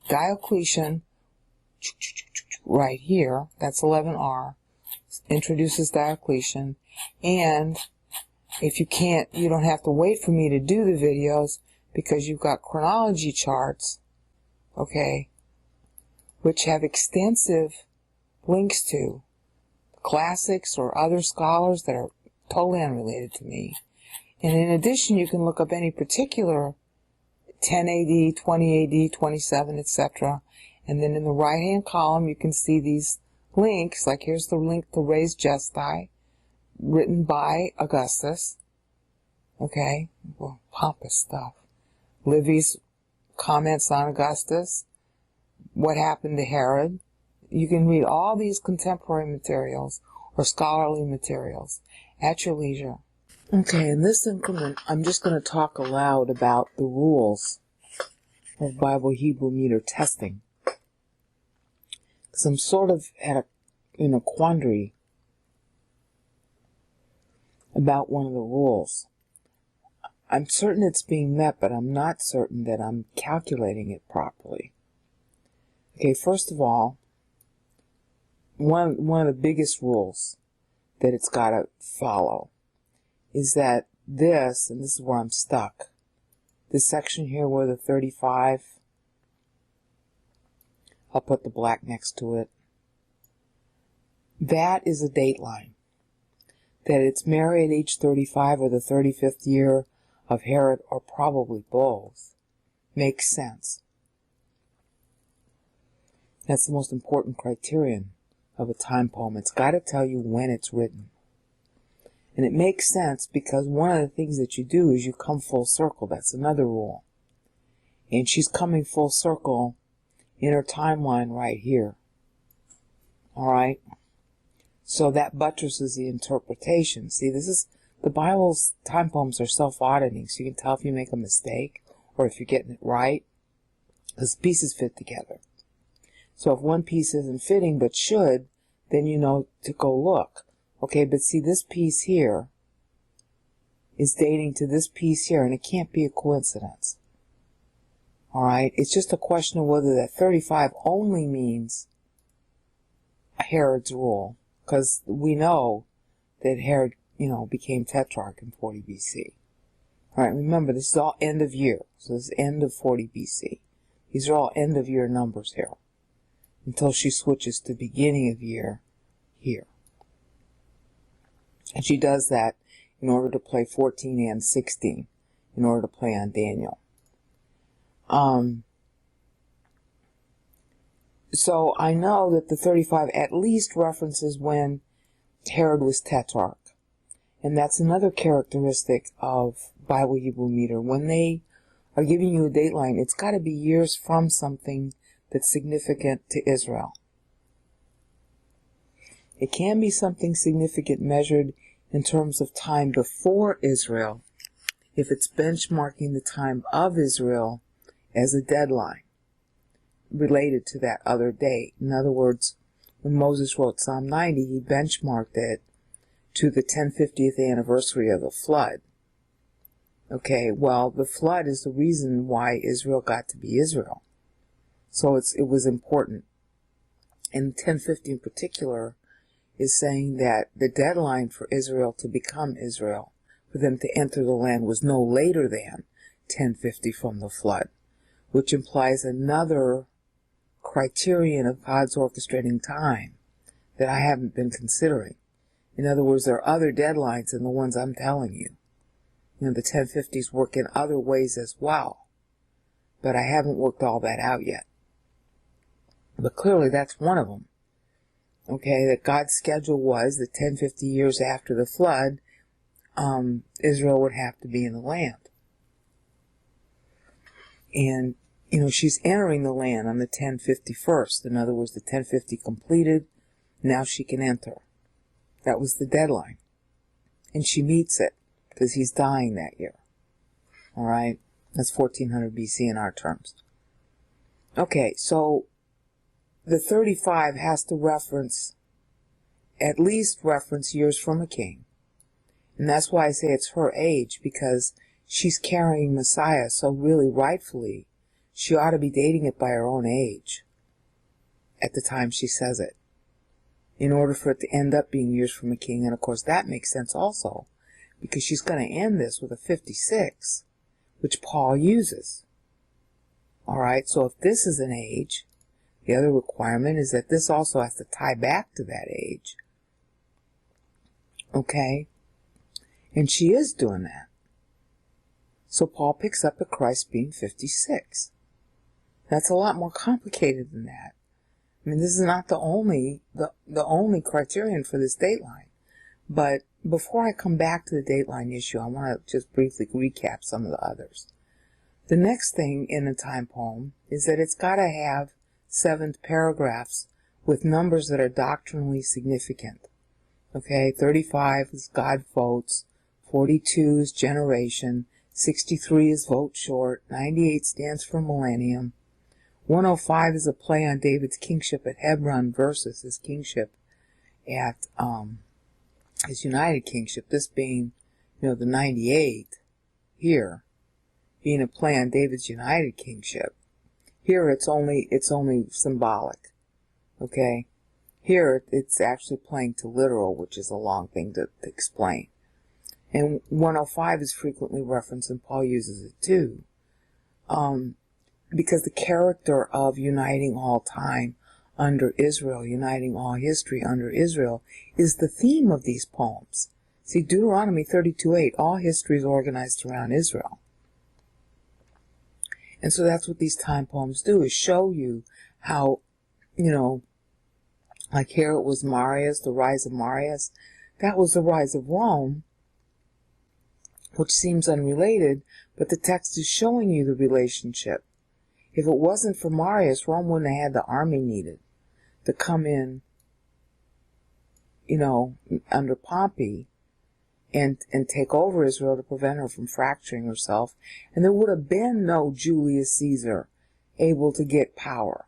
[SPEAKER 2] Diocletian, right here, that's 11R, introduces Diocletian, and if you can't, you don't have to wait for me to do the videos, because you've got chronology charts, okay, which have extensive links to classics or other scholars that are totally unrelated to me. And in addition, you can look up any particular 10 AD, 20 AD, 27, etc. And then in the right-hand column, you can see these links, like here's the link to Res Gestae, written by Augustus. Okay, well, pompous stuff. Livy's comments on Augustus, what happened to Herod. You can read all these contemporary materials or scholarly materials at your leisure.
[SPEAKER 1] Okay, in this increment, I'm just going to talk aloud about the rules of Bible Hebrew meter testing. Because I'm sort of in a quandary about one of the rules. I'm certain it's being met, but I'm not certain that I'm calculating it properly. Okay, first of all, one of the biggest rules that it's got to follow is that this, and this is where I'm stuck, this section here where the 35, I'll put the black next to it, that is a date line. That it's Mary at age 35 or the 35th year of Herod, or probably both, makes sense. That's the most important criterion of a time poem. It's got to tell you when it's written. And it makes sense because one of the things that you do is you come full circle. That's another rule. And she's coming full circle in her timeline right here. Alright? So that buttresses the interpretation. See, the Bible's time poems are self-auditing, so you can tell if you make a mistake or if you're getting it right, because pieces fit together. So if one piece isn't fitting but should, then you know to go look. Okay, but see, this piece here is dating to this piece here, and it can't be a coincidence. Alright, it's just a question of whether that 35 only means Herod's rule, because we know that Herod, became tetrarch in 40 BC. Alright, remember, this is all end of year, so this is end of 40 BC. These are all end of year numbers here, until she switches to beginning of year here. And she does that in order to play 14 and 16, in order to play on Daniel. So I know that the 35 at least references when Herod was tetrarch. And that's another characteristic of Bible Hebrew meter. When they are giving you a dateline, it's got to be years from something that's significant to Israel. It can be something significant measured in terms of time before Israel, if it's benchmarking the time of Israel as a deadline related to that other date. In other words, when Moses wrote Psalm 90, he benchmarked it to the 1050th anniversary of the flood. Okay, well, the flood is the reason why Israel got to be Israel. So it was important. And 1050 in particular is saying that the deadline for Israel to become Israel, for them to enter the land, was no later than 1050 from the flood, which implies another criterion of God's orchestrating time that I haven't been considering. In other words, there are other deadlines than the ones I'm telling you. The 1050s work in other ways as well, but I haven't worked all that out yet. But clearly that's one of them. Okay, that God's schedule was that 1050 years after the flood, Israel would have to be in the land. And, she's entering the land on the 1051st. In other words, the 1050 completed, now she can enter. That was the deadline. And she meets it, because he's dying that year. Alright? That's 1400 BC in our terms. Okay, so the 35 has to at least reference years from a king. And that's why I say it's her age, because she's carrying Messiah, so really rightfully she ought to be dating it by her own age at the time she says it, in order for it to end up being years from a king. And of course that makes sense also, because she's going to end this with a 56, which Paul uses. Alright, so if this is an age, the other requirement is that this also has to tie back to that age. Okay? And she is doing that. So Paul picks up at Christ being 56. That's a lot more complicated than that. I mean, this is not the only criterion for this dateline. But before I come back to the dateline issue, I want to just briefly recap some of the others. The next thing in a time poem is that it's got to have 7th paragraphs with numbers that are doctrinally significant. Okay, 35 is God votes, 42 is generation, 63 is vote short, 98 stands for millennium, 105 is a play on David's kingship at Hebron versus his kingship at his united kingship, this being, the 98 here, being a play on David's united kingship. Here it's only symbolic. Okay? Here it's actually playing to literal, which is a long thing to explain. And 105 is frequently referenced, and Paul uses it too. Because the character of uniting all time under Israel, uniting all history under Israel, is the theme of these poems. See, Deuteronomy 32:8, all history is organized around Israel. And so that's what these time poems do, is show you how, like here it was Marius, the rise of Marius. That was the rise of Rome, which seems unrelated, but the text is showing you the relationship. If it wasn't for Marius, Rome wouldn't have had the army needed to come in, under Pompey and take over Israel to prevent her from fracturing herself. And there would have been no Julius Caesar able to get power.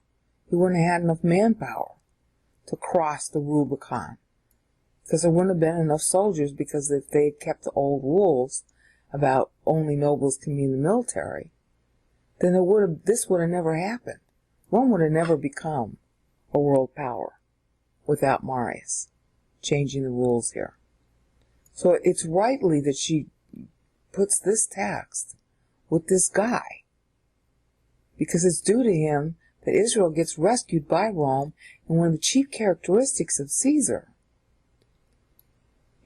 [SPEAKER 1] He wouldn't have had enough manpower to cross the Rubicon, because there wouldn't have been enough soldiers, because if they had kept the old rules about only nobles can be in the military, then this would have never happened. Rome would have never become a world power without Marius changing the rules here. So it's rightly that she puts this text with this guy, because it's due to him that Israel gets rescued by Rome. And one of the chief characteristics of Caesar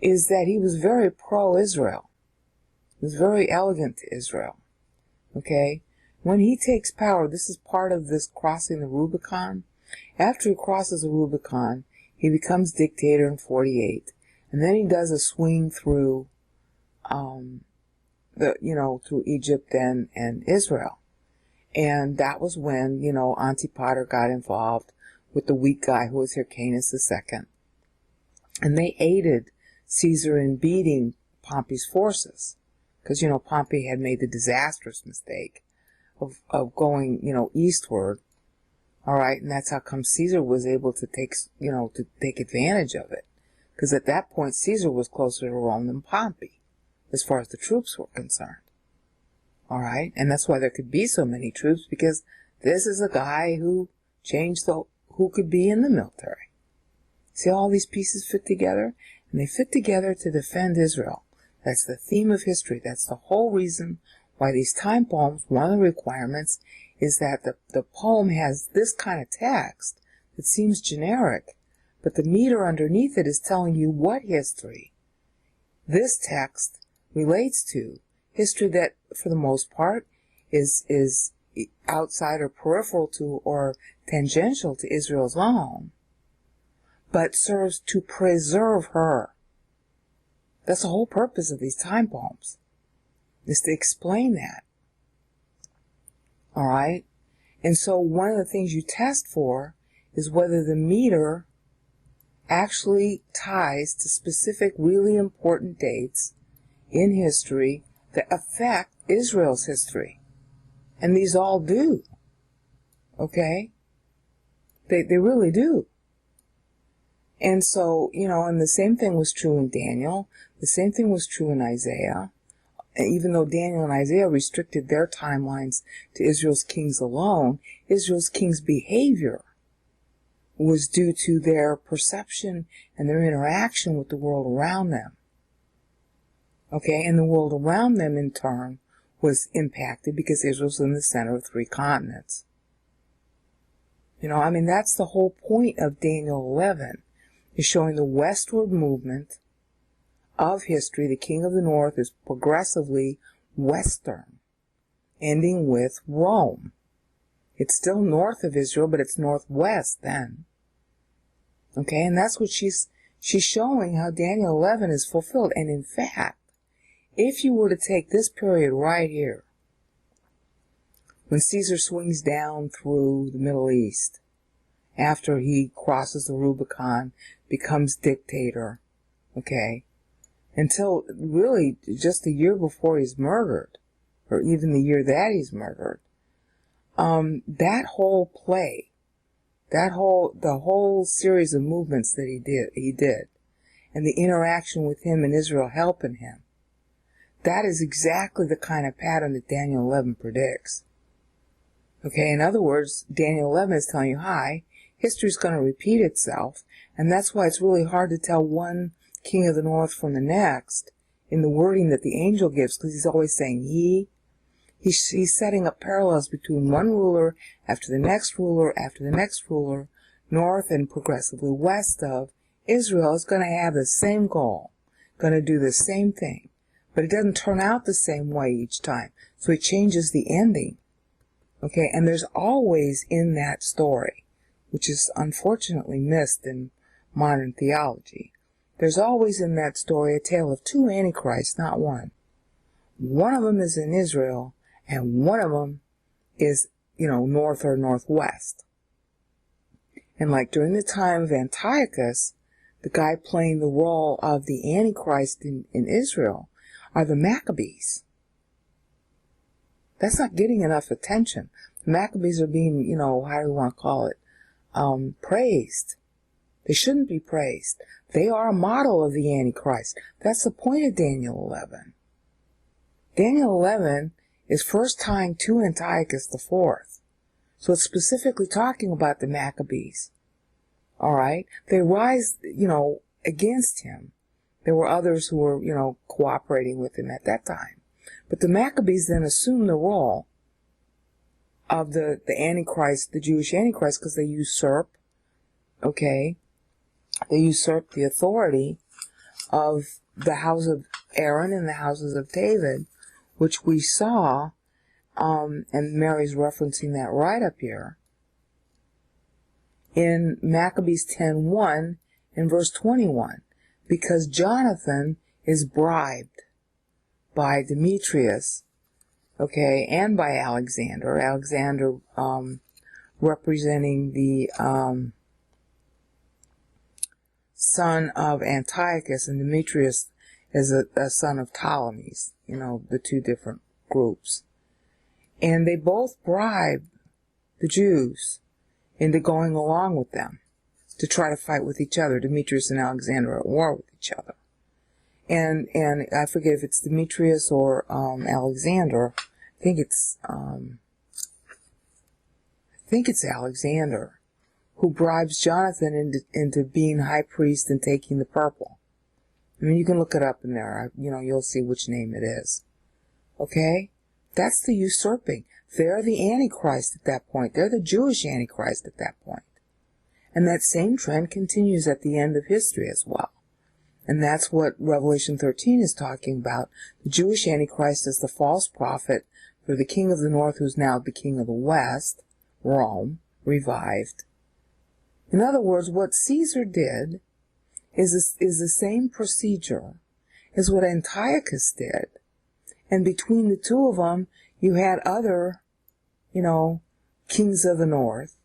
[SPEAKER 1] is that he was very pro-Israel. He was very elegant to Israel. Okay? When he takes power, this is part of this crossing the Rubicon. After he crosses the Rubicon, he becomes dictator in 48. And then he does a swing through, through Egypt and Israel. And that was when, Antipater got involved with the weak guy who was Hyrcanus II. And they aided Caesar in beating Pompey's forces. Because, Pompey had made the disastrous mistake of going, eastward. All right, and that's how come Caesar was able to take advantage of it. Because at that point, Caesar was closer to Rome than Pompey, as far as the troops were concerned. All right, and that's why there could be so many troops, because this is a guy who who could be in the military. See how all these pieces fit together? And they fit together to defend Israel. That's the theme of history. That's the whole reason why these time poems, one of the requirements is that the poem has this kind of text that seems generic, but the meter underneath it is telling you what history this text relates to. History that, for the most part, is outside or peripheral to or tangential to Israel's own, but serves to preserve her. That's the whole purpose of these time poems, is to explain that. All right? And so one of the things you test for is whether the meter actually ties to specific really important dates in history that affect Israel's history. And these all do. Okay? They really do. And so, and the same thing was true in Daniel. The same thing was true in Isaiah. Even though Daniel and Isaiah restricted their timelines to Israel's kings alone, Israel's kings' behavior was due to their perception and their interaction with the world around them. Okay, and the world around them, in turn, was impacted because Israel's in the center of 3 continents. That's the whole point of Daniel 11, is showing the westward movement of history. The king of the north is progressively western, ending with Rome. It's still north of Israel, but it's northwest then. Okay, and that's what she's showing, how Daniel 11 is fulfilled. And in fact, if you were to take this period right here, when Caesar swings down through the Middle East, after he crosses the Rubicon, becomes dictator, okay, until really just a year before he's murdered, or even the year that he's murdered, that whole play, the whole series of movements that he did, and the interaction with him and Israel helping him, that is exactly the kind of pattern that Daniel 11 predicts. Okay, in other words, Daniel 11 is telling you, hi, history's going to repeat itself, and that's why it's really hard to tell one king of the north from the next in the wording that the angel gives, because he's always saying he's setting up parallels between one ruler after the next ruler after the next ruler, north and progressively west of Israel is going to have the same goal, going to do the same thing, but it doesn't turn out the same way each time, so he changes the ending. Okay, and there's always in that story, which is unfortunately missed in modern theology, there's always in that story a tale of 2 antichrists, not one. One of them is in Israel, and one of them is, north or northwest. And like during the time of Antiochus, the guy playing the role of the Antichrist in Israel are the Maccabees. That's not getting enough attention. The Maccabees are being, how do you want to call it, praised. They shouldn't be praised. They are a model of the Antichrist. That's the point of Daniel 11. Daniel 11 is first tying to Antiochus IV. So it's specifically talking about the Maccabees. Alright? They rise, against him. There were others who were, cooperating with him at that time. But the Maccabees then assume the role of the Antichrist, the Jewish Antichrist, because they usurp, they usurp the authority of the house of Aaron and the houses of David, which we saw, and Mary's referencing that right up here, in Maccabees 10:1 and verse 21, because Jonathan is bribed by Demetrius, and by Alexander. Alexander, representing the son of Antiochus, and Demetrius is a son of Ptolemy's, the 2 different groups. And they both bribe the Jews into going along with them to try to fight with each other. Demetrius and Alexander are at war with each other. And I forget if it's Demetrius or Alexander. I think it's Alexander who bribes Jonathan into being high priest and taking the purple. You can look it up in there. You'll see which name it is. Okay? That's the usurping. They're the Antichrist at that point. They're the Jewish Antichrist at that point. And that same trend continues at the end of history as well. And that's what Revelation 13 is talking about. The Jewish Antichrist is the false prophet for the king of the north, who's now the king of the west, Rome, revived. In other words, what Caesar did is the same procedure as what Antiochus did. And between the 2 of them, you had other, kings of the north,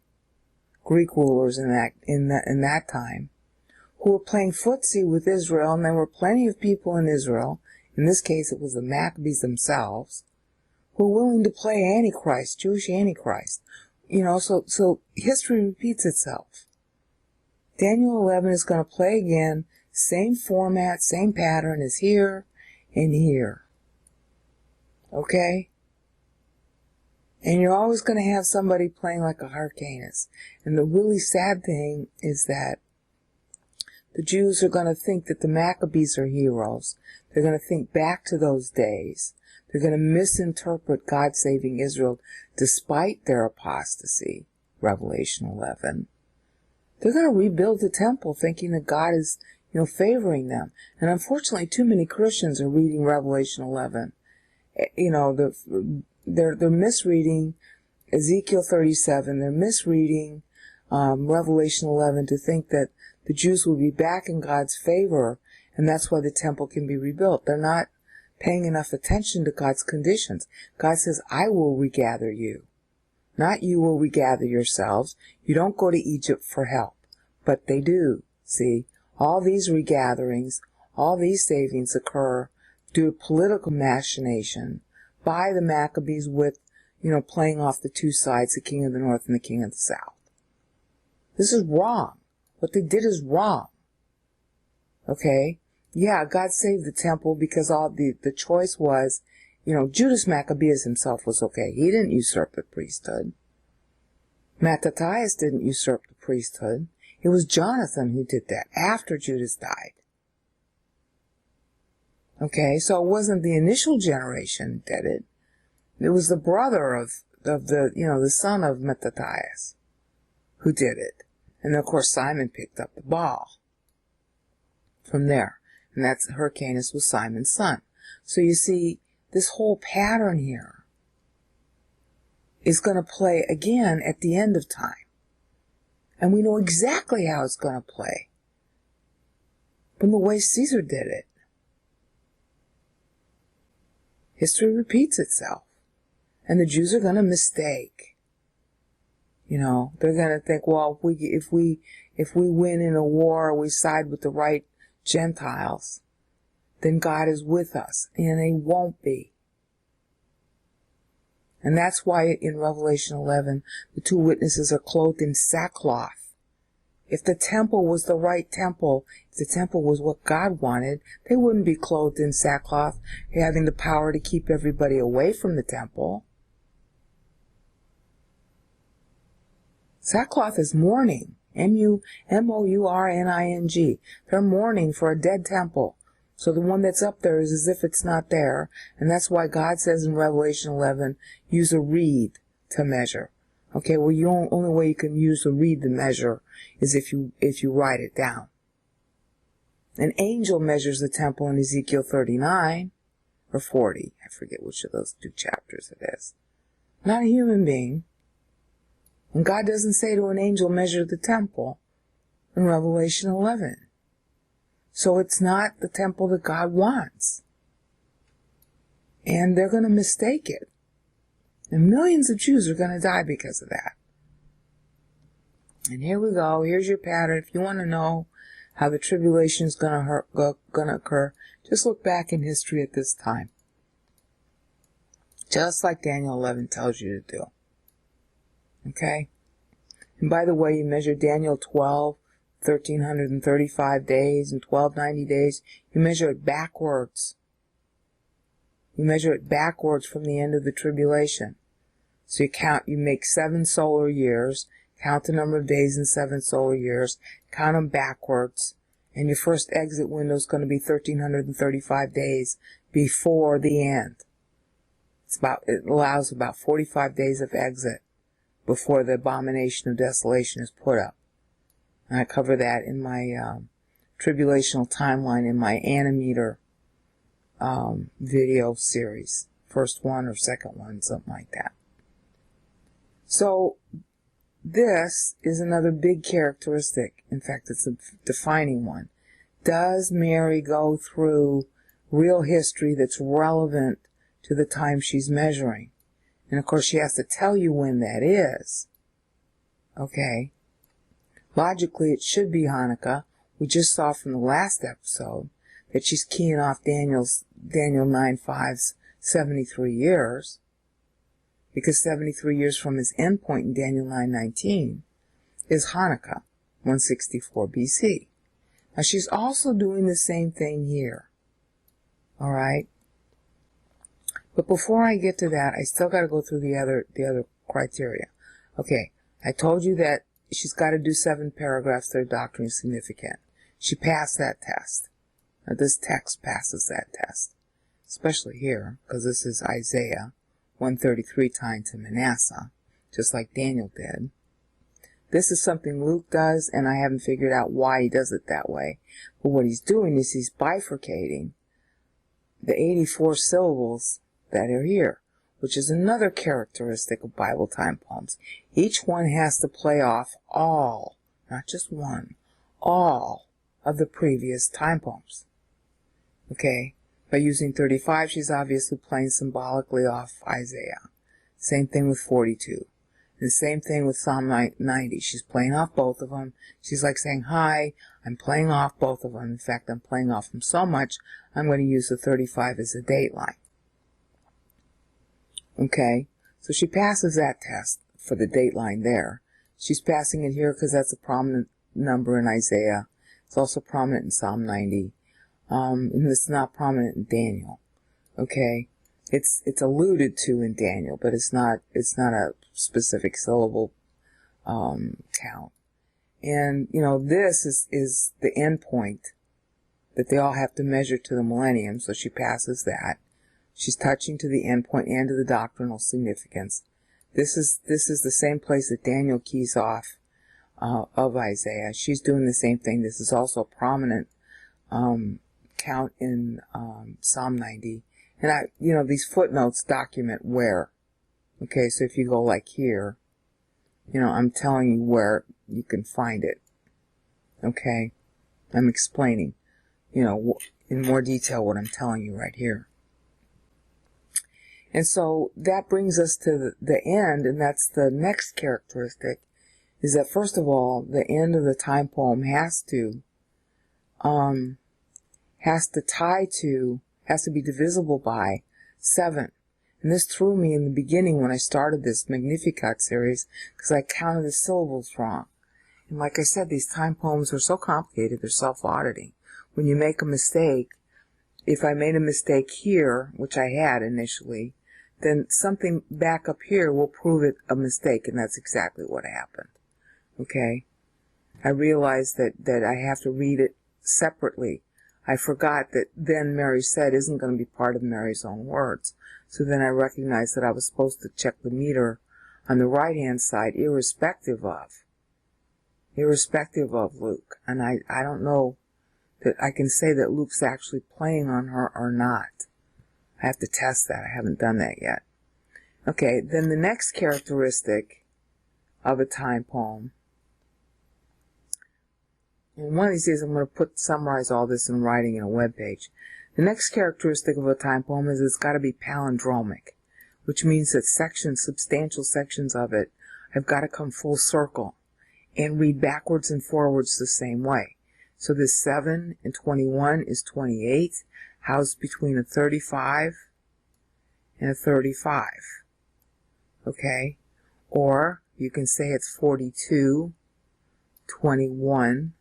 [SPEAKER 1] Greek rulers in that time, who were playing footsie with Israel, and there were plenty of people in Israel, in this case it was the Maccabees themselves, who were willing to play Antichrist, Jewish Antichrist, so history repeats itself. Daniel 11 is going to play again, same format, same pattern as here and here. Okay? And you're always going to have somebody playing like a Hyrcanus. And the really sad thing is that the Jews are going to think that the Maccabees are heroes. They're going to think back to those days. They're going to misinterpret God saving Israel despite their apostasy, Revelation 11. They're going to rebuild the temple thinking that God is, favoring them. And unfortunately, too many Christians are reading Revelation 11. They're misreading Ezekiel 37. They're misreading Revelation 11 to think that the Jews will be back in God's favor, and that's why the temple can be rebuilt. They're not paying enough attention to God's conditions. God says, I will regather you. Not you will regather yourselves. You don't go to Egypt for help. But they do. See, all these regatherings, all these savings occur due to political machination by the Maccabees with, playing off the two sides, the king of the north and the king of the south. This is wrong. What they did is wrong. Okay? Yeah, God saved the temple because all the choice was, Judas Maccabeus himself was okay. He didn't usurp the priesthood. Mattathias didn't usurp the priesthood. It was Jonathan who did that after Judas died. Okay, so it wasn't the initial generation that did it. It was the brother of the son of Mattathias who did it. And of course Simon picked up the ball from there. And that's Hyrcanus was Simon's son. So you see, this whole pattern here is going to play again at the end of time. And we know exactly how it's going to play from the way Caesar did it. History repeats itself. And the Jews are going to mistake. They're going to think, well, if we win in a war, we side with the right Gentiles, then God is with us. And they won't be. And that's why in Revelation 11, the two witnesses are clothed in sackcloth. If the temple was the right temple, if the temple was what God wanted, they wouldn't be clothed in sackcloth, having the power to keep everybody away from the temple. Sackcloth is mourning. M-O-U-R-N-I-N-G. They're mourning for a dead temple. So the one that's up there is as if it's not there. And that's why God says in Revelation 11, use a reed to measure. Okay, well, only way you can use a reed to measure is if you write it down. An angel measures the temple in Ezekiel 39 or 40. I forget which of those two chapters it is. Not a human being. And God doesn't say to an angel, measure the temple in Revelation 11. So it's not the temple that God wants. And they're going to mistake it. And millions of Jews are going to die because of that. And here we go. Here's your pattern. If you want to know how the tribulation is going to occur, just look back in history at this time. Just like Daniel 11 tells you to do. Okay? And by the way, you measure Daniel 12, 1,335 days and 1,290 days. You measure it backwards. You measure it backwards from the end of the tribulation. So you make 7 solar years, count the number of days in 7 solar years, count them backwards, and your first exit window is going to be 1,335 days before the end. It allows about 45 days of exit before the abomination of desolation is put up. And I cover that in my tribulational timeline in my Animeter video series. First one or second one, something like that. So this is another big characteristic. In fact, it's a defining one. Does Mary go through real history that's relevant to the time she's measuring? And of course, she has to tell you when that is. Okay? Logically, it should be Hanukkah. We just saw from the last episode that she's keying off Daniel 9:5's 73 years. because 73 years from his endpoint in Daniel 9:19 is Hanukkah, 164 BC. Now she's also doing the same thing here. All right? But before I get to that, I still got to go through the other criteria. Okay, I told you that she's got to do 7 paragraphs that are doctrinally significant. She passed that test. Now this text passes that test, especially here, because this is Isaiah 133 tying to Manasseh, just like Daniel did. This is something Luke does, and I haven't figured out why he does it that way. But what he's doing is he's bifurcating the 84 syllables that are here, which is another characteristic of Bible time poems. Each one has to play off all, not just one, all of the previous time poems. Okay? By using 35, she's obviously playing symbolically off Isaiah. Same thing with 42. The same thing with Psalm 90. She's playing off both of them. She's like saying, hi, I'm playing off both of them. In fact, I'm playing off them so much, I'm going to use the 35 as a date line. Okay? So she passes that test for the date line there. She's passing it here because that's a prominent number in Isaiah. It's also prominent in Psalm 90. And it's not prominent in Daniel. Okay? It's alluded to in Daniel, but it's not a specific syllable count. And this is the end point that they all have to measure to the millennium, so she passes that. She's touching to the end point and to the doctrinal significance. This is the same place that Daniel keys off of Isaiah. She's doing the same thing. This is also a prominent count in Psalm 90. And these footnotes document where. Okay, so if you go like here, I'm telling you where you can find it. Okay? I'm explaining, in more detail what I'm telling you right here. And so that brings us to the end, and that's the next characteristic, is that first of all, the end of the time poem has to be divisible by 7. And this threw me in the beginning when I started this Magnificat series, because I counted the syllables wrong. And like I said, these time poems are so complicated, they're self-auditing. When you make a mistake, if I made a mistake here, which I had initially, then something back up here will prove it a mistake, and that's exactly what happened. Okay? I realized that I have to read it separately. I forgot that then Mary said isn't going to be part of Mary's own words. So then I recognized that I was supposed to check the meter on the right-hand side, irrespective of Luke. And I don't know that I can say that Luke's actually playing on her or not. I have to test that. I haven't done that yet. Okay, then the next characteristic of a time poem, and one of these days I'm going to summarize all this in writing in a web page. The next characteristic of a time poem is it's got to be palindromic, which means that substantial sections of it have got to come full circle and read backwards and forwards the same way. So this 7 and 21 is 28, housed between a 35 and a 35. Okay? Or you can say it's 42, 21,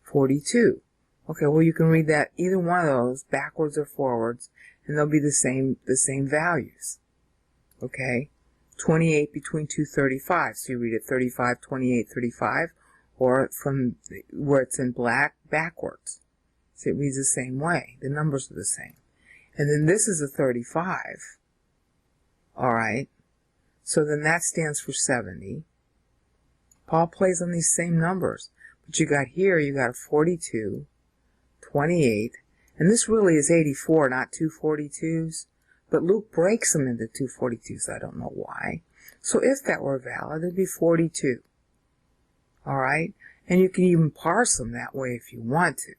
[SPEAKER 1] 42. Okay, well you can read that either one of those backwards or forwards, and they'll be the same values. Okay? 28 between two 35, so you read it 35, 28, 35, or from where it's in black backwards. So it reads the same way. The numbers are the same. And then this is a 35. Alright? So then that stands for 70. Paul plays on these same numbers. But you got a 42, 28, and this really is 84, not two 42s. But Luke breaks them into two 42s. I don't know why. So if that were valid, it'd be 42. Alright? And you can even parse them that way if you want to.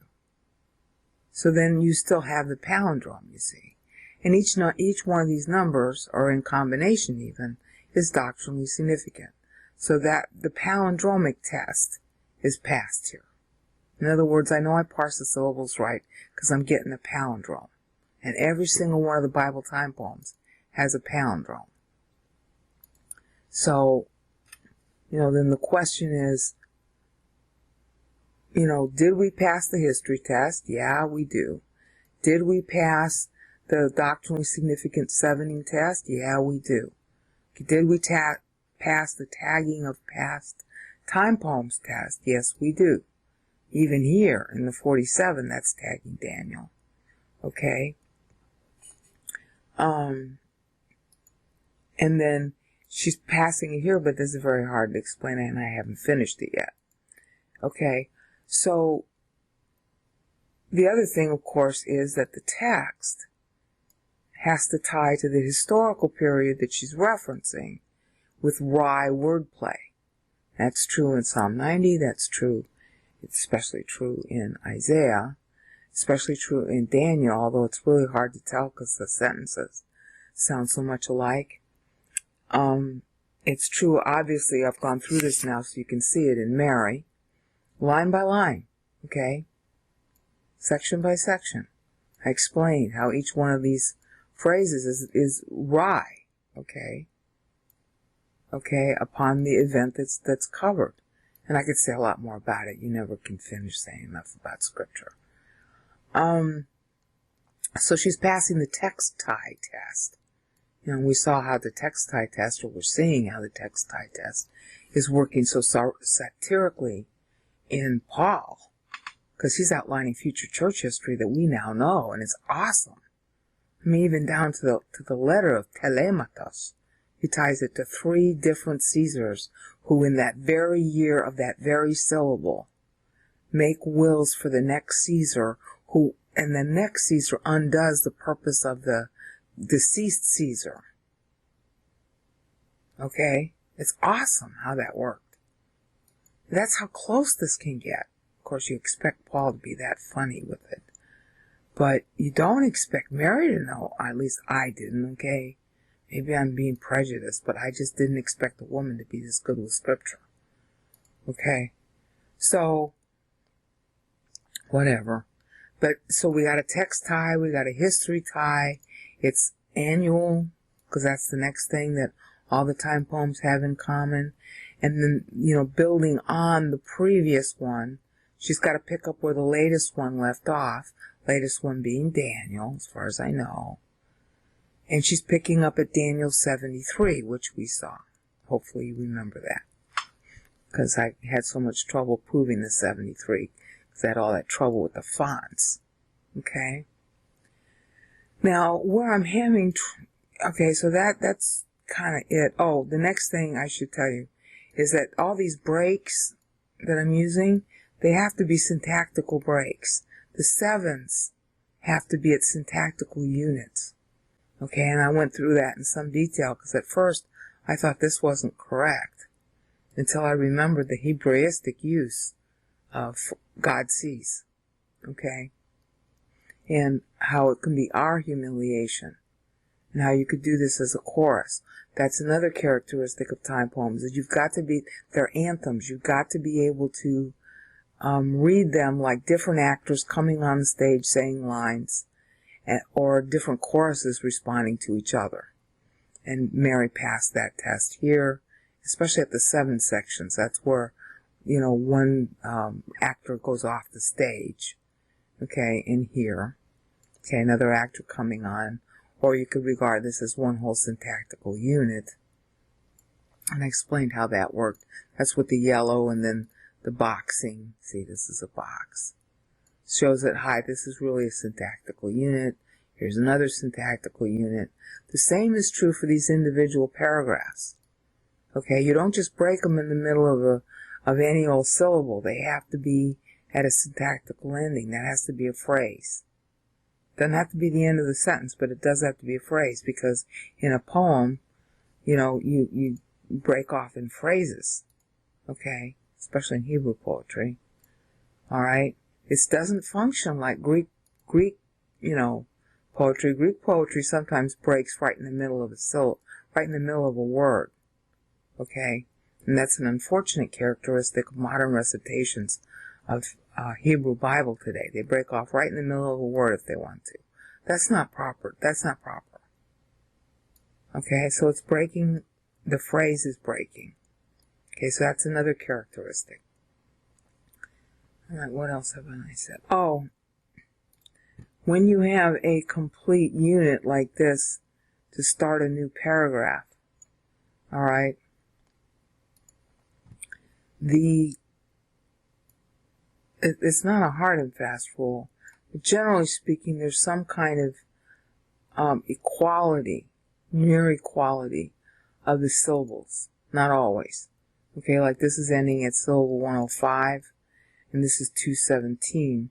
[SPEAKER 1] So then you still have the palindrome, you see. And each one of these numbers, or in combination even, is doctrinally significant. So that the palindromic test is passed here. In other words, I know I parse the syllables right because I'm getting a palindrome. And every single one of the Bible time poems has a palindrome. So, then the question is, did we pass the history test? Yeah, we do. Did we pass the doctrinally significant 7ing test? Yeah, we do. Did we pass the tagging of past time poems test? Yes, we do. Even here in the 47, that's tagging Daniel. Okay? And then she's passing it here, but this is very hard to explain, and I haven't finished it yet. Okay? So, the other thing, of course, is that the text has to tie to the historical period that she's referencing with wry wordplay. That's true in Psalm 90, that's true, it's especially true in Isaiah, especially true in Daniel, although it's really hard to tell because the sentences sound so much alike. It's true, obviously, I've gone through this now so you can see it in Mary, line by line, okay? Section by section. I explained how each one of these phrases is wry, okay? Okay, upon the event that's covered. And I could say a lot more about it. You never can finish saying enough about Scripture. So she's passing the text tie test. We saw how the text tie test, or we're seeing how the text tie test is working so satirically in Paul, because he's outlining future church history that we now know, and it's awesome. I mean, even down to the letter of Telematos. He ties it to 3 different Caesars who in that very year of that very syllable make wills for the next Caesar and the next Caesar undoes the purpose of the deceased Caesar. Okay? It's awesome how that worked. That's how close this can get. Of course, you expect Paul to be that funny with it. But you don't expect Mary to know. At least I didn't, okay? Maybe I'm being prejudiced, but I just didn't expect a woman to be this good with Scripture. Okay? So, whatever. But, so we got a text tie, we got a history tie. It's annual, because that's the next thing that all the time poems have in common. And then, building on the previous one, she's got to pick up where the latest one left off. Latest one being Daniel, as far as I know. And she's picking up at Daniel 73, which we saw. Hopefully you remember that. Because I had so much trouble proving the 73. Because I had all that trouble with the fonts. Okay? Now, where I'm having... okay, so that's kind of it. Oh, the next thing I should tell you is that all these breaks that I'm using, they have to be syntactical breaks. The 7s have to be at syntactical units. Okay, and I went through that in some detail because at first I thought this wasn't correct until I remembered the Hebraistic use of God sees. Okay, and how it can be our humiliation and how you could do this as a chorus. That's another characteristic of time poems, is you've got to be, they're anthems, you've got to be able to read them like different actors coming on the stage saying lines, or different choruses responding to each other. And Mary passed that test here, especially at the 7 sections. That's where, one actor goes off the stage, okay, in here. Okay, another actor coming on. Or you could regard this as one whole syntactical unit. And I explained how that worked. That's with the yellow and then the boxing. See, this is a box. Shows that, hi, this is really a syntactical unit. Here's another syntactical unit. The same is true for these individual paragraphs. Okay, you don't just break them in the middle of any old syllable. They have to be at a syntactical ending. That has to be a phrase. Doesn't have to be the end of the sentence, but it does have to be a phrase, because in a poem, you break off in phrases. Okay, especially in Hebrew poetry. All right. It doesn't function like Greek, poetry. Greek poetry sometimes breaks right in the middle of right in the middle of a word. Okay? And that's an unfortunate characteristic of modern recitations of Hebrew Bible today. They break off right in the middle of a word if they want to. That's not proper. Okay? So it's breaking the phrase is breaking. Okay, so that's another characteristic. All right, what else haven't I said? Oh, when you have a complete unit like this to start a new paragraph, all right, it's not a hard and fast rule, but generally speaking, there's some kind of equality, near equality of the syllables. Not always. Okay, like this is ending at syllable 105, and this is 217.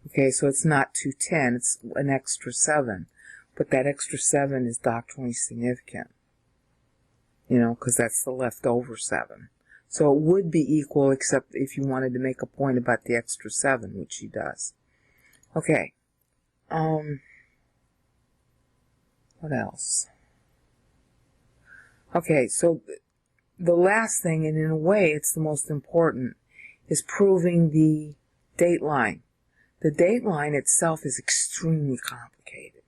[SPEAKER 1] Okay, so it's not 210, it's an extra 7. But that extra 7 is doctrinally significant. You know, because that's the leftover 7. So it would be equal, except if you wanted to make a point about the extra 7, which he does. Okay. What else? Okay, so the last thing, and in a way it's the most important, is proving the date line. The date line itself is extremely complicated.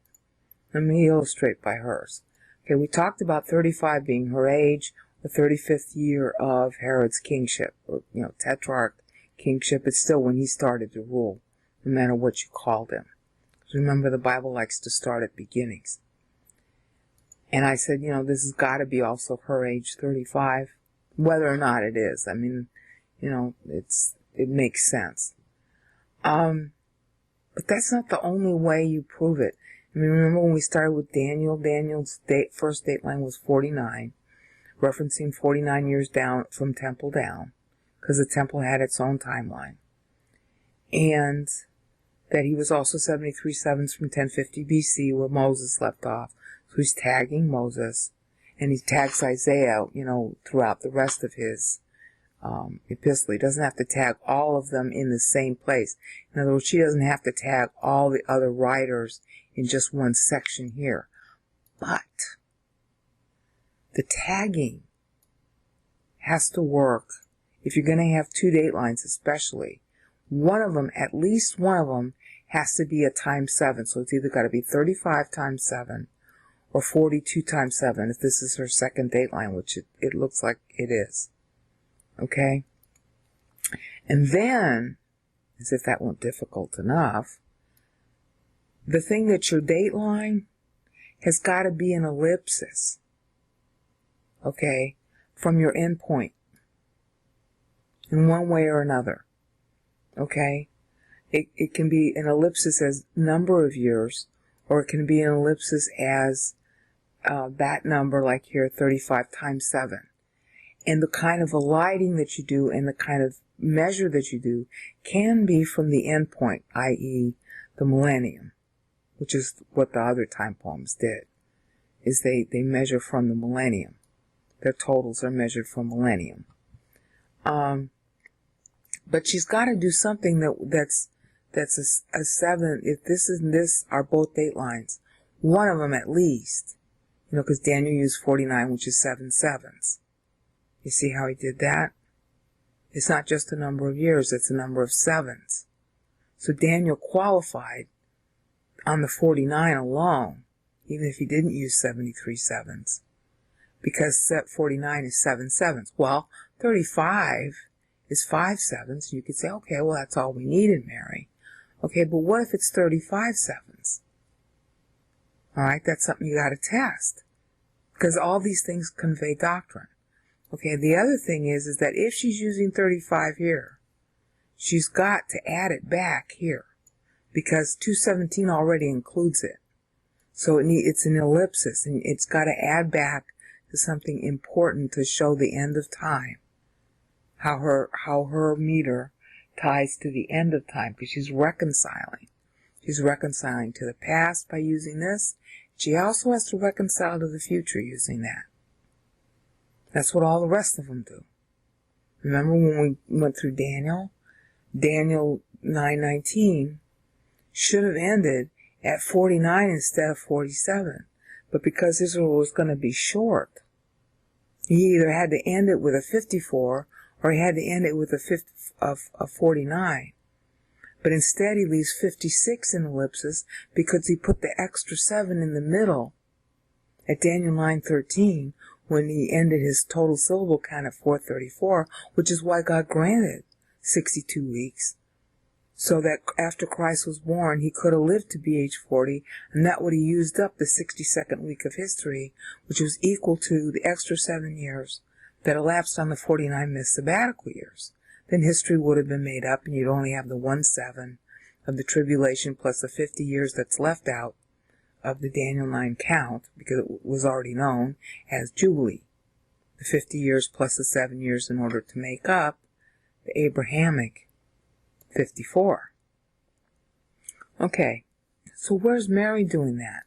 [SPEAKER 1] Let me illustrate by hers. Okay, we talked about 35 being her age, the 35th year of Herod's kingship, or, tetrarch kingship. It's still when he started to rule, no matter what you called him. Remember, the Bible likes to start at beginnings. And I said, this has got to be also her age 35, whether or not it is. I mean, it makes sense. But that's not the only way you prove it. I mean, remember when we started with Daniel? Daniel's first date line was 49, referencing 49 years down from temple down, because the temple had its own timeline. And that he was also 73 sevens from 1050 BC, where Moses left off. So he's tagging Moses, and he tags Isaiah, throughout the rest of his epistle. He doesn't have to tag all of them in the same place. In other words, she doesn't have to tag all the other writers in just one section here. But the tagging has to work if you're going to have two date lines, especially. One of them, at least one of them, has to be a times 7. So it's either got to be 35 times 7 or 42 times 7 if this is her second date line, which it looks like it is. Okay? And then, as if that weren't difficult enough, the thing that your date line has got to be an ellipsis. Okay? From your end point. In one way or another. Okay? It can be an ellipsis as number of years, or it can be an ellipsis as that number, like here, 35 times 7. And the kind of alighting that you do and the kind of measure that you do can be from the end point, i.e. the millennium, which is what the other time poems did, is they measure from the millennium. Their totals are measured from millennium. But she's got to do something that's a 7. If this and this are both date lines, one of them at least, because Daniel used 49, which is 7 sevens. You see how he did that? It's not just a number of years, it's a number of sevens. So Daniel qualified on the 49 alone, even if he didn't use 73 sevens, because 49 is 7 sevens. Well, 35 is 5 sevens. You could say, okay, well, that's all we needed, Mary. Okay, but what if it's 35 sevens? All right, that's something you got to test, because all these things convey doctrine. Okay, the other thing is that if she's using 35 here, she's got to add it back here, because 217 already includes it. So it's an ellipsis, and it's got to add back to something important to show the end of time, how her meter ties to the end of time, because she's reconciling. She's reconciling to the past by using this. She also has to reconcile to the future using that. That's what all the rest of them do. Remember when we went through Daniel? Daniel 9:19 should have ended at 49 instead of 47. But because Israel was going to be short, he either had to end it with a 54 or he had to end it with a 49. But instead he leaves 56 in ellipsis because he put the extra 7 in the middle at Daniel 9:13, when he ended his total syllable count at 434, which is why God granted 62 weeks, so that after Christ was born, he could have lived to be age 40, and that would have used up the 62nd week of history, which was equal to the extra 7 years that elapsed on the 49 missed sabbatical years. Then history would have been made up, and you'd only have the 1/7 of the tribulation plus the 50 years that's left out of the Daniel 9 count, because it was already known as Jubilee. The 50 years plus the 7 years in order to make up the Abrahamic 54. Okay, so where's Mary doing that?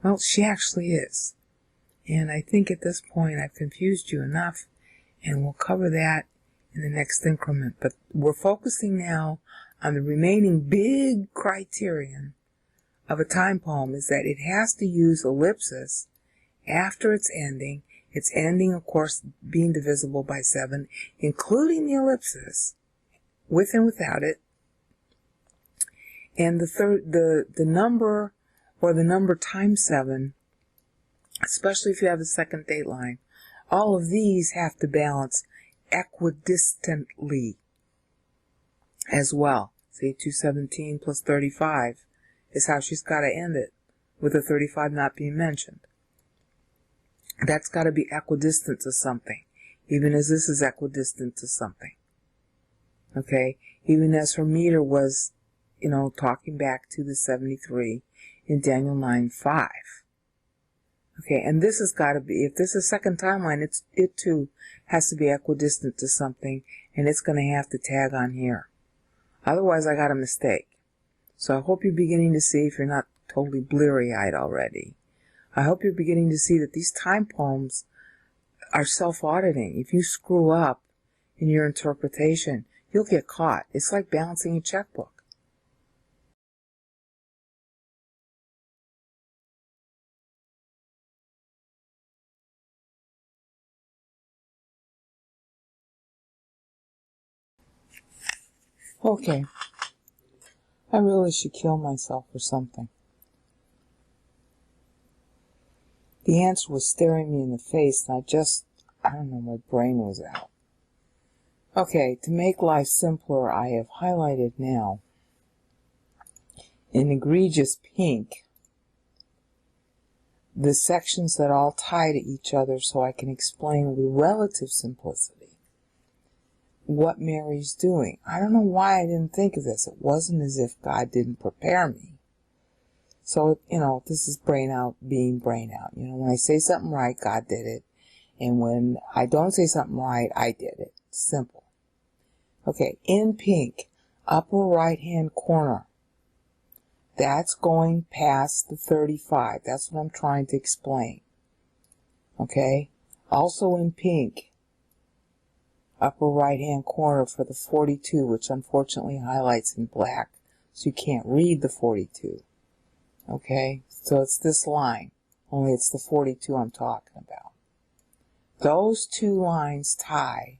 [SPEAKER 1] Well, she actually is. And I think at this point I've confused you enough, and we'll cover that in the next increment. But we're focusing now on the remaining big criterion of a time poem, is that it has to use ellipsis after its ending. Its ending, of course, being divisible by 7, including the ellipsis, with and without it. And the number, or the number times 7, especially if you have a second date line, all of these have to balance equidistantly as well. See, 217 plus 35 is how she's got to end it, with the 35 not being mentioned. That's got to be equidistant to something, even as this is equidistant to something. Okay? Even as her meter was, talking back to the 73 in Daniel 9:5. Okay, and this has got to be, if this is a second timeline, it too has to be equidistant to something, and it's going to have to tag on here. Otherwise, I got a mistake. So I hope you're beginning to see, if you're not totally bleary-eyed already, I hope you're beginning to see that these time poems are self-auditing. If you screw up in your interpretation, you'll get caught. It's like balancing a checkbook. Okay. I really should kill myself or something. The answer was staring me in the face, and I don't know, my brain was out. Okay, to make life simpler, I have highlighted now in egregious pink the sections that all tie to each other, so I can explain with relative simplicity what Mary's doing. I don't know why I didn't think of this. It wasn't as if God didn't prepare me. So, this is brain out being brain out. When I say something right, God did it. And when I don't say something right, I did it. Simple. Okay, in pink, upper right-hand corner. That's going past the 35. That's what I'm trying to explain. Okay? Also in pink, upper right-hand corner for the 42, which unfortunately highlights in black, so you can't read the 42. Okay? So it's this line, only it's the 42 I'm talking about. Those two lines tie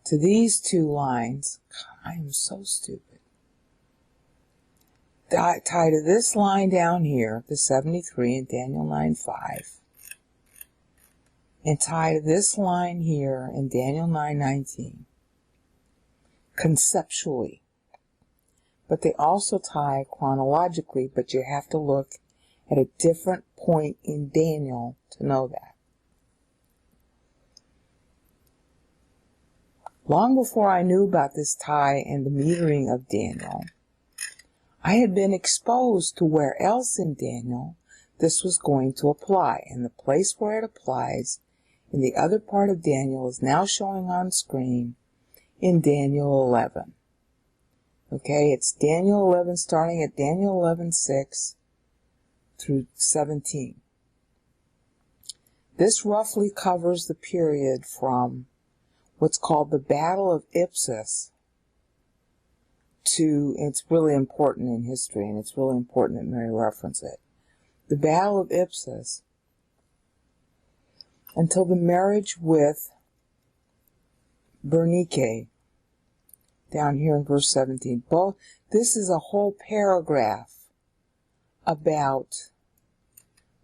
[SPEAKER 1] to these two lines. God, I am so stupid. Tie to this line down here, the 73 in Daniel 9:5, and tie to this line here in Daniel 9:19, conceptually. But they also tie chronologically, but you have to look at a different point in Daniel to know that. Long before I knew about this tie and the metering of Daniel, I had been exposed to where else in Daniel this was going to apply, and the place where it applies in the other part of Daniel is now showing on screen in Daniel 11. Okay, it's Daniel 11, starting at Daniel 11:6 through 17. This roughly covers the period from what's called the Battle of Ipsus to, it's really important in history, and it's really important that Mary reference it, the Battle of Ipsus until the marriage with Bernice, down here in verse 17. This is a whole paragraph about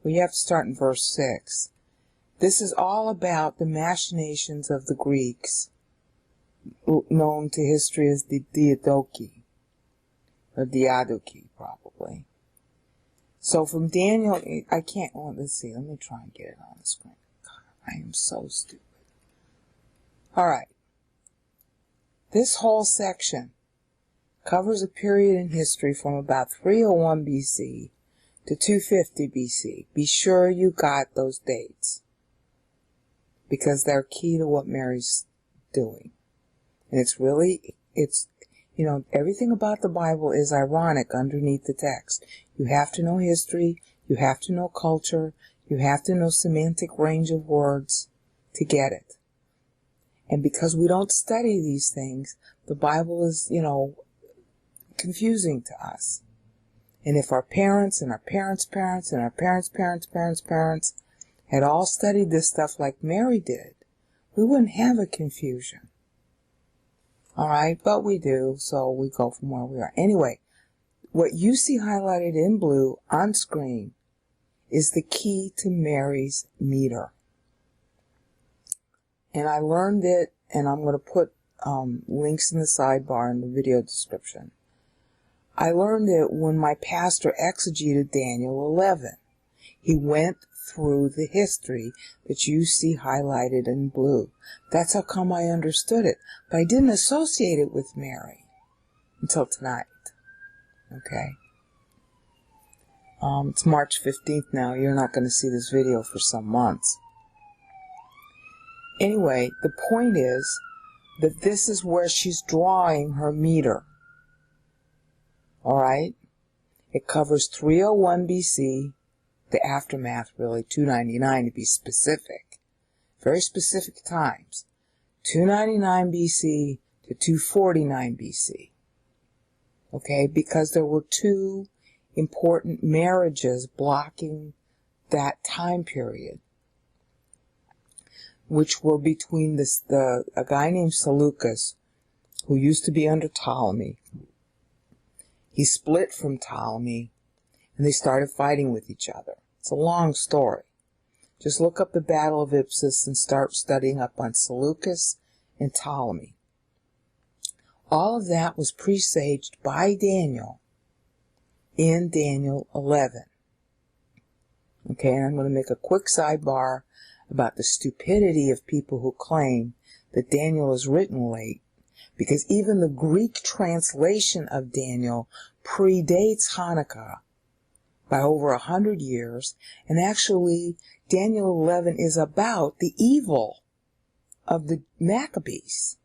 [SPEAKER 1] Well, you have to start in verse 6. This is all about the machinations of the Greeks, known to history as the Diadochi, or Diadochi, probably. So from Daniel, I can't, well, let's see, let me try and get it on the screen. God, I am so stupid. Alright. This whole section covers a period in history from about 301 BC to 250 BC. Be sure you got those dates, because they're key to what Mary's doing. And it's, you know, everything about the Bible is ironic underneath the text. You have to know history, you have to know culture, you have to know semantic range of words to get it. And because we don't study these things, the Bible is, you know, confusing to us. And if our parents and our parents' parents and our parents' parents' parents' parents had all studied this stuff like Mary did, we wouldn't have a confusion. Alright, but we do, so we go from where we are. Anyway, what you see highlighted in blue on screen is the key to Mary's meter. And I learned it, and I'm going to put links in the sidebar in the video description. I learned it when my pastor exegeted Daniel 11. He went through the history that you see highlighted in blue. That's how come I understood it. But I didn't associate it with Mary until tonight. Okay? It's March 15th now. You're not going to see this video for some months. Anyway, the point is that this is where she's drawing her meter. Alright? It covers 301 BC, the aftermath really, 299 to be specific. Very specific times. 299 BC to 249 BC. Okay? Because there were two important marriages blocking that time period, which were between a guy named Seleucus, who used to be under Ptolemy. He split from Ptolemy, and they started fighting with each other. It's a long story. Just look up the Battle of Ipsus and start studying up on Seleucus and Ptolemy. All of that was presaged by Daniel in Daniel 11. Okay, and I'm going to make a quick sidebar about the stupidity of people who claim that Daniel is written late, because even the Greek translation of Daniel predates Hanukkah by over 100 years, and actually Daniel 11 is about the evil of the Maccabees.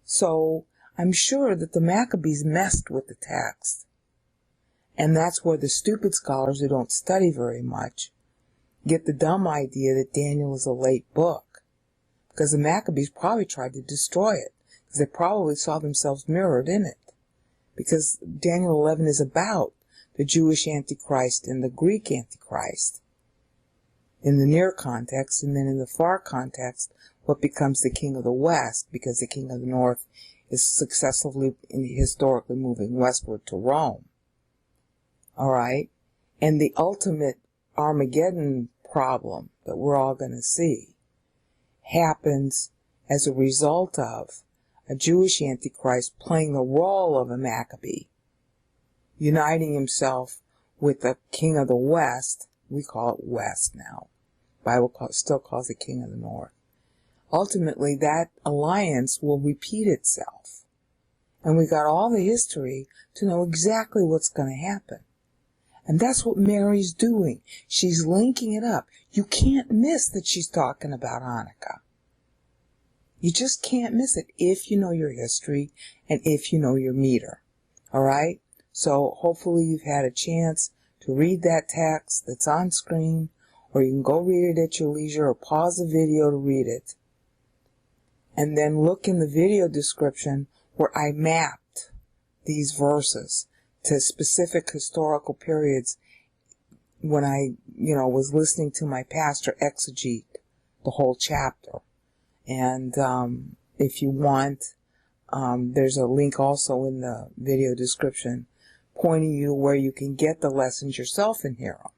[SPEAKER 1] So I'm sure that the Maccabees messed with the text, and that's where the stupid scholars who don't study very much get the dumb idea that Daniel is a late book, because the Maccabees probably tried to destroy it, because they probably saw themselves mirrored in it, because Daniel 11 is about the Jewish Antichrist and the Greek Antichrist in the near context, and then in the far context, what becomes the king of the West, because the king of the North is successively and historically moving westward to Rome. Alright? And the ultimate Armageddon problem that we're all going to see happens as a result of a Jewish Antichrist playing the role of a Maccabee, uniting himself with the king of the West. We call it West now. Bible still calls it king of the North. Ultimately, that alliance will repeat itself. And we got all the history to know exactly what's going to happen. And that's what Mary's doing. She's linking it up. You can't miss that she's talking about Hanukkah. You just can't miss it if you know your history and if you know your meter. Alright? So hopefully you've had a chance to read that text that's on screen, or you can go read it at your leisure, or pause the video to read it. And then look in the video description where I mapped these verses to specific historical periods when I, was listening to my pastor exegete the whole chapter. And if you want, there's a link also in the video description pointing you to where you can get the lessons yourself and hear them.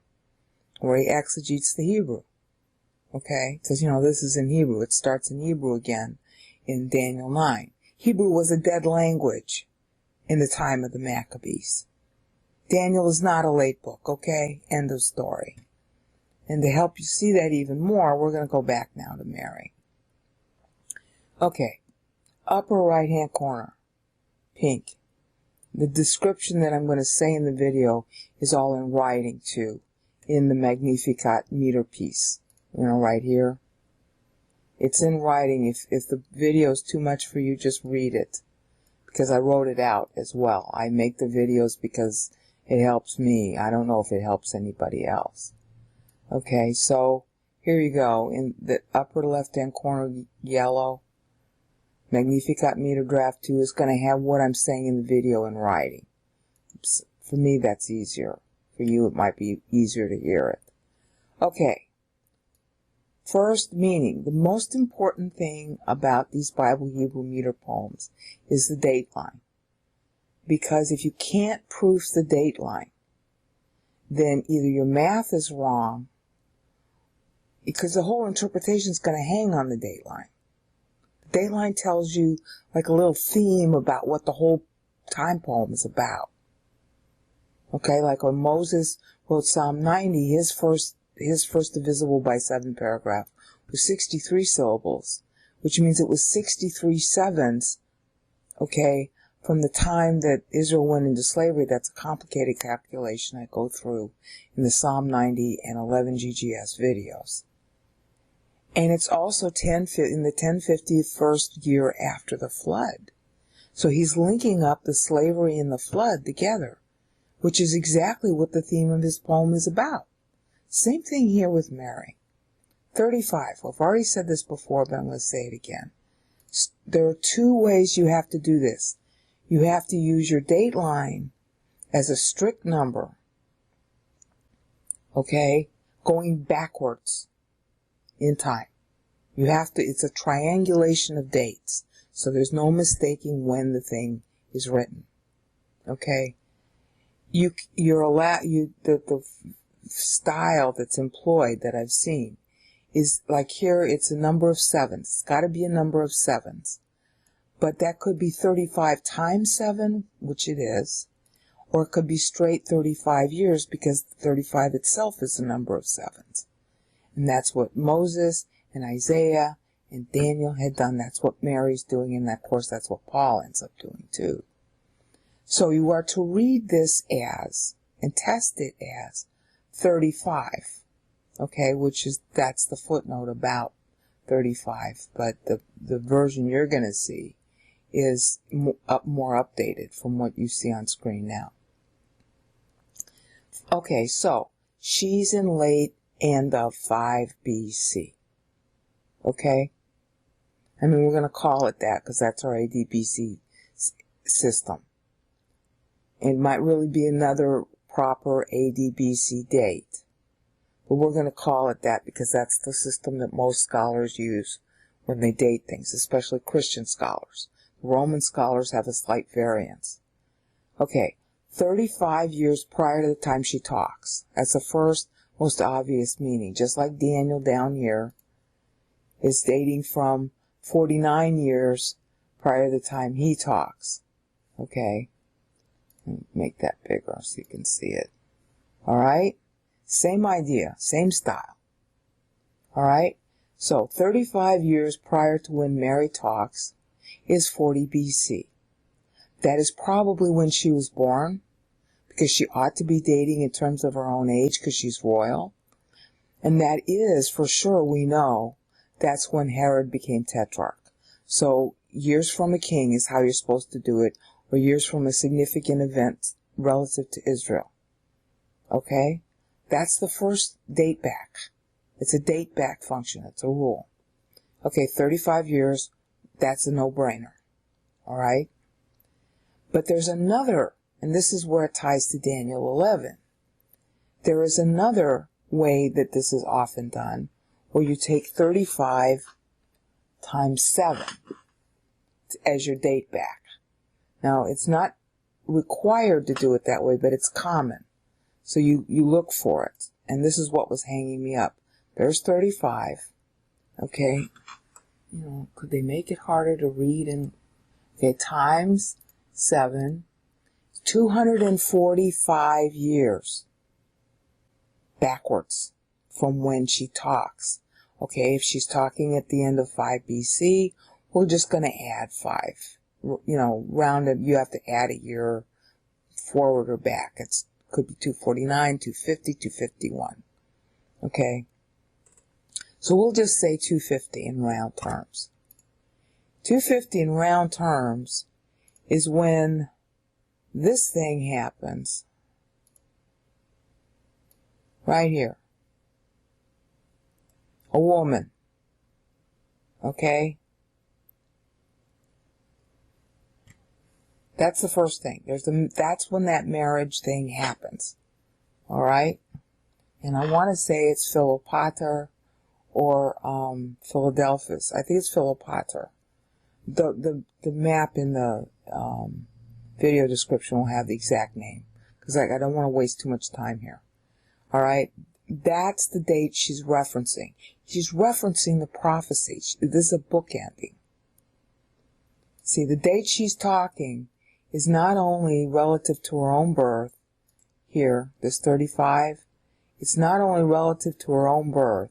[SPEAKER 1] where he exegetes the Hebrew. Okay? Because, this is in Hebrew. It starts in Hebrew again in Daniel 9. Hebrew was a dead language in the time of the Maccabees. Daniel is not a late book, okay? End of story. And to help you see that even more, we're going to go back now to Mary. Okay, upper right-hand corner, pink. The description that I'm going to say in the video is all in writing, too, in the Magnificat meter piece. Right here. It's in writing. If the video is too much for you, just read it, because I wrote it out as well. I make the videos because it helps me. I don't know if it helps anybody else. Okay, so here you go. In the upper left-hand corner, yellow, Magnificat meter draft 2 is going to have what I'm saying in the video in writing. For me, that's easier. For you, it might be easier to hear it. Okay. First meaning. The most important thing about these Bible Hebrew meter poems is the date line. Because if you can't proof the date line, then either your math is wrong, because the whole interpretation is going to hang on the date line. The date line tells you like a little theme about what the whole time poem is about. Okay, like when Moses wrote Psalm 90, his first divisible by 7 paragraph was 63 syllables, which means it was 63 sevens, okay, from the time that Israel went into slavery. That's a complicated calculation I go through in the Psalm 90 and 11 GGS videos. And it's also in the 1051st year after the flood. So he's linking up the slavery and the flood together, which is exactly what the theme of his poem is about. Same thing here with Mary. 35. Well, I've already said this before, but I'm going to say it again. There are 2 ways you have to do this. You have to use your date line as a strict number, okay, going backwards in time. It's a triangulation of dates, so there's no mistaking when the thing is written, okay? The style that's employed that I've seen is like here, it's a number of 7s. It's got to be a number of 7s. But that could be 35 times 7, which it is, or it could be straight 35 years, because 35 itself is a number of 7s. And that's what Moses and Isaiah and Daniel had done. That's what Mary's doing, and of course that's what Paul ends up doing too. So you are to read this as, and test it as, 35, okay, that's the footnote about 35, but the version you're going to see is more updated from what you see on screen now. Okay, so she's in late end of 5 BC, okay? I mean, we're going to call it that because that's our ADBC system. It might really be another proper ADBC date, but we're going to call it that because that's the system that most scholars use when they date things, especially Christian scholars. Roman scholars have a slight variance. Okay, 35 years prior to the time she talks. That's the first, most obvious meaning. Just like Daniel down here is dating from 49 years prior to the time he talks. Okay, let me make that bigger so you can see it. Alright, same idea, same style. Alright, so 35 years prior to when Mary talks is 40 BC. That is probably when she was born, because she ought to be dating in terms of her own age because she's royal. And that is, for sure, we know, that's when Herod became tetrarch. So years from a king is how you're supposed to do it, or years from a significant event relative to Israel. Okay? That's the first date back. It's a date back function. It's a rule. Okay, 35 years, that's a no-brainer. Alright? But there's another, and this is where it ties to Daniel 11. There is another way that this is often done, where you take 35 times 7 as your date back. Now, it's not required to do it that way, but it's common. So you look for it. and this is what was hanging me up. There's 35. Okay. You know, could they make it harder to read? And okay, times 7. 245 years backwards from when she talks. Okay, if she's talking at the end of 5 BC, we're just going to add 5. You know, rounded, you have to add a year forward or back. Could be 249, 250, 251. Okay, so we'll just say 250 in round terms. 250 in round terms is when this thing happens right here. A woman. Okay? That's the first thing. That's when that marriage thing happens. Alright? And I want to say it's Philopater or Philadelphus. I think it's Philopater. The map in the video description will have the exact name, because I don't want to waste too much time here. Alright? That's the date she's referencing. She's referencing the prophecy. This is a bookending. See, the date she's talking is not only relative to her own birth, here, this 35, it's not only relative to her own birth,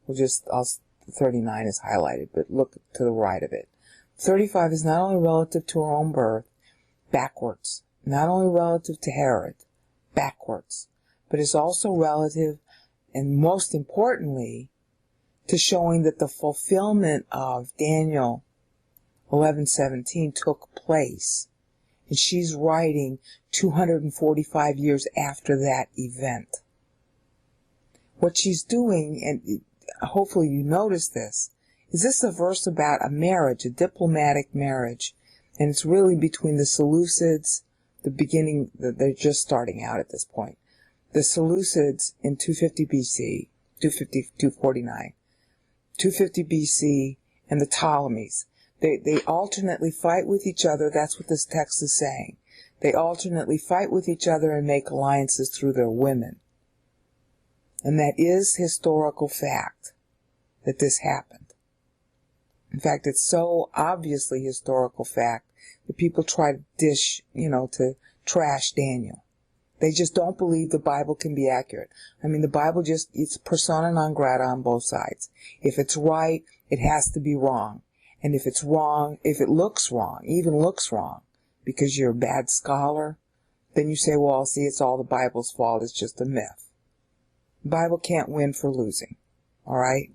[SPEAKER 1] 39 is highlighted, but look to the right of it. 35 is not only relative to her own birth, backwards, not only relative to Herod, backwards, but is also relative, and most importantly, to showing that the fulfillment of Daniel 11:17 took place. And she's writing 245 years after that event. What she's doing, and hopefully you notice this, is this a verse about a marriage, a diplomatic marriage, and it's really between the Seleucids, the beginning, they're just starting out at this point. The Seleucids in 250 BC, 249, 250 BC, and the Ptolemies. They alternately fight with each other. That's what this text is saying. They alternately fight with each other and make alliances through their women. And that is historical fact that this happened. In fact, it's so obviously historical fact that people try to to trash Daniel. They just don't believe the Bible can be accurate. I mean, the Bible it's persona non grata on both sides. If it's right, it has to be wrong. And if it's wrong, if it looks wrong, even looks wrong, because you're a bad scholar, then you say, well, see, it's all the Bible's fault. It's just a myth. The Bible can't win for losing. All right?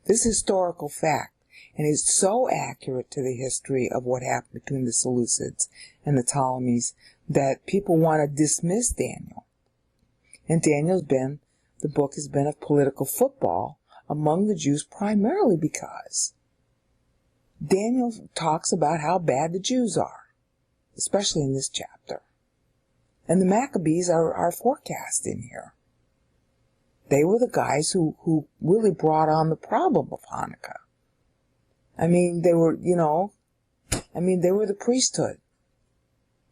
[SPEAKER 1] This is historical fact, and it's so accurate to the history of what happened between the Seleucids and the Ptolemies that people want to dismiss Daniel. And the book has been of political football among the Jews primarily because Daniel talks about how bad the Jews are, especially in this chapter. And the Maccabees are forecast in here. They were the guys who really brought on the problem of Hanukkah. I mean, they were the priesthood.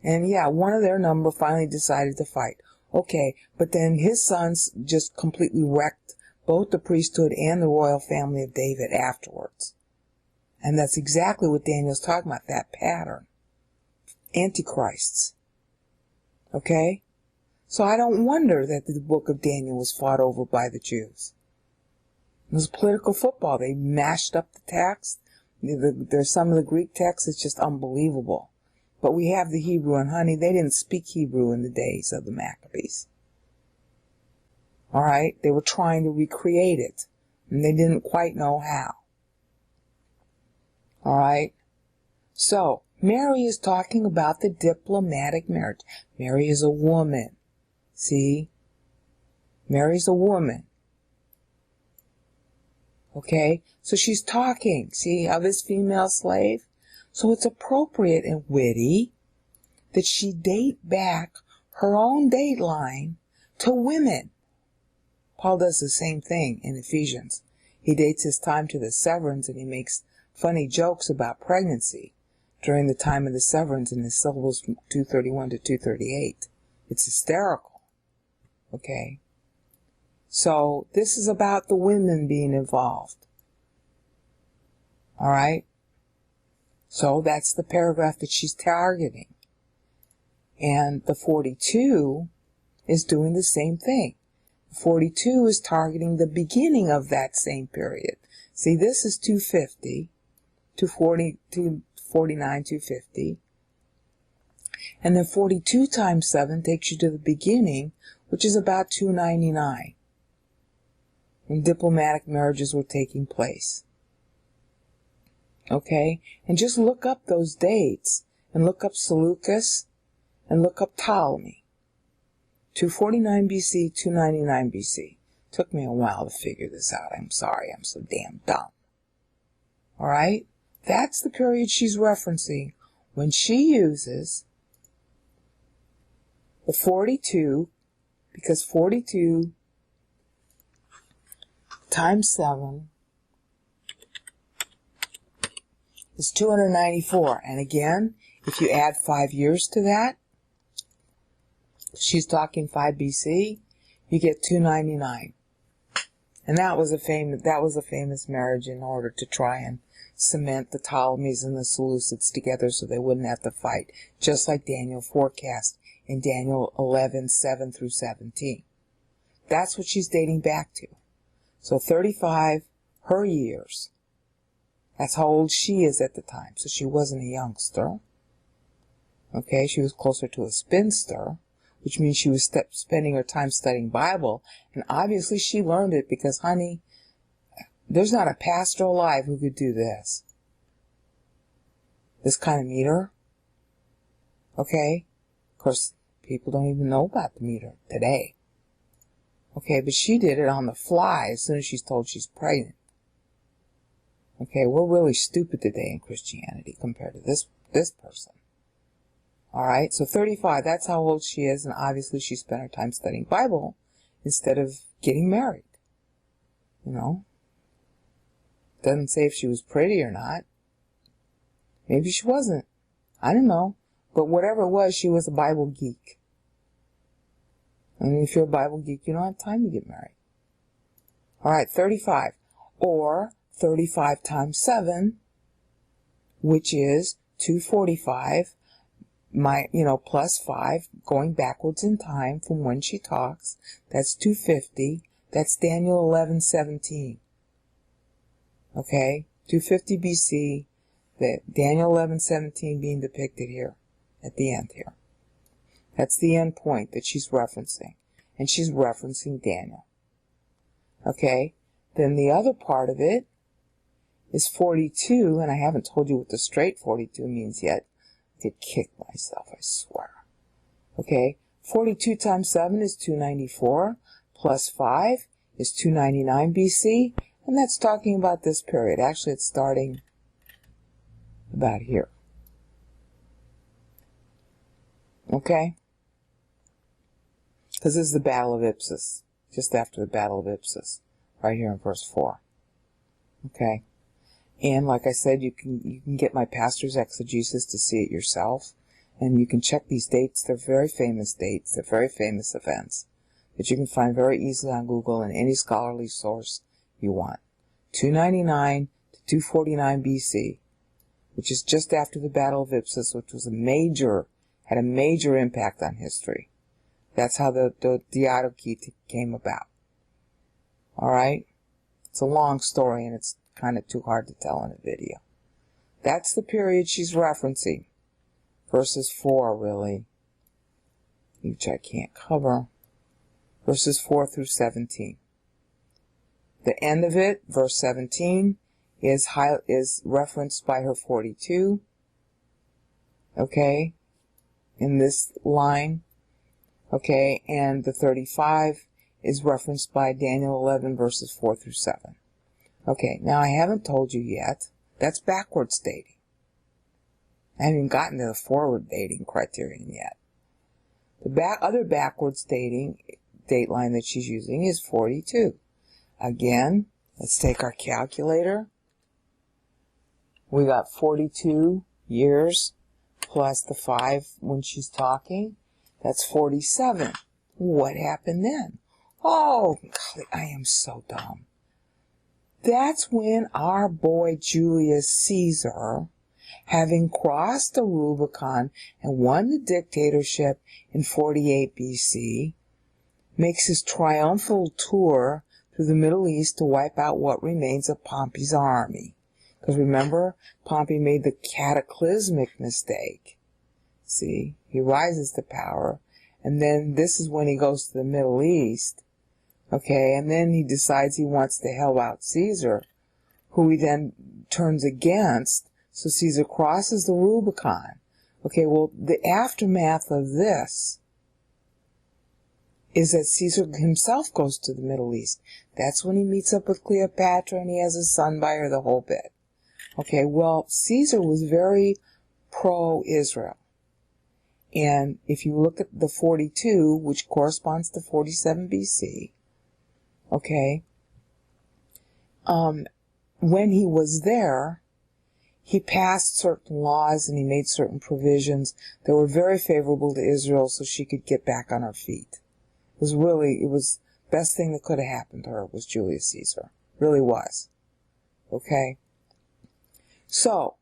[SPEAKER 1] And yeah, one of their number finally decided to fight. Okay, but then his sons just completely wrecked both the priesthood and the royal family of David afterwards. And that's exactly what Daniel's talking about, that pattern. Antichrists. Okay? So I don't wonder that the book of Daniel was fought over by the Jews. It was political football. They mashed up the text. There's some of the Greek text, it's just unbelievable. But we have the Hebrew, and honey, they didn't speak Hebrew in the days of the Maccabees. Alright? They were trying to recreate it, and they didn't quite know how. Alright? So, Mary is talking about the diplomatic marriage. Mary is a woman. See? Mary's a woman. Okay? So she's talking, see, of his female slave. So it's appropriate and witty that she date back her own dateline to women. Paul does the same thing in Ephesians. He dates his time to the Severins, and he makes funny jokes about pregnancy during the time of the Severins in his syllables from 231 to 238. It's hysterical. Okay? So this is about the women being involved. All right? So that's the paragraph that she's targeting. And the 42 is doing the same thing. 42 is targeting the beginning of that same period. See, this is 250, 240, 249, 250. And then 42 times 7 takes you to the beginning, which is about 299, when diplomatic marriages were taking place. Okay? And just look up those dates, and look up Seleucus, and look up Ptolemy. 249 BC, 299 BC. Took me a while to figure this out. I'm sorry, I'm so damn dumb. Alright? That's the period she's referencing when she uses the 42, because 42 times 7 is 294. And again, if you add 5 years to that, she's talking 5 BC, you get 299. And that was a famous marriage in order to try and cement the Ptolemies and the Seleucids together so they wouldn't have to fight, just like Daniel forecast in Daniel 11, 7 through 17. That's what she's dating back to. So 35, her years. That's how old she is at the time. So she wasn't a youngster. Okay, she was closer to a spinster, which means she was spending her time studying Bible. And obviously she learned it because, honey, there's not a pastor alive who could do this. This kind of meter. Okay? Of course, people don't even know about the meter today. Okay, but she did it on the fly as soon as she's told she's pregnant. Okay, we're really stupid today in Christianity compared to this person. Alright, so 35, that's how old she is, and obviously she spent her time studying Bible instead of getting married. You know? Doesn't say if she was pretty or not. Maybe she wasn't. I don't know. But whatever it was, she was a Bible geek. And if you're a Bible geek, you don't have time to get married. Alright, 35. Or 35 times 7, which is 245, plus 5, going backwards in time from when she talks. That's 250. That's Daniel 11:17. Okay? 250 BC, Daniel 11:17 being depicted here, at the end here. That's the end point that she's referencing. And she's referencing Daniel. Okay? Then the other part of it is 42, and I haven't told you what the straight 42 means yet. I could kick myself, I swear. Okay? 42 times 7 is 294, plus 5 is 299 BC, and that's talking about this period. Actually, it's starting about here. Okay? Because this is the Battle of Ipsus, just after the Battle of Ipsus, right here in verse 4. Okay? And like I said, you can get my pastor's exegesis to see it yourself, and you can check these dates. They're very famous dates. They're very famous events that you can find very easily on Google and any scholarly source you want. 299 to 249 BC, which is just after the Battle of Ipsus, which was had a major impact on history. That's how the Diadochi came about. Alright? It's a long story, and it's kind of too hard to tell in a video. That's the period she's referencing. Verses 4, really, which I can't cover. Verses 4 through 17. The end of it, verse 17, is referenced by her 42. Okay? In this line. Okay? And the 35 is referenced by Daniel 11, verses 4 through 7. Okay, now I haven't told you yet. That's backwards dating. I haven't even gotten to the forward dating criterion yet. The other backwards dating date line that she's using is 42. Again, let's take our calculator. We got 42 years plus the 5 when she's talking. That's 47. What happened then? Oh, golly, I am so dumb. That's when our boy Julius Caesar, having crossed the Rubicon and won the dictatorship in 48 BC, makes his triumphal tour through the Middle East to wipe out what remains of Pompey's army. Because remember, Pompey made the cataclysmic mistake. See, he rises to power, and then this is when he goes to the Middle East. Okay, and then he decides he wants to help out Caesar, who he then turns against, so Caesar crosses the Rubicon. Okay, well, the aftermath of this is that Caesar himself goes to the Middle East. That's when he meets up with Cleopatra and he has a son by her, the whole bit. Okay, well, Caesar was very pro-Israel. And if you look at the 42, which corresponds to 47 BC, okay, when he was there, he passed certain laws and he made certain provisions that were very favorable to Israel so she could get back on her feet. It was best thing that could have happened to her was Julius Caesar. Really was. Okay? So,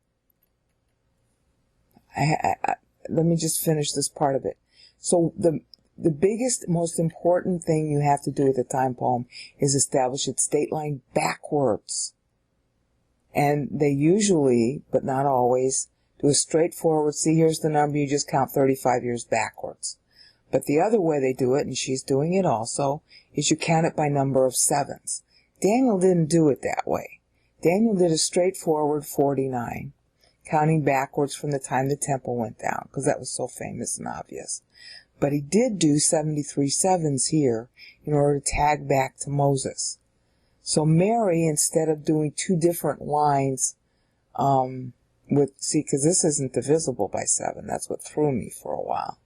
[SPEAKER 1] let me just finish this part of it. So, the biggest, most important thing you have to do with the time poem is establish its date line backwards. And they usually, but not always, do a straightforward, see, here's the number, you just count 35 years backwards. But the other way they do it, and she's doing it also, is you count it by number of sevens. Daniel didn't do it that way. Daniel did a straightforward 49, counting backwards from the time the temple went down, because that was so famous and obvious. But he did do 73 sevens here in order to tag back to Moses. So Mary, instead of doing two different lines, because this isn't divisible by 7, that's what threw me for a while.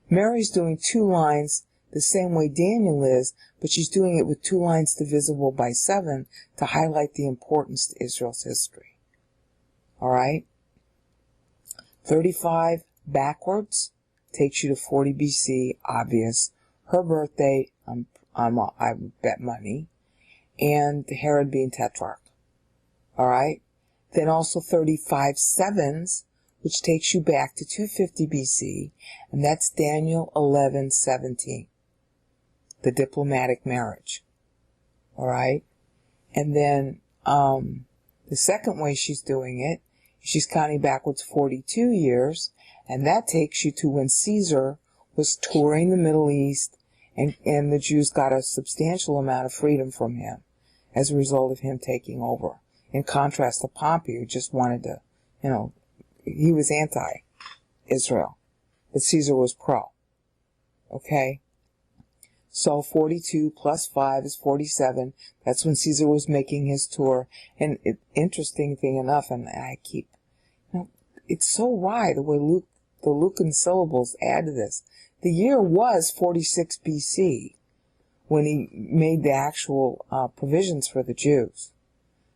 [SPEAKER 1] Mary's doing two lines the same way Daniel is, but she's doing it with two lines divisible by 7 to highlight the importance to Israel's history. Alright? 35 backwards takes you to 40 BC, obvious. Her birthday, I bet money. And Herod being tetrarch. Alright? Then also 35 sevens, which takes you back to 250 BC, and that's Daniel 11:17, the diplomatic marriage. Alright? And then the second way she's doing it, she's counting backwards 42 years, and that takes you to when Caesar was touring the Middle East, and the Jews got a substantial amount of freedom from him as a result of him taking over. In contrast to Pompey, who just wanted to, he was anti-Israel, but Caesar was pro. Okay? So 42 plus 5 is 47. That's when Caesar was making his tour. And interesting thing enough, and I keep, it's so wry the way the Lucan syllables add to this. The year was 46 BC when he made the actual provisions for the Jews.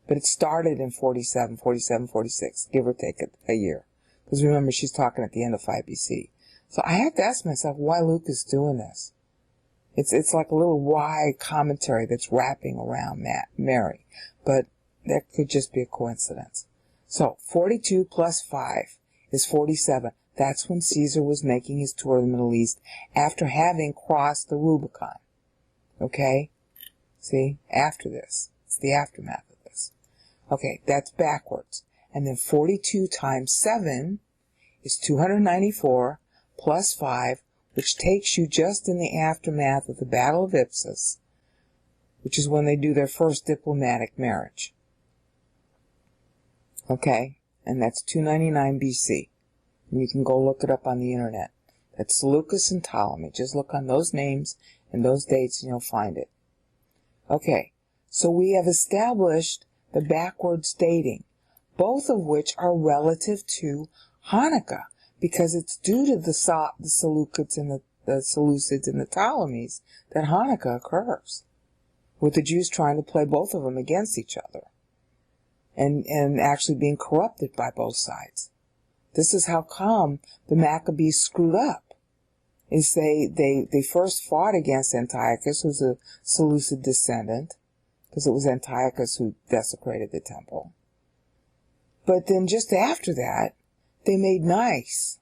[SPEAKER 1] But it started in 47, 46, give or take a year. Because remember, she's talking at the end of 5 BC. So I have to ask myself why Luke is doing this. It's like a little wry commentary that's wrapping around Mary. But that could just be a coincidence. So 42 plus 5 is 47. That's when Caesar was making his tour of the Middle East after having crossed the Rubicon. Okay? See? After this. It's the aftermath of this. Okay, that's backwards. And then 42 times 7 is 294 plus 5, which takes you just in the aftermath of the Battle of Ipsus, which is when they do their first diplomatic marriage. Okay? And that's 299 BC. And you can go look it up on the internet. That's Seleucus and Ptolemy. Just look on those names and those dates and you'll find it. Okay, so we have established the backwards dating, both of which are relative to Hanukkah, because it's due to the Seleucids and the Seleucids and the Ptolemies that Hanukkah occurs, with the Jews trying to play both of them against each other, and actually being corrupted by both sides. This is how come the Maccabees screwed up is they first fought against Antiochus, who's a Seleucid descendant, because it was Antiochus who desecrated the temple. But then just after that, they made nice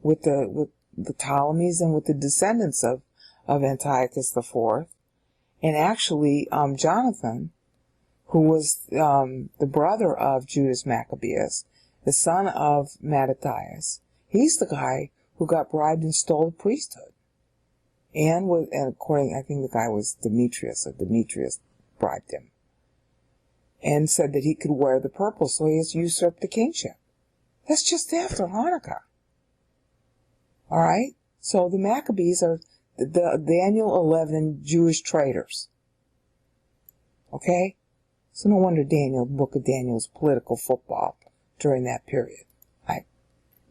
[SPEAKER 1] with the Ptolemies and with the descendants of Antiochus IV. And actually, Jonathan, who was the brother of Judas Maccabeus, the son of Mattathias, he's the guy who got bribed and stole the priesthood. And according, I think the guy was Demetrius, or Demetrius bribed him. And said that he could wear the purple, so he has usurped the kingship. That's just after Hanukkah. Alright? So the Maccabees are the Daniel 11 Jewish traitors. Okay? So no wonder Book of Daniel is political football during that period.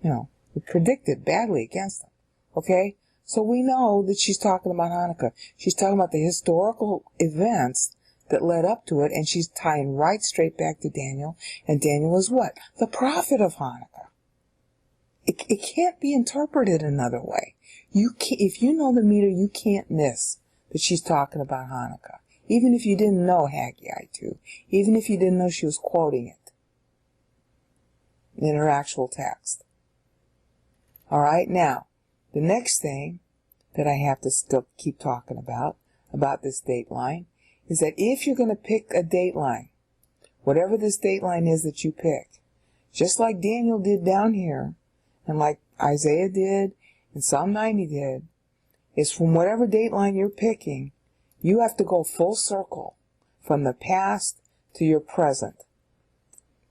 [SPEAKER 1] We predicted badly against them. Okay? So we know that she's talking about Hanukkah. She's talking about the historical events that led up to it, and she's tying right straight back to Daniel. And Daniel is what? The prophet of Hanukkah. It can't be interpreted another way. If you know the meter, you can't miss that she's talking about Hanukkah. Even if you didn't know Haggai 2. Even if you didn't know she was quoting it in her actual text. Alright, now, the next thing that I have to still keep talking about this date line, is that if you're going to pick a date line, whatever this date line is that you pick, just like Daniel did down here, and like Isaiah did, and Psalm 90 did, is from whatever date line you're picking, you have to go full circle from the past to your present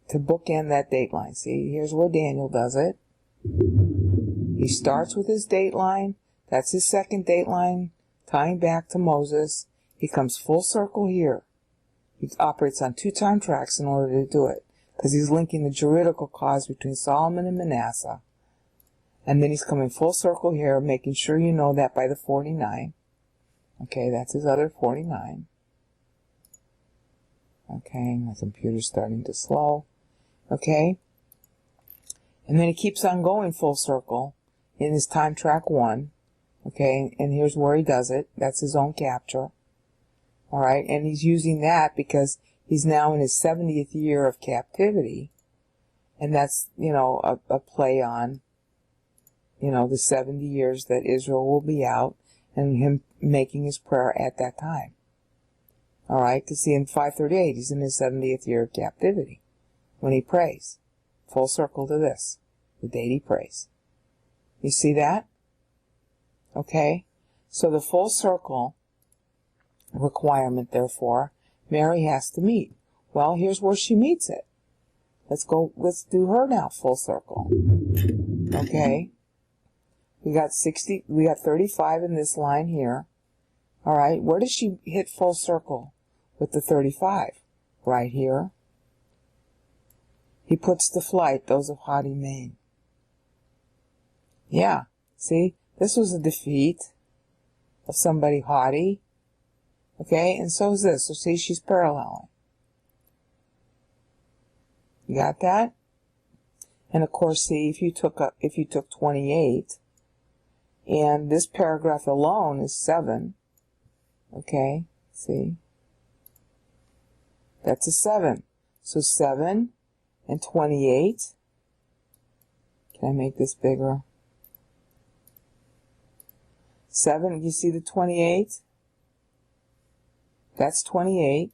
[SPEAKER 1] to bookend that date line. See, here's where Daniel does it. He starts with his date line. That's his second date line, tying back to Moses. He comes full circle here. He operates on 2 time tracks in order to do it, because he's linking the juridical cause between Solomon and Manasseh. And then he's coming full circle here, making sure you know that by the 49. Okay, that's his other 49. Okay, my computer's starting to slow. Okay. And then he keeps on going full circle in his time track 1. Okay, and here's where he does it. That's his own capture. Alright, and he's using that because he's now in his 70th year of captivity. And that's, a play on, the 70 years that Israel will be out, and him making his prayer at that time. Alright, because see, in 538, he's in his 70th year of captivity when he prays. Full circle to this, the date he prays. You see that? Okay, so the full circle requirement, therefore, Mary has to meet. Well, here's where she meets it. Let's do her now, full circle. Okay, we got 35 in this line here. Alright, where does she hit full circle with the 35? Right here. He puts to flight those of haughty mien. Yeah, see, this was a defeat of somebody haughty. Okay, and so is this. So see, she's paralleling. You got that? And of course, see, if you took 28, and this paragraph alone is 7. Okay, see? That's a 7. So 7 and 28. Can I make this bigger? 7, you see the 28? That's 28.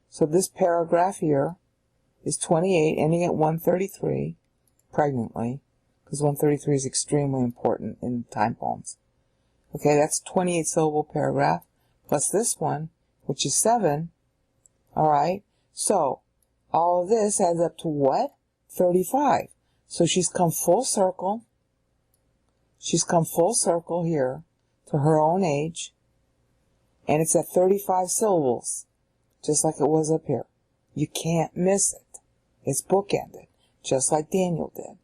[SPEAKER 1] So this paragraph here is 28, ending at 133, pregnantly, because 133 is extremely important in time poems. Okay, that's 28 syllable paragraph, plus this one, which is 7. Alright, so all of this adds up to what? 35. So she's come full circle. She's come full circle here to her own age. And it's at 35 syllables, just like it was up here. You can't miss it. It's bookended, just like Daniel did.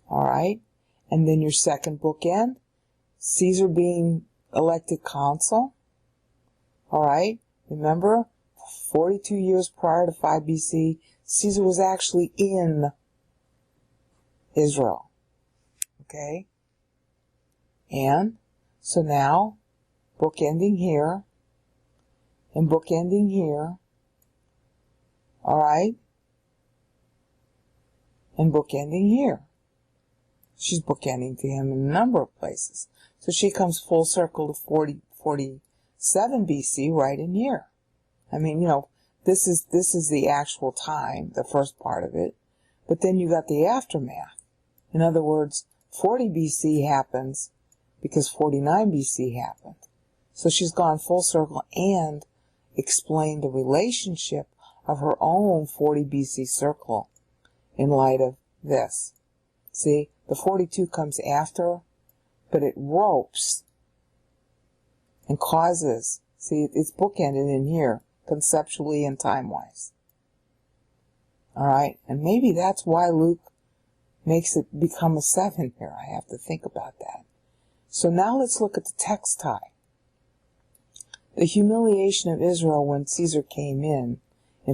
[SPEAKER 1] Alright? And then your second bookend, Caesar being elected consul. Alright? Remember, 42 years prior to 5 BC, Caesar was actually in Israel. Okay? And so now, bookending here, and bookending here, alright, and bookending here. She's bookending to him in a number of places. So she comes full circle to 47 BC right in here. I mean, this is the actual time, the first part of it. But then you got the aftermath. In other words, 40 BC happens because 49 BC happened. So she's gone full circle and explained the relationship of her own 40 BC circle in light of this. See, the 42 comes after, but it ropes and causes. See, it's bookended in here, conceptually and time-wise. Alright, and maybe that's why Luke makes it become a 7 here. I have to think about that. So now let's look at the text tie. The humiliation of Israel when Caesar came in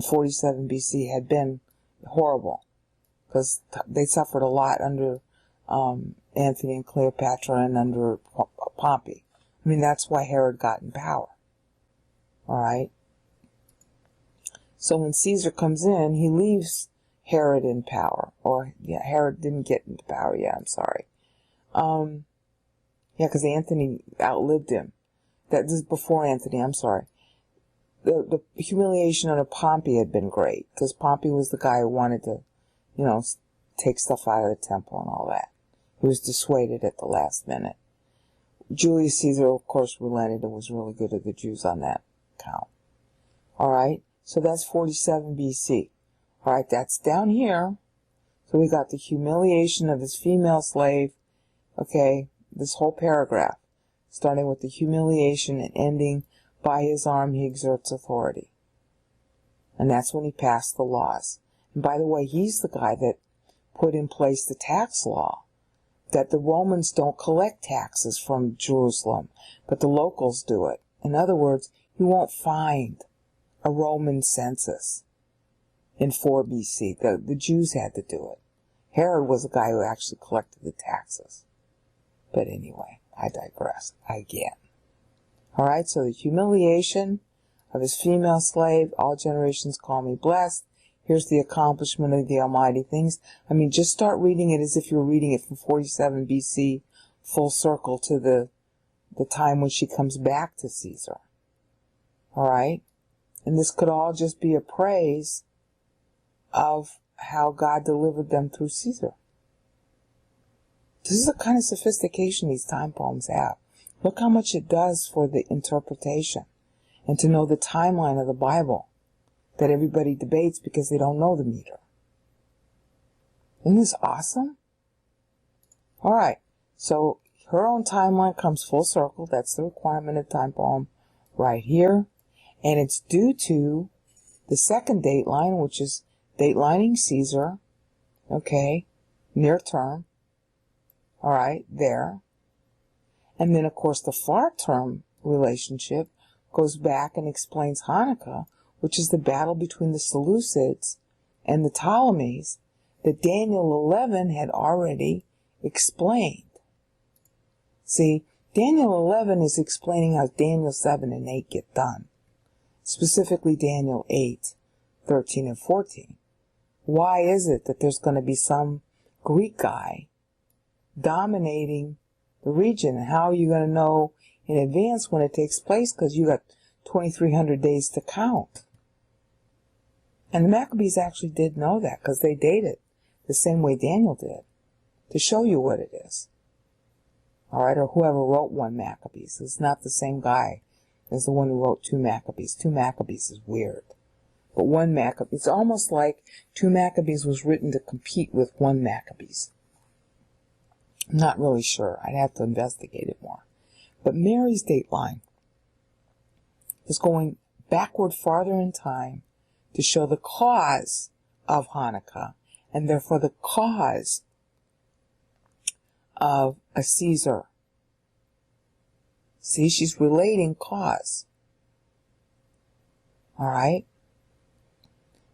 [SPEAKER 1] 47 BC had been horrible, because they suffered a lot under Antony and Cleopatra and under Pompey. I mean, that's why Herod got in power. Alright? So when Caesar comes in, he leaves Herod in power. Or, yeah, Herod didn't get into power yet, I'm sorry. Because Antony outlived him. That is before Antony, I'm sorry. The humiliation under Pompey had been great, because Pompey was the guy who wanted to, take stuff out of the temple and all that. He was dissuaded at the last minute. Julius Caesar, of course, relented and was really good to the Jews on that count. Alright, so that's 47 BC. Alright, that's down here. So we got the humiliation of his female slave. Okay, this whole paragraph, starting with the humiliation and ending, by his arm he exerts authority. And that's when he passed the laws. And by the way, he's the guy that put in place the tax law, that the Romans don't collect taxes from Jerusalem, but the locals do it. In other words, you won't find a Roman census in 4 BC. The Jews had to do it. Herod was the guy who actually collected the taxes. But anyway, I digress again. Alright, so the humiliation of his female slave, all generations call me blessed. Here's the accomplishment of the almighty things. I mean, just start reading it as if you're reading it from 47 BC, full circle to the time when she comes back to Caesar. Alright? And this could all just be a praise of how God delivered them through Caesar. This is the kind of sophistication these time poems have. Look how much it does for the interpretation and to know the timeline of the Bible that everybody debates because they don't know the meter. Isn't this awesome? Alright, so her own timeline comes full circle. That's the requirement of time poem right here. And it's due to the second date line, which is datelining Caesar. Okay, near term. Alright, there. And then, of course, the far term relationship goes back and explains Hanukkah, which is the battle between the Seleucids and the Ptolemies that Daniel 11 had already explained. See, Daniel 11 is explaining how Daniel 7 and 8 get done. Specifically Daniel 8, 13 and 14. Why is it that there's going to be some Greek guy dominating the region? And how are you going to know in advance when it takes place? Because you got 2,300 days to count. And the Maccabees actually did know that, because they dated the same way Daniel did, to show you what it is. Alright, or whoever wrote 1 Maccabees. It's not the same guy as the one who wrote 2 Maccabees. 2 Maccabees is weird. But 1 Maccabees, it's almost like 2 Maccabees was written to compete with 1 Maccabees. I'm not really sure. I'd have to investigate it more. But Mary's dateline is going backward farther in time to show the cause of Hanukkah, and therefore the cause of a Caesar. See, she's relating cause. Alright?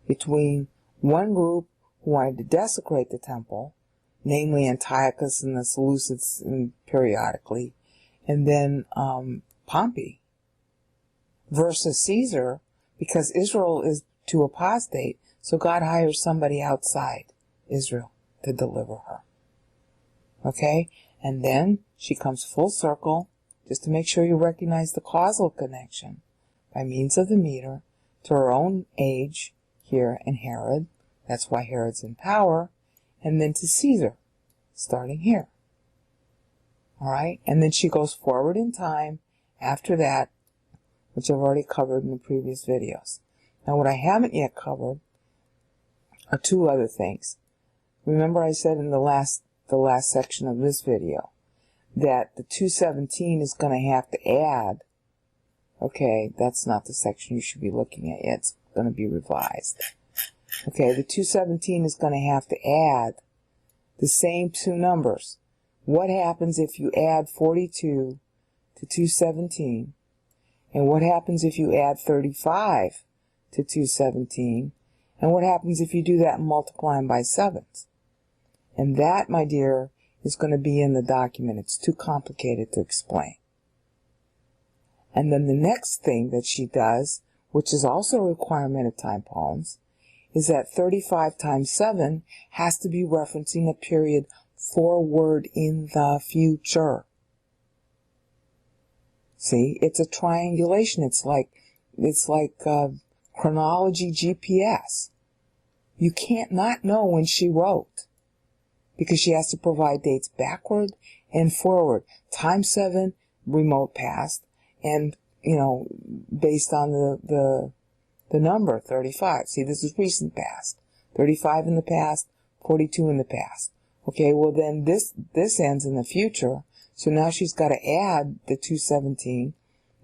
[SPEAKER 1] Between one group who wanted to desecrate the temple, namely Antiochus and the Seleucids periodically, and then Pompey, versus Caesar, because Israel is to apostate, so God hires somebody outside Israel to deliver her. Okay? And then she comes full circle, just to make sure you recognize the causal connection, by means of the meter, to her own age here and Herod. That's why Herod's in power. And then to Caesar, starting here. Alright? And then she goes forward in time after that, which I've already covered in the previous videos. Now what I haven't yet covered are two other things. Remember I said in the last section of this video that the 217 is going to have to add, okay, that's not the section you should be looking at yet, it's going to be revised. Okay, the 217 is going to have to add the same two numbers. What happens if you add 42 to 217? And what happens if you add 35 to 217? And what happens if you do that and multiply them by sevens? And that, my dear, is going to be in the document. It's too complicated to explain. And then the next thing that she does, which is also a requirement of time poems, is that 35 times 7 has to be referencing a period forward in the future. See, it's a triangulation. It's like chronology GPS. You can't not know when she wrote, because she has to provide dates backward and forward. Time 7, remote past, and, based on the number, 35. See, this is recent past. 35 in the past, 42 in the past. Okay, well then this ends in the future, so now she's got to add the 217.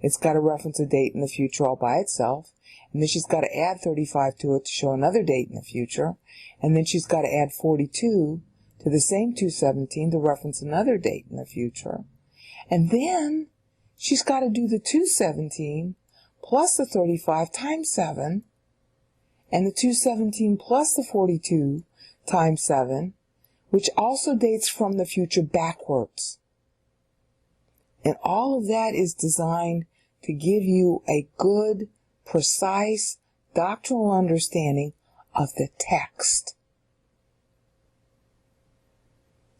[SPEAKER 1] It's got to reference a date in the future all by itself, and then she's got to add 35 to it to show another date in the future, and then she's got to add 42 to the same 217 to reference another date in the future. And then she's got to do the 217 plus the 35 times 7, and the 217 plus the 42 times 7, which also dates from the future backwards. And all of that is designed to give you a good, precise, doctrinal understanding of the text.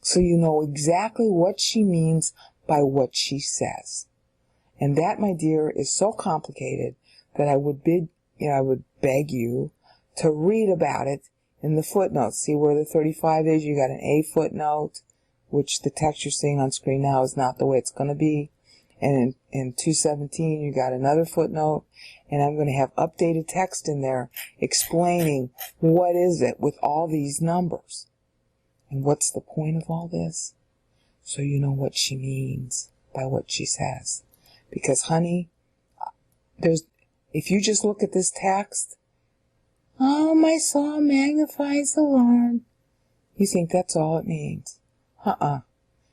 [SPEAKER 1] So you know exactly what she means by what she says. And that, my dear, is so complicated that I would beg you to read about it in the footnotes. See where the 35 is? You got an A footnote, which the text you're seeing on screen now is not the way it's going to be. And in 217, you got another footnote. And I'm going to have updated text in there explaining what is it with all these numbers. And what's the point of all this? So you know what she means by what she says. Because, honey, if you just look at this text, oh, my soul magnifies the Lord, you think that's all it means.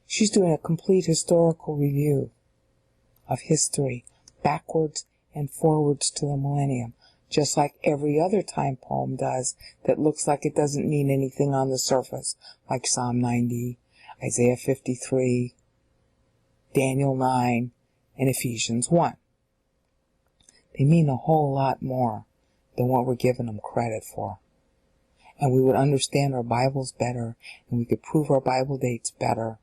[SPEAKER 1] She's doing a complete historical review of history, backwards and forwards to the millennium, just like every other time poem does that looks like it doesn't mean anything on the surface, like Psalm 90, Isaiah 53, Daniel 9, and Ephesians 1. They mean a whole lot more than what we're giving them credit for. And we would understand our Bibles better, and we could prove our Bible dates better.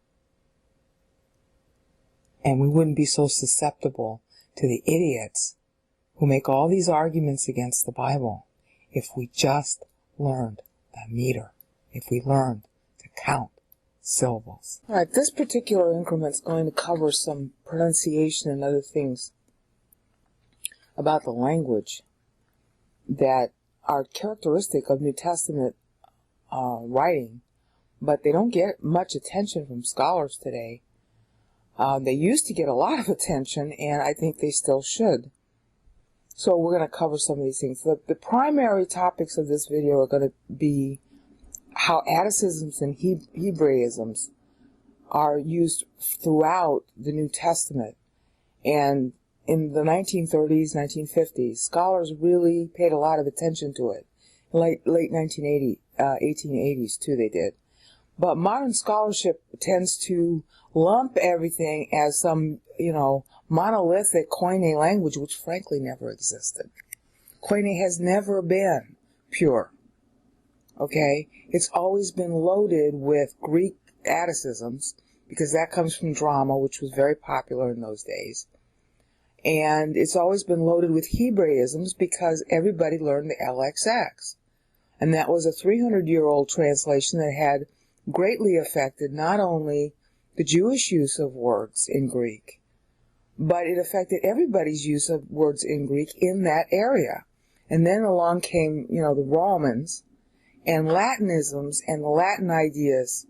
[SPEAKER 1] And we wouldn't be so susceptible to the idiots who make all these arguments against the Bible if we just learned the meter, if we learned to count syllables. All right, this particular increment is going to cover some pronunciation and other things about the language that are characteristic of New Testament writing, but they don't get much attention from scholars today. They used to get a lot of attention, and I think they still should. So we're going to cover some of these things. The primary topics of this video are going to be how Atticisms and Hebraisms are used throughout the New Testament. And in the 1930s, 1950s, scholars really paid a lot of attention to it. Late 1880s too, they did. But modern scholarship tends to lump everything as some, monolithic Koine language, which frankly never existed. Koine has never been pure. Okay? It's always been loaded with Greek Atticisms, because that comes from drama, which was very popular in those days. And it's always been loaded with Hebraisms because everybody learned the LXX. And that was a 300-year-old translation that had greatly affected not only the Jewish use of words in Greek, but it affected everybody's use of words in Greek in that area. And then along came, the Romans, and Latinisms and the Latin ideas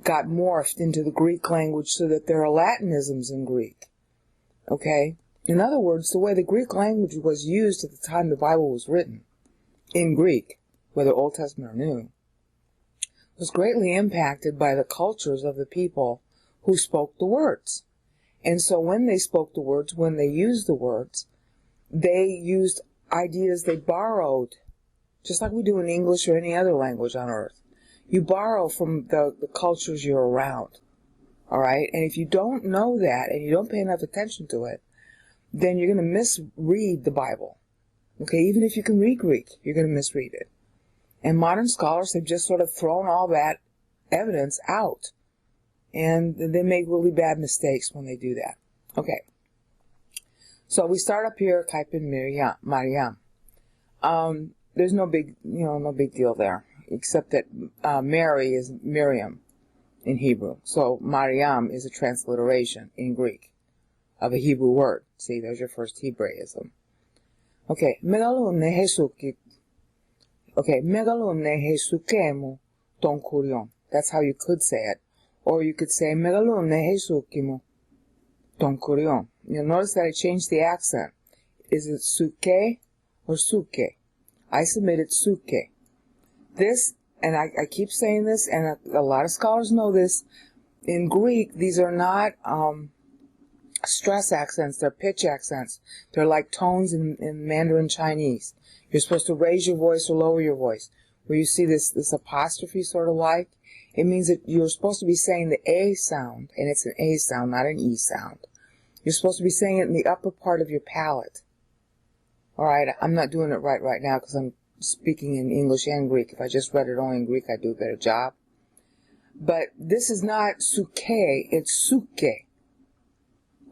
[SPEAKER 1] got morphed into the Greek language so that there are Latinisms in Greek. Okay? In other words, the way the Greek language was used at the time the Bible was written, in Greek, whether Old Testament or New, was greatly impacted by the cultures of the people who spoke the words. And so when they spoke the words, when they used the words, they used ideas they borrowed, just like we do in English or any other language on earth. You borrow from the cultures you're around, all right? And if you don't know that and you don't pay enough attention to it, then you're going to misread the Bible, okay? Even if you can read Greek, you're going to misread it. And modern scholars have just sort of thrown all that evidence out, and they make really bad mistakes when they do that. Okay. So we start up here, type in Mariam. There's no big deal there, except that Mary is Miriam in Hebrew. So Mariam is a transliteration in Greek of a Hebrew word. See, there's your first Hebraism. Okay, megalon Jesukemu ton kurion. That's how you could say it. Or you could say megalon Jesukimu ton kurion. You'll notice that I changed the accent. Is it suke or suke? I submitted suke. This, and I keep saying this, and a lot of scholars know this, in Greek, these are not stress accents, they're pitch accents. They're like tones in Mandarin Chinese. You're supposed to raise your voice or lower your voice. Where you see this apostrophe sort of like, it means that you're supposed to be saying the A sound, and it's an A sound, not an E sound. You're supposed to be saying it in the upper part of your palate. All right, I'm not doing it right now because I'm speaking in English and Greek. If I just read it only in Greek, I'd do a better job. But this is not suke, it's suke.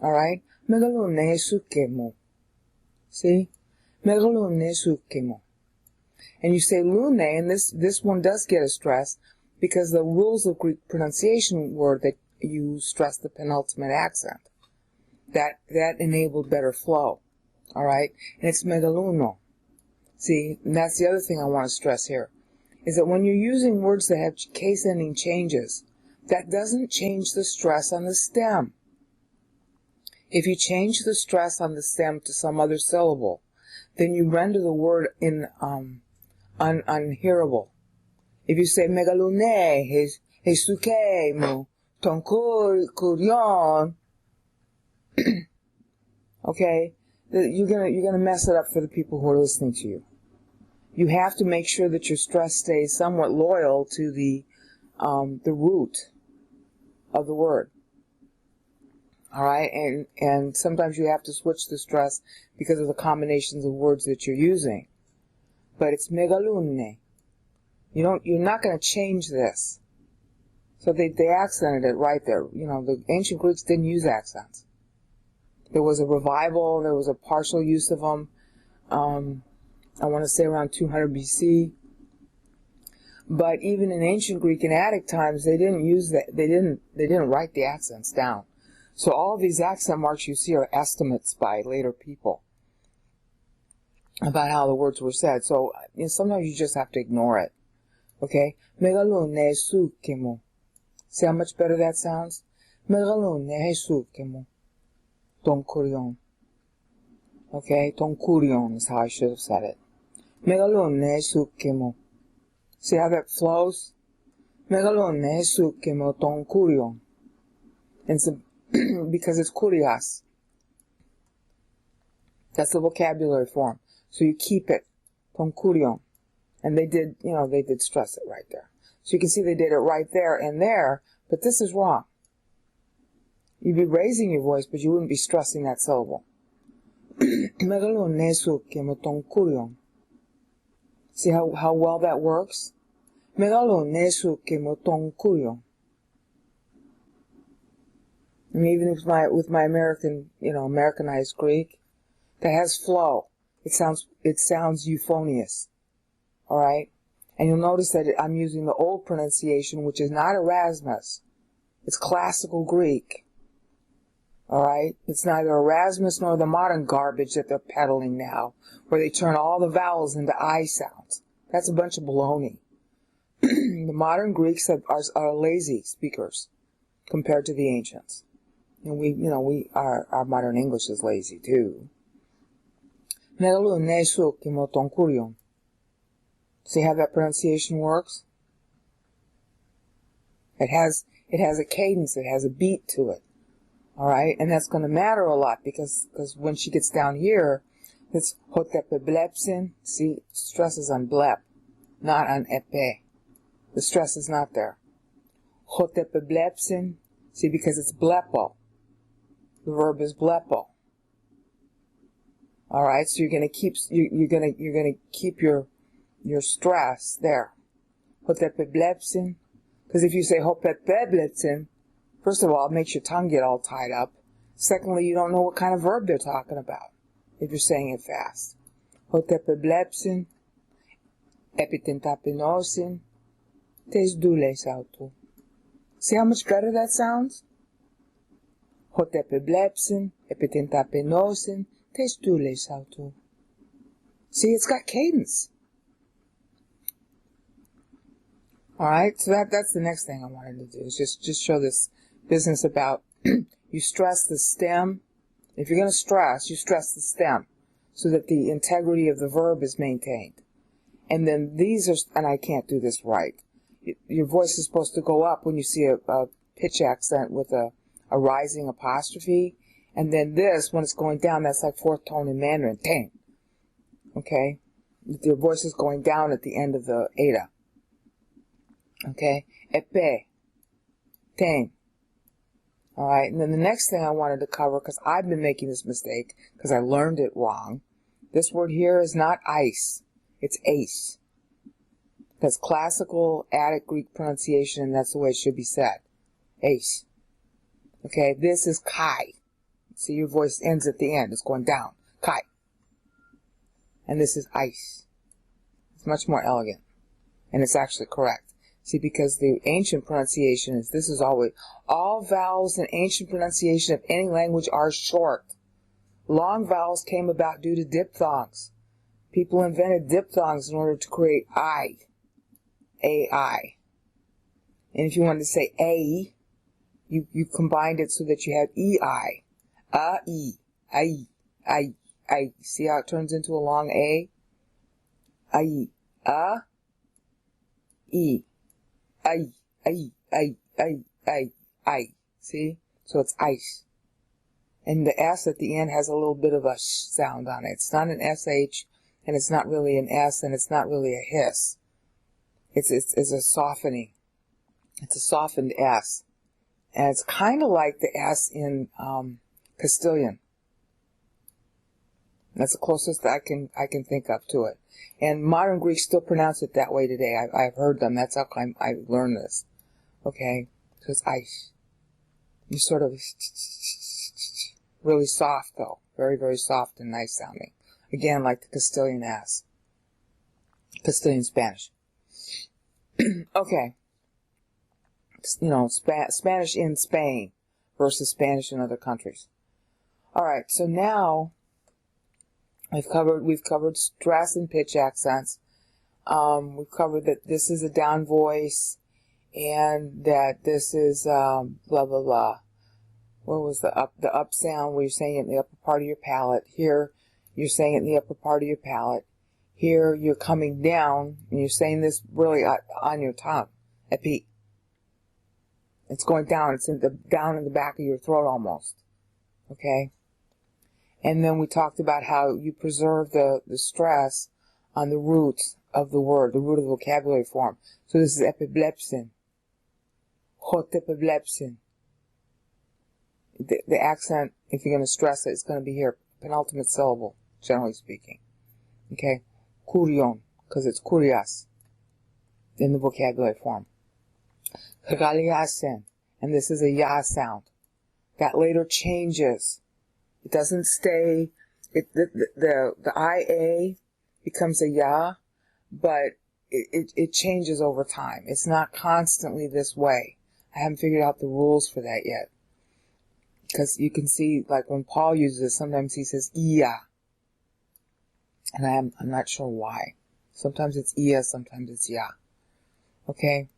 [SPEAKER 1] All right? Megalune sukemu. See? Megalune sukemu. And you say lune, and this one does get a stress because the rules of Greek pronunciation were that you stress the penultimate accent. That enabled better flow. All right? And it's megaluno. See? And that's the other thing I want to stress here, is that when you're using words that have case-ending changes, that doesn't change the stress on the stem. If you change the stress on the stem to some other syllable, then you render the word unhearable. If you say megalune, Jesukemu, ton kurion, okay, you're gonna mess it up for the people who are listening to you. You have to make sure that your stress stays somewhat loyal to the root of the word. All right, and sometimes you have to switch the stress because of the combinations of words that you're using. But it's megalune. You're not going to change this. So they accented it right there. The ancient Greeks didn't use accents. There was a revival. There was a partial use of them. I want to say around 200 BC. But even in ancient Greek and Attic times, they didn't use that. They didn't write the accents down. So all of these accent marks you see are estimates by later people about how the words were said. So sometimes you just have to ignore it. Okay? Megalune sukemu. See how much better that sounds? Megalune sukemu. Ton kurion. Okay? Ton kurion is how I should have said it. Megalune sukemu. See how that flows? Megalone sukemu ton kurion. And so because it's kurias. That's the vocabulary form. So you keep it. Ton kurion. And they did stress it right there. So you can see they did it right there and there, but this is wrong. You'd be raising your voice, but you wouldn't be stressing that syllable. See how well that works? I mean, even with my American, Americanized Greek, that has flow. It sounds euphonious. All right? And you'll notice that I'm using the old pronunciation, which is not Erasmus. It's classical Greek. All right? It's neither Erasmus nor the modern garbage that they're peddling now, where they turn all the vowels into I sounds. That's a bunch of baloney. The modern Greeks are lazy speakers compared to the ancients. And our modern English is lazy too. See how that pronunciation works? It has a cadence, it has a beat to it. Alright? And that's going to matter a lot because when she gets down here, it's hotepeblepsin. See, stress is on blep, not on epe. The stress is not there. Hotepeblepsin. See, because it's blepo. The verb is blepo. All right, so you're gonna keep your stress there. Hotepeblepsin. Because if you say hotepeblepsin, first of all, it makes your tongue get all tied up. Secondly, you don't know what kind of verb they're talking about if you're saying it fast. Hotepeblepsin, epitentapenosin, tesdules autu. See how much better that sounds? Hotepeblepsin, epitentapenosin, tesdules autu. See, it's got cadence. Alright, so that's the next thing I wanted to do, is just show this business about you stress the stem. If you're going to stress, you stress the stem so that the integrity of the verb is maintained. And then and I can't do this right. Your voice is supposed to go up when you see a pitch accent with a rising apostrophe. And then this, when it's going down, that's like fourth tone in Mandarin. Dang. Okay? Your voice is going down at the end of the eta. Okay? Epe. Dang. Alright, and then the next thing I wanted to cover, because I've been making this mistake, because I learned it wrong. This word here is not ice. It's ace. That's classical Attic Greek pronunciation, and that's the way it should be said. Ace. Okay, this is kai. See, your voice ends at the end. It's going down. Kai. And this is ice. It's much more elegant. And it's actually correct. See, because the ancient pronunciation is, this is always, all vowels in ancient pronunciation of any language are short. Long vowels came about due to diphthongs. People invented diphthongs in order to create I. A-I. And if you wanted to say A, you combined it so that you had E-I. A-E. I. I. I. See how it turns into a long A? I. A. E. I. I. I. I. I. I. See? So it's ice. And the S at the end has a little bit of a sh sound on it. It's not an SH, and it's not really an S, and it's not really a hiss. It's a softening. It's a softened S. And it's kind of like the S in Castilian. That's the closest I can think of to it. And modern Greeks still pronounce it that way today. I've heard them. That's how I learned this. Okay? So it's ice. You sort of really soft, though. Very, very soft and nice sounding. Again, like the Castilian S. Castilian Spanish. Okay. Spanish in Spain versus Spanish in other countries. Alright, so now we've covered stress and pitch accents. We've covered that this is a down voice and that this is blah blah blah. Where was the up sound where you're saying it in the upper part of your palate? Here you're saying it in the upper part of your palate. Here you're coming down and you're saying this really on your tongue. Epi. It's going down. It's down in the back of your throat almost. Okay? And then we talked about how you preserve the stress on the root of the word, the root of the vocabulary form. So this is epiblepsin. Hot epiblepsin. The accent, if you're going to stress it, it's going to be here, penultimate syllable, generally speaking. Okay? Kurion, because it's kurias in the vocabulary form. Kagaliasen, and this is a ya sound. That later changes. It doesn't stay, the IA becomes a ya, but it changes over time. It's not constantly this way. I haven't figured out the rules for that yet. Because you can see, like when Paul uses it, sometimes he says iya. And I'm not sure why. Sometimes it's iya, sometimes it's ya. Okay?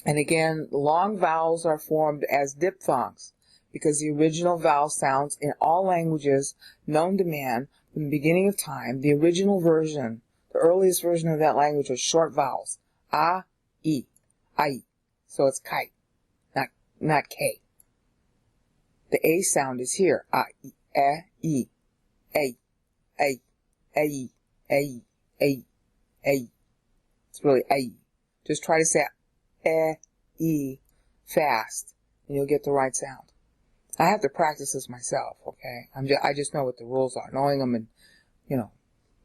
[SPEAKER 1] And again, long vowels are formed as diphthongs, because the original vowel sounds in all languages known to man from the beginning of time, the original version, the earliest version of that language was short vowels. A, I, ai. So it's kite, not K. The A sound is here. A, I, A, A, A, A, A, A. It's really A. Just try to say E fast, and you'll get the right sound. I have to practice this myself, okay? I just know what the rules are. Knowing them and,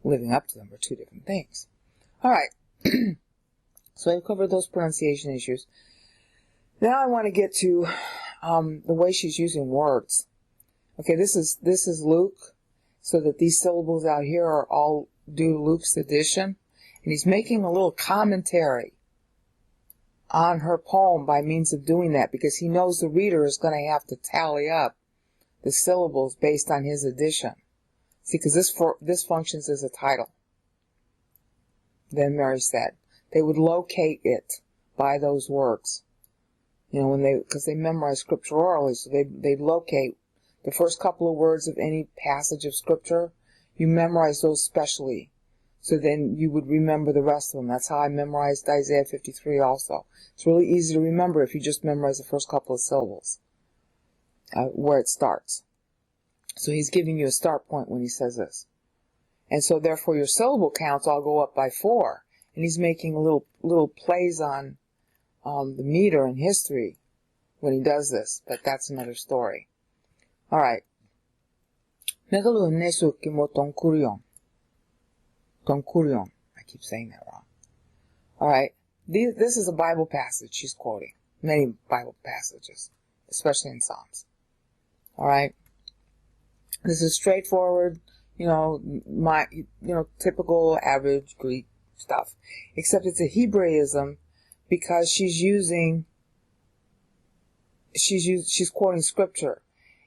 [SPEAKER 1] living up to them are two different things. All right. So I've covered those pronunciation issues. Now I want to get to the way she's using words. Okay, this is Luke, so that these syllables out here are all due to Luke's addition. And he's making a little commentary on her poem by means of doing that, because he knows the reader is going to have to tally up the syllables based on his addition. See, because this functions as a title. Then Mary said, they would locate it by those words. Because they memorize scripture orally, so they locate the first couple of words of any passage of scripture. You memorize those specially, so then you would remember the rest of them. That's how I memorized Isaiah 53 also. It's really easy to remember if you just memorize the first couple of syllables, where it starts. So he's giving you a start point when he says this. And so therefore your syllable counts all go up by 4. And he's making little plays on the meter and history when he does this, but that's another story. All right. Megalun nesu kimo tonkurion. Tonkurion. I keep saying that wrong. All right. This is a Bible passage she's quoting. Many Bible passages, especially in Psalms. All right. This is straightforward, typical average Greek stuff, except it's a Hebraism, because she's quoting scripture.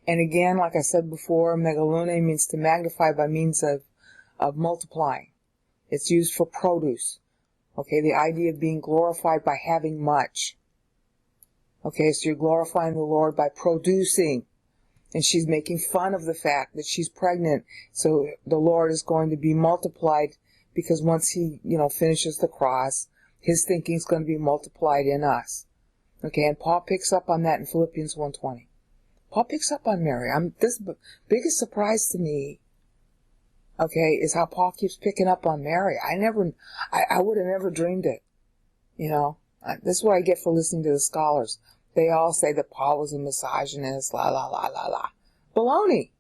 [SPEAKER 1] And again, like I said before, megalune means to magnify by means of multiplying. It's used for produce. Okay, the idea of being glorified by having much. Okay, so you're glorifying the Lord by producing. And she's making fun of the fact that she's pregnant, so the Lord is going to be multiplied, because once he, finishes the cross, his thinking is going to be multiplied in us. Okay, and Paul picks up on that in Philippians 1:20. Paul picks up on Mary. This biggest surprise to me, okay, is how Paul keeps picking up on Mary. I would have never dreamed it. This is what I get for listening to the scholars. They all say that Paul was a misogynist, la la la la la. Baloney.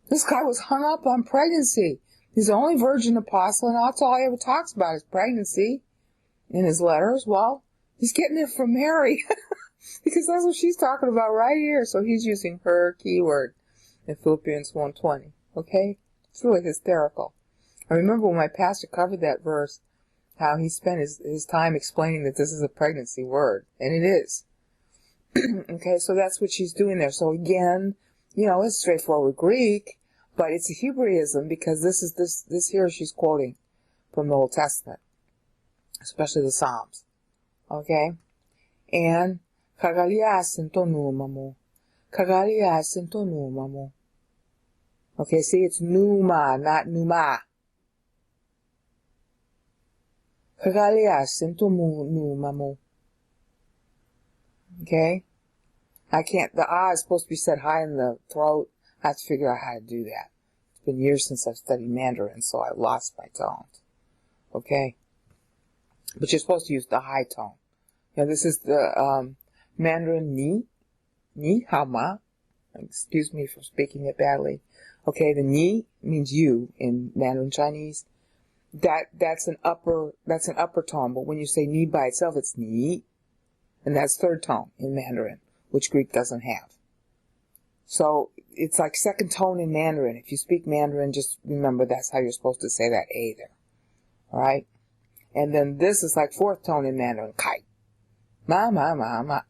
[SPEAKER 1] This guy was hung up on pregnancy. He's the only virgin apostle, and that's all he ever talks about is pregnancy in his letters. Well, he's getting it from Mary, because that's what she's talking about right here. So he's using her keyword in Philippians 1:20. Okay? It's really hysterical. I remember when my pastor covered that verse, how he spent his time explaining that this is a pregnancy word. And it is. Okay, so that's what she's doing there. So again, it's straightforward Greek, but it's a Hebraism, because this here she's quoting from the Old Testament, especially the Psalms. Okay? And kagalias entonumamu. Kagalias entonumamu. Okay, see, it's numa, not numa. Kagalias entonumamu. Okay? The ah is supposed to be said high in the throat. I have to figure out how to do that. It's been years since I've studied Mandarin, so I lost my tone. Okay? But you're supposed to use the high tone. Now, this is the Mandarin ni hao ma. Excuse me for speaking it badly. Okay, the ni means you in Mandarin Chinese. That's an upper tone, but when you say ni by itself, it's ni, and that's third tone in Mandarin, which Greek doesn't have. So it's like second tone in Mandarin. If you speak Mandarin, just remember that's how you're supposed to say that A there. All right? And then this is like fourth tone in Mandarin. Kai. Ma, ma, ma, ma.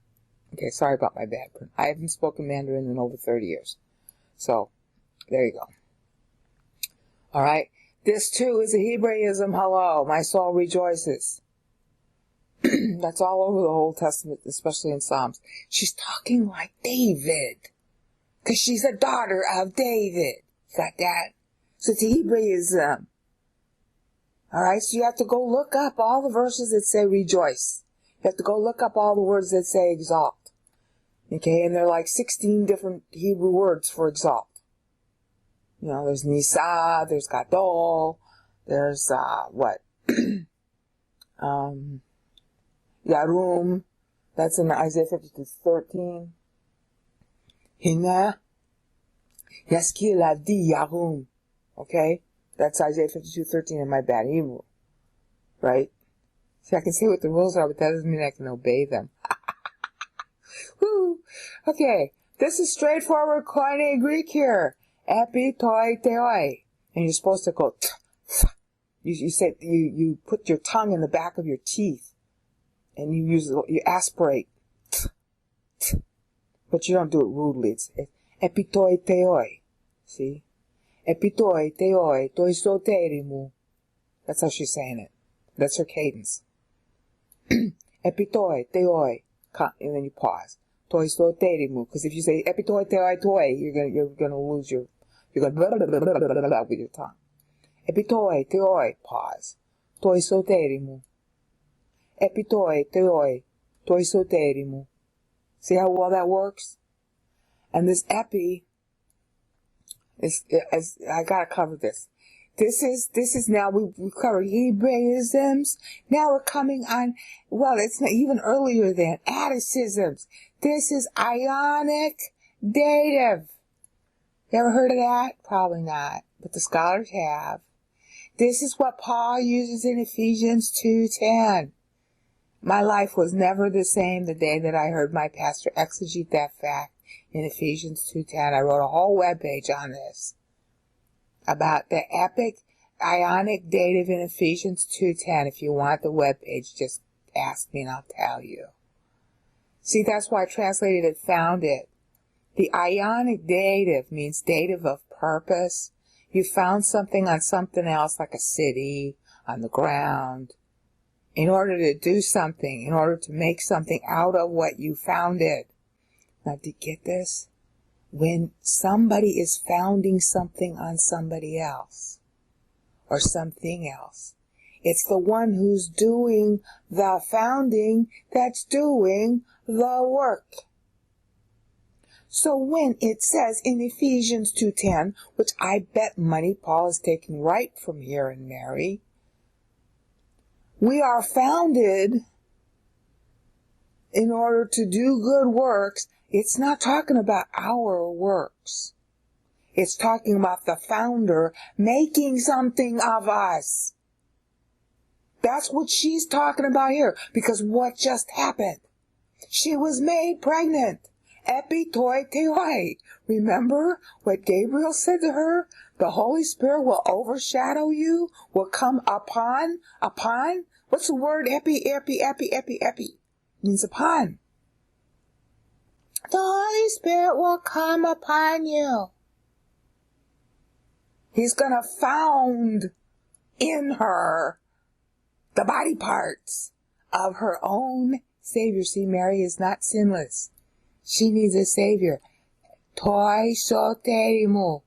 [SPEAKER 1] Okay, sorry about my bad. I haven't spoken Mandarin in over 30 years. So, there you go. All right? This, too, is a Hebraism. Hello, my soul rejoices. That's all over the Old Testament, especially in Psalms. She's talking like David. Because she's a daughter of David. Got that? So it's Hebraism. Alright, so you have to go look up all the verses that say rejoice. You have to go look up all the words that say exalt. Okay, and there are like 16 different Hebrew words for exalt. You know, there's Nisa, there's Gadol, there's, Yarum, that's in Isaiah 52:13. Hina, Yaskil Adi Yarum, okay? That's Isaiah 52:13 in my bad Hebrew, right? See, I can say what the rules are, but that doesn't mean I can obey them. Woo! Okay, this is straightforward Koine Greek here. Epi toi teoi. And you're supposed to go you put your tongue in the back of your teeth and you aspirate. But you don't do it rudely. It's epi toi teoi. See? Epi toi teoi toi soterimu. That's how she's saying it. That's her cadence. Epi toi teoi. And then you pause. Toi soterimu. Because if you say epi toi teoi toi, you're gonna lose your you're going to with your tongue. Epitoi, teoi, pause. Toi soterimu. Epitoi, teoi, toi soterimu. See how well that works? And this epi is I gotta cover this. This is now, we've covered Hebraisms. Now we're coming on, well, it's not even earlier than Atticisms. This is Ionic dative. You ever heard of that? Probably not, but the scholars have. This is what Paul uses in Ephesians 2:10. My life was never the same the day that I heard my pastor exegete that fact in Ephesians 2:10. I wrote a whole webpage on this about the epic Ionic dative in Ephesians 2:10. If you want the webpage, just ask me and I'll tell you. See, that's why I translated it, found it. The Ionic dative means dative of purpose. You found something on something else, like a city, on the ground, in order to do something, in order to make something out of what you founded. Now, do you get this? When somebody is founding something on somebody else, or something else, it's the one who's doing the founding that's doing the work. So when it says in Ephesians 2:10, which I bet money Paul is taking right from here in Mary, we are founded in order to do good works. It's not talking about our works. It's talking about the founder making something of us. That's what she's talking about here, because what just happened? She was made pregnant. Epi toi teoi. Remember what Gabriel said to her? The Holy Spirit will overshadow you, will come upon. What's the word? Epi. Means upon. The Holy Spirit will come upon you. He's going to found in her the body parts of her own Savior. See, Mary is not sinless. She needs a Savior. Toi soterimu.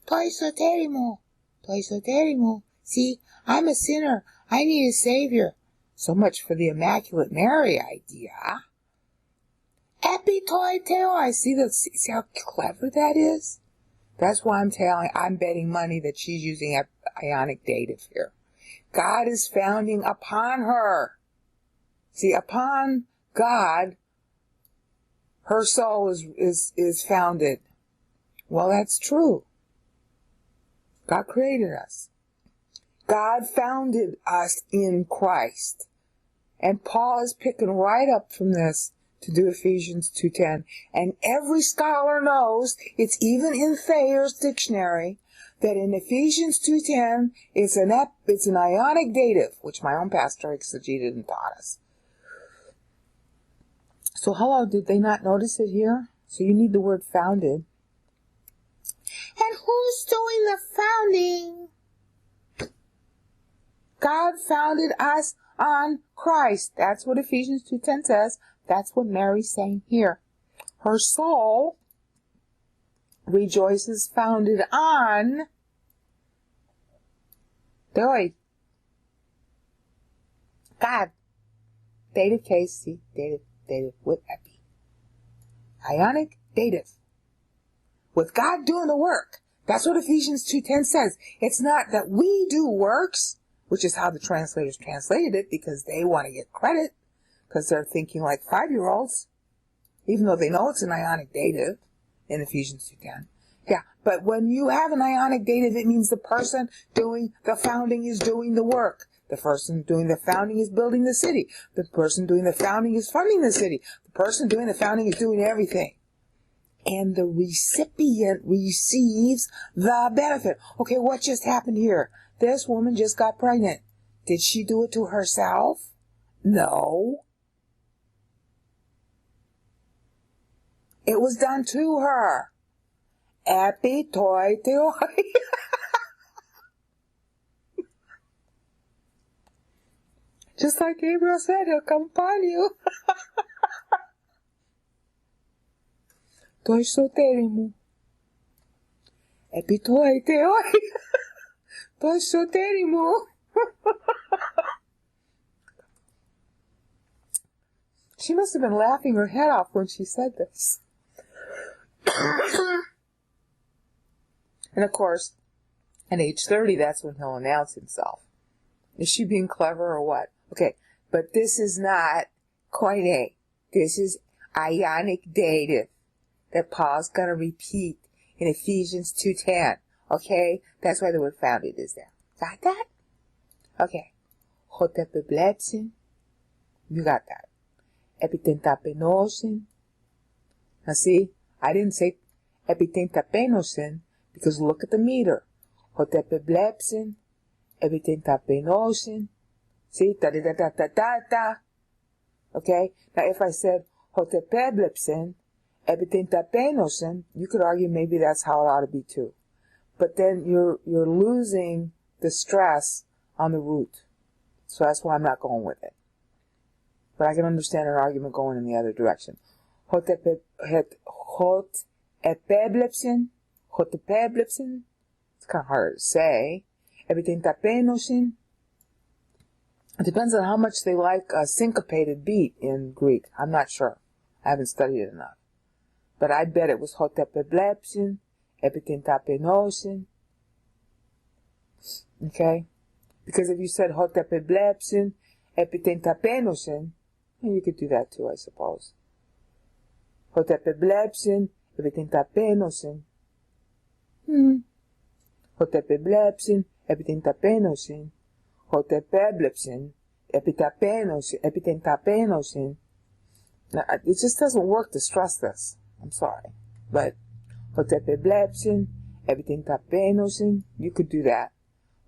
[SPEAKER 1] Toi soterimu. Toi soterimu. See, I'm a sinner. I need a Savior. So much for the Immaculate Mary idea. Epi toi teoi. See how clever that is?
[SPEAKER 2] That's why I'm betting money that she's using ionic dative here. God is founding upon her. See, upon God, her soul is founded. Well, that's true. God created us. God founded us in Christ. And Paul is picking right up from this to do Ephesians 2:10. And every scholar knows, it's even in Thayer's dictionary, that in Ephesians 2:10, it's an ionic dative, which my own pastor exegeted and taught us. So hello, did they not notice it here? So you need the word founded. And who's doing the founding? God founded us on Christ. That's what Ephesians 2:10 says. That's what Mary's saying here. Her soul rejoices founded on God. Dative case, see, dative with epi. Ionic dative. With God doing the work. That's what Ephesians 2:10 says. It's not that we do works, which is how the translators translated it, because they want to get credit, because they're thinking like 5-year-olds, even though they know it's an ionic dative in Ephesians 2:10. Yeah, but when you have an ionic dative, it means the person doing the founding is doing the work. The person doing the founding is building the city. The person doing the founding is funding the city. The person doing the founding is doing everything. And the recipient receives the benefit. Okay, what just happened here? This woman just got pregnant. Did she do it to herself? No. It was done to her. Epi toi toi. Just like Gabriel said, he'll come upon you. Toi soterimu. Epi toi toi. Toi soterimu. She must have been laughing her head off when she said this. And of course, at age 30, that's when he'll announce himself. Is she being clever or what? Okay, but this is not koine. This is ionic dative that Paul's going to repeat in Ephesians 2:10. Okay? That's why the word founded is there. Got that? Okay. Hotepeblepsin. You got that. Epitentapenosin. Now see, I didn't say epitentapenosin because look at the meter. Hotepeblepsin. Epitentapenosin. See? Da-da-da-da-da-da-da. Okay? Now if I said hotepeblepsin, epitentapenosin, you could argue maybe that's how it ought to be too. But then you're losing the stress on the root. So that's why I'm not going with it. But I can understand an argument going in the other direction. Hotepeblepsin. It's kind of hard to say. Epitentapenosin. It depends on how much they like a syncopated beat in Greek. I'm not sure. I haven't studied it enough. But I bet it was hotepeblepsin, epitentapenosin. Okay? Because if you said hotepeblepsin, epitentapenosin, well, you could do that too, I suppose. Hotepeblepsin, epitentapenosin. Hotepeblepsin, epitentapenosin. Hotepeblepsin, epitentapenosin. Now, it just doesn't work to stress this. I'm sorry. But hotepeblepsin, epitentapenosin, you could do that.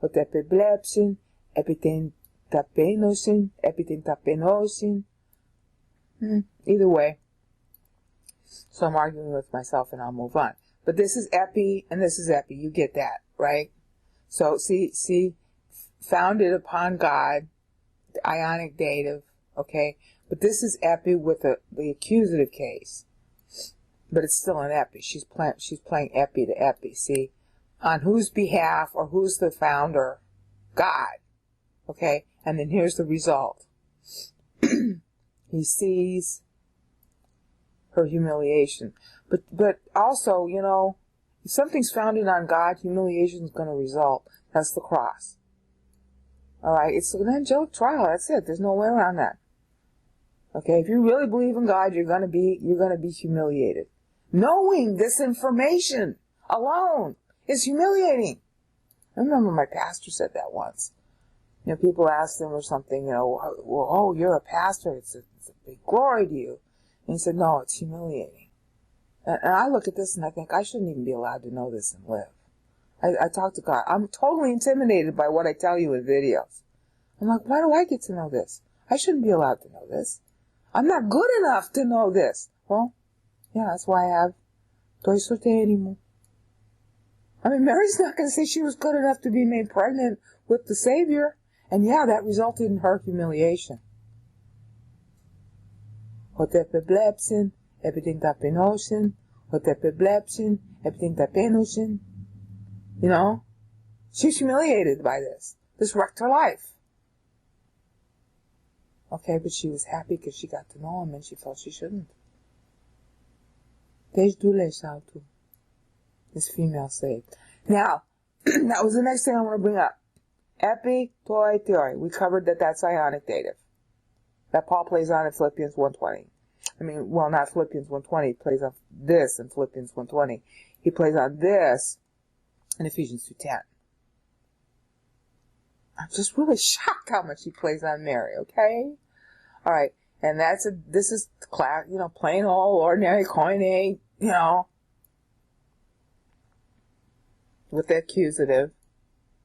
[SPEAKER 2] Hotepeblepsin, epitentapenosin. Either way. So I'm arguing with myself and I'll move on. But this is epi and this is epi. You get that, right? So see, founded upon God, the ionic dative, okay? But this is epi with the accusative case. But it's still an epi. She's playing epi to epi, see? On whose behalf or who's the founder? God. Okay? And then here's the result. He sees her humiliation. But also,
[SPEAKER 1] If something's founded on God, humiliation is going to result. That's the cross. All right, it's an angelic trial. That's it. There's no way around that. Okay, if you really believe in God, you're going to be humiliated. Knowing this information alone is humiliating. I remember my pastor said that once. You know, people asked him or something, you know, well, oh, you're a pastor. It's a big glory to you. And he said, no, it's humiliating. And I look at this and I think I shouldn't even be allowed to know this and live. I talk to God. I'm totally intimidated by what I tell you in videos. I'm like, why do I get to know this? I shouldn't be allowed to know this. I'm not good enough to know this. Well, yeah, that's why I have Estoy soltérimo. I mean, Mary's not going to say she was good enough to be made pregnant with the Savior. And yeah, that resulted in her humiliation. Hotepeblepsin, everything tapenosin, hotepeblepsin, everything tapenosin. You know, she's humiliated by this. This wrecked her life. Okay, but she was happy because she got to know him and she felt she shouldn't. Desdule saltu. This female slave. Now, that was the next thing I want to bring up. Epi, toi, theory. We covered that that's ionic dative. That Paul plays on in Philippians 1:20. I mean, well, not Philippians 1:20. He plays on this in Philippians 1:20. He plays on this in Ephesians 2:10. I'm just really shocked how much he plays on Mary, okay? All right. And this is class, you know, plain old ordinary koine, you know, with the accusative.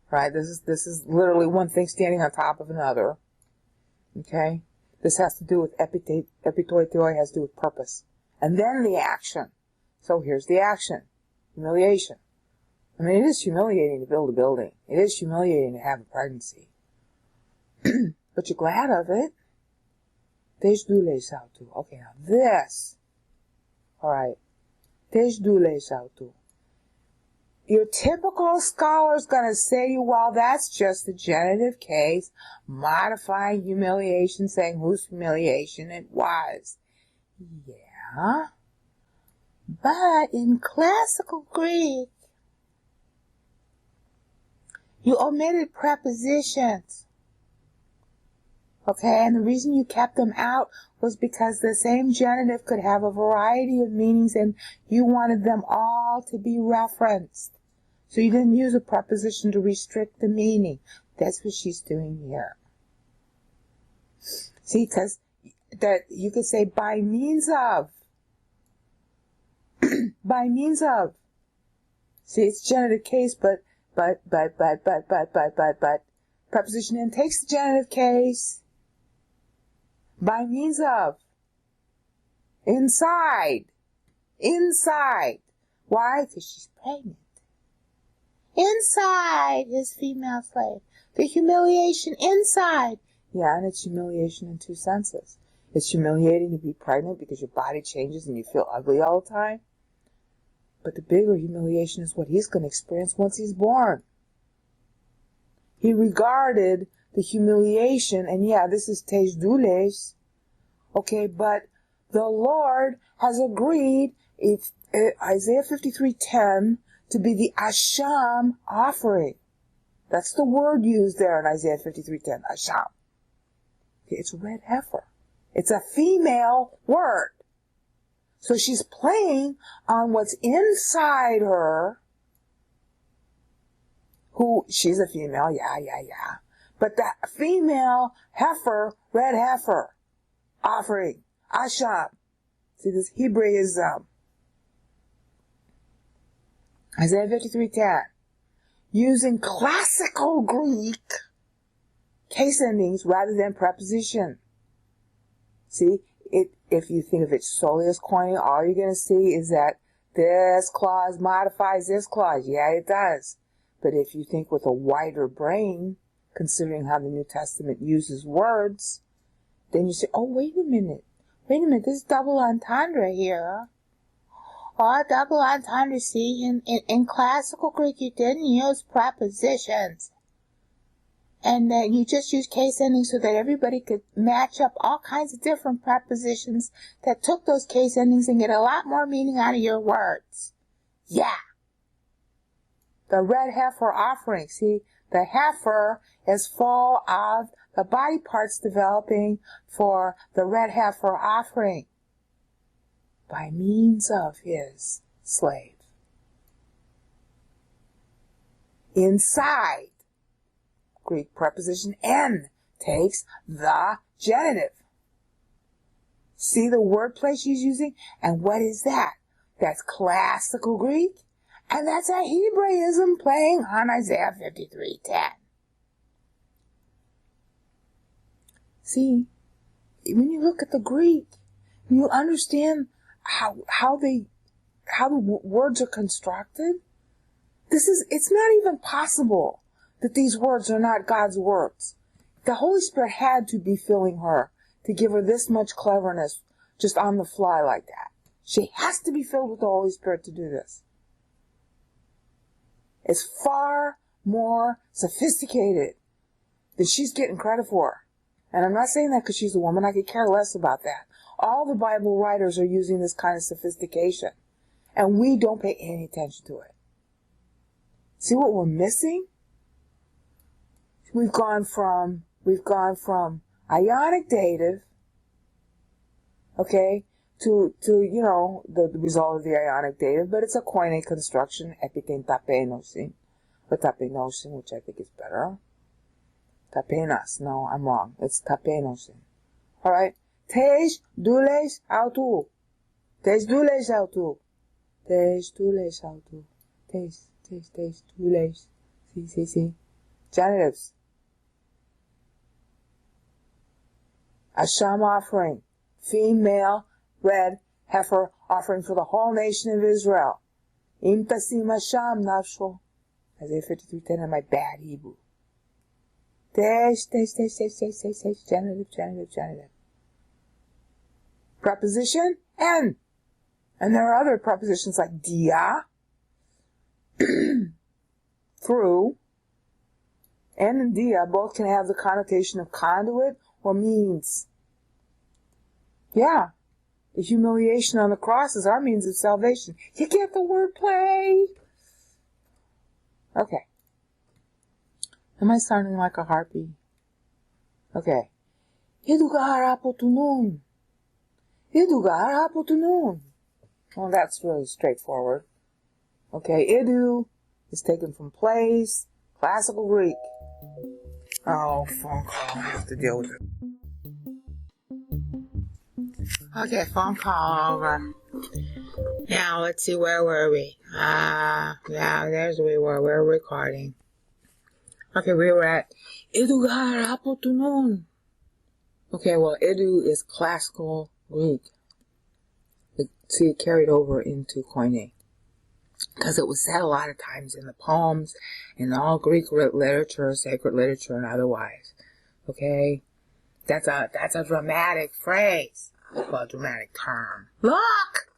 [SPEAKER 1] Right? This is literally one thing standing on top of another. Okay? This has to do with epitoi theoi, has to do with purpose. And then the action. So here's the action. Humiliation. I mean, it is humiliating to build a building. It is humiliating to have a pregnancy. But you're glad of it. Desdule sautu. Okay, now this. Alright. Desdule sautu. Your typical scholar is going to say to you, well, that's just the genitive case, modifying humiliation, saying whose humiliation it was. Yeah. But in classical Greek, you omitted prepositions. Okay, and the reason you kept them out was because the same genitive could have a variety of meanings and you wanted them all to be referenced. So you didn't use a preposition to restrict the meaning. That's what she's doing here. See, because that you could say by means of. By means of. See, it's genitive case, but. Preposition in takes the genitive case. By means of. Inside. Inside. Why? Because she's pregnant. Inside his female slave. The humiliation inside. Yeah, and it's humiliation in two senses. It's humiliating to be pregnant because your body changes and you feel ugly all the time. But the bigger humiliation is what he's going to experience once he's born. He regarded the humiliation, and yeah, this is tejdules. Okay, but the Lord has agreed, if Isaiah 53:10, to be the asham offering. That's the word used there in Isaiah 53:10, asham. Okay, it's red heifer. It's a female word. So she's playing on what's inside her. She's a female, yeah. But that female heifer, red heifer, offering, asham. See, this Hebraism. Isaiah 53:10. Using classical Greek case endings rather than preposition. See, if you think of it solely as coining, all you're going to see is that this clause modifies this clause. Yeah, it does. But if you think with a wider brain, considering how the New Testament uses words, then you say, oh, wait a minute, this is double entendre here. Oh, double entendre, see, in classical Greek you didn't use prepositions. And you just used case endings so that everybody could match up all kinds of different prepositions that took those case endings and get a lot more meaning out of your words. Yeah.
[SPEAKER 2] the red heifer offering. See, the heifer is full of the body parts developing for the red heifer offering by means of his slave. Inside, Greek preposition N takes the genitive. See the wordplay she's using? And what is that? That's classical Greek, and that's a Hebraism playing on Isaiah 53:10. See, when you look at the Greek, you understand how the words are constructed. It's not even possible that these words are not God's words. The Holy Spirit had to be filling her to give her this much cleverness just on the fly like that. She has to be filled with the Holy Spirit to do this. It's far more sophisticated than she's getting credit for. And I'm not saying that because she's a woman. I could care less about that. All the Bible writers are using this kind of sophistication, and we don't pay any attention to it. See what we're missing? We've gone from ionic dative, okay, to the result of the ionic dative, but it's a Koine construction, epithen tapenosin, or tapenosin, which I think is better. Tapenas, no, I'm wrong. It's tapenosin. Alright? Tej dules autu. Tej dules autu. Tej dules autu. Tej dules. See. Genitives. A sham offering. Female red heifer offering for the whole nation of Israel. Im tasim hasham nafsho. Isaiah 53:10 in my bad Hebrew. Genitive. Preposition N. And there are other prepositions like dia, through, N and dia both can have the connotation of conduit or means. Yeah, the humiliation on the cross is our means of salvation. You get the wordplay? Okay. Am I sounding like a harpy? Okay. Edugar apotunun. Well, that's really straightforward. Okay, edu is taken from place, classical Greek. Oh, phone call. I have to deal with it. Okay, phone call over. Now, let's see, where were we? Yeah, there's where we were. We're recording. Okay, we were at Edugar apotunun. Okay, well, edu is classical Greek. See, it carried over into Koine. Because it was said a lot of times in the poems, in all Greek literature, sacred literature, and otherwise. Okay? That's a dramatic phrase. Well, a dramatic term. Look!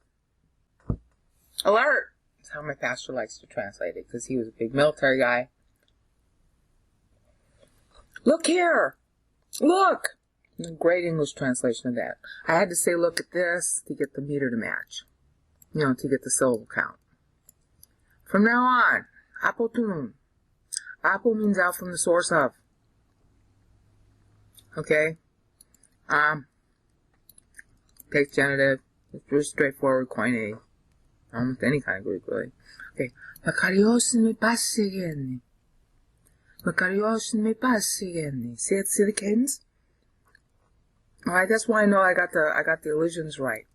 [SPEAKER 2] Alert! That's how my pastor likes to translate it, because he was a big military guy. Look here! Look! Great English translation of that. I had to say look at this to get the meter to match. To get the syllable count. From now on, apotunun. Apo means out from the source of. Okay? Takes genitive. It's pretty straightforward, Koine. Almost any kind of Greek, really. Okay. Makariosin me passigeni. See the cadence? Alright, that's why I know I got the elisions right.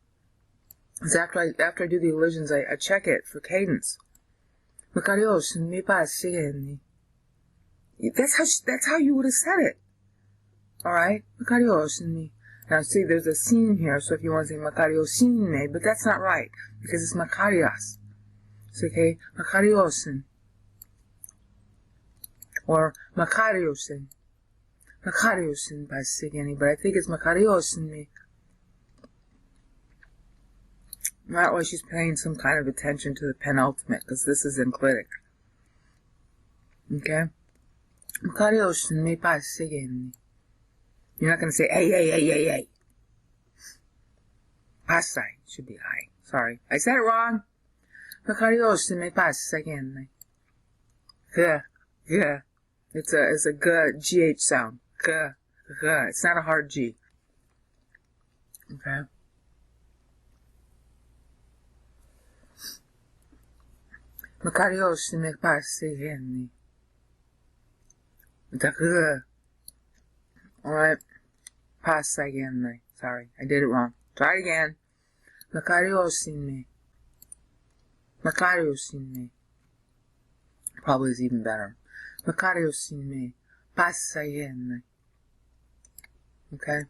[SPEAKER 2] Because after I do the elisions, I check it for cadence. That's how you would have said it. Alright? Now see, there's a scene here, so if you want to say makariosin, but that's not right, because it's makarios. So, okay, makariosin. Or makariosin. Makariosin pasigeni, but I think it's makariosin me. That way she's paying some kind of attention to the penultimate, because this is enclitic. Okay? Makariosin me pasigeni. You're not going to say, hey. Pasai should be I. Sorry. I said it wrong. Makariosin me pasigeni.
[SPEAKER 1] G, G. It's a G, GH sound. G, G. It's not a hard G. Okay. Makarios me passi. Alright. Passa again. Sorry, I did it wrong. Try it again. Makarios me. Probably is even better. Makarios me. Passa again. Okay?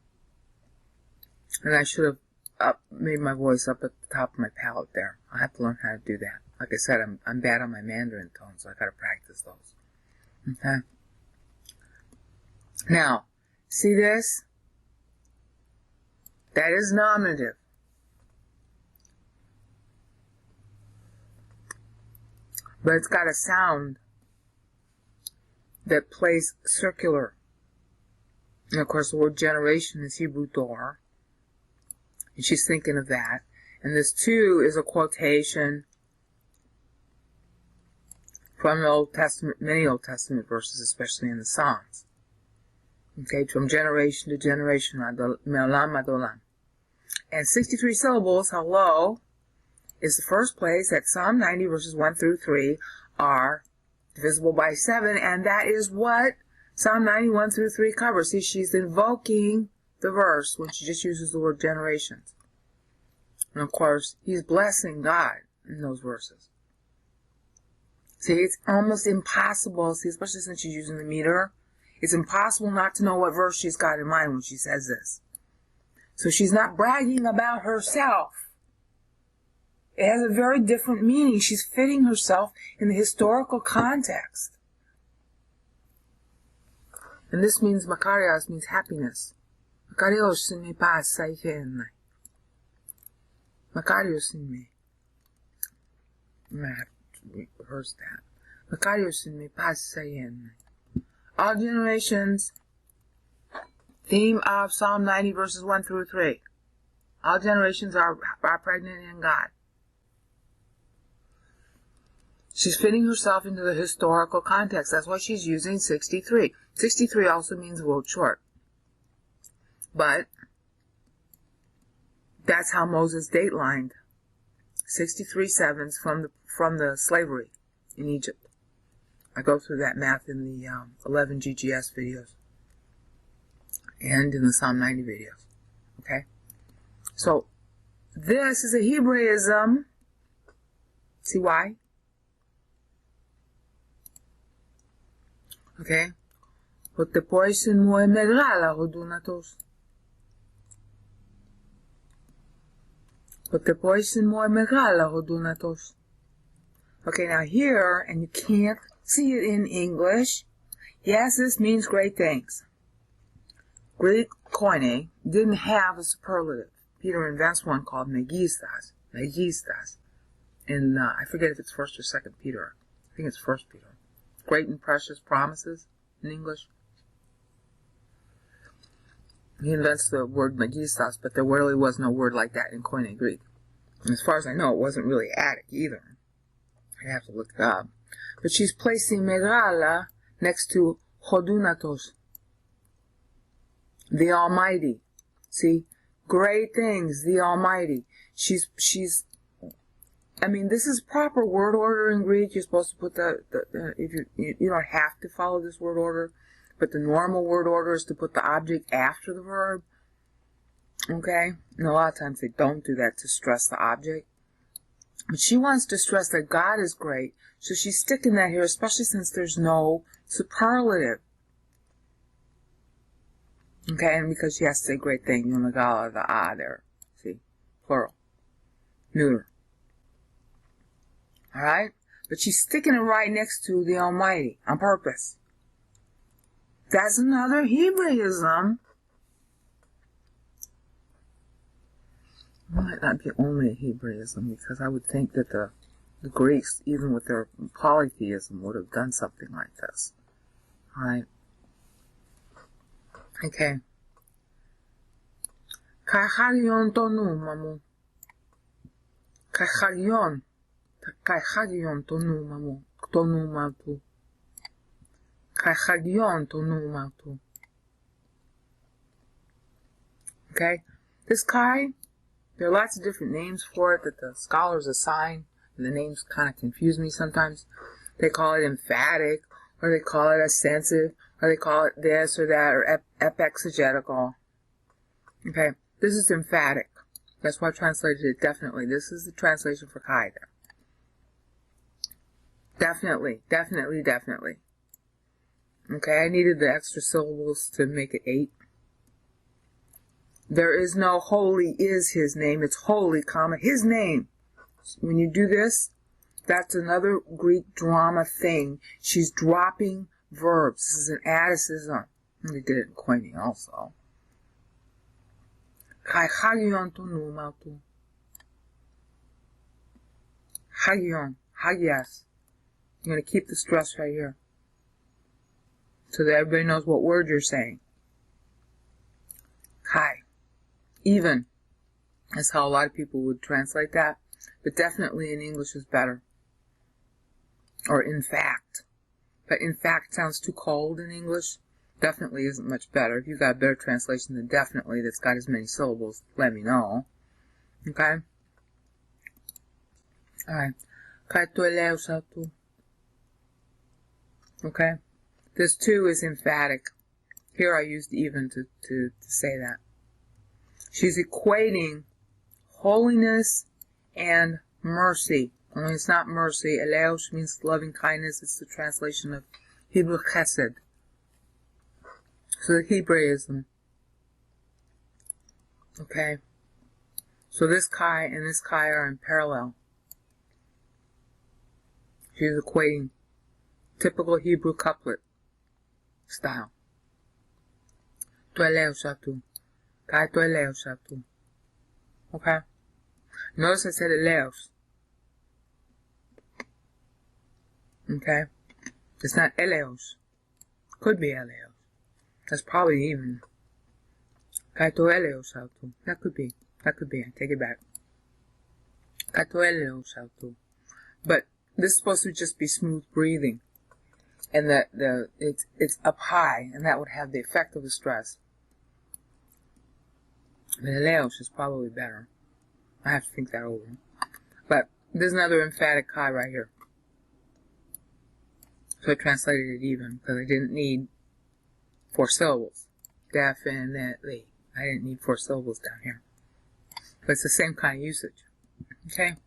[SPEAKER 1] And I should have made my voice up at the top of my palate there. I'll have to learn how to do that. Like I said, I'm bad on my Mandarin tones, so I gotta practice those. Okay? Now, see this? That is nominative. But it's got a sound that plays circular. And of course the word generation is Hebrew dor. And she's thinking of that. And this too is a quotation from the Old Testament, many Old Testament verses, especially in the Psalms. Okay, from generation to generation, me'olam ad olam. And 63 syllables, hello, is the first place that Psalm 90 verses 1 through 3 are divisible by 7, and that is what Psalm 91 through 3 covers. See, she's invoking the verse when she just uses the word generations. And of course, he's blessing God in those verses. See, it's almost impossible, see, especially since she's using the meter, it's impossible not to know what verse she's got in mind when she says this. So she's not bragging about herself. It has a very different meaning. She's fitting herself in the historical context. And this means, Makarios means happiness. Makarios in me passa igen. Makarios in me. I'm going to have to rehearse that. Makarios in me passa igen. All generations, theme of Psalm 90 verses 1 through 3. All generations are pregnant in God. She's fitting herself into the historical context. That's why she's using 63. 63 also means world short. But that's how Moses datelined 63 sevens from the slavery in Egypt. I go through that math in the 11 GGS videos and in the Psalm 90 videos. Okay? So, this is a Hebraism. See why? Okay? Hotepoisin mo e megala hodunatos. Hotepoisin mo e megala hodunatos. Okay, now here, and you can't see it in English. Yes, this means great things. Greek Koine didn't have a superlative. Peter invents one called megistas. Megistas. In, I forget if it's 1st or 2nd Peter. I think it's 1st Peter. Great and precious promises in English. He invents the word megistas, but there really was no word like that in Koine Greek. And as far as I know, it wasn't really Attic either. I have to look it up. But she's placing Megala next to Hodunatos, the Almighty. See? Great things, the Almighty. I mean, this is proper word order in Greek. You're supposed to put if you don't have to follow this word order, but the normal word order is to put the object after the verb. Okay? And a lot of times they don't do that to stress the object. But she wants to stress that God is great, so she's sticking that here, especially since there's no superlative. Okay, and because she has to say great thing, Yunagala, the there. See? Plural. Neuter. Alright? But she's sticking it right next to the Almighty, on purpose. That's another Hebraism. It might not be only a Hebraism, because I would think that the Greeks, even with their polytheism, would have done something like this. Alright? Okay. Kacharion tonu mamu. Kacharion tonu mamu. Tonu mamu. Kai hagion to numatu. Okay? This kai, there are lots of different names for it that the scholars assign, and the names kind of confuse me sometimes. They call it emphatic, or they call it ascensive, or they call it this or that, or epexegetical. Okay? This is emphatic. That's why I translated it definitely. This is the translation for kai there. Definitely, definitely, definitely. Okay, I needed the extra syllables to make it 8. There is no holy is his name. It's holy, comma, his name. When you do this, that's another Greek drama thing. She's dropping verbs. This is an Atticism. They did it in Koine also. Kai hagion to numatu. Hagion, hagias. I'm going to keep the stress right here, so that everybody knows what word you're saying. Kai. Even. That's how a lot of people would translate that. But definitely in English is better. Or in fact. But in fact sounds too cold in English. Definitely isn't much better. If you've got a better translation than definitely that's got as many syllables, let me know. Okay? Alright. Kai to eleu satu. Okay? This too is emphatic. Here I used even to say that. She's equating holiness and mercy. Only it's not mercy. Eleos means loving kindness. It's the translation of Hebrew chesed. So the Hebraism. Okay? So this kai and this kai are in parallel. She's equating typical Hebrew couplet style. Tu eleu satu. Kai tu eleu satu. Okay? Notice I said eleos. Okay? It's not eleos. Could be eleos. That's probably even. Kai tu eleu satu. That could be. That could be. I take it back. Kai tu eleu satu. But this is supposed to just be smooth breathing. And it's up high, and that would have the effect of the stress. But eleos is probably better. I have to think that over. But there's another emphatic kai right here. So I translated it even, because I didn't need 4 syllables. Definitely. I didn't need 4 syllables down here. But it's the same kind of usage. Okay?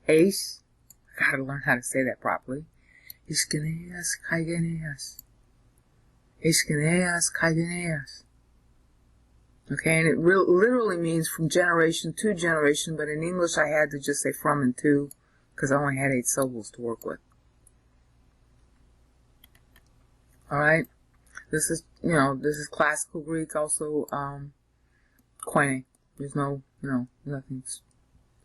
[SPEAKER 1] Ace. I gotta learn how to say that properly. Iskaneas kaigeneas. Iskaneas kaigeneas. Okay, and it literally means from generation to generation, but in English I had to just say from and to, because I only had 8 syllables to work with. Alright? This is, this is classical Greek, also, Koine. There's nothing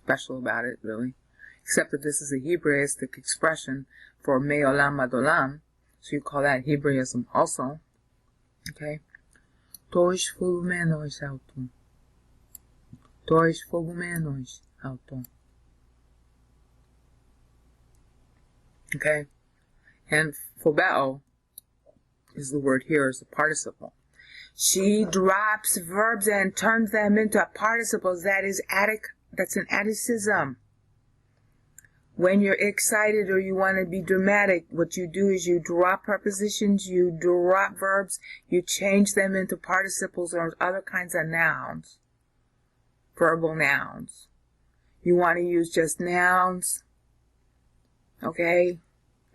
[SPEAKER 1] special about it, really. Except that this is a Hebraistic expression for me'olam ad olam, so you call that Hebraism also. Okay? Tois fogumenos auto. Tois fogumenos auto. Okay? And phobeo is the word here as a participle. She drops verbs and turns them into participles. That's an Atticism. When you're excited or you want to be dramatic, what you do is you drop prepositions, you drop verbs, you change them into participles or other kinds of nouns. Verbal nouns. You want to use just nouns. Okay?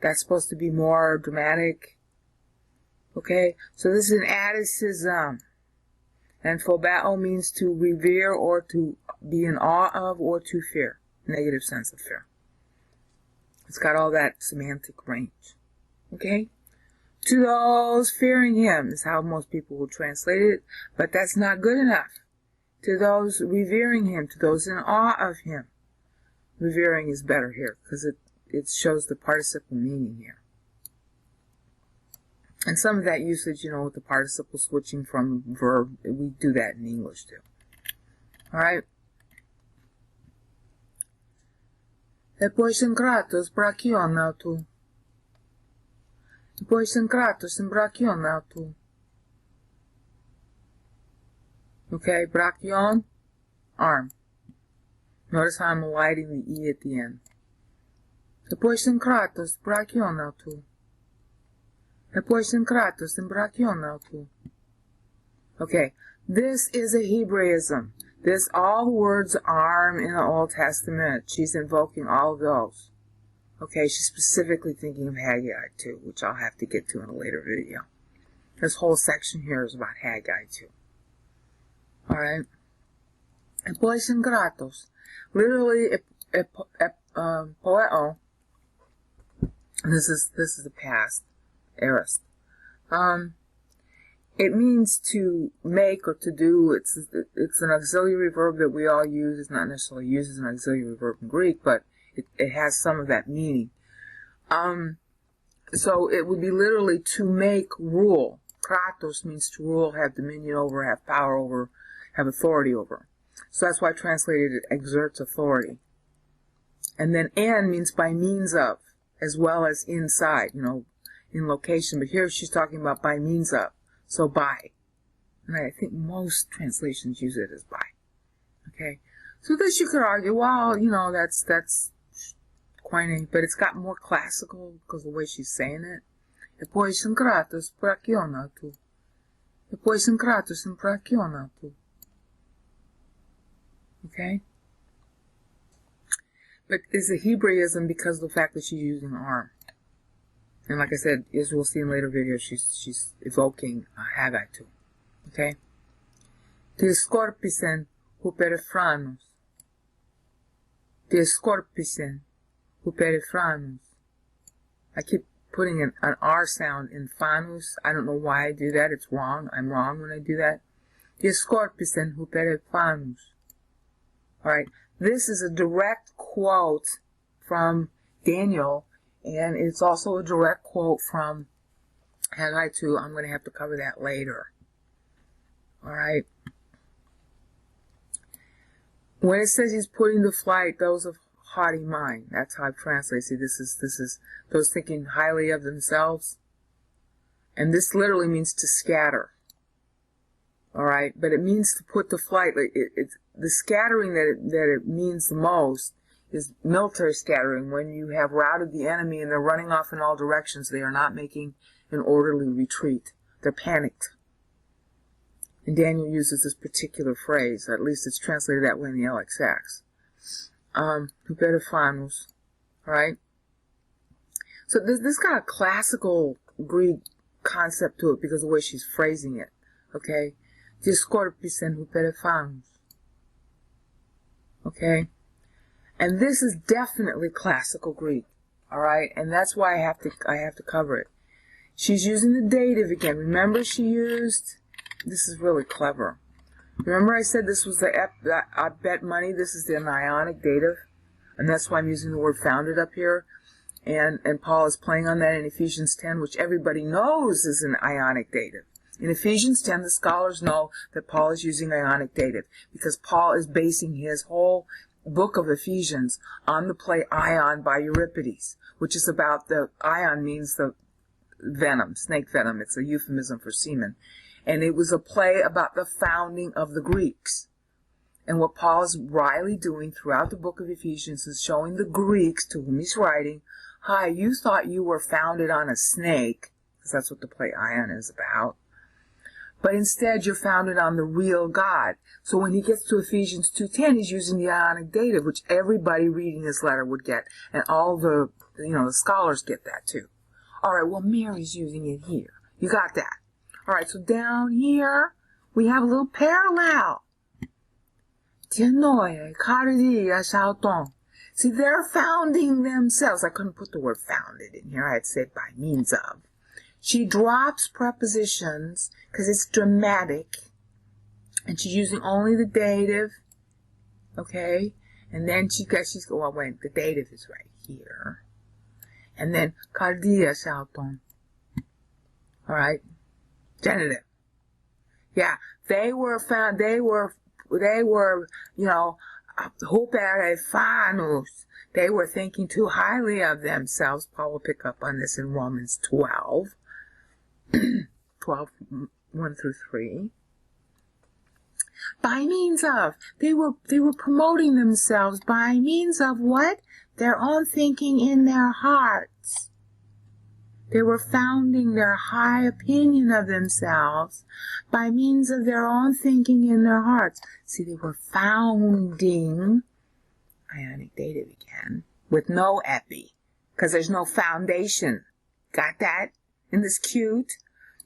[SPEAKER 1] That's supposed to be more dramatic. Okay? So this is an Atticism. And phobeo means to revere or to be in awe of or to fear. Negative sense of fear. It's got all that semantic range. Okay? To those fearing him is how most people will translate it, but that's not good enough. To those revering him, to those in awe of him. Revering is better here, because it shows the participle meaning here. And some of that usage, with the participle switching from verb, we do that in English too. Alright? Depois em Kratos, para aqui, ó, Nato. Depois synkratos and brachion now too. Okay, brachion, arm. Notice how I'm eliding the E at the end. Depois synkratos, brachion now too. Depois synkratos and brachion now too. Okay, this is a Hebraism. All the words arm in the Old Testament. She's invoking all of those. Okay, she's specifically thinking of Haggai too, which I'll have to get to in a later video. This whole section here is about Haggai too. Alright. Depois synkratos. Literally, poeo. This is the past, aorist. It means to make or to do. It's an auxiliary verb that we all use. It's not necessarily used as an auxiliary verb in Greek, but it has some of that meaning. So it would be literally to make, rule. Kratos means to rule, have dominion over, have power over, have authority over. So that's why I translated it exerts authority. And then and means by means of, as well as inside, in location. But here she's talking about by means of. So by. And I think most translations use it as by. Okay? So this you could argue, well, that's quite but it's got more classical because of the way she's saying it. Depois synkratos brachion tu. Depois synkratos and brachion tu. Okay? But it's a Hebraism because of the fact that she's using arm. And like I said, as we'll see in later videos, she's evoking Haggai too. Okay? Diascorpisen huperefranos. Diascorpisen huperefranos. I keep putting an R sound in fanus. I don't know why I do that. It's wrong. I'm wrong when I do that. Diascorpisen huperefranos. Alright, this is a direct quote from Daniel, and it's also a direct quote from Haggai 2. I'm going to have to cover that later. Alright. When it says he's putting to flight those of haughty mind, that's how I translate. See, this is those thinking highly of themselves. And this literally means to scatter. Alright, but it means to put to flight. It's the scattering that it means the most is military scattering. When you have routed the enemy and they're running off in all directions, they are not making an orderly retreat. They're panicked. And Daniel uses this particular phrase. At least it's translated that way in the LXX. Huperephanos. Right? So this got a classical Greek concept to it because of the way she's phrasing it. Okay? Diascorpisen huperephanos. Okay? And this is definitely classical Greek. Alright? And that's why I have to cover it. She's using the dative again. Remember she used, this is really clever. Remember I said this was I bet money, this is the ionic dative. And that's why I'm using the word founded up here. And Paul is playing on that in Ephesians 10, which everybody knows is an ionic dative. In Ephesians 10, the scholars know that Paul is using ionic dative because Paul is basing his whole book of Ephesians on the play Ion by Euripides, which is about the ion means the venom, snake venom. It's a euphemism for semen. And it was a play about the founding of the Greeks. And what Paul is wryly doing throughout the book of Ephesians is showing the Greeks to whom he's writing, hi, you thought you were founded on a snake, because that's what the play Ion is about. But instead, you're founded on the real God. So when he gets to Ephesians 2:10, he's using the ionic dative, which everybody reading this letter would get. And all the scholars get that too. All right, well, Mary's using it here. You got that. All right, so down here, we have a little parallel. Tianoia, cardia, shauton. See, they're founding themselves. I couldn't put the word founded in here. I had said by means of. She drops prepositions because it's dramatic. And she's using only the dative. Okay? And then the dative is right here. And then cardia shauton. Alright? Genitive. Yeah. They were, huperefanos. They were thinking too highly of themselves. Paul will pick up on this in Romans 12, 12, 1 through 3. By means of, they were promoting themselves by means of what? Their own thinking in their hearts. They were founding their high opinion of themselves by means of their own thinking in their hearts. See, they were founding, ionic dative again, with no epi, because there's no foundation. Got that? Isn't this cute?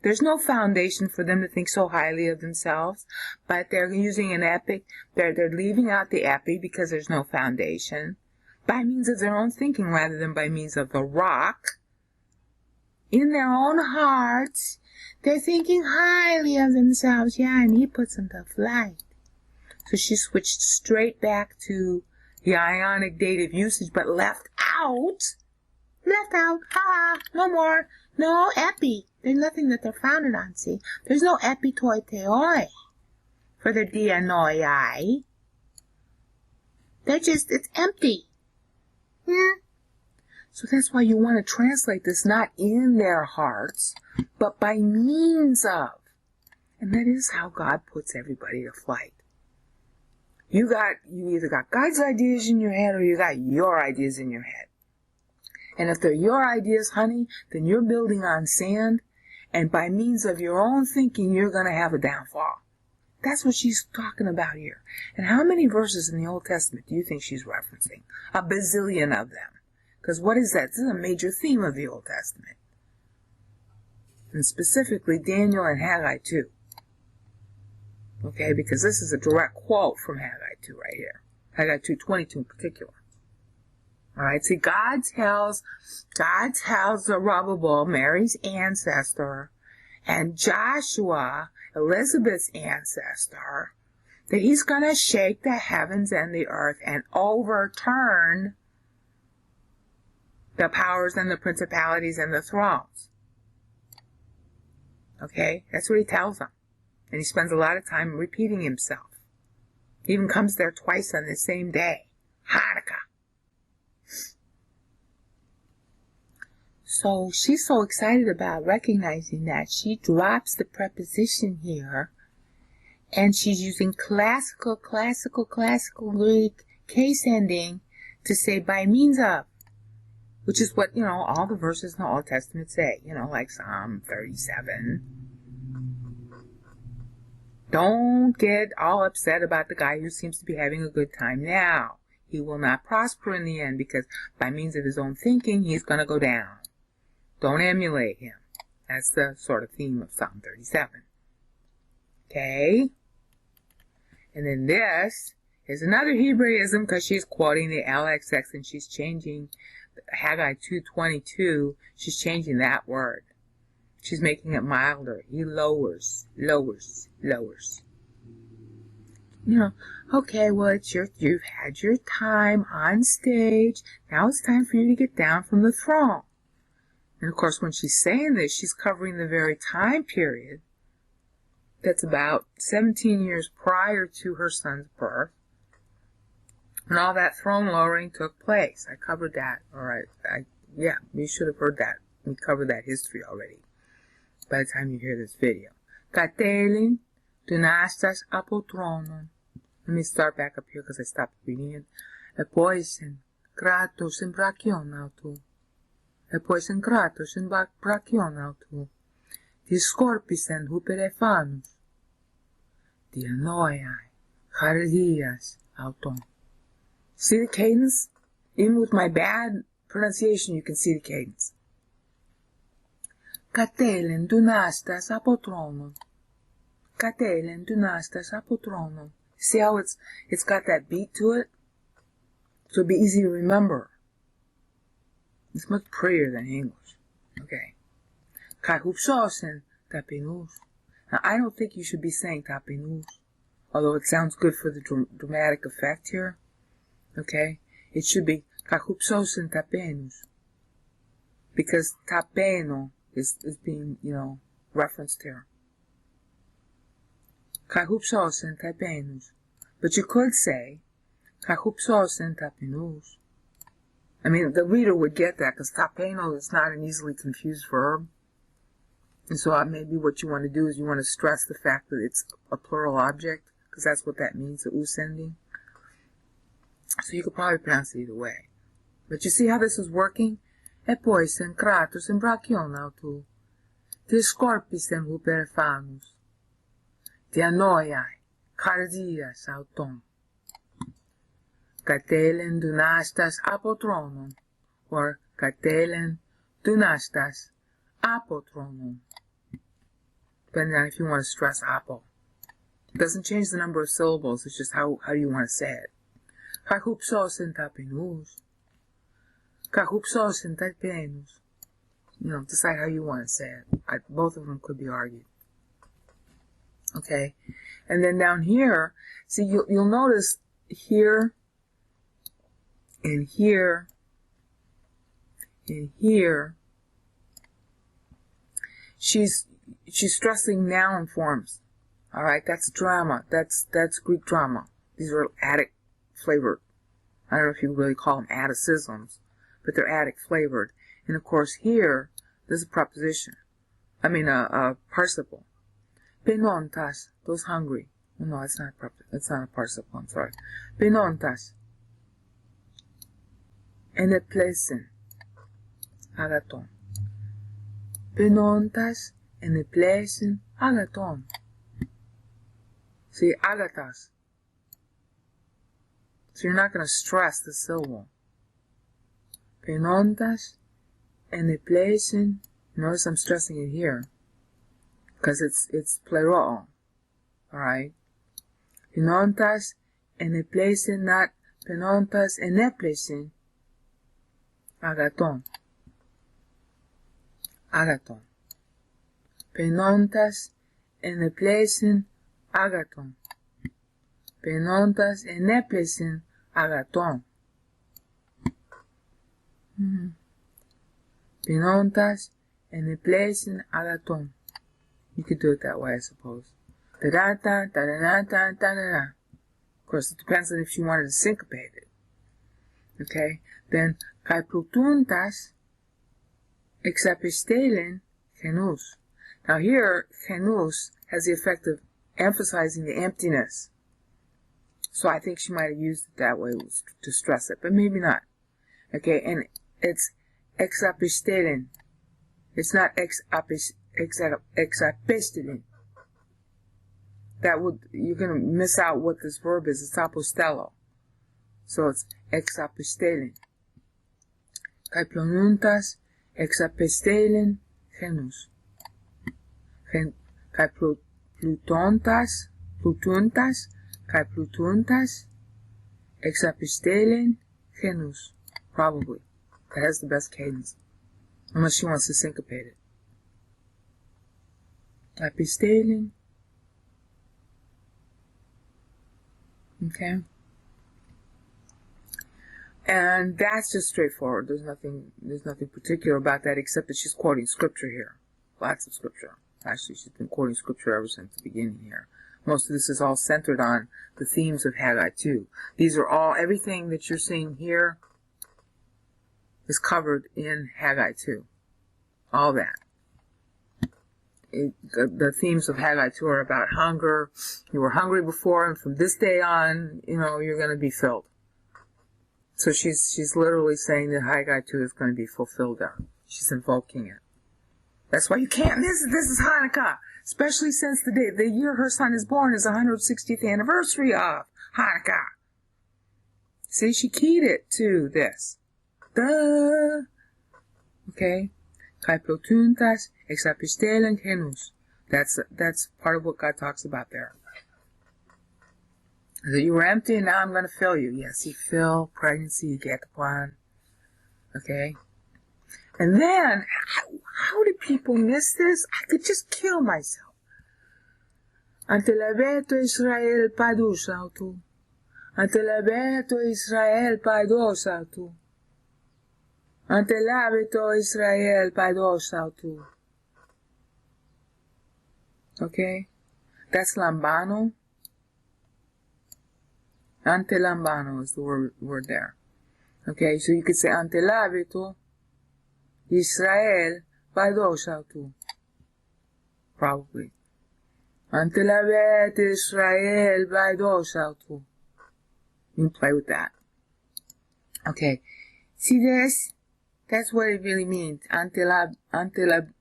[SPEAKER 1] There's no foundation for them to think so highly of themselves, but they're using an epi. They're leaving out the epi because there's no foundation, by means of their own thinking rather than by means of the rock. In their own hearts, they're thinking highly of themselves. Yeah, and he puts them to flight. So she switched straight back to the ionic dative usage, but left out, no more, no epi. There's nothing that they're founded on, see? There's no epi toi theoi for the dianoiai. It's empty. So that's why you want to translate this not in their hearts, but by means of. And that is how God puts everybody to flight. You either got God's ideas in your head or you got your ideas in your head. And if they're your ideas, honey, then you're building on sand, and by means of your own thinking, you're going to have a downfall. That's what she's talking about here. And how many verses in the Old Testament do you think she's referencing? A bazillion of them. Because what is that? This is a major theme of the Old Testament. And specifically Daniel and Haggai 2. Okay, because this is a direct quote from Haggai 2 right here. Haggai 2:22 in particular. Alright, see, God tells Zerubbabel, Mary's ancestor, and Joshua, Elizabeth's ancestor, that he's going to shake the heavens and the earth and overturn the powers and the principalities and the thrones. Okay, that's what he tells them. And he spends a lot of time repeating himself. He even comes there twice on the same day. Hanukkah. So she's so excited about recognizing that, she drops the preposition here, and she's using classical Greek case ending to say by means of, which is what, all the verses in the Old Testament say, like Psalm 37. Don't get all upset about the guy who seems to be having a good time now. He will not prosper in the end because by means of his own thinking, he's going to go down. Don't emulate him. That's the sort of theme of Psalm 37. Okay? And then this is another Hebraism because she's quoting the LXX and she's changing Haggai 2:22. She's changing that word. She's making it milder. He lowers. Okay, well, you've had your time on stage. Now it's time for you to get down from the throne. And of course, when she's saying this, she's covering the very time period that's about 17 years prior to her son's birth, when all that throne lowering took place. I covered that, alright. You should have heard that. We covered that history already by the time you hear this video. Katelin dynastas apotronon. Let me start back up here because I stopped reading it. Epoisen kratos en brachionautu. Epoisen kratos en brachionautu. Discorpisen huperefanus. Dianoiai chardias auton. See the cadence? Even with my bad pronunciation, you can see the cadence. Katelen dynastas apotronon. Katelen dynastas apotronon. See how it's got that beat to it? So it'll be easy to remember. It's much prettier than English. Okay. Kahupsosen tapinus. Now, I don't think you should be saying tapinus, although it sounds good for the dramatic effect here. Okay? It should be kahupsosen tapenus. Because tapeno is being, referenced here. Kahupsosen tapenus. But you could say kahupsosen tapinus. I mean, the reader would get that because tapeno is not an easily confused verb. And so maybe what you want to do is you want to stress the fact that it's a plural object, because that's what that means, the us ending. So you could probably pronounce it either way. But you see how this is working? E poi sen kratos en brachion autu, te scorpis en huperfanus, te annoiai, cardias auton, catelen dunastas apotronon, or catelen dunastas apotronon. Depending on if you want to stress apo. It doesn't change the number of syllables, it's just how you want to say it. Kahupsos en tapenus. Kahupsos en tapenus. You know, decide how you want to say it. Both of them could be argued. Okay? And then down here, see, you'll notice here, and here, and here, she's stressing noun forms. All right, that's drama. That's Greek drama. These are Attic flavored. I don't know if you really call them Atticisms, but they're Attic flavored. And of course, here there's a preposition. I mean, a participle. Penontas, those hungry. No, it's not a participle. I'm sorry. Penontas. Eneplesen. Agaton. Penontas. Eneplesen. Agaton. See, agatas. So you're not going to stress the syllable. Penontas. Eneplesen. Notice I'm stressing it here. Because it's plero. Alright? Penontas. Eneplesen, not penontas. Eneplesen. Agaton. Agaton. Penontas eneplesen agaton. Penontas eneplesen agaton. Penontas eneplesen agaton. You could do it that way, I suppose. Da-da-da, da-da-da-da, da-da-da. Of course, it depends on if you wanted to syncopate it. Okay? Then, kai plutuntas exapistelen genus. Now here, genus has the effect of emphasizing the emptiness. So I think she might have used it that way to stress it, but maybe not. Okay, and it's exapistelen. It's not exapistelen. You're going to miss out what this verb is. It's apostello. So it's exapistelen. Kai plonuntas exapistelen genus. Kai plutontas, kai plutuntas exapistelen genus. Probably. That has the best cadence. Unless she wants to syncopate it. Apistelen. Okay. And that's just straightforward. There's nothing particular about that except that she's quoting scripture here. Lots of scripture. Actually, she's been quoting scripture ever since the beginning here. Most of this is all centered on the themes of Haggai 2. These are all, everything that you're seeing here is covered in Haggai 2. All that. The themes of Haggai 2 are about hunger. You were hungry before, and from this day on, you're going to be filled. So she's literally saying that Haggai 2 is going to be fulfilled there. She's invoking it. That's why you can't. This is Hanukkah, especially since the year her son is born is the 160th anniversary of Hanukkah. See, she keyed it to this. Duh. Okay. Kai plotuntas exapistelen genus. That's part of what God talks about there. That you were empty and now I'm going to fill you. Yes, you fill, pregnancy, you get the plan. Okay? And then, how do people miss this? I could just kill myself. Ante l'abeto Israel padus autu. Ante l'abeto Israel pados autu. Ante l'abeto Israel pados autu. Okay? That's lambano. Ante lambano is the word there. Okay, so you could say Antelabetu Israel Baidosautu. Probably. Antelabet Israel Baidosautu. You can play with that. Okay. See this? That's what it really means. Antelambano,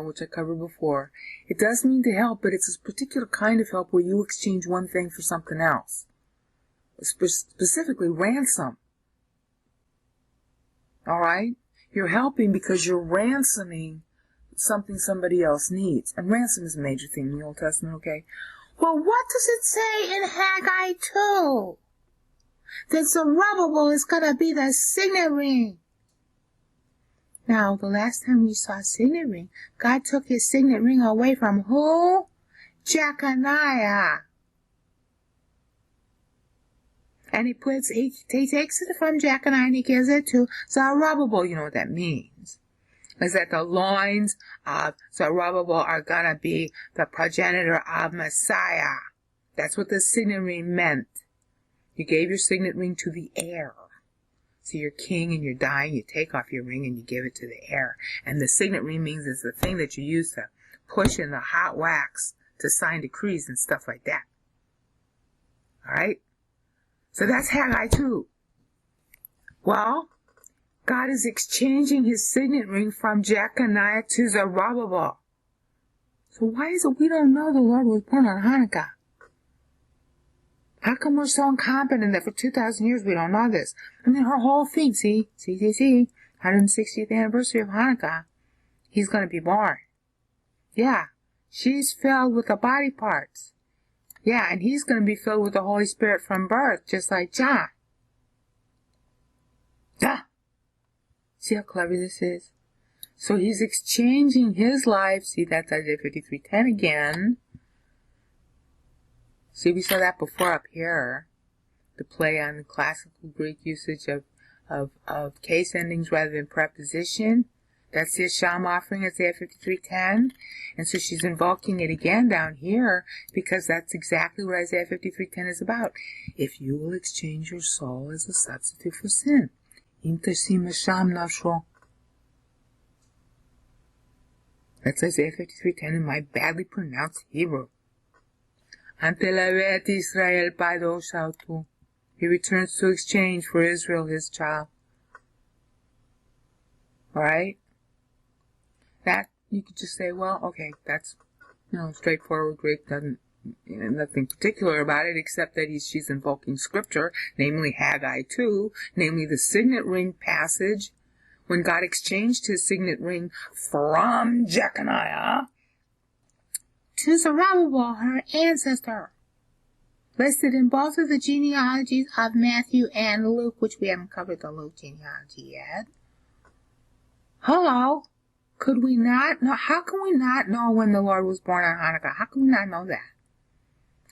[SPEAKER 1] which I covered before. It does mean to help, but it's a particular kind of help where you exchange one thing for something else. Specifically, ransom. Alright? You're helping because you're ransoming something somebody else needs. And ransom is a major theme in the Old Testament, okay? Well, what does it say in Haggai 2? That Zerubbabel is going to be the signet ring. Now, the last time we saw a signet ring, God took his signet ring away from who? Jeconiah. And he takes it from Jeconiah and he gives it to Zerubbabel. You know what that means? Is that the loins of Zerubbabel are going to be the progenitor of Messiah. That's what the signet ring meant. You gave your signet ring to the heir. So you're king and you're dying, you take off your ring and you give it to the heir. And the signet ring means it's the thing that you use to push in the hot wax to sign decrees and stuff like that. Alright? So that's Haggai 2. Well, God is exchanging his signet ring from Jeconiah to Zerubbabel. So why is it we don't know the Lord was born on Hanukkah? How come we're so incompetent that for 2,000 years we don't know this? I mean, her whole thing, see, 160th anniversary of Hanukkah, he's going to be born. Yeah, she's filled with the body parts. Yeah, and he's going to be filled with the Holy Spirit from birth, just like John. Yeah. See how clever this is? So he's exchanging his life. See, that's Isaiah 53:10 again. See, we saw that before up here. The play on the classical Greek usage of case endings rather than preposition. That's the Asham offering, Isaiah 53:10. And so she's invoking it again down here because that's exactly what Isaiah 53:10 is about. If you will exchange your soul as a substitute for sin. That's Isaiah 53:10 in my badly pronounced Hebrew. Antelavet Israel Baidosautu. He returns to exchange for Israel, his child. Alright? That, you could just say, well, okay, that's, straightforward Greek, nothing particular about it, except that she's invoking scripture, namely Haggai 2, namely the signet ring passage, when God exchanged his signet ring from Jeconiah to Zerubbabel, her ancestor, listed in both of the genealogies of Matthew and Luke, which we haven't covered the Luke genealogy yet. Hello? Could we not know? How can we not know when the Lord was born on Hanukkah? How can we not know that?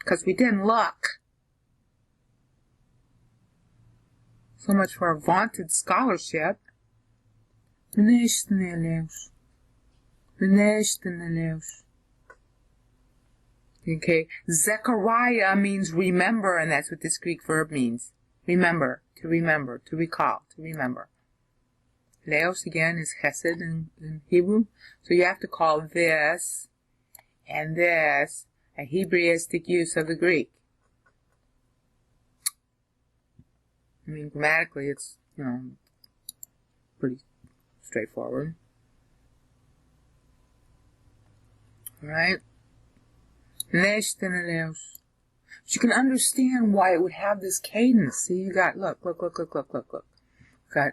[SPEAKER 1] Because we didn't look. So much for our vaunted scholarship. Okay, Zechariah means remember, and that's what this Greek verb means. Remember, to recall, to remember. Leos, again, is chesed in Hebrew, so you have to call this and this a Hebraistic use of the Greek. I mean, grammatically, it's, pretty straightforward. Alright? But you can understand why it would have this cadence. See, you got, look. Got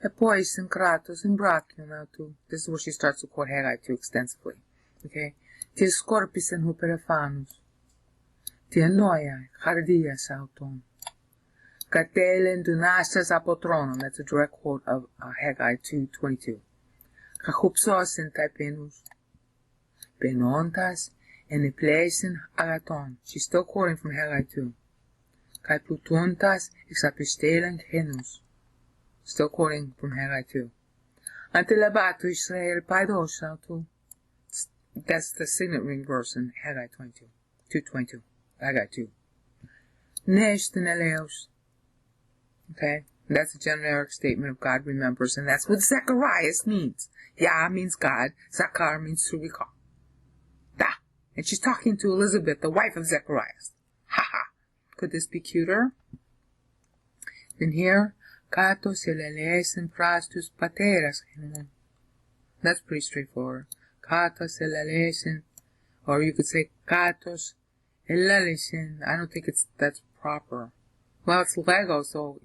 [SPEAKER 1] Epois and Kratos and Brachio now too. This is where she starts to quote Haggai 2 extensively. Okay? Tis Scorpis and Huperefanus. Tia Noia, Chardias auton. Catelen Dunastas Apotronum. That's a direct quote of Haggai 2:22. Chachupsos and Taipenus. Penontas and Epleisen Agaton. She's still quoting from Haggai 2. Kai Plutontas exapistelen genus. Still quoting from Haggai 2. Antelabatu Israel Paidosautu. That's the signet ring verse in Haggai 2:22. Haggai 2. Neshteneleos. Okay? That's a generic statement of God remembers, and that's what Zacharias means. Yah means God, Zakar means to recall. Da. And she's talking to Elizabeth, the wife of Zacharias. Ha ha. Could this be cuter? Then here, Katos elelesen prastus pateras. That's pretty straightforward. Katos elelesen, or you could say Katos elelesen. I don't think that's proper. Well, it's Lego, so,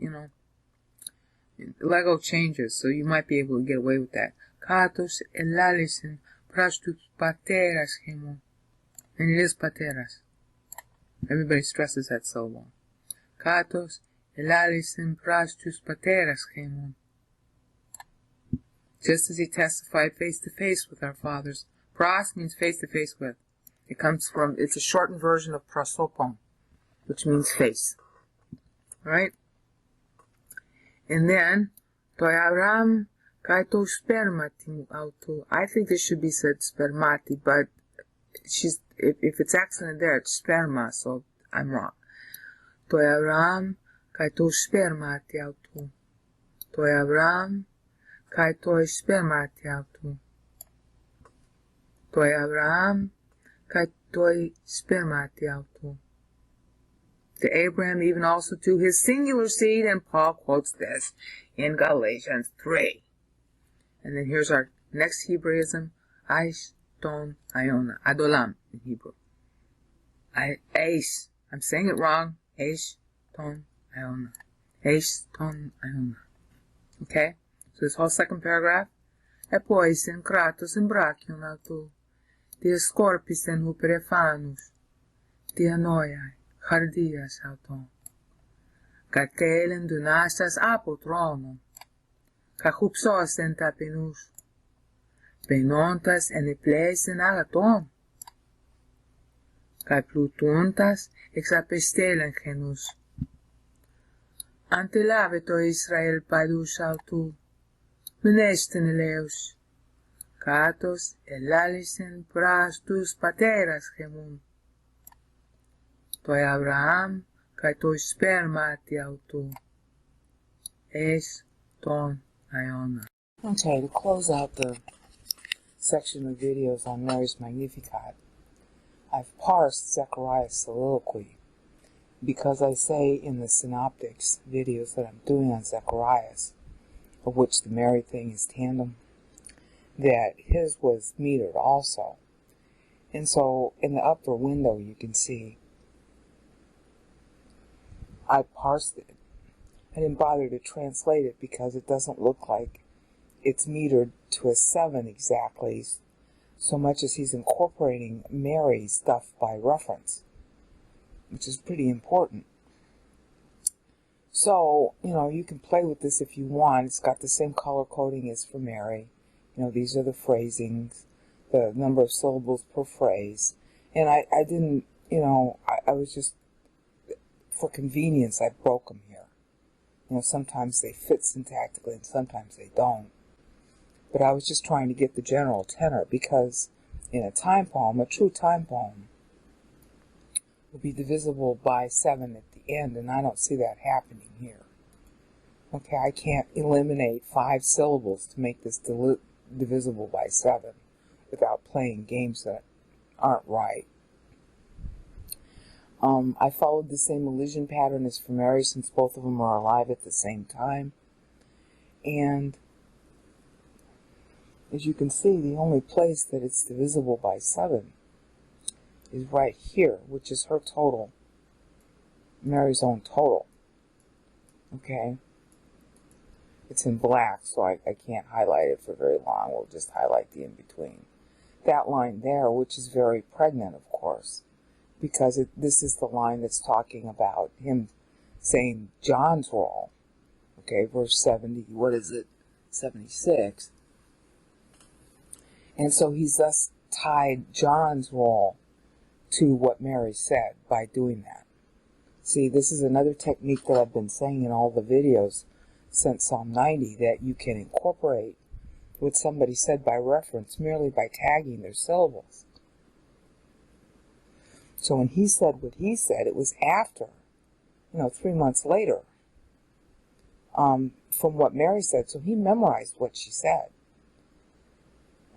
[SPEAKER 1] Lego changes, so you might be able to get away with that. Katos elelesen prastus pateras. And it is pateras. Everybody stresses that syllable. Katos elalisen prastus pateras gemon. Just as he testified face to face with our fathers. Pras means face to face with. It's a shortened version of prosopon, which means face. Right? And then, toi Avram kaito spermati auto. I think this should be said spermati, but if it's accident there, it's sperma, so I'm wrong. Toi Avram kaito spermati auto. Toi Avram kaito spermati auto. Toi Avram kaito spermati auto. To Abraham, even also to his singular seed, and Paul quotes this in Galatians 3. And then here's our next Hebraism, Aish Ton Iona, Adolam in Hebrew. Aish, I'm saying it wrong, Aish Ton Iona. Aish Ton Iona. Okay? So this whole second paragraph. Epoisen kratos in brachion auto. Dia scorpisen huperefanus. Dia noiai. Χαρδίας αυτόν. Κατέλεν δουνάστας από τρόνο. Καχουψώσεν ταπεινούς. Πενώντας εν επλέσεν αγατόν. Καπλουτούντας εξαπεστέλεν γενούς. Αντελάβε το Ισραήλ παντούς αυτού. Μνέστην ελέους. Κάτος ελάλησεν πράς τους πατέρας γεμούν. Toi Abraham, kai toi spermati autu. Es ton Iona. Okay, to close out the section of videos on Mary's Magnificat, I've parsed Zechariah's soliloquy because I say in the synoptics videos that I'm doing on Zacharias, of which the Mary thing is tandem, that his was metered also. And so in the upper window you can see I parsed it. I didn't bother to translate it because it doesn't look like it's metered to a 7 exactly, so much as he's incorporating Mary's stuff by reference, which is pretty important. So, you can play with this if you want. It's got the same color coding as for Mary. These are the phrasings, the number of syllables per phrase. And I didn't, I was just, for convenience, I broke them here. Sometimes they fit syntactically and sometimes they don't. But I was just trying to get the general tenor because in a time poem, a true time poem, will be divisible by 7 at the end, and I don't see that happening here. Okay, I can't eliminate 5 syllables to make this divisible by 7 without playing games that aren't right. I followed the same elision pattern as for Mary since both of them are alive at the same time. And as you can see, the only place that it's divisible by 7 is right here, which is her total, Mary's own total. Okay? It's in black, so I can't highlight it for very long. We'll just highlight the in-between. That line there, which is very pregnant, of course, because this is the line that's talking about him saying John's role. Okay, verse 70, 76. And so he's thus tied John's role to what Mary said by doing that. See, this is another technique that I've been saying in all the videos since Psalm 90, that you can incorporate what somebody said by reference merely by tagging their syllables. So when he said what he said, it was after, 3 months later, from what Mary said, so he memorized what she said.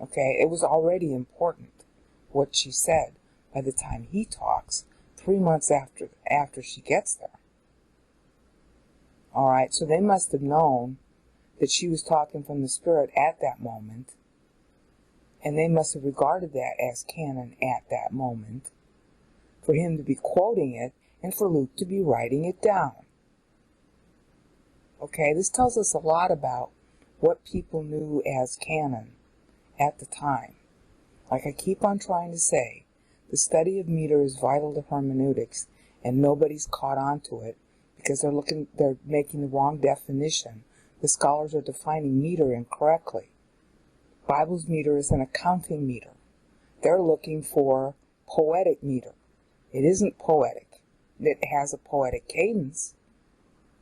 [SPEAKER 1] Okay, it was already important what she said by the time he talks 3 months after she gets there. All right, so they must have known that she was talking from the Spirit at that moment, and they must have regarded that as canon at that moment, for him to be quoting it and for Luke to be writing it down. Okay, this tells us a lot about what people knew as canon at the time. Like I keep on trying to say, the study of meter is vital to hermeneutics, and nobody's caught on to it because they're making the wrong definition. The scholars are defining meter incorrectly. Bible's meter is an accounting meter. They're looking for poetic meter. It isn't poetic. It has a poetic cadence,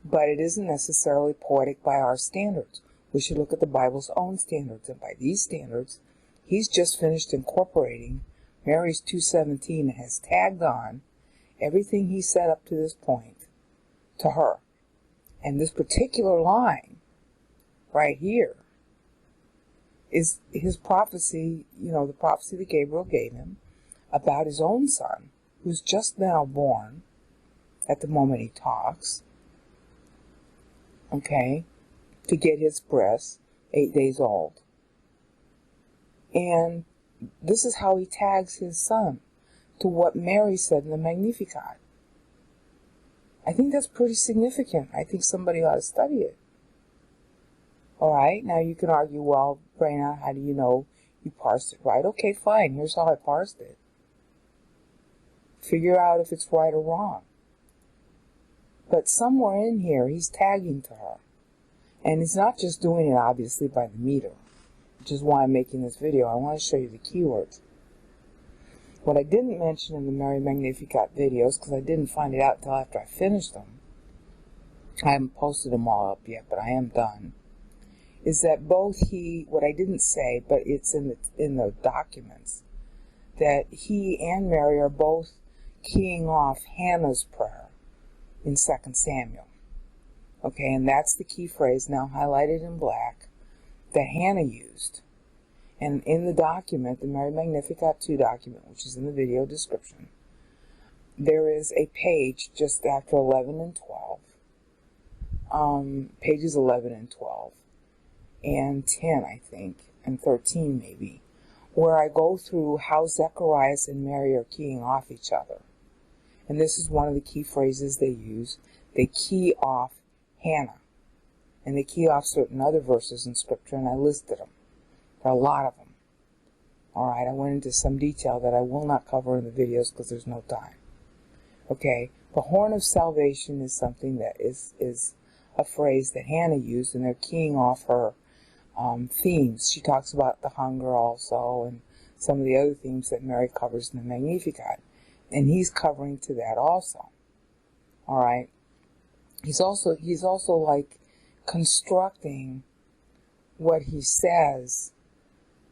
[SPEAKER 1] but it isn't necessarily poetic by our standards. We should look at the Bible's own standards, and by these standards, he's just finished incorporating Mary's 2:17 and has tagged on everything he said up to this point to her. And this particular line right here is his prophecy, the prophecy that Gabriel gave him about his own son, who's just now born at the moment he talks, okay, to get his breast, 8 days old. And this is how he tags his son to what Mary said in the Magnificat. I think that's pretty significant. I think somebody ought to study it. All right, now you can argue, well, Brena, how do you know you parsed it right? Okay, fine, here's how I parsed it. Figure out if it's right or wrong. But somewhere in here, he's tagging to her. And he's not just doing it, obviously, by the meter, which is why I'm making this video. I want to show you the keywords. What I didn't mention in the Mary Magnificat videos, because I didn't find it out until after I finished them, I haven't posted them all up yet, but I am done, is that what I didn't say, but it's in the documents, that he and Mary are both keying off Hannah's prayer in 2 Samuel. Okay, and that's the key phrase, now highlighted in black, that Hannah used. And in the document, the Mary Magnificat 2 document, which is in the video description, there is a page just after 11 and 12, pages 11 and 12, and 10, I think, and 13 maybe, where I go through how Zacharias and Mary are keying off each other. And this is one of the key phrases they use. They key off Hannah. And they key off certain other verses in Scripture, and I listed them. There are a lot of them. All right, I went into some detail that I will not cover in the videos because there's no time. Okay, the horn of salvation is something that is a phrase that Hannah used, and they're keying off her themes. She talks about the hunger also, and some of the other themes that Mary covers in the Magnificat. And he's covering to that also. All right. He's also like constructing what he says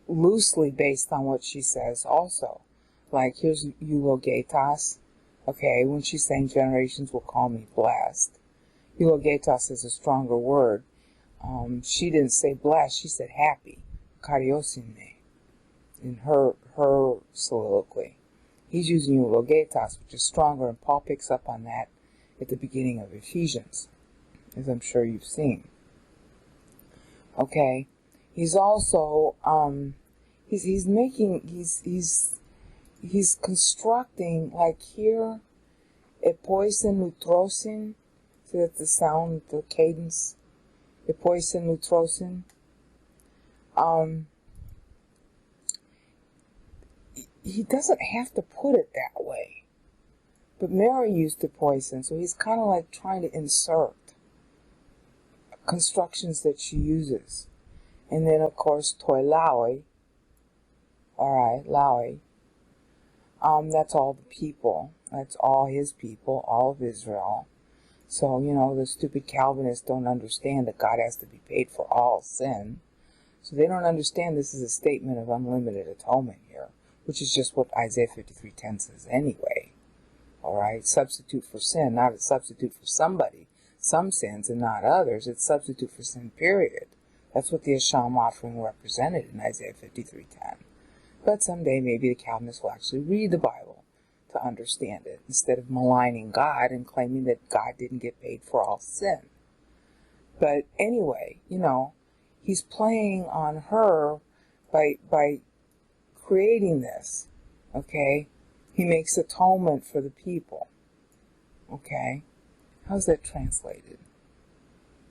[SPEAKER 1] loosely based on what she says also. Like, here's eulogetas. Okay, when she's saying generations will call me blessed. Eulogetas is a stronger word. She didn't say blessed, she said happy. Kariosine. In her soliloquy. He's using eulogetas, which is stronger, and Paul picks up on that at the beginning of Ephesians, as I'm sure you've seen. Okay, he's also he's constructing, like here, epoisen nutrosin. See that's the sound, the cadence. Epoisen nutrosin. He doesn't have to put it that way. But Mary used the poison, so he's kind of like trying to insert constructions that she uses. And then, of course, toi laoi. Alright, laoi. That's all the people. That's all his people, all of Israel. So, the stupid Calvinists don't understand that God has to be paid for all sin. So they don't understand this is a statement of unlimited atonement here, which is just what Isaiah 53:10 says anyway. All right, substitute for sin, not a substitute for somebody. some sins and not others. It's substitute for sin, period. That's what the Asham offering represented in Isaiah 53:10. But someday maybe the Calvinists will actually read the Bible to understand it, instead of maligning God and claiming that God didn't get paid for all sin. But anyway, he's playing on her by creating this, okay? He makes atonement for the people, okay? How's that translated?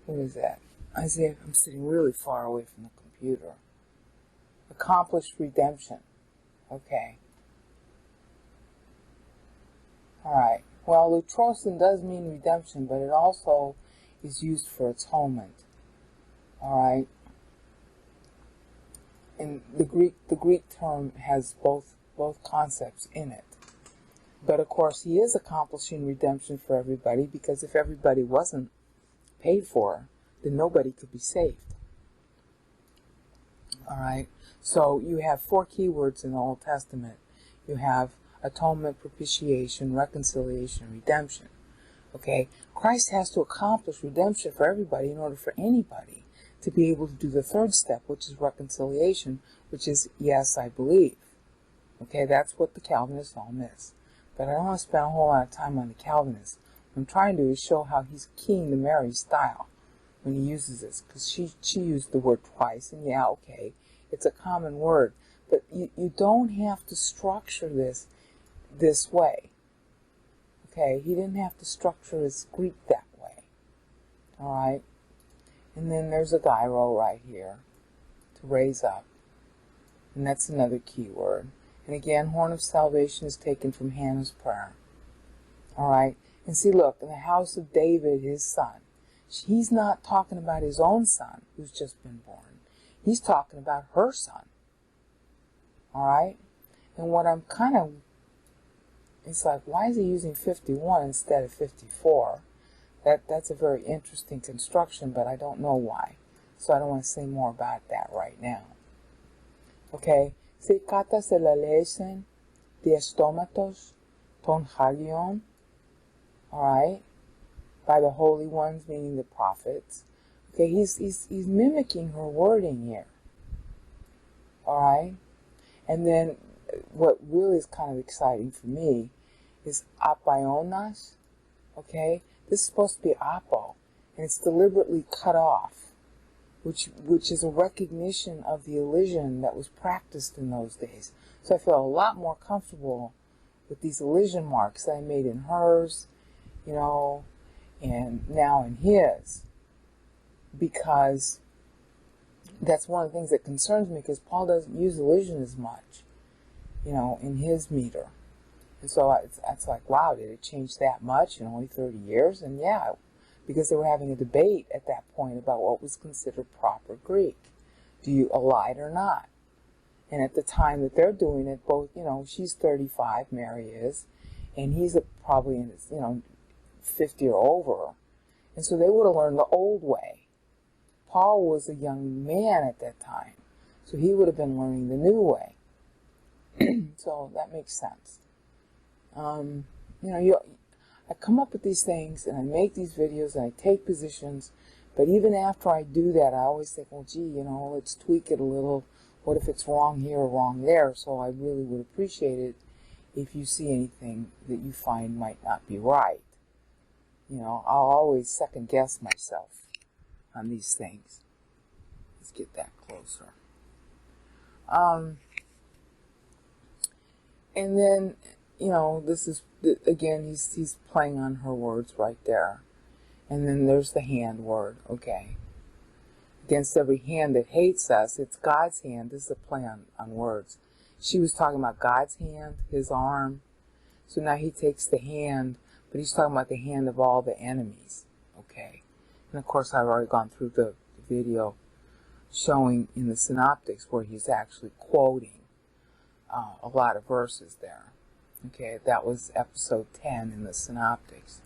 [SPEAKER 1] What is that? Isaiah, I'm sitting really far away from the computer. Accomplished redemption, okay? Alright, well, lutrosin does mean redemption, but it also is used for atonement, alright? And the Greek term has both concepts in it. But of course, he is accomplishing redemption for everybody, because if everybody wasn't paid for, then nobody could be saved. Alright, so you have 4 keywords in the Old Testament. You have atonement, propitiation, reconciliation, redemption. Okay, Christ has to accomplish redemption for everybody in order for anybody to be able to do the third step, which is reconciliation, which is, yes, I believe. Okay, that's what the Calvinists all miss. But I don't want to spend a whole lot of time on the Calvinists. What I'm trying to do is show how he's keying to Mary's style when he uses this, because she used the word twice, and yeah, okay, it's a common word, but you don't have to structure this way. Okay, he didn't have to structure his Greek that way. Alright, and then there's a gyro right here to raise up, and that's another key word. And again, horn of salvation is taken from Hannah's prayer. Alright, and see, look, in the house of David, his son, he's not talking about his own son who's just been born. He's talking about her son. Alright, and what I'm it's like, why is he using 51 instead of 54? That's a very interesting construction, but I don't know why. So I don't want to say more about that right now. Okay, se kata se la lesen diastomatos ton hagion, alright, by the holy ones, meaning the prophets. Okay, he's mimicking her wording here. Alright, and then what really is kind of exciting for me is apaionas. Okay, this is supposed to be apo, and it's deliberately cut off, which is a recognition of the elision that was practiced in those days. So I feel a lot more comfortable with these elision marks that I made in hers, and now in his, because that's one of the things that concerns me, because Paul doesn't use elision as much, in his meter. And so it's like, wow, did it change that much in only 30 years? And yeah, because they were having a debate at that point about what was considered proper Greek. Do you elide or not? And at the time that they're doing it, both, she's 35, Mary is, and he's probably in his, 50 or over. And so they would have learned the old way. Paul was a young man at that time, so he would have been learning the new way. So that makes sense. I come up with these things, and I make these videos, and I take positions, but even after I do that, I always think, well, gee, let's tweak it a little. What if it's wrong here or wrong there? So I really would appreciate it if you see anything that you find might not be right. I'll always second guess myself on these things. Let's get that closer. And then, this is, again, he's playing on her words right there. And then there's the hand word, okay. Against every hand that hates us, it's God's hand. This is a play on words. She was talking about God's hand, his arm. So now he takes the hand, but he's talking about the hand of all the enemies, okay. And of course, I've already gone through the video showing in the synoptics where he's actually quoting a lot of verses there. Okay, that was episode 10 in the synoptics.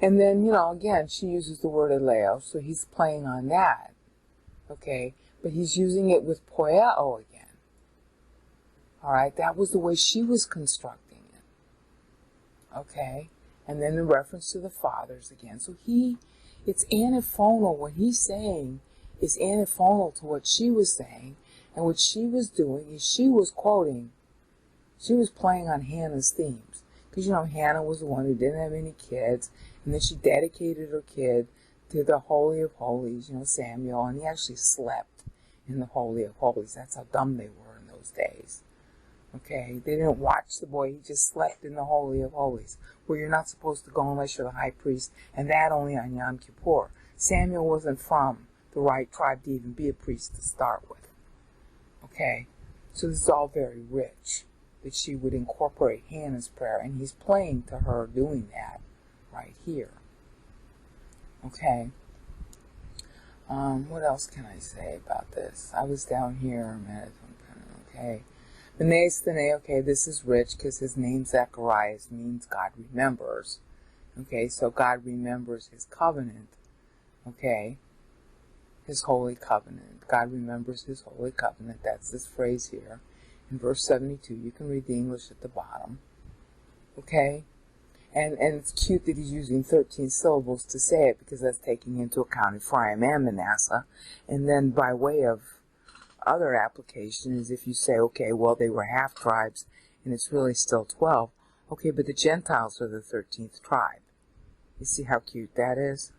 [SPEAKER 1] And then, again, she uses the word eleo, so he's playing on that. Okay, but he's using it with poieo again. Alright, that was the way she was constructing it. Okay, And then the reference to the fathers again. So it's antiphonal. What he's saying is antiphonal to what she was saying. And what she was doing is she was playing on Hannah's themes. Because, Hannah was the one who didn't have any kids. And then she dedicated her kid to the Holy of Holies, Samuel. And he actually slept in the Holy of Holies. That's how dumb they were in those days. Okay, they didn't watch the boy. He just slept in the Holy of Holies, where you're not supposed to go unless you're the high priest, and that only on Yom Kippur. Samuel wasn't from the right tribe to even be a priest to start with. Okay, so this is all very rich, that she would incorporate Hannah's prayer, and he's playing to her doing that right here. Okay, what else can I say about this? I was down here, okay. Okay, this is rich because his name Zacharias means God remembers. Okay, so God remembers his covenant. Okay, his holy covenant. God remembers his holy covenant. That's this phrase here. In verse 72, you can read the English at the bottom. Okay, and it's cute that he's using 13 syllables to say it, because that's taking into account Ephraim and Manasseh. And then by way of other application is if you say, okay, well, they were half tribes and it's really still 12. Okay, but the Gentiles are the 13th tribe. You see how cute that is?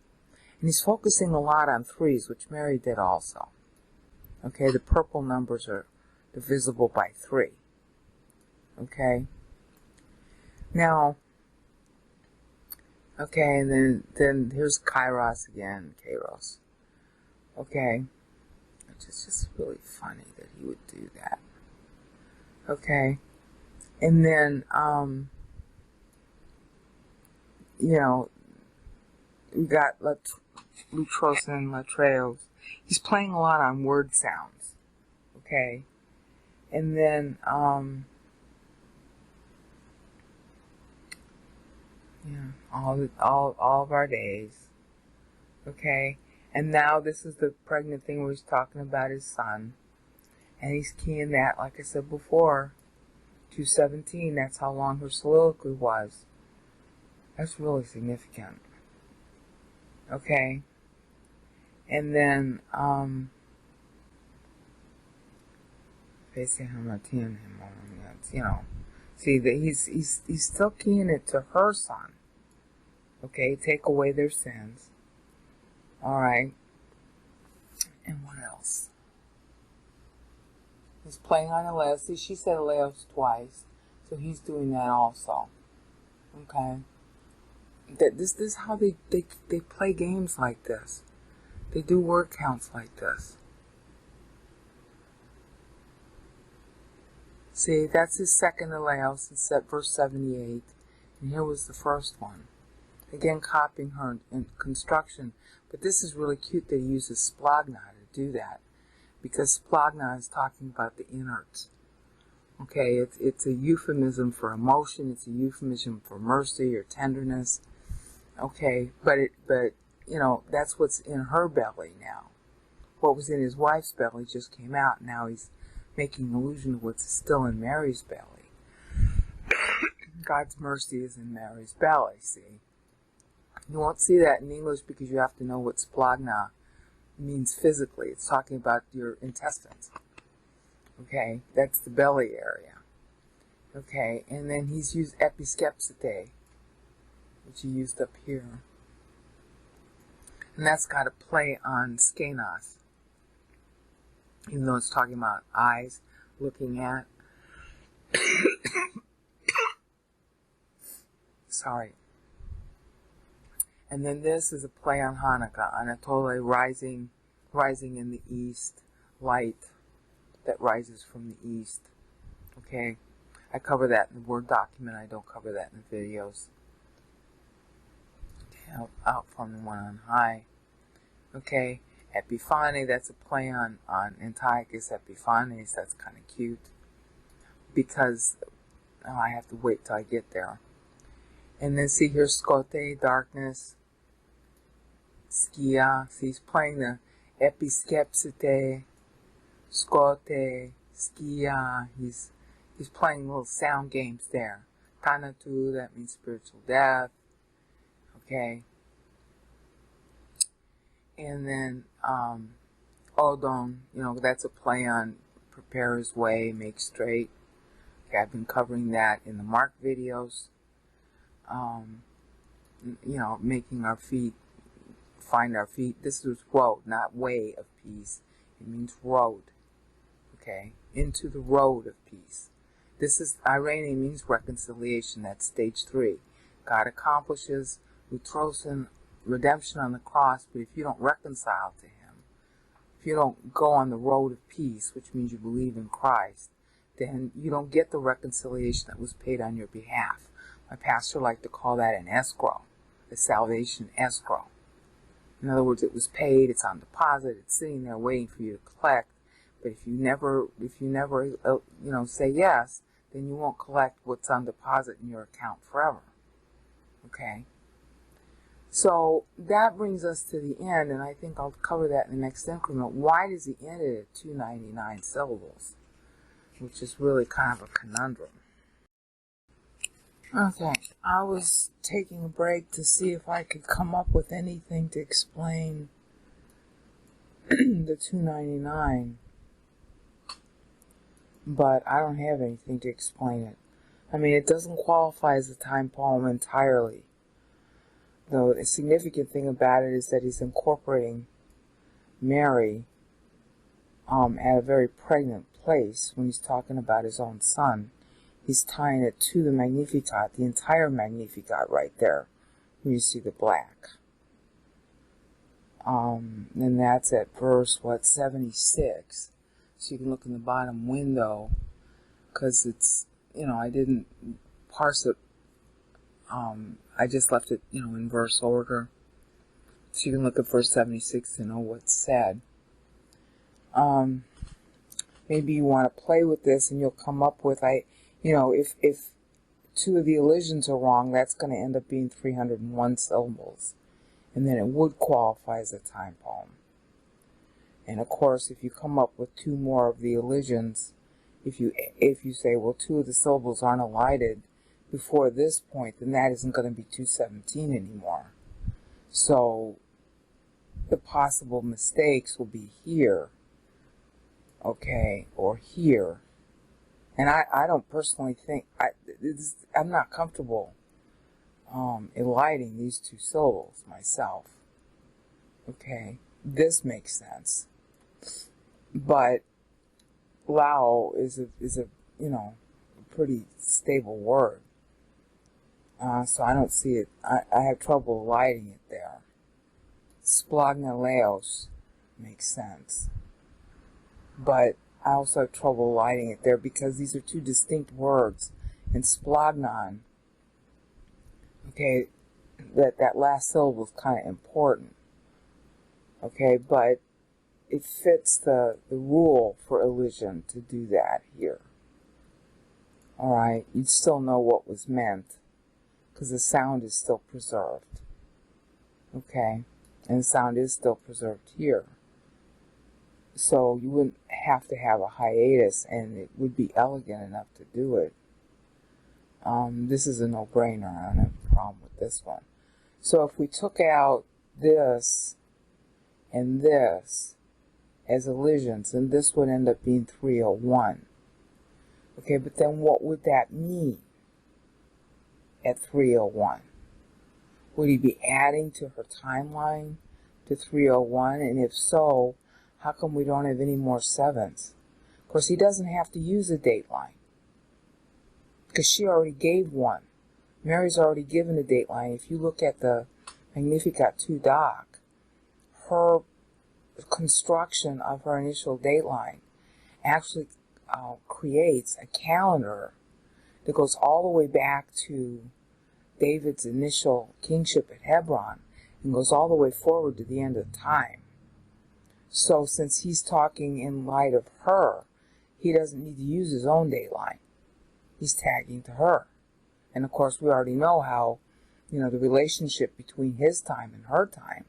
[SPEAKER 1] And he's focusing a lot on threes, which Mary did also. Okay, the purple numbers are divisible by 3. Okay? Now, okay, and then here's Kairos again, Kairos. Okay? It's just really funny that he would do that. Okay. And then, we got Lutros and Latreos. He's playing a lot on word sounds. Okay. And then, all of our days. Okay. And now this is the pregnant thing where he's talking about his son. And he's keying that, like I said before, 2:17. That's how long her soliloquy was. That's really significant. Okay. And then, see that he's still keying it to her son. Okay, take away their sins. Alright. And what else? He's playing on Elias. See, she said Elias twice. So he's doing that also. Okay. This is how they play games like this. They do word counts like this. See, that's his second Elias. It's at verse 78. And here was the first one. Again, copying her in construction. But this is really cute that he uses splagna to do that. Because splagna is talking about the innards. Okay, it's a euphemism for emotion. It's a euphemism for mercy or tenderness. Okay, but that's what's in her belly now. What was in his wife's belly just came out. Now he's making allusion to what's still in Mary's belly. God's mercy is in Mary's belly, see? You won't see that in English because you have to know what splagna means physically. It's talking about your intestines. Okay, that's the belly area. Okay, and then he's used episkepsite, which he used up here. And that's got a play on skenos. Even though it's talking about eyes, looking at. Sorry. And then this is a play on Hanukkah, Anatole rising in the east, light that rises from the east. Okay, I cover that in the Word document. I don't cover that in the videos. Okay, out from the one on high. Okay, Epiphany, that's a play on Antiochus Epiphanes. That's kind of cute because I have to wait till I get there. And then see here, Scote, darkness. Skia, see, he's playing the episkepsite, Scote, Skia. He's playing little sound games there. Tanatu, that means spiritual death. Okay. And then, Odon, that's a play on prepare his way, make straight. Okay, I've been covering that in the Mark videos. Making our feet, find our feet. This is road, not way of peace. It means road. Okay, into the road of peace. This is, Irene means reconciliation. That's stage 3. God accomplishes Utrosin redemption on the cross, but if you don't reconcile to Him, if you don't go on the road of peace, which means you believe in Christ, then you don't get the reconciliation that was paid on your behalf. My pastor liked to call that an escrow, a salvation escrow. In other words, it was paid, it's on deposit, it's sitting there waiting for you to collect. But if you never say yes, then you won't collect what's on deposit in your account forever. Okay? So that brings us to the end, and I think I'll cover that in the next increment. Why does he end it at 299 syllables? Which is really kind of a conundrum. Okay, I was taking a break to see if I could come up with anything to explain the 299. But I don't have anything to explain it. I mean, it doesn't qualify as a time poem entirely. Though the significant thing about it is that he's incorporating Mary at a very pregnant place when he's talking about his own son. He's tying it to the Magnificat, the entire Magnificat right there, when you see the black. And that's at verse, 76. So you can look in the bottom window, because it's, I didn't parse it. I just left it, in verse order. So you can look at verse 76 to know what's said. Maybe you want to play with this and you'll come up with, if 2 of the elisions are wrong, that's going to end up being 301 syllables. And then it would qualify as a time poem. And of course, if you come up with 2 more of the elisions, if you say, well, 2 of the syllables aren't elided before this point, then that isn't going to be 217 anymore. So the possible mistakes will be here, okay, or here. And I don't personally think, I'm not comfortable eliding these 2 syllables myself. Okay, this makes sense. But Lao is a pretty stable word. So I don't see it. I have trouble eliding it there. Splagnaleos makes sense. But I also have trouble eliding it there because these are 2 distinct words. And splagnon, okay, that last syllable is kind of important. Okay, but it fits the rule for elision to do that here. Alright, you'd still know what was meant, because the sound is still preserved. Okay, and the sound is still preserved here. So you wouldn't have to have a hiatus, and it would be elegant enough to do it. This is a no-brainer. I don't have a problem with this one. So if we took out this and this as elisions, then this would end up being 301. Okay, but then what would that mean at 301? Would he be adding to her timeline to 301? And if so, how come we don't have any more 7s? Of course, he doesn't have to use a dateline, because she already gave one. Mary's already given a dateline. If you look at the Magnificat 2 doc, her construction of her initial dateline actually creates a calendar that goes all the way back to David's initial kingship at Hebron and goes all the way forward to the end of time. So since he's talking in light of her, he doesn't need to use his own dateline. He's tagging to her. And of course, we already know how, the relationship between his time and her time,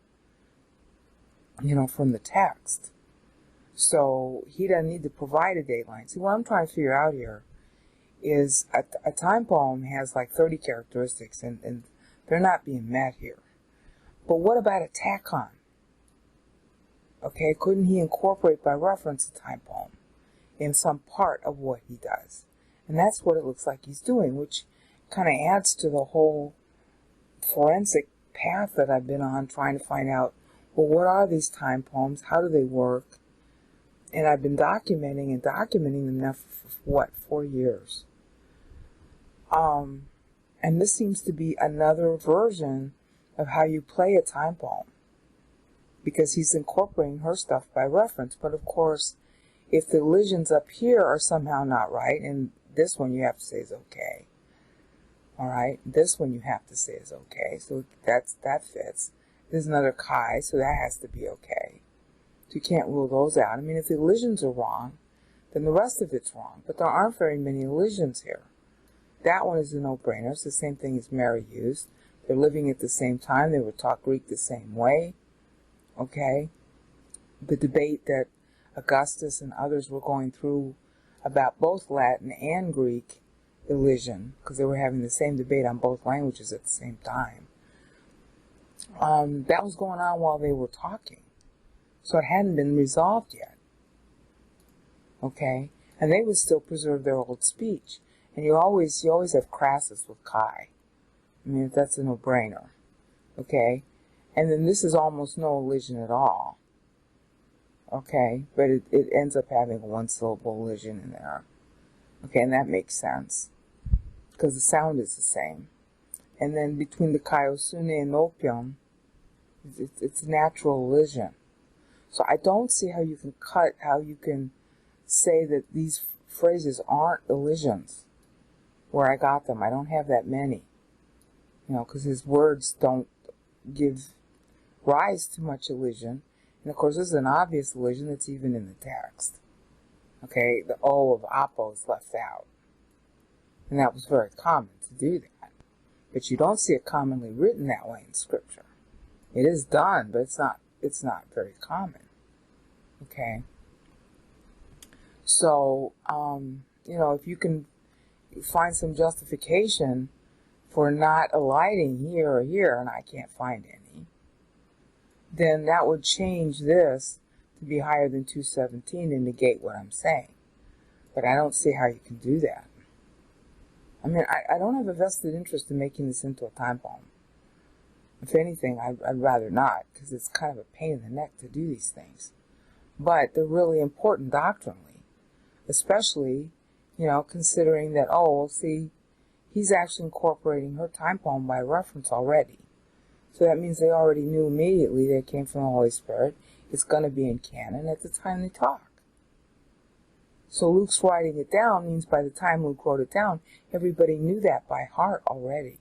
[SPEAKER 1] from the text. So he doesn't need to provide a dateline. See, what I'm trying to figure out here is a time poem has like 30 characteristics, and they're not being met here. But what about a tachon? Okay, couldn't he incorporate by reference a time poem in some part of what he does? And that's what it looks like he's doing, which kind of adds to the whole forensic path that I've been on, trying to find out, well, what are these time poems? How do they work? And I've been documenting them now for what, 4 years. And this seems to be another version of how you play a time poem, because he's incorporating her stuff by reference. But of course, if the elisions up here are somehow not right, and this one you have to say is okay, all right, this one you have to say is okay, so that fits. There's another chi, so that has to be okay. So you can't rule those out. I mean, if the elisions are wrong, then the rest of it's wrong. But there aren't very many elisions here. That one is a no-brainer. It's the same thing as Mary used. They're living at the same time. They were taught Greek the same way. Okay? The debate that Augustus and others were going through about both Latin and Greek elision, because they were having the same debate on both languages at the same time. That was going on while they were talking. So it hadn't been resolved yet. Okay? And they would still preserve their old speech. And you always have Crassus with chi. I mean, that's a no-brainer. Okay? And then this is almost no elision at all. Okay? But it ends up having a one-syllable elision in there. Okay, and that makes sense, because the sound is the same. And then between the Kaiosune and Opium, it's natural elision. So I don't see how you can say that these phrases aren't elisions, where I got them. I don't have that many, because his words don't give rise to much elision. And of course, this is an obvious elision that's even in the text. Okay, the O of Apo is left out. And that was very common to do that. But you don't see it commonly written that way in Scripture. It is done, but it's not very common. Okay? So, if you can find some justification for not alighting here or here, and I can't find any, then that would change this to be higher than 217 and negate what I'm saying. But I don't see how you can do that. I mean, I don't have a vested interest in making this into a time poem. If anything, I'd rather not, because it's kind of a pain in the neck to do these things. But they're really important doctrinally, especially, considering that, he's actually incorporating her time poem by reference already. So that means they already knew immediately that it came from the Holy Spirit. It's going to be in canon at the time they talk. So Luke's writing it down means by the time Luke wrote it down, everybody knew that by heart already.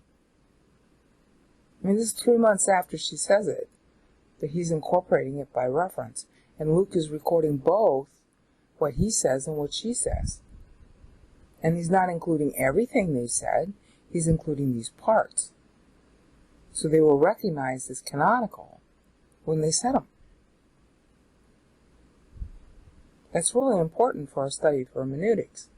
[SPEAKER 1] I mean, this is 3 months after she says it, that he's incorporating it by reference. And Luke is recording both what he says and what she says. And he's not including everything they said, he's including these parts. So they were recognized as canonical when they said them. That's really important for our study for hermeneutics.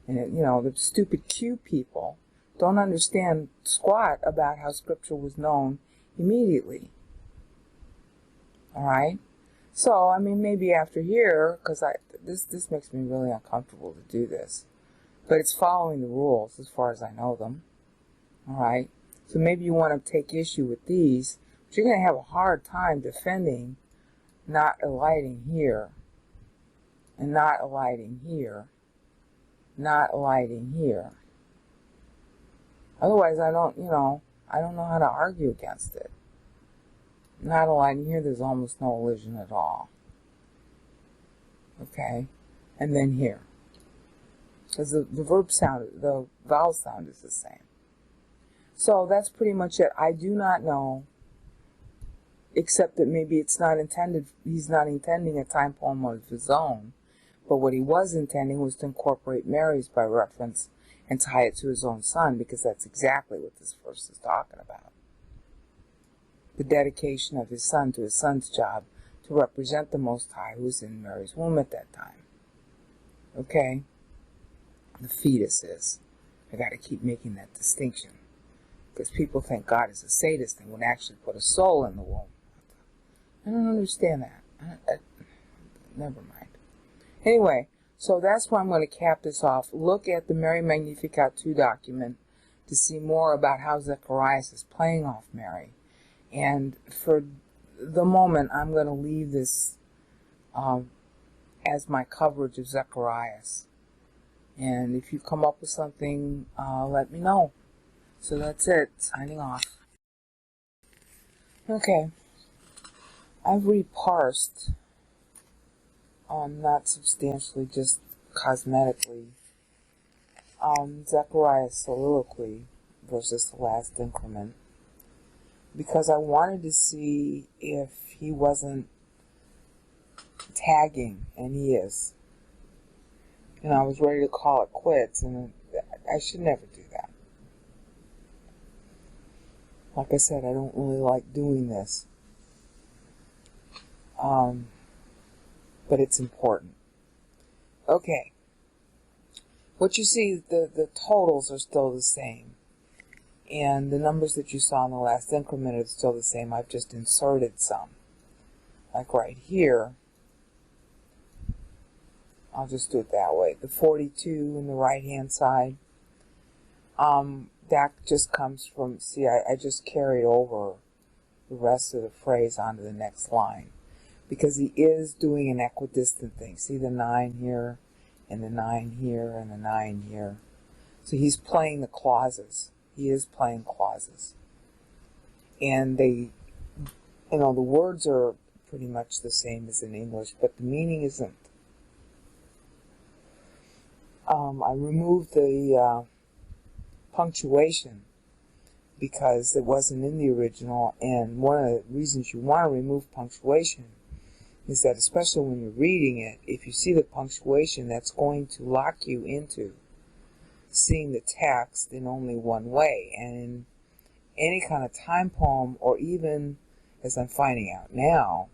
[SPEAKER 1] And, the stupid Q people don't understand squat about how Scripture was known immediately. All right? So, I mean, maybe after here, because this makes me really uncomfortable to do this. But it's following the rules as far as I know them. All right? So maybe you want to take issue with these, but you're going to have a hard time defending not alighting here, and not alighting here, not alighting here. Otherwise, I don't know how to argue against it. Not alighting here, there's almost no elision at all. Okay? And then here. Because the verb sound, the vowel sound is the same. So that's pretty much it. I do not know, except that maybe he's not intending a time poem of his own, but what he was intending was to incorporate Mary's by reference and tie it to his own son, because that's exactly what this verse is talking about. The dedication of his son to his son's job to represent the Most High, who was in Mary's womb at that time. Okay? The fetus is. I got to keep making that distinction. Because people think God is a sadist and would actually put a soul in the womb. I don't understand that. Never mind. Anyway, so that's where I'm going to cap this off. Look at the Mary Magnificat 2 document to see more about how Zacharias is playing off Mary. And for the moment, I'm going to leave this as my coverage of Zacharias. And if you come up with something, let me know. So that's it. Signing off. Okay. I've reparsed, not substantially, just cosmetically, Zechariah's soliloquy versus the last increment, because I wanted to see if he wasn't tagging, and he is. And I was ready to call it quits, and I should never do that. Like I said, I don't really like doing this. But it's important. Okay. What you see, the totals are still the same. And the numbers that you saw in the last increment are still the same. I've just inserted some. Like right here. I'll just do it that way. The 42 in the right-hand side. That just comes from, see, I just carried over the rest of the phrase onto the next line. Because he is doing an equidistant thing. See the 9 here, and the 9 here, and the 9 here. So he's playing the clauses. He is playing clauses. And they, the words are pretty much the same as in English, but the meaning isn't. I removed the punctuation because it wasn't in the original, and one of the reasons you want to remove punctuation is that, especially when you're reading it, if you see the punctuation, that's going to lock you into seeing the text in only one way. And in any kind of time poem, or even, as I'm finding out now,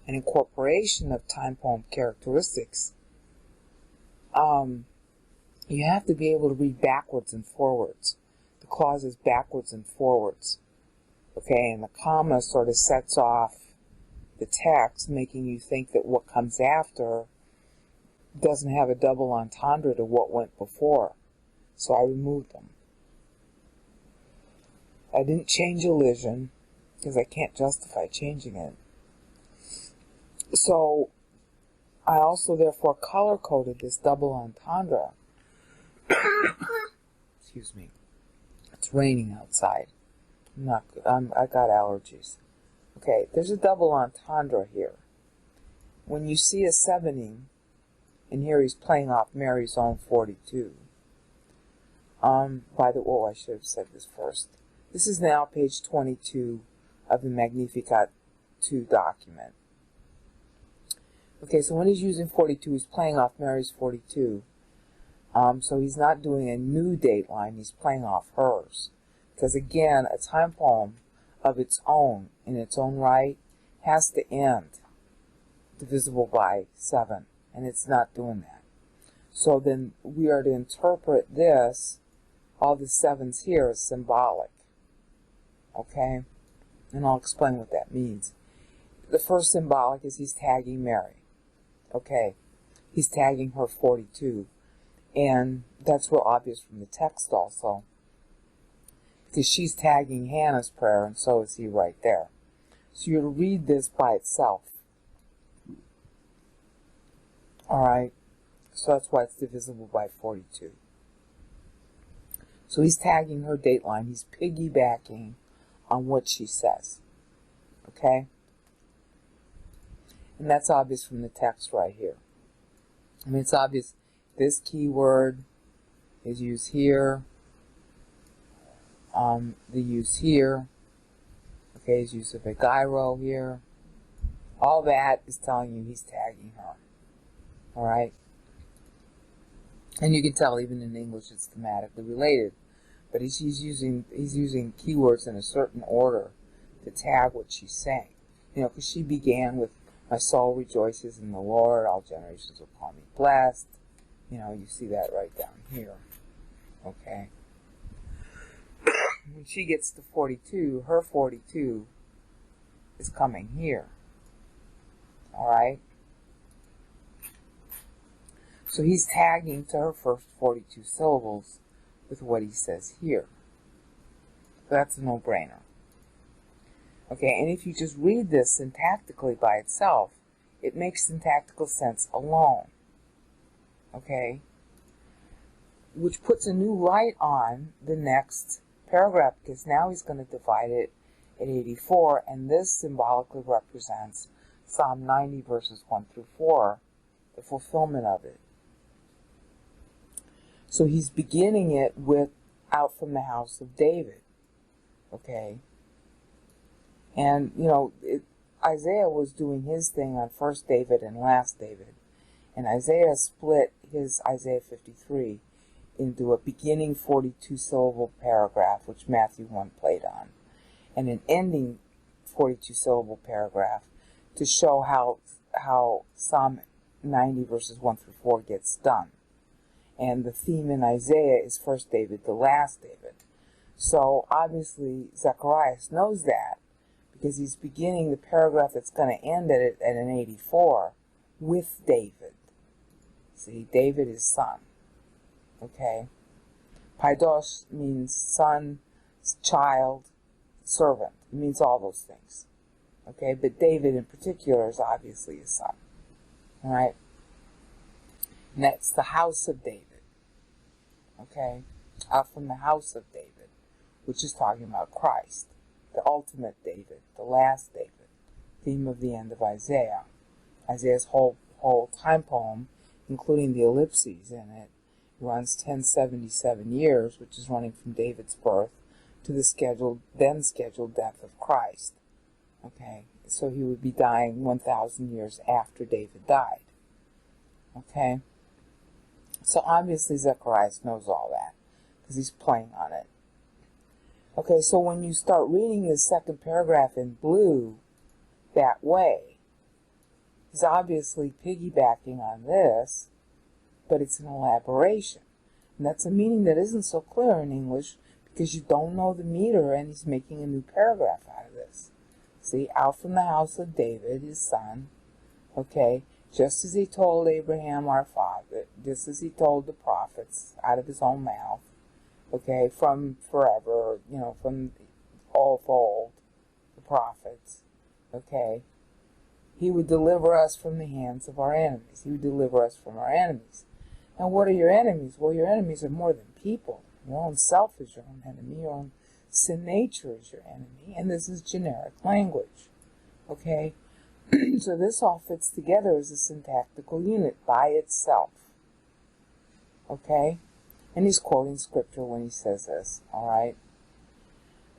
[SPEAKER 1] an incorporation of time poem characteristics, you have to be able to read backwards and forwards. The clauses backwards and forwards. Okay, and the comma sort of sets off the text, making you think that what comes after doesn't have a double entendre to what went before. So I removed them. I didn't change elision, because I can't justify changing it. So I also therefore color-coded this double entendre. Excuse me. It's raining outside. I'm not good. I got allergies. Okay, there's a double entendre here. When you see a 7ing, and here he's playing off Mary's own 42. By the way, I should have said this first. This is now page 22 of the Magnificat 2 document. Okay, so when he's using 42, he's playing off Mary's 42. So he's not doing a new date line, he's playing off hers. Because again, a time poem of its own, in its own right, has to end divisible by 7, and it's not doing that. So then we are to interpret this, all the 7s here, as symbolic. Okay? And I'll explain what that means. The first symbolic is he's tagging Mary. Okay? He's tagging her 42. And that's real obvious from the text also. Because she's tagging Hannah's prayer, and so is he right there. So you're to read this by itself. Alright? So that's why it's divisible by 42. So he's tagging her dateline. He's piggybacking on what she says. Okay? And that's obvious from the text right here. I mean, it's obvious this keyword is used here. The use here. Okay, his use of a gyro here. All that is telling you he's tagging her. Alright? And you can tell even in English it's thematically related. But he's using keywords in a certain order to tag what she's saying. You know, because she began with, my soul rejoices in the Lord, all generations will call me blessed. You know, you see that right down here. Okay? when she gets to 42, her 42 is coming here. Alright? So he's tagging to her first 42 syllables with what he says here. That's a no-brainer. Okay, and if you just read this syntactically by itself, it makes syntactical sense alone. Okay? Which puts a new light on the next paragraph, because now he's going to divide it at 84, and this symbolically represents Psalm 90 verses 1 through 4, the fulfillment of it. So he's beginning it with out from the house of David. Okay? And, you know, Isaiah was doing his thing on First David and Last David. And Isaiah split his Isaiah 53 into a beginning 42-syllable paragraph, which Matthew 1 played on, and an ending 42-syllable paragraph to show how Psalm 90 verses 1 through 4 gets done. And the theme in Isaiah is First David to Last David. So obviously Zacharias knows that, because he's beginning the paragraph that's going to end at an 84 with David. See, David is son. Okay? Paidos means son, child, servant. It means all those things. Okay? But David in particular is obviously his son. Alright? And that's the house of David. Okay? Out from the house of David, which is talking about Christ. The ultimate David, the last David, theme of the end of Isaiah. Isaiah's whole time poem, including the ellipses in it, runs 1077 years, which is running from David's birth to the then scheduled death of Christ. Okay, so he would be dying 1,000 years after David died. Okay, so obviously Zacharias knows all that, because he's playing on it. Okay, so when you start reading the second paragraph in blue that way, he's obviously piggybacking on this, but it's an elaboration. And that's a meaning that isn't so clear in English because you don't know the meter, and he's making a new paragraph out of this. See, out from the house of David, his son, okay, just as he told Abraham our father, just as he told the prophets out of his own mouth, okay, from forever, you know, from all of old, the prophets, okay, he would deliver us from the hands of our enemies. He would deliver us from our enemies. Now, what are your enemies? Well, your enemies are more than people. Your own self is your own enemy. Your own sin nature is your enemy. And this is generic language, okay? So this all fits together as a syntactical unit by itself, okay? And he's quoting scripture when he says this, all right?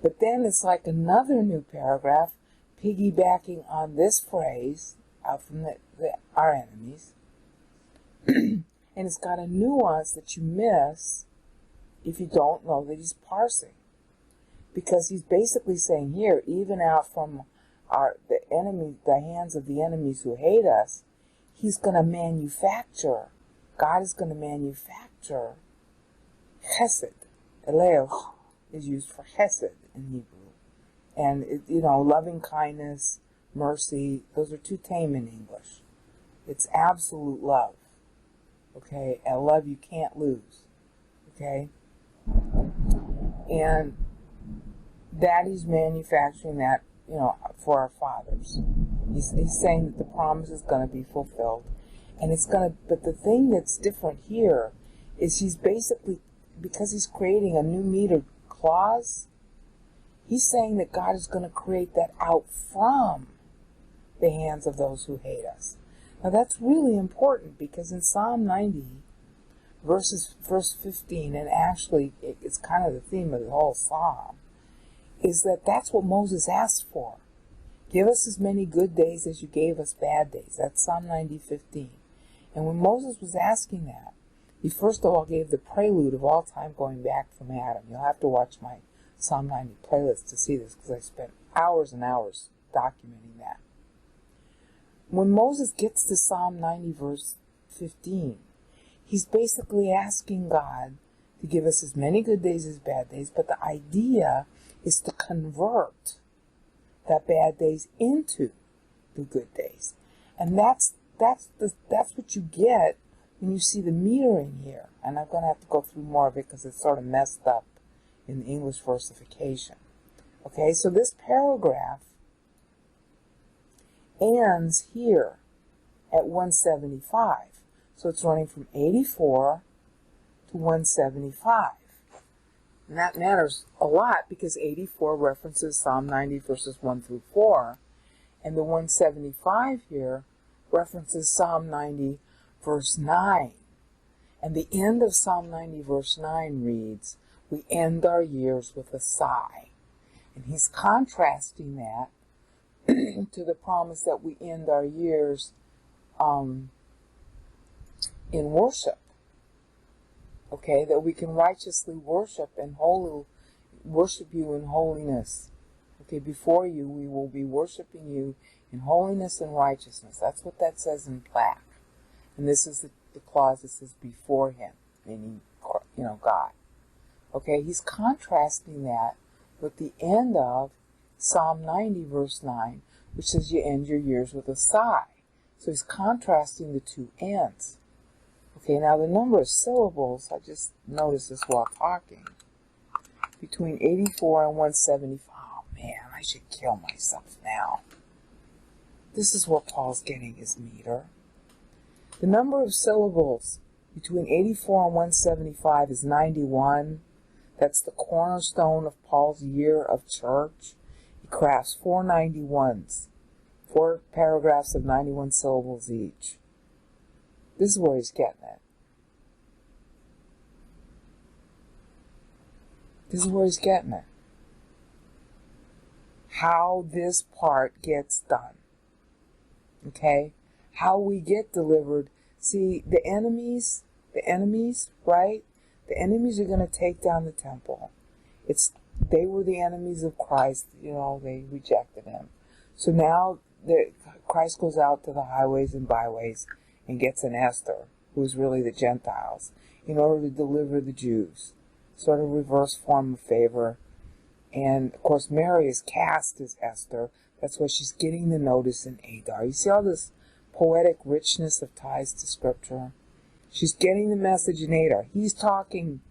[SPEAKER 1] But then it's like another new paragraph piggybacking on this phrase, out from our enemies. And it's got a nuance that you miss if you don't know that he's parsing. Because he's basically saying here, even out from the hands of the enemies who hate us, he's going to manufacture, God is going to manufacture chesed. Eleo is used for chesed in Hebrew. And, loving kindness, mercy, those are too tame in English. It's absolute love. Okay? And love you can't lose. Okay? And that he's manufacturing that, for our fathers. He's saying that the promise is going to be fulfilled. And but the thing that's different here is he's basically, because he's creating a new meter clause, he's saying that God is going to create that out from the hands of those who hate us. Now that's really important, because in Psalm 90, verse 15, and actually it's kind of the theme of the whole psalm, is that's what Moses asked for. Give us as many good days as you gave us bad days. That's Psalm 90:15. And when Moses was asking that, he first of all gave the prelude of all time going back from Adam. You'll have to watch my Psalm 90 playlist to see this, because I spent hours and hours documenting that. When Moses gets to Psalm 90 verse 15, he's basically asking God to give us as many good days as bad days, but the idea is to convert that bad days into the good days. And that's what you get when you see the metering here. And I'm going to have to go through more of it because it's sort of messed up in the English versification. Okay, so this paragraph ends here at 175. So it's running from 84 to 175. And that matters a lot because 84 references Psalm 90 verses 1 through 4. And the 175 here references Psalm 90 verse 9. And the end of Psalm 90 verse 9 reads, "We end our years with a sigh." And he's contrasting that to the promise that we end our years in worship. Okay, that we can righteously worship you in holiness. Okay, before you, we will be worshiping you in holiness and righteousness. That's what that says in black. And this is the clause that says before him, meaning, God. Okay, he's contrasting that with the end of Psalm 90, verse 9, which says you end your years with a sigh. So he's contrasting the two ends. Okay, now the number of syllables, I just noticed this while talking, between 84 and 175. Oh man, I should kill myself now. This is where Paul's getting his meter. The number of syllables between 84 and 175 is 91. That's the cornerstone of Paul's year of church. He crafts 4 91s, 4 paragraphs of 91 syllables each. This is where he's getting it. This is where he's getting it. How this part gets done. Okay? How we get delivered. See, the enemies, right? The enemies are going to take down the temple. They were the enemies of Christ. They rejected him. So now Christ goes out to the highways and byways and gets an Esther, who's really the Gentiles, in order to deliver the Jews. Sort of reverse form of favor. And, of course, Mary is cast as Esther. That's why she's getting the notice in Adar. You see all this poetic richness of ties to Scripture? She's getting the message in Adar. He's talking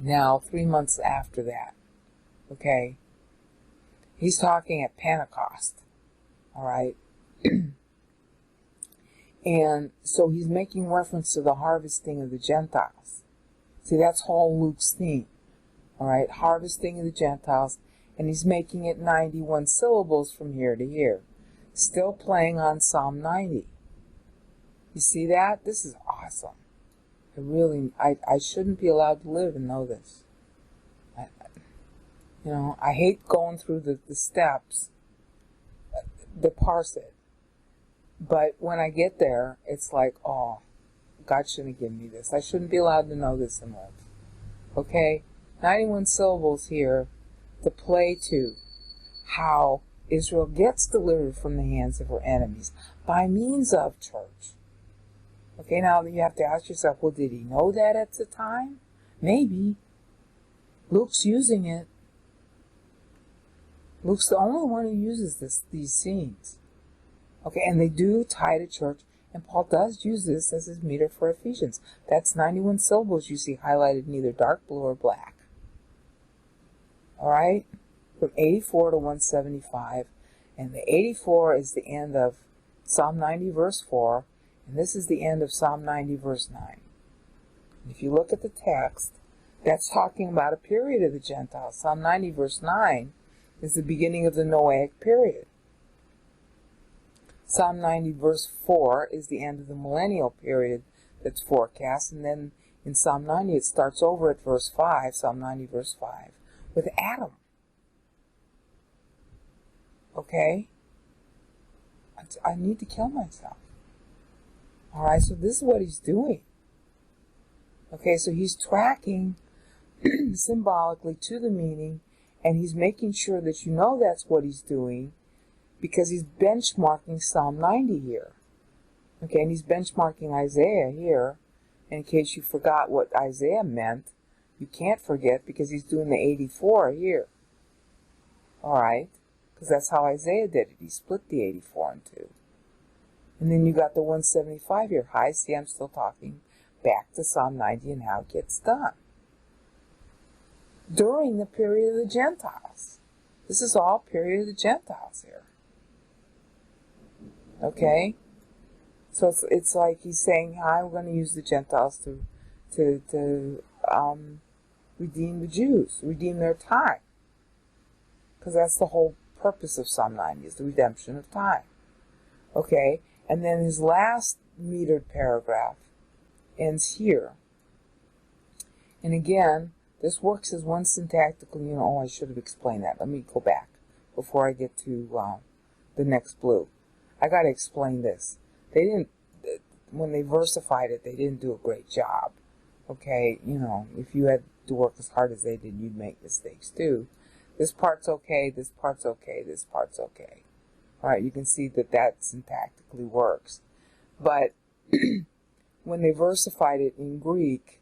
[SPEAKER 1] now 3 months after that. Okay? He's talking at Pentecost. All right? And so he's making reference to the harvesting of the Gentiles. See, that's all Luke's theme. All right? Harvesting of the Gentiles. And he's making it 91 syllables from here to here. Still playing on Psalm 90. You see that? This is awesome. I shouldn't be allowed to live and know this. I hate going through the steps, the parse it. But when I get there, it's like, oh, God shouldn't have given me this. I shouldn't be allowed to know this and live. Okay? 91 syllables here to play to how Israel gets delivered from the hands of her enemies by means of church. Okay, now you have to ask yourself, well, did he know that at the time? Maybe. Luke's using it. Luke's the only one who uses these scenes. Okay, and they do tie to church, and Paul does use this as his meter for Ephesians. That's 91 syllables you see highlighted in either dark blue or black. All right? From 84 to 175. And the 84 is the end of Psalm 90 verse 4. And this is the end of Psalm 90 verse 9. And if you look at the text, that's talking about a period of the Gentiles. Psalm 90 verse 9 is the beginning of the Noahic period. Psalm 90 verse 4 is the end of the millennial period that's forecast. And then in Psalm 90 it starts over at verse 5, Psalm 90 verse 5, with Adam. Okay? I need to kill myself. Alright, so this is what he's doing. Okay, so he's tracking symbolically to the meaning, and he's making sure that you know that's what he's doing, because he's benchmarking Psalm 90 here. Okay, and he's benchmarking Isaiah here. And in case you forgot what Isaiah meant, You can't forget because he's doing the 84 here. Alright? Because that's how Isaiah did it. He split the 84 in two. And then you got the 175 here. Hi, see, I'm still talking back to Psalm 90 and how it gets done. During the period of the Gentiles. This is all period of the Gentiles here. Okay? So it's like he's saying, hi, we're going to use the Gentiles to redeem the Jews, redeem their time. Because that's the whole purpose of Psalm 90, is the redemption of time. Okay? And then his last metered paragraph ends here. And again, this works as one syntactical unit. Oh, I should have explained that. Let me go back before I get to the next blue. I got to explain this. They didn't, when they versified it, they didn't do a great job. Okay, you know, if you had to work as hard as they did, you'd make mistakes too. This part's okay, this part's okay, this part's okay. Alright, you can see that that syntactically works. But when they versified it in Greek,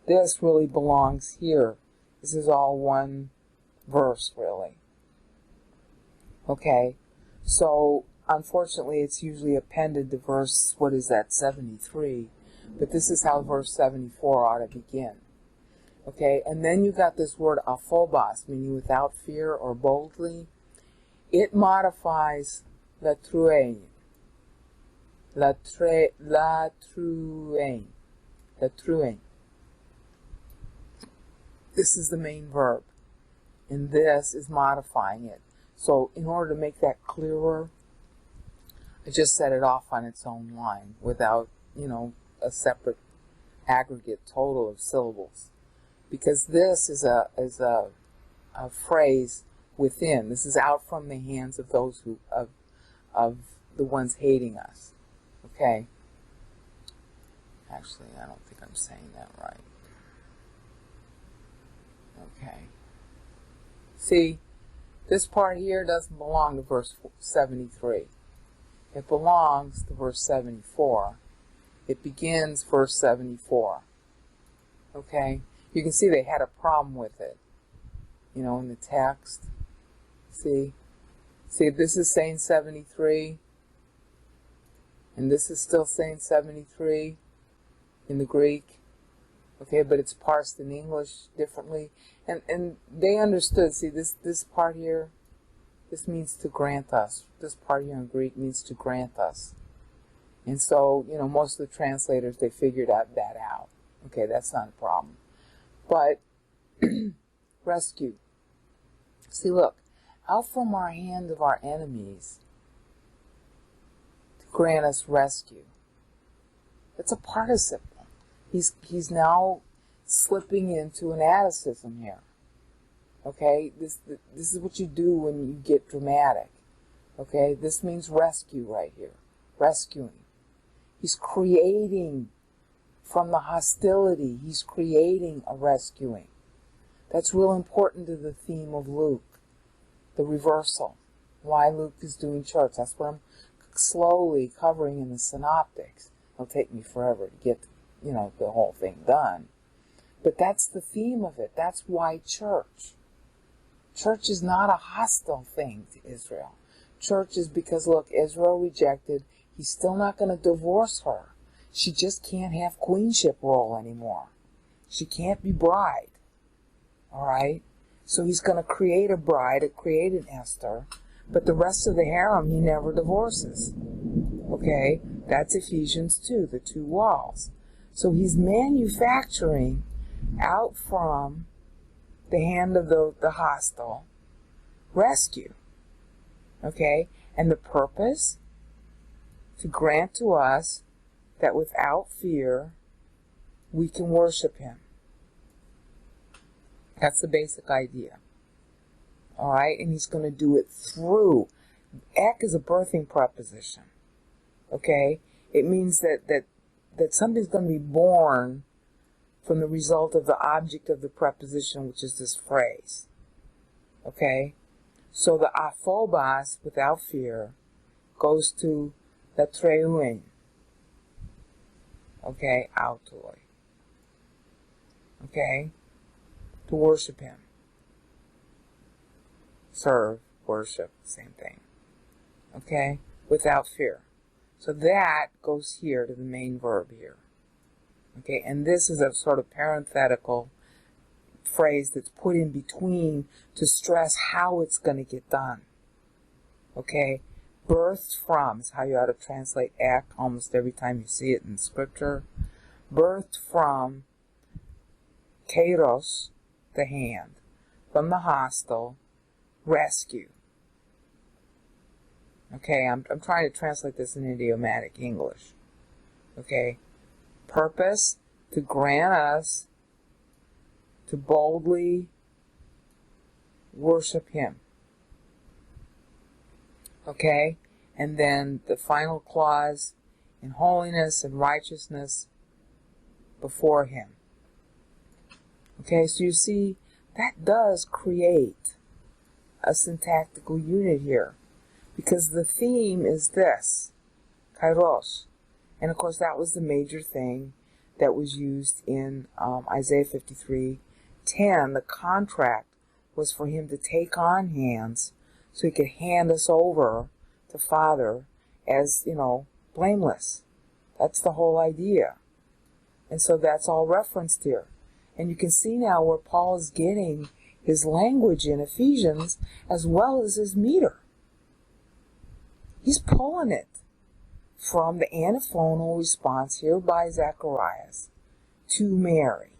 [SPEAKER 1] this really belongs here. This is all one verse, really. Okay, so unfortunately it's usually appended to verse, what is that, 73. But this is how verse 74 ought to begin. Okay, and then you got this word aphobos, meaning without fear or boldly. It modifies latruein. Latruein. This is the main verb. And this is modifying it. So in order to make that clearer, I just set it off on its own line without, you know, a separate aggregate total of syllables. Because this is a phrase within. This is out from the hands of those who of the ones hating us. Okay? Actually, I don't think I'm saying that right. Okay. See, this part here doesn't belong to verse 73. It belongs to verse 74. It begins verse 74. Okay? You can see they had a problem with it. You know, in the text. See? See, this is saying 73. And this is still saying 73 in the Greek. Okay, but it's parsed in English differently. And they understood, see, this part here, this means to grant us. This part here in Greek means to grant us. And so, you know, most of the translators, they figured that out. Okay, that's not a problem. But, rescue. See, look, out from our hand of our enemies to grant us rescue. It's a participle. He's now slipping into an atticism here. Okay, this is what you do when you get dramatic. Okay, this means rescue right here. Rescuing. He's creating from the hostility. He's creating a rescuing. That's real important to the theme of Luke. The reversal. Why Luke is doing charts. That's what I'm slowly covering in the synoptics. It'll take me forever to get, you know, the whole thing done. But that's the theme of it. That's why church. Church is not a hostile thing to Israel. Church is because, look, Israel rejected. He's still not going to divorce her. She just can't have queenship role anymore. She can't be bride. Alright? So he's going to create a bride, create an Esther, but the rest of the harem he never divorces. Okay? That's Ephesians 2, the two walls. So he's manufacturing out from the hand of the hostile rescue. Okay? And the purpose? To grant to us that without fear we can worship him. That's the basic idea. Alright? And he's going to do it through. Ek is a birthing preposition. Okay? It means that something's going to be born from the result of the object of the preposition, which is this phrase. Okay? So the aphobos, without fear, goes to the treuin. Okay? Autoi. Okay? to worship him. Serve, worship, same thing. Okay? Without fear. So that goes here to the main verb here. Okay? And this is a sort of parenthetical phrase that's put in between to stress how it's going to get done. Okay? Birthed from is how you ought to translate act almost every time you see it in scripture. Birthed from kairos, the hand, from the hostile, rescue. Okay, I'm trying to translate this in idiomatic English. Okay? Purpose, to grant us to boldly worship him. Okay? And then the final clause, in holiness and righteousness before him. Okay, so you see, that does create a syntactical unit here. Because the theme is this, kairos. And of course that was the major thing that was used in Isaiah 53:10. The contract was for him to take on hands so he could hand us over to Father as, blameless. That's the whole idea. And so that's all referenced here. And you can see now where Paul is getting his language in Ephesians as well as his meter. He's pulling it from the antiphonal response here by Zacharias to Mary.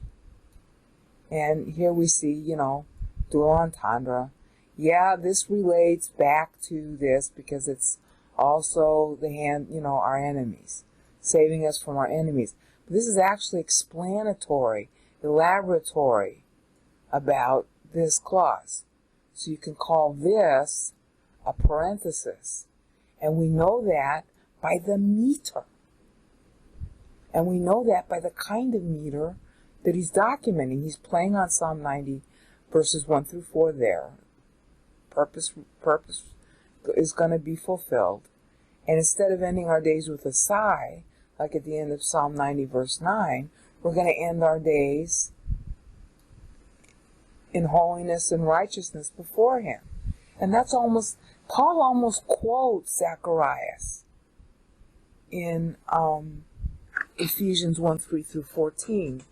[SPEAKER 1] And here we see, dual entendre. Yeah, this relates back to this because it's also the hand, our enemies, saving us from our enemies. But this is actually explanatory, elaboratory about this clause. So you can call this a parenthesis. And we know that by the meter. And we know that by the kind of meter that he's documenting. He's playing on Psalm 90, verses 1 through 4 there. Purpose is going to be fulfilled. And instead of ending our days with a sigh, like at the end of Psalm 90, verse 9, we're going to end our days in holiness and righteousness before him. And that's Paul almost quotes Zacharias in Ephesians 1, 3 through 14.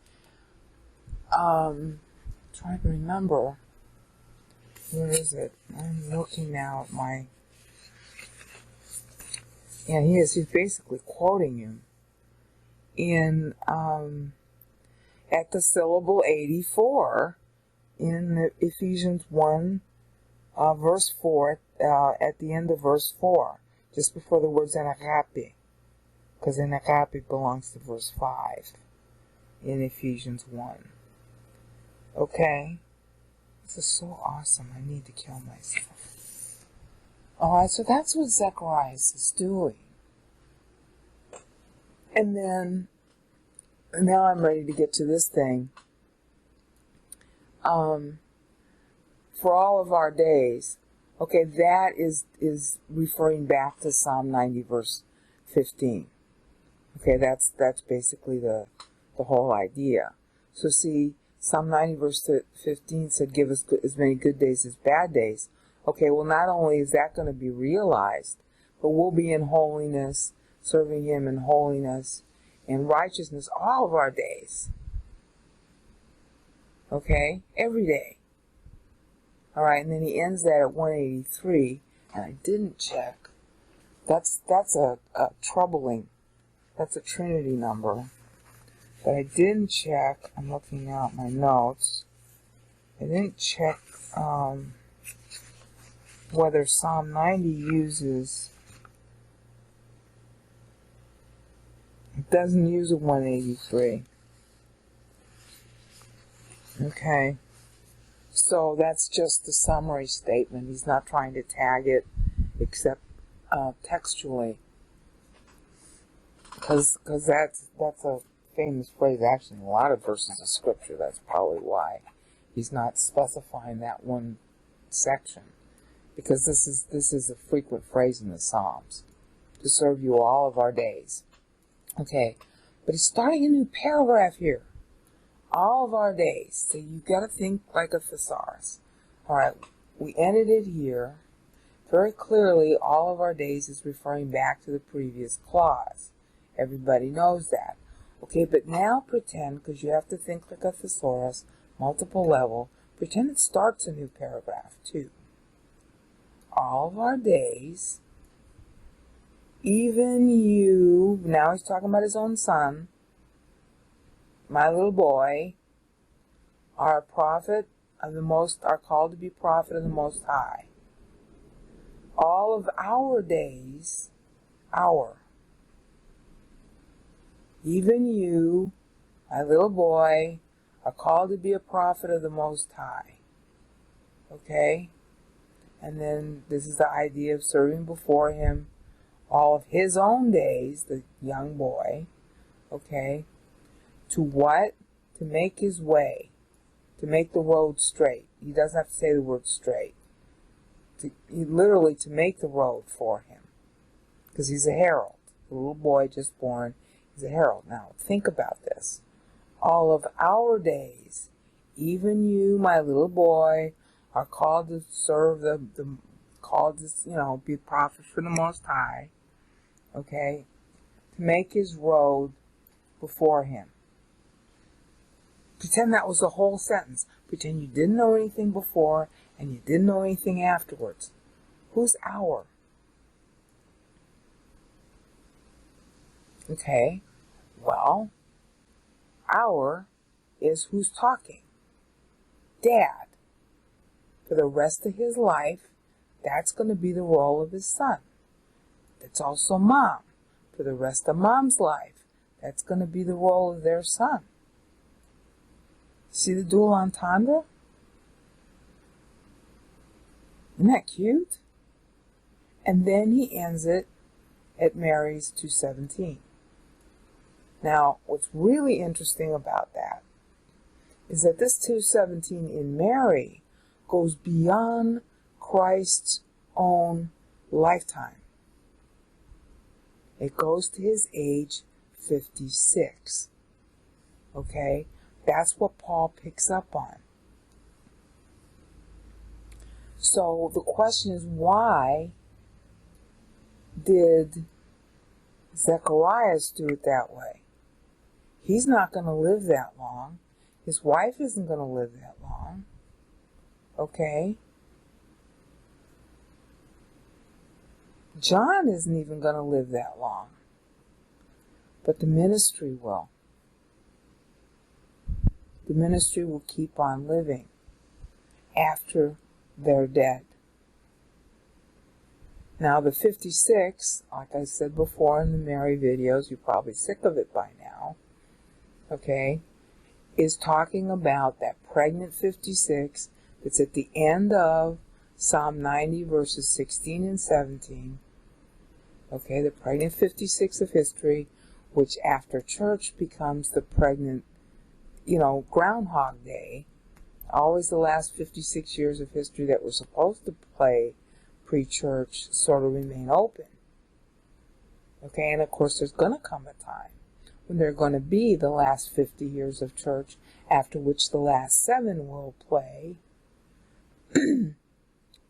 [SPEAKER 1] Trying to remember. Where is it? I'm looking now at my... Yeah, he is. He's basically quoting him in at the syllable 84 in the Ephesians 1, verse 4, at the end of verse 4, just before the words en agape, because en agape belongs to verse 5 in Ephesians 1. Okay? This is so awesome. I need to kill myself. Alright, so that's what Zacharias is doing. And then, now I'm ready to get to this thing. For all of our days, okay, that is referring back to Psalm 90, verse 15. Okay, that's basically the whole idea. So see, Psalm 90, verse 15 said, give us as many good days as bad days. Okay, well, not only is that going to be realized, but we'll be in holiness, serving him in holiness and righteousness all of our days. Okay, every day. All right, and then he ends that at 183, and I didn't check. That's a troubling. That's a Trinity number. But I didn't check. I'm looking now at my notes. I didn't check whether Psalm 90 uses. It doesn't use a 183. Okay. So that's just the summary statement. He's not trying to tag it except textually. Because that's a famous phrase actually in a lot of verses of Scripture. That's probably why he's not specifying that one section. Because this is a frequent phrase in the Psalms. To serve you all of our days. Okay. But he's starting a new paragraph here. all of our days. So you've got to think like a thesaurus. All right, we ended it here. Very clearly, all of our days is referring back to the previous clause. Everybody knows that. Okay, but now pretend, because you have to think like a thesaurus, multiple level, pretend it starts a new paragraph too. All of our days, even you, now he's talking about his own son, my little boy, are a prophet of the Most, are called to be prophet of the Most High. All of our days, even you, my little boy, are called to be a prophet of the Most High. Okay? And then this is the idea of serving before him all of his own days, the young boy. Okay? To what? To make his way. To make the road straight. He doesn't have to say the word straight. Literally to make the road for him. Because he's a herald. The little boy just born, he's a herald. Now, think about this. All of our days, even you, my little boy, are called to serve called to, be a prophet for the Most High. Okay? To make his road before him. Pretend that was the whole sentence. Pretend you didn't know anything before and you didn't know anything afterwards. Who's our? Okay, well, our is who's talking. Dad. For the rest of his life, that's going to be the role of his son. That's also mom. For the rest of mom's life, that's going to be the role of their son. See the dual entendre? Isn't that cute? And then he ends it at Mary's 2:17. Now, what's really interesting about that is that this 2:17 in Mary goes beyond Christ's own lifetime. It goes to his age 56. Okay? That's what Paul picks up on. So the question is, why did Zacharias do it that way? He's not going to live that long. His wife isn't going to live that long. Okay? John isn't even going to live that long. But the ministry will. The ministry will keep on living after they're dead. Now the 56, like I said before in the Mary videos, you're probably sick of it by now, okay, is talking about that pregnant 56 that's at the end of Psalm 90 verses 16 and 17. Okay, the pregnant 56 of history, which after church becomes the pregnant, Groundhog Day. Always the last 56 years of history that were supposed to play pre-church sort of remain open. Okay, and of course there's going to come a time when there are going to be the last 50 years of church, after which the last 7 will play.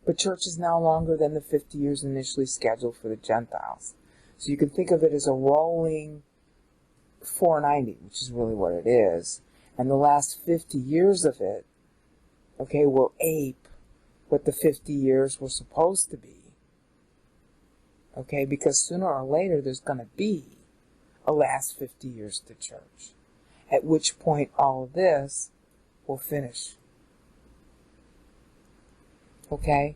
[SPEAKER 1] But church is now longer than the 50 years initially scheduled for the Gentiles. So you can think of it as a rolling 490, which is really what it is. And the last 50 years of it, okay, will ape what the 50 years were supposed to be. Okay, because sooner or later there's going to be a last 50 years to church. At which point all of this will finish. Okay?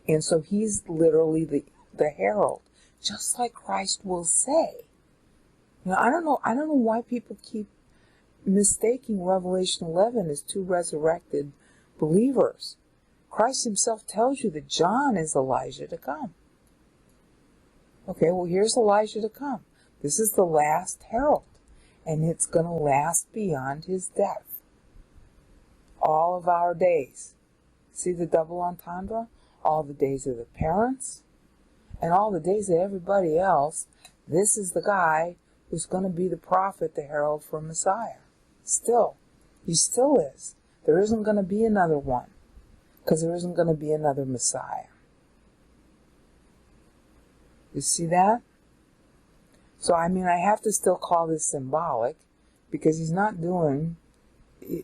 [SPEAKER 1] And so he's literally the herald. Just like Christ will say. I don't know why people keep mistaking Revelation 11 as 2 resurrected believers. Christ himself tells you that John is Elijah to come. Okay, well, here's Elijah to come. This is the last herald, and it's going to last beyond his death. All of our days. See the double entendre? All the days of the parents, and all the days of everybody else. This is the guy who's going to be the prophet, the herald for Messiah. Still, He still is. There isn't going to be another one, because there isn't going to be another Messiah. You see that? So, I mean, I have to still call this symbolic, because he's not doing,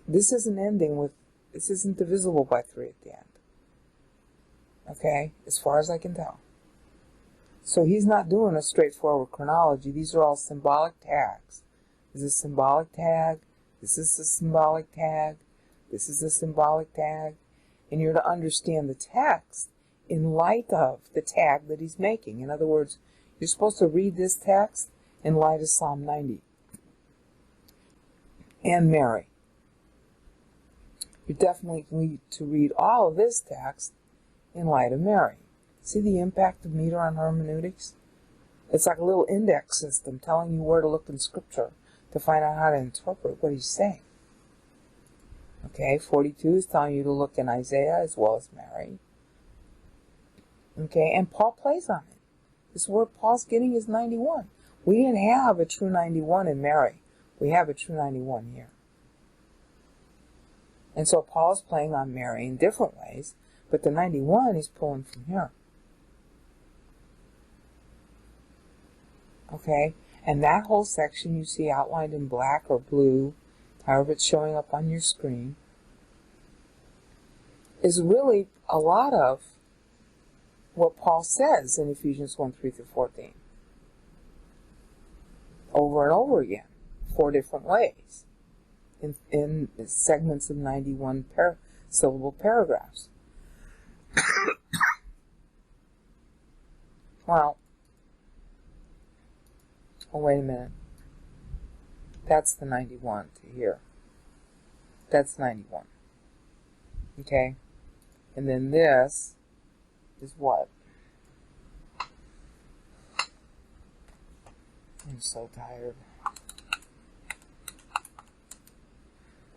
[SPEAKER 1] this isn't ending with, this isn't divisible by 3 at the end. Okay? As far as I can tell. So he's not doing a straightforward chronology. These are all symbolic tags. This is a symbolic tag. This is a symbolic tag. This is a symbolic tag. And you're to understand the text in light of the tag that he's making. In other words, you're supposed to read this text in light of Psalm 90 and Mary. You definitely need to read all of this text in light of Mary. See the impact of meter on hermeneutics? It's like a little index system telling you where to look in Scripture to find out how to interpret what he's saying. Okay, 42 is telling you to look in Isaiah as well as Mary. Okay, and Paul plays on it. This is where Paul's getting his 91. We didn't have a true 91 in Mary. We have a true 91 here. And so Paul's playing on Mary in different ways, but the 91 he's pulling from here. Okay, and that whole section you see outlined in black or blue, however it's showing up on your screen, is really a lot of what Paul says in Ephesians 1:3-14. Over and over again, 4 different ways, in segments of 91 syllable paragraphs. Well, oh, wait a minute. That's the 91 to here. That's 91. Okay? And then this is what? I'm so tired.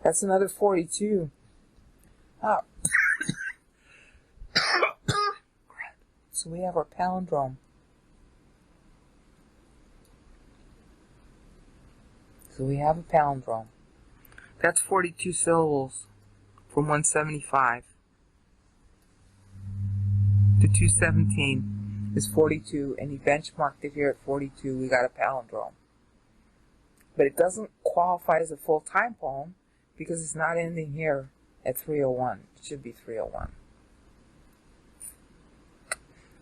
[SPEAKER 1] That's another 42. Oh. So we have our palindrome. So we have a palindrome. That's 42 syllables from 175 to 217 is 42, and he benchmarked it here at 42. We got a palindrome. But it doesn't qualify as a full-time poem because it's not ending here at 301. It should be 301.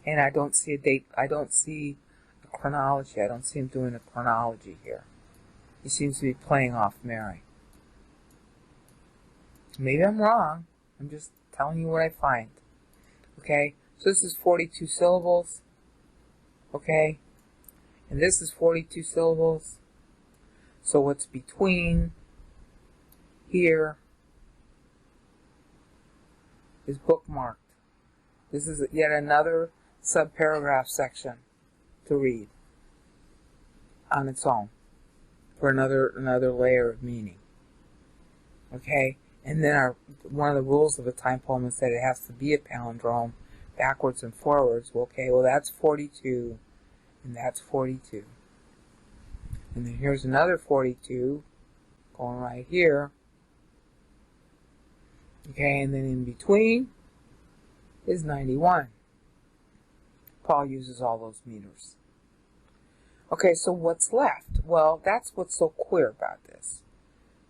[SPEAKER 1] And I don't see a date. I don't see a chronology. I don't see him doing a chronology here. He seems to be playing off Mary. Maybe I'm wrong. I'm just telling you what I find. Okay? So this is 42 syllables. Okay? And this is 42 syllables. So what's between here is bookmarked. This is yet another subparagraph section to read on its own for another layer of meaning. Okay? And then one of the rules of a time poem is that it has to be a palindrome, backwards and forwards. Well, okay, well that's 42, and that's 42. And then here's another 42, going right here. Okay, and then in between is 91. Paul uses all those meters. Okay, so what's left? Well, that's what's so queer about this.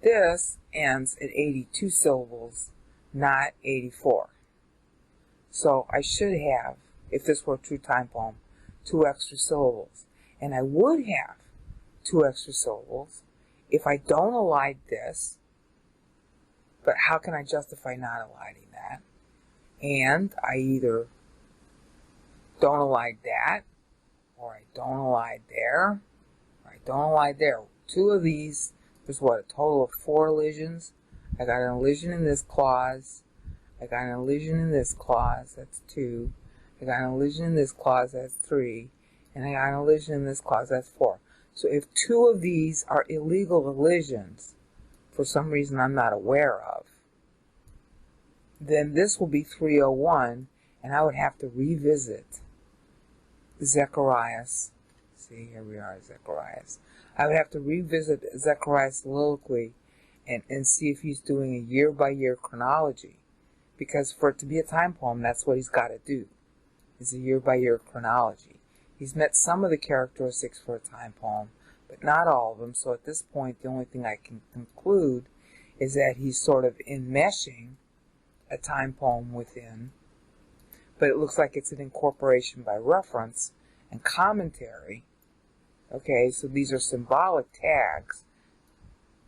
[SPEAKER 1] This ends at 82 syllables, not 84. So I should have, if this were a true time poem, 2 extra syllables. And I would have 2 extra syllables if I don't elide this. But how can I justify not eliding that? And I either don't elide that, or I don't elide there, or I don't elide there. 2 of these, there's what, a total of 4 elisions. I got an elision in this clause. I got an elision in this clause, that's 2. I got an elision in this clause, that's 3. And I got an elision in this clause, that's 4. So if 2 of these are illegal elisions, for some reason I'm not aware of, then this will be 301, and I would have to revisit Zechariah's. See, here we are, Zechariah's. I would have to revisit Zechariah's soliloquy and see if he's doing a year-by-year chronology. Because for it to be a time poem, that's what he's got to do, is a year-by-year chronology. He's met some of the characteristics for a time poem, but not all of them. So at this point, the only thing I can conclude is that he's sort of enmeshing a time poem within, but it looks like it's an incorporation by reference and commentary. Okay, so these are symbolic tags,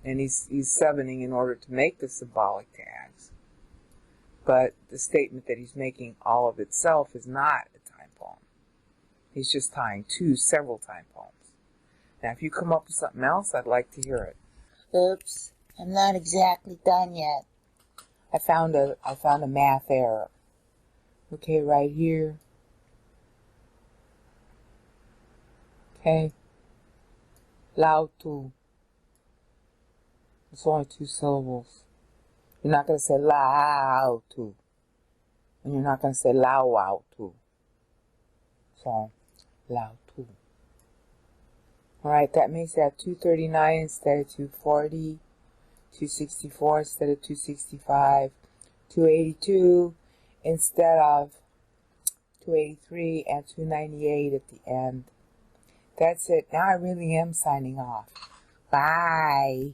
[SPEAKER 1] and he's sevening in order to make the symbolic tags. But the statement that he's making all of itself is not a time poem. He's just tying several time poems. Now, if you come up with something else, I'd like to hear it.
[SPEAKER 2] Oops, I'm not exactly done yet.
[SPEAKER 1] I found a math error. Okay, right here. Okay. Lao tu. It's only 2 syllables. You're not going to say lao tu. And you're not going to say lao wow tu. So, lao tu. Alright, that makes that 239 instead of 240. 264 instead of 265. 282 instead of 283, and 298 at the end. That's it. Now I really am signing off. Bye.